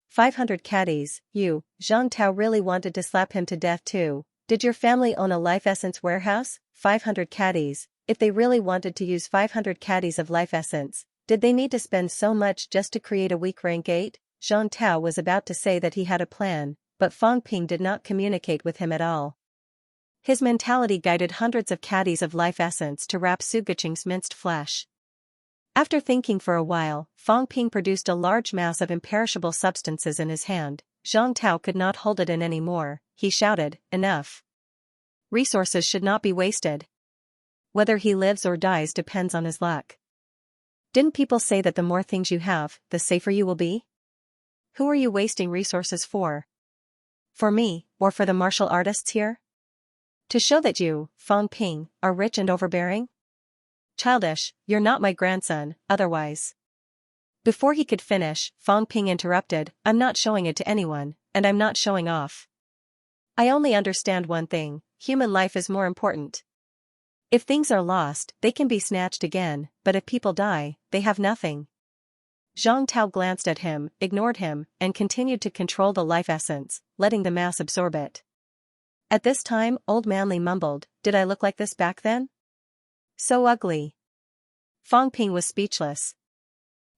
500 caddies, you, Zhang Tao really wanted to slap him to death too. Did your family own a life essence warehouse? 500 caddies, if they really wanted to use 500 caddies of life essence, did they need to spend so much just to create a weak rank 8? Zhang Tao was about to say that he had a plan, but Fang Ping did not communicate with him at all. His mentality guided hundreds of caddies of life essence to wrap Su Guqing's minced flesh. After thinking for a while, Fang Ping produced a large mass of imperishable substances in his hand. Zhang Tao could not hold it in anymore. He shouted, "Enough. Resources should not be wasted. Whether he lives or dies depends on his luck. Didn't people say that the more things you have, the safer you will be? Who are you wasting resources for? For me, or for the martial artists here? To show that you, Fang Ping, are rich and overbearing? Childish, you're not my grandson, otherwise." Before he could finish, Fang Ping interrupted, "I'm not showing it to anyone, and I'm not showing off. I only understand one thing, human life is more important. If things are lost, they can be snatched again, but if people die, they have nothing." Zhang Tao glanced at him, ignored him, and continued to control the life essence, letting the mass absorb it. At this time, Old Manly mumbled, "Did I look like this back then? So ugly." Fang Ping was speechless.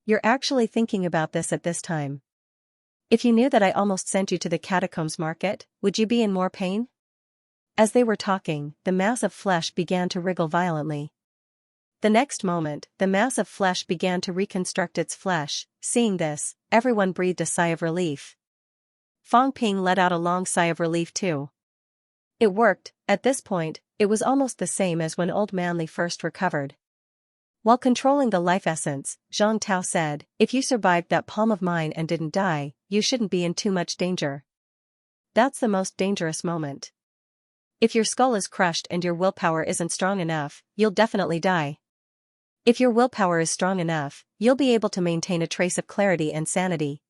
"You're actually thinking about this at this time? If you knew that I almost sent you to the catacombs market, would you be in more pain?" As they were talking, the mass of flesh began to wriggle violently. The next moment, the mass of flesh began to reconstruct its flesh. Seeing this, everyone breathed a sigh of relief. Fang Ping let out a long sigh of relief too. It worked. At this point, it was almost the same as when Old Manly first recovered. While controlling the life essence, Zhang Tao said, "If you survived that palm of mine and didn't die, you shouldn't be in too much danger. That's the most dangerous moment. If your skull is crushed and your willpower isn't strong enough, you'll definitely die. If your willpower is strong enough, you'll be able to maintain a trace of clarity and sanity.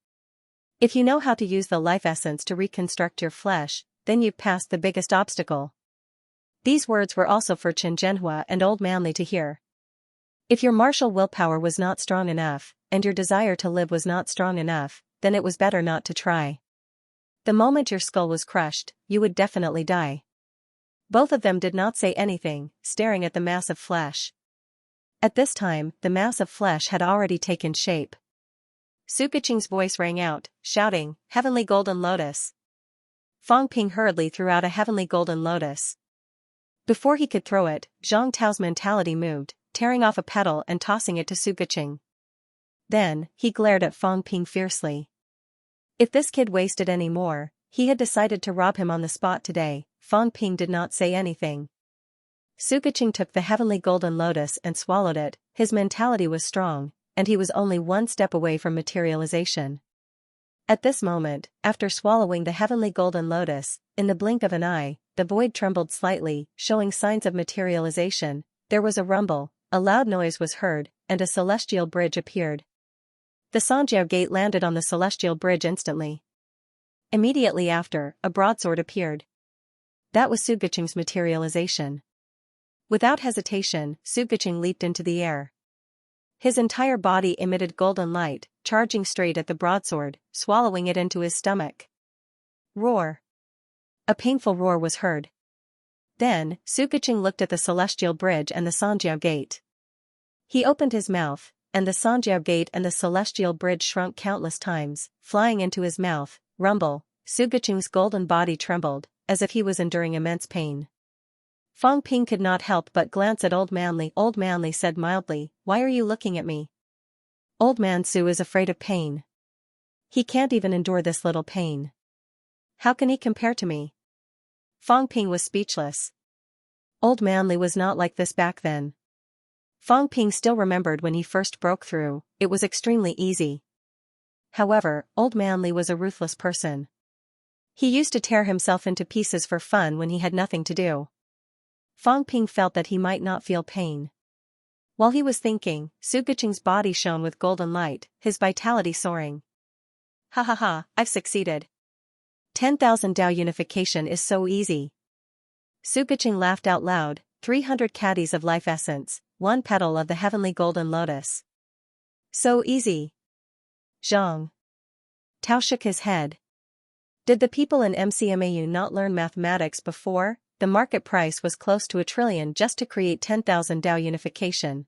If you know how to use the life essence to reconstruct your flesh, then you've passed the biggest obstacle." These words were also for Chen Zhenhua and Old Manly to hear. If your martial willpower was not strong enough, and your desire to live was not strong enough, then it was better not to try. The moment your skull was crushed, you would definitely die. Both of them did not say anything, staring at the mass of flesh. At this time, the mass of flesh had already taken shape. Su Guqing's voice rang out, shouting, "Heavenly Golden Lotus! Fang Ping hurriedly threw out a heavenly golden lotus. Before he could throw it, Zhang Tao's mentality moved, tearing off a petal and tossing it to Suguqing. Then, he glared at Fang Ping fiercely. If this kid wasted any more, he had decided to rob him on the spot today. Fang Ping did not say anything. Suguqing took the heavenly golden lotus and swallowed it. His mentality was strong, and he was only one step away from materialization. At this moment, after swallowing the heavenly golden lotus, in the blink of an eye, the void trembled slightly, showing signs of materialization. There was a rumble, a loud noise was heard, and a celestial bridge appeared. The Xianxia gate landed on the celestial bridge instantly. Immediately after, a broadsword appeared. That was Suguqing's materialization. Without hesitation, Suguqing leaped into the air. His entire body emitted golden light, charging straight at the broadsword, swallowing it into his stomach. Roar! A painful roar was heard. Then, Suguqing looked at the celestial bridge and the Xianxia gate. He opened his mouth, and the Xianxia gate and the celestial bridge shrunk countless times, flying into his mouth. Rumble! Suguqing's golden body trembled, as if he was enduring immense pain. Fang Ping could not help but glance at Old Manly. Old Manly said mildly, "Why are you looking at me?" Old Man Su is afraid of pain. He can't even endure this little pain. How can he compare to me? Fang Ping was speechless. Old Manly was not like this back then. Fang Ping still remembered when he first broke through. It was extremely easy. However, Old Manly was a ruthless person. He used to tear himself into pieces for fun when he had nothing to do. Fang Ping felt that he might not feel pain. While he was thinking, Suguqing's body shone with golden light, his vitality soaring. Ha ha ha, I've succeeded. 10,000 Dao unification is so easy. Suguqing laughed out loud. 300 caddies of life essence, 1 petal of the heavenly golden lotus. So easy. Zhang Tao shook his head. Did the people in MCMAU not learn mathematics before? The market price was close to 1 trillion just to create 10,000 Dao unification.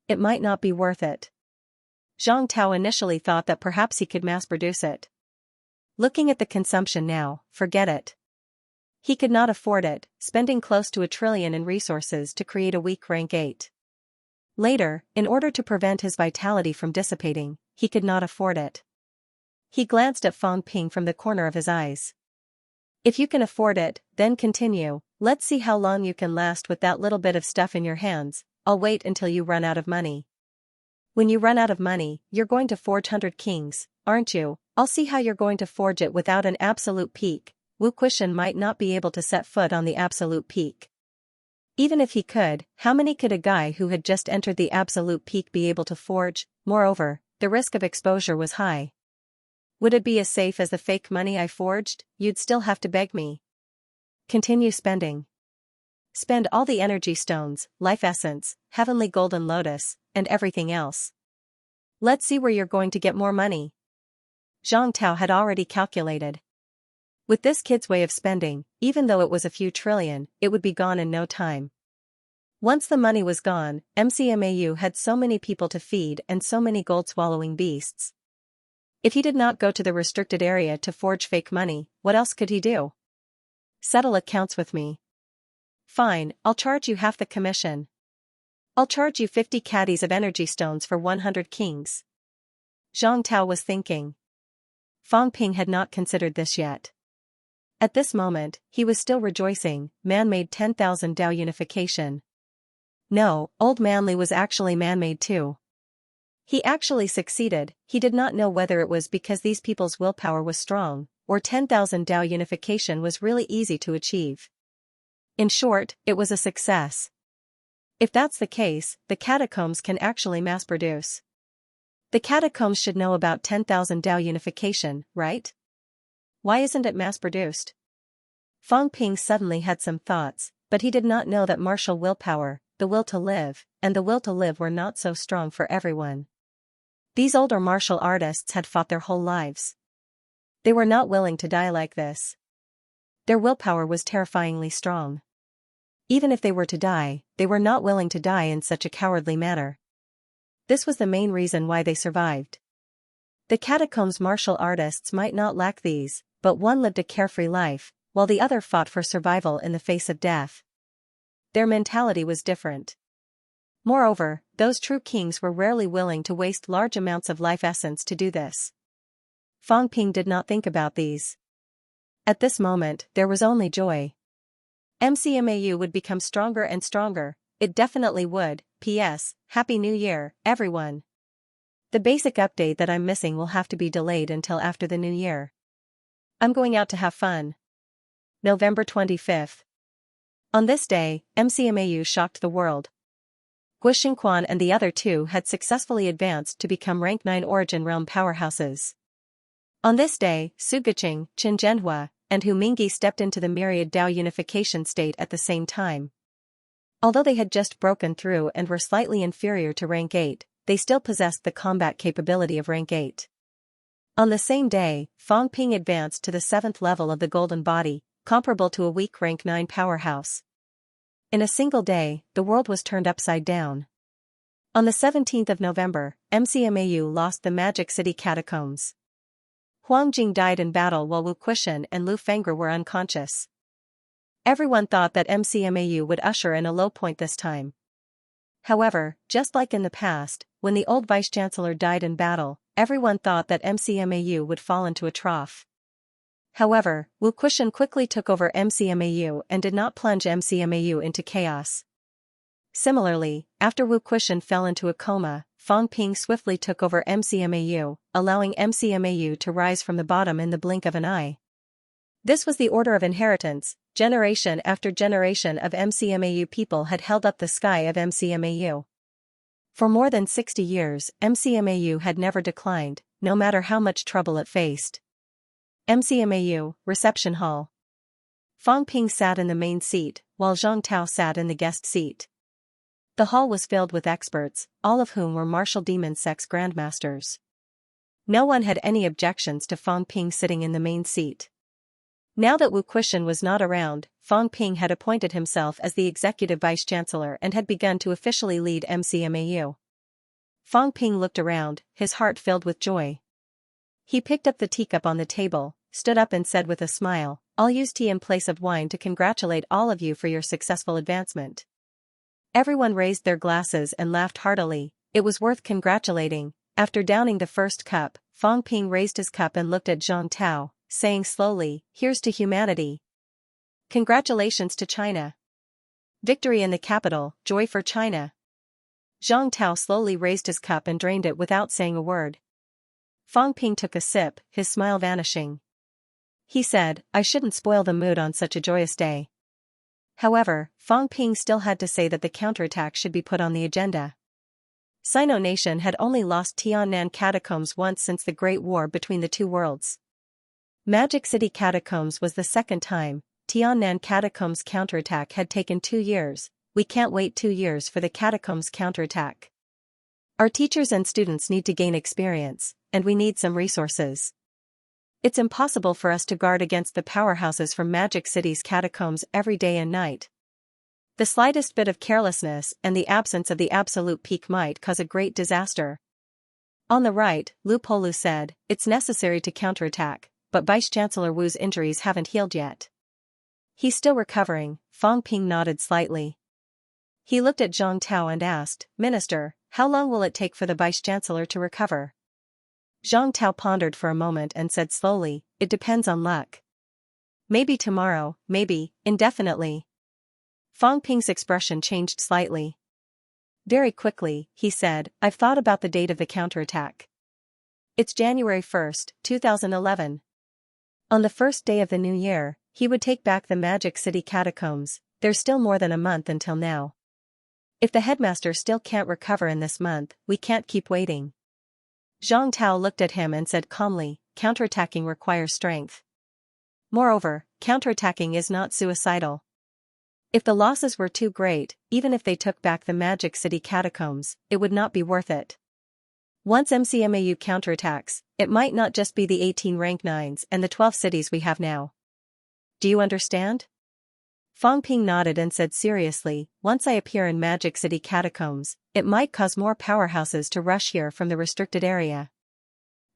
It might not be worth it. Zhang Tao initially thought that perhaps he could mass-produce it. Looking at the consumption now, forget it. He could not afford it, spending close to 1 trillion in resources to create a weak rank 8. Later, in order to prevent his vitality from dissipating, he could not afford it. He glanced at Fang Ping from the corner of his eyes. If you can afford it, then continue. Let's see how long you can last with that little bit of stuff in your hands. I'll wait until you run out of money. When you run out of money, you're going to forge 100 kings, aren't you? I'll see how you're going to forge it without an absolute peak. Wu Quishan might not be able to set foot on the absolute peak. Even if he could, how many could a guy who had just entered the absolute peak be able to forge? Moreover, the risk of exposure was high. Would it be as safe as the fake money I forged? You'd still have to beg me. Continue spending. Spend all the energy stones, life essence, heavenly golden lotus, and everything else. Let's see where you're going to get more money. Zhang Tao had already calculated. With this kid's way of spending, even though it was a few trillion, it would be gone in no time. Once the money was gone, MCMAU had so many people to feed and so many gold-swallowing beasts. If he did not go to the restricted area to forge fake money, what else could he do? Settle accounts with me. Fine, I'll charge you half the commission. I'll charge you 50 caddies of energy stones for 100 kings. Zhang Tao was thinking. Fang Ping had not considered this yet. At this moment, he was still rejoicing. Man-made 10,000 Dao unification. No, Old Manly was actually man-made too. He actually succeeded. He did not know whether it was because these people's willpower was strong, or 10,000 Dao unification was really easy to achieve. In short, it was a success. If that's the case, the catacombs can actually mass-produce. The catacombs should know about 10,000 Dao unification, right? Why isn't it mass-produced? Fang Ping suddenly had some thoughts, but he did not know that martial willpower, the will to live, and the will to live were not so strong for everyone. These older martial artists had fought their whole lives. They were not willing to die like this. Their willpower was terrifyingly strong. Even if they were to die, they were not willing to die in such a cowardly manner. This was the main reason why they survived. The catacombs martial artists might not lack these, but one lived a carefree life, while the other fought for survival in the face of death. Their mentality was different. Moreover, those true kings were rarely willing to waste large amounts of life essence to do this. Fang Ping did not think about these. At this moment, there was only joy. MCMAU would become stronger and stronger, it definitely would. P.S. Happy New Year, everyone. The basic update that I'm missing will have to be delayed until after the new year. I'm going out to have fun. November 25th. On this day, MCMAU shocked the world. Guixingquan and the other two had successfully advanced to become rank 9 Origin Realm powerhouses. On this day, Su Guiqing, Qin Zhenhua, and Hu Mingyi stepped into the myriad Dao unification state at the same time. Although they had just broken through and were slightly inferior to rank 8, they still possessed the combat capability of rank 8. On the same day, Fang Ping advanced to the 7th level of the Golden Body, comparable to a weak rank 9 powerhouse. In a single day, the world was turned upside down. On the 17th of November, MCMAU lost the Magic City Catacombs. Huang Jing died in battle while Wu Quishan and Lu Fengre were unconscious. Everyone thought that MCMAU would usher in a low point this time. However, just like in the past, when the old vice-chancellor died in battle, everyone thought that MCMAU would fall into a trough. However, Wu Quishan quickly took over MCMAU and did not plunge MCMAU into chaos. Similarly, after Wu Quishan fell into a coma, Fang Ping swiftly took over MCMAU, allowing MCMAU to rise from the bottom in the blink of an eye. This was the order of inheritance. Generation after generation of MCMAU people had held up the sky of MCMAU. For more than 60 years, MCMAU had never declined, no matter how much trouble it faced. MCMAU, Reception Hall. Fang Ping sat in the main seat, while Zhang Tao sat in the guest seat. The hall was filled with experts, all of whom were martial demon sex grandmasters. No one had any objections to Fang Ping sitting in the main seat. Now that Wu Quishan was not around, Fang Ping had appointed himself as the executive vice-chancellor and had begun to officially lead MCMAU. Fang Ping looked around, his heart filled with joy. He picked up the teacup on the table, stood up and said with a smile, "I'll use tea in place of wine to congratulate all of you for your successful advancement." Everyone raised their glasses and laughed heartily. It was worth congratulating. After downing the first cup, Fang Ping raised his cup and looked at Zhang Tao, saying slowly, "Here's to humanity. Congratulations to China. Victory in the capital, joy for China." Zhang Tao slowly raised his cup and drained it without saying a word. Fang Ping took a sip, his smile vanishing. He said, "I shouldn't spoil the mood on such a joyous day." However, Fang Ping still had to say that the counterattack should be put on the agenda. Sino Nation had only lost Tiannan Catacombs once since the Great War between the two worlds. Magic City Catacombs was the second time. Tiannan Catacombs counterattack had taken 2 years. We can't wait 2 years for the Catacombs counterattack. Our teachers and students need to gain experience, and we need some resources. It's impossible for us to guard against the powerhouses from Magic City's catacombs every day and night. The slightest bit of carelessness and the absence of the absolute peak might cause a great disaster. On the right, Lu Polu said, "It's necessary to counterattack, but Vice-Chancellor Wu's injuries haven't healed yet." "He's still recovering," Fang Ping nodded slightly. He looked at Zhang Tao and asked, "Minister, how long will it take for the Vice-Chancellor to recover?" Zhang Tao pondered for a moment and said slowly, "It depends on luck. Maybe tomorrow, maybe, indefinitely." Fang Ping's expression changed slightly. Very quickly, he said, "I've thought about the date of the counterattack. It's January 1st, 2011. On the first day of the new year, he would take back the Magic City Catacombs. There's still more than a month until now. If the headmaster still can't recover in this month, we can't keep waiting." Zhang Tao looked at him and said calmly, "Counterattacking requires strength. Moreover, counterattacking is not suicidal. If the losses were too great, even if they took back the Magic City Catacombs, it would not be worth it. Once MCMAU counterattacks, it might not just be the 18 rank 9s and the 12 cities we have now. Do you understand?" Fang Ping nodded and said seriously, "Once I appear in Magic City Catacombs, it might cause more powerhouses to rush here from the restricted area.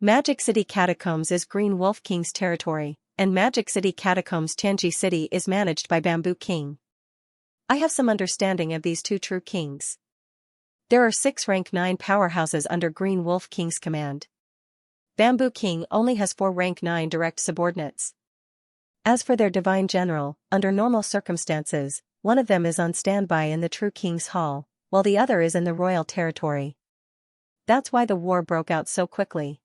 Magic City Catacombs is Green Wolf King's territory. and Magic City Catacombs Tianji City is managed by Bamboo King. I have some understanding of these two true kings. There are 6 rank 9 powerhouses under Green Wolf King's command. Bamboo King only has 4 rank 9 direct subordinates. As for their divine general, under normal circumstances, one of them is on standby in the True King's Hall, while the other is in the royal territory. That's why the war broke out so quickly.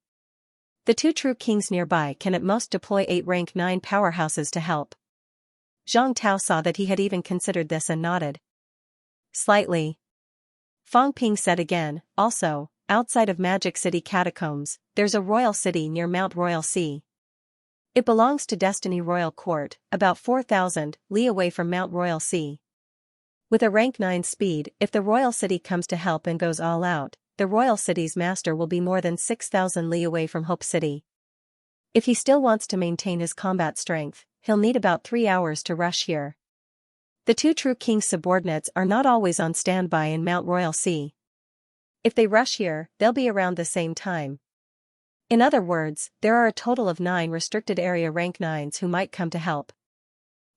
The 2 true kings nearby can at most deploy 8 rank 9 powerhouses to help. Zhang Tao saw that he had even considered this and nodded slightly. Fang Ping said again, also, outside of Magic City Catacombs, there's a royal city near Mount Royal Sea. It belongs to Destiny Royal Court, about 4,000 li away from Mount Royal Sea. With a rank 9 speed, if the royal city comes to help and goes all out, the royal city's master will be more than 6,000 li away from Hope City. If he still wants to maintain his combat strength, he'll need about 3 hours to rush here. The 2 true king's subordinates are not always on standby in Mount Royal Sea. If they rush here, they'll be around the same time. In other words, there are a total of 9 restricted area rank 9s who might come to help.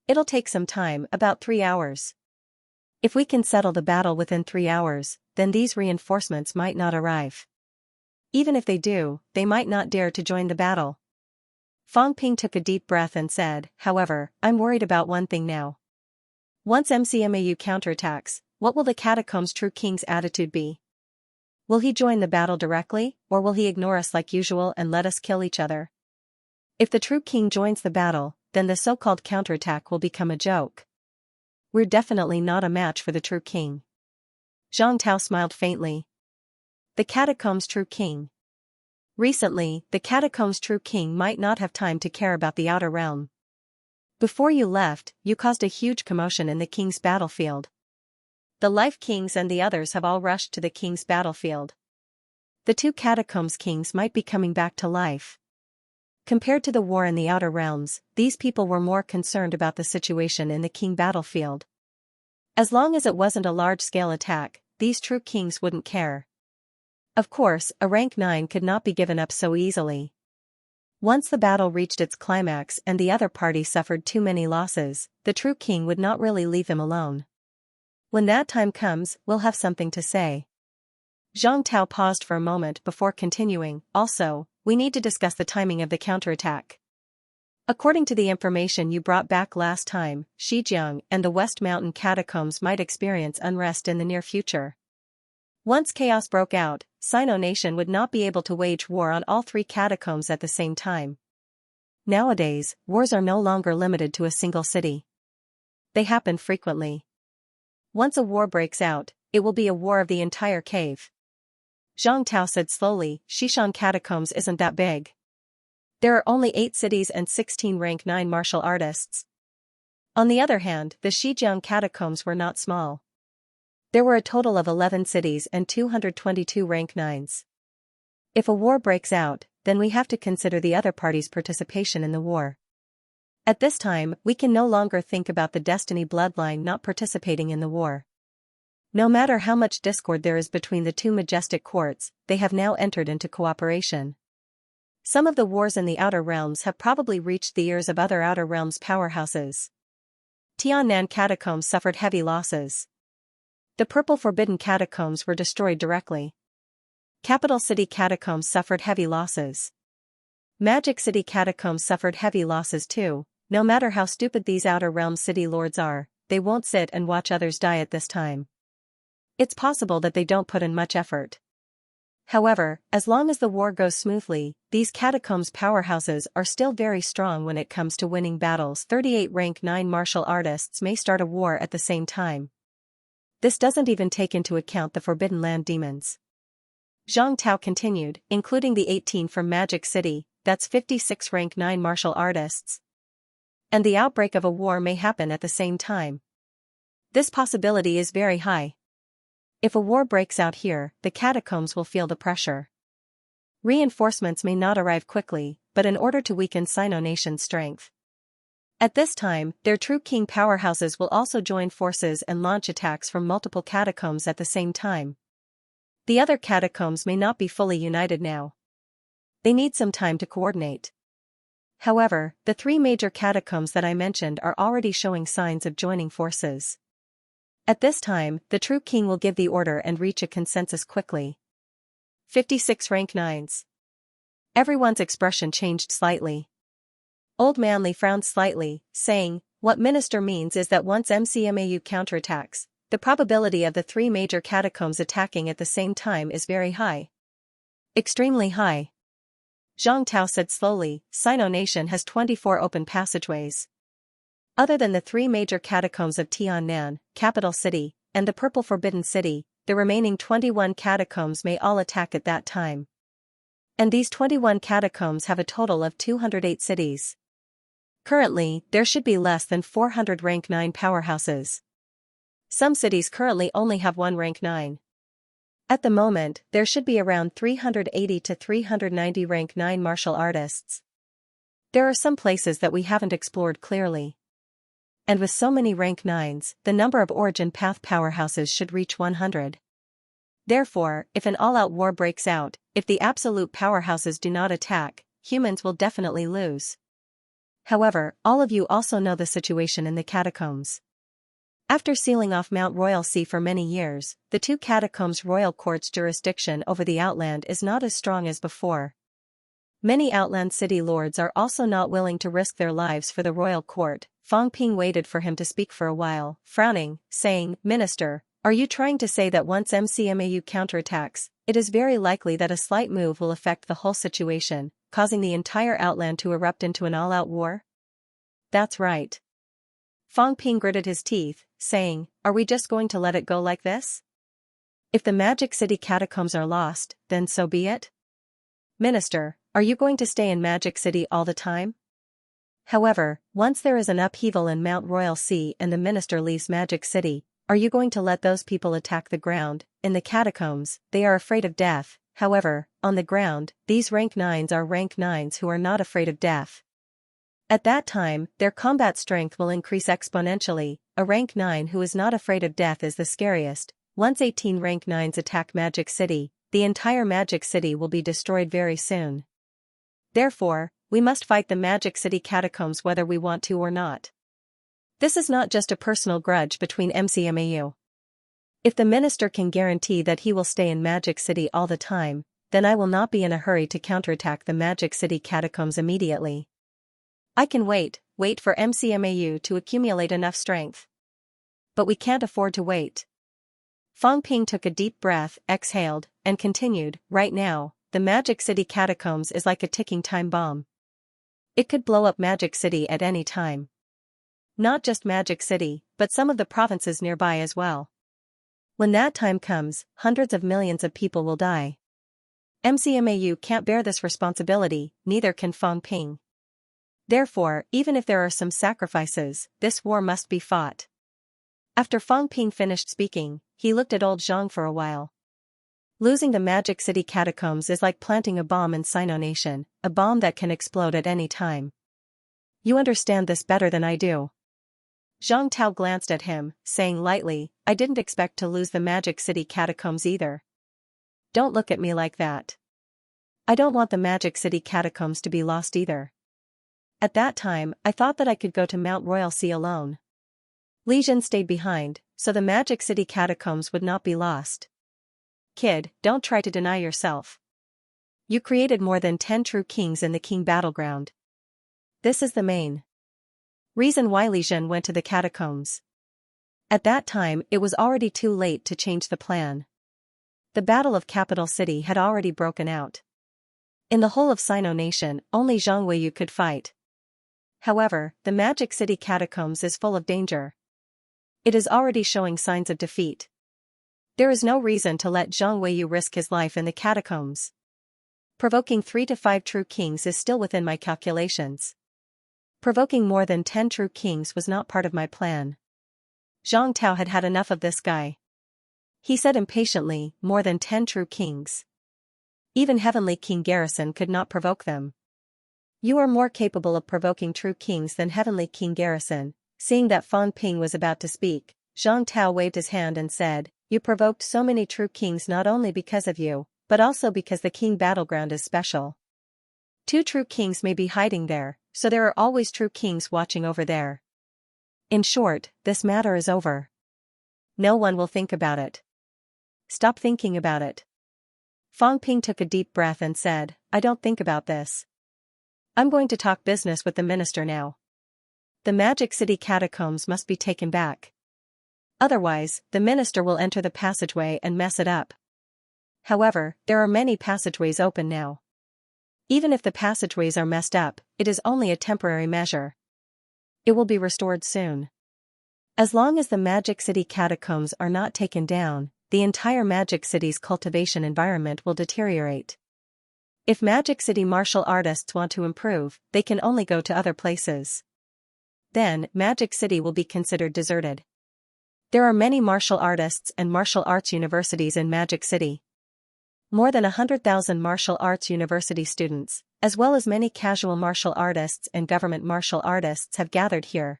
It'll take some time, about 3 hours. If we can settle the battle within 3 hours, then these reinforcements might not arrive. Even if they do, they might not dare to join the battle. Fang Ping took a deep breath and said, however, I'm worried about one thing now. Once MCMAU counterattacks, what will the Catacombs True King's attitude be? Will he join the battle directly, or will he ignore us like usual and let us kill each other? If the True King joins the battle, then the so-called counterattack will become a joke. We're definitely not a match for the True King. Zhang Tao smiled faintly. The Catacombs True King. Recently, the Catacombs True King might not have time to care about the outer realm. Before you left, you caused a huge commotion in the King's battlefield. The Life Kings and the others have all rushed to the King's battlefield. The 2 Catacombs Kings might be coming back to life. Compared to the war in the outer realms, these people were more concerned about the situation in the King battlefield. As long as it wasn't a large-scale attack, these true kings wouldn't care. Of course, a rank 9 could not be given up so easily. Once the battle reached its climax and the other party suffered too many losses, the true king would not really leave him alone. When that time comes, we'll have something to say. Zhang Tao paused for a moment before continuing, also, we need to discuss the timing of the counterattack. According to the information you brought back last time, Xianxia and the West Mountain Catacombs might experience unrest in the near future. Once chaos broke out, Sino Nation would not be able to wage war on all 3 catacombs at the same time. Nowadays, wars are no longer limited to a single city. They happen frequently. Once a war breaks out, it will be a war of the entire cave. Zhang Tao said slowly, Xishan Catacombs isn't that big. There are only 8 cities and 16 rank 9 martial artists. On the other hand, the Xijiang Catacombs were not small. There were a total of 11 cities and 222 rank 9s. If a war breaks out, then we have to consider the other party's participation in the war. At this time, we can no longer think about the Destiny bloodline not participating in the war. No matter how much discord there is between the 2 majestic courts, they have now entered into cooperation. Some of the wars in the Outer Realms have probably reached the ears of other Outer Realms powerhouses. Tiannan Catacombs suffered heavy losses. The Purple Forbidden Catacombs were destroyed directly. Capital City Catacombs suffered heavy losses. Magic City Catacombs suffered heavy losses too. No matter how stupid these Outer Realms city lords are, they won't sit and watch others die at this time. It's possible that they don't put in much effort. However, as long as the war goes smoothly, these catacombs powerhouses are still very strong when it comes to winning battles. 38 rank 9 martial artists may start a war at the same time. This doesn't even take into account the Forbidden Land demons. Zhang Tao continued, including the 18 from Magic City, that's 56 rank 9 martial artists. And the outbreak of a war may happen at the same time. This possibility is very high. If a war breaks out here, the catacombs will feel the pressure. Reinforcements may not arrive quickly, but in order to weaken Sino Nation's strength. At this time, their true king powerhouses will also join forces and launch attacks from multiple catacombs at the same time. The other catacombs may not be fully united now. They need some time to coordinate. However, the three major catacombs that I mentioned are already showing signs of joining forces. At this time, the true king will give the order and reach a consensus quickly. 56 Rank 9s. Everyone's expression changed slightly. Old Manly frowned slightly, saying, "What Minister means is that once MCMAU counterattacks, the probability of the three major catacombs attacking at the same time is very high." Extremely high. Zhang Tao said slowly, "Sino Nation has 24 open passageways. Other than the three major catacombs of Tiannan, capital city, and the Purple Forbidden City, the remaining 21 catacombs may all attack at that time. And these 21 catacombs have a total of 208 cities. Currently, there should be less than 400 rank 9 powerhouses. Some cities currently only have one rank 9. At the moment, there should be around 380 to 390 rank 9 martial artists. There are some places that we haven't explored clearly. And with so many rank 9s, the number of origin path powerhouses should reach 100. Therefore, if an all-out war breaks out, if the absolute powerhouses do not attack, humans will definitely lose. However, all of you also know the situation in the catacombs. After sealing off Mount Royal Sea for many years, the two catacombs' royal court's jurisdiction over the outland is not as strong as before. Many outland city lords are also not willing to risk their lives for the royal court. Fang Ping waited for him to speak for a while, frowning, saying, "Minister, are you trying to say that once MCMAU counterattacks, it is very likely that a slight move will affect the whole situation, causing the entire outland to erupt into an all-out war?" "That's right." Fang Ping gritted his teeth, saying, "Are we just going to let it go like this? If the Magic City catacombs are lost, then so be it? Minister, are you going to stay in Magic City all the time? However, once there is an upheaval in Mount Royal Sea and the minister leaves Magic City, are you going to let those people attack the ground? In the catacombs, they are afraid of death. However, on the ground, these rank 9s are rank 9s who are not afraid of death. At that time, their combat strength will increase exponentially. A rank 9 who is not afraid of death is the scariest. Once 18 rank 9s attack Magic City, the entire Magic City will be destroyed very soon. Therefore, we must fight the Magic City catacombs whether we want to or not. This is not just a personal grudge between MCMAU. If the minister can guarantee that he will stay in Magic City all the time, then I will not be in a hurry to counterattack the Magic City catacombs immediately. I can wait for MCMAU to accumulate enough strength. But we can't afford to wait." Fang Ping took a deep breath, exhaled, and continued, "Right now, the Magic City catacombs is like a ticking time bomb. It could blow up Magic City at any time. Not just Magic City, but some of the provinces nearby as well. When that time comes, hundreds of millions of people will die. MCMAU can't bear this responsibility, neither can Fang Ping. Therefore, even if there are some sacrifices, this war must be fought." After Fang Ping finished speaking, he looked at old Zhang for a while. Losing the Magic City catacombs is like planting a bomb in Sino Nation, a bomb that can explode at any time. You understand this better than I do. Zhang Tao glanced at him, saying lightly, "I didn't expect to lose the Magic City catacombs either. Don't look at me like that. I don't want the Magic City catacombs to be lost either. At that time, I thought that I could go to Mount Royal Sea alone. Li Jin stayed behind, so the Magic City catacombs would not be lost. Kid, don't try to deny yourself. You created more than 10 true kings in the king battleground. This is the main reason why Li Jin went to the catacombs. At that time, it was already too late to change the plan. The Battle of Capital City had already broken out. In the whole of Sino Nation, only Zhang Weiyu could fight. However, the Magic City catacombs is full of danger. It is already showing signs of defeat. There is no reason to let Zhang Weiyu risk his life in the catacombs. Provoking 3 to 5 true kings is still within my calculations. Provoking more than 10 true kings was not part of my plan. Zhang Tao had had enough of this guy. He said impatiently, "More than 10 true kings. Even Heavenly King Garrison could not provoke them. You are more capable of provoking true kings than Heavenly King Garrison." Seeing that Fang Ping was about to speak, Zhang Tao waved his hand and said, "You provoked so many true kings not only because of you, but also because the king battleground is special. 2 true kings may be hiding there, so there are always true kings watching over there. In short, this matter is over. No one will think about it. Stop thinking about it. Fang Ping took a deep breath and said, I don't think about this. I'm going to talk business with the minister now. The Magic City catacombs must be taken back. Otherwise, the minister will enter the passageway and mess it up. However, there are many passageways open now. Even if the passageways are messed up, it is only a temporary measure. It will be restored soon. As long as the Magic City catacombs are not taken down, the entire Magic City's cultivation environment will deteriorate. If Magic City martial artists want to improve, they can only go to other places. Then, Magic City will be considered deserted. There are many martial artists and martial arts universities in Magic City. More than 100,000 martial arts university students, as well as many casual martial artists and government martial artists have gathered here.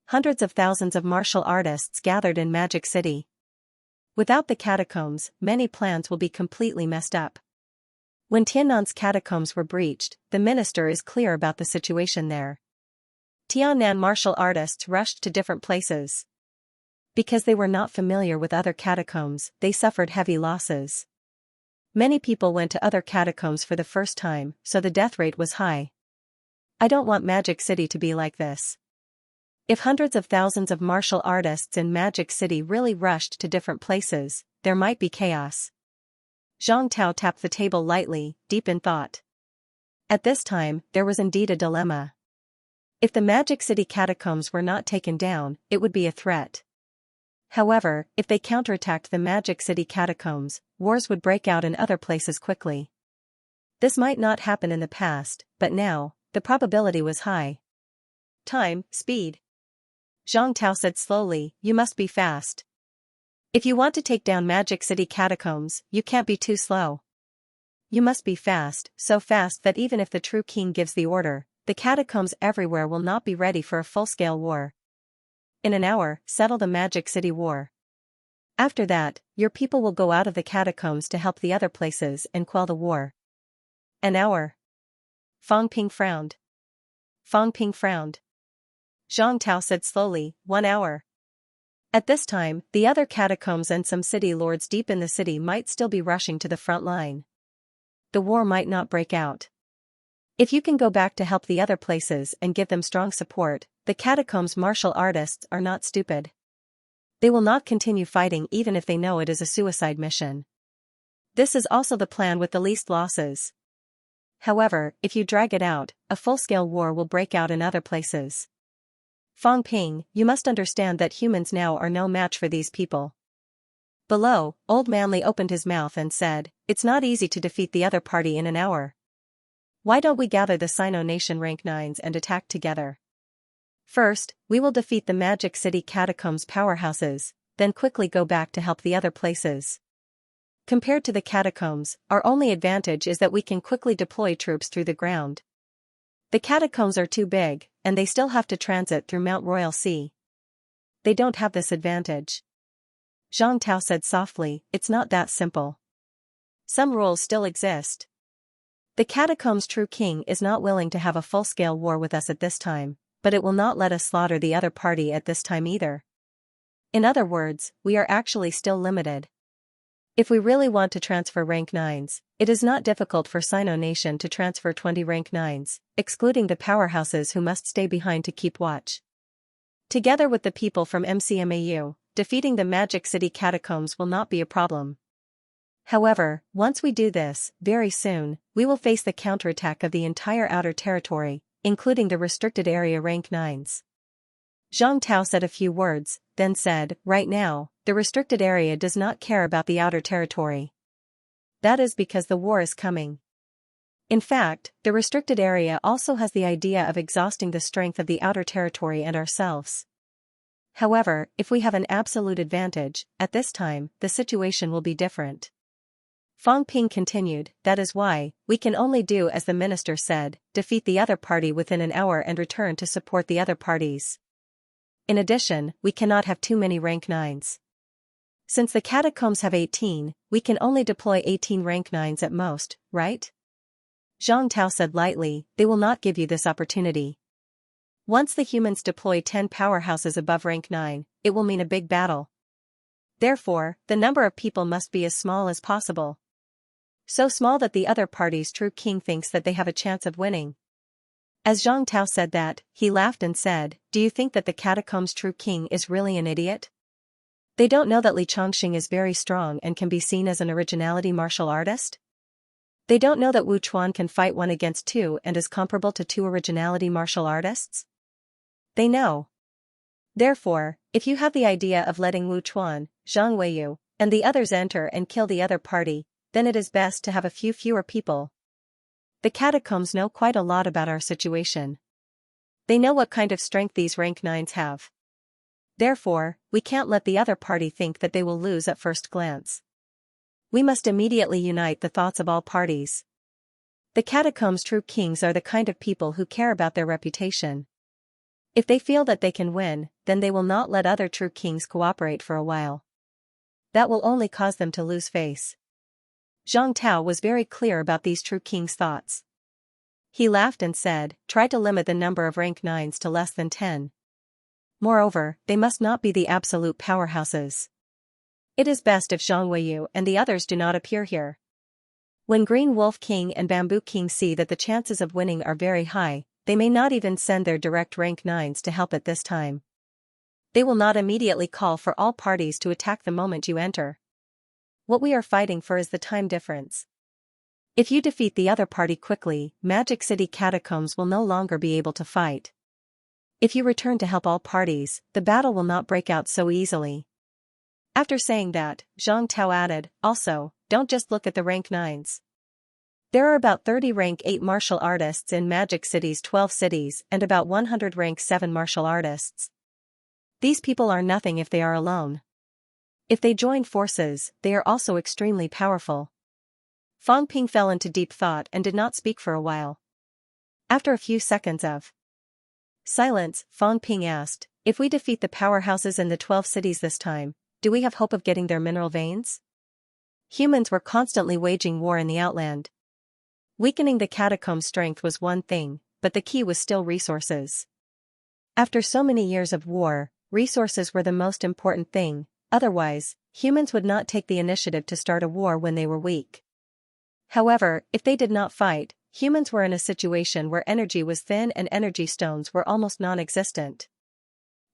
Hundreds of thousands of martial artists gathered in Magic City. Without the catacombs, many plans will be completely messed up. When Tiannan's catacombs were breached, the minister is clear about the situation there. Tiannan martial artists rushed to different places. Because they were not familiar with other catacombs, they suffered heavy losses. Many people went to other catacombs for the first time, so the death rate was high. I don't want Magic City to be like this. If hundreds of thousands of martial artists in Magic City really rushed to different places, there might be chaos. Zhang Tao tapped the table lightly, deep in thought. At this time, there was indeed a dilemma. If the Magic City catacombs were not taken down, it would be a threat. However, if they counterattacked the Magic City catacombs, wars would break out in other places quickly. This might not happen in the past, but now, the probability was high. Time, speed. Zhang Tao said slowly, you must be fast. If you want to take down Magic City catacombs, you can't be too slow. You must be fast, so fast that even if the true king gives the order, the catacombs everywhere will not be ready for a full-scale war. In an hour, settle the Magic City war. After that, your people will go out of the catacombs to help the other places and quell the war. An hour. Fang Ping frowned. Fang Ping frowned. Zhang Tao said slowly, 1 hour. At this time, the other catacombs and some city lords deep in the city might still be rushing to the front line. The war might not break out. If you can go back to help the other places and give them strong support, the catacombs martial artists are not stupid. They will not continue fighting even if they know it is a suicide mission. This is also the plan with the least losses. However, if you drag it out, a full-scale war will break out in other places. Fang Ping, you must understand that humans now are no match for these people. Below, Old Manly opened his mouth and said, it's not easy to defeat the other party in an hour. Why don't we gather the Sino Nation rank 9s and attack together? First, we will defeat the Magic City catacombs powerhouses, then quickly go back to help the other places. Compared to the catacombs, our only advantage is that we can quickly deploy troops through the ground. The catacombs are too big, and they still have to transit through Mount Royal Sea. They don't have this advantage. Zhang Tao said softly, it's not that simple. Some rules still exist. The catacombs' true king is not willing to have a full-scale war with us at this time, but it will not let us slaughter the other party at this time either. In other words, we are actually still limited. If we really want to transfer rank 9s, it is not difficult for Sino Nation to transfer 20 rank 9s, excluding the powerhouses who must stay behind to keep watch. Together with the people from MCMAU, defeating the Magic City catacombs will not be a problem. However, once we do this, very soon, we will face the counterattack of the entire outer territory, including the restricted area rank 9s. Zhang Tao said a few words, then said, right now, the restricted area does not care about the outer territory. That is because the war is coming. In fact, the restricted area also has the idea of exhausting the strength of the outer territory and ourselves. However, if we have an absolute advantage, at this time, the situation will be different. Fang Ping continued, that is why, we can only do as the minister said, defeat the other party within an hour and return to support the other parties. In addition, we cannot have too many rank 9s. Since the catacombs have 18, we can only deploy 18 rank 9s at most, right? Zhang Tao said lightly, they will not give you this opportunity. Once the humans deploy 10 powerhouses above rank 9, it will mean a big battle. Therefore, the number of people must be as small as possible. So small that the other party's true king thinks that they have a chance of winning. As Zhang Tao said that, he laughed and said, do you think that the catacomb's true king is really an idiot? They don't know that Xianxia is very strong and can be seen as an originality martial artist? They don't know that Wu Chuan can fight 1 against 2 and is comparable to 2 originality martial artists? They know. Therefore, if you have the idea of letting Wu Chuan, Zhang Weiyu, and the others enter and kill the other party, then it is best to have a few fewer people. The catacombs know quite a lot about our situation. They know what kind of strength these rank 9s have. Therefore, we can't let the other party think that they will lose at first glance. We must immediately unite the thoughts of all parties. The catacombs' true kings are the kind of people who care about their reputation. If they feel that they can win, then they will not let other true kings cooperate for a while. That will only cause them to lose face. Zhang Tao was very clear about these true kings' thoughts. He laughed and said, try to limit the number of rank 9s to less than 10. Moreover, they must not be the absolute powerhouses. It is best if Zhang Weiyu and the others do not appear here. When Green Wolf King and Bamboo King see that the chances of winning are very high, they may not even send their direct rank 9s to help at this time. They will not immediately call for all parties to attack the moment you enter. What we are fighting for is the time difference. If you defeat the other party quickly, Magic City catacombs will no longer be able to fight. If you return to help all parties, the battle will not break out so easily. After saying that, Zhang Tao added, also, don't just look at the rank 9s. There are about 30 rank 8 martial artists in Magic City's 12 cities and about 100 rank 7 martial artists. These people are nothing if they are alone. If they join forces, they are also extremely powerful. Fang Ping fell into deep thought and did not speak for a while. After a few seconds of silence, Fang Ping asked, if we defeat the powerhouses in the 12 cities this time, do we have hope of getting their mineral veins? Humans were constantly waging war in the outland. Weakening the catacomb's strength was one thing, but the key was still resources. After so many years of war, resources were the most important thing, otherwise, humans would not take the initiative to start a war when they were weak. However, if they did not fight, humans were in a situation where energy was thin and energy stones were almost non-existent.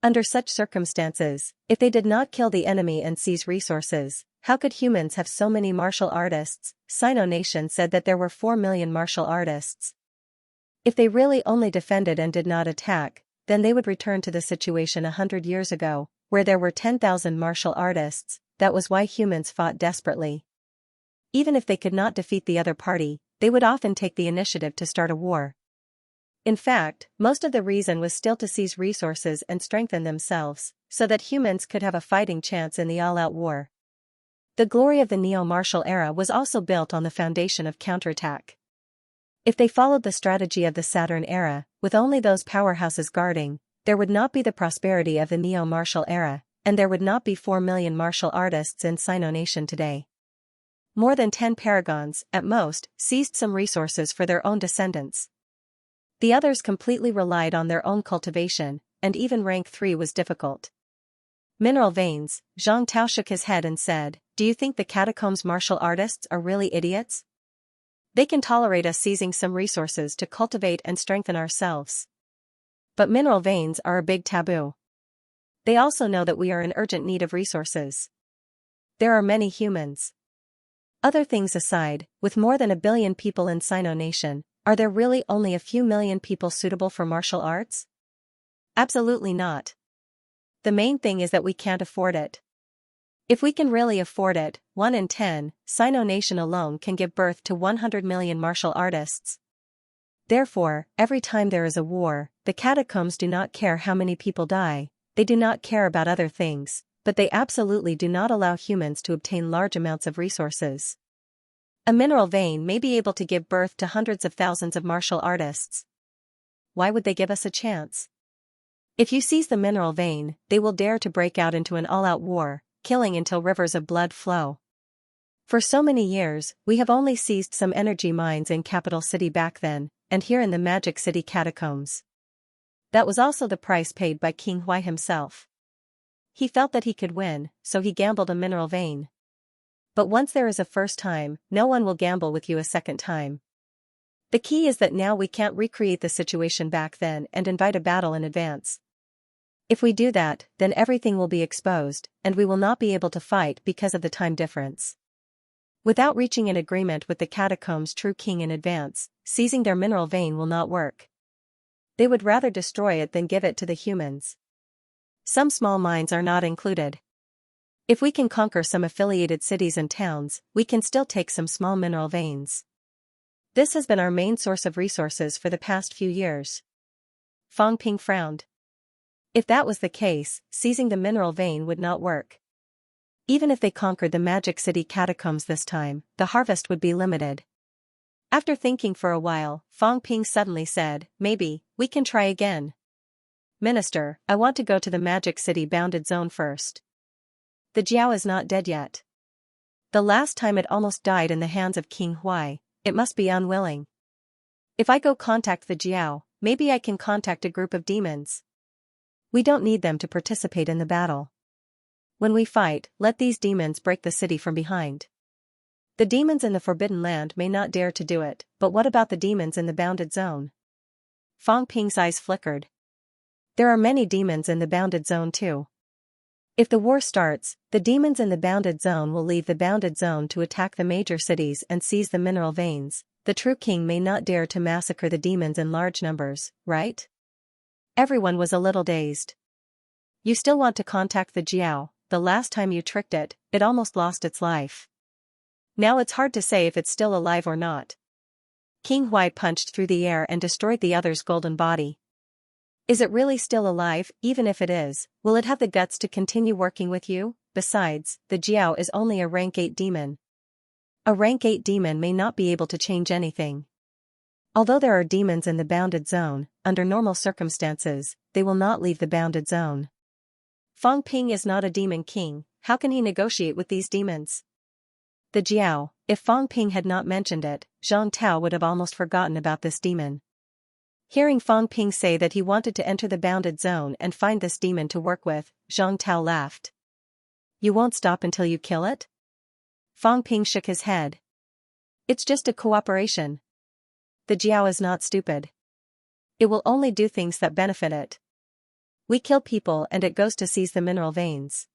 Under such circumstances, if they did not kill the enemy and seize resources, how could humans have so many martial artists? Sino Nation said that there were 4 million martial artists. If they really only defended and did not attack, then they would return to the situation 100 years ago, where there were 10,000 martial artists. That was why humans fought desperately. Even if they could not defeat the other party, they would often take the initiative to start a war. In fact, most of the reason was still to seize resources and strengthen themselves, so that humans could have a fighting chance in the all-out war. The glory of the neo-martial era was also built on the foundation of counterattack. If they followed the strategy of the Saturn era, with only those powerhouses guarding, there would not be the prosperity of the neo-martial era, and there would not be 4 million martial artists in Sino Nation today. More than 10 paragons, at most, seized some resources for their own descendants. The others completely relied on their own cultivation, and even rank 3 was difficult. Mineral veins, Zhang Tao shook his head and said, do you think the catacombs martial artists are really idiots? They can tolerate us seizing some resources to cultivate and strengthen ourselves. But mineral veins are a big taboo. They also know that we are in urgent need of resources. There are many humans. Other things aside, with more than 1 billion people in Sino Nation, are there really only a few million people suitable for martial arts? Absolutely not. The main thing is that we can't afford it. If we can really afford it, 1 in 10, Sino Nation alone can give birth to 100 million martial artists. Therefore, every time there is a war, the catacombs do not care how many people die, they do not care about other things, but they absolutely do not allow humans to obtain large amounts of resources. A mineral vein may be able to give birth to hundreds of thousands of martial artists. Why would they give us a chance? If you seize the mineral vein, they will dare to break out into an all-out war, killing until rivers of blood flow. For so many years, we have only seized some energy mines in Capital City back then, and here in the Magic City catacombs. That was also the price paid by King Huai himself. He felt that he could win, so he gambled a mineral vein. But once there is a first time, no one will gamble with you a second time. The key is that now we can't recreate the situation back then and invite a battle in advance. If we do that, then everything will be exposed, and we will not be able to fight because of the time difference. Without reaching an agreement with the catacombs' true king in advance, seizing their mineral vein will not work. They would rather destroy it than give it to the humans. Some small mines are not included. If we can conquer some affiliated cities and towns, we can still take some small mineral veins. This has been our main source of resources for the past few years. Fang Ping frowned. If that was the case, seizing the mineral vein would not work. Even if they conquered the Magic City catacombs this time, the harvest would be limited. After thinking for a while, Fang Ping suddenly said, "Maybe, we can try again. Minister, I want to go to the Magic City bounded zone first. The Jiao is not dead yet. The last time it almost died in the hands of King Huai, it must be unwilling. If I go contact the Jiao, maybe I can contact a group of demons. We don't need them to participate in the battle. When we fight, let these demons break the city from behind. The demons in the Forbidden Land may not dare to do it, but what about the demons in the bounded zone?" Fang Ping's eyes flickered. There are many demons in the bounded zone too. If the war starts, the demons in the bounded zone will leave the bounded zone to attack the major cities and seize the mineral veins. The true king may not dare to massacre the demons in large numbers, right? Everyone was a little dazed. You still want to contact the Jiao? The last time you tricked it, it almost lost its life. Now it's hard to say if it's still alive or not. King Huai punched through the air and destroyed the other's golden body. Is it really still alive? Even if it is, will it have the guts to continue working with you? Besides, the Jiao is only a rank 8 demon. A rank 8 demon may not be able to change anything. Although there are demons in the bounded zone, under normal circumstances, they will not leave the bounded zone. Fang Ping is not a demon king, how can he negotiate with these demons? The Jiao, if Fang Ping had not mentioned it, Zhang Tao would have almost forgotten about this demon. Hearing Fang Ping say that he wanted to enter the bounded zone and find this demon to work with, Zhang Tao laughed. You won't stop until you kill it? Fang Ping shook his head. It's just a cooperation. The Jiao is not stupid. It will only do things that benefit it. We kill people and it goes to seize the mineral veins.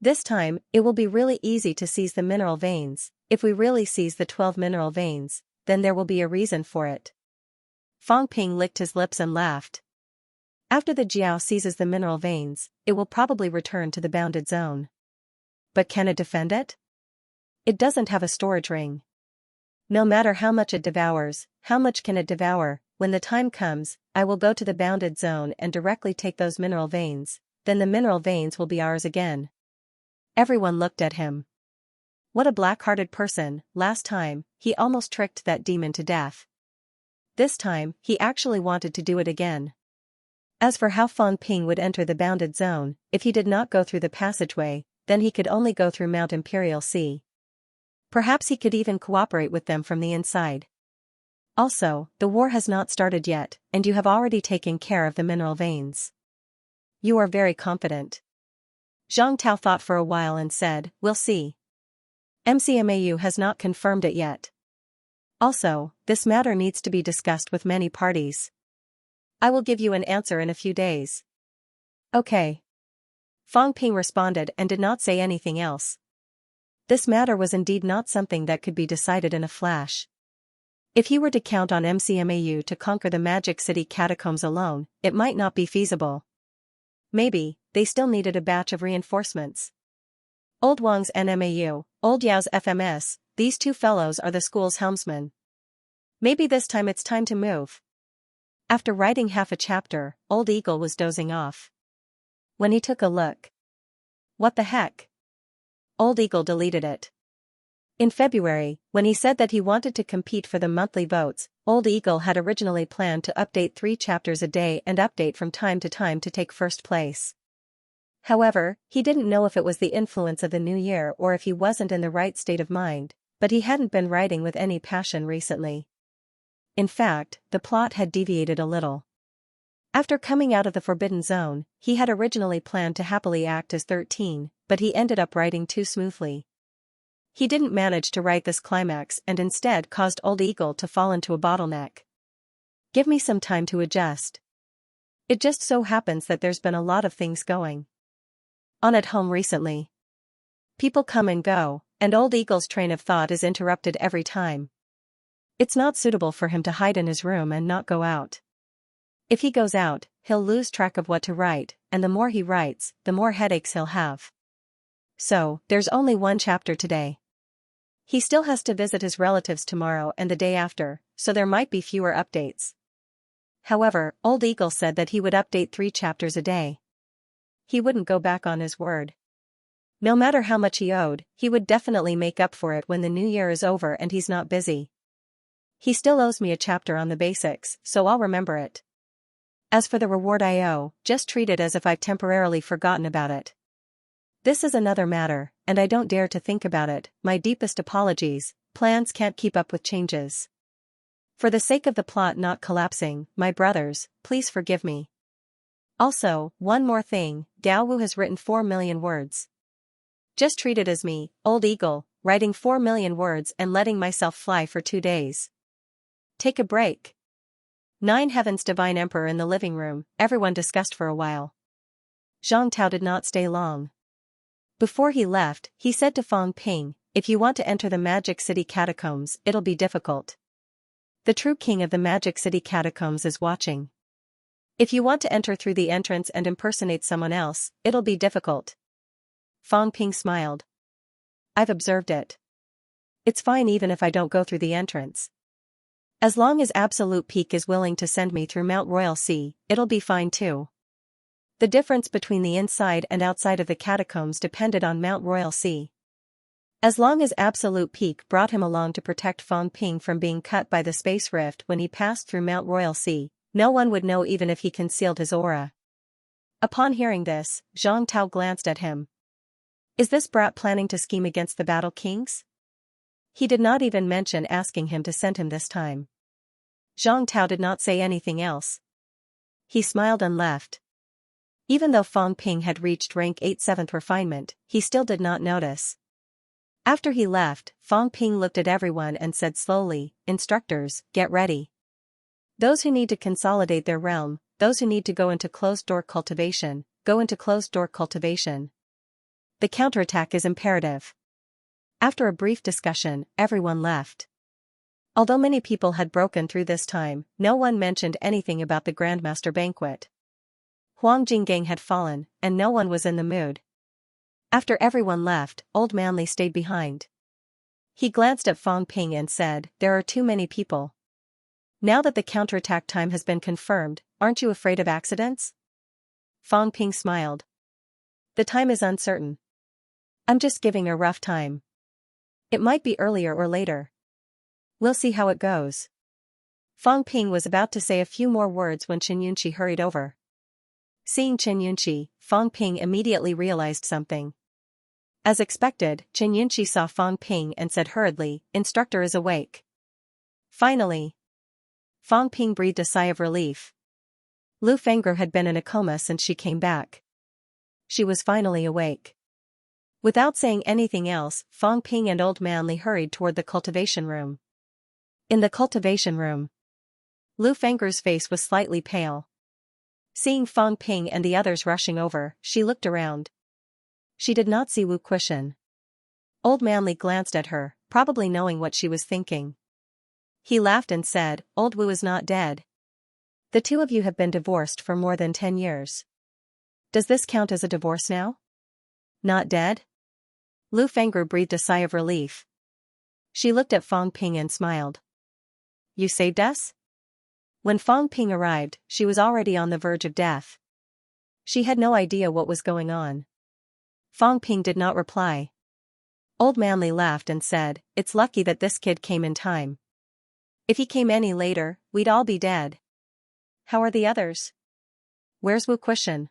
This time, it will be really easy to seize the mineral veins. If we really seize the 12 mineral veins, then there will be a reason for it. Fang Ping licked his lips and laughed. After the Jiao seizes the mineral veins, it will probably return to the bounded zone. But can it defend it? It doesn't have a storage ring. No matter how much it devours, how much can it devour? When the time comes, I will go to the bounded zone and directly take those mineral veins, then the mineral veins will be ours again. Everyone looked at him. What a black-hearted person. Last time, he almost tricked that demon to death. This time, he actually wanted to do it again. As for how Fang Ping would enter the bounded zone, if he did not go through the passageway, then he could only go through Mount Imperial Sea. Perhaps he could even cooperate with them from the inside. Also, the war has not started yet, and you have already taken care of the mineral veins. You are very confident. Zhang Tao thought for a while and said, We'll see. MCMAU has not confirmed it yet. Also, this matter needs to be discussed with many parties. I will give you an answer in a few days. Okay. Fang Ping responded and did not say anything else. This matter was indeed not something that could be decided in a flash. If he were to count on MCMAU to conquer the Magic City catacombs alone, it might not be feasible. Maybe, they still needed a batch of reinforcements. Old Wang's NMAU, Old Yao's FMS, these two fellows are the school's helmsmen. Maybe this time it's time to move. After writing half a chapter, Old Eagle was dozing off. When he took a look. What the heck? Old Eagle deleted it. In February, when he said that he wanted to compete for the monthly votes, Old Eagle had originally planned to update 3 chapters a day and update from time to time to take first place. However, he didn't know if it was the influence of the new year or if he wasn't in the right state of mind, but he hadn't been writing with any passion recently. In fact, the plot had deviated a little. After coming out of the Forbidden Zone, he had originally planned to happily act as 13, but he ended up writing too smoothly. He didn't manage to write this climax and instead caused Old Eagle to fall into a bottleneck. Give me some time to adjust. It just so happens that there's been a lot of things going on at home recently. People come and go, and Old Eagle's train of thought is interrupted every time. It's not suitable for him to hide in his room and not go out. If he goes out, he'll lose track of what to write, and the more he writes, the more headaches he'll have. So, there's only one chapter today. He still has to visit his relatives tomorrow and the day after, so there might be fewer updates. However, Old Eagle said that he would update 3 chapters a day. He wouldn't go back on his word. No matter how much he owed, he would definitely make up for it when the new year is over and he's not busy. He still owes me a chapter on the basics, so I'll remember it. As for the reward I owe, just treat it as if I've temporarily forgotten about it. This is another matter, and I don't dare to think about it. My deepest apologies, plans can't keep up with changes. For the sake of the plot not collapsing, my brothers, please forgive me. Also, one more thing, Dao Wu has written 4 million words. Just treat it as me, Old Eagle, writing 4 million words and letting myself fly for 2 days. Take a break. 9 Heaven's Divine Emperor in the living room, everyone discussed for a while. Zhang Tao did not stay long. Before he left, he said to Fang Ping, if you want to enter the Magic City catacombs, it'll be difficult. The true king of the Magic City catacombs is watching. If you want to enter through the entrance and impersonate someone else, it'll be difficult. Fang Ping smiled. I've observed it. It's fine even if I don't go through the entrance. As long as Absolute Peak is willing to send me through Mount Royal Sea, it'll be fine too. The difference between the inside and outside of the catacombs depended on Mount Royal Sea. As long as Absolute Peak brought him along to protect Fang Ping from being cut by the space rift when he passed through Mount Royal Sea, no one would know even if he concealed his aura. Upon hearing this, Zhang Tao glanced at him. Is this brat planning to scheme against the Battle Kings? He did not even mention asking him to send him this time. Zhang Tao did not say anything else. He smiled and left. Even though Fang Ping had reached rank 8 7th refinement, he still did not notice. After he left, Fang Ping looked at everyone and said slowly, instructors, get ready. Those who need to consolidate their realm, those who need to go into closed-door cultivation, go into closed-door cultivation. The counterattack is imperative. After a brief discussion, everyone left. Although many people had broken through this time, no one mentioned anything about the Grandmaster banquet. Huang Jinggang had fallen, and no one was in the mood. After everyone left, Old Manly stayed behind. He glanced at Fang Ping and said, there are too many people. Now that the counterattack time has been confirmed, aren't you afraid of accidents? Fang Ping smiled. The time is uncertain. I'm just giving a rough time. It might be earlier or later. We'll see how it goes. Fang Ping was about to say a few more words when Chen Yunqi hurried over. Seeing Chen Yunqi, Fang Ping immediately realized something. As expected, Chen Yunqi saw Fang Ping and said hurriedly, instructor is awake. Finally. Fang Ping breathed a sigh of relief. Lu Fengru had been in a coma since she came back. She was finally awake. Without saying anything else, Fang Ping and Old Manly hurried toward the cultivation room. In the cultivation room, Lu Fengru's face was slightly pale. Seeing Fang Ping and the others rushing over, she looked around. She did not see Wu Kuishan. Old Manly glanced at her, probably knowing what she was thinking. He laughed and said, Old Wu is not dead. The two of you have been divorced for more than 10 years. Does this count as a divorce now? Not dead? Lu Fengru breathed a sigh of relief. She looked at Fang Ping and smiled. You saved us? When Fang Ping arrived, she was already on the verge of death. She had no idea what was going on. Fang Ping did not reply. Old Manly laughed and said, it's lucky that this kid came in time. If he came any later, we'd all be dead. How are the others? Where's Wu Kuishan?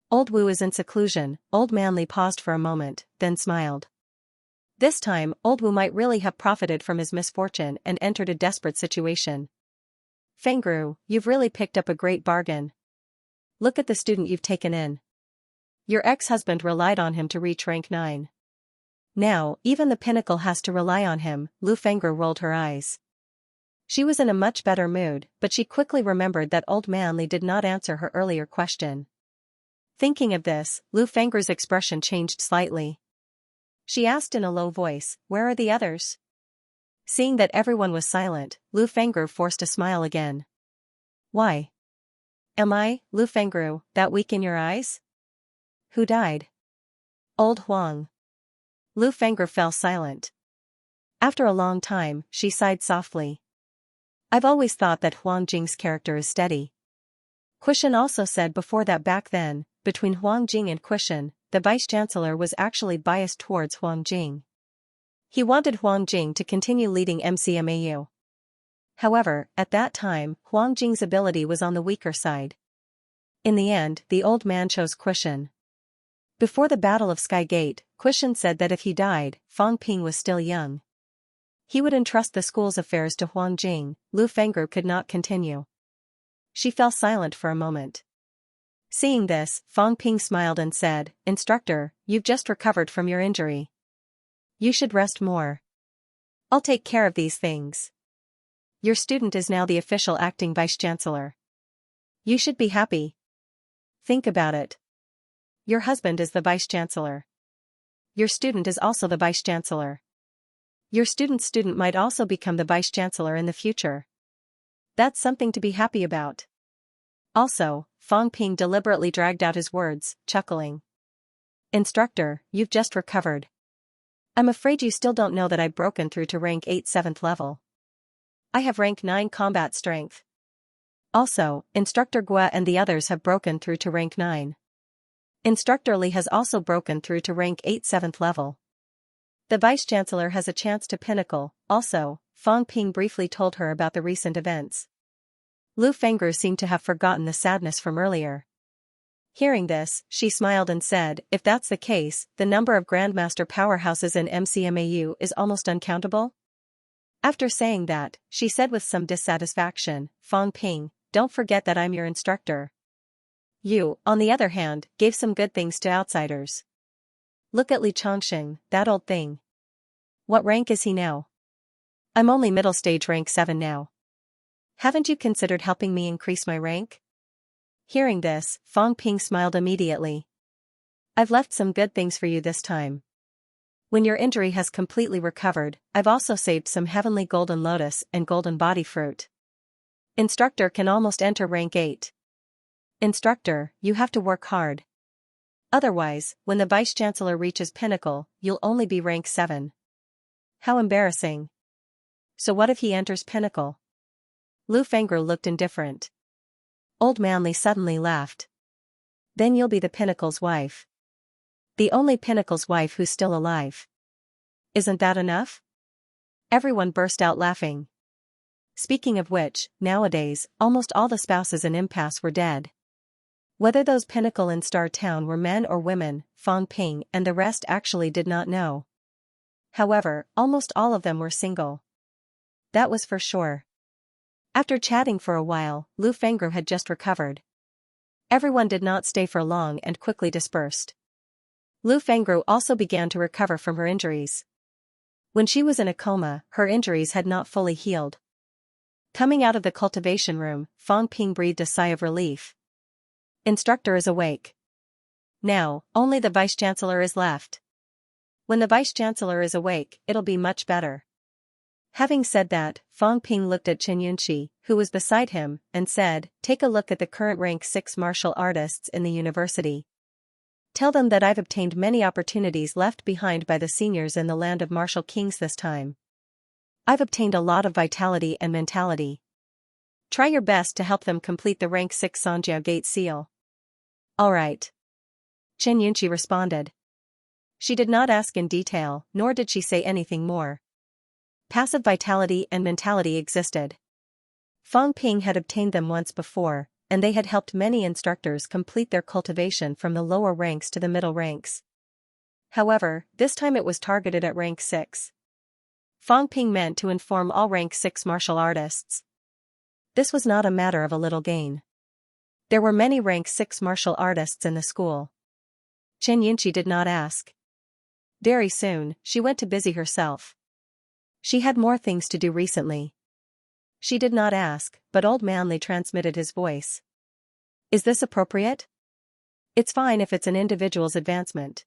Old Wu is in seclusion. Old Manly paused for a moment, then smiled. This time, Old Wu might really have profited from his misfortune and entered a desperate situation. Fengru, you've really picked up a great bargain. Look at the student you've taken in. Your ex-husband relied on him to reach rank 9. Now, even the pinnacle has to rely on him. Lu Fengru rolled her eyes. She was in a much better mood, but she quickly remembered that Old Manly did not answer her earlier question. Thinking of this, Lu Fengru's expression changed slightly. She asked in a low voice, "Where are the others?" Seeing that everyone was silent, Lu Fengru forced a smile again. "Why? Am I, Lu Fengru, that weak in your eyes?" "Who died?" "Old Huang." Lu Fengru fell silent. After a long time, she sighed softly. "I've always thought that Huang Jing's character is steady." Quishan also said before that back then, between Huang Jing and Quishan, the vice-chancellor was actually biased towards Huang Jing. He wanted Huang Jing to continue leading MCMAU. However, at that time, Huang Jing's ability was on the weaker side. In the end, the old man chose Quishan. Before the Battle of Sky Gate, Quishan said that if he died, Fang Ping was still young. He would entrust the school's affairs to Huang Jing. Lu Fengru could not continue. She fell silent for a moment. Seeing this, Fang Ping smiled and said, "Instructor, you've just recovered from your injury. You should rest more. I'll take care of these things. Your student is now the official acting vice-chancellor. You should be happy. Think about it. Your husband is the vice-chancellor. Your student is also the vice-chancellor. Your student's student might also become the vice-chancellor in the future. That's something to be happy about." Also, Fang Ping deliberately dragged out his words, chuckling. "Instructor, you've just recovered. I'm afraid you still don't know that I've broken through to rank 8 7th level. I have rank 9 combat strength. Also, Instructor Gua and the others have broken through to rank 9. Instructor Li has also broken through to rank 8 7th level. The Vice-Chancellor has a chance to pinnacle." Also, Fang Ping briefly told her about the recent events. Lu Fengru seemed to have forgotten the sadness from earlier. Hearing this, she smiled and said, "If that's the case, the number of Grandmaster powerhouses in MCMAU is almost uncountable?" After saying that, she said with some dissatisfaction, "Fang Ping, don't forget that I'm your instructor. You, on the other hand, gave some good things to outsiders. Look at Li Chongqing, that old thing. What rank is he now?" "I'm only middle stage rank 7 now. Haven't you considered helping me increase my rank?" Hearing this, Fang Ping smiled immediately. "I've left some good things for you this time. When your injury has completely recovered, I've also saved some heavenly golden lotus and golden body fruit. Instructor can almost enter rank 8. Instructor, you have to work hard. Otherwise, when the Vice-Chancellor reaches pinnacle, you'll only be rank 7. How embarrassing. So what if he enters pinnacle?" Lu Fengru looked indifferent. Old Manly suddenly laughed. "Then you'll be the pinnacle's wife. The only pinnacle's wife who's still alive. Isn't that enough?" Everyone burst out laughing. Speaking of which, nowadays, almost all the spouses in Impasse were dead. Whether those pinnacle in Star Town were men or women, Fang Ping and the rest actually did not know. However, almost all of them were single. That was for sure. After chatting for a while, Lu Fengru had just recovered. Everyone did not stay for long and quickly dispersed. Lu Fengru also began to recover from her injuries. When she was in a coma, her injuries had not fully healed. Coming out of the cultivation room, Fang Ping breathed a sigh of relief. Instructor is awake. Now, only the Vice-Chancellor is left. When the Vice-Chancellor is awake, it'll be much better. Having said that, Fang Ping looked at Xianxia, who was beside him, and said, "Take a look at the current rank 6 martial artists in the university. Tell them that I've obtained many opportunities left behind by the seniors in the land of martial kings this time. I've obtained a lot of vitality and mentality. Try your best to help them complete the rank 6 Sanjiao Gate seal." "All right." Xianxia responded. She did not ask in detail, nor did she say anything more. Passive vitality and mentality existed. Fang Ping had obtained them once before, and they had helped many instructors complete their cultivation from the lower ranks to the middle ranks. However, this time it was targeted at rank 6. Fang Ping meant to inform all rank 6 martial artists. This was not a matter of a little gain. There were many rank 6 martial artists in the school. Xianxia did not ask. Very soon, she went to busy herself. She had more things to do recently. She did not ask, but Old Manly transmitted his voice. Is this appropriate? It's fine if it's an individual's advancement.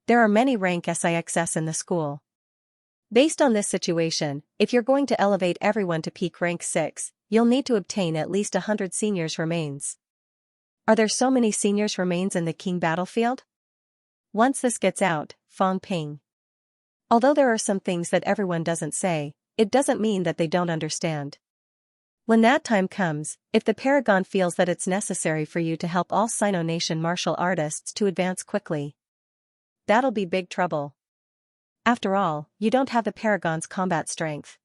There are many rank SIXS in the school. Based on this situation, if you're going to elevate everyone to peak rank 6, you'll need to obtain at least 100 seniors remains. Are there so many seniors remains in the King battlefield? Once this gets out, Fang Ping. Although there are some things that everyone doesn't say, it doesn't mean that they don't understand. When that time comes, if the Paragon feels that it's necessary for you to help all Sino Nation martial artists to advance quickly, that'll be big trouble. After all, you don't have the Paragon's combat strength.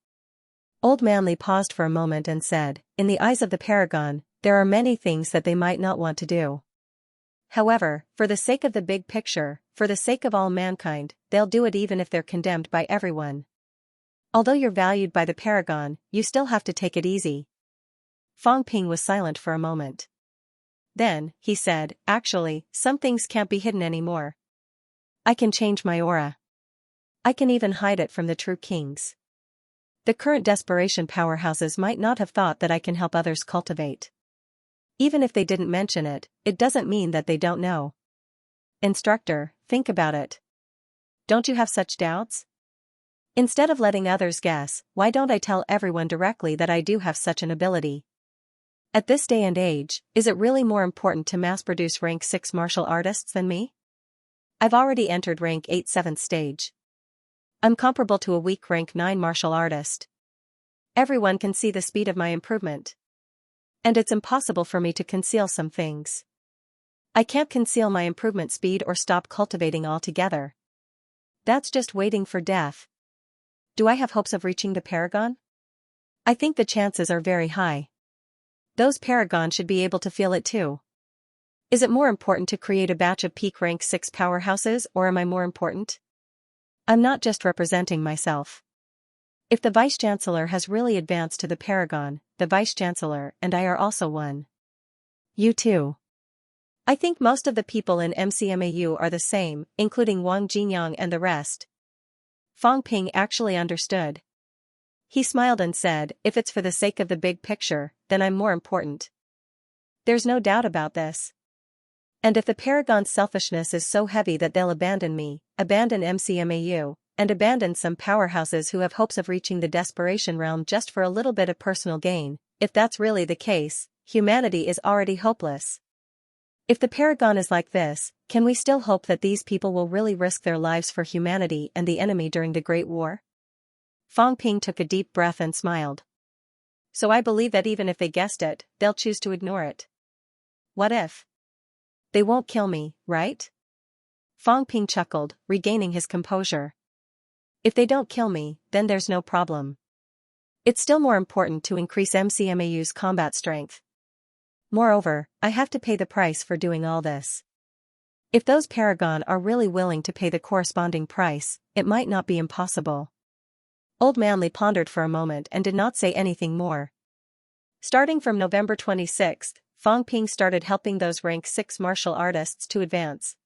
Old Manly paused for a moment and said, in the eyes of the Paragon, there are many things that they might not want to do. However, for the sake of the big picture, for the sake of all mankind, they'll do it even if they're condemned by everyone. Although you're valued by the Paragon, you still have to take it easy. Fang Ping was silent for a moment. Then, he said, actually, some things can't be hidden anymore. I can change my aura. I can even hide it from the true kings. The current desperation powerhouses might not have thought that I can help others cultivate. Even if they didn't mention it, it doesn't mean that they don't know. Instructor, think about it. Don't you have such doubts? Instead of letting others guess, why don't I tell everyone directly that I do have such an ability? At this day and age, is it really more important to mass-produce rank 6 martial artists than me? I've already entered rank 8 7th stage. I'm comparable to a weak rank 9 martial artist. Everyone can see the speed of my improvement. And it's impossible for me to conceal some things. I can't conceal my improvement speed or stop cultivating altogether. That's just waiting for death. Do I have hopes of reaching the Paragon? I think the chances are very high. Those Paragon should be able to feel it too. Is it more important to create a batch of peak rank 6 powerhouses, or am I more important? I'm not just representing myself. If the Vice-Chancellor has really advanced to the Paragon, the Vice-Chancellor and I are also one. You too. I think most of the people in MCMAU are the same, including Wang Jinyang and the rest. Fang Ping actually understood. He smiled and said, if it's for the sake of the big picture, then I'm more important. There's no doubt about this. And if the Paragon's selfishness is so heavy that they'll abandon me, abandon MCMAU, and abandon some powerhouses who have hopes of reaching the desperation realm just for a little bit of personal gain, if that's really the case, humanity is already hopeless. If the Paragon is like this, can we still hope that these people will really risk their lives for humanity and the enemy during the Great War? Fang Ping took a deep breath and smiled. So I believe that even if they guessed it, they'll choose to ignore it. What if? They won't kill me, right? Fang Ping chuckled, regaining his composure. If they don't kill me, then there's no problem. It's still more important to increase MCMAU's combat strength. Moreover, I have to pay the price for doing all this. If those Paragon are really willing to pay the corresponding price, it might not be impossible. Old Manly pondered for a moment and did not say anything more. Starting from November 26, Fang Ping started helping those rank 6 martial artists to advance.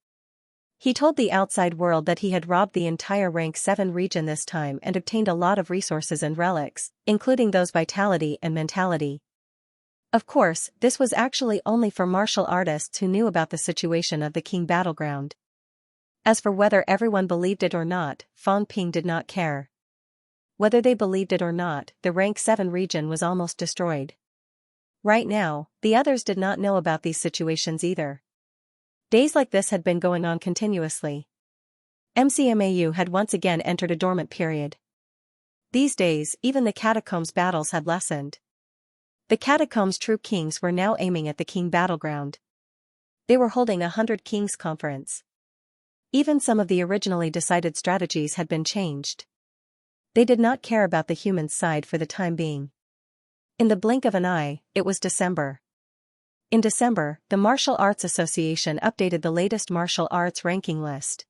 He told the outside world that he had robbed the entire rank 7 region this time and obtained a lot of resources and relics, including those vitality and mentality. Of course, this was actually only for martial artists who knew about the situation of the King battleground. As for whether everyone believed it or not, Fang Ping did not care. Whether they believed it or not, the rank 7 region was almost destroyed. Right now, the others did not know about these situations either. Days like this had been going on continuously. MCMAU had once again entered a dormant period. These days, even the catacombs battles had lessened. The catacombs' true kings were now aiming at the King battleground. They were holding 100 Kings conference. Even some of the originally decided strategies had been changed. They did not care about the human side for the time being. In the blink of an eye, it was December. In December, the Martial Arts Association updated the latest martial arts ranking list.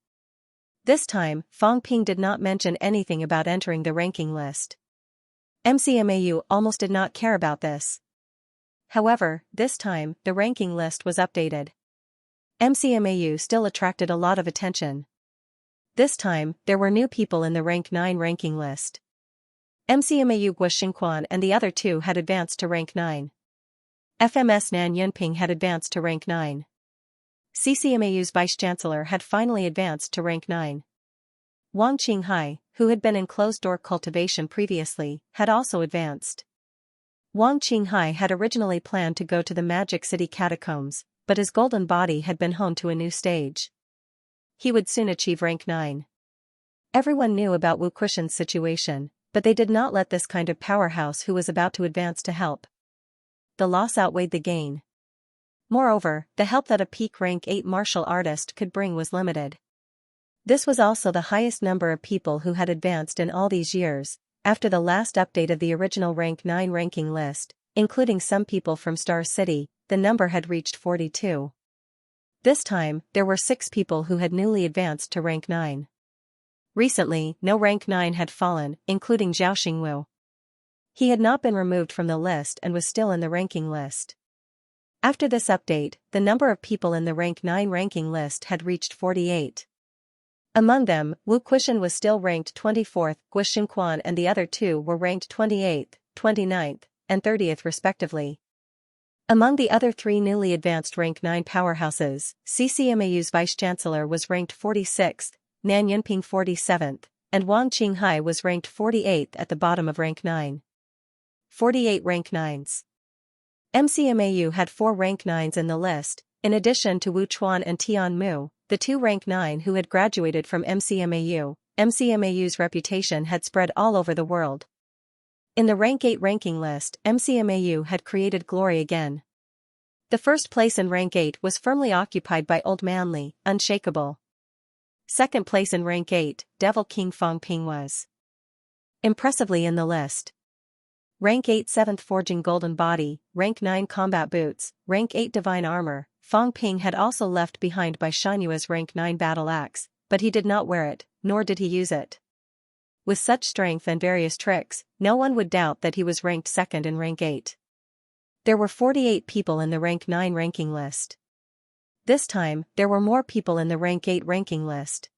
This time, Fang Ping did not mention anything about entering the ranking list. MCMAU almost did not care about this. However, this time, the ranking list was updated. MCMAU still attracted a lot of attention. This time, there were new people in the rank 9 ranking list. MCMAU Guo Xingquan and the other two had advanced to rank 9. FMS Nan Yunping had advanced to rank 9. CCMAU's vice-chancellor had finally advanced to rank 9. Wang Qinghai, who had been in closed-door cultivation previously, had also advanced. Wang Qinghai had originally planned to go to the Magic City catacombs, but his golden body had been honed to a new stage. He would soon achieve rank 9. Everyone knew about Wu Kuxian's situation, but they did not let this kind of powerhouse who was about to advance to help. The loss outweighed the gain. Moreover, the help that a peak rank 8 martial artist could bring was limited. This was also the highest number of people who had advanced in all these years. After the last update of the original rank 9 ranking list, including some people from Star City, the number had reached 42. This time, there were 6 people who had newly advanced to rank 9. Recently, no rank 9 had fallen, including Zhao Xingwu. He had not been removed from the list and was still in the ranking list. After this update, the number of people in the rank 9 ranking list had reached 48. Among them, Wu Kuxian was still ranked 24th, Guo Xingquan and the other two were ranked 28th, 29th, and 30th respectively. Among the other 3 newly advanced rank 9 powerhouses, CCMAU's vice-chancellor was ranked 46th, Nan Yunping 47th, and Wang Qinghai was ranked 48th at the bottom of rank 9. 48 rank 9s. MCMAU had 4 rank 9s in the list, in addition to Wu Chuan and Tian Mu, the 2 rank 9 who had graduated from MCMAU. MCMAU's reputation had spread all over the world. In the rank 8 ranking list, MCMAU had created glory again. The first place in rank 8 was firmly occupied by Old Manly, Unshakable. Second place in rank 8, Devil King Fang Ping was impressively in the list. Rank 8 7th Forging Golden Body, rank 9 Combat Boots, rank 8 Divine Armor. Fang Ping had also left behind by Xianxua's rank 9 Battle Axe, but he did not wear it, nor did he use it. With such strength and various tricks, no one would doubt that he was ranked second in rank 8. There were 48 people in the rank 9 ranking list. This time, there were more people in the rank 8 ranking list.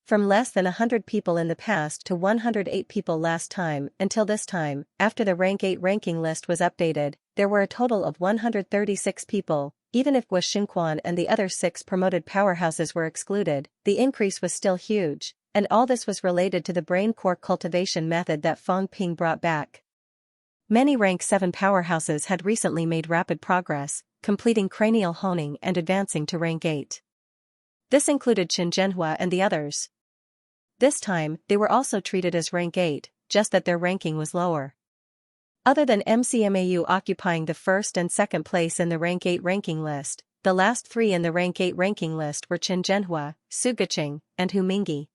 From less than 100 people in the past to 108 people last time until this time, after the rank 8 ranking list was updated, there were a total of 136 people. Even if Guo Xingquan and the other 6 promoted powerhouses were excluded, the increase was still huge, and all this was related to the brain core cultivation method that Fang Ping brought back. Many rank 7 powerhouses had recently made rapid progress, completing cranial honing and advancing to rank 8. This included Qin Zhenhua and the others. This time, they were also treated as rank 8, just that their ranking was lower. Other than MCMAU occupying the first and second place in the rank 8 ranking list, the last 3 in the rank 8 ranking list were Qin Zhenhua, Su Guqing, and Hu Mingyi.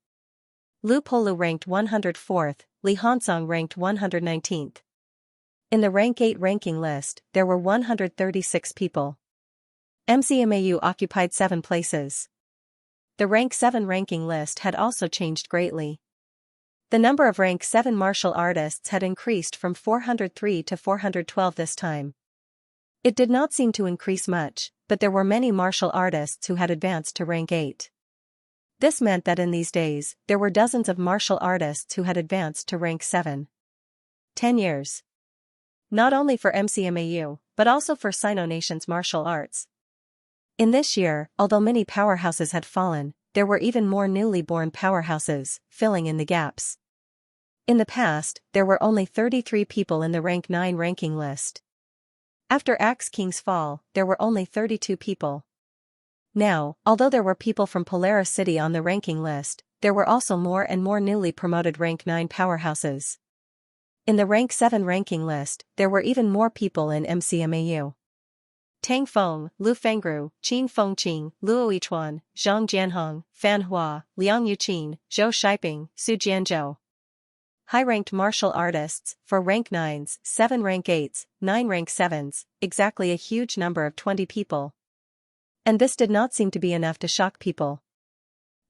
Lu Polu ranked 104th, Li Hansong ranked 119th. In the rank 8 ranking list, there were 136 people. MCMAU occupied 7 places. The rank 7 ranking list had also changed greatly. The number of rank 7 martial artists had increased from 403 to 412 this time. It did not seem to increase much, but there were many martial artists who had advanced to rank 8. This meant that in these days, there were dozens of martial artists who had advanced to rank 7. 10 years. Not only for MCMAU, but also for Sino Nation's martial arts. In this year, although many powerhouses had fallen, there were even more newly born powerhouses, filling in the gaps. In the past, there were only 33 people in the rank 9 ranking list. After Axe King's fall, there were only 32 people. Now, although there were people from Polaris City on the ranking list, there were also more and more newly promoted rank 9 powerhouses. In the rank 7 ranking list, there were even more people in MCMAU. Tang Feng, Lu Fengru, Qin Fengqing, Luo Yichuan, Zhang Jianhong, Fan Hua, Liang Yuqin, Zhou Shiping, Su Jianzhou. high-ranked martial artists, 4 rank 9s, 7 rank 8s, 9 rank 7s, exactly a huge number of 20 people. And this did not seem to be enough to shock people.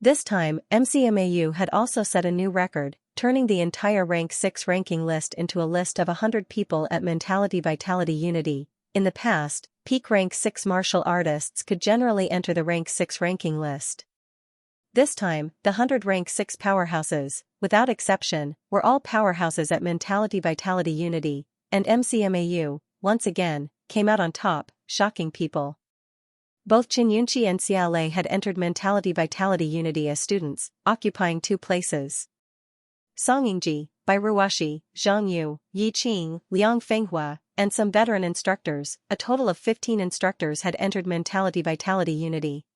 This time, MCMAU had also set a new record, turning the entire rank 6 ranking list into a list of 100 people at Mentality Vitality Unity. In the past, peak rank 6 martial artists could generally enter the rank 6 ranking list. This time, the 100 rank 6 powerhouses, without exception, were all powerhouses at Mentality Vitality Unity, and MCMAU, once again, came out on top, shocking people. Both Xianxia and Xiaolei had entered Mentality Vitality Unity as students, occupying 2 places. Songyingji, Bai Ruoshi, Zhang Yu, Yi Qing, Liang Fenghua, and some veteran instructors, a total of 15 instructors had entered Mentality Vitality Unity.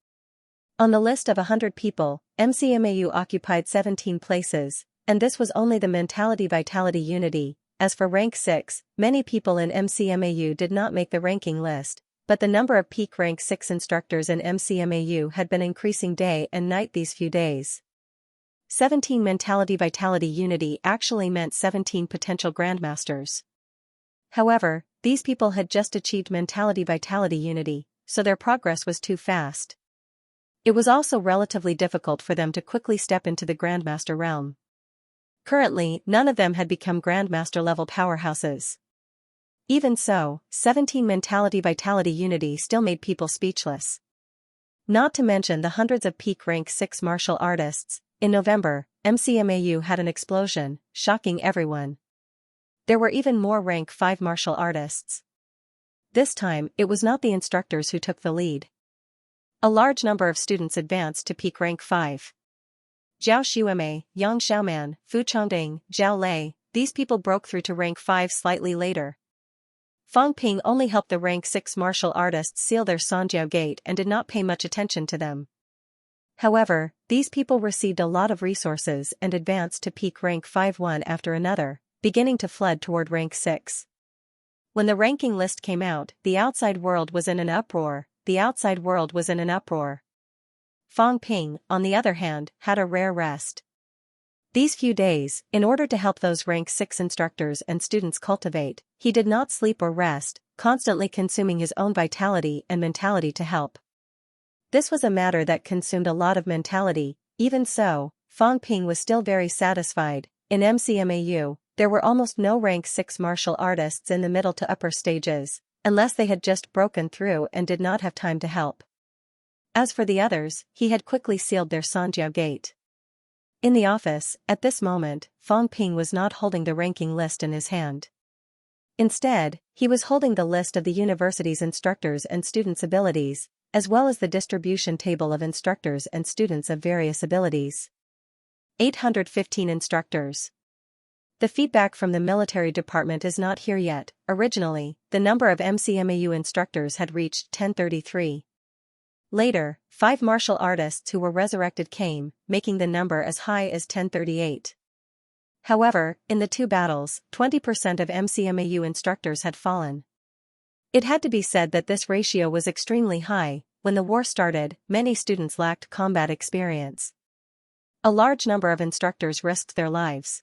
On the list of 100 people, MCMAU occupied 17 places, and this was only the Mentality Vitality Unity. As for rank 6, many people in MCMAU did not make the ranking list, but the number of peak rank 6 instructors in MCMAU had been increasing day and night these few days. 17 Mentality Vitality Unity actually meant 17 potential grandmasters. However, these people had just achieved Mentality Vitality Unity, so their progress was too fast. It was also relatively difficult for them to quickly step into the Grandmaster realm. Currently, none of them had become Grandmaster-level powerhouses. Even so, 17 Mentality Vitality Unity still made people speechless. Not to mention the hundreds of peak rank 6 martial artists. In November, MCMAU had an explosion, shocking everyone. There were even more rank 5 martial artists. This time, it was not the instructors who took the lead. A large number of students advanced to peak rank 5. Zhao Xuemei, Yang Xiaoman, Fu Chongding, Zhao Lei, these people broke through to rank 5 slightly later. Fang Ping only helped the rank 6 martial artists seal their Sanjiao gate and did not pay much attention to them. However, these people received a lot of resources and advanced to peak rank 5 one after another, beginning to flood toward rank 6. When the ranking list came out, the outside world was in an uproar. Fang Ping, on the other hand, had a rare rest. These few days, in order to help those rank 6 instructors and students cultivate, he did not sleep or rest, constantly consuming his own vitality and mentality to help. This was a matter that consumed a lot of mentality. Even so, Fang Ping was still very satisfied. In MCMAU, there were almost no rank 6 martial artists in the middle to upper stages, unless they had just broken through and did not have time to help. As for the others, he had quickly sealed their Sanjiao gate. In the office, at this moment, Fang Ping was not holding the ranking list in his hand. Instead, he was holding the list of the university's instructors and students' abilities, as well as the distribution table of instructors and students of various abilities. 815 instructors. The feedback from the military department is not here yet. Originally, the number of MCMAU instructors had reached 1033. Later, 5 martial artists who were resurrected came, making the number as high as 1038. However, in the 2 battles, 20% of MCMAU instructors had fallen. It had to be said that this ratio was extremely high. When the war started, many students lacked combat experience. A large number of instructors risked their lives.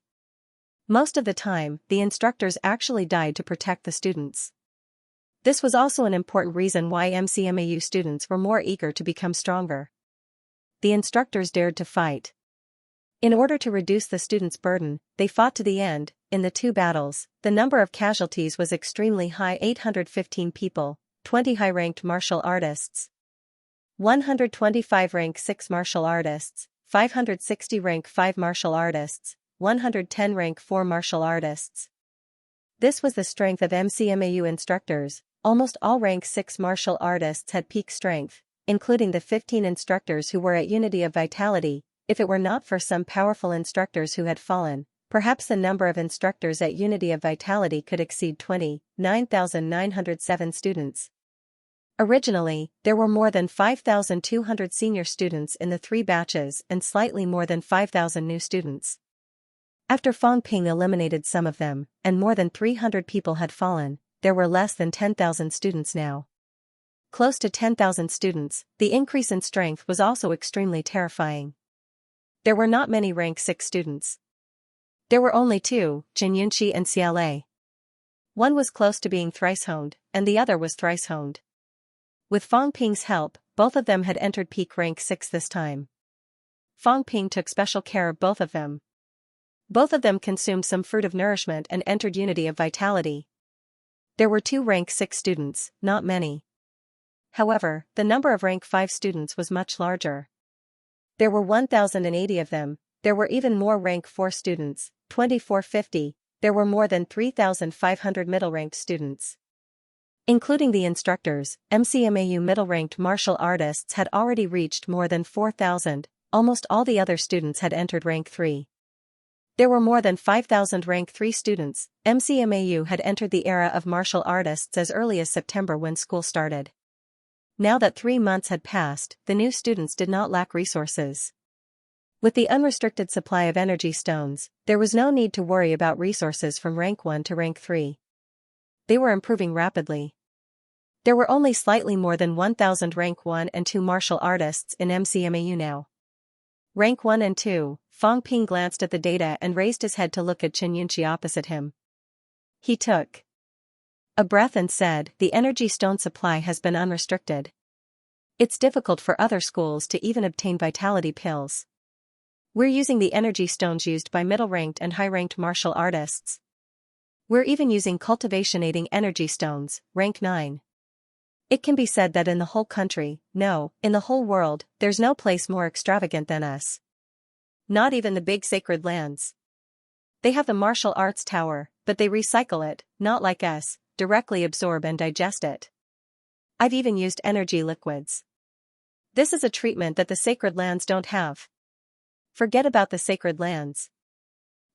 Most of the time, the instructors actually died to protect the students. This was also an important reason why MCMAU students were more eager to become stronger. The instructors dared to fight. In order to reduce the students' burden, they fought to the end. In the 2 battles, the number of casualties was extremely high: 815 people, 20 high-ranked martial artists, 125 rank 6 martial artists, 560 rank 5 martial artists, 110 rank 4 martial artists. This was the strength of MCMAU instructors. Almost all rank 6 martial artists had peak strength, including the 15 instructors who were at Unity of Vitality. If it were not for some powerful instructors who had fallen, perhaps the number of instructors at Unity of Vitality could exceed 29,907 students. Originally, there were more than 5,200 senior students in the 3 batches and slightly more than 5,000 new students. After Fang Ping eliminated some of them, and more than 300 people had fallen, there were less than 10,000 students now. Close to 10,000 students, the increase in strength was also extremely terrifying. There were not many rank 6 students. There were only two, Xianxia and Xiaolei. One was close to being thrice-honed, and the other was thrice-honed. With Fang Ping's help, both of them had entered peak rank 6 this time. Fang Ping took special care of both of them. Both of them consumed some fruit of nourishment and entered unity of vitality. There were 2 rank 6 students, not many. However, the number of rank 5 students was much larger. There were 1,080 of them. There were even more rank 4 students, 2,450. There were more than 3,500 middle-ranked students. Including the instructors, MCMAU middle-ranked martial artists had already reached more than 4,000, almost all the other students had entered rank 3. There were more than 5,000 rank 3 students. MCMAU had entered the era of martial artists as early as September when school started. Now that 3 months had passed, the new students did not lack resources. With the unrestricted supply of energy stones, there was no need to worry about resources from rank 1 to rank 3. They were improving rapidly. There were only slightly more than 1,000 rank 1 and 2 martial artists in MCMAU now. Rank 1 and 2, Fang Ping glanced at the data and raised his head to look at Xianxia opposite him. He took a breath and said, "The energy stone supply has been unrestricted. It's difficult for other schools to even obtain vitality pills. We're using the energy stones used by middle-ranked and high-ranked martial artists. We're even using cultivation-aiding energy stones, rank 9. It can be said that in the whole country, no, in the whole world, there's no place more extravagant than us. Not even the big sacred lands. They have the martial arts tower, but they recycle it, not like us, directly absorb and digest it. I've even used energy liquids. This is a treatment that the sacred lands don't have. Forget about the sacred lands.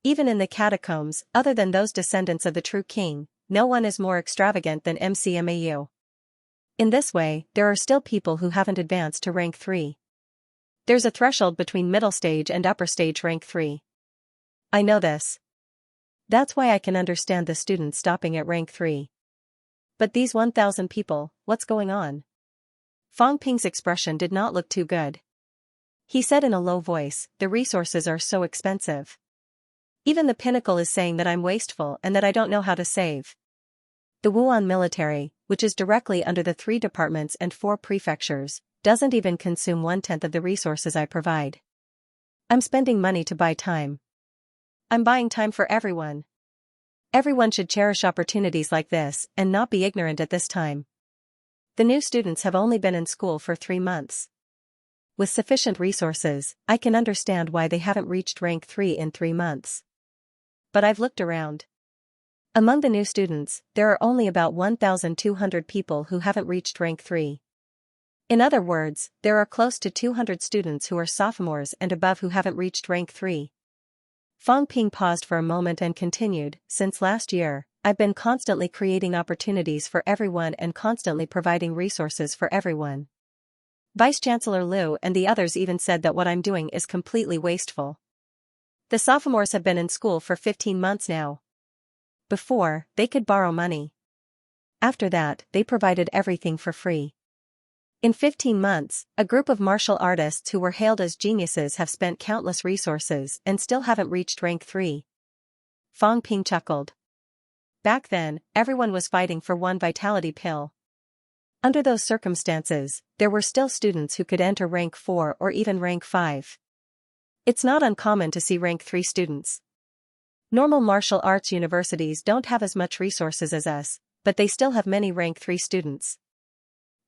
Even in the catacombs, other than those descendants of the true king, no one is more extravagant than MCMAU. In this way, there are still people who haven't advanced to rank 3. There's a threshold between middle stage and upper stage rank 3. I know this. That's why I can understand the students stopping at rank 3. But these 1,000 people, what's going on?" Fang Ping's expression did not look too good. He said in a low voice, "The resources are so expensive. Even the pinnacle is saying that I'm wasteful and that I don't know how to save. The Wuan military, which is directly under the 3 departments and 4 prefectures, doesn't even consume 1/10 of the resources I provide. I'm spending money to buy time. I'm buying time for everyone. Everyone should cherish opportunities like this and not be ignorant at this time. The new students have only been in school for 3 months. With sufficient resources, I can understand why they haven't reached rank 3 in 3 months. But I've looked around. Among the new students, there are only about 1,200 people who haven't reached rank 3. In other words, there are close to 200 students who are sophomores and above who haven't reached rank 3. Fang Ping paused for a moment and continued, "Since last year, I've been constantly creating opportunities for everyone and constantly providing resources for everyone. Vice-Chancellor Liu and the others even said that what I'm doing is completely wasteful. The sophomores have been in school for 15 months now. Before, they could borrow money. After that, they provided everything for free. In 15 months, a group of martial artists who were hailed as geniuses have spent countless resources and still haven't reached rank 3. Fang Ping chuckled. Back then, everyone was fighting for one vitality pill. Under those circumstances, there were still students who could enter rank 4 or even rank 5. It's not uncommon to see rank 3 students. Normal martial arts universities don't have as much resources as us, but they still have many rank 3 students.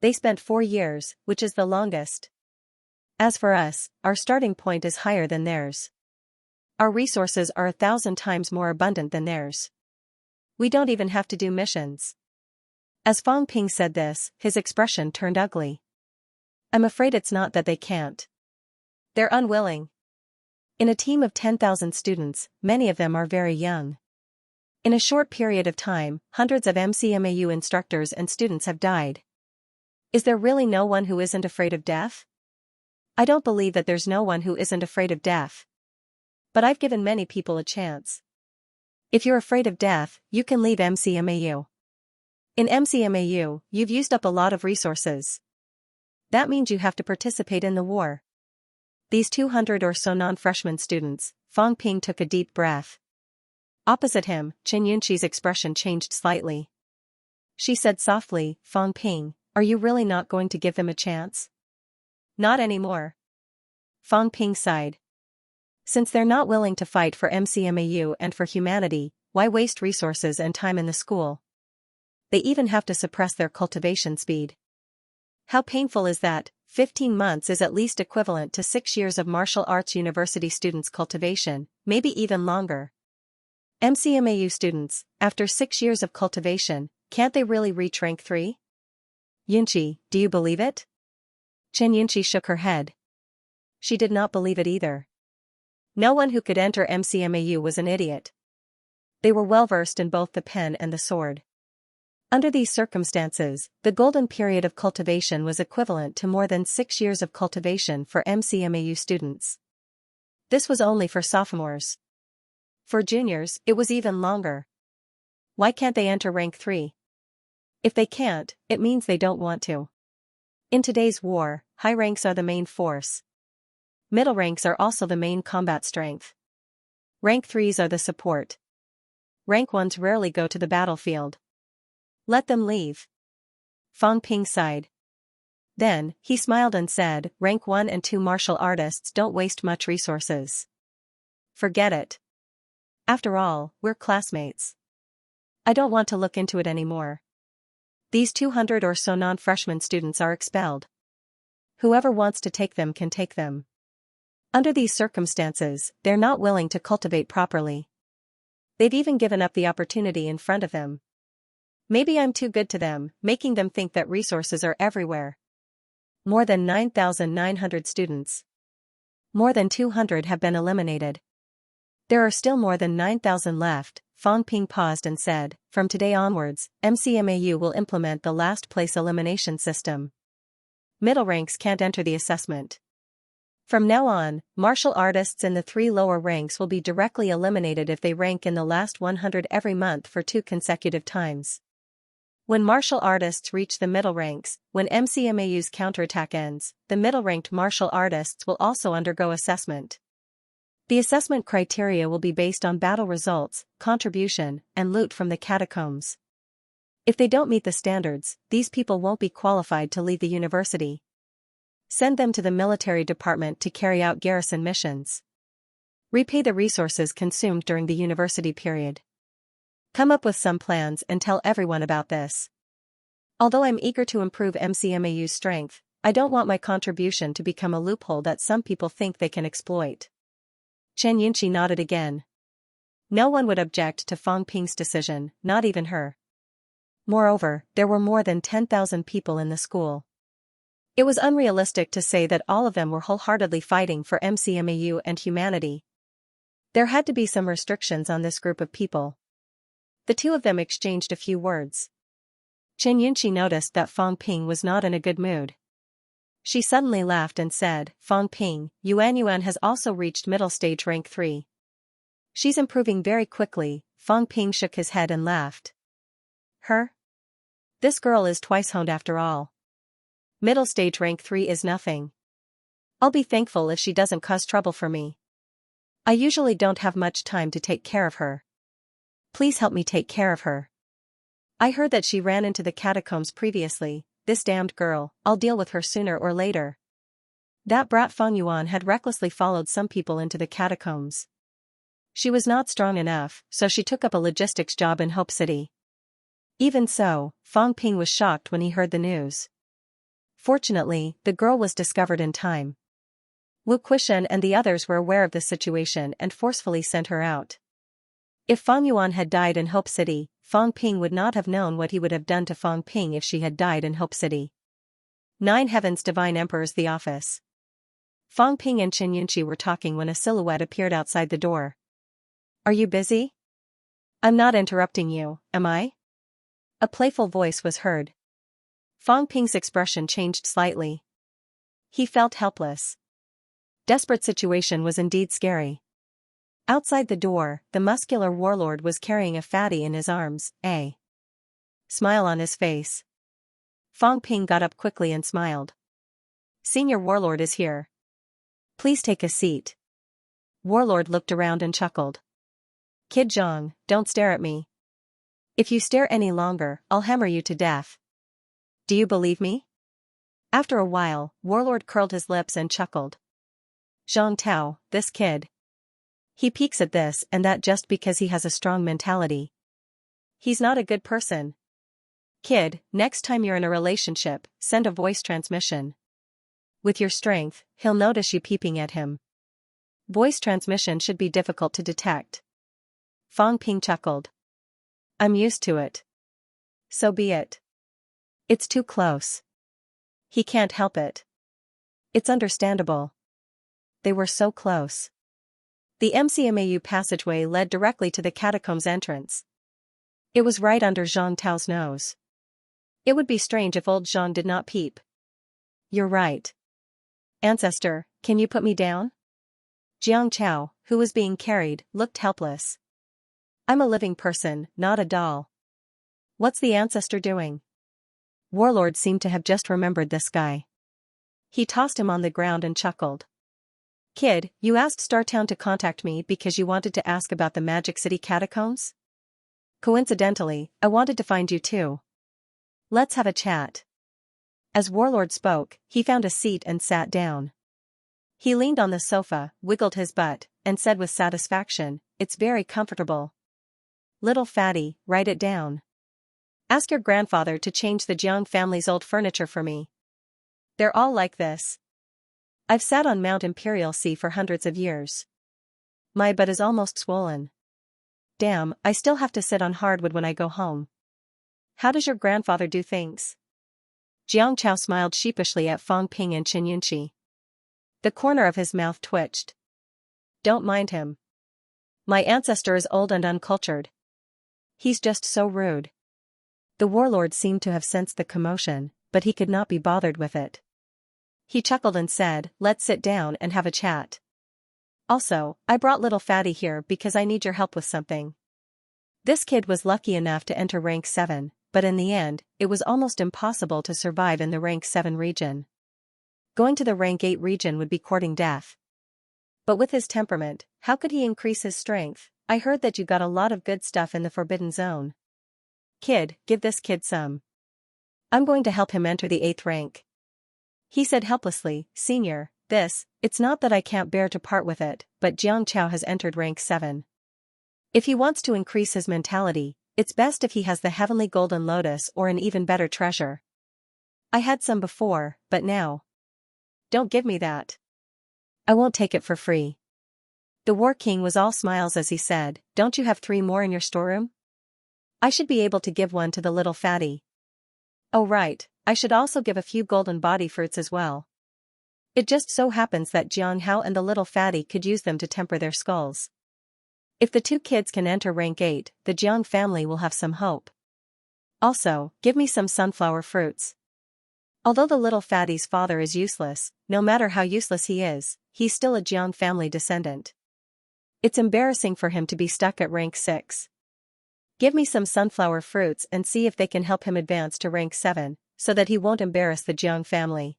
They spent 4 years, which is the longest. As for us, our starting point is higher than theirs. Our resources are 1,000 times more abundant than theirs. We don't even have to do missions." As Fang Ping said this, his expression turned ugly. "I'm afraid it's not that they can't. They're unwilling. In a team of 10,000 students, many of them are very young. In a short period of time, hundreds of MCMAU instructors and students have died. Is there really no one who isn't afraid of death? I don't believe that there's no one who isn't afraid of death. But I've given many people a chance. If you're afraid of death, you can leave MCMAU. In MCMAU, you've used up a lot of resources. That means you have to participate in the war." These 200 or so non-freshman students, Fang Ping took a deep breath. Opposite him, Chen Yunqi's expression changed slightly. She said softly, Fang Ping, are you really not going to give them a chance? Not anymore. Fang Ping sighed. Since they're not willing to fight for MCMAU and for humanity, why waste resources and time in the school? They even have to suppress their cultivation speed. How painful is that? 15 months is at least equivalent to 6 years of martial arts university students' cultivation, maybe even longer. MCMAU students, after 6 years of cultivation, can't they really reach rank 3? Yunqi, do you believe it? Chen Yunqi shook her head. She did not believe it either. No one who could enter MCMAU was an idiot. They were well versed in both the pen and the sword. Under these circumstances, the golden period of cultivation was equivalent to more than 6 years of cultivation for MCMAU students. This was only for sophomores. For juniors, it was even longer. Why can't they enter rank 3? If they can't, it means they don't want to. In today's war, high ranks are the main force. Middle ranks are also the main combat strength. Rank 3s are the support. Rank 1s rarely go to the battlefield. Let them leave. Fang Ping sighed. Then, he smiled and said, rank 1 and 2 martial artists don't waste much resources. Forget it. After all, we're classmates. I don't want to look into it anymore. These 200 or so non-freshman students are expelled. Whoever wants to take them can take them. Under these circumstances, they're not willing to cultivate properly. They've even given up the opportunity in front of them. Maybe I'm too good to them, making them think that resources are everywhere. More than 9,900 students. More than 200 have been eliminated. There are still more than 9,000 left. Fang Ping paused and said, from today onwards, MCMAU will implement the last place elimination system. Middle ranks can't enter the assessment. From now on, martial artists in the 3 lower ranks will be directly eliminated if they rank in the last 100 every month for 2 consecutive times. When martial artists reach the middle ranks, when MCMAU's counterattack ends, the middle-ranked martial artists will also undergo assessment. The assessment criteria will be based on battle results, contribution, and loot from the catacombs. If they don't meet the standards, these people won't be qualified to leave the university. Send them to the military department to carry out garrison missions. Repay the resources consumed during the university period. Come up with some plans and tell everyone about this. Although I'm eager to improve MCMAU's strength, I don't want my contribution to become a loophole that some people think they can exploit. Chen Yunqi nodded again. No one would object to Fang Ping's decision, not even her. Moreover, there were more than 10,000 people in the school. It was unrealistic to say that all of them were wholeheartedly fighting for MCMAU and humanity. There had to be some restrictions on this group of people. The two of them exchanged a few words. Chen Yunqi noticed that Fang Ping was not in a good mood. She suddenly laughed and said, Fang Ping, Yuan has also reached middle stage rank 3. She's improving very quickly. Fang Ping shook his head and laughed. Her? This girl is twice honed after all. Middle stage rank 3 is nothing. I'll be thankful if she doesn't cause trouble for me. I usually don't have much time to take care of her. Please help me take care of her. I heard that she ran into the catacombs previously. This damned girl, I'll deal with her sooner or later. That brat Fang Yuan had recklessly followed some people into the catacombs. She was not strong enough, so she took up a logistics job in Hope City. Even so, Fang Ping was shocked when he heard the news. Fortunately, the girl was discovered in time. Wu Quishen and the others were aware of the situation and forcefully sent her out. If Fang Yuan had died in Hope City, Fang Ping would not have known what he would have done to Fang Ping if she had died in Hope City. 9 Heavens Divine Emperors The Office. Fang Ping and Chen Yunqi were talking when a silhouette appeared outside the door. Are you busy? I'm not interrupting you, am I? A playful voice was heard. Fang Ping's expression changed slightly. He felt helpless. Desperate situation was indeed scary. Outside the door, the muscular warlord was carrying a fatty in his arms, a smile on his face. Fang Ping got up quickly and smiled. Senior warlord is here. Please take a seat. Warlord looked around and chuckled. Kid Zhang, don't stare at me. If you stare any longer, I'll hammer you to death. Do you believe me? After a while, Warlord curled his lips and chuckled. Zhang Tao, this kid. He peeks at this and that just because he has a strong mentality. He's not a good person. Kid, next time you're in a relationship, send a voice transmission. With your strength, he'll notice you peeping at him. Voice transmission should be difficult to detect. Fang Ping chuckled. I'm used to it. So be it. It's too close. He can't help it. It's understandable. They were so close. The MCMAU passageway led directly to the catacombs entrance. It was right under Zhang Tao's nose. It would be strange if old Zhang did not peep. You're right. Ancestor, can you put me down? Jiang Chao, who was being carried, looked helpless. I'm a living person, not a doll. What's the ancestor doing? Warlord seemed to have just remembered this guy. He tossed him on the ground and chuckled. Kid, you asked Startown to contact me because you wanted to ask about the Magic City catacombs? Coincidentally, I wanted to find you too. Let's have a chat. As Warlord spoke, he found a seat and sat down. He leaned on the sofa, wiggled his butt, and said with satisfaction, it's very comfortable. Little fatty, write it down. Ask your grandfather to change the Jiang family's old furniture for me. They're all like this. I've sat on Mount Imperial Sea for hundreds of years. My butt is almost swollen. Damn, I still have to sit on hardwood when I go home. How does your grandfather do things? Jiang Chao smiled sheepishly at Fang Ping and Xianxia. The corner of his mouth twitched. Don't mind him. My ancestor is old and uncultured. He's just so rude. The warlord seemed to have sensed the commotion, but he could not be bothered with it. He chuckled and said, let's sit down and have a chat. Also, I brought little fatty here because I need your help with something. This kid was lucky enough to enter rank 7, but in the end, it was almost impossible to survive in the rank 7 region. Going to the rank 8 region would be courting death. But with his temperament, how could he increase his strength? I heard that you got a lot of good stuff in the Forbidden Zone. Kid, give this kid some. I'm going to help him enter the 8th rank. He said helplessly, Senior, it's not that I can't bear to part with it, but Jiang Chao has entered rank 7. If he wants to increase his mentality, it's best if he has the Heavenly Golden Lotus or an even better treasure. I had some before, but now. Don't give me that. I won't take it for free. The War King was all smiles as he said, don't you have 3 more in your storeroom? I should be able to give one to the little fatty. Oh right, I should also give a few golden body fruits as well. It just so happens that Jiang Hao and the little fatty could use them to temper their skulls. If the 2 kids can enter rank 8, the Jiang family will have some hope. Also, give me some sunflower fruits. Although the little fatty's father is useless, no matter how useless he is, he's still a Jiang family descendant. It's embarrassing for him to be stuck at rank 6. Give me some sunflower fruits and see if they can help him advance to rank 7, so that he won't embarrass the Jiang family.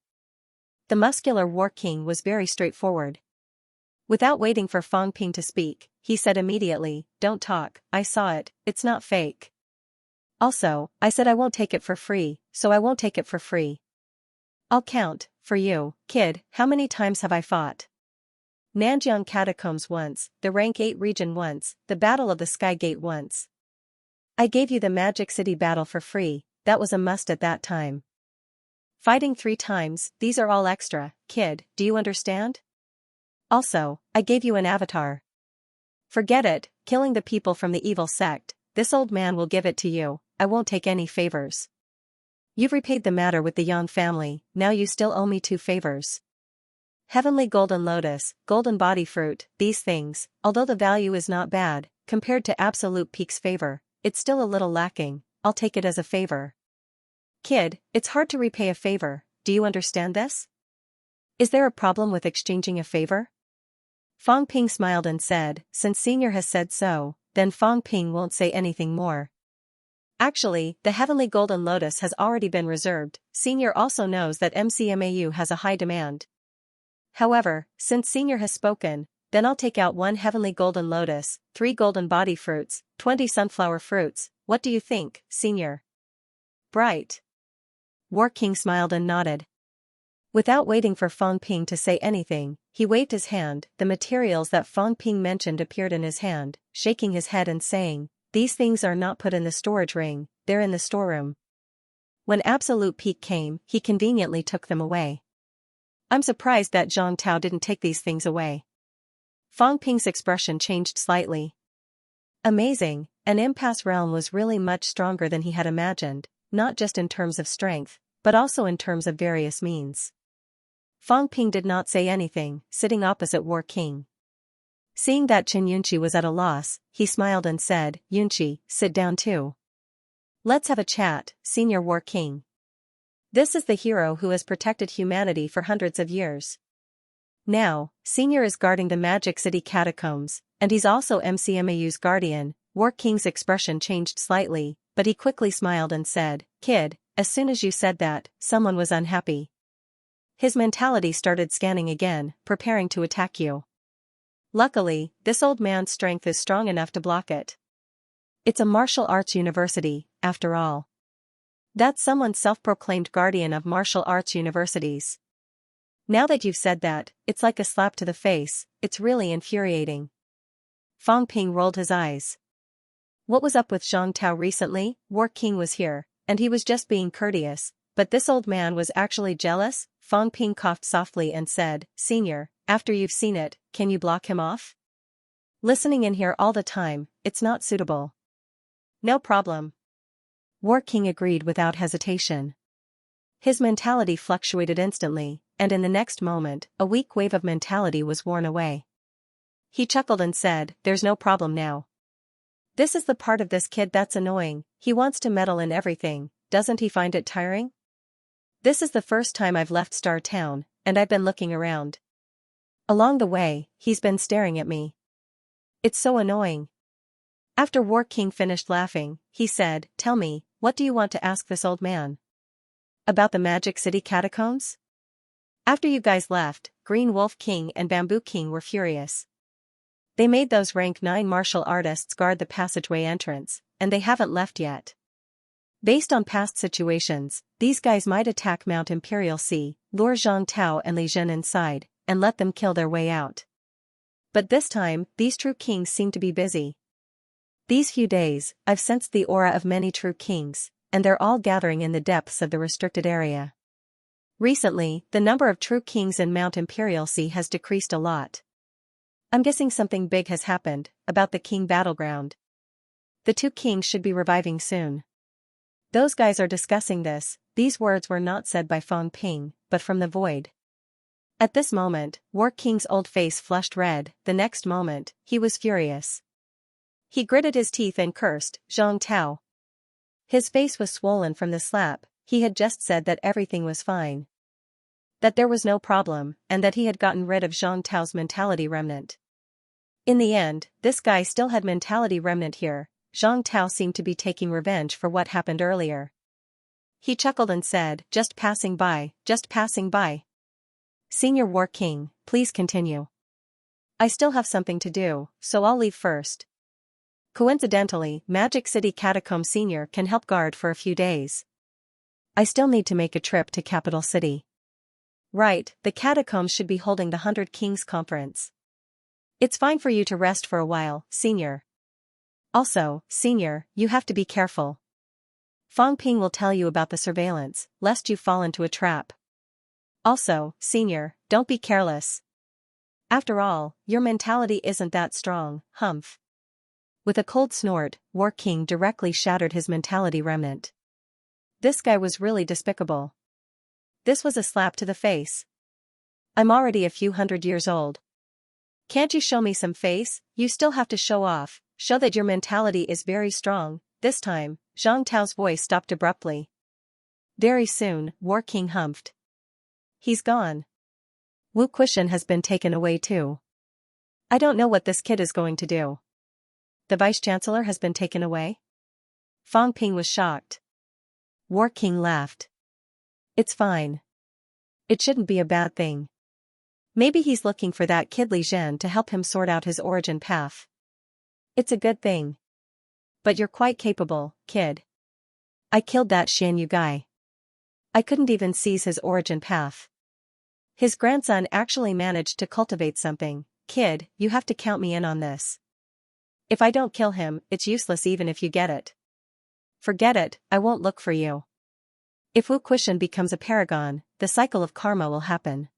The muscular War King was very straightforward. Without waiting for Fang Ping to speak, he said immediately, don't talk, I saw it, it's not fake. Also, I said I won't take it for free, so I won't take it for free. I'll count, for you, kid, how many times have I fought? Nanjiang Catacombs once, the rank 8 region once, the Battle of the Sky Gate once. I gave you the Magic City battle for free, that was a must at that time. Fighting 3 times, these are all extra, kid, do you understand? Also, I gave you an avatar. Forget it, killing the people from the evil sect, this old man will give it to you, I won't take any favors. You've repaid the matter with the Yang family, now you still owe me 2 favors. Heavenly Golden Lotus, Golden Body Fruit, these things, although the value is not bad, compared to Absolute Peak's favor, it's still a little lacking, I'll take it as a favor. Kid, it's hard to repay a favor, do you understand this? Is there a problem with exchanging a favor? Fang Ping smiled and said, since Senior has said so, then Fang Ping won't say anything more. Actually, the Heavenly Golden Lotus has already been reserved, Senior also knows that MCMAU has a high demand. However, since Senior has spoken, then I'll take out 1 heavenly golden lotus, 3 golden body fruits, 20 sunflower fruits. What do you think, Senior? Bright. War King smiled and nodded. Without waiting for Fang Ping to say anything, he waved his hand. The materials that Fang Ping mentioned appeared in his hand, shaking his head and saying, "These things are not put in the storage ring, they're in the storeroom." When absolute peak came, he conveniently took them away. I'm surprised that Zhang Tao didn't take these things away. Fang Ping's expression changed slightly. Amazing, an impasse realm was really much stronger than he had imagined, not just in terms of strength, but also in terms of various means. Fang Ping did not say anything, sitting opposite War King. Seeing that Chen Yunqi was at a loss, he smiled and said, "Yunqi, sit down too. Let's have a chat, Senior War King. This is the hero who has protected humanity for hundreds of years. Now, Senior is guarding the Magic City catacombs, and he's also MCMAU's guardian." War King's expression changed slightly, but he quickly smiled and said, "Kid, as soon as you said that, someone was unhappy." His mentality started scanning again, preparing to attack you. Luckily, this old man's strength is strong enough to block it. It's a martial arts university, after all. That's someone's self-proclaimed guardian of martial arts universities. Now that you've said that, it's like a slap to the face. It's really infuriating. Fang Ping rolled his eyes. What was up with Zhang Tao recently? War King was here, and he was just being courteous, but this old man was actually jealous. Fang Ping coughed softly and said, "Senior, after you've seen it, can you block him off? Listening in here all the time, it's not suitable." "No problem." War King agreed without hesitation. His mentality fluctuated instantly, and in the next moment, a weak wave of mentality was worn away. He chuckled and said, "There's no problem now. This is the part of this kid that's annoying. He wants to meddle in everything. Doesn't he find it tiring? This is the first time I've left Star Town, and I've been looking around. Along the way, he's been staring at me. It's so annoying." After War King finished laughing, he said, "Tell me, what do you want to ask this old man? About the Magic City catacombs? After you guys left, Green Wolf King and Bamboo King were furious. They made those rank 9 martial artists guard the passageway entrance, and they haven't left yet. Based on past situations, these guys might attack Mount Imperial Sea, lure Zhang Tao and Li Zhen inside, and let them kill their way out. But this time, these true kings seem to be busy. These few days, I've sensed the aura of many true kings, and they're all gathering in the depths of the restricted area. Recently, the number of true kings in Mount Imperial Sea has decreased a lot. I'm guessing something big has happened, about the king battleground. The 2 kings should be reviving soon. Those guys are discussing this." These words were not said by Fang Ping, but from the void. At this moment, War King's old face flushed red. The next moment, he was furious. He gritted his teeth and cursed, "Zhang Tao." His face was swollen from the slap. He had just said that everything was fine, that there was no problem, and that he had gotten rid of Zhang Tao's mentality remnant. In the end, this guy still had mentality remnant here. Zhang Tao seemed to be taking revenge for what happened earlier. He chuckled and said, just passing by. Senior War King, please continue. I still have something to do, so I'll leave first. Coincidentally, Magic City Catacomb Senior can help guard for a few days. I still need to make a trip to Capital City. Right, the catacombs should be holding the 100 Kings Conference. It's fine for you to rest for a while, Senior. Also, Senior, you have to be careful. Fang Ping will tell you about the surveillance, lest you fall into a trap. Also, Senior, don't be careless. After all, your mentality isn't that strong, humph. With a cold snort, War King directly shattered his mentality remnant. This guy was really despicable. This was a slap to the face. I'm already a few hundred years old. Can't you show me some face? You still have to show off, show that your mentality is very strong. This time, Zhang Tao's voice stopped abruptly. Very soon, War King humphed. He's gone. Wu Quishan has been taken away too. I don't know what this kid is going to do. The Vice-Chancellor has been taken away? Fang Ping was shocked. War King laughed. It's fine. It shouldn't be a bad thing. Maybe he's looking for that kid Li Zhen to help him sort out his origin path. It's a good thing. But you're quite capable, kid. I killed that Xianxia guy. I couldn't even seize his origin path. His grandson actually managed to cultivate something. Kid, you have to count me in on this. If I don't kill him, it's useless even if you get it. Forget it, I won't look for you. If Wu Quishan becomes a paragon, the cycle of karma will happen.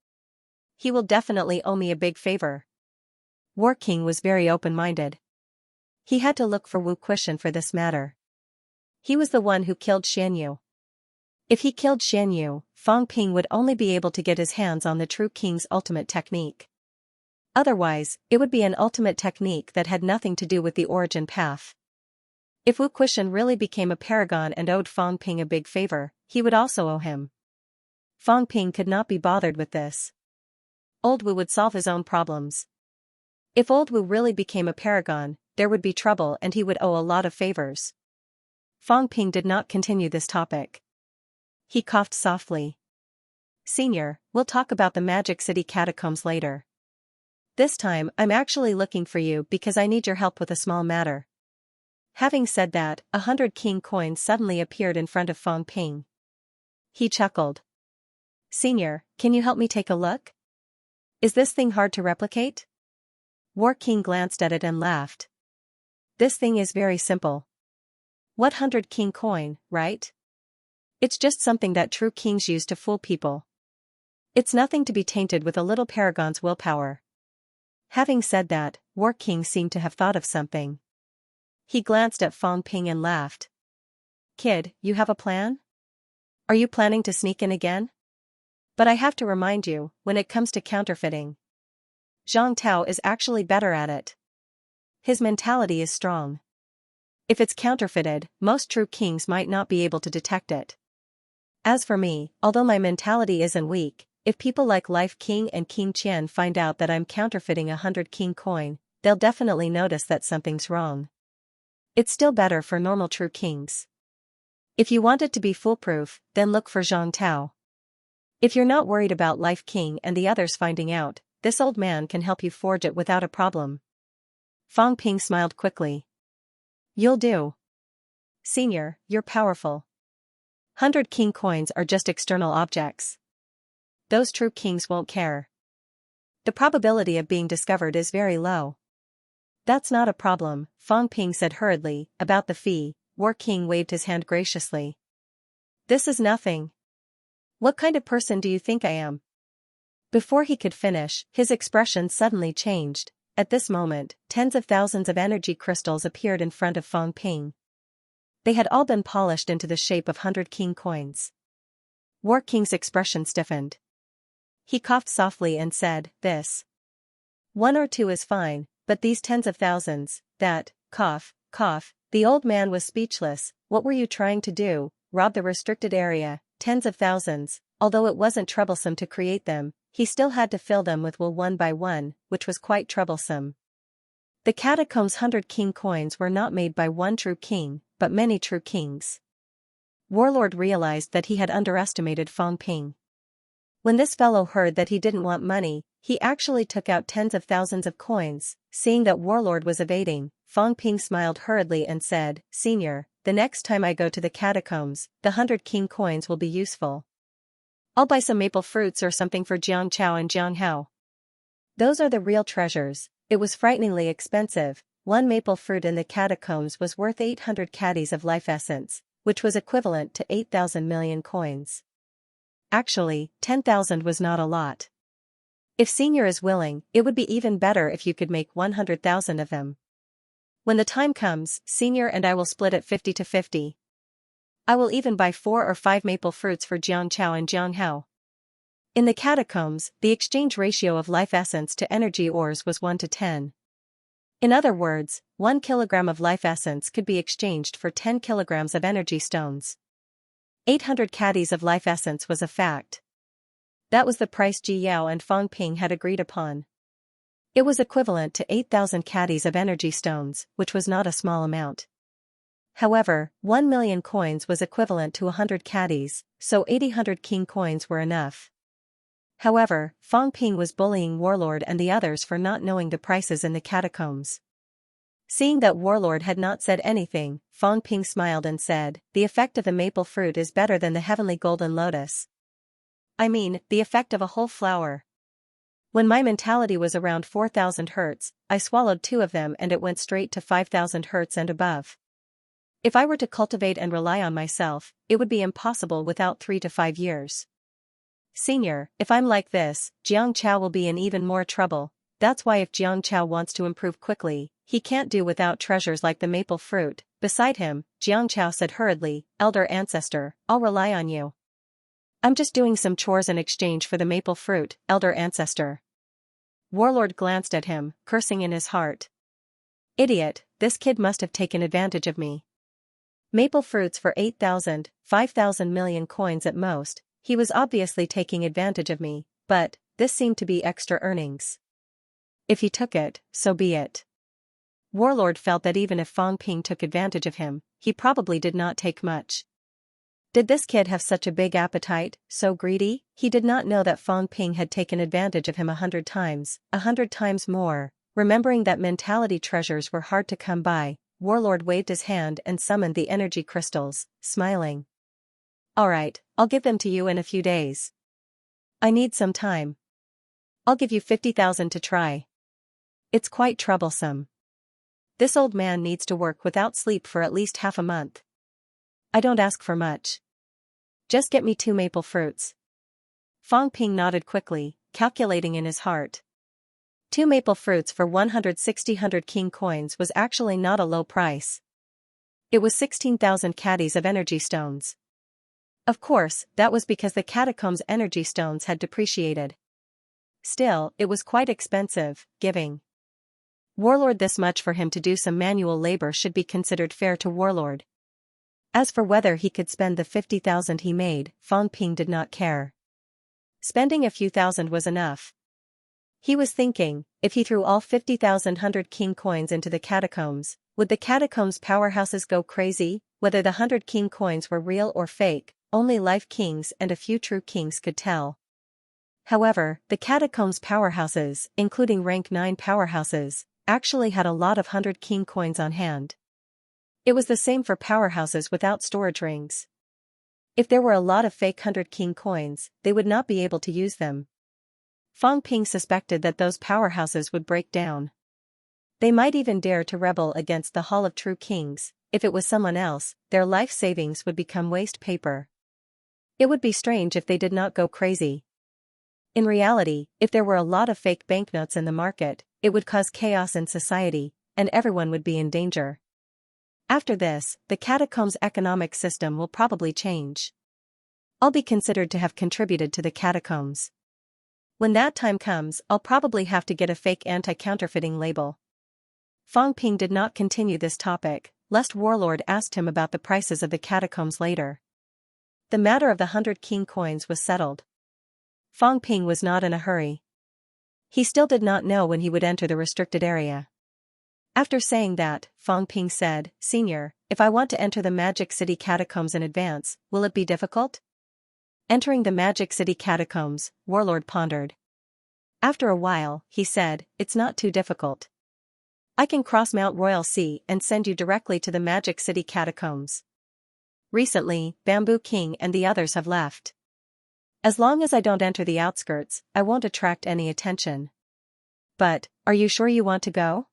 He will definitely owe me a big favor. War King was very open-minded. He had to look for Wu Quishan for this matter. He was the one who killed Xianxia. If he killed Xianxia, Fang Ping would only be able to get his hands on the true king's ultimate technique. Otherwise, it would be an ultimate technique that had nothing to do with the origin path. If Wu Quishan really became a paragon and owed Fang Ping a big favor, he would also owe him. Fang Ping could not be bothered with this. Old Wu would solve his own problems. If Old Wu really became a paragon, there would be trouble and he would owe a lot of favors. Fang Ping did not continue this topic. He coughed softly. Senior, we'll talk about the Magic City catacombs later. This time I'm actually looking for you because I need your help with a small matter. Having said that, 100 king coins suddenly appeared in front of Fang Ping. He chuckled. Senior, can you help me take a look? Is this thing hard to replicate? War King glanced at it and laughed. This thing is very simple. What 100 king coin, right? It's just something that true kings use to fool people. It's nothing to be tainted with a little paragon's willpower. Having said that, War King seemed to have thought of something. He glanced at Fang Ping and laughed. Kid, you have a plan? Are you planning to sneak in again? But I have to remind you, when it comes to counterfeiting, Zhang Tao is actually better at it. His mentality is strong. If it's counterfeited, most true kings might not be able to detect it. As for me, although my mentality isn't weak, if people like Life King and King Qian find out that I'm counterfeiting 100 king coin, they'll definitely notice that something's wrong. It's still better for normal true kings. If you want it to be foolproof, then look for Zhang Tao. If you're not worried about Life King and the others finding out, this old man can help you forge it without a problem. Fang Ping smiled quickly. You'll do. Senior, you're powerful. 100 king coins are just external objects. Those true kings won't care. The probability of being discovered is very low. That's not a problem, Fang Ping said hurriedly. About the fee, War King waved his hand graciously. This is nothing. What kind of person do you think I am? Before he could finish, his expression suddenly changed. At this moment, tens of thousands of energy crystals appeared in front of Fang Ping. They had all been polished into the shape of 100 king coins. War King's expression stiffened. He coughed softly and said, This. 1 or 2 is fine, but these tens of thousands, that, cough, cough. The old man was speechless. What were you trying to do? Rob the restricted area? Tens of thousands. Although it wasn't troublesome to create them, he still had to fill them with wool one by one, which was quite troublesome. The catacombs' 100 king coins were not made by one true king, but many true kings. Warlord realized that he had underestimated Fang Ping. When this fellow heard that he didn't want money, he actually took out tens of thousands of coins. Seeing that Warlord was evading, Fang Ping smiled hurriedly and said, Senior, the next time I go to the catacombs, the 100 king coins will be useful. I'll buy some maple fruits or something for Jiang Chao and Jiang Hao. Those are the real treasures. It was frighteningly expensive. One maple fruit in the catacombs was worth 800 caddies of life essence, which was equivalent to 8,000 million coins. Actually, 10,000 was not a lot. If Senior is willing, it would be even better if you could make 100,000 of them. When the time comes, Senior and I will split it 50 to 50. I will even buy 4 or 5 maple fruits for Jiang Chao and Jiang Hao. In the catacombs, the exchange ratio of life essence to energy ores was 1 to 10. In other words, 1 kilogram of life essence could be exchanged for 10 kilograms of energy stones. 800 caddies of life essence was a fact. That was the price Ji Yao and Fang Ping had agreed upon. It was equivalent to 8,000 caddies of energy stones, which was not a small amount. However, 1 million coins was equivalent to 100 caddies, so 800 king coins were enough. However, Fang Ping was bullying Warlord and the others for not knowing the prices in the catacombs. Seeing that Warlord had not said anything, Fang Ping smiled and said, "The effect of the maple fruit is better than the heavenly golden lotus. I mean, the effect of a whole flower. When my mentality was around 4,000 Hz, I swallowed 2 of them and it went straight to 5,000 Hz and above. If I were to cultivate and rely on myself, it would be impossible without 3 to 5 years. Senior, if I'm like this, Xianxia will be in even more trouble. That's why if Xianxia wants to improve quickly, he can't do without treasures like the maple fruit." Beside him, Xianxia said hurriedly, "Elder ancestor, I'll rely on you. I'm just doing some chores in exchange for the maple fruit, Elder ancestor." Warlord glanced at him, cursing in his heart. Idiot, this kid must have taken advantage of me. Maple fruits for 8,000, 5,000 million coins at most. He was obviously taking advantage of me, but this seemed to be extra earnings. If he took it, so be it. Warlord felt that even if Fang Ping took advantage of him, he probably did not take much. Did this kid have such a big appetite, so greedy? He did not know that Fang Ping had taken advantage of him 100 times, 100 times more. Remembering that mentality treasures were hard to come by, Warlord waved his hand and summoned the energy crystals, smiling. "Alright, I'll give them to you in a few days. I need some time. I'll give you 50,000 to try. It's quite troublesome. This old man needs to work without sleep for at least half a month. I don't ask for much. Just get me 2 maple fruits." Fang Ping nodded quickly, calculating in his heart. 2 maple fruits for 160 king coins was actually not a low price. It was 16,000 caddies of energy stones. Of course, that was because the catacombs' energy stones had depreciated. Still, it was quite expensive, giving Warlord this much for him to do some manual labor should be considered fair to Warlord. As for whether he could spend the 50,000 he made, Fang Ping did not care. Spending a few thousand was enough. He was thinking, if he threw all 50,000 king coins into the catacombs, would the catacombs' powerhouses go crazy? Whether the 100 king coins were real or fake, only life kings and a few true kings could tell. However, the catacombs' powerhouses, including rank 9 powerhouses, actually had a lot of 100 king coins on hand. It was the same for powerhouses without storage rings. If there were a lot of fake 100 king coins, they would not be able to use them. Fang Ping suspected that those powerhouses would break down. They might even dare to rebel against the Hall of True Kings. If it was someone else, their life savings would become waste paper. It would be strange if they did not go crazy. In reality, if there were a lot of fake banknotes in the market, it would cause chaos in society, and everyone would be in danger. After this, the catacombs' economic system will probably change. I'll be considered to have contributed to the catacombs. When that time comes, I'll probably have to get a fake anti-counterfeiting label. Fang Ping did not continue this topic, lest Warlord asked him about the prices of the catacombs later. The matter of the 100 king coins was settled. Fang Ping was not in a hurry. He still did not know when he would enter the restricted area. After saying that, Fang Ping said, "Senior, if I want to enter the Magic City catacombs in advance, will it be difficult?" Entering the Magic City catacombs, Warlord pondered. After a while, he said, "It's not too difficult. I can cross Mount Royal Sea and send you directly to the Magic City catacombs. Recently, Bamboo King and the others have left. As long as I don't enter the outskirts, I won't attract any attention." "But, are you sure you want to go?"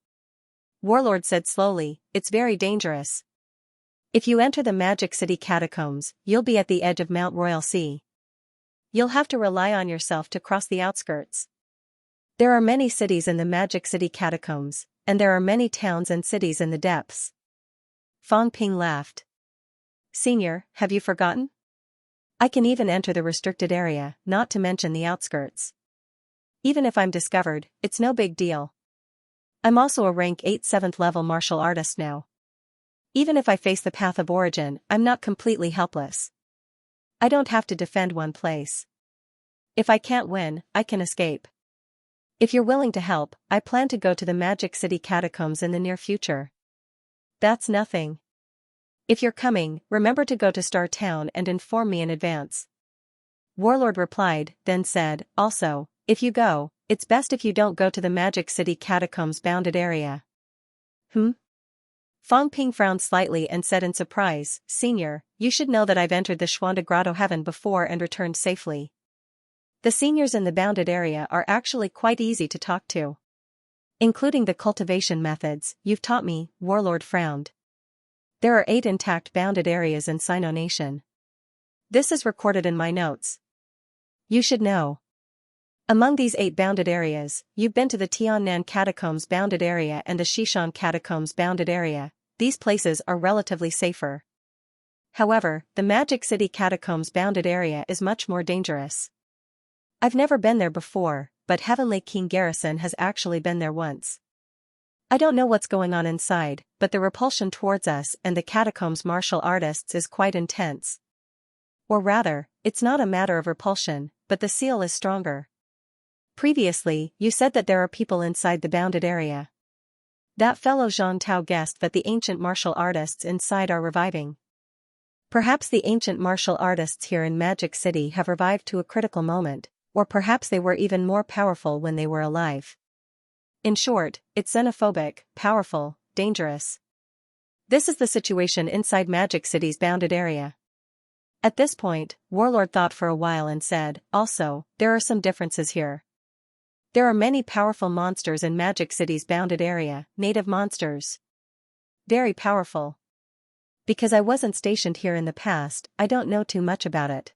Warlord said slowly, "It's very dangerous. If you enter the Magic City catacombs, you'll be at the edge of Mount Royal Sea. You'll have to rely on yourself to cross the outskirts. There are many cities in the Magic City catacombs, and there are many towns and cities in the depths." Fang Ping laughed. "Senior, have you forgotten? I can even enter the restricted area, not to mention the outskirts. Even if I'm discovered, it's no big deal. I'm also a rank 8 7th level martial artist now. Even if I face the path of origin, I'm not completely helpless. I don't have to defend one place. If I can't win, I can escape. If you're willing to help, I plan to go to the Magic City catacombs in the near future." "That's nothing. If you're coming, remember to go to Star Town and inform me in advance." Warlord replied, then said, also, if you go, it's best if you don't go to the Magic City Catacombs bounded area. Fang Ping frowned slightly and said in surprise, Senior, you should know that I've entered the Xuanda Grotto heaven before and returned safely. The seniors in the bounded area are actually quite easy to talk to. Including the cultivation methods you've taught me, Warlord frowned. There are 8 intact bounded areas in Sino Nation. This is recorded in my notes. You should know. Among these 8 bounded areas, you've been to the Tiannan Catacombs bounded area and the Xishan Catacombs bounded area. These places are relatively safer. However, the Magic City Catacombs bounded area is much more dangerous. I've never been there before, but Heavenly King Garrison has actually been there once. I don't know what's going on inside, but the repulsion towards us and the catacombs martial artists is quite intense. Or rather, it's not a matter of repulsion, but the seal is stronger. Previously, you said that there are people inside the bounded area. That fellow Zhang Tao guessed that the ancient martial artists inside are reviving. Perhaps the ancient martial artists here in Magic City have revived to a critical moment, or perhaps they were even more powerful when they were alive. In short, it's xenophobic, powerful, dangerous. This is the situation inside Magic City's bounded area. At this point, Warlord thought for a while and said, also, there are some differences here. There are many powerful monsters in Magic City's bounded area, native monsters. Very powerful. Because I wasn't stationed here in the past, I don't know too much about it.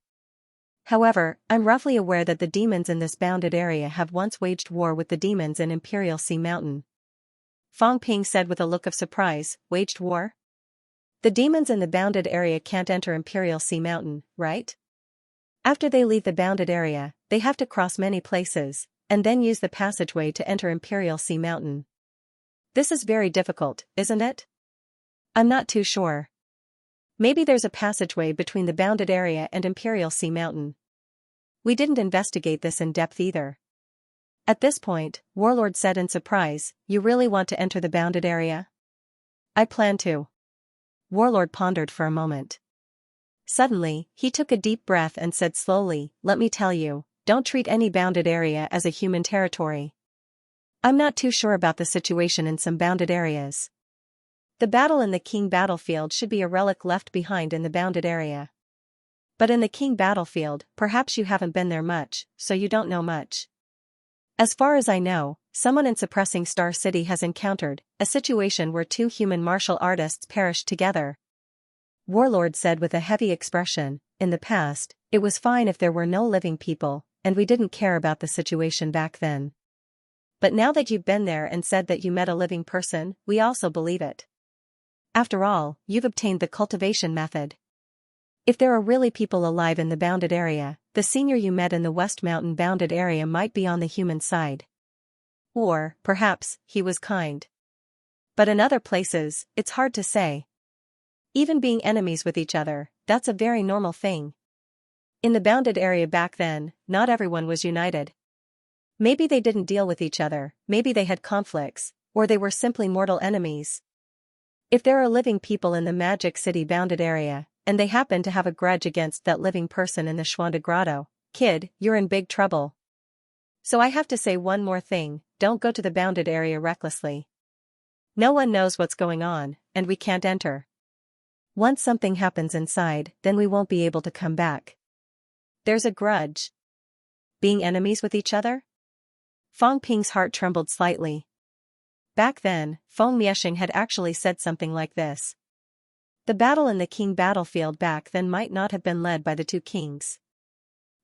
However, I'm roughly aware that the demons in this bounded area have once waged war with the demons in Imperial Sea Mountain. Fang Ping said with a look of surprise, waged war? The demons in the bounded area can't enter Imperial Sea Mountain, right? After they leave the bounded area, they have to cross many places, and then use the passageway to enter Imperial Sea Mountain. This is very difficult, isn't it? I'm not too sure. Maybe there's a passageway between the bounded area and Imperial Sea Mountain. We didn't investigate this in depth either. At this point, Warlord said in surprise, you really want to enter the bounded area? I plan to. Warlord pondered for a moment. Suddenly, he took a deep breath and said slowly, let me tell you, don't treat any bounded area as a human territory. I'm not too sure about the situation in some bounded areas. The battle in the King battlefield should be a relic left behind in the bounded area. But in the King battlefield, perhaps you haven't been there much, so you don't know much. As far as I know, someone in Suppressing Star City has encountered a situation where 2 human martial artists perished together. Warlord said with a heavy expression, in the past, it was fine if there were no living people, and we didn't care about the situation back then. But now that you've been there and said that you met a living person, we also believe it. After all, you've obtained the cultivation method. If there are really people alive in the bounded area, the senior you met in the West Mountain bounded area might be on the human side. Or, perhaps, he was kind. But in other places, it's hard to say. Even being enemies with each other, that's a very normal thing. In the bounded area back then, not everyone was united. Maybe they didn't deal with each other, maybe they had conflicts, or they were simply mortal enemies. If there are living people in the Magic City bounded area, and they happen to have a grudge against that living person in the Xuanda Grotto, kid, you're in big trouble. So I have to say one more thing, don't go to the bounded area recklessly. No one knows what's going on, and we can't enter. Once something happens inside, then we won't be able to come back. There's a grudge. Being enemies with each other? Fang Ping's heart trembled slightly. Back then, Feng Mieshing had actually said something like this. The battle in the King battlefield back then might not have been led by the 2 kings.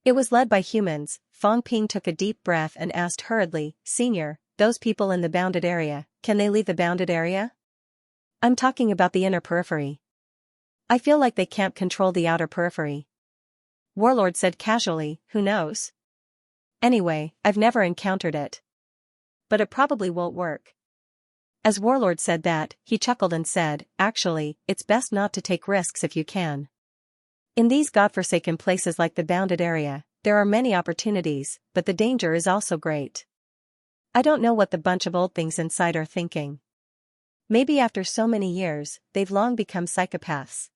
It was led by humans. Fang Ping took a deep breath and asked hurriedly, Senior, those people in the bounded area, can they leave the bounded area? I'm talking about the inner periphery. I feel like they can't control the outer periphery. Warlord said casually, who knows? Anyway, I've never encountered it. But it probably won't work. As Warlord said that, he chuckled and said, actually, it's best not to take risks if you can. In these godforsaken places like the bounded area, there are many opportunities, but the danger is also great. I don't know what the bunch of old things inside are thinking. Maybe after so many years, they've long become psychopaths.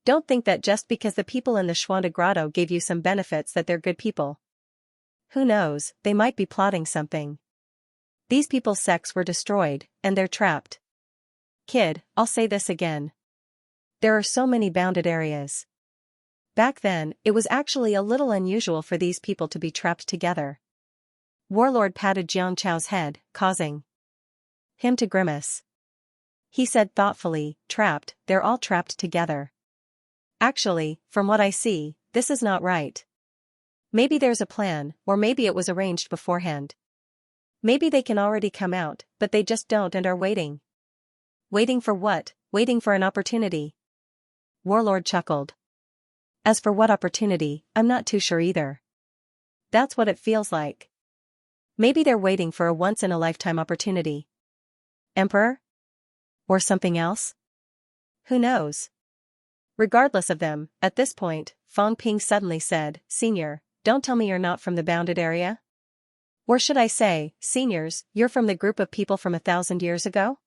Don't think that just because the people in the Xuanda grotto gave you some benefits that they're good people. Who knows, they might be plotting something. These people's sects were destroyed, and they're trapped. Kid, I'll say this again. There are so many bounded areas. Back then, it was actually a little unusual for these people to be trapped together. Warlord patted Xianxia's head, causing him to grimace. He said thoughtfully, trapped, they're all trapped together. Actually, from what I see, this is not right. Maybe there's a plan, or maybe it was arranged beforehand. Maybe they can already come out, but they just don't and are waiting. Waiting for what? Waiting for an opportunity. Warlord chuckled. As for what opportunity, I'm not too sure either. That's what it feels like. Maybe they're waiting for a once-in-a-lifetime opportunity. Emperor? Or something else? Who knows? Regardless of them, at this point, Fang Ping suddenly said, Senior, don't tell me you're not from the bounded area? Or should I say, seniors, you're from the group of people from 1,000 years ago?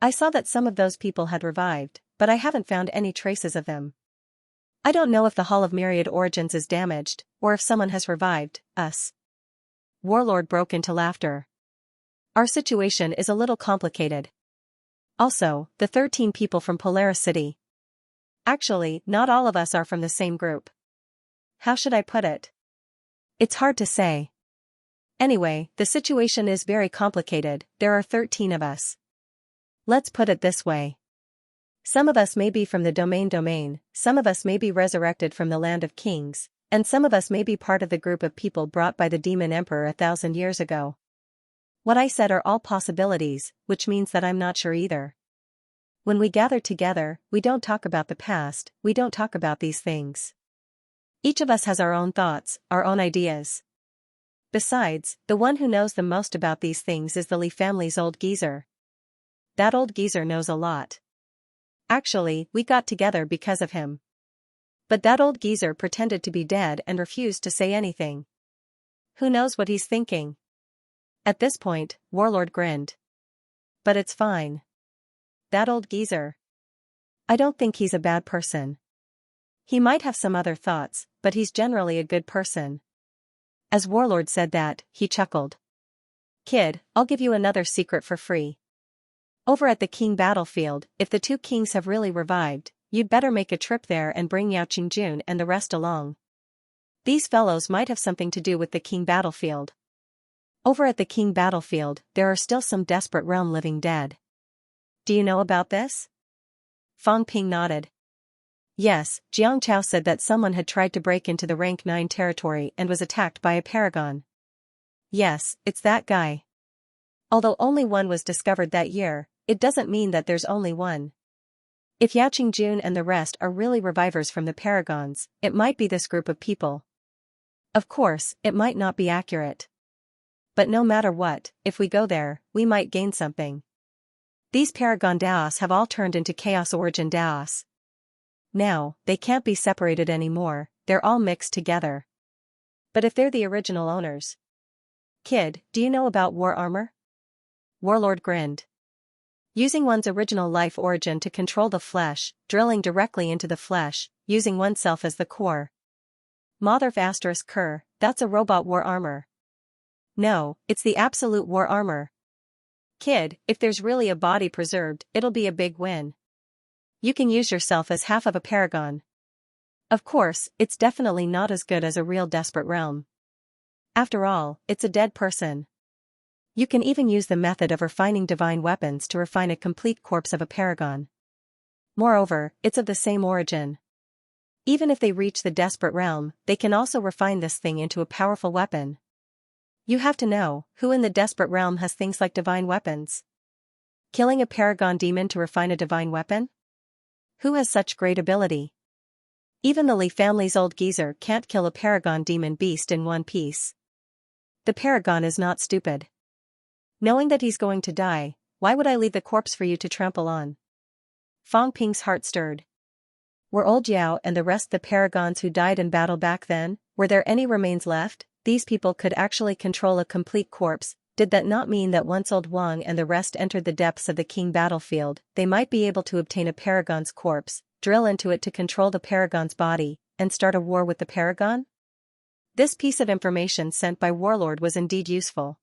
I saw that some of those people had revived, but I haven't found any traces of them. I don't know if the Hall of Myriad Origins is damaged, or if someone has revived us. Warlord broke into laughter. Our situation is a little complicated. Also, the 13 people from Polaris City. Actually, not all of us are from the same group. How should I put it? It's hard to say. Anyway, the situation is very complicated, there are 13 of us. Let's put it this way. Some of us may be from the domain, some of us may be resurrected from the land of kings, and some of us may be part of the group of people brought by the demon emperor 1,000 years ago. What I said are all possibilities, which means that I'm not sure either. When we gather together, we don't talk about the past, we don't talk about these things. Each of us has our own thoughts, our own ideas. Besides, the one who knows the most about these things is the Li family's old geezer. That old geezer knows a lot. Actually, we got together because of him. But that old geezer pretended to be dead and refused to say anything. Who knows what he's thinking? At this point, Warlord grinned. But it's fine. That old geezer. I don't think he's a bad person. He might have some other thoughts, but he's generally a good person. As Warlord said that, he chuckled. Kid, I'll give you another secret for free. Over at the King battlefield, if the 2 kings have really revived, you'd better make a trip there and bring Yao Qingjun and the rest along. These fellows might have something to do with the King battlefield. Over at the King battlefield, there are still some desperate realm living dead. Do you know about this? Fang Ping nodded. Yes, Xianxia said that someone had tried to break into the rank 9 territory and was attacked by a paragon. Yes, it's that guy. Although only one was discovered that year, it doesn't mean that there's only one. If Yao Qingjun and the rest are really revivers from the paragons, it might be this group of people. Of course, it might not be accurate. But no matter what, if we go there, we might gain something. These Paragon Daos have all turned into Chaos Origin Daos. Now, they can't be separated anymore, they're all mixed together. But if they're the original owners. Kid, do you know about war armor? Warlord grinned. Using one's original life origin to control the flesh, drilling directly into the flesh, using oneself as the core. Motherf ***, that's a robot war armor. No, it's the absolute war armor. Kid, if there's really a body preserved, it'll be a big win. You can use yourself as half of a paragon. Of course, it's definitely not as good as a real desperate realm. After all, it's a dead person. You can even use the method of refining divine weapons to refine a complete corpse of a paragon. Moreover, it's of the same origin. Even if they reach the desperate realm, they can also refine this thing into a powerful weapon. You have to know, who in the desperate realm has things like divine weapons? Killing a paragon demon to refine a divine weapon? Who has such great ability? Even the Li family's old geezer can't kill a paragon demon beast in one piece. The paragon is not stupid. Knowing that he's going to die, why would I leave the corpse for you to trample on? Fang Ping's heart stirred. Were old Yao and the rest the paragons who died in battle back then? Were there any remains left? These people could actually control a complete corpse. Did that not mean that once old Wang and the rest entered the depths of the King battlefield, they might be able to obtain a paragon's corpse, drill into it to control the Paragon's body, and start a war with the Paragon? This piece of information sent by Warlord was indeed useful.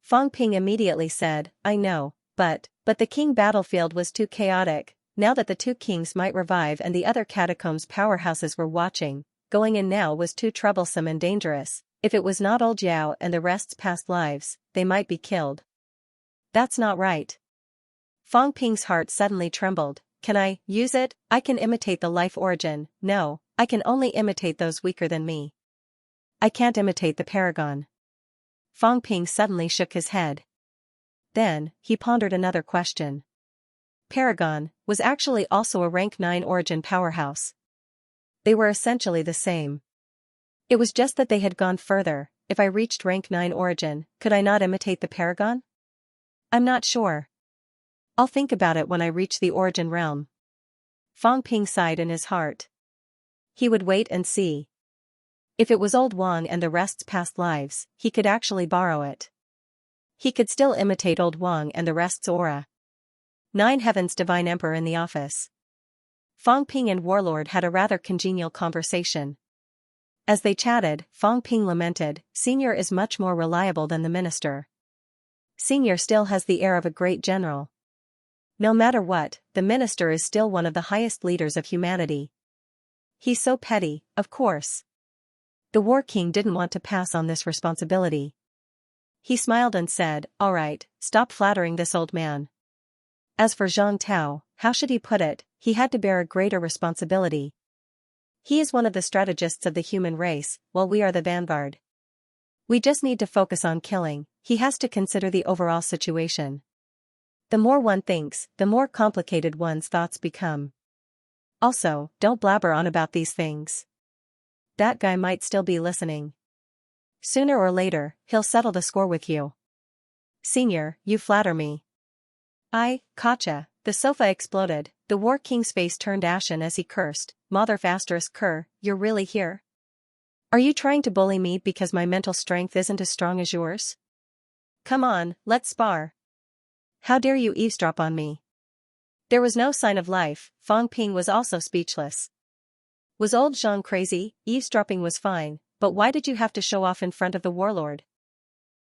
Fang Ping immediately said, I know, but the king battlefield was too chaotic. Now that the two kings might revive and the other catacombs powerhouses were watching, going in now was too troublesome and dangerous. If it was not old Yao and the rest's past lives, they might be killed. That's not right. Fang Ping's heart suddenly trembled. Can I use it? I can imitate the life origin. No, I can only imitate those weaker than me. I can't imitate the Paragon. Fang Ping suddenly shook his head. Then, he pondered another question. Paragon was actually also a rank 9 origin powerhouse. They were essentially the same. It was just that they had gone further. If I reached rank 9 origin, could I not imitate the Paragon? I'm not sure. I'll think about it when I reach the origin realm. Fang Ping sighed in his heart. He would wait and see. If it was old Wang and the rest's past lives, he could actually borrow it. He could still imitate old Wang and the rest's aura. 9 Heavens Divine Emperor in the office. Fang Ping and Warlord had a rather congenial conversation. As they chatted, Fang Ping lamented, Senior is much more reliable than the minister. Senior still has the air of a great general. No matter what, the minister is still one of the highest leaders of humanity. He's so petty, of course. The War King didn't want to pass on this responsibility. He smiled and said, all right, stop flattering this old man. As for Zhang Tao, how should he put it, he had to bear a greater responsibility. He is one of the strategists of the human race, while we are the vanguard. We just need to focus on killing. He has to consider the overall situation. The more one thinks, the more complicated one's thoughts become. Also, don't blabber on about these things. That guy might still be listening. Sooner or later, he'll settle the score with you. Senior, you flatter me. Kacha, the sofa exploded. The War King's face turned ashen as he cursed, Mother Cur, you're really here? Are you trying to bully me because my mental strength isn't as strong as yours? Come on, let's spar. How dare you eavesdrop on me? There was no sign of life. Fang Ping was also speechless. Was old Zhang crazy? Eavesdropping was fine, but why did you have to show off in front of the warlord?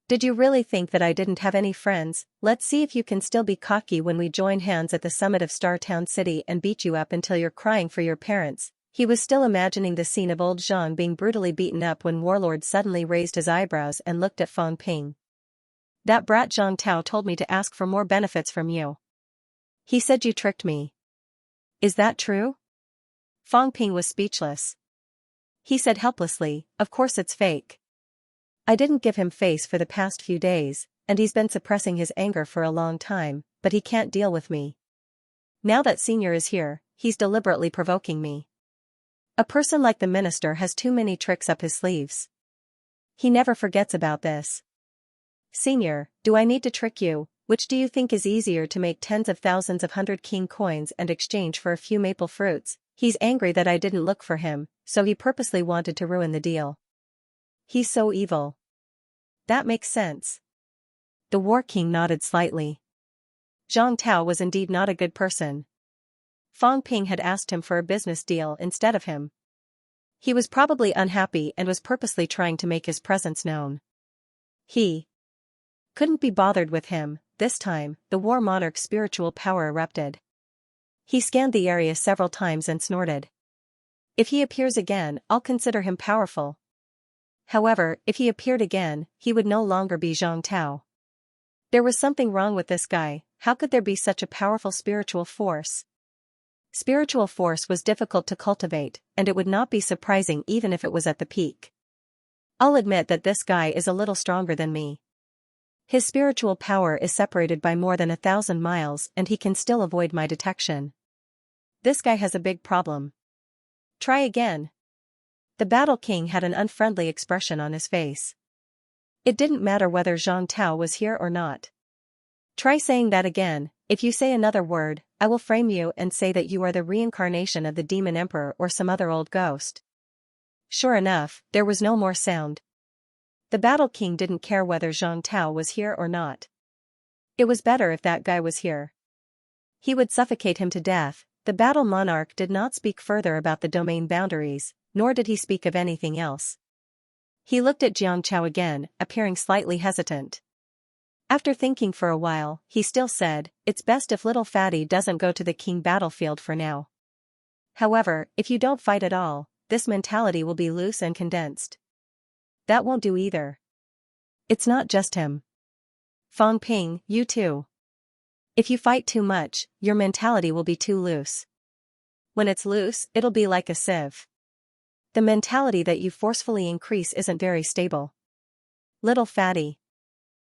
Did you really think that I didn't have any friends? Let's see if you can still be cocky when we join hands at the summit of Star Town City and beat you up until you're crying for your parents. He was still imagining the scene of old Zhang being brutally beaten up when Warlord suddenly raised his eyebrows and looked at Fang Ping. That brat Zhang Tao told me to ask for more benefits from you. He said you tricked me. Is that true? Fang Ping was speechless. He said helplessly, of course it's fake. I didn't give him face for the past few days, and he's been suppressing his anger for a long time, but he can't deal with me. Now that Senior is here, he's deliberately provoking me. A person like the minister has too many tricks up his sleeves. He never forgets about this. Senior, do I need to trick you? Which do you think is easier, to make tens of thousands of 100 king coins and exchange for a few maple fruits? He's angry that I didn't look for him, so he purposely wanted to ruin the deal. He's so evil. That makes sense. The War King nodded slightly. Zhang Tao was indeed not a good person. Fang Ping had asked him for a business deal instead of him. He was probably unhappy and was purposely trying to make his presence known. He couldn't be bothered with him. This time, the War Monarch's spiritual power erupted. He scanned the area several times and snorted. If he appears again, I'll consider him powerful. However, if he appeared again, he would no longer be Zhang Tao. There was something wrong with this guy. How could there be such a powerful spiritual force? Spiritual force was difficult to cultivate, and it would not be surprising even if it was at the peak. I'll admit that this guy is a little stronger than me. His spiritual power is separated by more than 1,000 miles and he can still avoid my detection. This guy has a big problem. Try again. The Battle King had an unfriendly expression on his face. It didn't matter whether Zhang Tao was here or not. Try saying that again. If you say another word, I will frame you and say that you are the reincarnation of the Demon Emperor or some other old ghost. Sure enough, there was no more sound. The Battle King didn't care whether Zhang Tao was here or not. It was better if that guy was here. He would suffocate him to death, the battle monarch did not speak further about the domain boundaries, nor did he speak of anything else. He looked at Xianxia again, appearing slightly hesitant. After thinking for a while, he still said, "It's best if little fatty doesn't go to the king battlefield for now. However, if you don't fight at all, this mentality will be loose and condensed. That won't do either. It's not just him. Fang Ping, you too. If you fight too much, your mentality will be too loose. When it's loose, it'll be like a sieve. The mentality that you forcefully increase isn't very stable. Little fatty.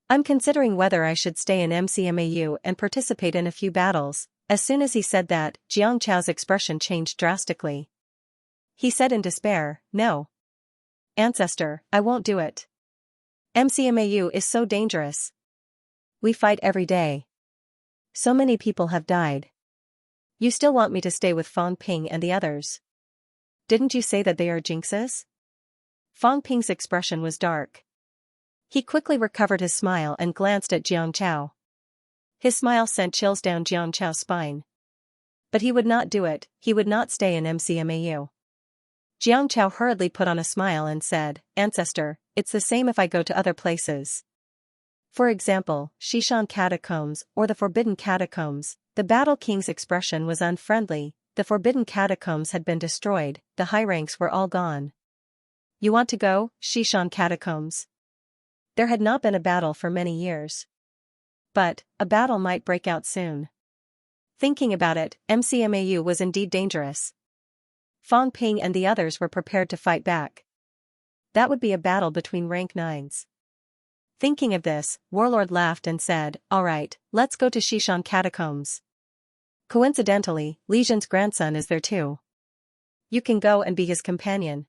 I'm considering whether I should stay in MCMAU and participate in a few battles." As soon as he said that, Xiangqiao's expression changed drastically. He said in despair, "No. Ancestor, I won't do it. MCMAU is so dangerous. We fight every day. So many people have died. You still want me to stay with Fang Ping and the others? Didn't you say that they are jinxes?" Fang Ping's expression was dark. He quickly recovered his smile and glanced at Xiangqiao. His smile sent chills down Xiangqiao's spine. But he would not do it, he would not stay in MCMAU. Xiangqiao hurriedly put on a smile and said, "Ancestor, it's the same if I go to other places. For example, Xishan Catacombs or the Forbidden Catacombs." The Battle King's expression was unfriendly. The Forbidden Catacombs had been destroyed, the high ranks were all gone. "You want to go, Xishan Catacombs?" There had not been a battle for many years. But, a battle might break out soon. Thinking about it, MCMAU was indeed dangerous. Fang Ping and the others were prepared to fight back. That would be a battle between rank 9s. Thinking of this, Warlord laughed and said, "All right, let's go to Xishan Catacombs. Coincidentally, Li Zhen's grandson is there too. You can go and be his companion."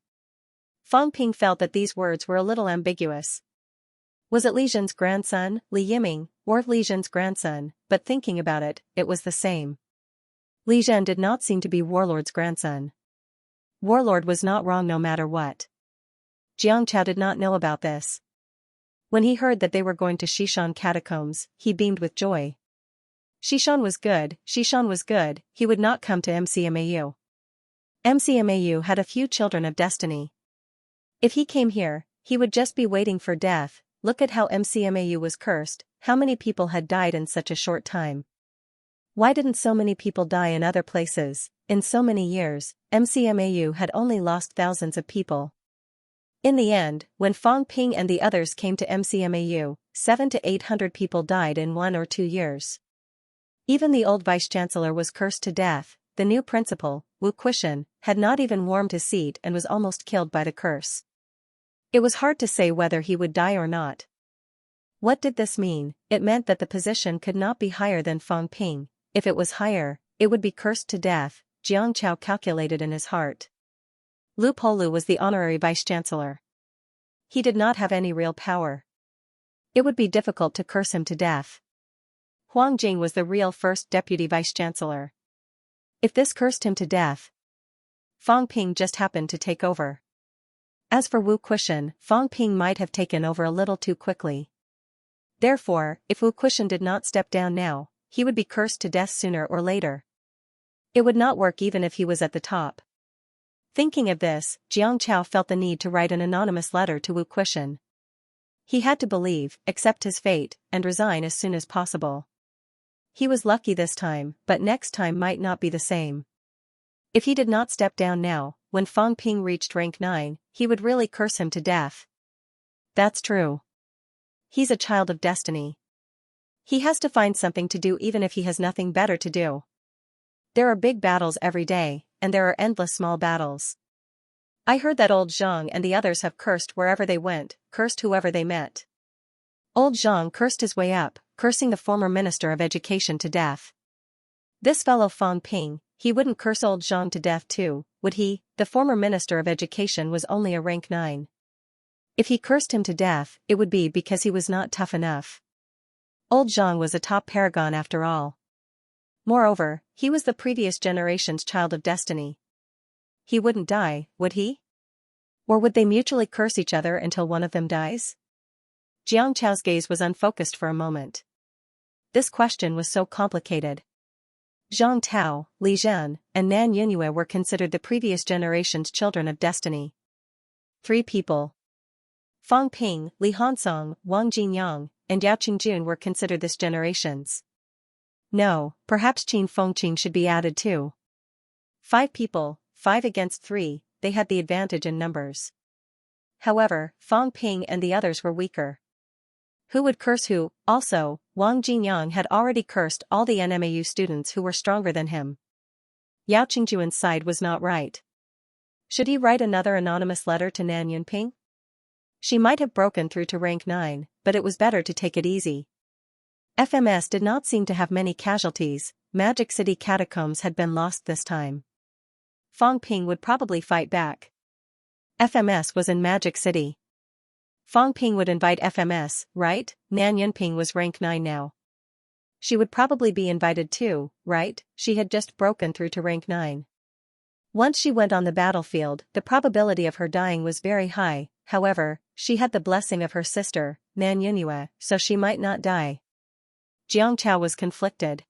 Fang Ping felt that these words were a little ambiguous. Was it Li Zhen's grandson, Li Yiming, or Li Zhen's grandson? But thinking about it, it was the same. Li Zhen did not seem to be Warlord's grandson. Warlord was not wrong no matter what. Xiangqiao did not know about this. When he heard that they were going to Xishan Catacombs, he beamed with joy. Xishan was good, he would not come to MCMAU. MCMAU had a few children of destiny. If he came here, he would just be waiting for death. Look at how MCMAU was cursed, how many people had died in such a short time. Why didn't so many people die in other places? In so many years, MCMAU had only lost thousands of people. In the end, when Fang Ping and the others came to MCMAU, 700 to 800 people died in 1 or 2 years. Even the old vice-chancellor was cursed to death. The new principal, Wu Quishan, had not even warmed his seat and was almost killed by the curse. It was hard to say whether he would die or not. What did this mean? It meant that the position could not be higher than Fang Ping. If it was higher, it would be cursed to death, Xiangqiao calculated in his heart. Lu Polu was the honorary vice-chancellor. He did not have any real power. It would be difficult to curse him to death. Huang Jing was the real first deputy vice-chancellor. If this cursed him to death, Fang Ping just happened to take over. As for Wu Quishan, Fang Ping might have taken over a little too quickly. Therefore, if Wu Quishan did not step down now, he would be cursed to death sooner or later. It would not work even if he was at the top. Thinking of this, Xiangqiao felt the need to write an anonymous letter to Wu Quishan. He had to believe, accept his fate, and resign as soon as possible. He was lucky this time, but next time might not be the same. If he did not step down now, when Fang Ping reached rank 9, he would really curse him to death. That's true. He's a child of destiny. He has to find something to do even if he has nothing better to do. There are big battles every day, and there are endless small battles. I heard that old Zhang and the others have cursed wherever they went, cursed whoever they met. Old Zhang cursed his way up, cursing the former Minister of Education to death. This fellow Fang Ping, he wouldn't curse old Zhang to death too, would he? The former Minister of Education was only a rank 9. If he cursed him to death, it would be because he was not tough enough. Old Zhang was a top paragon after all. Moreover, he was the previous generation's child of destiny. He wouldn't die, would he? Or would they mutually curse each other until one of them dies? Xiangqiao's gaze was unfocused for a moment. This question was so complicated. Zhang Tao, Li Zhen, and Nan Yunyue were considered the previous generation's children of destiny. 3 people. Fang Ping, Li Hansong, Wang Jinyang, and Yao Qingjun were considered this generation's. No, perhaps Qin Fengqing should be added too. 5 people, 5 against 3, they had the advantage in numbers. However, Fang Ping and the others were weaker. Who would curse who? Also, Wang Jinyang had already cursed all the NMAU students who were stronger than him. Yao Qingjuan's side was not right. Should he write another anonymous letter to Nan Yunping? She might have broken through to rank 9, but it was better to take it easy. FMS did not seem to have many casualties. Magic City catacombs had been lost this time. Fang Ping would probably fight back. FMS was in Magic City. Fang Ping would invite FMS, right? Nan Yunping was rank 9 now. She would probably be invited too, right? She had just broken through to rank 9. Once she went on the battlefield, the probability of her dying was very high. However, she had the blessing of her sister, Nan Yunyue, so she might not die. Jiang Chao was conflicted.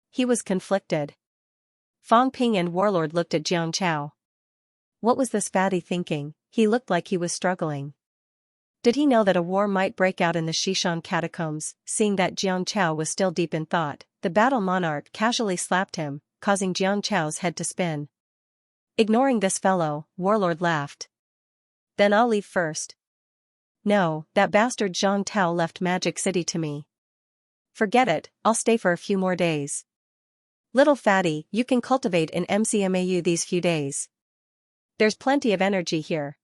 He was conflicted. Fang Ping and Warlord looked at Jiang Chao. What was this fatty thinking? He looked like he was struggling. Did he know that a war might break out in the Xishan catacombs? Seeing that Jiang Chao was still deep in thought, the battle monarch casually slapped him, causing Jiang Chao's head to spin. Ignoring this fellow, Warlord laughed. Then I'll leave first. No, that bastard Zhang Tao left Magic City to me. Forget it, I'll stay for a few more days. Little fatty, you can cultivate in MCMAU these few days. There's plenty of energy here.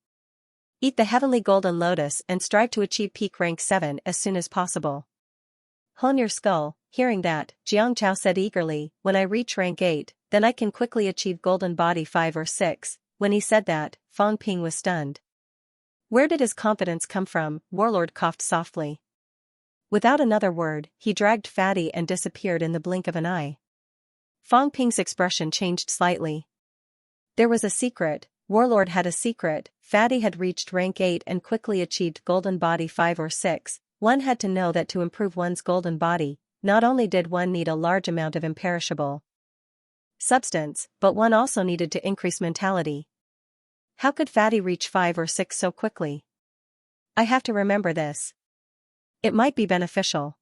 Eat the heavenly golden lotus and strive to achieve peak rank 7 as soon as possible. Hone your skull. Hearing that, Jiang Chao said eagerly, when I reach rank 8, then I can quickly achieve golden body 5 or 6. When he said that, Fang Ping was stunned. Where did his confidence come from? Warlord coughed softly. Without another word, he dragged Fatty and disappeared in the blink of an eye. Fang Ping's expression changed slightly. There was a secret. Warlord had a secret. Fatty had reached rank 8 and quickly achieved golden body 5 or 6. One had to know that to improve one's golden body, not only did one need a large amount of imperishable substance, but one also needed to increase mentality. How could Fatty reach 5 or 6 so quickly? I have to remember this. It might be beneficial.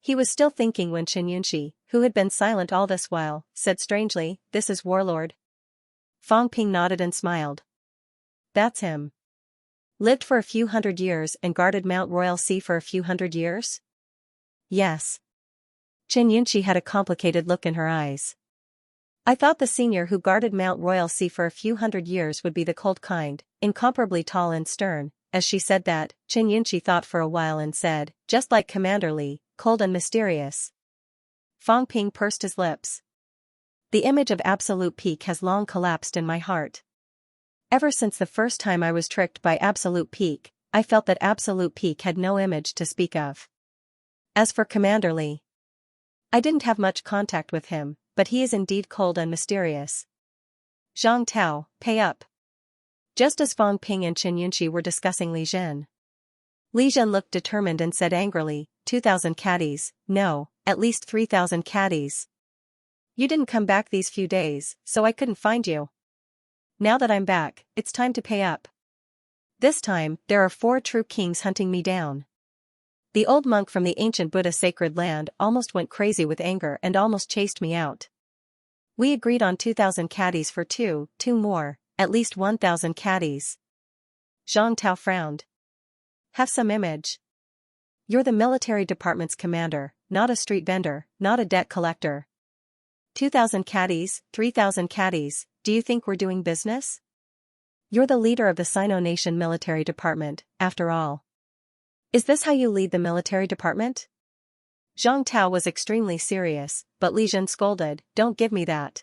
He was still thinking when Qin Yunxi, who had been silent all this while, said strangely, "This is Warlord." Fang Ping nodded and smiled. That's him. Lived for a few hundred years and guarded Mount Royal Sea for a few hundred years? Yes. Qin Yunxi had a complicated look in her eyes. I thought the senior who guarded Mount Royal Sea for a few hundred years would be the cold kind, incomparably tall and stern. As she said that, Qin Yunxi thought for a while and said, just like Commander Li, cold and mysterious. Fang Ping pursed his lips. The image of Absolute Peak has long collapsed in my heart. Ever since the first time I was tricked by Absolute Peak, I felt that Absolute Peak had no image to speak of. As for Commander Li, I didn't have much contact with him, but he is indeed cold and mysterious. Zhang Tao, pay up. Just as Fang Ping and Qin Yunxi were discussing Li Zhen. Li Zhen looked determined and said angrily, 2,000 caddies, no, at least 3,000 caddies. You didn't come back these few days, so I couldn't find you. Now that I'm back, it's time to pay up. This time, there are 4 true kings hunting me down. The old monk from the ancient Buddha sacred land almost went crazy with anger and almost chased me out. We agreed on 2,000 caddies for two more, at least 1,000 caddies. Zhang Tao frowned. Have some image. You're the military department's commander, not a street vendor, not a debt collector. 2,000 caddies, 3,000 caddies, do you think we're doing business? You're the leader of the Sino Nation military department, after all. Is this how you lead the military department? Zhang Tao was extremely serious, but Li Zhen scolded, don't give me that.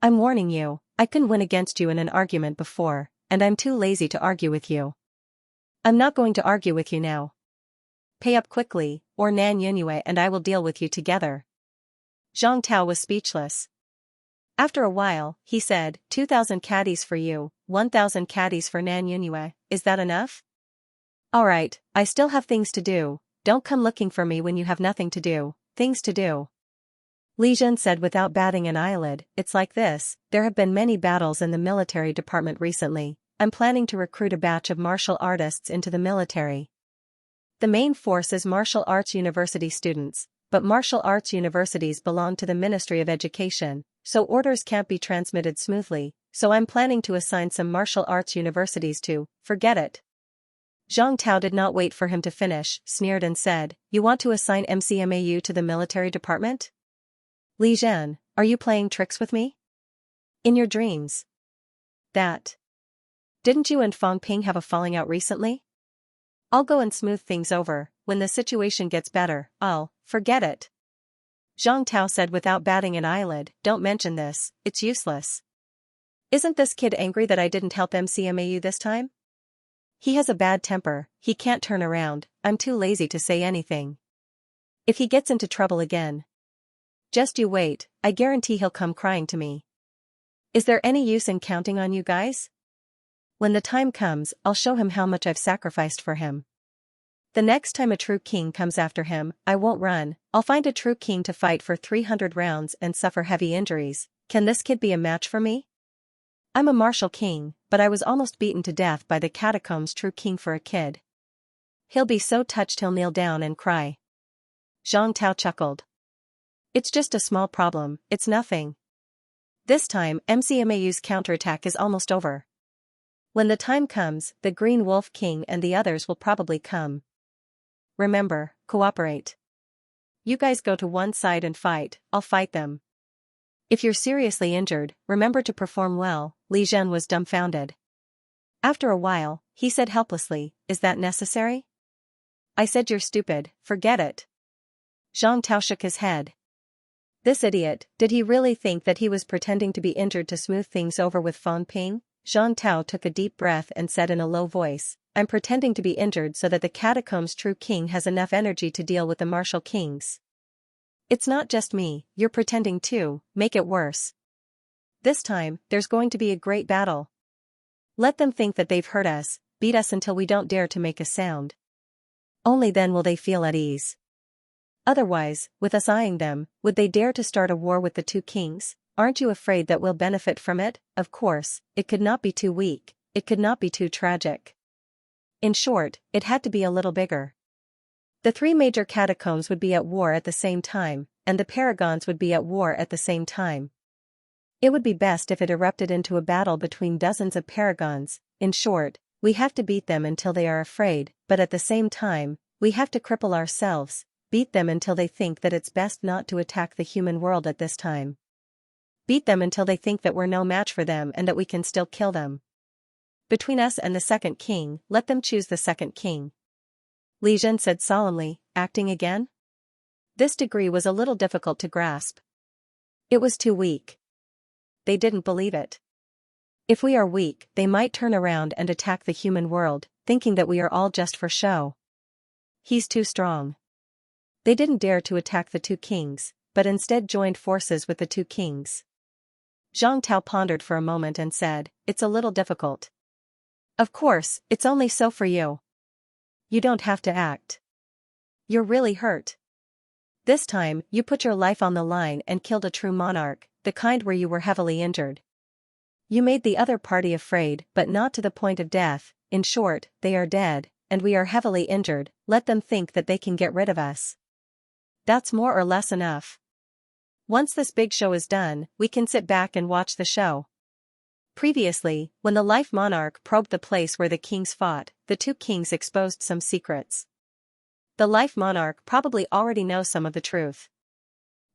I'm warning you, I couldn't win against you in an argument before, and I'm too lazy to argue with you. I'm not going to argue with you now. Pay up quickly, or Nan Yunyue and I will deal with you together. Zhang Tao was speechless. After a while, he said, 2,000 caddies for you, 1,000 caddies for Nan Yunyue, is that enough? Alright, I still have things to do, don't come looking for me when you have nothing to do, things to do. Li Zhen said without batting an eyelid. It's like this, there have been many battles in the military department recently. I'm planning to recruit a batch of martial artists into the military. The main force is martial arts university students, but martial arts universities belong to the Ministry of Education, so orders can't be transmitted smoothly, so I'm planning to assign some martial arts universities to, forget it. Zhang Tao did not wait for him to finish, sneered and said, you want to assign MCMAU to the military department? Li Zhen, are you playing tricks with me? In your dreams. That. Didn't you and Fang Ping have a falling out recently? I'll go and smooth things over. When the situation gets better, forget it. Zhang Tao said without batting an eyelid, don't mention this, it's useless. Isn't this kid angry that I didn't help MCMAU this time? He has a bad temper, he can't turn around, I'm too lazy to say anything. If he gets into trouble again. Just you wait, I guarantee he'll come crying to me. Is there any use in counting on you guys? When the time comes, I'll show him how much I've sacrificed for him. The next time a true king comes after him, I won't run, I'll find a true king to fight for 300 rounds and suffer heavy injuries. Can this kid be a match for me? I'm a martial king, but I was almost beaten to death by the catacombs true king for a kid. He'll be so touched he'll kneel down and cry. Zhang Tao chuckled. It's just a small problem, it's nothing. This time, MCMAU's counterattack is almost over. When the time comes, the Green Wolf King and the others will probably come. Remember, cooperate. You guys go to one side and fight, I'll fight them. If you're seriously injured, remember to perform well. Li Zhen was dumbfounded. After a while, he said helplessly, is that necessary? I said you're stupid, forget it. Zhang Tao shook his head. This idiot, did he really think that he was pretending to be injured to smooth things over with Fang Ping? Zhang Tao took a deep breath and said in a low voice, I'm pretending to be injured so that the catacombs true king has enough energy to deal with the martial kings. It's not just me, you're pretending too, make it worse. This time, there's going to be a great battle. Let them think that they've hurt us, beat us until we don't dare to make a sound. Only then will they feel at ease. Otherwise, with us eyeing them, would they dare to start a war with the two kings? Aren't you afraid that we'll benefit from it? Of course, it could not be too weak, it could not be too tragic. In short, it had to be a little bigger. The three major catacombs would be at war at the same time, and the paragons would be at war at the same time. It would be best if it erupted into a battle between dozens of paragons. In short, we have to beat them until they are afraid, but at the same time, we have to cripple ourselves, beat them until they think that it's best not to attack the human world at this time. Beat them until they think that we're no match for them and that we can still kill them. Between us and the second king, let them choose the second king. Li Zhen said solemnly, acting again? This degree was a little difficult to grasp. It was too weak. They didn't believe it. If we are weak, they might turn around and attack the human world, thinking that we are all just for show. He's too strong. They didn't dare to attack the two kings, but instead joined forces with the two kings. Zhang Tao pondered for a moment and said, it's a little difficult. Of course, it's only so for you. You don't have to act. You're really hurt. This time, you put your life on the line and killed a true monarch, the kind where you were heavily injured. You made the other party afraid, but not to the point of death. In short, they are dead, and we are heavily injured. Let them think that they can get rid of us. That's more or less enough. Once this big show is done, we can sit back and watch the show. Previously, when the Life Monarch probed the place where the kings fought, the two kings exposed some secrets. The Life Monarch probably already knows some of the truth.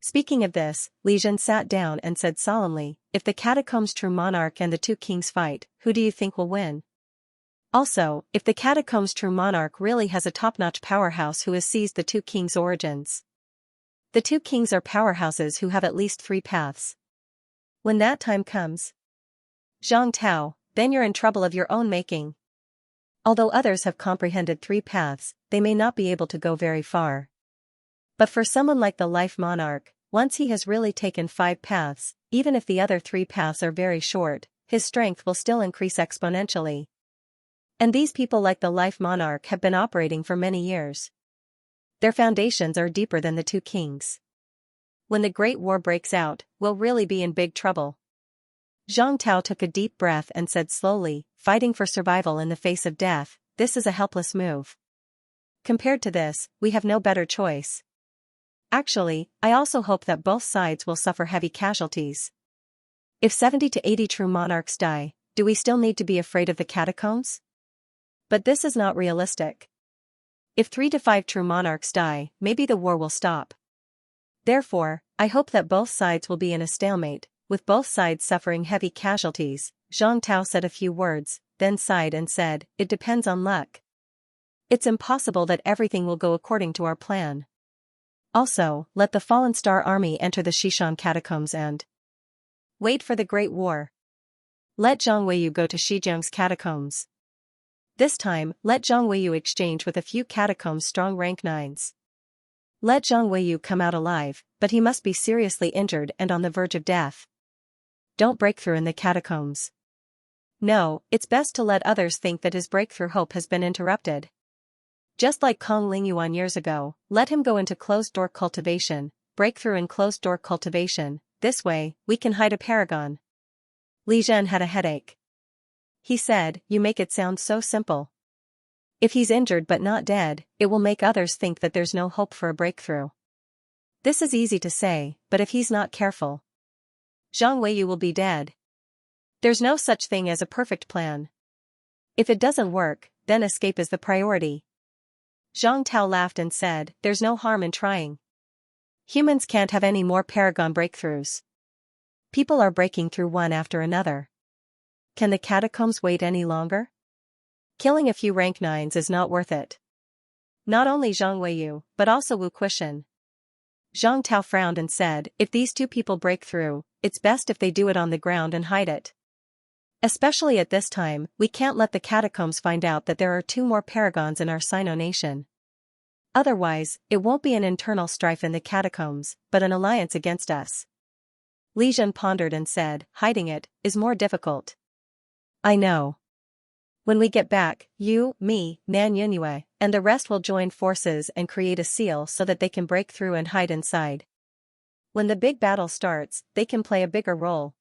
Speaking of this, Li Zhen sat down and said solemnly, if the catacombs true monarch and the two kings fight, who do you think will win? Also, if the catacombs true monarch really has a top-notch powerhouse who has seized the two kings' origins. The two kings are powerhouses who have at least 3 paths. When that time comes, Zhang Tao, then you're in trouble of your own making. Although others have comprehended 3 paths, they may not be able to go very far. But for someone like the Life Monarch, once he has really taken 5 paths, even if the other 3 paths are very short, his strength will still increase exponentially. And these people like the Life Monarch have been operating for many years. Their foundations are deeper than the two kings. When the Great War breaks out, we'll really be in big trouble. Zhang Tao took a deep breath and said slowly, fighting for survival in the face of death, this is a helpless move. Compared to this, we have no better choice. Actually, I also hope that both sides will suffer heavy casualties. If 70 to 80 true monarchs die, do we still need to be afraid of the catacombs? But this is not realistic. If 3 to 5 true monarchs die, maybe the war will stop. Therefore, I hope that both sides will be in a stalemate, with both sides suffering heavy casualties. Zhang Tao said a few words, then sighed and said, it depends on luck. It's impossible that everything will go according to our plan. Also, let the fallen star army enter the Xishan catacombs and wait for the Great War. Let Zhang Weiyu go to Shijiang's catacombs. This time, let Zhang Weiyu exchange with a few catacombs strong rank 9s. Let Zhang Weiyu come out alive, but he must be seriously injured and on the verge of death. Don't break through in the catacombs. No, it's best to let others think that his breakthrough hope has been interrupted. Just like Kong Lingyuan years ago, let him go into closed-door cultivation, breakthrough in closed-door cultivation, this way, we can hide a paragon. Li Zhen had a headache. He said, you make it sound so simple. If he's injured but not dead, it will make others think that there's no hope for a breakthrough. This is easy to say, but if he's not careful, Zhang Weiyu will be dead. There's no such thing as a perfect plan. If it doesn't work, then escape is the priority. Zhang Tao laughed and said, there's no harm in trying. Humans can't have any more paragon breakthroughs. People are breaking through one after another. Can the catacombs wait any longer? Killing a few rank 9s is not worth it. Not only Zhang Weiyu, but also Wu Quishan. Zhang Tao frowned and said, if these two people break through, it's best if they do it on the ground and hide it. Especially at this time, we can't let the catacombs find out that there are 2 more paragons in our Sino nation. Otherwise, it won't be an internal strife in the catacombs, but an alliance against us. Li Zhen pondered and said, hiding it is more difficult. I know. When we get back, you, me, Nan Yunyue, and the rest will join forces and create a seal so that they can break through and hide inside. When the big battle starts, they can play a bigger role.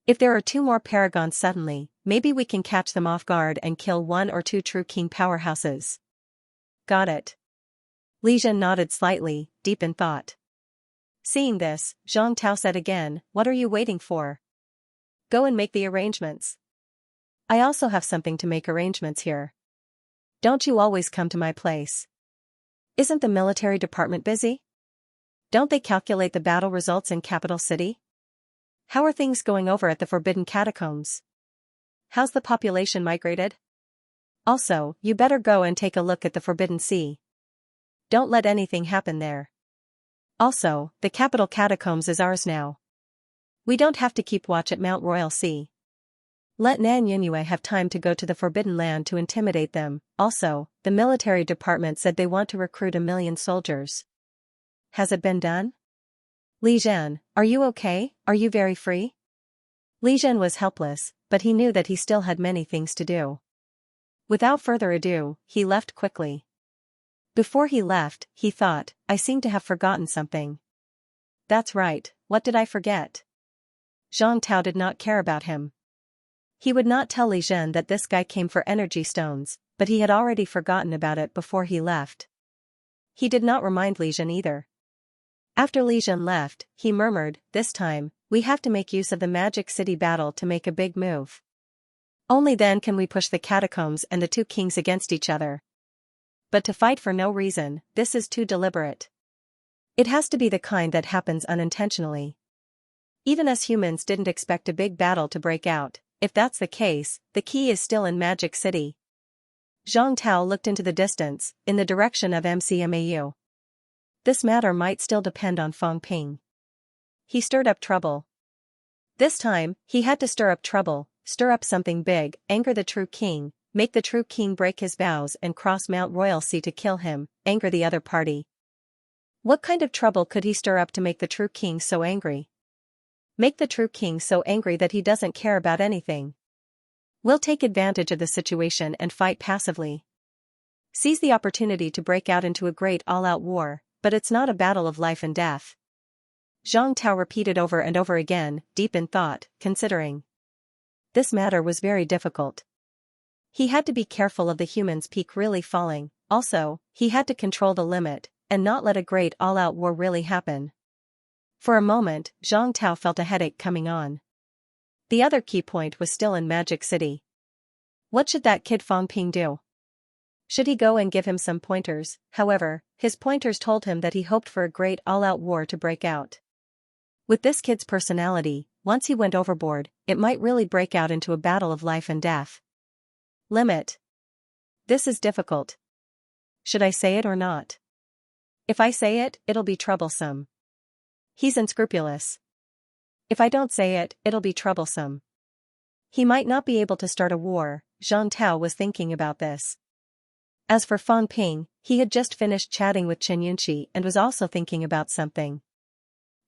If there are 2 more paragons suddenly, maybe we can catch them off guard and kill 1 or 2 true king powerhouses. Got it. Li Zhen nodded slightly, deep in thought. Seeing this, Zhang Tao said again, what are you waiting for? Go and make the arrangements. I also have something to make arrangements here. Don't you always come to my place? Isn't the military department busy? Don't they calculate the battle results in capital city? How are things going over at the Forbidden Catacombs? How's the population migrated? Also, you better go and take a look at the Forbidden Sea. Don't let anything happen there. Also, the capital catacombs is ours now. We don't have to keep watch at Mount Royal Sea. Let Nan Yunyue have time to go to the Forbidden Land to intimidate them. Also, the military department said they want to recruit 1 million soldiers. Has it been done? Li Zhen, are you okay? Are you very free? Li Zhen was helpless, but he knew that he still had many things to do. Without further ado, he left quickly. Before he left, he thought, I seem to have forgotten something. That's right, what did I forget? Zhang Tao did not care about him. He would not tell Li Zhen that this guy came for energy stones, but he had already forgotten about it before he left. He did not remind Li Zhen either. After Li Zhen left, he murmured, this time, we have to make use of the Magic City battle to make a big move. Only then can we push the catacombs and the 2 kings against each other. But to fight for no reason, this is too deliberate. It has to be the kind that happens unintentionally. Even us humans didn't expect a big battle to break out. If that's the case, the key is still in Magic City. Zhang Tao looked into the distance, in the direction of MCMAU. This matter might still depend on Feng Ping. He stirred up trouble. This time, he had to stir up trouble, stir up something big, anger the true king, make the true king break his vows and cross Mount Royal Sea to kill him, anger the other party. What kind of trouble could he stir up to make the true king so angry? Make the true king so angry that he doesn't care about anything. We'll take advantage of the situation and fight passively. Seize the opportunity to break out into a great all-out war, but it's not a battle of life and death. Zhang Tao repeated over and over again, deep in thought, considering. This matter was very difficult. He had to be careful of the human's peak really falling, also, he had to control the limit, and not let a great all-out war really happen. For a moment, Zhang Tao felt a headache coming on. The other key point was still in Magic City. What should that kid Fang Ping do? Should he go and give him some pointers? However, his pointers told him that he hoped for a great all-out war to break out. With this kid's personality, once he went overboard, it might really break out into a battle of life and death. Limit. This is difficult. Should I say it or not? If I say it, it'll be troublesome. He's unscrupulous. If I don't say it, it'll be troublesome. He might not be able to start a war. Zhang Tao was thinking about this. As for Fang Ping, he had just finished chatting with Xianxia and was also thinking about something.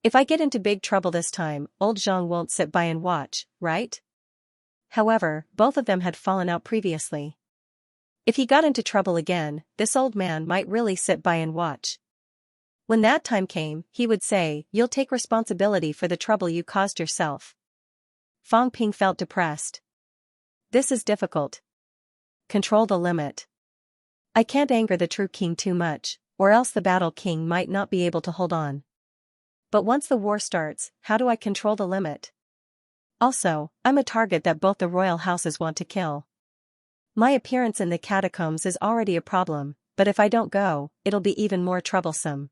If I get into big trouble this time, old Zhang won't sit by and watch, right? However, both of them had fallen out previously. If he got into trouble again, this old man might really sit by and watch. When that time came, he would say, "You'll take responsibility for the trouble you caused yourself." Fang Ping felt depressed. This is difficult. Control the limit. I can't anger the true king too much, or else the battle king might not be able to hold on. But once the war starts, how do I control the limit? Also, I'm a target that both the royal houses want to kill. My appearance in the catacombs is already a problem, but if I don't go, it'll be even more troublesome.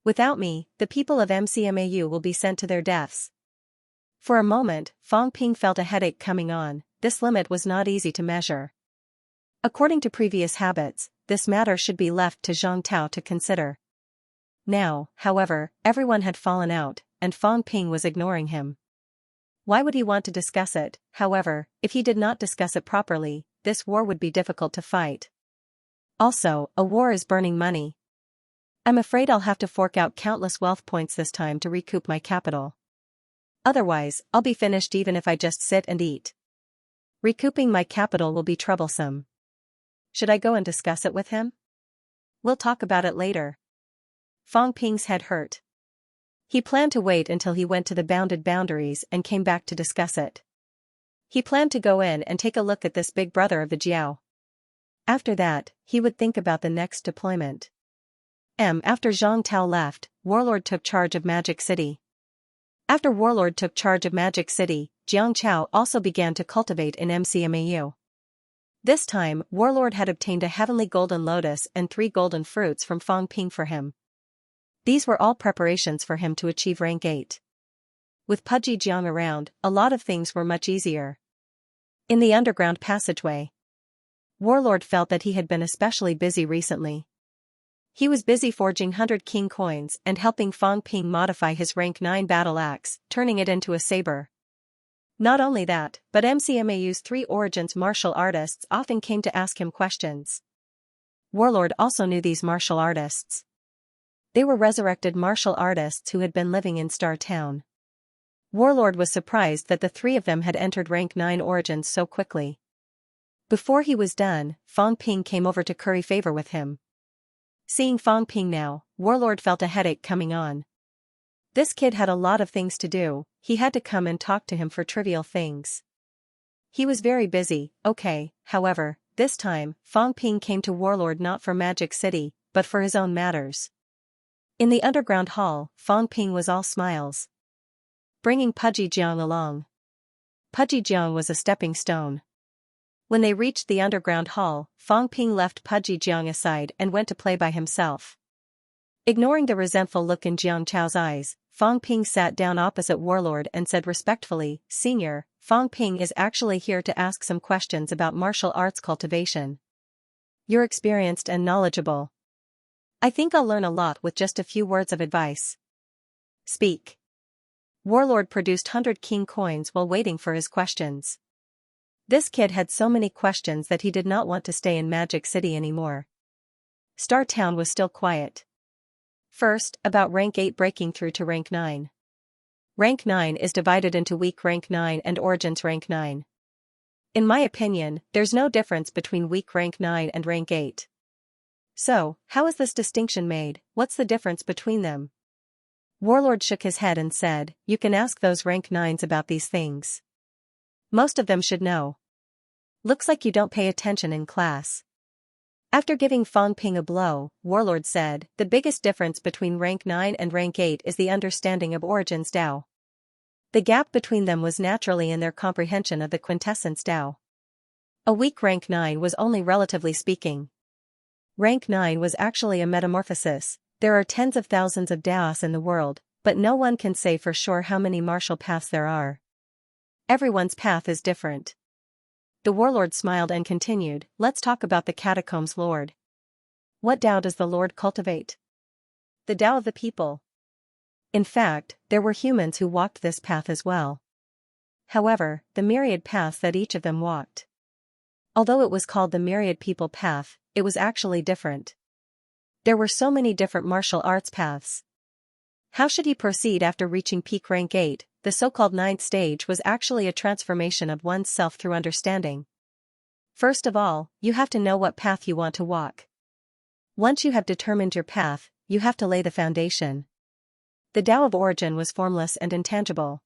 Without me, the people of MCMAU will be sent to their deaths. For a moment, Fang Ping felt a headache coming on. This limit was not easy to measure. According to previous habits, this matter should be left to Zhang Tao to consider. Now, however, everyone had fallen out, and Fang Ping was ignoring him. Why would he want to discuss it? However, if he did not discuss it properly, this war would be difficult to fight. Also, a war is burning money. I'm afraid I'll have to fork out countless wealth points this time to recoup my capital. Otherwise, I'll be finished even if I just sit and eat. Recouping my capital will be troublesome. Should I go and discuss it with him? We'll talk about it later. Fang Ping's head hurt. He planned to wait until he went to the bounded boundaries and came back to discuss it. He planned to go in and take a look at this big brother of the Jiao. After that, he would think about the next deployment. After Zhang Tao left, Warlord took charge of Magic City. After Warlord took charge of Magic City, Jiang Chao also began to cultivate in MCMAU. This time, Warlord had obtained a heavenly golden lotus and 3 golden fruits from Fang Ping for him. These were all preparations for him to achieve rank 8. With Pudgy Jiang around, a lot of things were much easier. In the underground passageway, Warlord felt that he had been especially busy recently. He was busy forging 100 king coins and helping Fang Ping modify his rank 9 battle axe, turning it into a saber. Not only that, but MCMAU's 3 Origins martial artists often came to ask him questions. Warlord also knew these martial artists. They were resurrected martial artists who had been living in Star Town. Warlord was surprised that the 3 of them had entered rank 9 Origins so quickly. Before he was done, Fang Ping came over to curry favor with him. Seeing Fang Ping now, Warlord felt a headache coming on. This kid had a lot of things to do, he had to come and talk to him for trivial things. He was very busy, okay, however, this time, Fang Ping came to Warlord not for Magic City, but for his own matters. In the underground hall, Fang Ping was all smiles. Bringing Pudgy Jiang along. Pudgy Jiang was a stepping stone. When they reached the underground hall, Fang Ping left Pudgy Jiang aside and went to play by himself. Ignoring the resentful look in Jiang Chao's eyes, Fang Ping sat down opposite Warlord and said respectfully, "Senior, Fang Ping is actually here to ask some questions about martial arts cultivation. You're experienced and knowledgeable. I think I'll learn a lot with just a few words of advice. Speak." Warlord produced 100 king coins while waiting for his questions. This kid had so many questions that he did not want to stay in Magic City anymore. Star Town was still quiet. First, about rank 8 breaking through to rank 9. Rank 9 is divided into weak rank 9 and Origins rank 9. In my opinion, there's no difference between weak rank 9 and rank 8. So, how is this distinction made? What's the difference between them? Warlord shook his head and said, "You can ask those rank 9s about these things. Most of them should know. Looks like you don't pay attention in class." After giving Fang Ping a blow, Warlord said, "The biggest difference between rank 9 and rank 8 is the understanding of Origins Tao. The gap between them was naturally in their comprehension of the quintessence Tao. A weak rank 9 was only relatively speaking. Rank 9 was actually a metamorphosis. There are tens of thousands of Daos in the world, but no one can say for sure how many martial paths there are. Everyone's path is different." The warlord smiled and continued, "Let's talk about the catacombs lord. What Tao does the lord cultivate?" "The Tao of the people." In fact, there were humans who walked this path as well. However, the myriad paths that each of them walked. Although it was called the myriad people path, it was actually different. There were so many different martial arts paths. How should he proceed after reaching peak rank 8? The so-called 9th stage was actually a transformation of one's self through understanding. First of all, you have to know what path you want to walk. Once you have determined your path, you have to lay the foundation. The Tao of origin was formless and intangible.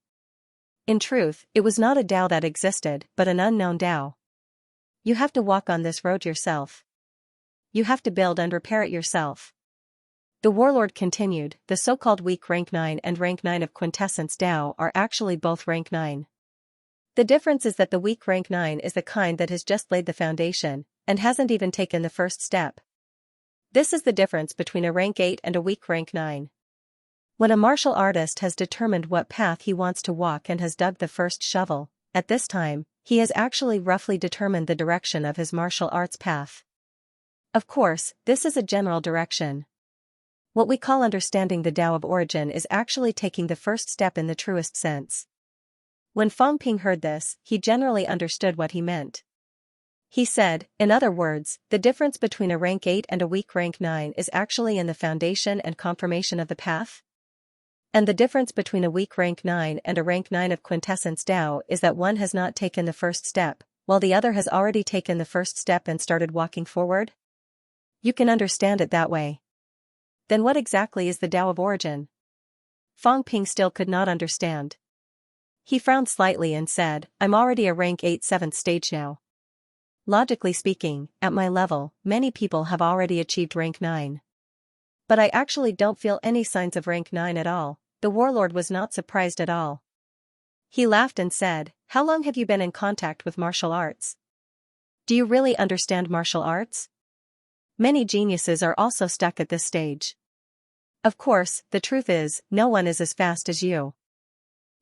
In truth, it was not a Tao that existed, but an unknown Tao. You have to walk on this road yourself. You have to build and repair it yourself. The warlord continued, "The so-called weak rank 9 and rank 9 of quintessence Tao are actually both rank 9. The difference is that the weak rank 9 is the kind that has just laid the foundation, and hasn't even taken the first step. This is the difference between a rank 8 and a weak rank 9. When a martial artist has determined what path he wants to walk and has dug the first shovel, at this time, he has actually roughly determined the direction of his martial arts path. Of course, this is a general direction. What we call understanding the Tao of origin is actually taking the first step in the truest sense." When Fang Ping heard this, he generally understood what he meant. He said, "In other words, the difference between a rank 8 and a weak rank 9 is actually in the foundation and confirmation of the path? And the difference between a weak rank 9 and a rank 9 of quintessence Tao is that one has not taken the first step, while the other has already taken the first step and started walking forward? You can understand it that way. Then what exactly is the Tao of origin?" Fang Ping still could not understand. He frowned slightly and said, "I'm already a rank 8 7th stage now. Logically speaking, at my level, many people have already achieved rank 9. But I actually don't feel any signs of rank 9 at all." The warlord was not surprised at all. He laughed and said, "How long have you been in contact with martial arts? Do you really understand martial arts? Many geniuses are also stuck at this stage. Of course, the truth is, no one is as fast as you.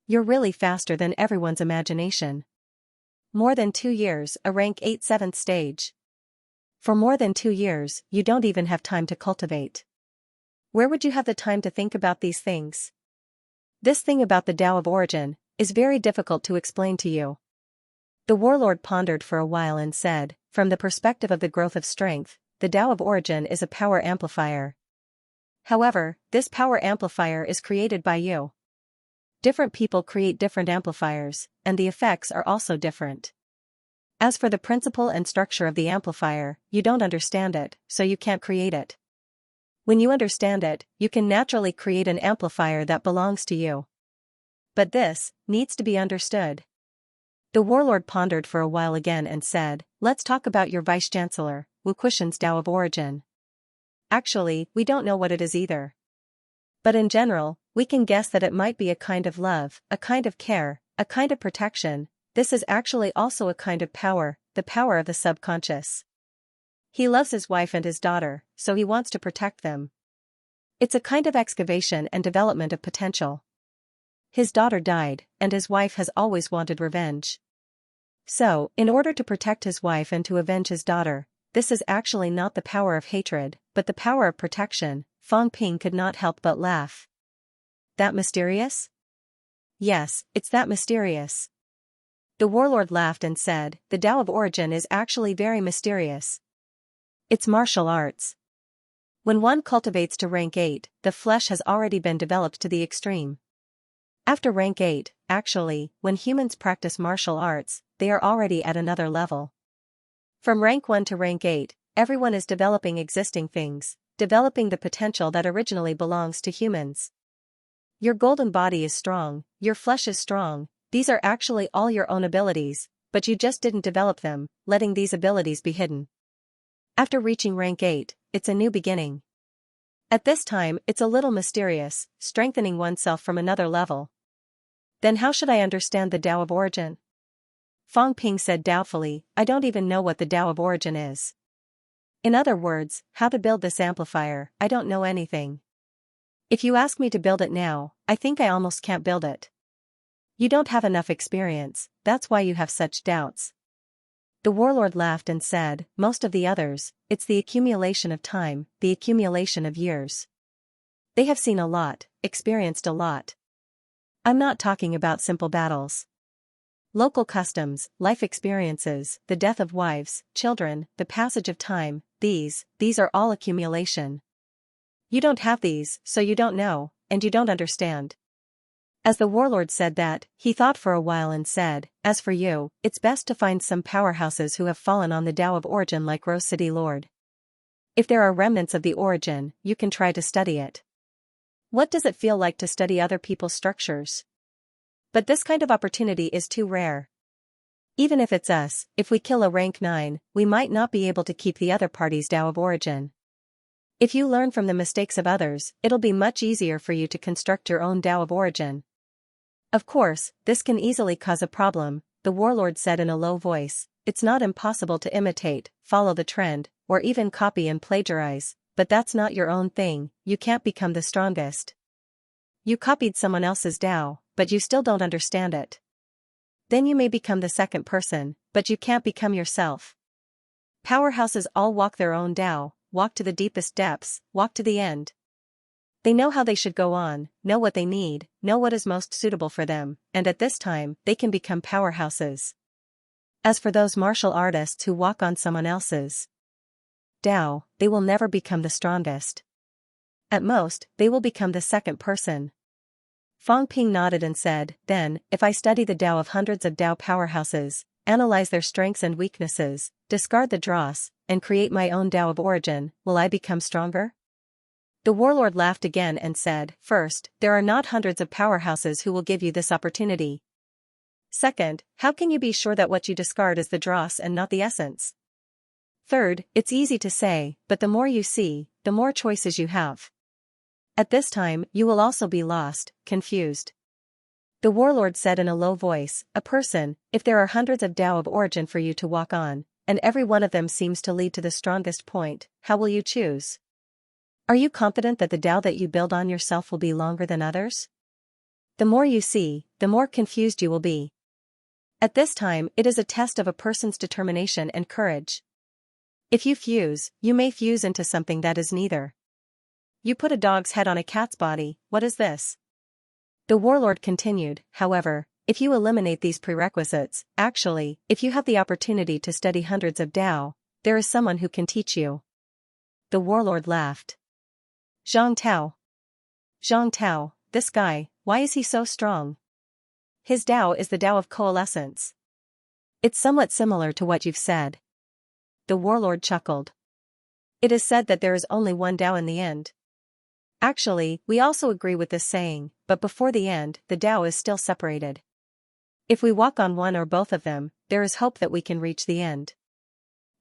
You're really faster than everyone's imagination. More than 2 years, a rank 8 7th stage. For more than 2 years, you don't even have time to cultivate. Where would you have the time to think about these things? This thing about the Tao of origin is very difficult to explain to you." The warlord pondered for a while and said, "From the perspective of the growth of strength, the Tao of origin is a power amplifier. However, this power amplifier is created by you. Different people create different amplifiers, and the effects are also different. As for the principle and structure of the amplifier, you don't understand it, so you can't create it. When you understand it, you can naturally create an amplifier that belongs to you. But this needs to be understood." The warlord pondered for a while again and said, "Let's talk about your vice-chancellor, Wu Kushan's Tao of origin. Actually, we don't know what it is either. But in general, we can guess that it might be a kind of love, a kind of care, a kind of protection. This is actually also a kind of power, the power of the subconscious. He loves his wife and his daughter, so he wants to protect them. It's a kind of excavation and development of potential. His daughter died, and his wife has always wanted revenge. So, in order to protect his wife and to avenge his daughter, this is actually not the power of hatred, but the power of protection." Fang Ping could not help but laugh. "That mysterious?" "Yes, it's that mysterious." The warlord laughed and said, "The Tao of origin is actually very mysterious. It's martial arts. When one cultivates to rank 8, the flesh has already been developed to the extreme. After rank 8, actually, when humans practice martial arts, they are already at another level. From rank 1 to rank 8, everyone is developing existing things, developing the potential that originally belongs to humans. Your golden body is strong, your flesh is strong, these are actually all your own abilities, but you just didn't develop them, letting these abilities be hidden. After reaching rank 8, it's a new beginning. At this time, it's a little mysterious, strengthening oneself from another level. Then how should I understand the Tao of Origin? Fang Ping said doubtfully, I don't even know what the Tao of Origin is. In other words, how to build this amplifier, I don't know anything. If you ask me to build it now, I think I almost can't build it. You don't have enough experience, that's why you have such doubts. The warlord laughed and said, most of the others, it's the accumulation of time, the accumulation of years. They have seen a lot, experienced a lot. I'm not talking about simple battles. Local customs, life experiences, the death of wives, children, the passage of time, these are all accumulation. You don't have these, so you don't know, and you don't understand. As the warlord said that, he thought for a while and said, as for you, it's best to find some powerhouses who have fallen on the Tao of Origin like Rose City Lord. If there are remnants of the origin, you can try to study it. What does it feel like to study other people's structures? But this kind of opportunity is too rare. Even if it's us, if we kill a rank 9, we might not be able to keep the other party's Tao of Origin. If you learn from the mistakes of others, it'll be much easier for you to construct your own Tao of Origin. Of course, this can easily cause a problem, the warlord said in a low voice. It's not impossible to imitate, follow the trend, or even copy and plagiarize, but that's not your own thing, you can't become the strongest. You copied someone else's Tao, but you still don't understand it. Then you may become the second person, but you can't become yourself. Powerhouses all walk their own Tao, walk to the deepest depths, walk to the end. They know how they should go on, know what they need, know what is most suitable for them, and at this time, they can become powerhouses. As for those martial artists who walk on someone else's Tao, they will never become the strongest. At most, they will become the second person. Fang Ping nodded and said, then, if I study the Tao of hundreds of Tao powerhouses, analyze their strengths and weaknesses, discard the dross, and create my own Tao of Origin, will I become stronger? The warlord laughed again and said, first, there are not hundreds of powerhouses who will give you this opportunity. Second, how can you be sure that what you discard is the dross and not the essence? Third, it's easy to say, but the more you see, the more choices you have. At this time, you will also be lost, confused. The warlord said in a low voice, a person, if there are hundreds of Tao of Origin for you to walk on, and every one of them seems to lead to the strongest point, how will you choose? Are you confident that the Tao that you build on yourself will be longer than others? The more you see, the more confused you will be. At this time, it is a test of a person's determination and courage. If you fuse, you may fuse into something that is neither. You put a dog's head on a cat's body, what is this? The warlord continued, however, if you eliminate these prerequisites, actually, if you have the opportunity to study hundreds of Tao, there is someone who can teach you. The warlord laughed. Zhang Tao, this guy, why is he so strong? His Tao is the Tao of coalescence. It's somewhat similar to what you've said. The warlord chuckled. It is said that there is only one Tao in the end. Actually, we also agree with this saying, but before the end, the Tao is still separated. If we walk on one or both of them, there is hope that we can reach the end.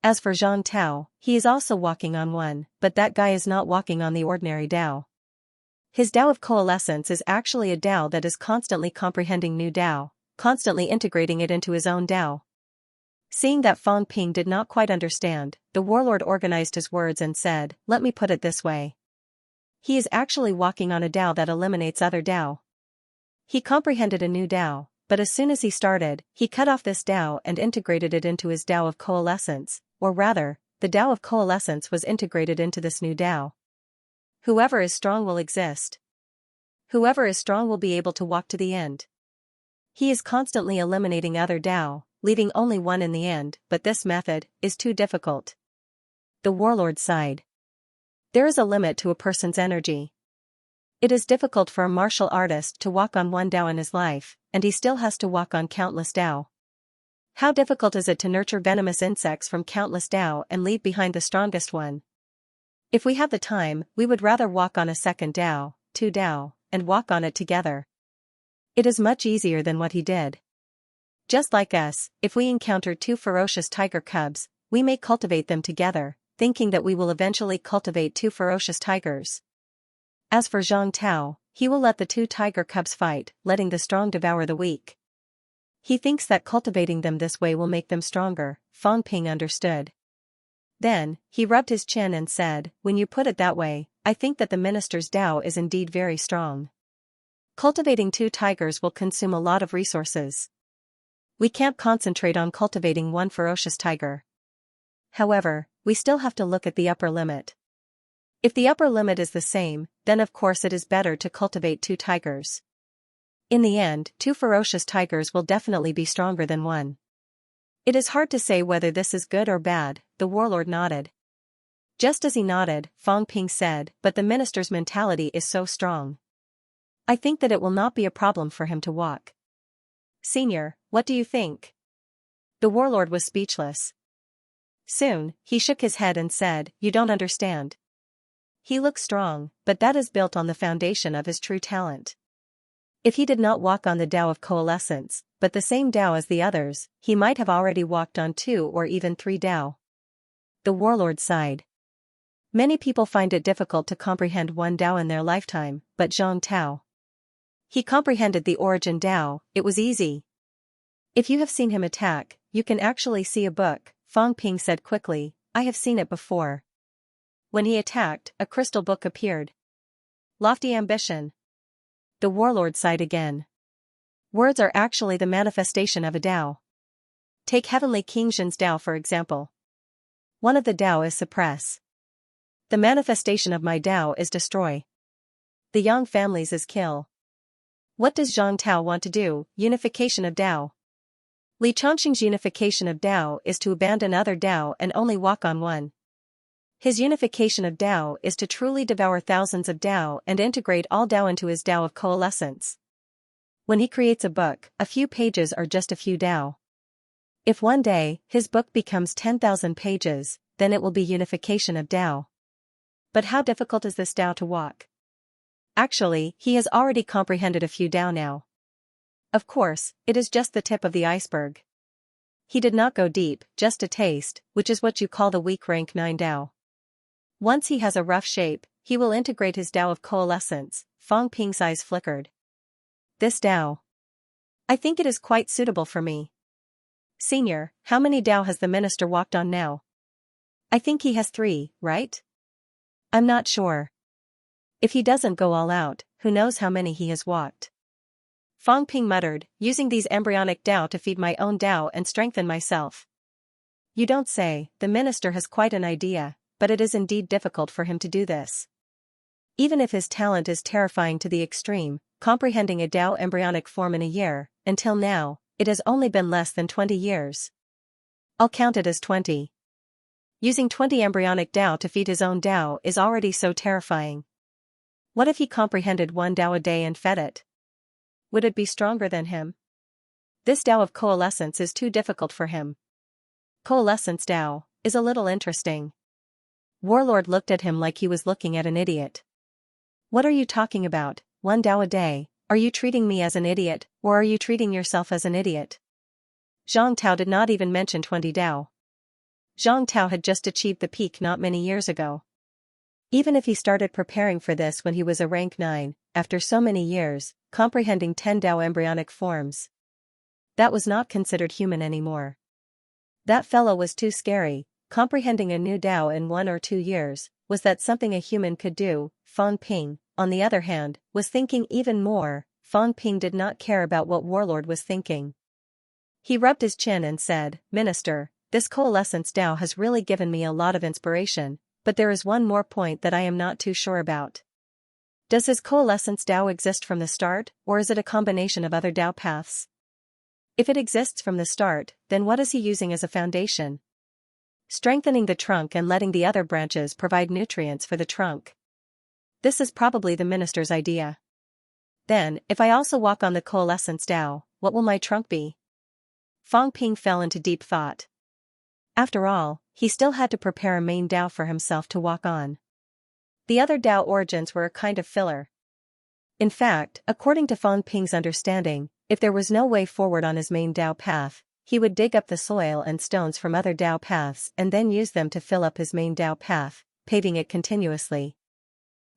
As for Zhang Tao, he is also walking on one, but that guy is not walking on the ordinary Tao. His Tao of coalescence is actually a Tao that is constantly comprehending new Tao, constantly integrating it into his own Tao. Seeing that Fang Ping did not quite understand, the warlord organized his words and said, let me put it this way. He is actually walking on a Tao that eliminates other Tao. He comprehended a new Tao, but as soon as he started, he cut off this Tao and integrated it into his Tao of coalescence, or rather, the Tao of coalescence was integrated into this new Tao. Whoever is strong will exist. Whoever is strong will be able to walk to the end. He is constantly eliminating other Tao, leaving only one in the end, but this method is too difficult. The warlord sighed. There is a limit to a person's energy. It is difficult for a martial artist to walk on one Tao in his life, and he still has to walk on countless Tao. How difficult is it to nurture venomous insects from countless Tao and leave behind the strongest one? If we have the time, we would rather walk on a second Tao, 2 Tao, and walk on it together. It is much easier than what he did. Just like us, if we encounter two ferocious tiger cubs, we may cultivate them together, thinking that we will eventually cultivate two ferocious tigers. As for Zhang Tao, he will let the two tiger cubs fight, letting the strong devour the weak. He thinks that cultivating them this way will make them stronger. Fang Ping understood. Then, he rubbed his chin and said, "When you put it that way, I think that the minister's Tao is indeed very strong. Cultivating two tigers will consume a lot of resources. We can't concentrate on cultivating one ferocious tiger. However, we still have to look at the upper limit. If the upper limit is the same, then of course it is better to cultivate two tigers. In the end, two ferocious tigers will definitely be stronger than one." It is hard to say whether this is good or bad, the warlord nodded. Just as he nodded, Fang Ping said, "But the minister's mentality is so strong. I think that it will not be a problem for him to walk." "Senior, what do you think?" The warlord was speechless. Soon, he shook his head and said, "You don't understand. He looks strong, but that is built on the foundation of his true talent. If he did not walk on the Tao of coalescence, but the same Tao as the others, he might have already walked on 2 or even 3 Tao." The warlord sighed. Many people find it difficult to comprehend one Tao in their lifetime, but Zhang Tao. He comprehended the origin Tao, it was easy. "If you have seen him attack, you can actually see a book," Fang Ping said quickly. "I have seen it before. When he attacked, a crystal book appeared." "Lofty ambition." The warlord sighed again. Words are actually the manifestation of a Tao. Take Heavenly King Zhen's Tao for example. One of the Tao is suppress. The manifestation of my Tao is destroy. The Yang families is kill. What does Zhang Tao want to do? Unification of Tao. Li Chongqing's unification of Tao is to abandon other Tao and only walk on one. His unification of Tao is to truly devour thousands of Tao and integrate all Tao into his Tao of coalescence. When he creates a book, a few pages are just a few Tao. If one day, his book becomes 10,000 pages, then it will be unification of Tao. But how difficult is this Tao to walk? Actually, he has already comprehended a few Tao now. Of course, it is just the tip of the iceberg. He did not go deep, just a taste, which is what you call the weak rank 9 Tao. Once he has a rough shape, he will integrate his Tao of coalescence. Fang Ping's eyes flickered. This Tao. I think it is quite suitable for me. Senior, how many Tao has the minister walked on now? I think he has 3, right? I'm not sure. If he doesn't go all out, who knows how many he has walked. Fang Ping muttered, "Using these embryonic Tao to feed my own Tao and strengthen myself." You don't say, the minister has quite an idea, but it is indeed difficult for him to do this. Even if his talent is terrifying to the extreme, comprehending a Tao embryonic form in a year, until now, it has only been less than 20 years. I'll count it as 20. Using 20 embryonic Tao to feed his own Tao is already so terrifying. What if he comprehended 1 Tao a day and fed it? Would it be stronger than him? This Tao of coalescence is too difficult for him. Coalescence Tao is a little interesting. Warlord looked at him like he was looking at an idiot. What are you talking about? 1 Tao a day? Are you treating me as an idiot, or are you treating yourself as an idiot? Zhang Tao did not even mention 20 Tao. Zhang Tao had just achieved the peak not many years ago. Even if he started preparing for this when he was a rank 9, after so many years, comprehending 10 Tao embryonic forms, that was not considered human anymore. That fellow was too scary. Comprehending a new Tao in 1 or 2 years, was that something a human could do? Fang Ping, on the other hand, was thinking even more. Fang Ping did not care about what Warlord was thinking. He rubbed his chin and said, "Minister, this coalescence Tao has really given me a lot of inspiration, but there is one more point that I am not too sure about. Does his coalescence Tao exist from the start, or is it a combination of other Tao paths? If it exists from the start, then what is he using as a foundation? Strengthening the trunk and letting the other branches provide nutrients for the trunk. This is probably the minister's idea. Then, if I also walk on the coalescence Tao, what will my trunk be?" Fang Ping fell into deep thought. After all, he still had to prepare a main Tao for himself to walk on. The other Tao origins were a kind of filler. In fact, according to Fang Ping's understanding, if there was no way forward on his main Dao path, he would dig up the soil and stones from other Dao paths and then use them to fill up his main Dao path, paving it continuously.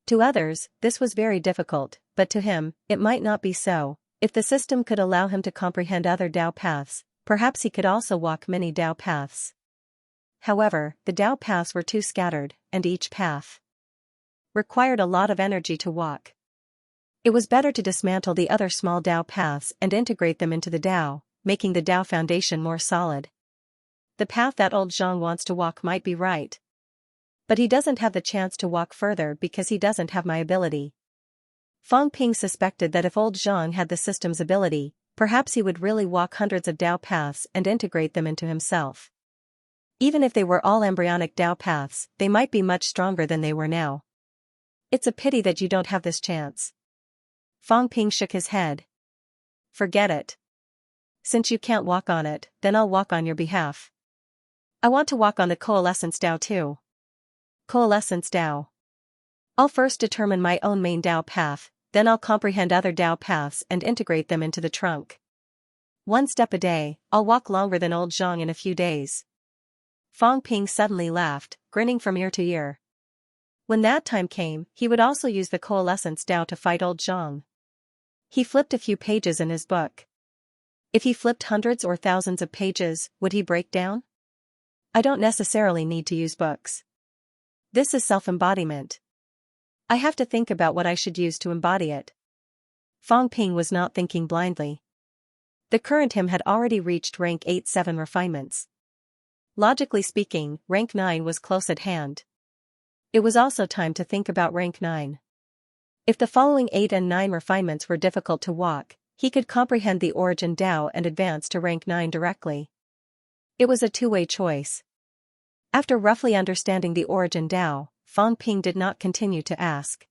To others, this was very difficult, but to him, it might not be so. If the system could allow him to comprehend other Dao paths, perhaps he could also walk many Dao paths. However, the Dao paths were too scattered, and each path required a lot of energy to walk. It was better to dismantle the other small Dao paths and integrate them into the Dao, making the Dao foundation more solid. The path that old Zhang wants to walk might be right. But he doesn't have the chance to walk further because he doesn't have my ability. Fang Ping suspected that if old Zhang had the system's ability, perhaps he would really walk hundreds of Dao paths and integrate them into himself. Even if they were all embryonic Dao paths, they might be much stronger than they were now. It's a pity that you don't have this chance. Fang Ping shook his head. Forget it. Since you can't walk on it, then I'll walk on your behalf. I want to walk on the Coalescence Dao too. Coalescence Dao. I'll first determine my own main Dao path, then I'll comprehend other Dao paths and integrate them into the trunk. One step a day, I'll walk longer than old Zhang in a few days. Fang Ping suddenly laughed, grinning from ear to ear. When that time came, he would also use the Coalescence Dao to fight old Zhang. He flipped a few pages in his book. If he flipped hundreds or thousands of pages, would he break down? I don't necessarily need to use books. This is self-embodiment. I have to think about what I should use to embody it. Fang Ping was not thinking blindly. The current him had already reached rank 8-7 refinements. Logically speaking, rank 9 was close at hand. It was also time to think about rank 9. If the following 8 and 9 refinements were difficult to walk, he could comprehend the origin Dao and advance to rank 9 directly. It was a two-way choice. After roughly understanding the origin Dao, Fang Ping did not continue to ask.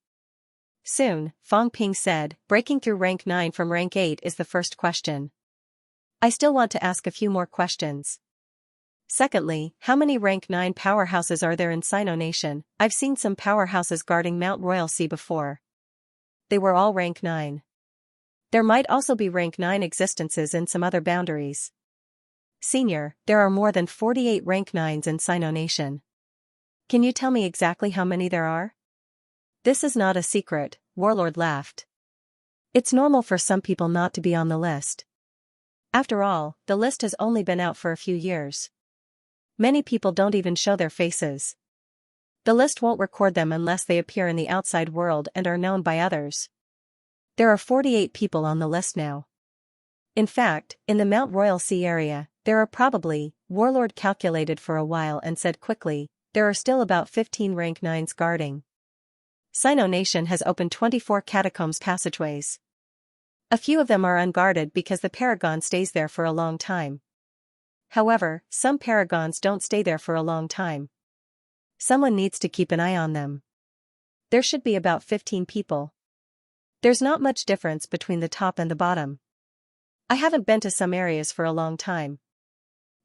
Soon, Fang Ping said, breaking through rank 9 from rank 8 is the first question. I still want to ask a few more questions. Secondly, how many rank 9 powerhouses are there in Sino Nation? I've seen some powerhouses guarding Mount Royal Sea before. They were all rank 9. There might also be rank 9 existences in some other boundaries. Senior, there are more than 48 rank 9s in Sino Nation. Can you tell me exactly how many there are? This is not a secret, Warlord laughed. It's normal for some people not to be on the list. After all, the list has only been out for a few years. Many people don't even show their faces. The list won't record them unless they appear in the outside world and are known by others. There are 48 people on the list now. In fact, in the Mount Royal Sea area, there are probably, Warlord calculated for a while and said quickly, there are still about 15 rank 9s guarding. Sino Nation has opened 24 catacombs passageways. A few of them are unguarded because the Paragon stays there for a long time. However, some Paragons don't stay there for a long time. Someone needs to keep an eye on them. There should be about 15 people. There's not much difference between the top and the bottom. I haven't been to some areas for a long time.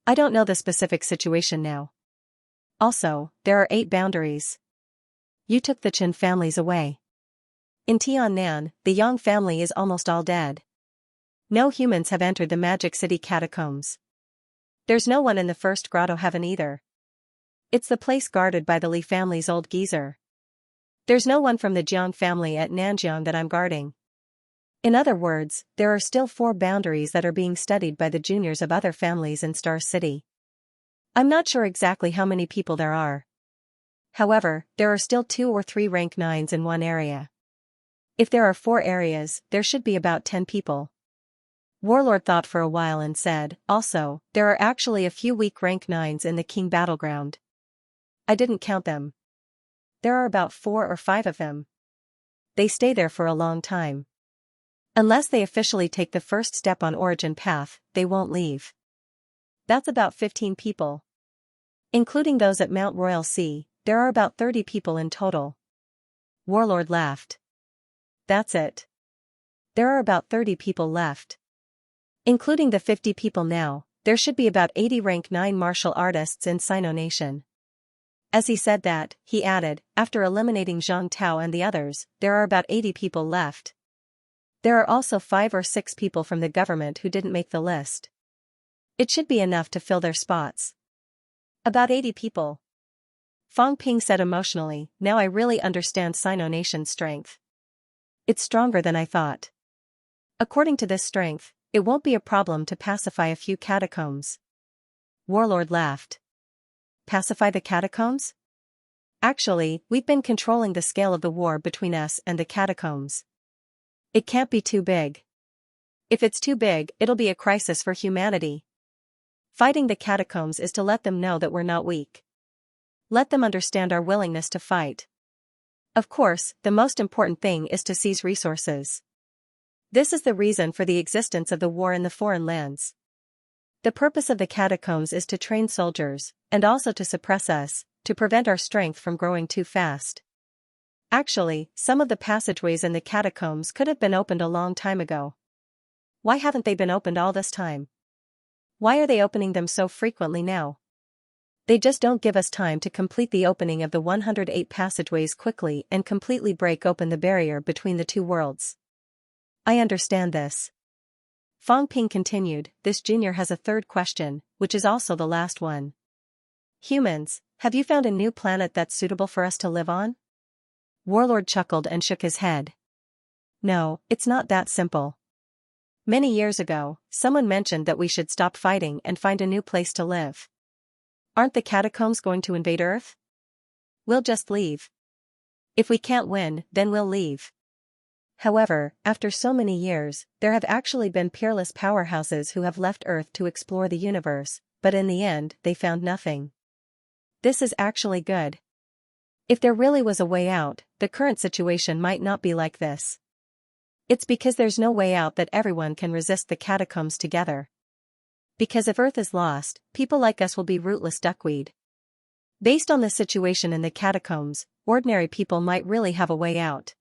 I don't know the specific situation now. Also, there are 8 boundaries. You took the Chen families away. In Tiannan, the Yang family is almost all dead. No humans have entered the Magic City catacombs. There's no one in the first grotto heaven either. It's the place guarded by the Li family's old geezer. There's no one from the Jiang family at Nanjiang that I'm guarding. In other words, there are still 4 boundaries that are being studied by the juniors of other families in Star City. I'm not sure exactly how many people there are. However, there are still 2 or 3 rank 9s in one area. If there are 4 areas, there should be about 10 people. Warlord thought for a while and said, also, there are actually a few weak rank 9s in the King Battleground. I didn't count them. There are about 4 or 5 of them. They stay there for a long time. Unless they officially take the first step on Origin Path, they won't leave. That's about 15 people. Including those at Mount Royal Sea, there are about 30 people in total. Warlord laughed. That's it. There are about 30 people left. Including the 50 people now, there should be about 80 rank 9 martial artists in Sino Nation. As he said that, he added, after eliminating Zhang Tao and the others, there are about 80 people left. There are also 5 or 6 people from the government who didn't make the list. It should be enough to fill their spots. About 80 people. Fang Ping said emotionally, now I really understand Sino Nation's strength. It's stronger than I thought. According to this strength, it won't be a problem to pacify a few catacombs. Warlord laughed. Pacify the catacombs? Actually, we've been controlling the scale of the war between us and the catacombs. It can't be too big. If it's too big, it'll be a crisis for humanity. Fighting the catacombs is to let them know that we're not weak. Let them understand our willingness to fight. Of course, the most important thing is to seize resources. This is the reason for the existence of the war in the foreign lands. The purpose of the catacombs is to train soldiers, and also to suppress us, to prevent our strength from growing too fast. Actually, some of the passageways in the catacombs could have been opened a long time ago. Why haven't they been opened all this time? Why are they opening them so frequently now? They just don't give us time to complete the opening of the 108 passageways quickly and completely break open the barrier between the two worlds. I understand this. Fang Ping continued, this junior has a third question, which is also the last one. Humans, have you found a new planet that's suitable for us to live on? Warlord chuckled and shook his head. No, it's not that simple. Many years ago, someone mentioned that we should stop fighting and find a new place to live. Aren't the catacombs going to invade Earth? We'll just leave. If we can't win, then we'll leave. However, after so many years, there have actually been peerless powerhouses who have left Earth to explore the universe, but in the end, they found nothing. This is actually good. If there really was a way out, the current situation might not be like this. It's because there's no way out that everyone can resist the catacombs together. Because if Earth is lost, people like us will be rootless duckweed. Based on the situation in the catacombs, ordinary people might really have a way out.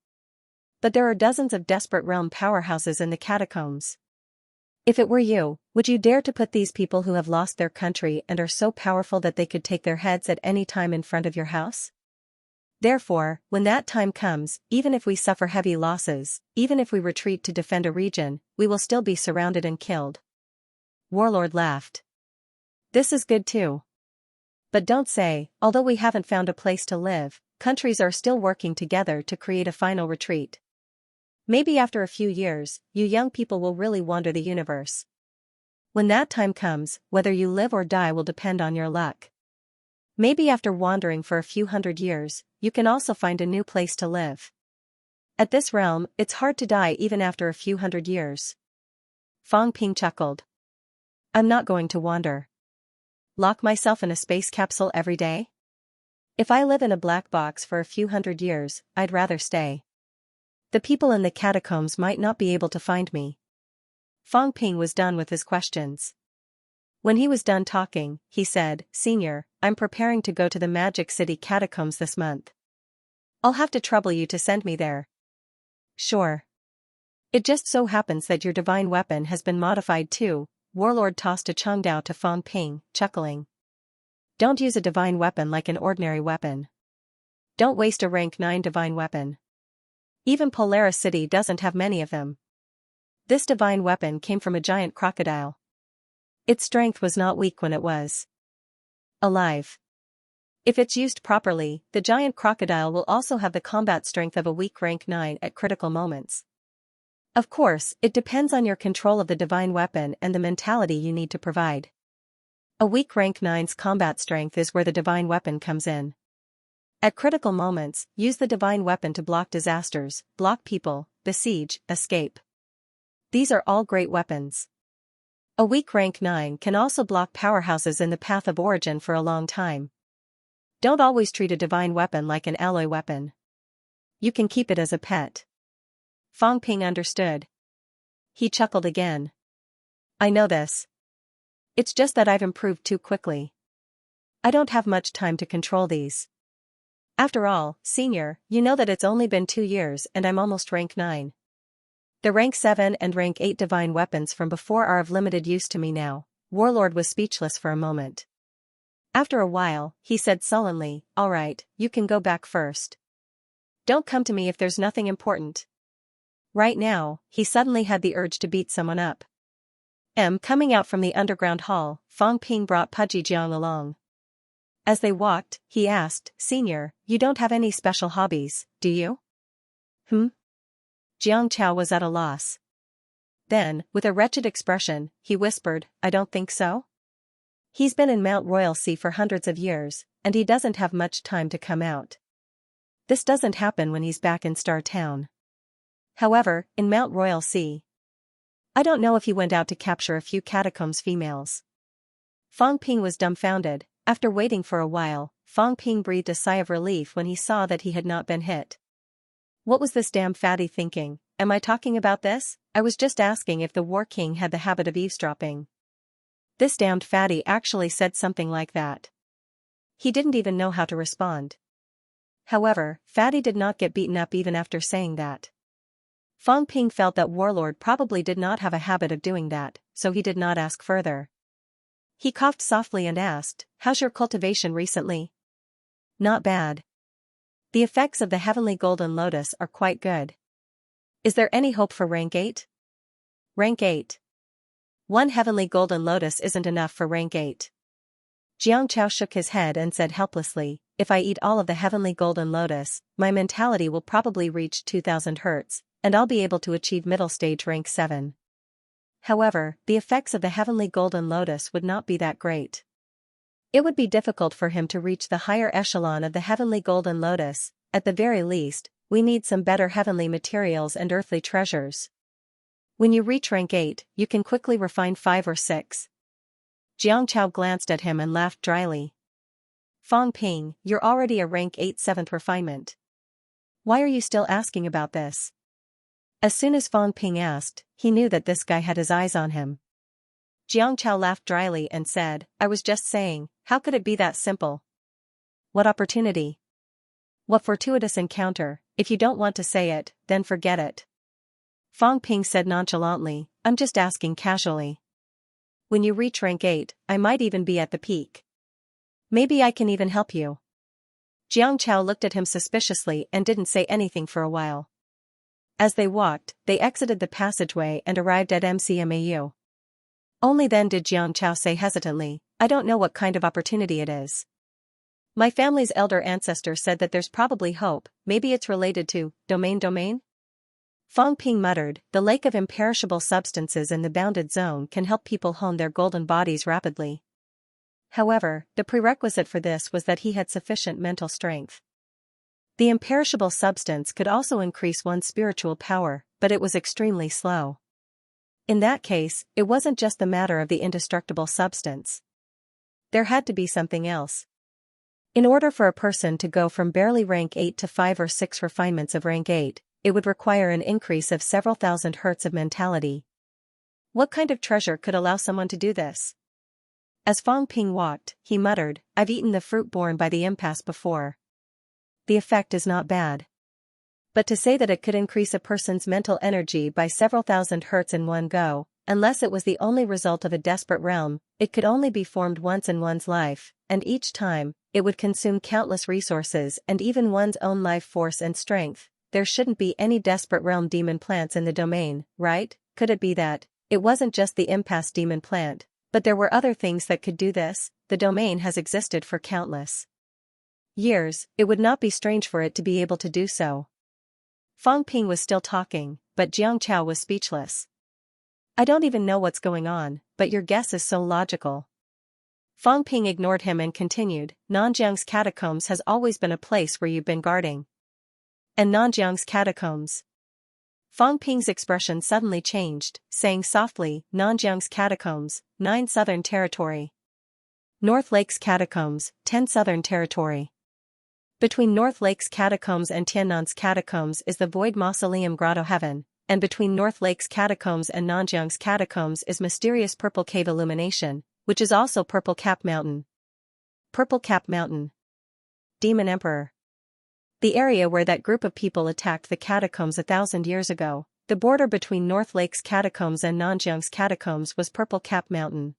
But there are dozens of desperate realm powerhouses in the catacombs. If it were you, would you dare to put these people who have lost their country and are so powerful that they could take their heads at any time in front of your house? Therefore, when that time comes, even if we suffer heavy losses, even if we retreat to defend a region, we will still be surrounded and killed. Warlord laughed. This is good too. But don't say, although we haven't found a place to live, countries are still working together to create a final retreat. Maybe after a few years, you young people will really wander the universe. When that time comes, whether you live or die will depend on your luck. Maybe after wandering for a few hundred years, you can also find a new place to live. At this realm, it's hard to die even after a few hundred years. Fang Ping chuckled. I'm not going to wander. Lock myself in a space capsule every day? If I live in a black box for a few hundred years, I'd rather stay. The people in the catacombs might not be able to find me. Fang Ping was done with his questions. When he was done talking, he said, Senior, I'm preparing to go to the Magic City catacombs this month. I'll have to trouble you to send me there. Sure. It just so happens that your divine weapon has been modified too. Warlord tossed a Chengdao to Fang Ping, chuckling. Don't use a divine weapon like an ordinary weapon. Don't waste a rank 9 divine weapon. Even Polaris City doesn't have many of them. This divine weapon came from a giant crocodile. Its strength was not weak when it was alive. If it's used properly, the giant crocodile will also have the combat strength of a weak rank 9 at critical moments. Of course, it depends on your control of the divine weapon and the mentality you need to provide. A weak rank 9's combat strength is where the divine weapon comes in. At critical moments, use the divine weapon to block disasters, block people, besiege, escape. These are all great weapons. A weak rank 9 can also block powerhouses in the path of origin for a long time. Don't always treat a divine weapon like an alloy weapon. You can keep it as a pet. Fang Ping understood. He chuckled again. I know this. It's just that I've improved too quickly. I don't have much time to control these. After all, Senior, you know that it's only been 2 years and I'm almost rank 9. The rank 7 and rank 8 divine weapons from before are of limited use to me now. Warlord was speechless for a moment. After a while, he said sullenly, all right, you can go back first. Don't come to me if there's nothing important. Right now, he suddenly had the urge to beat someone up. Coming out from the underground hall, Fang Ping brought Pudgy Jiang along. As they walked, he asked, "Senior, you don't have any special hobbies, do you?" Jiang Chao was at a loss. Then, with a wretched expression, he whispered, "I don't think so." He's been in Mount Royal Sea for hundreds of years, and he doesn't have much time to come out. This doesn't happen when he's back in Star Town. However, in Mount Royal Sea, I don't know if he went out to capture a few catacombs females. Fang Ping was dumbfounded. After waiting for a while, Fang Ping breathed a sigh of relief when he saw that he had not been hit. What was this damn fatty thinking? Am I talking about this? I was just asking if the War King had the habit of eavesdropping. This damned fatty actually said something like that. He didn't even know how to respond. However, Fatty did not get beaten up even after saying that. Fang Ping felt that Warlord probably did not have a habit of doing that, so he did not ask further. He coughed softly and asked, "How's your cultivation recently?" "Not bad. The effects of the heavenly golden lotus are quite good." "Is there any hope for rank 8? Rank 8. One heavenly golden lotus isn't enough for rank 8. Jiang Chao shook his head and said helplessly, "If I eat all of the heavenly golden lotus, my mentality will probably reach 2000 Hz, and I'll be able to achieve middle stage rank 7. However, the effects of the heavenly golden lotus would not be that great. It would be difficult for him to reach the higher echelon of the heavenly golden lotus. At the very least, we need some better heavenly materials and earthly treasures. When you reach rank 8, you can quickly refine 5 or 6. Jiang Chao glanced at him and laughed dryly. "Fang Ping, you're already a rank 8 7th refinement. Why are you still asking about this?" As soon as Fang Ping asked, he knew that this guy had his eyes on him. Jiang Chao laughed dryly and said, "I was just saying, how could it be that simple? What opportunity? What fortuitous encounter? If you don't want to say it, then forget it." Fang Ping said nonchalantly, "I'm just asking casually. When you reach rank 8, I might even be at the peak. Maybe I can even help you." Jiang Chao looked at him suspiciously and didn't say anything for a while. As they walked, they exited the passageway and arrived at MCMAU. Only then did Jiang Chao say hesitantly, "I don't know what kind of opportunity it is. My family's elder ancestor said that there's probably hope, maybe it's related to domain. Fang Ping muttered, "The lake of imperishable substances in the bounded zone can help people hone their golden bodies rapidly." However, the prerequisite for this was that he had sufficient mental strength. The imperishable substance could also increase one's spiritual power, but it was extremely slow. In that case, it wasn't just the matter of the indestructible substance. There had to be something else. In order for a person to go from barely rank 8 to 5 or 6 refinements of rank 8, it would require an increase of several thousand hertz of mentality. What kind of treasure could allow someone to do this? As Fang Ping walked, he muttered, "I've eaten the fruit borne by the impasse before. The effect is not bad. But to say that it could increase a person's mental energy by several thousand hertz in one go, unless it was the only result of a desperate realm, it could only be formed once in one's life, and each time, it would consume countless resources and even one's own life force and strength. There shouldn't be any desperate realm demon plants in the domain, right? Could it be that it wasn't just the impasse demon plant, but there were other things that could do this? The domain has existed for countless years, it would not be strange for it to be able to do so." Fang Ping was still talking, but Jiang Chao was speechless. "I don't even know what's going on, but your guess is so logical." Fang Ping ignored him and continued, "Nanjiang's catacombs has always been a place where you've been guarding." "And Nanjiang's catacombs?" Fang Ping's expression suddenly changed, saying softly, "Nanjiang's catacombs, 9 Southern Territory. North Lake's catacombs, 10 Southern Territory. Between North Lake's catacombs and Tiannan's catacombs is the Void Mausoleum Grotto Heaven, and between North Lake's catacombs and Nanjiang's catacombs is mysterious Purple Cave Illumination, which is also Purple Cap Mountain." Purple Cap Mountain. Demon Emperor. The area where that group of people attacked the catacombs 1,000 years ago, the border between North Lake's catacombs and Nanjiang's catacombs was Purple Cap Mountain.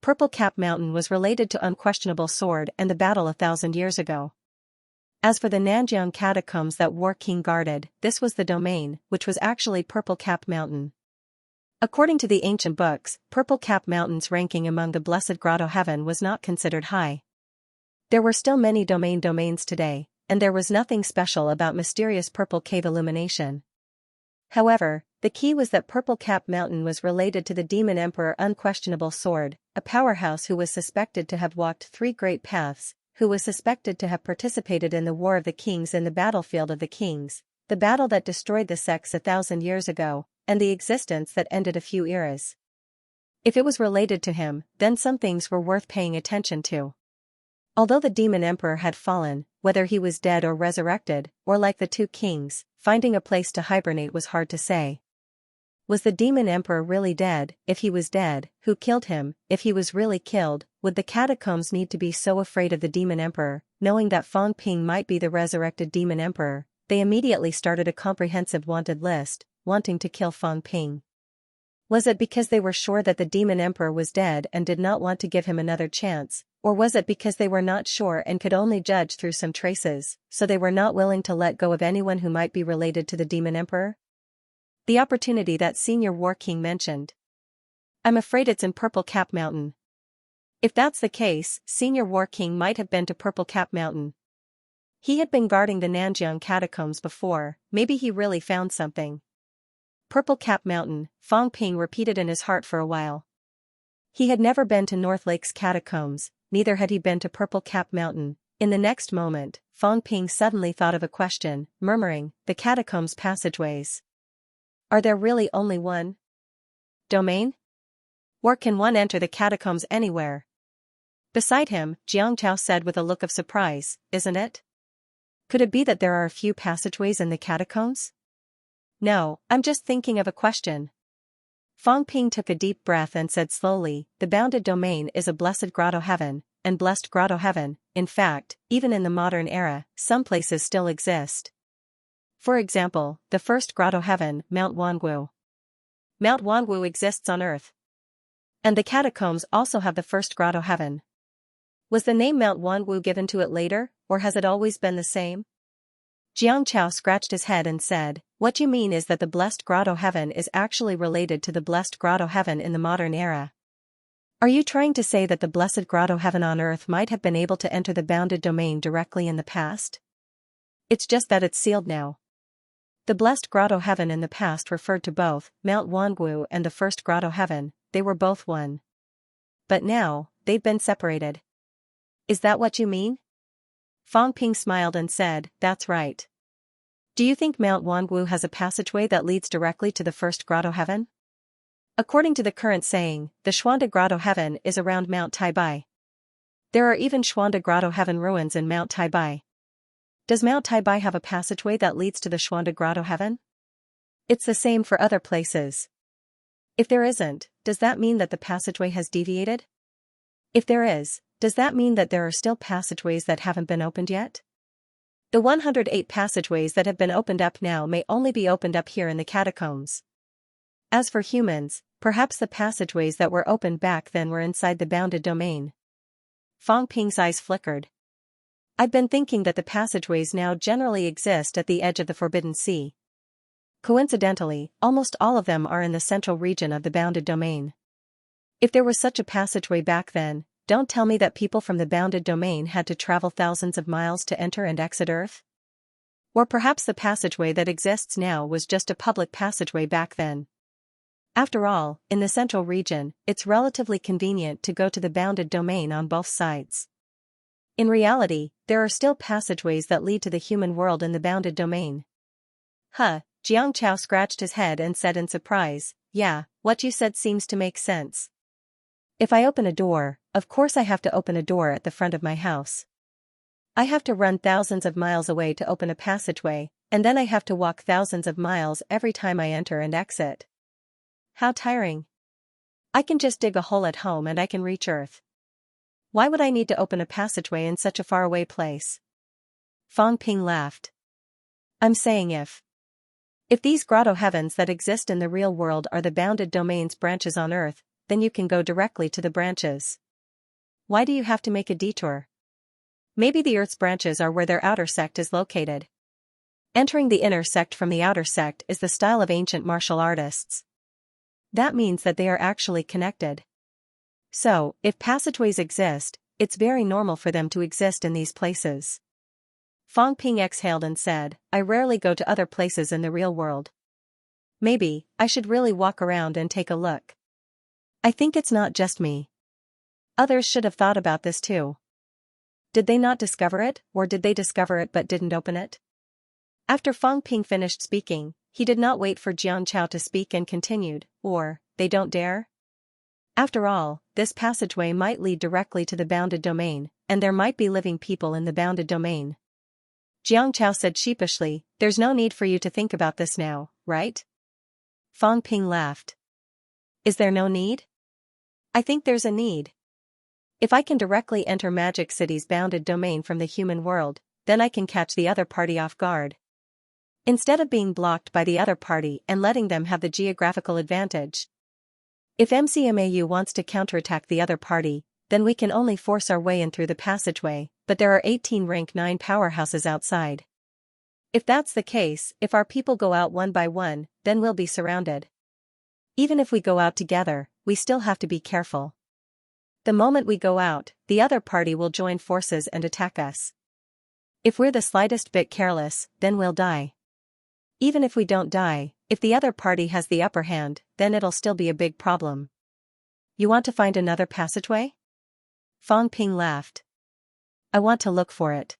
Purple Cap Mountain was related to Unquestionable Sword and the battle 1,000 years ago. As for the Nanjiang catacombs that War King guarded, this was the domain, which was actually Purple Cap Mountain. According to the ancient books, Purple Cap Mountain's ranking among the Blessed Grotto Heaven was not considered high. There were still many domains today, and there was nothing special about mysterious Purple Cave illumination. However, the key was that Purple Cap Mountain was related to the Demon Emperor Unquestionable Sword, a powerhouse who was suspected to have walked 3 great paths, who was suspected to have participated in the War of the Kings and the Battlefield of the Kings, the battle that destroyed the sects 1,000 years ago, and the existence that ended a few eras. If it was related to him, then some things were worth paying attention to. Although the Demon Emperor had fallen, whether he was dead or resurrected, or like the 2 kings, finding a place to hibernate was hard to say. Was the Demon Emperor really dead? If he was dead, who killed him? If he was really killed, would the catacombs need to be so afraid of the Demon Emperor? Knowing that Fang Ping might be the resurrected Demon Emperor, they immediately started a comprehensive wanted list, wanting to kill Fang Ping. Was it because they were sure that the Demon Emperor was dead and did not want to give him another chance, or was it because they were not sure and could only judge through some traces, so they were not willing to let go of anyone who might be related to the Demon Emperor? The opportunity that Senior War King mentioned. I'm afraid it's in Purple Cap Mountain. If that's the case, Senior War King might have been to Purple Cap Mountain. He had been guarding the Nanjiang catacombs before, maybe he really found something. Purple Cap Mountain, Fang Ping repeated in his heart for a while. He had never been to North Lake's catacombs, neither had he been to Purple Cap Mountain. In the next moment, Fang Ping suddenly thought of a question, murmuring, the catacombs passageways. Are there really only one domain? Or can one enter the catacombs anywhere? Beside him, Xianxia said with a look of surprise, isn't it? Could it be that there are a few passageways in the catacombs? No, I'm just thinking of a question. Fang Ping took a deep breath and said slowly, the bounded domain is a blessed grotto heaven, and blessed grotto heaven, in fact, even in the modern era, some places still exist. For example, the first grotto heaven, Mount Wangu. Mount Wangu exists on Earth. And the catacombs also have the first grotto heaven. Was the name Mount Wangu given to it later, or has it always been the same? Xianxia scratched his head and said, what you mean is that the blessed grotto heaven is actually related to the blessed grotto heaven in the modern era. Are you trying to say that the blessed grotto heaven on Earth might have been able to enter the bounded domain directly in the past? It's just that it's sealed now. The blessed grotto heaven in the past referred to both Mount Wangu and the first grotto heaven, they were both one. But now, they've been separated. Is that what you mean? Fang Ping smiled and said, that's right. Do you think Mount Wangu has a passageway that leads directly to the first grotto heaven? According to the current saying, the Xuanda grotto heaven is around Mount Taibai. There are even Xuanda grotto heaven ruins in Mount Taibai. Does Mount Taibai have a passageway that leads to the Xuanda grotto heaven? It's the same for other places. If there isn't, does that mean that the passageway has deviated? If there is, does that mean that there are still passageways that haven't been opened yet? The 108 passageways that have been opened up now may only be opened up here in the catacombs. As for humans, perhaps the passageways that were opened back then were inside the bounded domain. Fang Ping's eyes flickered. I've been thinking that the passageways now generally exist at the edge of the Forbidden Sea. Coincidentally, almost all of them are in the central region of the bounded domain. If there was such a passageway back then, don't tell me that people from the bounded domain had to travel thousands of miles to enter and exit Earth? Or perhaps the passageway that exists now was just a public passageway back then. After all, in the central region, it's relatively convenient to go to the bounded domain on both sides. In reality, there are still passageways that lead to the human world in the bounded domain. Xianxia scratched his head and said in surprise, yeah, what you said seems to make sense. If I open a door, of course I have to open a door at the front of my house. I have to run thousands of miles away to open a passageway, and then I have to walk thousands of miles every time I enter and exit. How tiring. I can just dig a hole at home and I can reach Earth. Why would I need to open a passageway in such a faraway place? Fang Ping laughed. I'm saying if these grotto heavens that exist in the real world are the bounded domain's branches on Earth, then you can go directly to the branches. Why do you have to make a detour? Maybe the Earth's branches are where their outer sect is located. Entering the inner sect from the outer sect is the style of ancient martial artists. That means that they are actually connected. So, if passageways exist, it's very normal for them to exist in these places. Fang Ping exhaled and said, I rarely go to other places in the real world. Maybe, I should really walk around and take a look. I think it's not just me. Others should have thought about this too. Did they not discover it, or did they discover it but didn't open it? After Fang Ping finished speaking, he did not wait for Xianxia to speak and continued, or, they don't dare? After all, this passageway might lead directly to the bounded domain, and there might be living people in the bounded domain. Xianxia said sheepishly, there's no need for you to think about this now, right? Fang Ping laughed. Is there no need? I think there's a need. If I can directly enter Magic City's bounded domain from the human world, then I can catch the other party off guard. Instead of being blocked by the other party and letting them have the geographical advantage. If MCMAU wants to counterattack the other party, then we can only force our way in through the passageway, but there are 18 rank 9 powerhouses outside. If that's the case, if our people go out one by one, then we'll be surrounded. Even if we go out together, we still have to be careful. The moment we go out, the other party will join forces and attack us. If we're the slightest bit careless, then we'll die. Even if we don't die, if the other party has the upper hand, then it'll still be a big problem. You want to find another passageway? Fang Ping laughed. I want to look for it.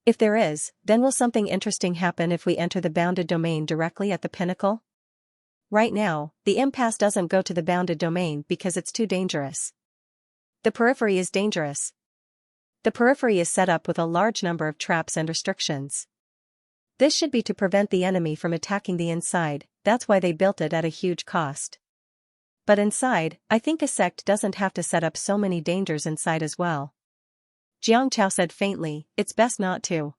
If there is, then will something interesting happen if we enter the bounded domain directly at the pinnacle? Right now, the impasse doesn't go to the bounded domain because it's too dangerous. The periphery is dangerous. The periphery is set up with a large number of traps and restrictions. This should be to prevent the enemy from attacking the inside, that's why they built it at a huge cost. But inside, I think a sect doesn't have to set up so many dangers inside as well. Xianxia said faintly, it's best not to.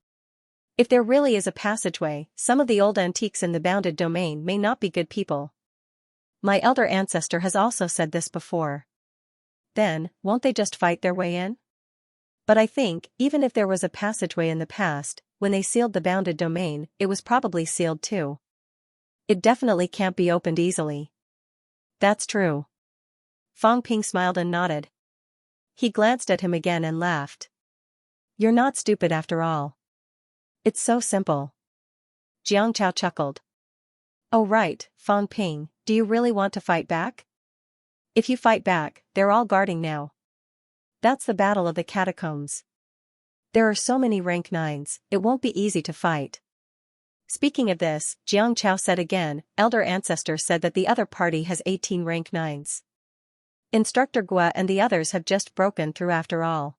If there really is a passageway, some of the old antiques in the bounded domain may not be good people. My elder ancestor has also said this before. Then, won't they just fight their way in? But I think, even if there was a passageway in the past, when they sealed the bounded domain, it was probably sealed too. It definitely can't be opened easily. That's true. Fang Ping smiled and nodded. He glanced at him again and laughed. You're not stupid after all. It's so simple. Xianxia chuckled. Oh right, Fang Ping, do you really want to fight back? If you fight back, they're all guarding now. That's the battle of the catacombs. There are so many rank 9s, it won't be easy to fight. Speaking of this, Xianxia said again, elder ancestor said that the other party has 18 rank 9s. Instructor Gua and the others have just broken through after all.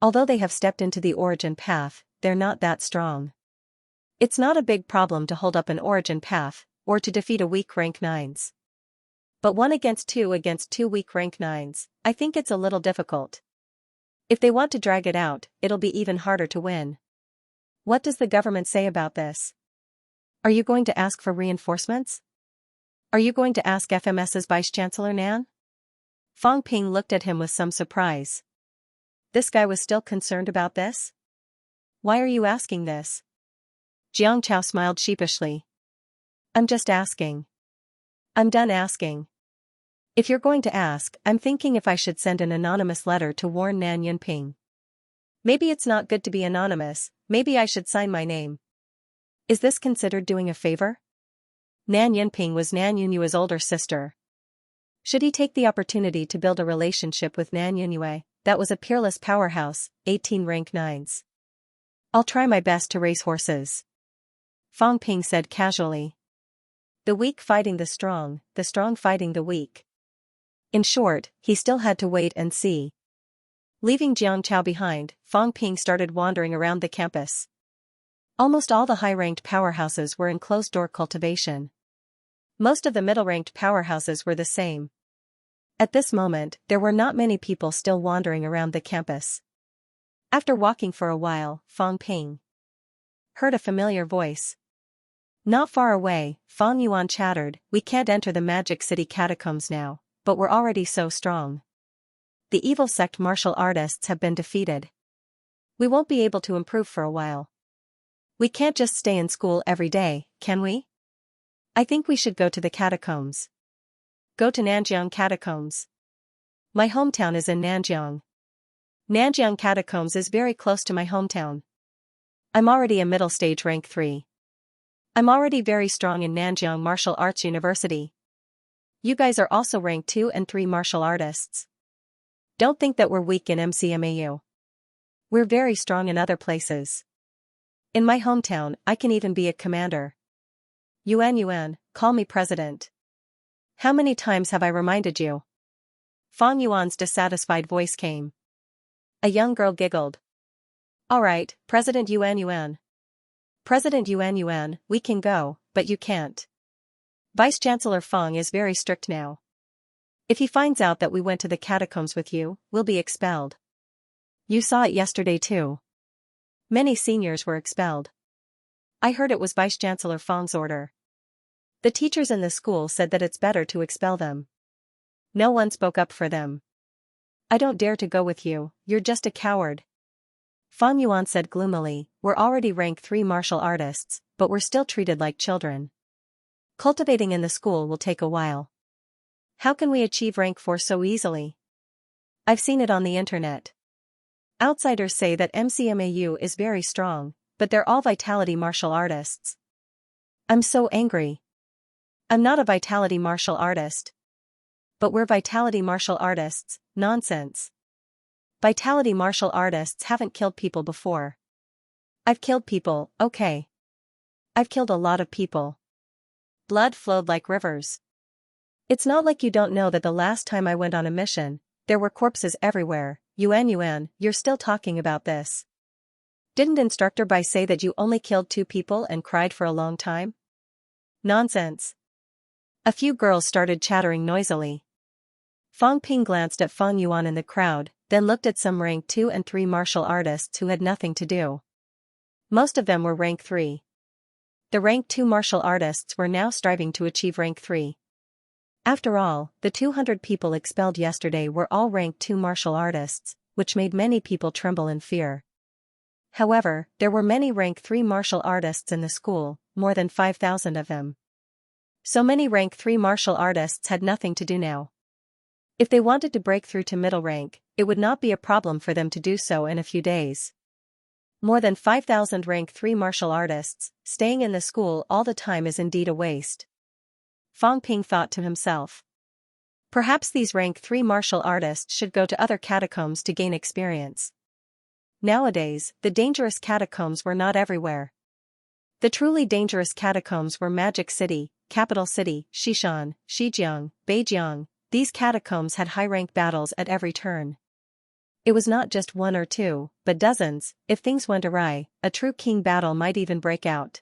Although they have stepped into the origin path, they're not that strong. It's not a big problem to hold up an origin path, or to defeat a weak rank 9s. But 1 against 2 weak rank 9s, I think it's a little difficult. If they want to drag it out, it'll be even harder to win. What does the government say about this? Are you going to ask for reinforcements? Are you going to ask FMS's Vice-Chancellor Nan? Fang Ping looked at him with some surprise. This guy was still concerned about this? Why are you asking this? Xianxia smiled sheepishly. I'm just asking. I'm done asking. If you're going to ask, I'm thinking if I should send an anonymous letter to warn Nan Yunping. Maybe it's not good to be anonymous, maybe I should sign my name. Is this considered doing a favor? Nan Yunping was Nan Yunyue's older sister. Should he take the opportunity to build a relationship with Nan Yunyue, that was a peerless powerhouse, 18 rank 9s. I'll try my best to raise horses. Fang Ping said casually. The weak fighting the strong fighting the weak. In short, he still had to wait and see. Leaving Xianxia behind, Fang Ping started wandering around the campus. Almost all the high-ranked powerhouses were in closed-door cultivation. Most of the middle-ranked powerhouses were the same. At this moment, there were not many people still wandering around the campus. After walking for a while, Fang Ping heard a familiar voice. Not far away, Fang Yuan chattered, we can't enter the Magic City catacombs now, but we're already so strong. The evil sect martial artists have been defeated. We won't be able to improve for a while. We can't just stay in school every day, can we? I think we should go to the catacombs. Go to Nanjiang Catacombs. My hometown is in Nanjiang. Nanjiang Catacombs is very close to my hometown. I'm already a middle stage rank 3. I'm already very strong in Nanjiang Martial Arts University. You guys are also rank 2 and 3 martial artists. Don't think that we're weak in MCMAU. We're very strong in other places. In my hometown, I can even be a commander. Yuan, call me president. How many times have I reminded you? Fang Yuan's dissatisfied voice came. A young girl giggled. Alright, President Yuan. President Yuan, we can go, but you can't. Vice-Chancellor Fang is very strict now. If he finds out that we went to the catacombs with you, we'll be expelled. You saw it yesterday too. Many seniors were expelled. I heard it was Vice-Chancellor Fang's order. The teachers in the school said that it's better to expel them. No one spoke up for them. I don't dare to go with you, you're just a coward. Fang Yuan said gloomily, we're already rank 3 martial artists, but we're still treated like children. Cultivating in the school will take a while. How can we achieve rank 4 so easily? I've seen it on the internet. Outsiders say that MCMAU is very strong, but they're all vitality martial artists. I'm so angry. I'm not a vitality martial artist. But we're vitality martial artists, nonsense. Vitality martial artists haven't killed people before. I've killed people, okay. I've killed a lot of people. Blood flowed like rivers. It's not like you don't know that the last time I went on a mission, there were corpses everywhere. Yuan, you're still talking about this. Didn't Instructor Bai say that you only killed 2 people and cried for a long time? Nonsense. A few girls started chattering noisily. Fang Ping glanced at Fang Yuan in the crowd, then looked at some rank 2 and 3 martial artists who had nothing to do. Most of them were rank 3. The rank 2 martial artists were now striving to achieve rank 3. After all, the 200 people expelled yesterday were all rank 2 martial artists, which made many people tremble in fear. However, there were many rank 3 martial artists in the school, more than 5,000 of them. So many rank 3 martial artists had nothing to do now. If they wanted to break through to middle rank, it would not be a problem for them to do so in a few days. More than 5,000 rank 3 martial artists, staying in the school all the time is indeed a waste. Fang Ping thought to himself. Perhaps these rank 3 martial artists should go to other catacombs to gain experience. Nowadays, the dangerous catacombs were not everywhere. The truly dangerous catacombs were Magic City, Capital City, Xishan, Shijiang, Beijiang. These catacombs had high-rank battles at every turn. It was not just 1 or 2, but dozens. If things went awry, a true king battle might even break out.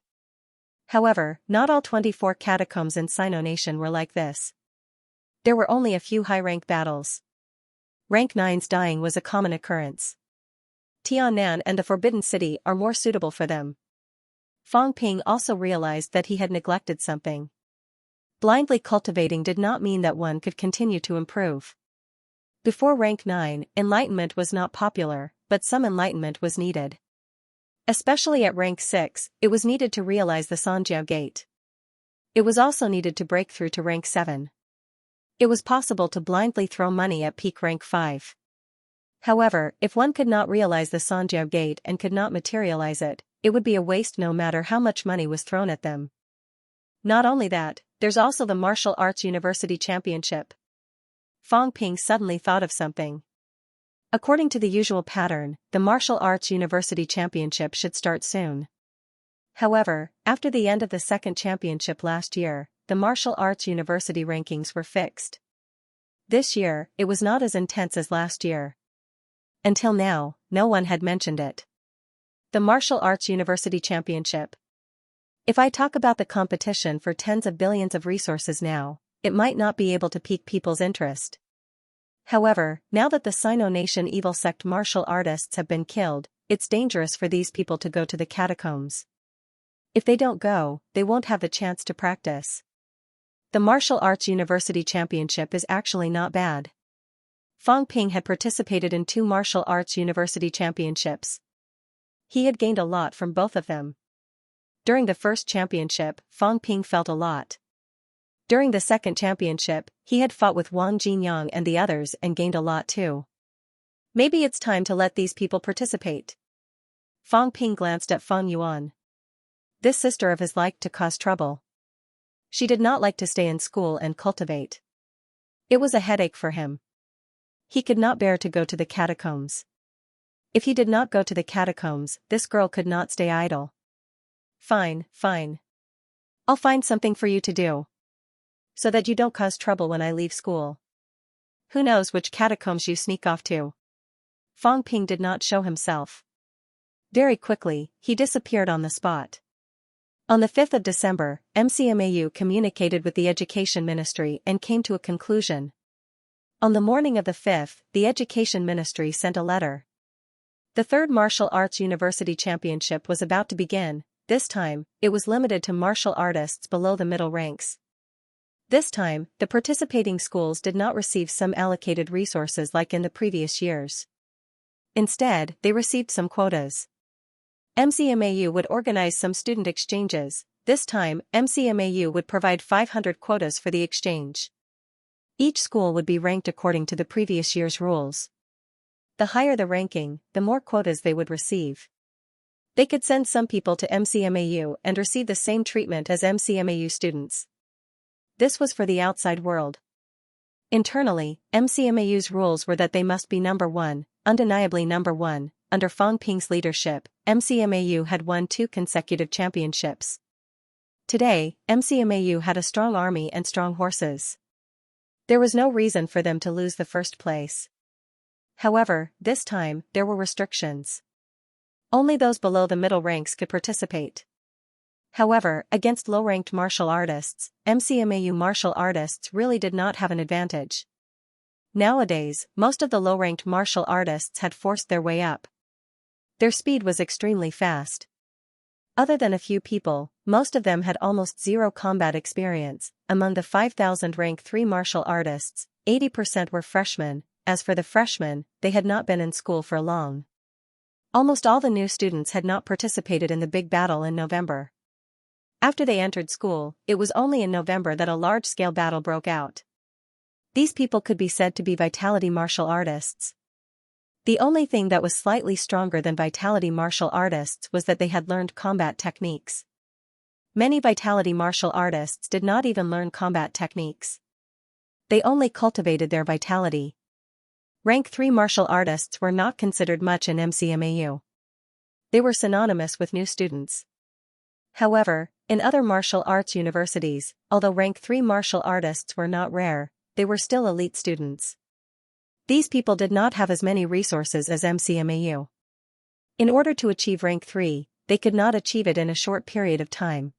However, not all 24 catacombs in Sino Nation were like this. There were only a few high-rank battles. Rank 9's dying was a common occurrence. Tiannan and the Forbidden City are more suitable for them. Fang Ping also realized that he had neglected something. Blindly cultivating did not mean that one could continue to improve. Before rank 9, enlightenment was not popular, but some enlightenment was needed. Especially at rank 6, it was needed to realize the Sanjiao Gate. It was also needed to break through to rank 7. It was possible to blindly throw money at peak rank 5. However, if one could not realize the Sanjiao Gate and could not materialize it, it would be a waste no matter how much money was thrown at them. Not only that, there's also the Martial Arts University Championship. Fang Ping suddenly thought of something. According to the usual pattern, the Martial Arts University Championship should start soon. However, after the end of the second championship last year, the Martial Arts University rankings were fixed. This year, it was not as intense as last year. Until now, no one had mentioned it. The Martial Arts University Championship. If I talk about the competition for tens of billions of resources now, it might not be able to pique people's interest. However, now that the Sino Nation evil sect martial artists have been killed, it's dangerous for these people to go to the catacombs. If they don't go, they won't have the chance to practice. The Martial Arts University Championship is actually not bad. Fang Ping had participated in 2 martial arts university championships. He had gained a lot from both of them. During the first championship, Fang Ping felt a lot. During the second championship, he had fought with Wang Jinyang and the others and gained a lot too. Maybe it's time to let these people participate. Fang Ping glanced at Fang Yuan. This sister of his liked to cause trouble. She did not like to stay in school and cultivate. It was a headache for him. He could not bear to go to the catacombs. If he did not go to the catacombs, this girl could not stay idle. Fine, fine. I'll find something for you to do. So that you don't cause trouble when I leave school. Who knows which catacombs you sneak off to? Fang Ping did not show himself. Very quickly, he disappeared on the spot. On the 5th of December, MCMAU communicated with the Education Ministry and came to a conclusion. On the morning of the 5th, the Education Ministry sent a letter. The third Martial Arts University Championship was about to begin. This time, it was limited to martial artists below the middle ranks. This time, the participating schools did not receive some allocated resources like in the previous years. Instead, they received some quotas. MCMAU would organize some student exchanges. This time, MCMAU would provide 500 quotas for the exchange. Each school would be ranked according to the previous year's rules. The higher the ranking, the more quotas they would receive. They could send some people to MCMAU and receive the same treatment as MCMAU students. This was for the outside world. Internally, MCMAU's rules were that they must be number one, undeniably number one. Under Fang Ping's leadership, MCMAU had won 2 consecutive championships. Today, MCMAU had a strong army and strong horses. There was no reason for them to lose the first place. However, this time, there were restrictions. Only those below the middle ranks could participate. However, against low-ranked martial artists, MCMAU martial artists really did not have an advantage. Nowadays, most of the low-ranked martial artists had forced their way up. Their speed was extremely fast. Other than a few people, most of them had almost zero combat experience. Among the 5,000 rank 3 martial artists, 80% were freshmen. As for the freshmen, they had not been in school for long. Almost all the new students had not participated in the big battle in November. After they entered school, it was only in November that a large-scale battle broke out. These people could be said to be vitality martial artists. The only thing that was slightly stronger than vitality martial artists was that they had learned combat techniques. Many vitality martial artists did not even learn combat techniques. They only cultivated their vitality. Rank 3 martial artists were not considered much in MCMAU. They were synonymous with new students. However, in other martial arts universities, although rank 3 martial artists were not rare, they were still elite students. These people did not have as many resources as MCMAU. In order to achieve rank 3, they could not achieve it in a short period of time.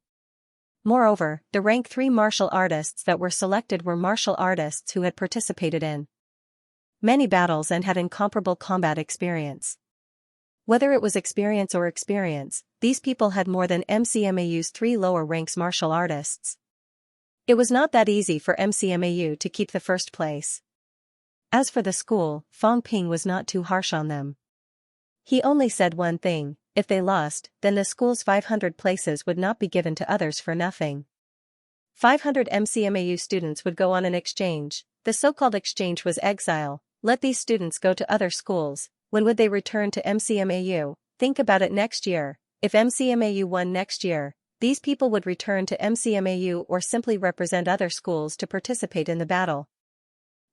Moreover, the rank 3 martial artists that were selected were martial artists who had participated in many battles and had incomparable combat experience. Whether it was experience or experience, these people had more than MCMAU's 3 lower ranks martial artists. It was not that easy for MCMAU to keep the first place. As for the school, Fang Ping was not too harsh on them. He only said one thing: if they lost, then the school's 500 places would not be given to others for nothing. 500 MCMAU students would go on an exchange. The so-called exchange was exile. Let these students go to other schools. When would they return to MCMAU? Think about it next year. If MCMAU won next year, these people would return to MCMAU or simply represent other schools to participate in the battle.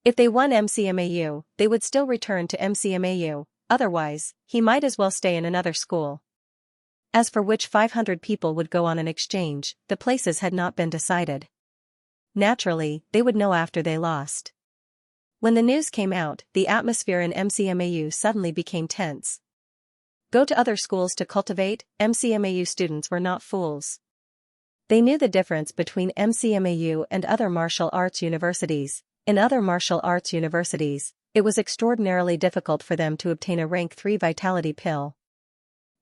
If they won MCMAU, they would still return to MCMAU, otherwise, he might as well stay in another school. As for which 500 people would go on an exchange, the places had not been decided. Naturally, they would know after they lost. When the news came out, the atmosphere in MCMAU suddenly became tense. Go to other schools to cultivate? MCMAU students were not fools. They knew the difference between MCMAU and other martial arts universities. In other martial arts universities, it was extraordinarily difficult for them to obtain a rank 3 vitality pill.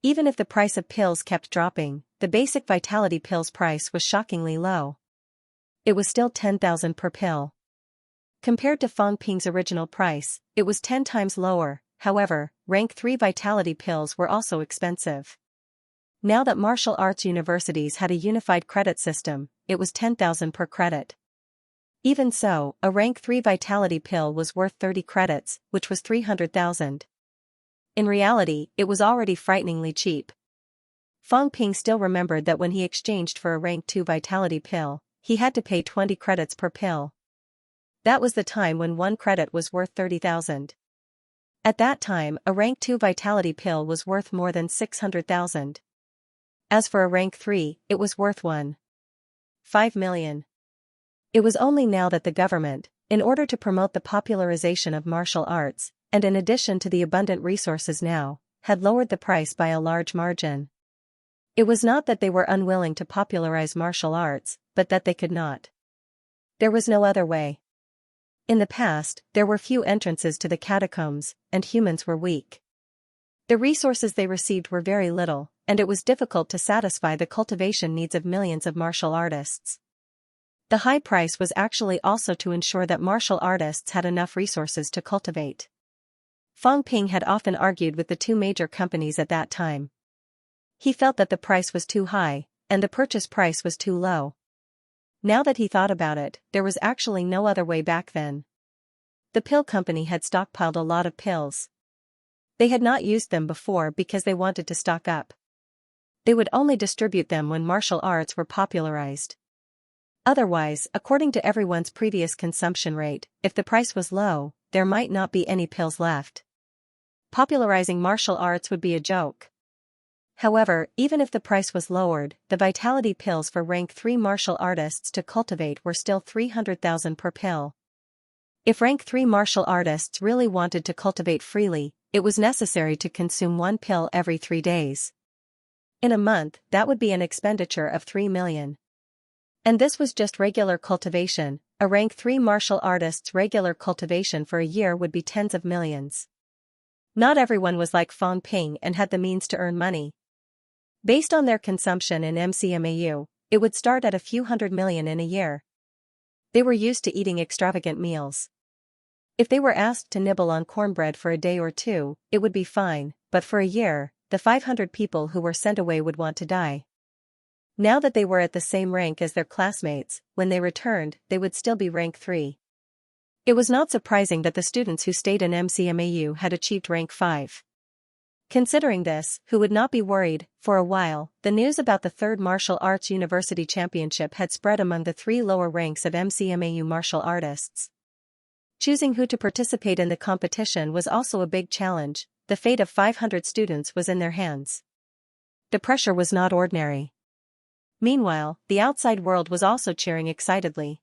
Even if the price of pills kept dropping, the basic vitality pill's price was shockingly low. It was still 10,000 per pill. Compared to Fang Ping's original price, it was 10 times lower. However, rank 3 vitality pills were also expensive. Now that martial arts universities had a unified credit system, it was 10,000 per credit. Even so, a rank 3 vitality pill was worth 30 credits, which was 300,000. In reality, it was already frighteningly cheap. Fang Ping still remembered that when he exchanged for a rank 2 vitality pill, he had to pay 20 credits per pill. That was the time when one credit was worth 30,000. At that time, a rank 2 vitality pill was worth more than 600,000. As for a rank 3, it was worth 1.5 million. It was only now that the government, in order to promote the popularization of martial arts, and in addition to the abundant resources now, had lowered the price by a large margin. It was not that they were unwilling to popularize martial arts, but that they could not. There was no other way. In the past, there were few entrances to the catacombs, and humans were weak. The resources they received were very little, and it was difficult to satisfy the cultivation needs of millions of martial artists. The high price was actually also to ensure that martial artists had enough resources to cultivate. Fang Ping had often argued with the two major companies at that time. He felt that the price was too high, and the purchase price was too low. Now that he thought about it, there was actually no other way back then. The pill company had stockpiled a lot of pills. They had not used them before because they wanted to stock up. They would only distribute them when martial arts were popularized. Otherwise, according to everyone's previous consumption rate, if the price was low, there might not be any pills left. Popularizing martial arts would be a joke. However, even if the price was lowered, the vitality pills for rank 3 martial artists to cultivate were still 300,000 per pill. If rank 3 martial artists really wanted to cultivate freely, it was necessary to consume one pill every 3 days. In a month, that would be an expenditure of 3 million. And this was just regular cultivation. A rank 3 martial artist's regular cultivation for a year would be tens of millions. Not everyone was like Fang Ping and had the means to earn money. Based on their consumption in MCMAU, it would start at a few hundred million in a year. They were used to eating extravagant meals. If they were asked to nibble on cornbread for a day or two, it would be fine, but for a year, the 500 people who were sent away would want to die. Now that they were at the same rank as their classmates, when they returned, they would still be rank 3. It was not surprising that the students who stayed in MCMAU had achieved rank 5. Considering this, who would not be worried? For a while, the news about the 3rd Martial Arts University Championship had spread among the 3 lower ranks of MCMAU martial artists. Choosing who to participate in the competition was also a big challenge. The fate of 500 students was in their hands. The pressure was not ordinary. Meanwhile, the outside world was also cheering excitedly.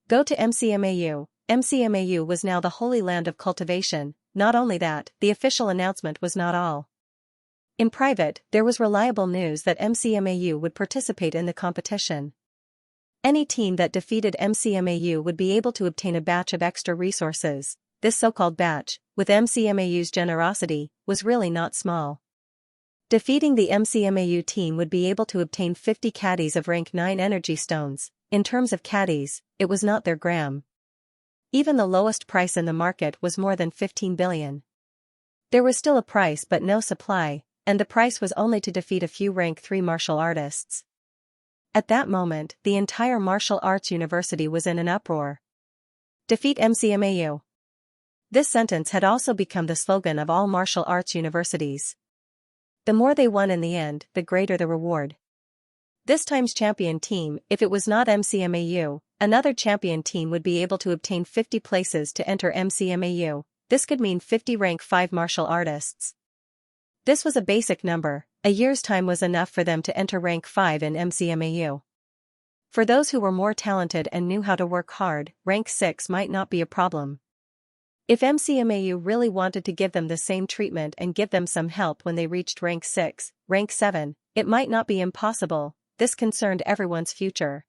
Go to MCMAU. MCMAU was now the holy land of cultivation. Not only that, the official announcement was not all. In private, there was reliable news that MCMAU would participate in the competition. Any team that defeated MCMAU would be able to obtain a batch of extra resources. This so-called batch, with MCMAU's generosity, was really not small. Defeating the MCMAU team would be able to obtain 50 caddies of rank 9 energy stones. In terms of caddies, it was not their gram. Even the lowest price in the market was more than 15 billion. There was still a price but no supply, and the price was only to defeat a few rank 3 martial artists. At that moment, the entire martial arts university was in an uproar. Defeat MCMAU. This sentence had also become the slogan of all martial arts universities. The more they won in the end, the greater the reward. This time's champion team, if it was not MCMAU, another champion team would be able to obtain 50 places to enter MCMAU. This could mean 50 rank 5 martial artists. This was a basic number. A year's time was enough for them to enter rank 5 in MCMAU. For those who were more talented and knew how to work hard, rank 6 might not be a problem. If MCMAU really wanted to give them the same treatment and give them some help when they reached rank 6, rank 7, it might not be impossible. This concerned everyone's future.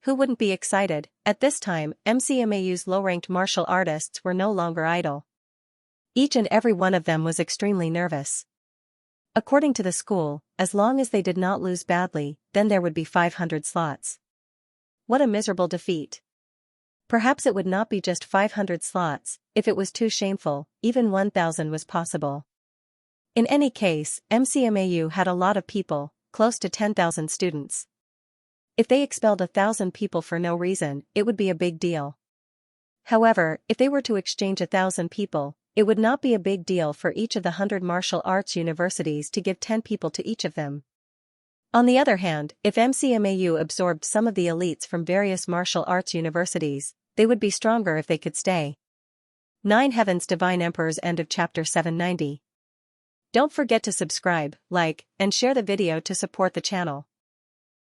Who wouldn't be excited? At this time, MCMAU's low-ranked martial artists were no longer idle. Each and every one of them was extremely nervous. According to the school, as long as they did not lose badly, then there would be 500 slots. What a miserable defeat. Perhaps it would not be just 500 slots, if it was too shameful, even 1,000 was possible. In any case, MCMAU had a lot of people, close to 10,000 students. If they expelled 1,000 people for no reason, it would be a big deal. However, if they were to exchange 1,000 people, it would not be a big deal for each of the 100 martial arts universities to give 10 people to each of them. On the other hand, if MCMAU absorbed some of the elites from various martial arts universities, they would be stronger if they could stay. 9 Heaven's Divine Emperors. End of chapter 790. Don't forget to subscribe, like, and share the video to support the channel.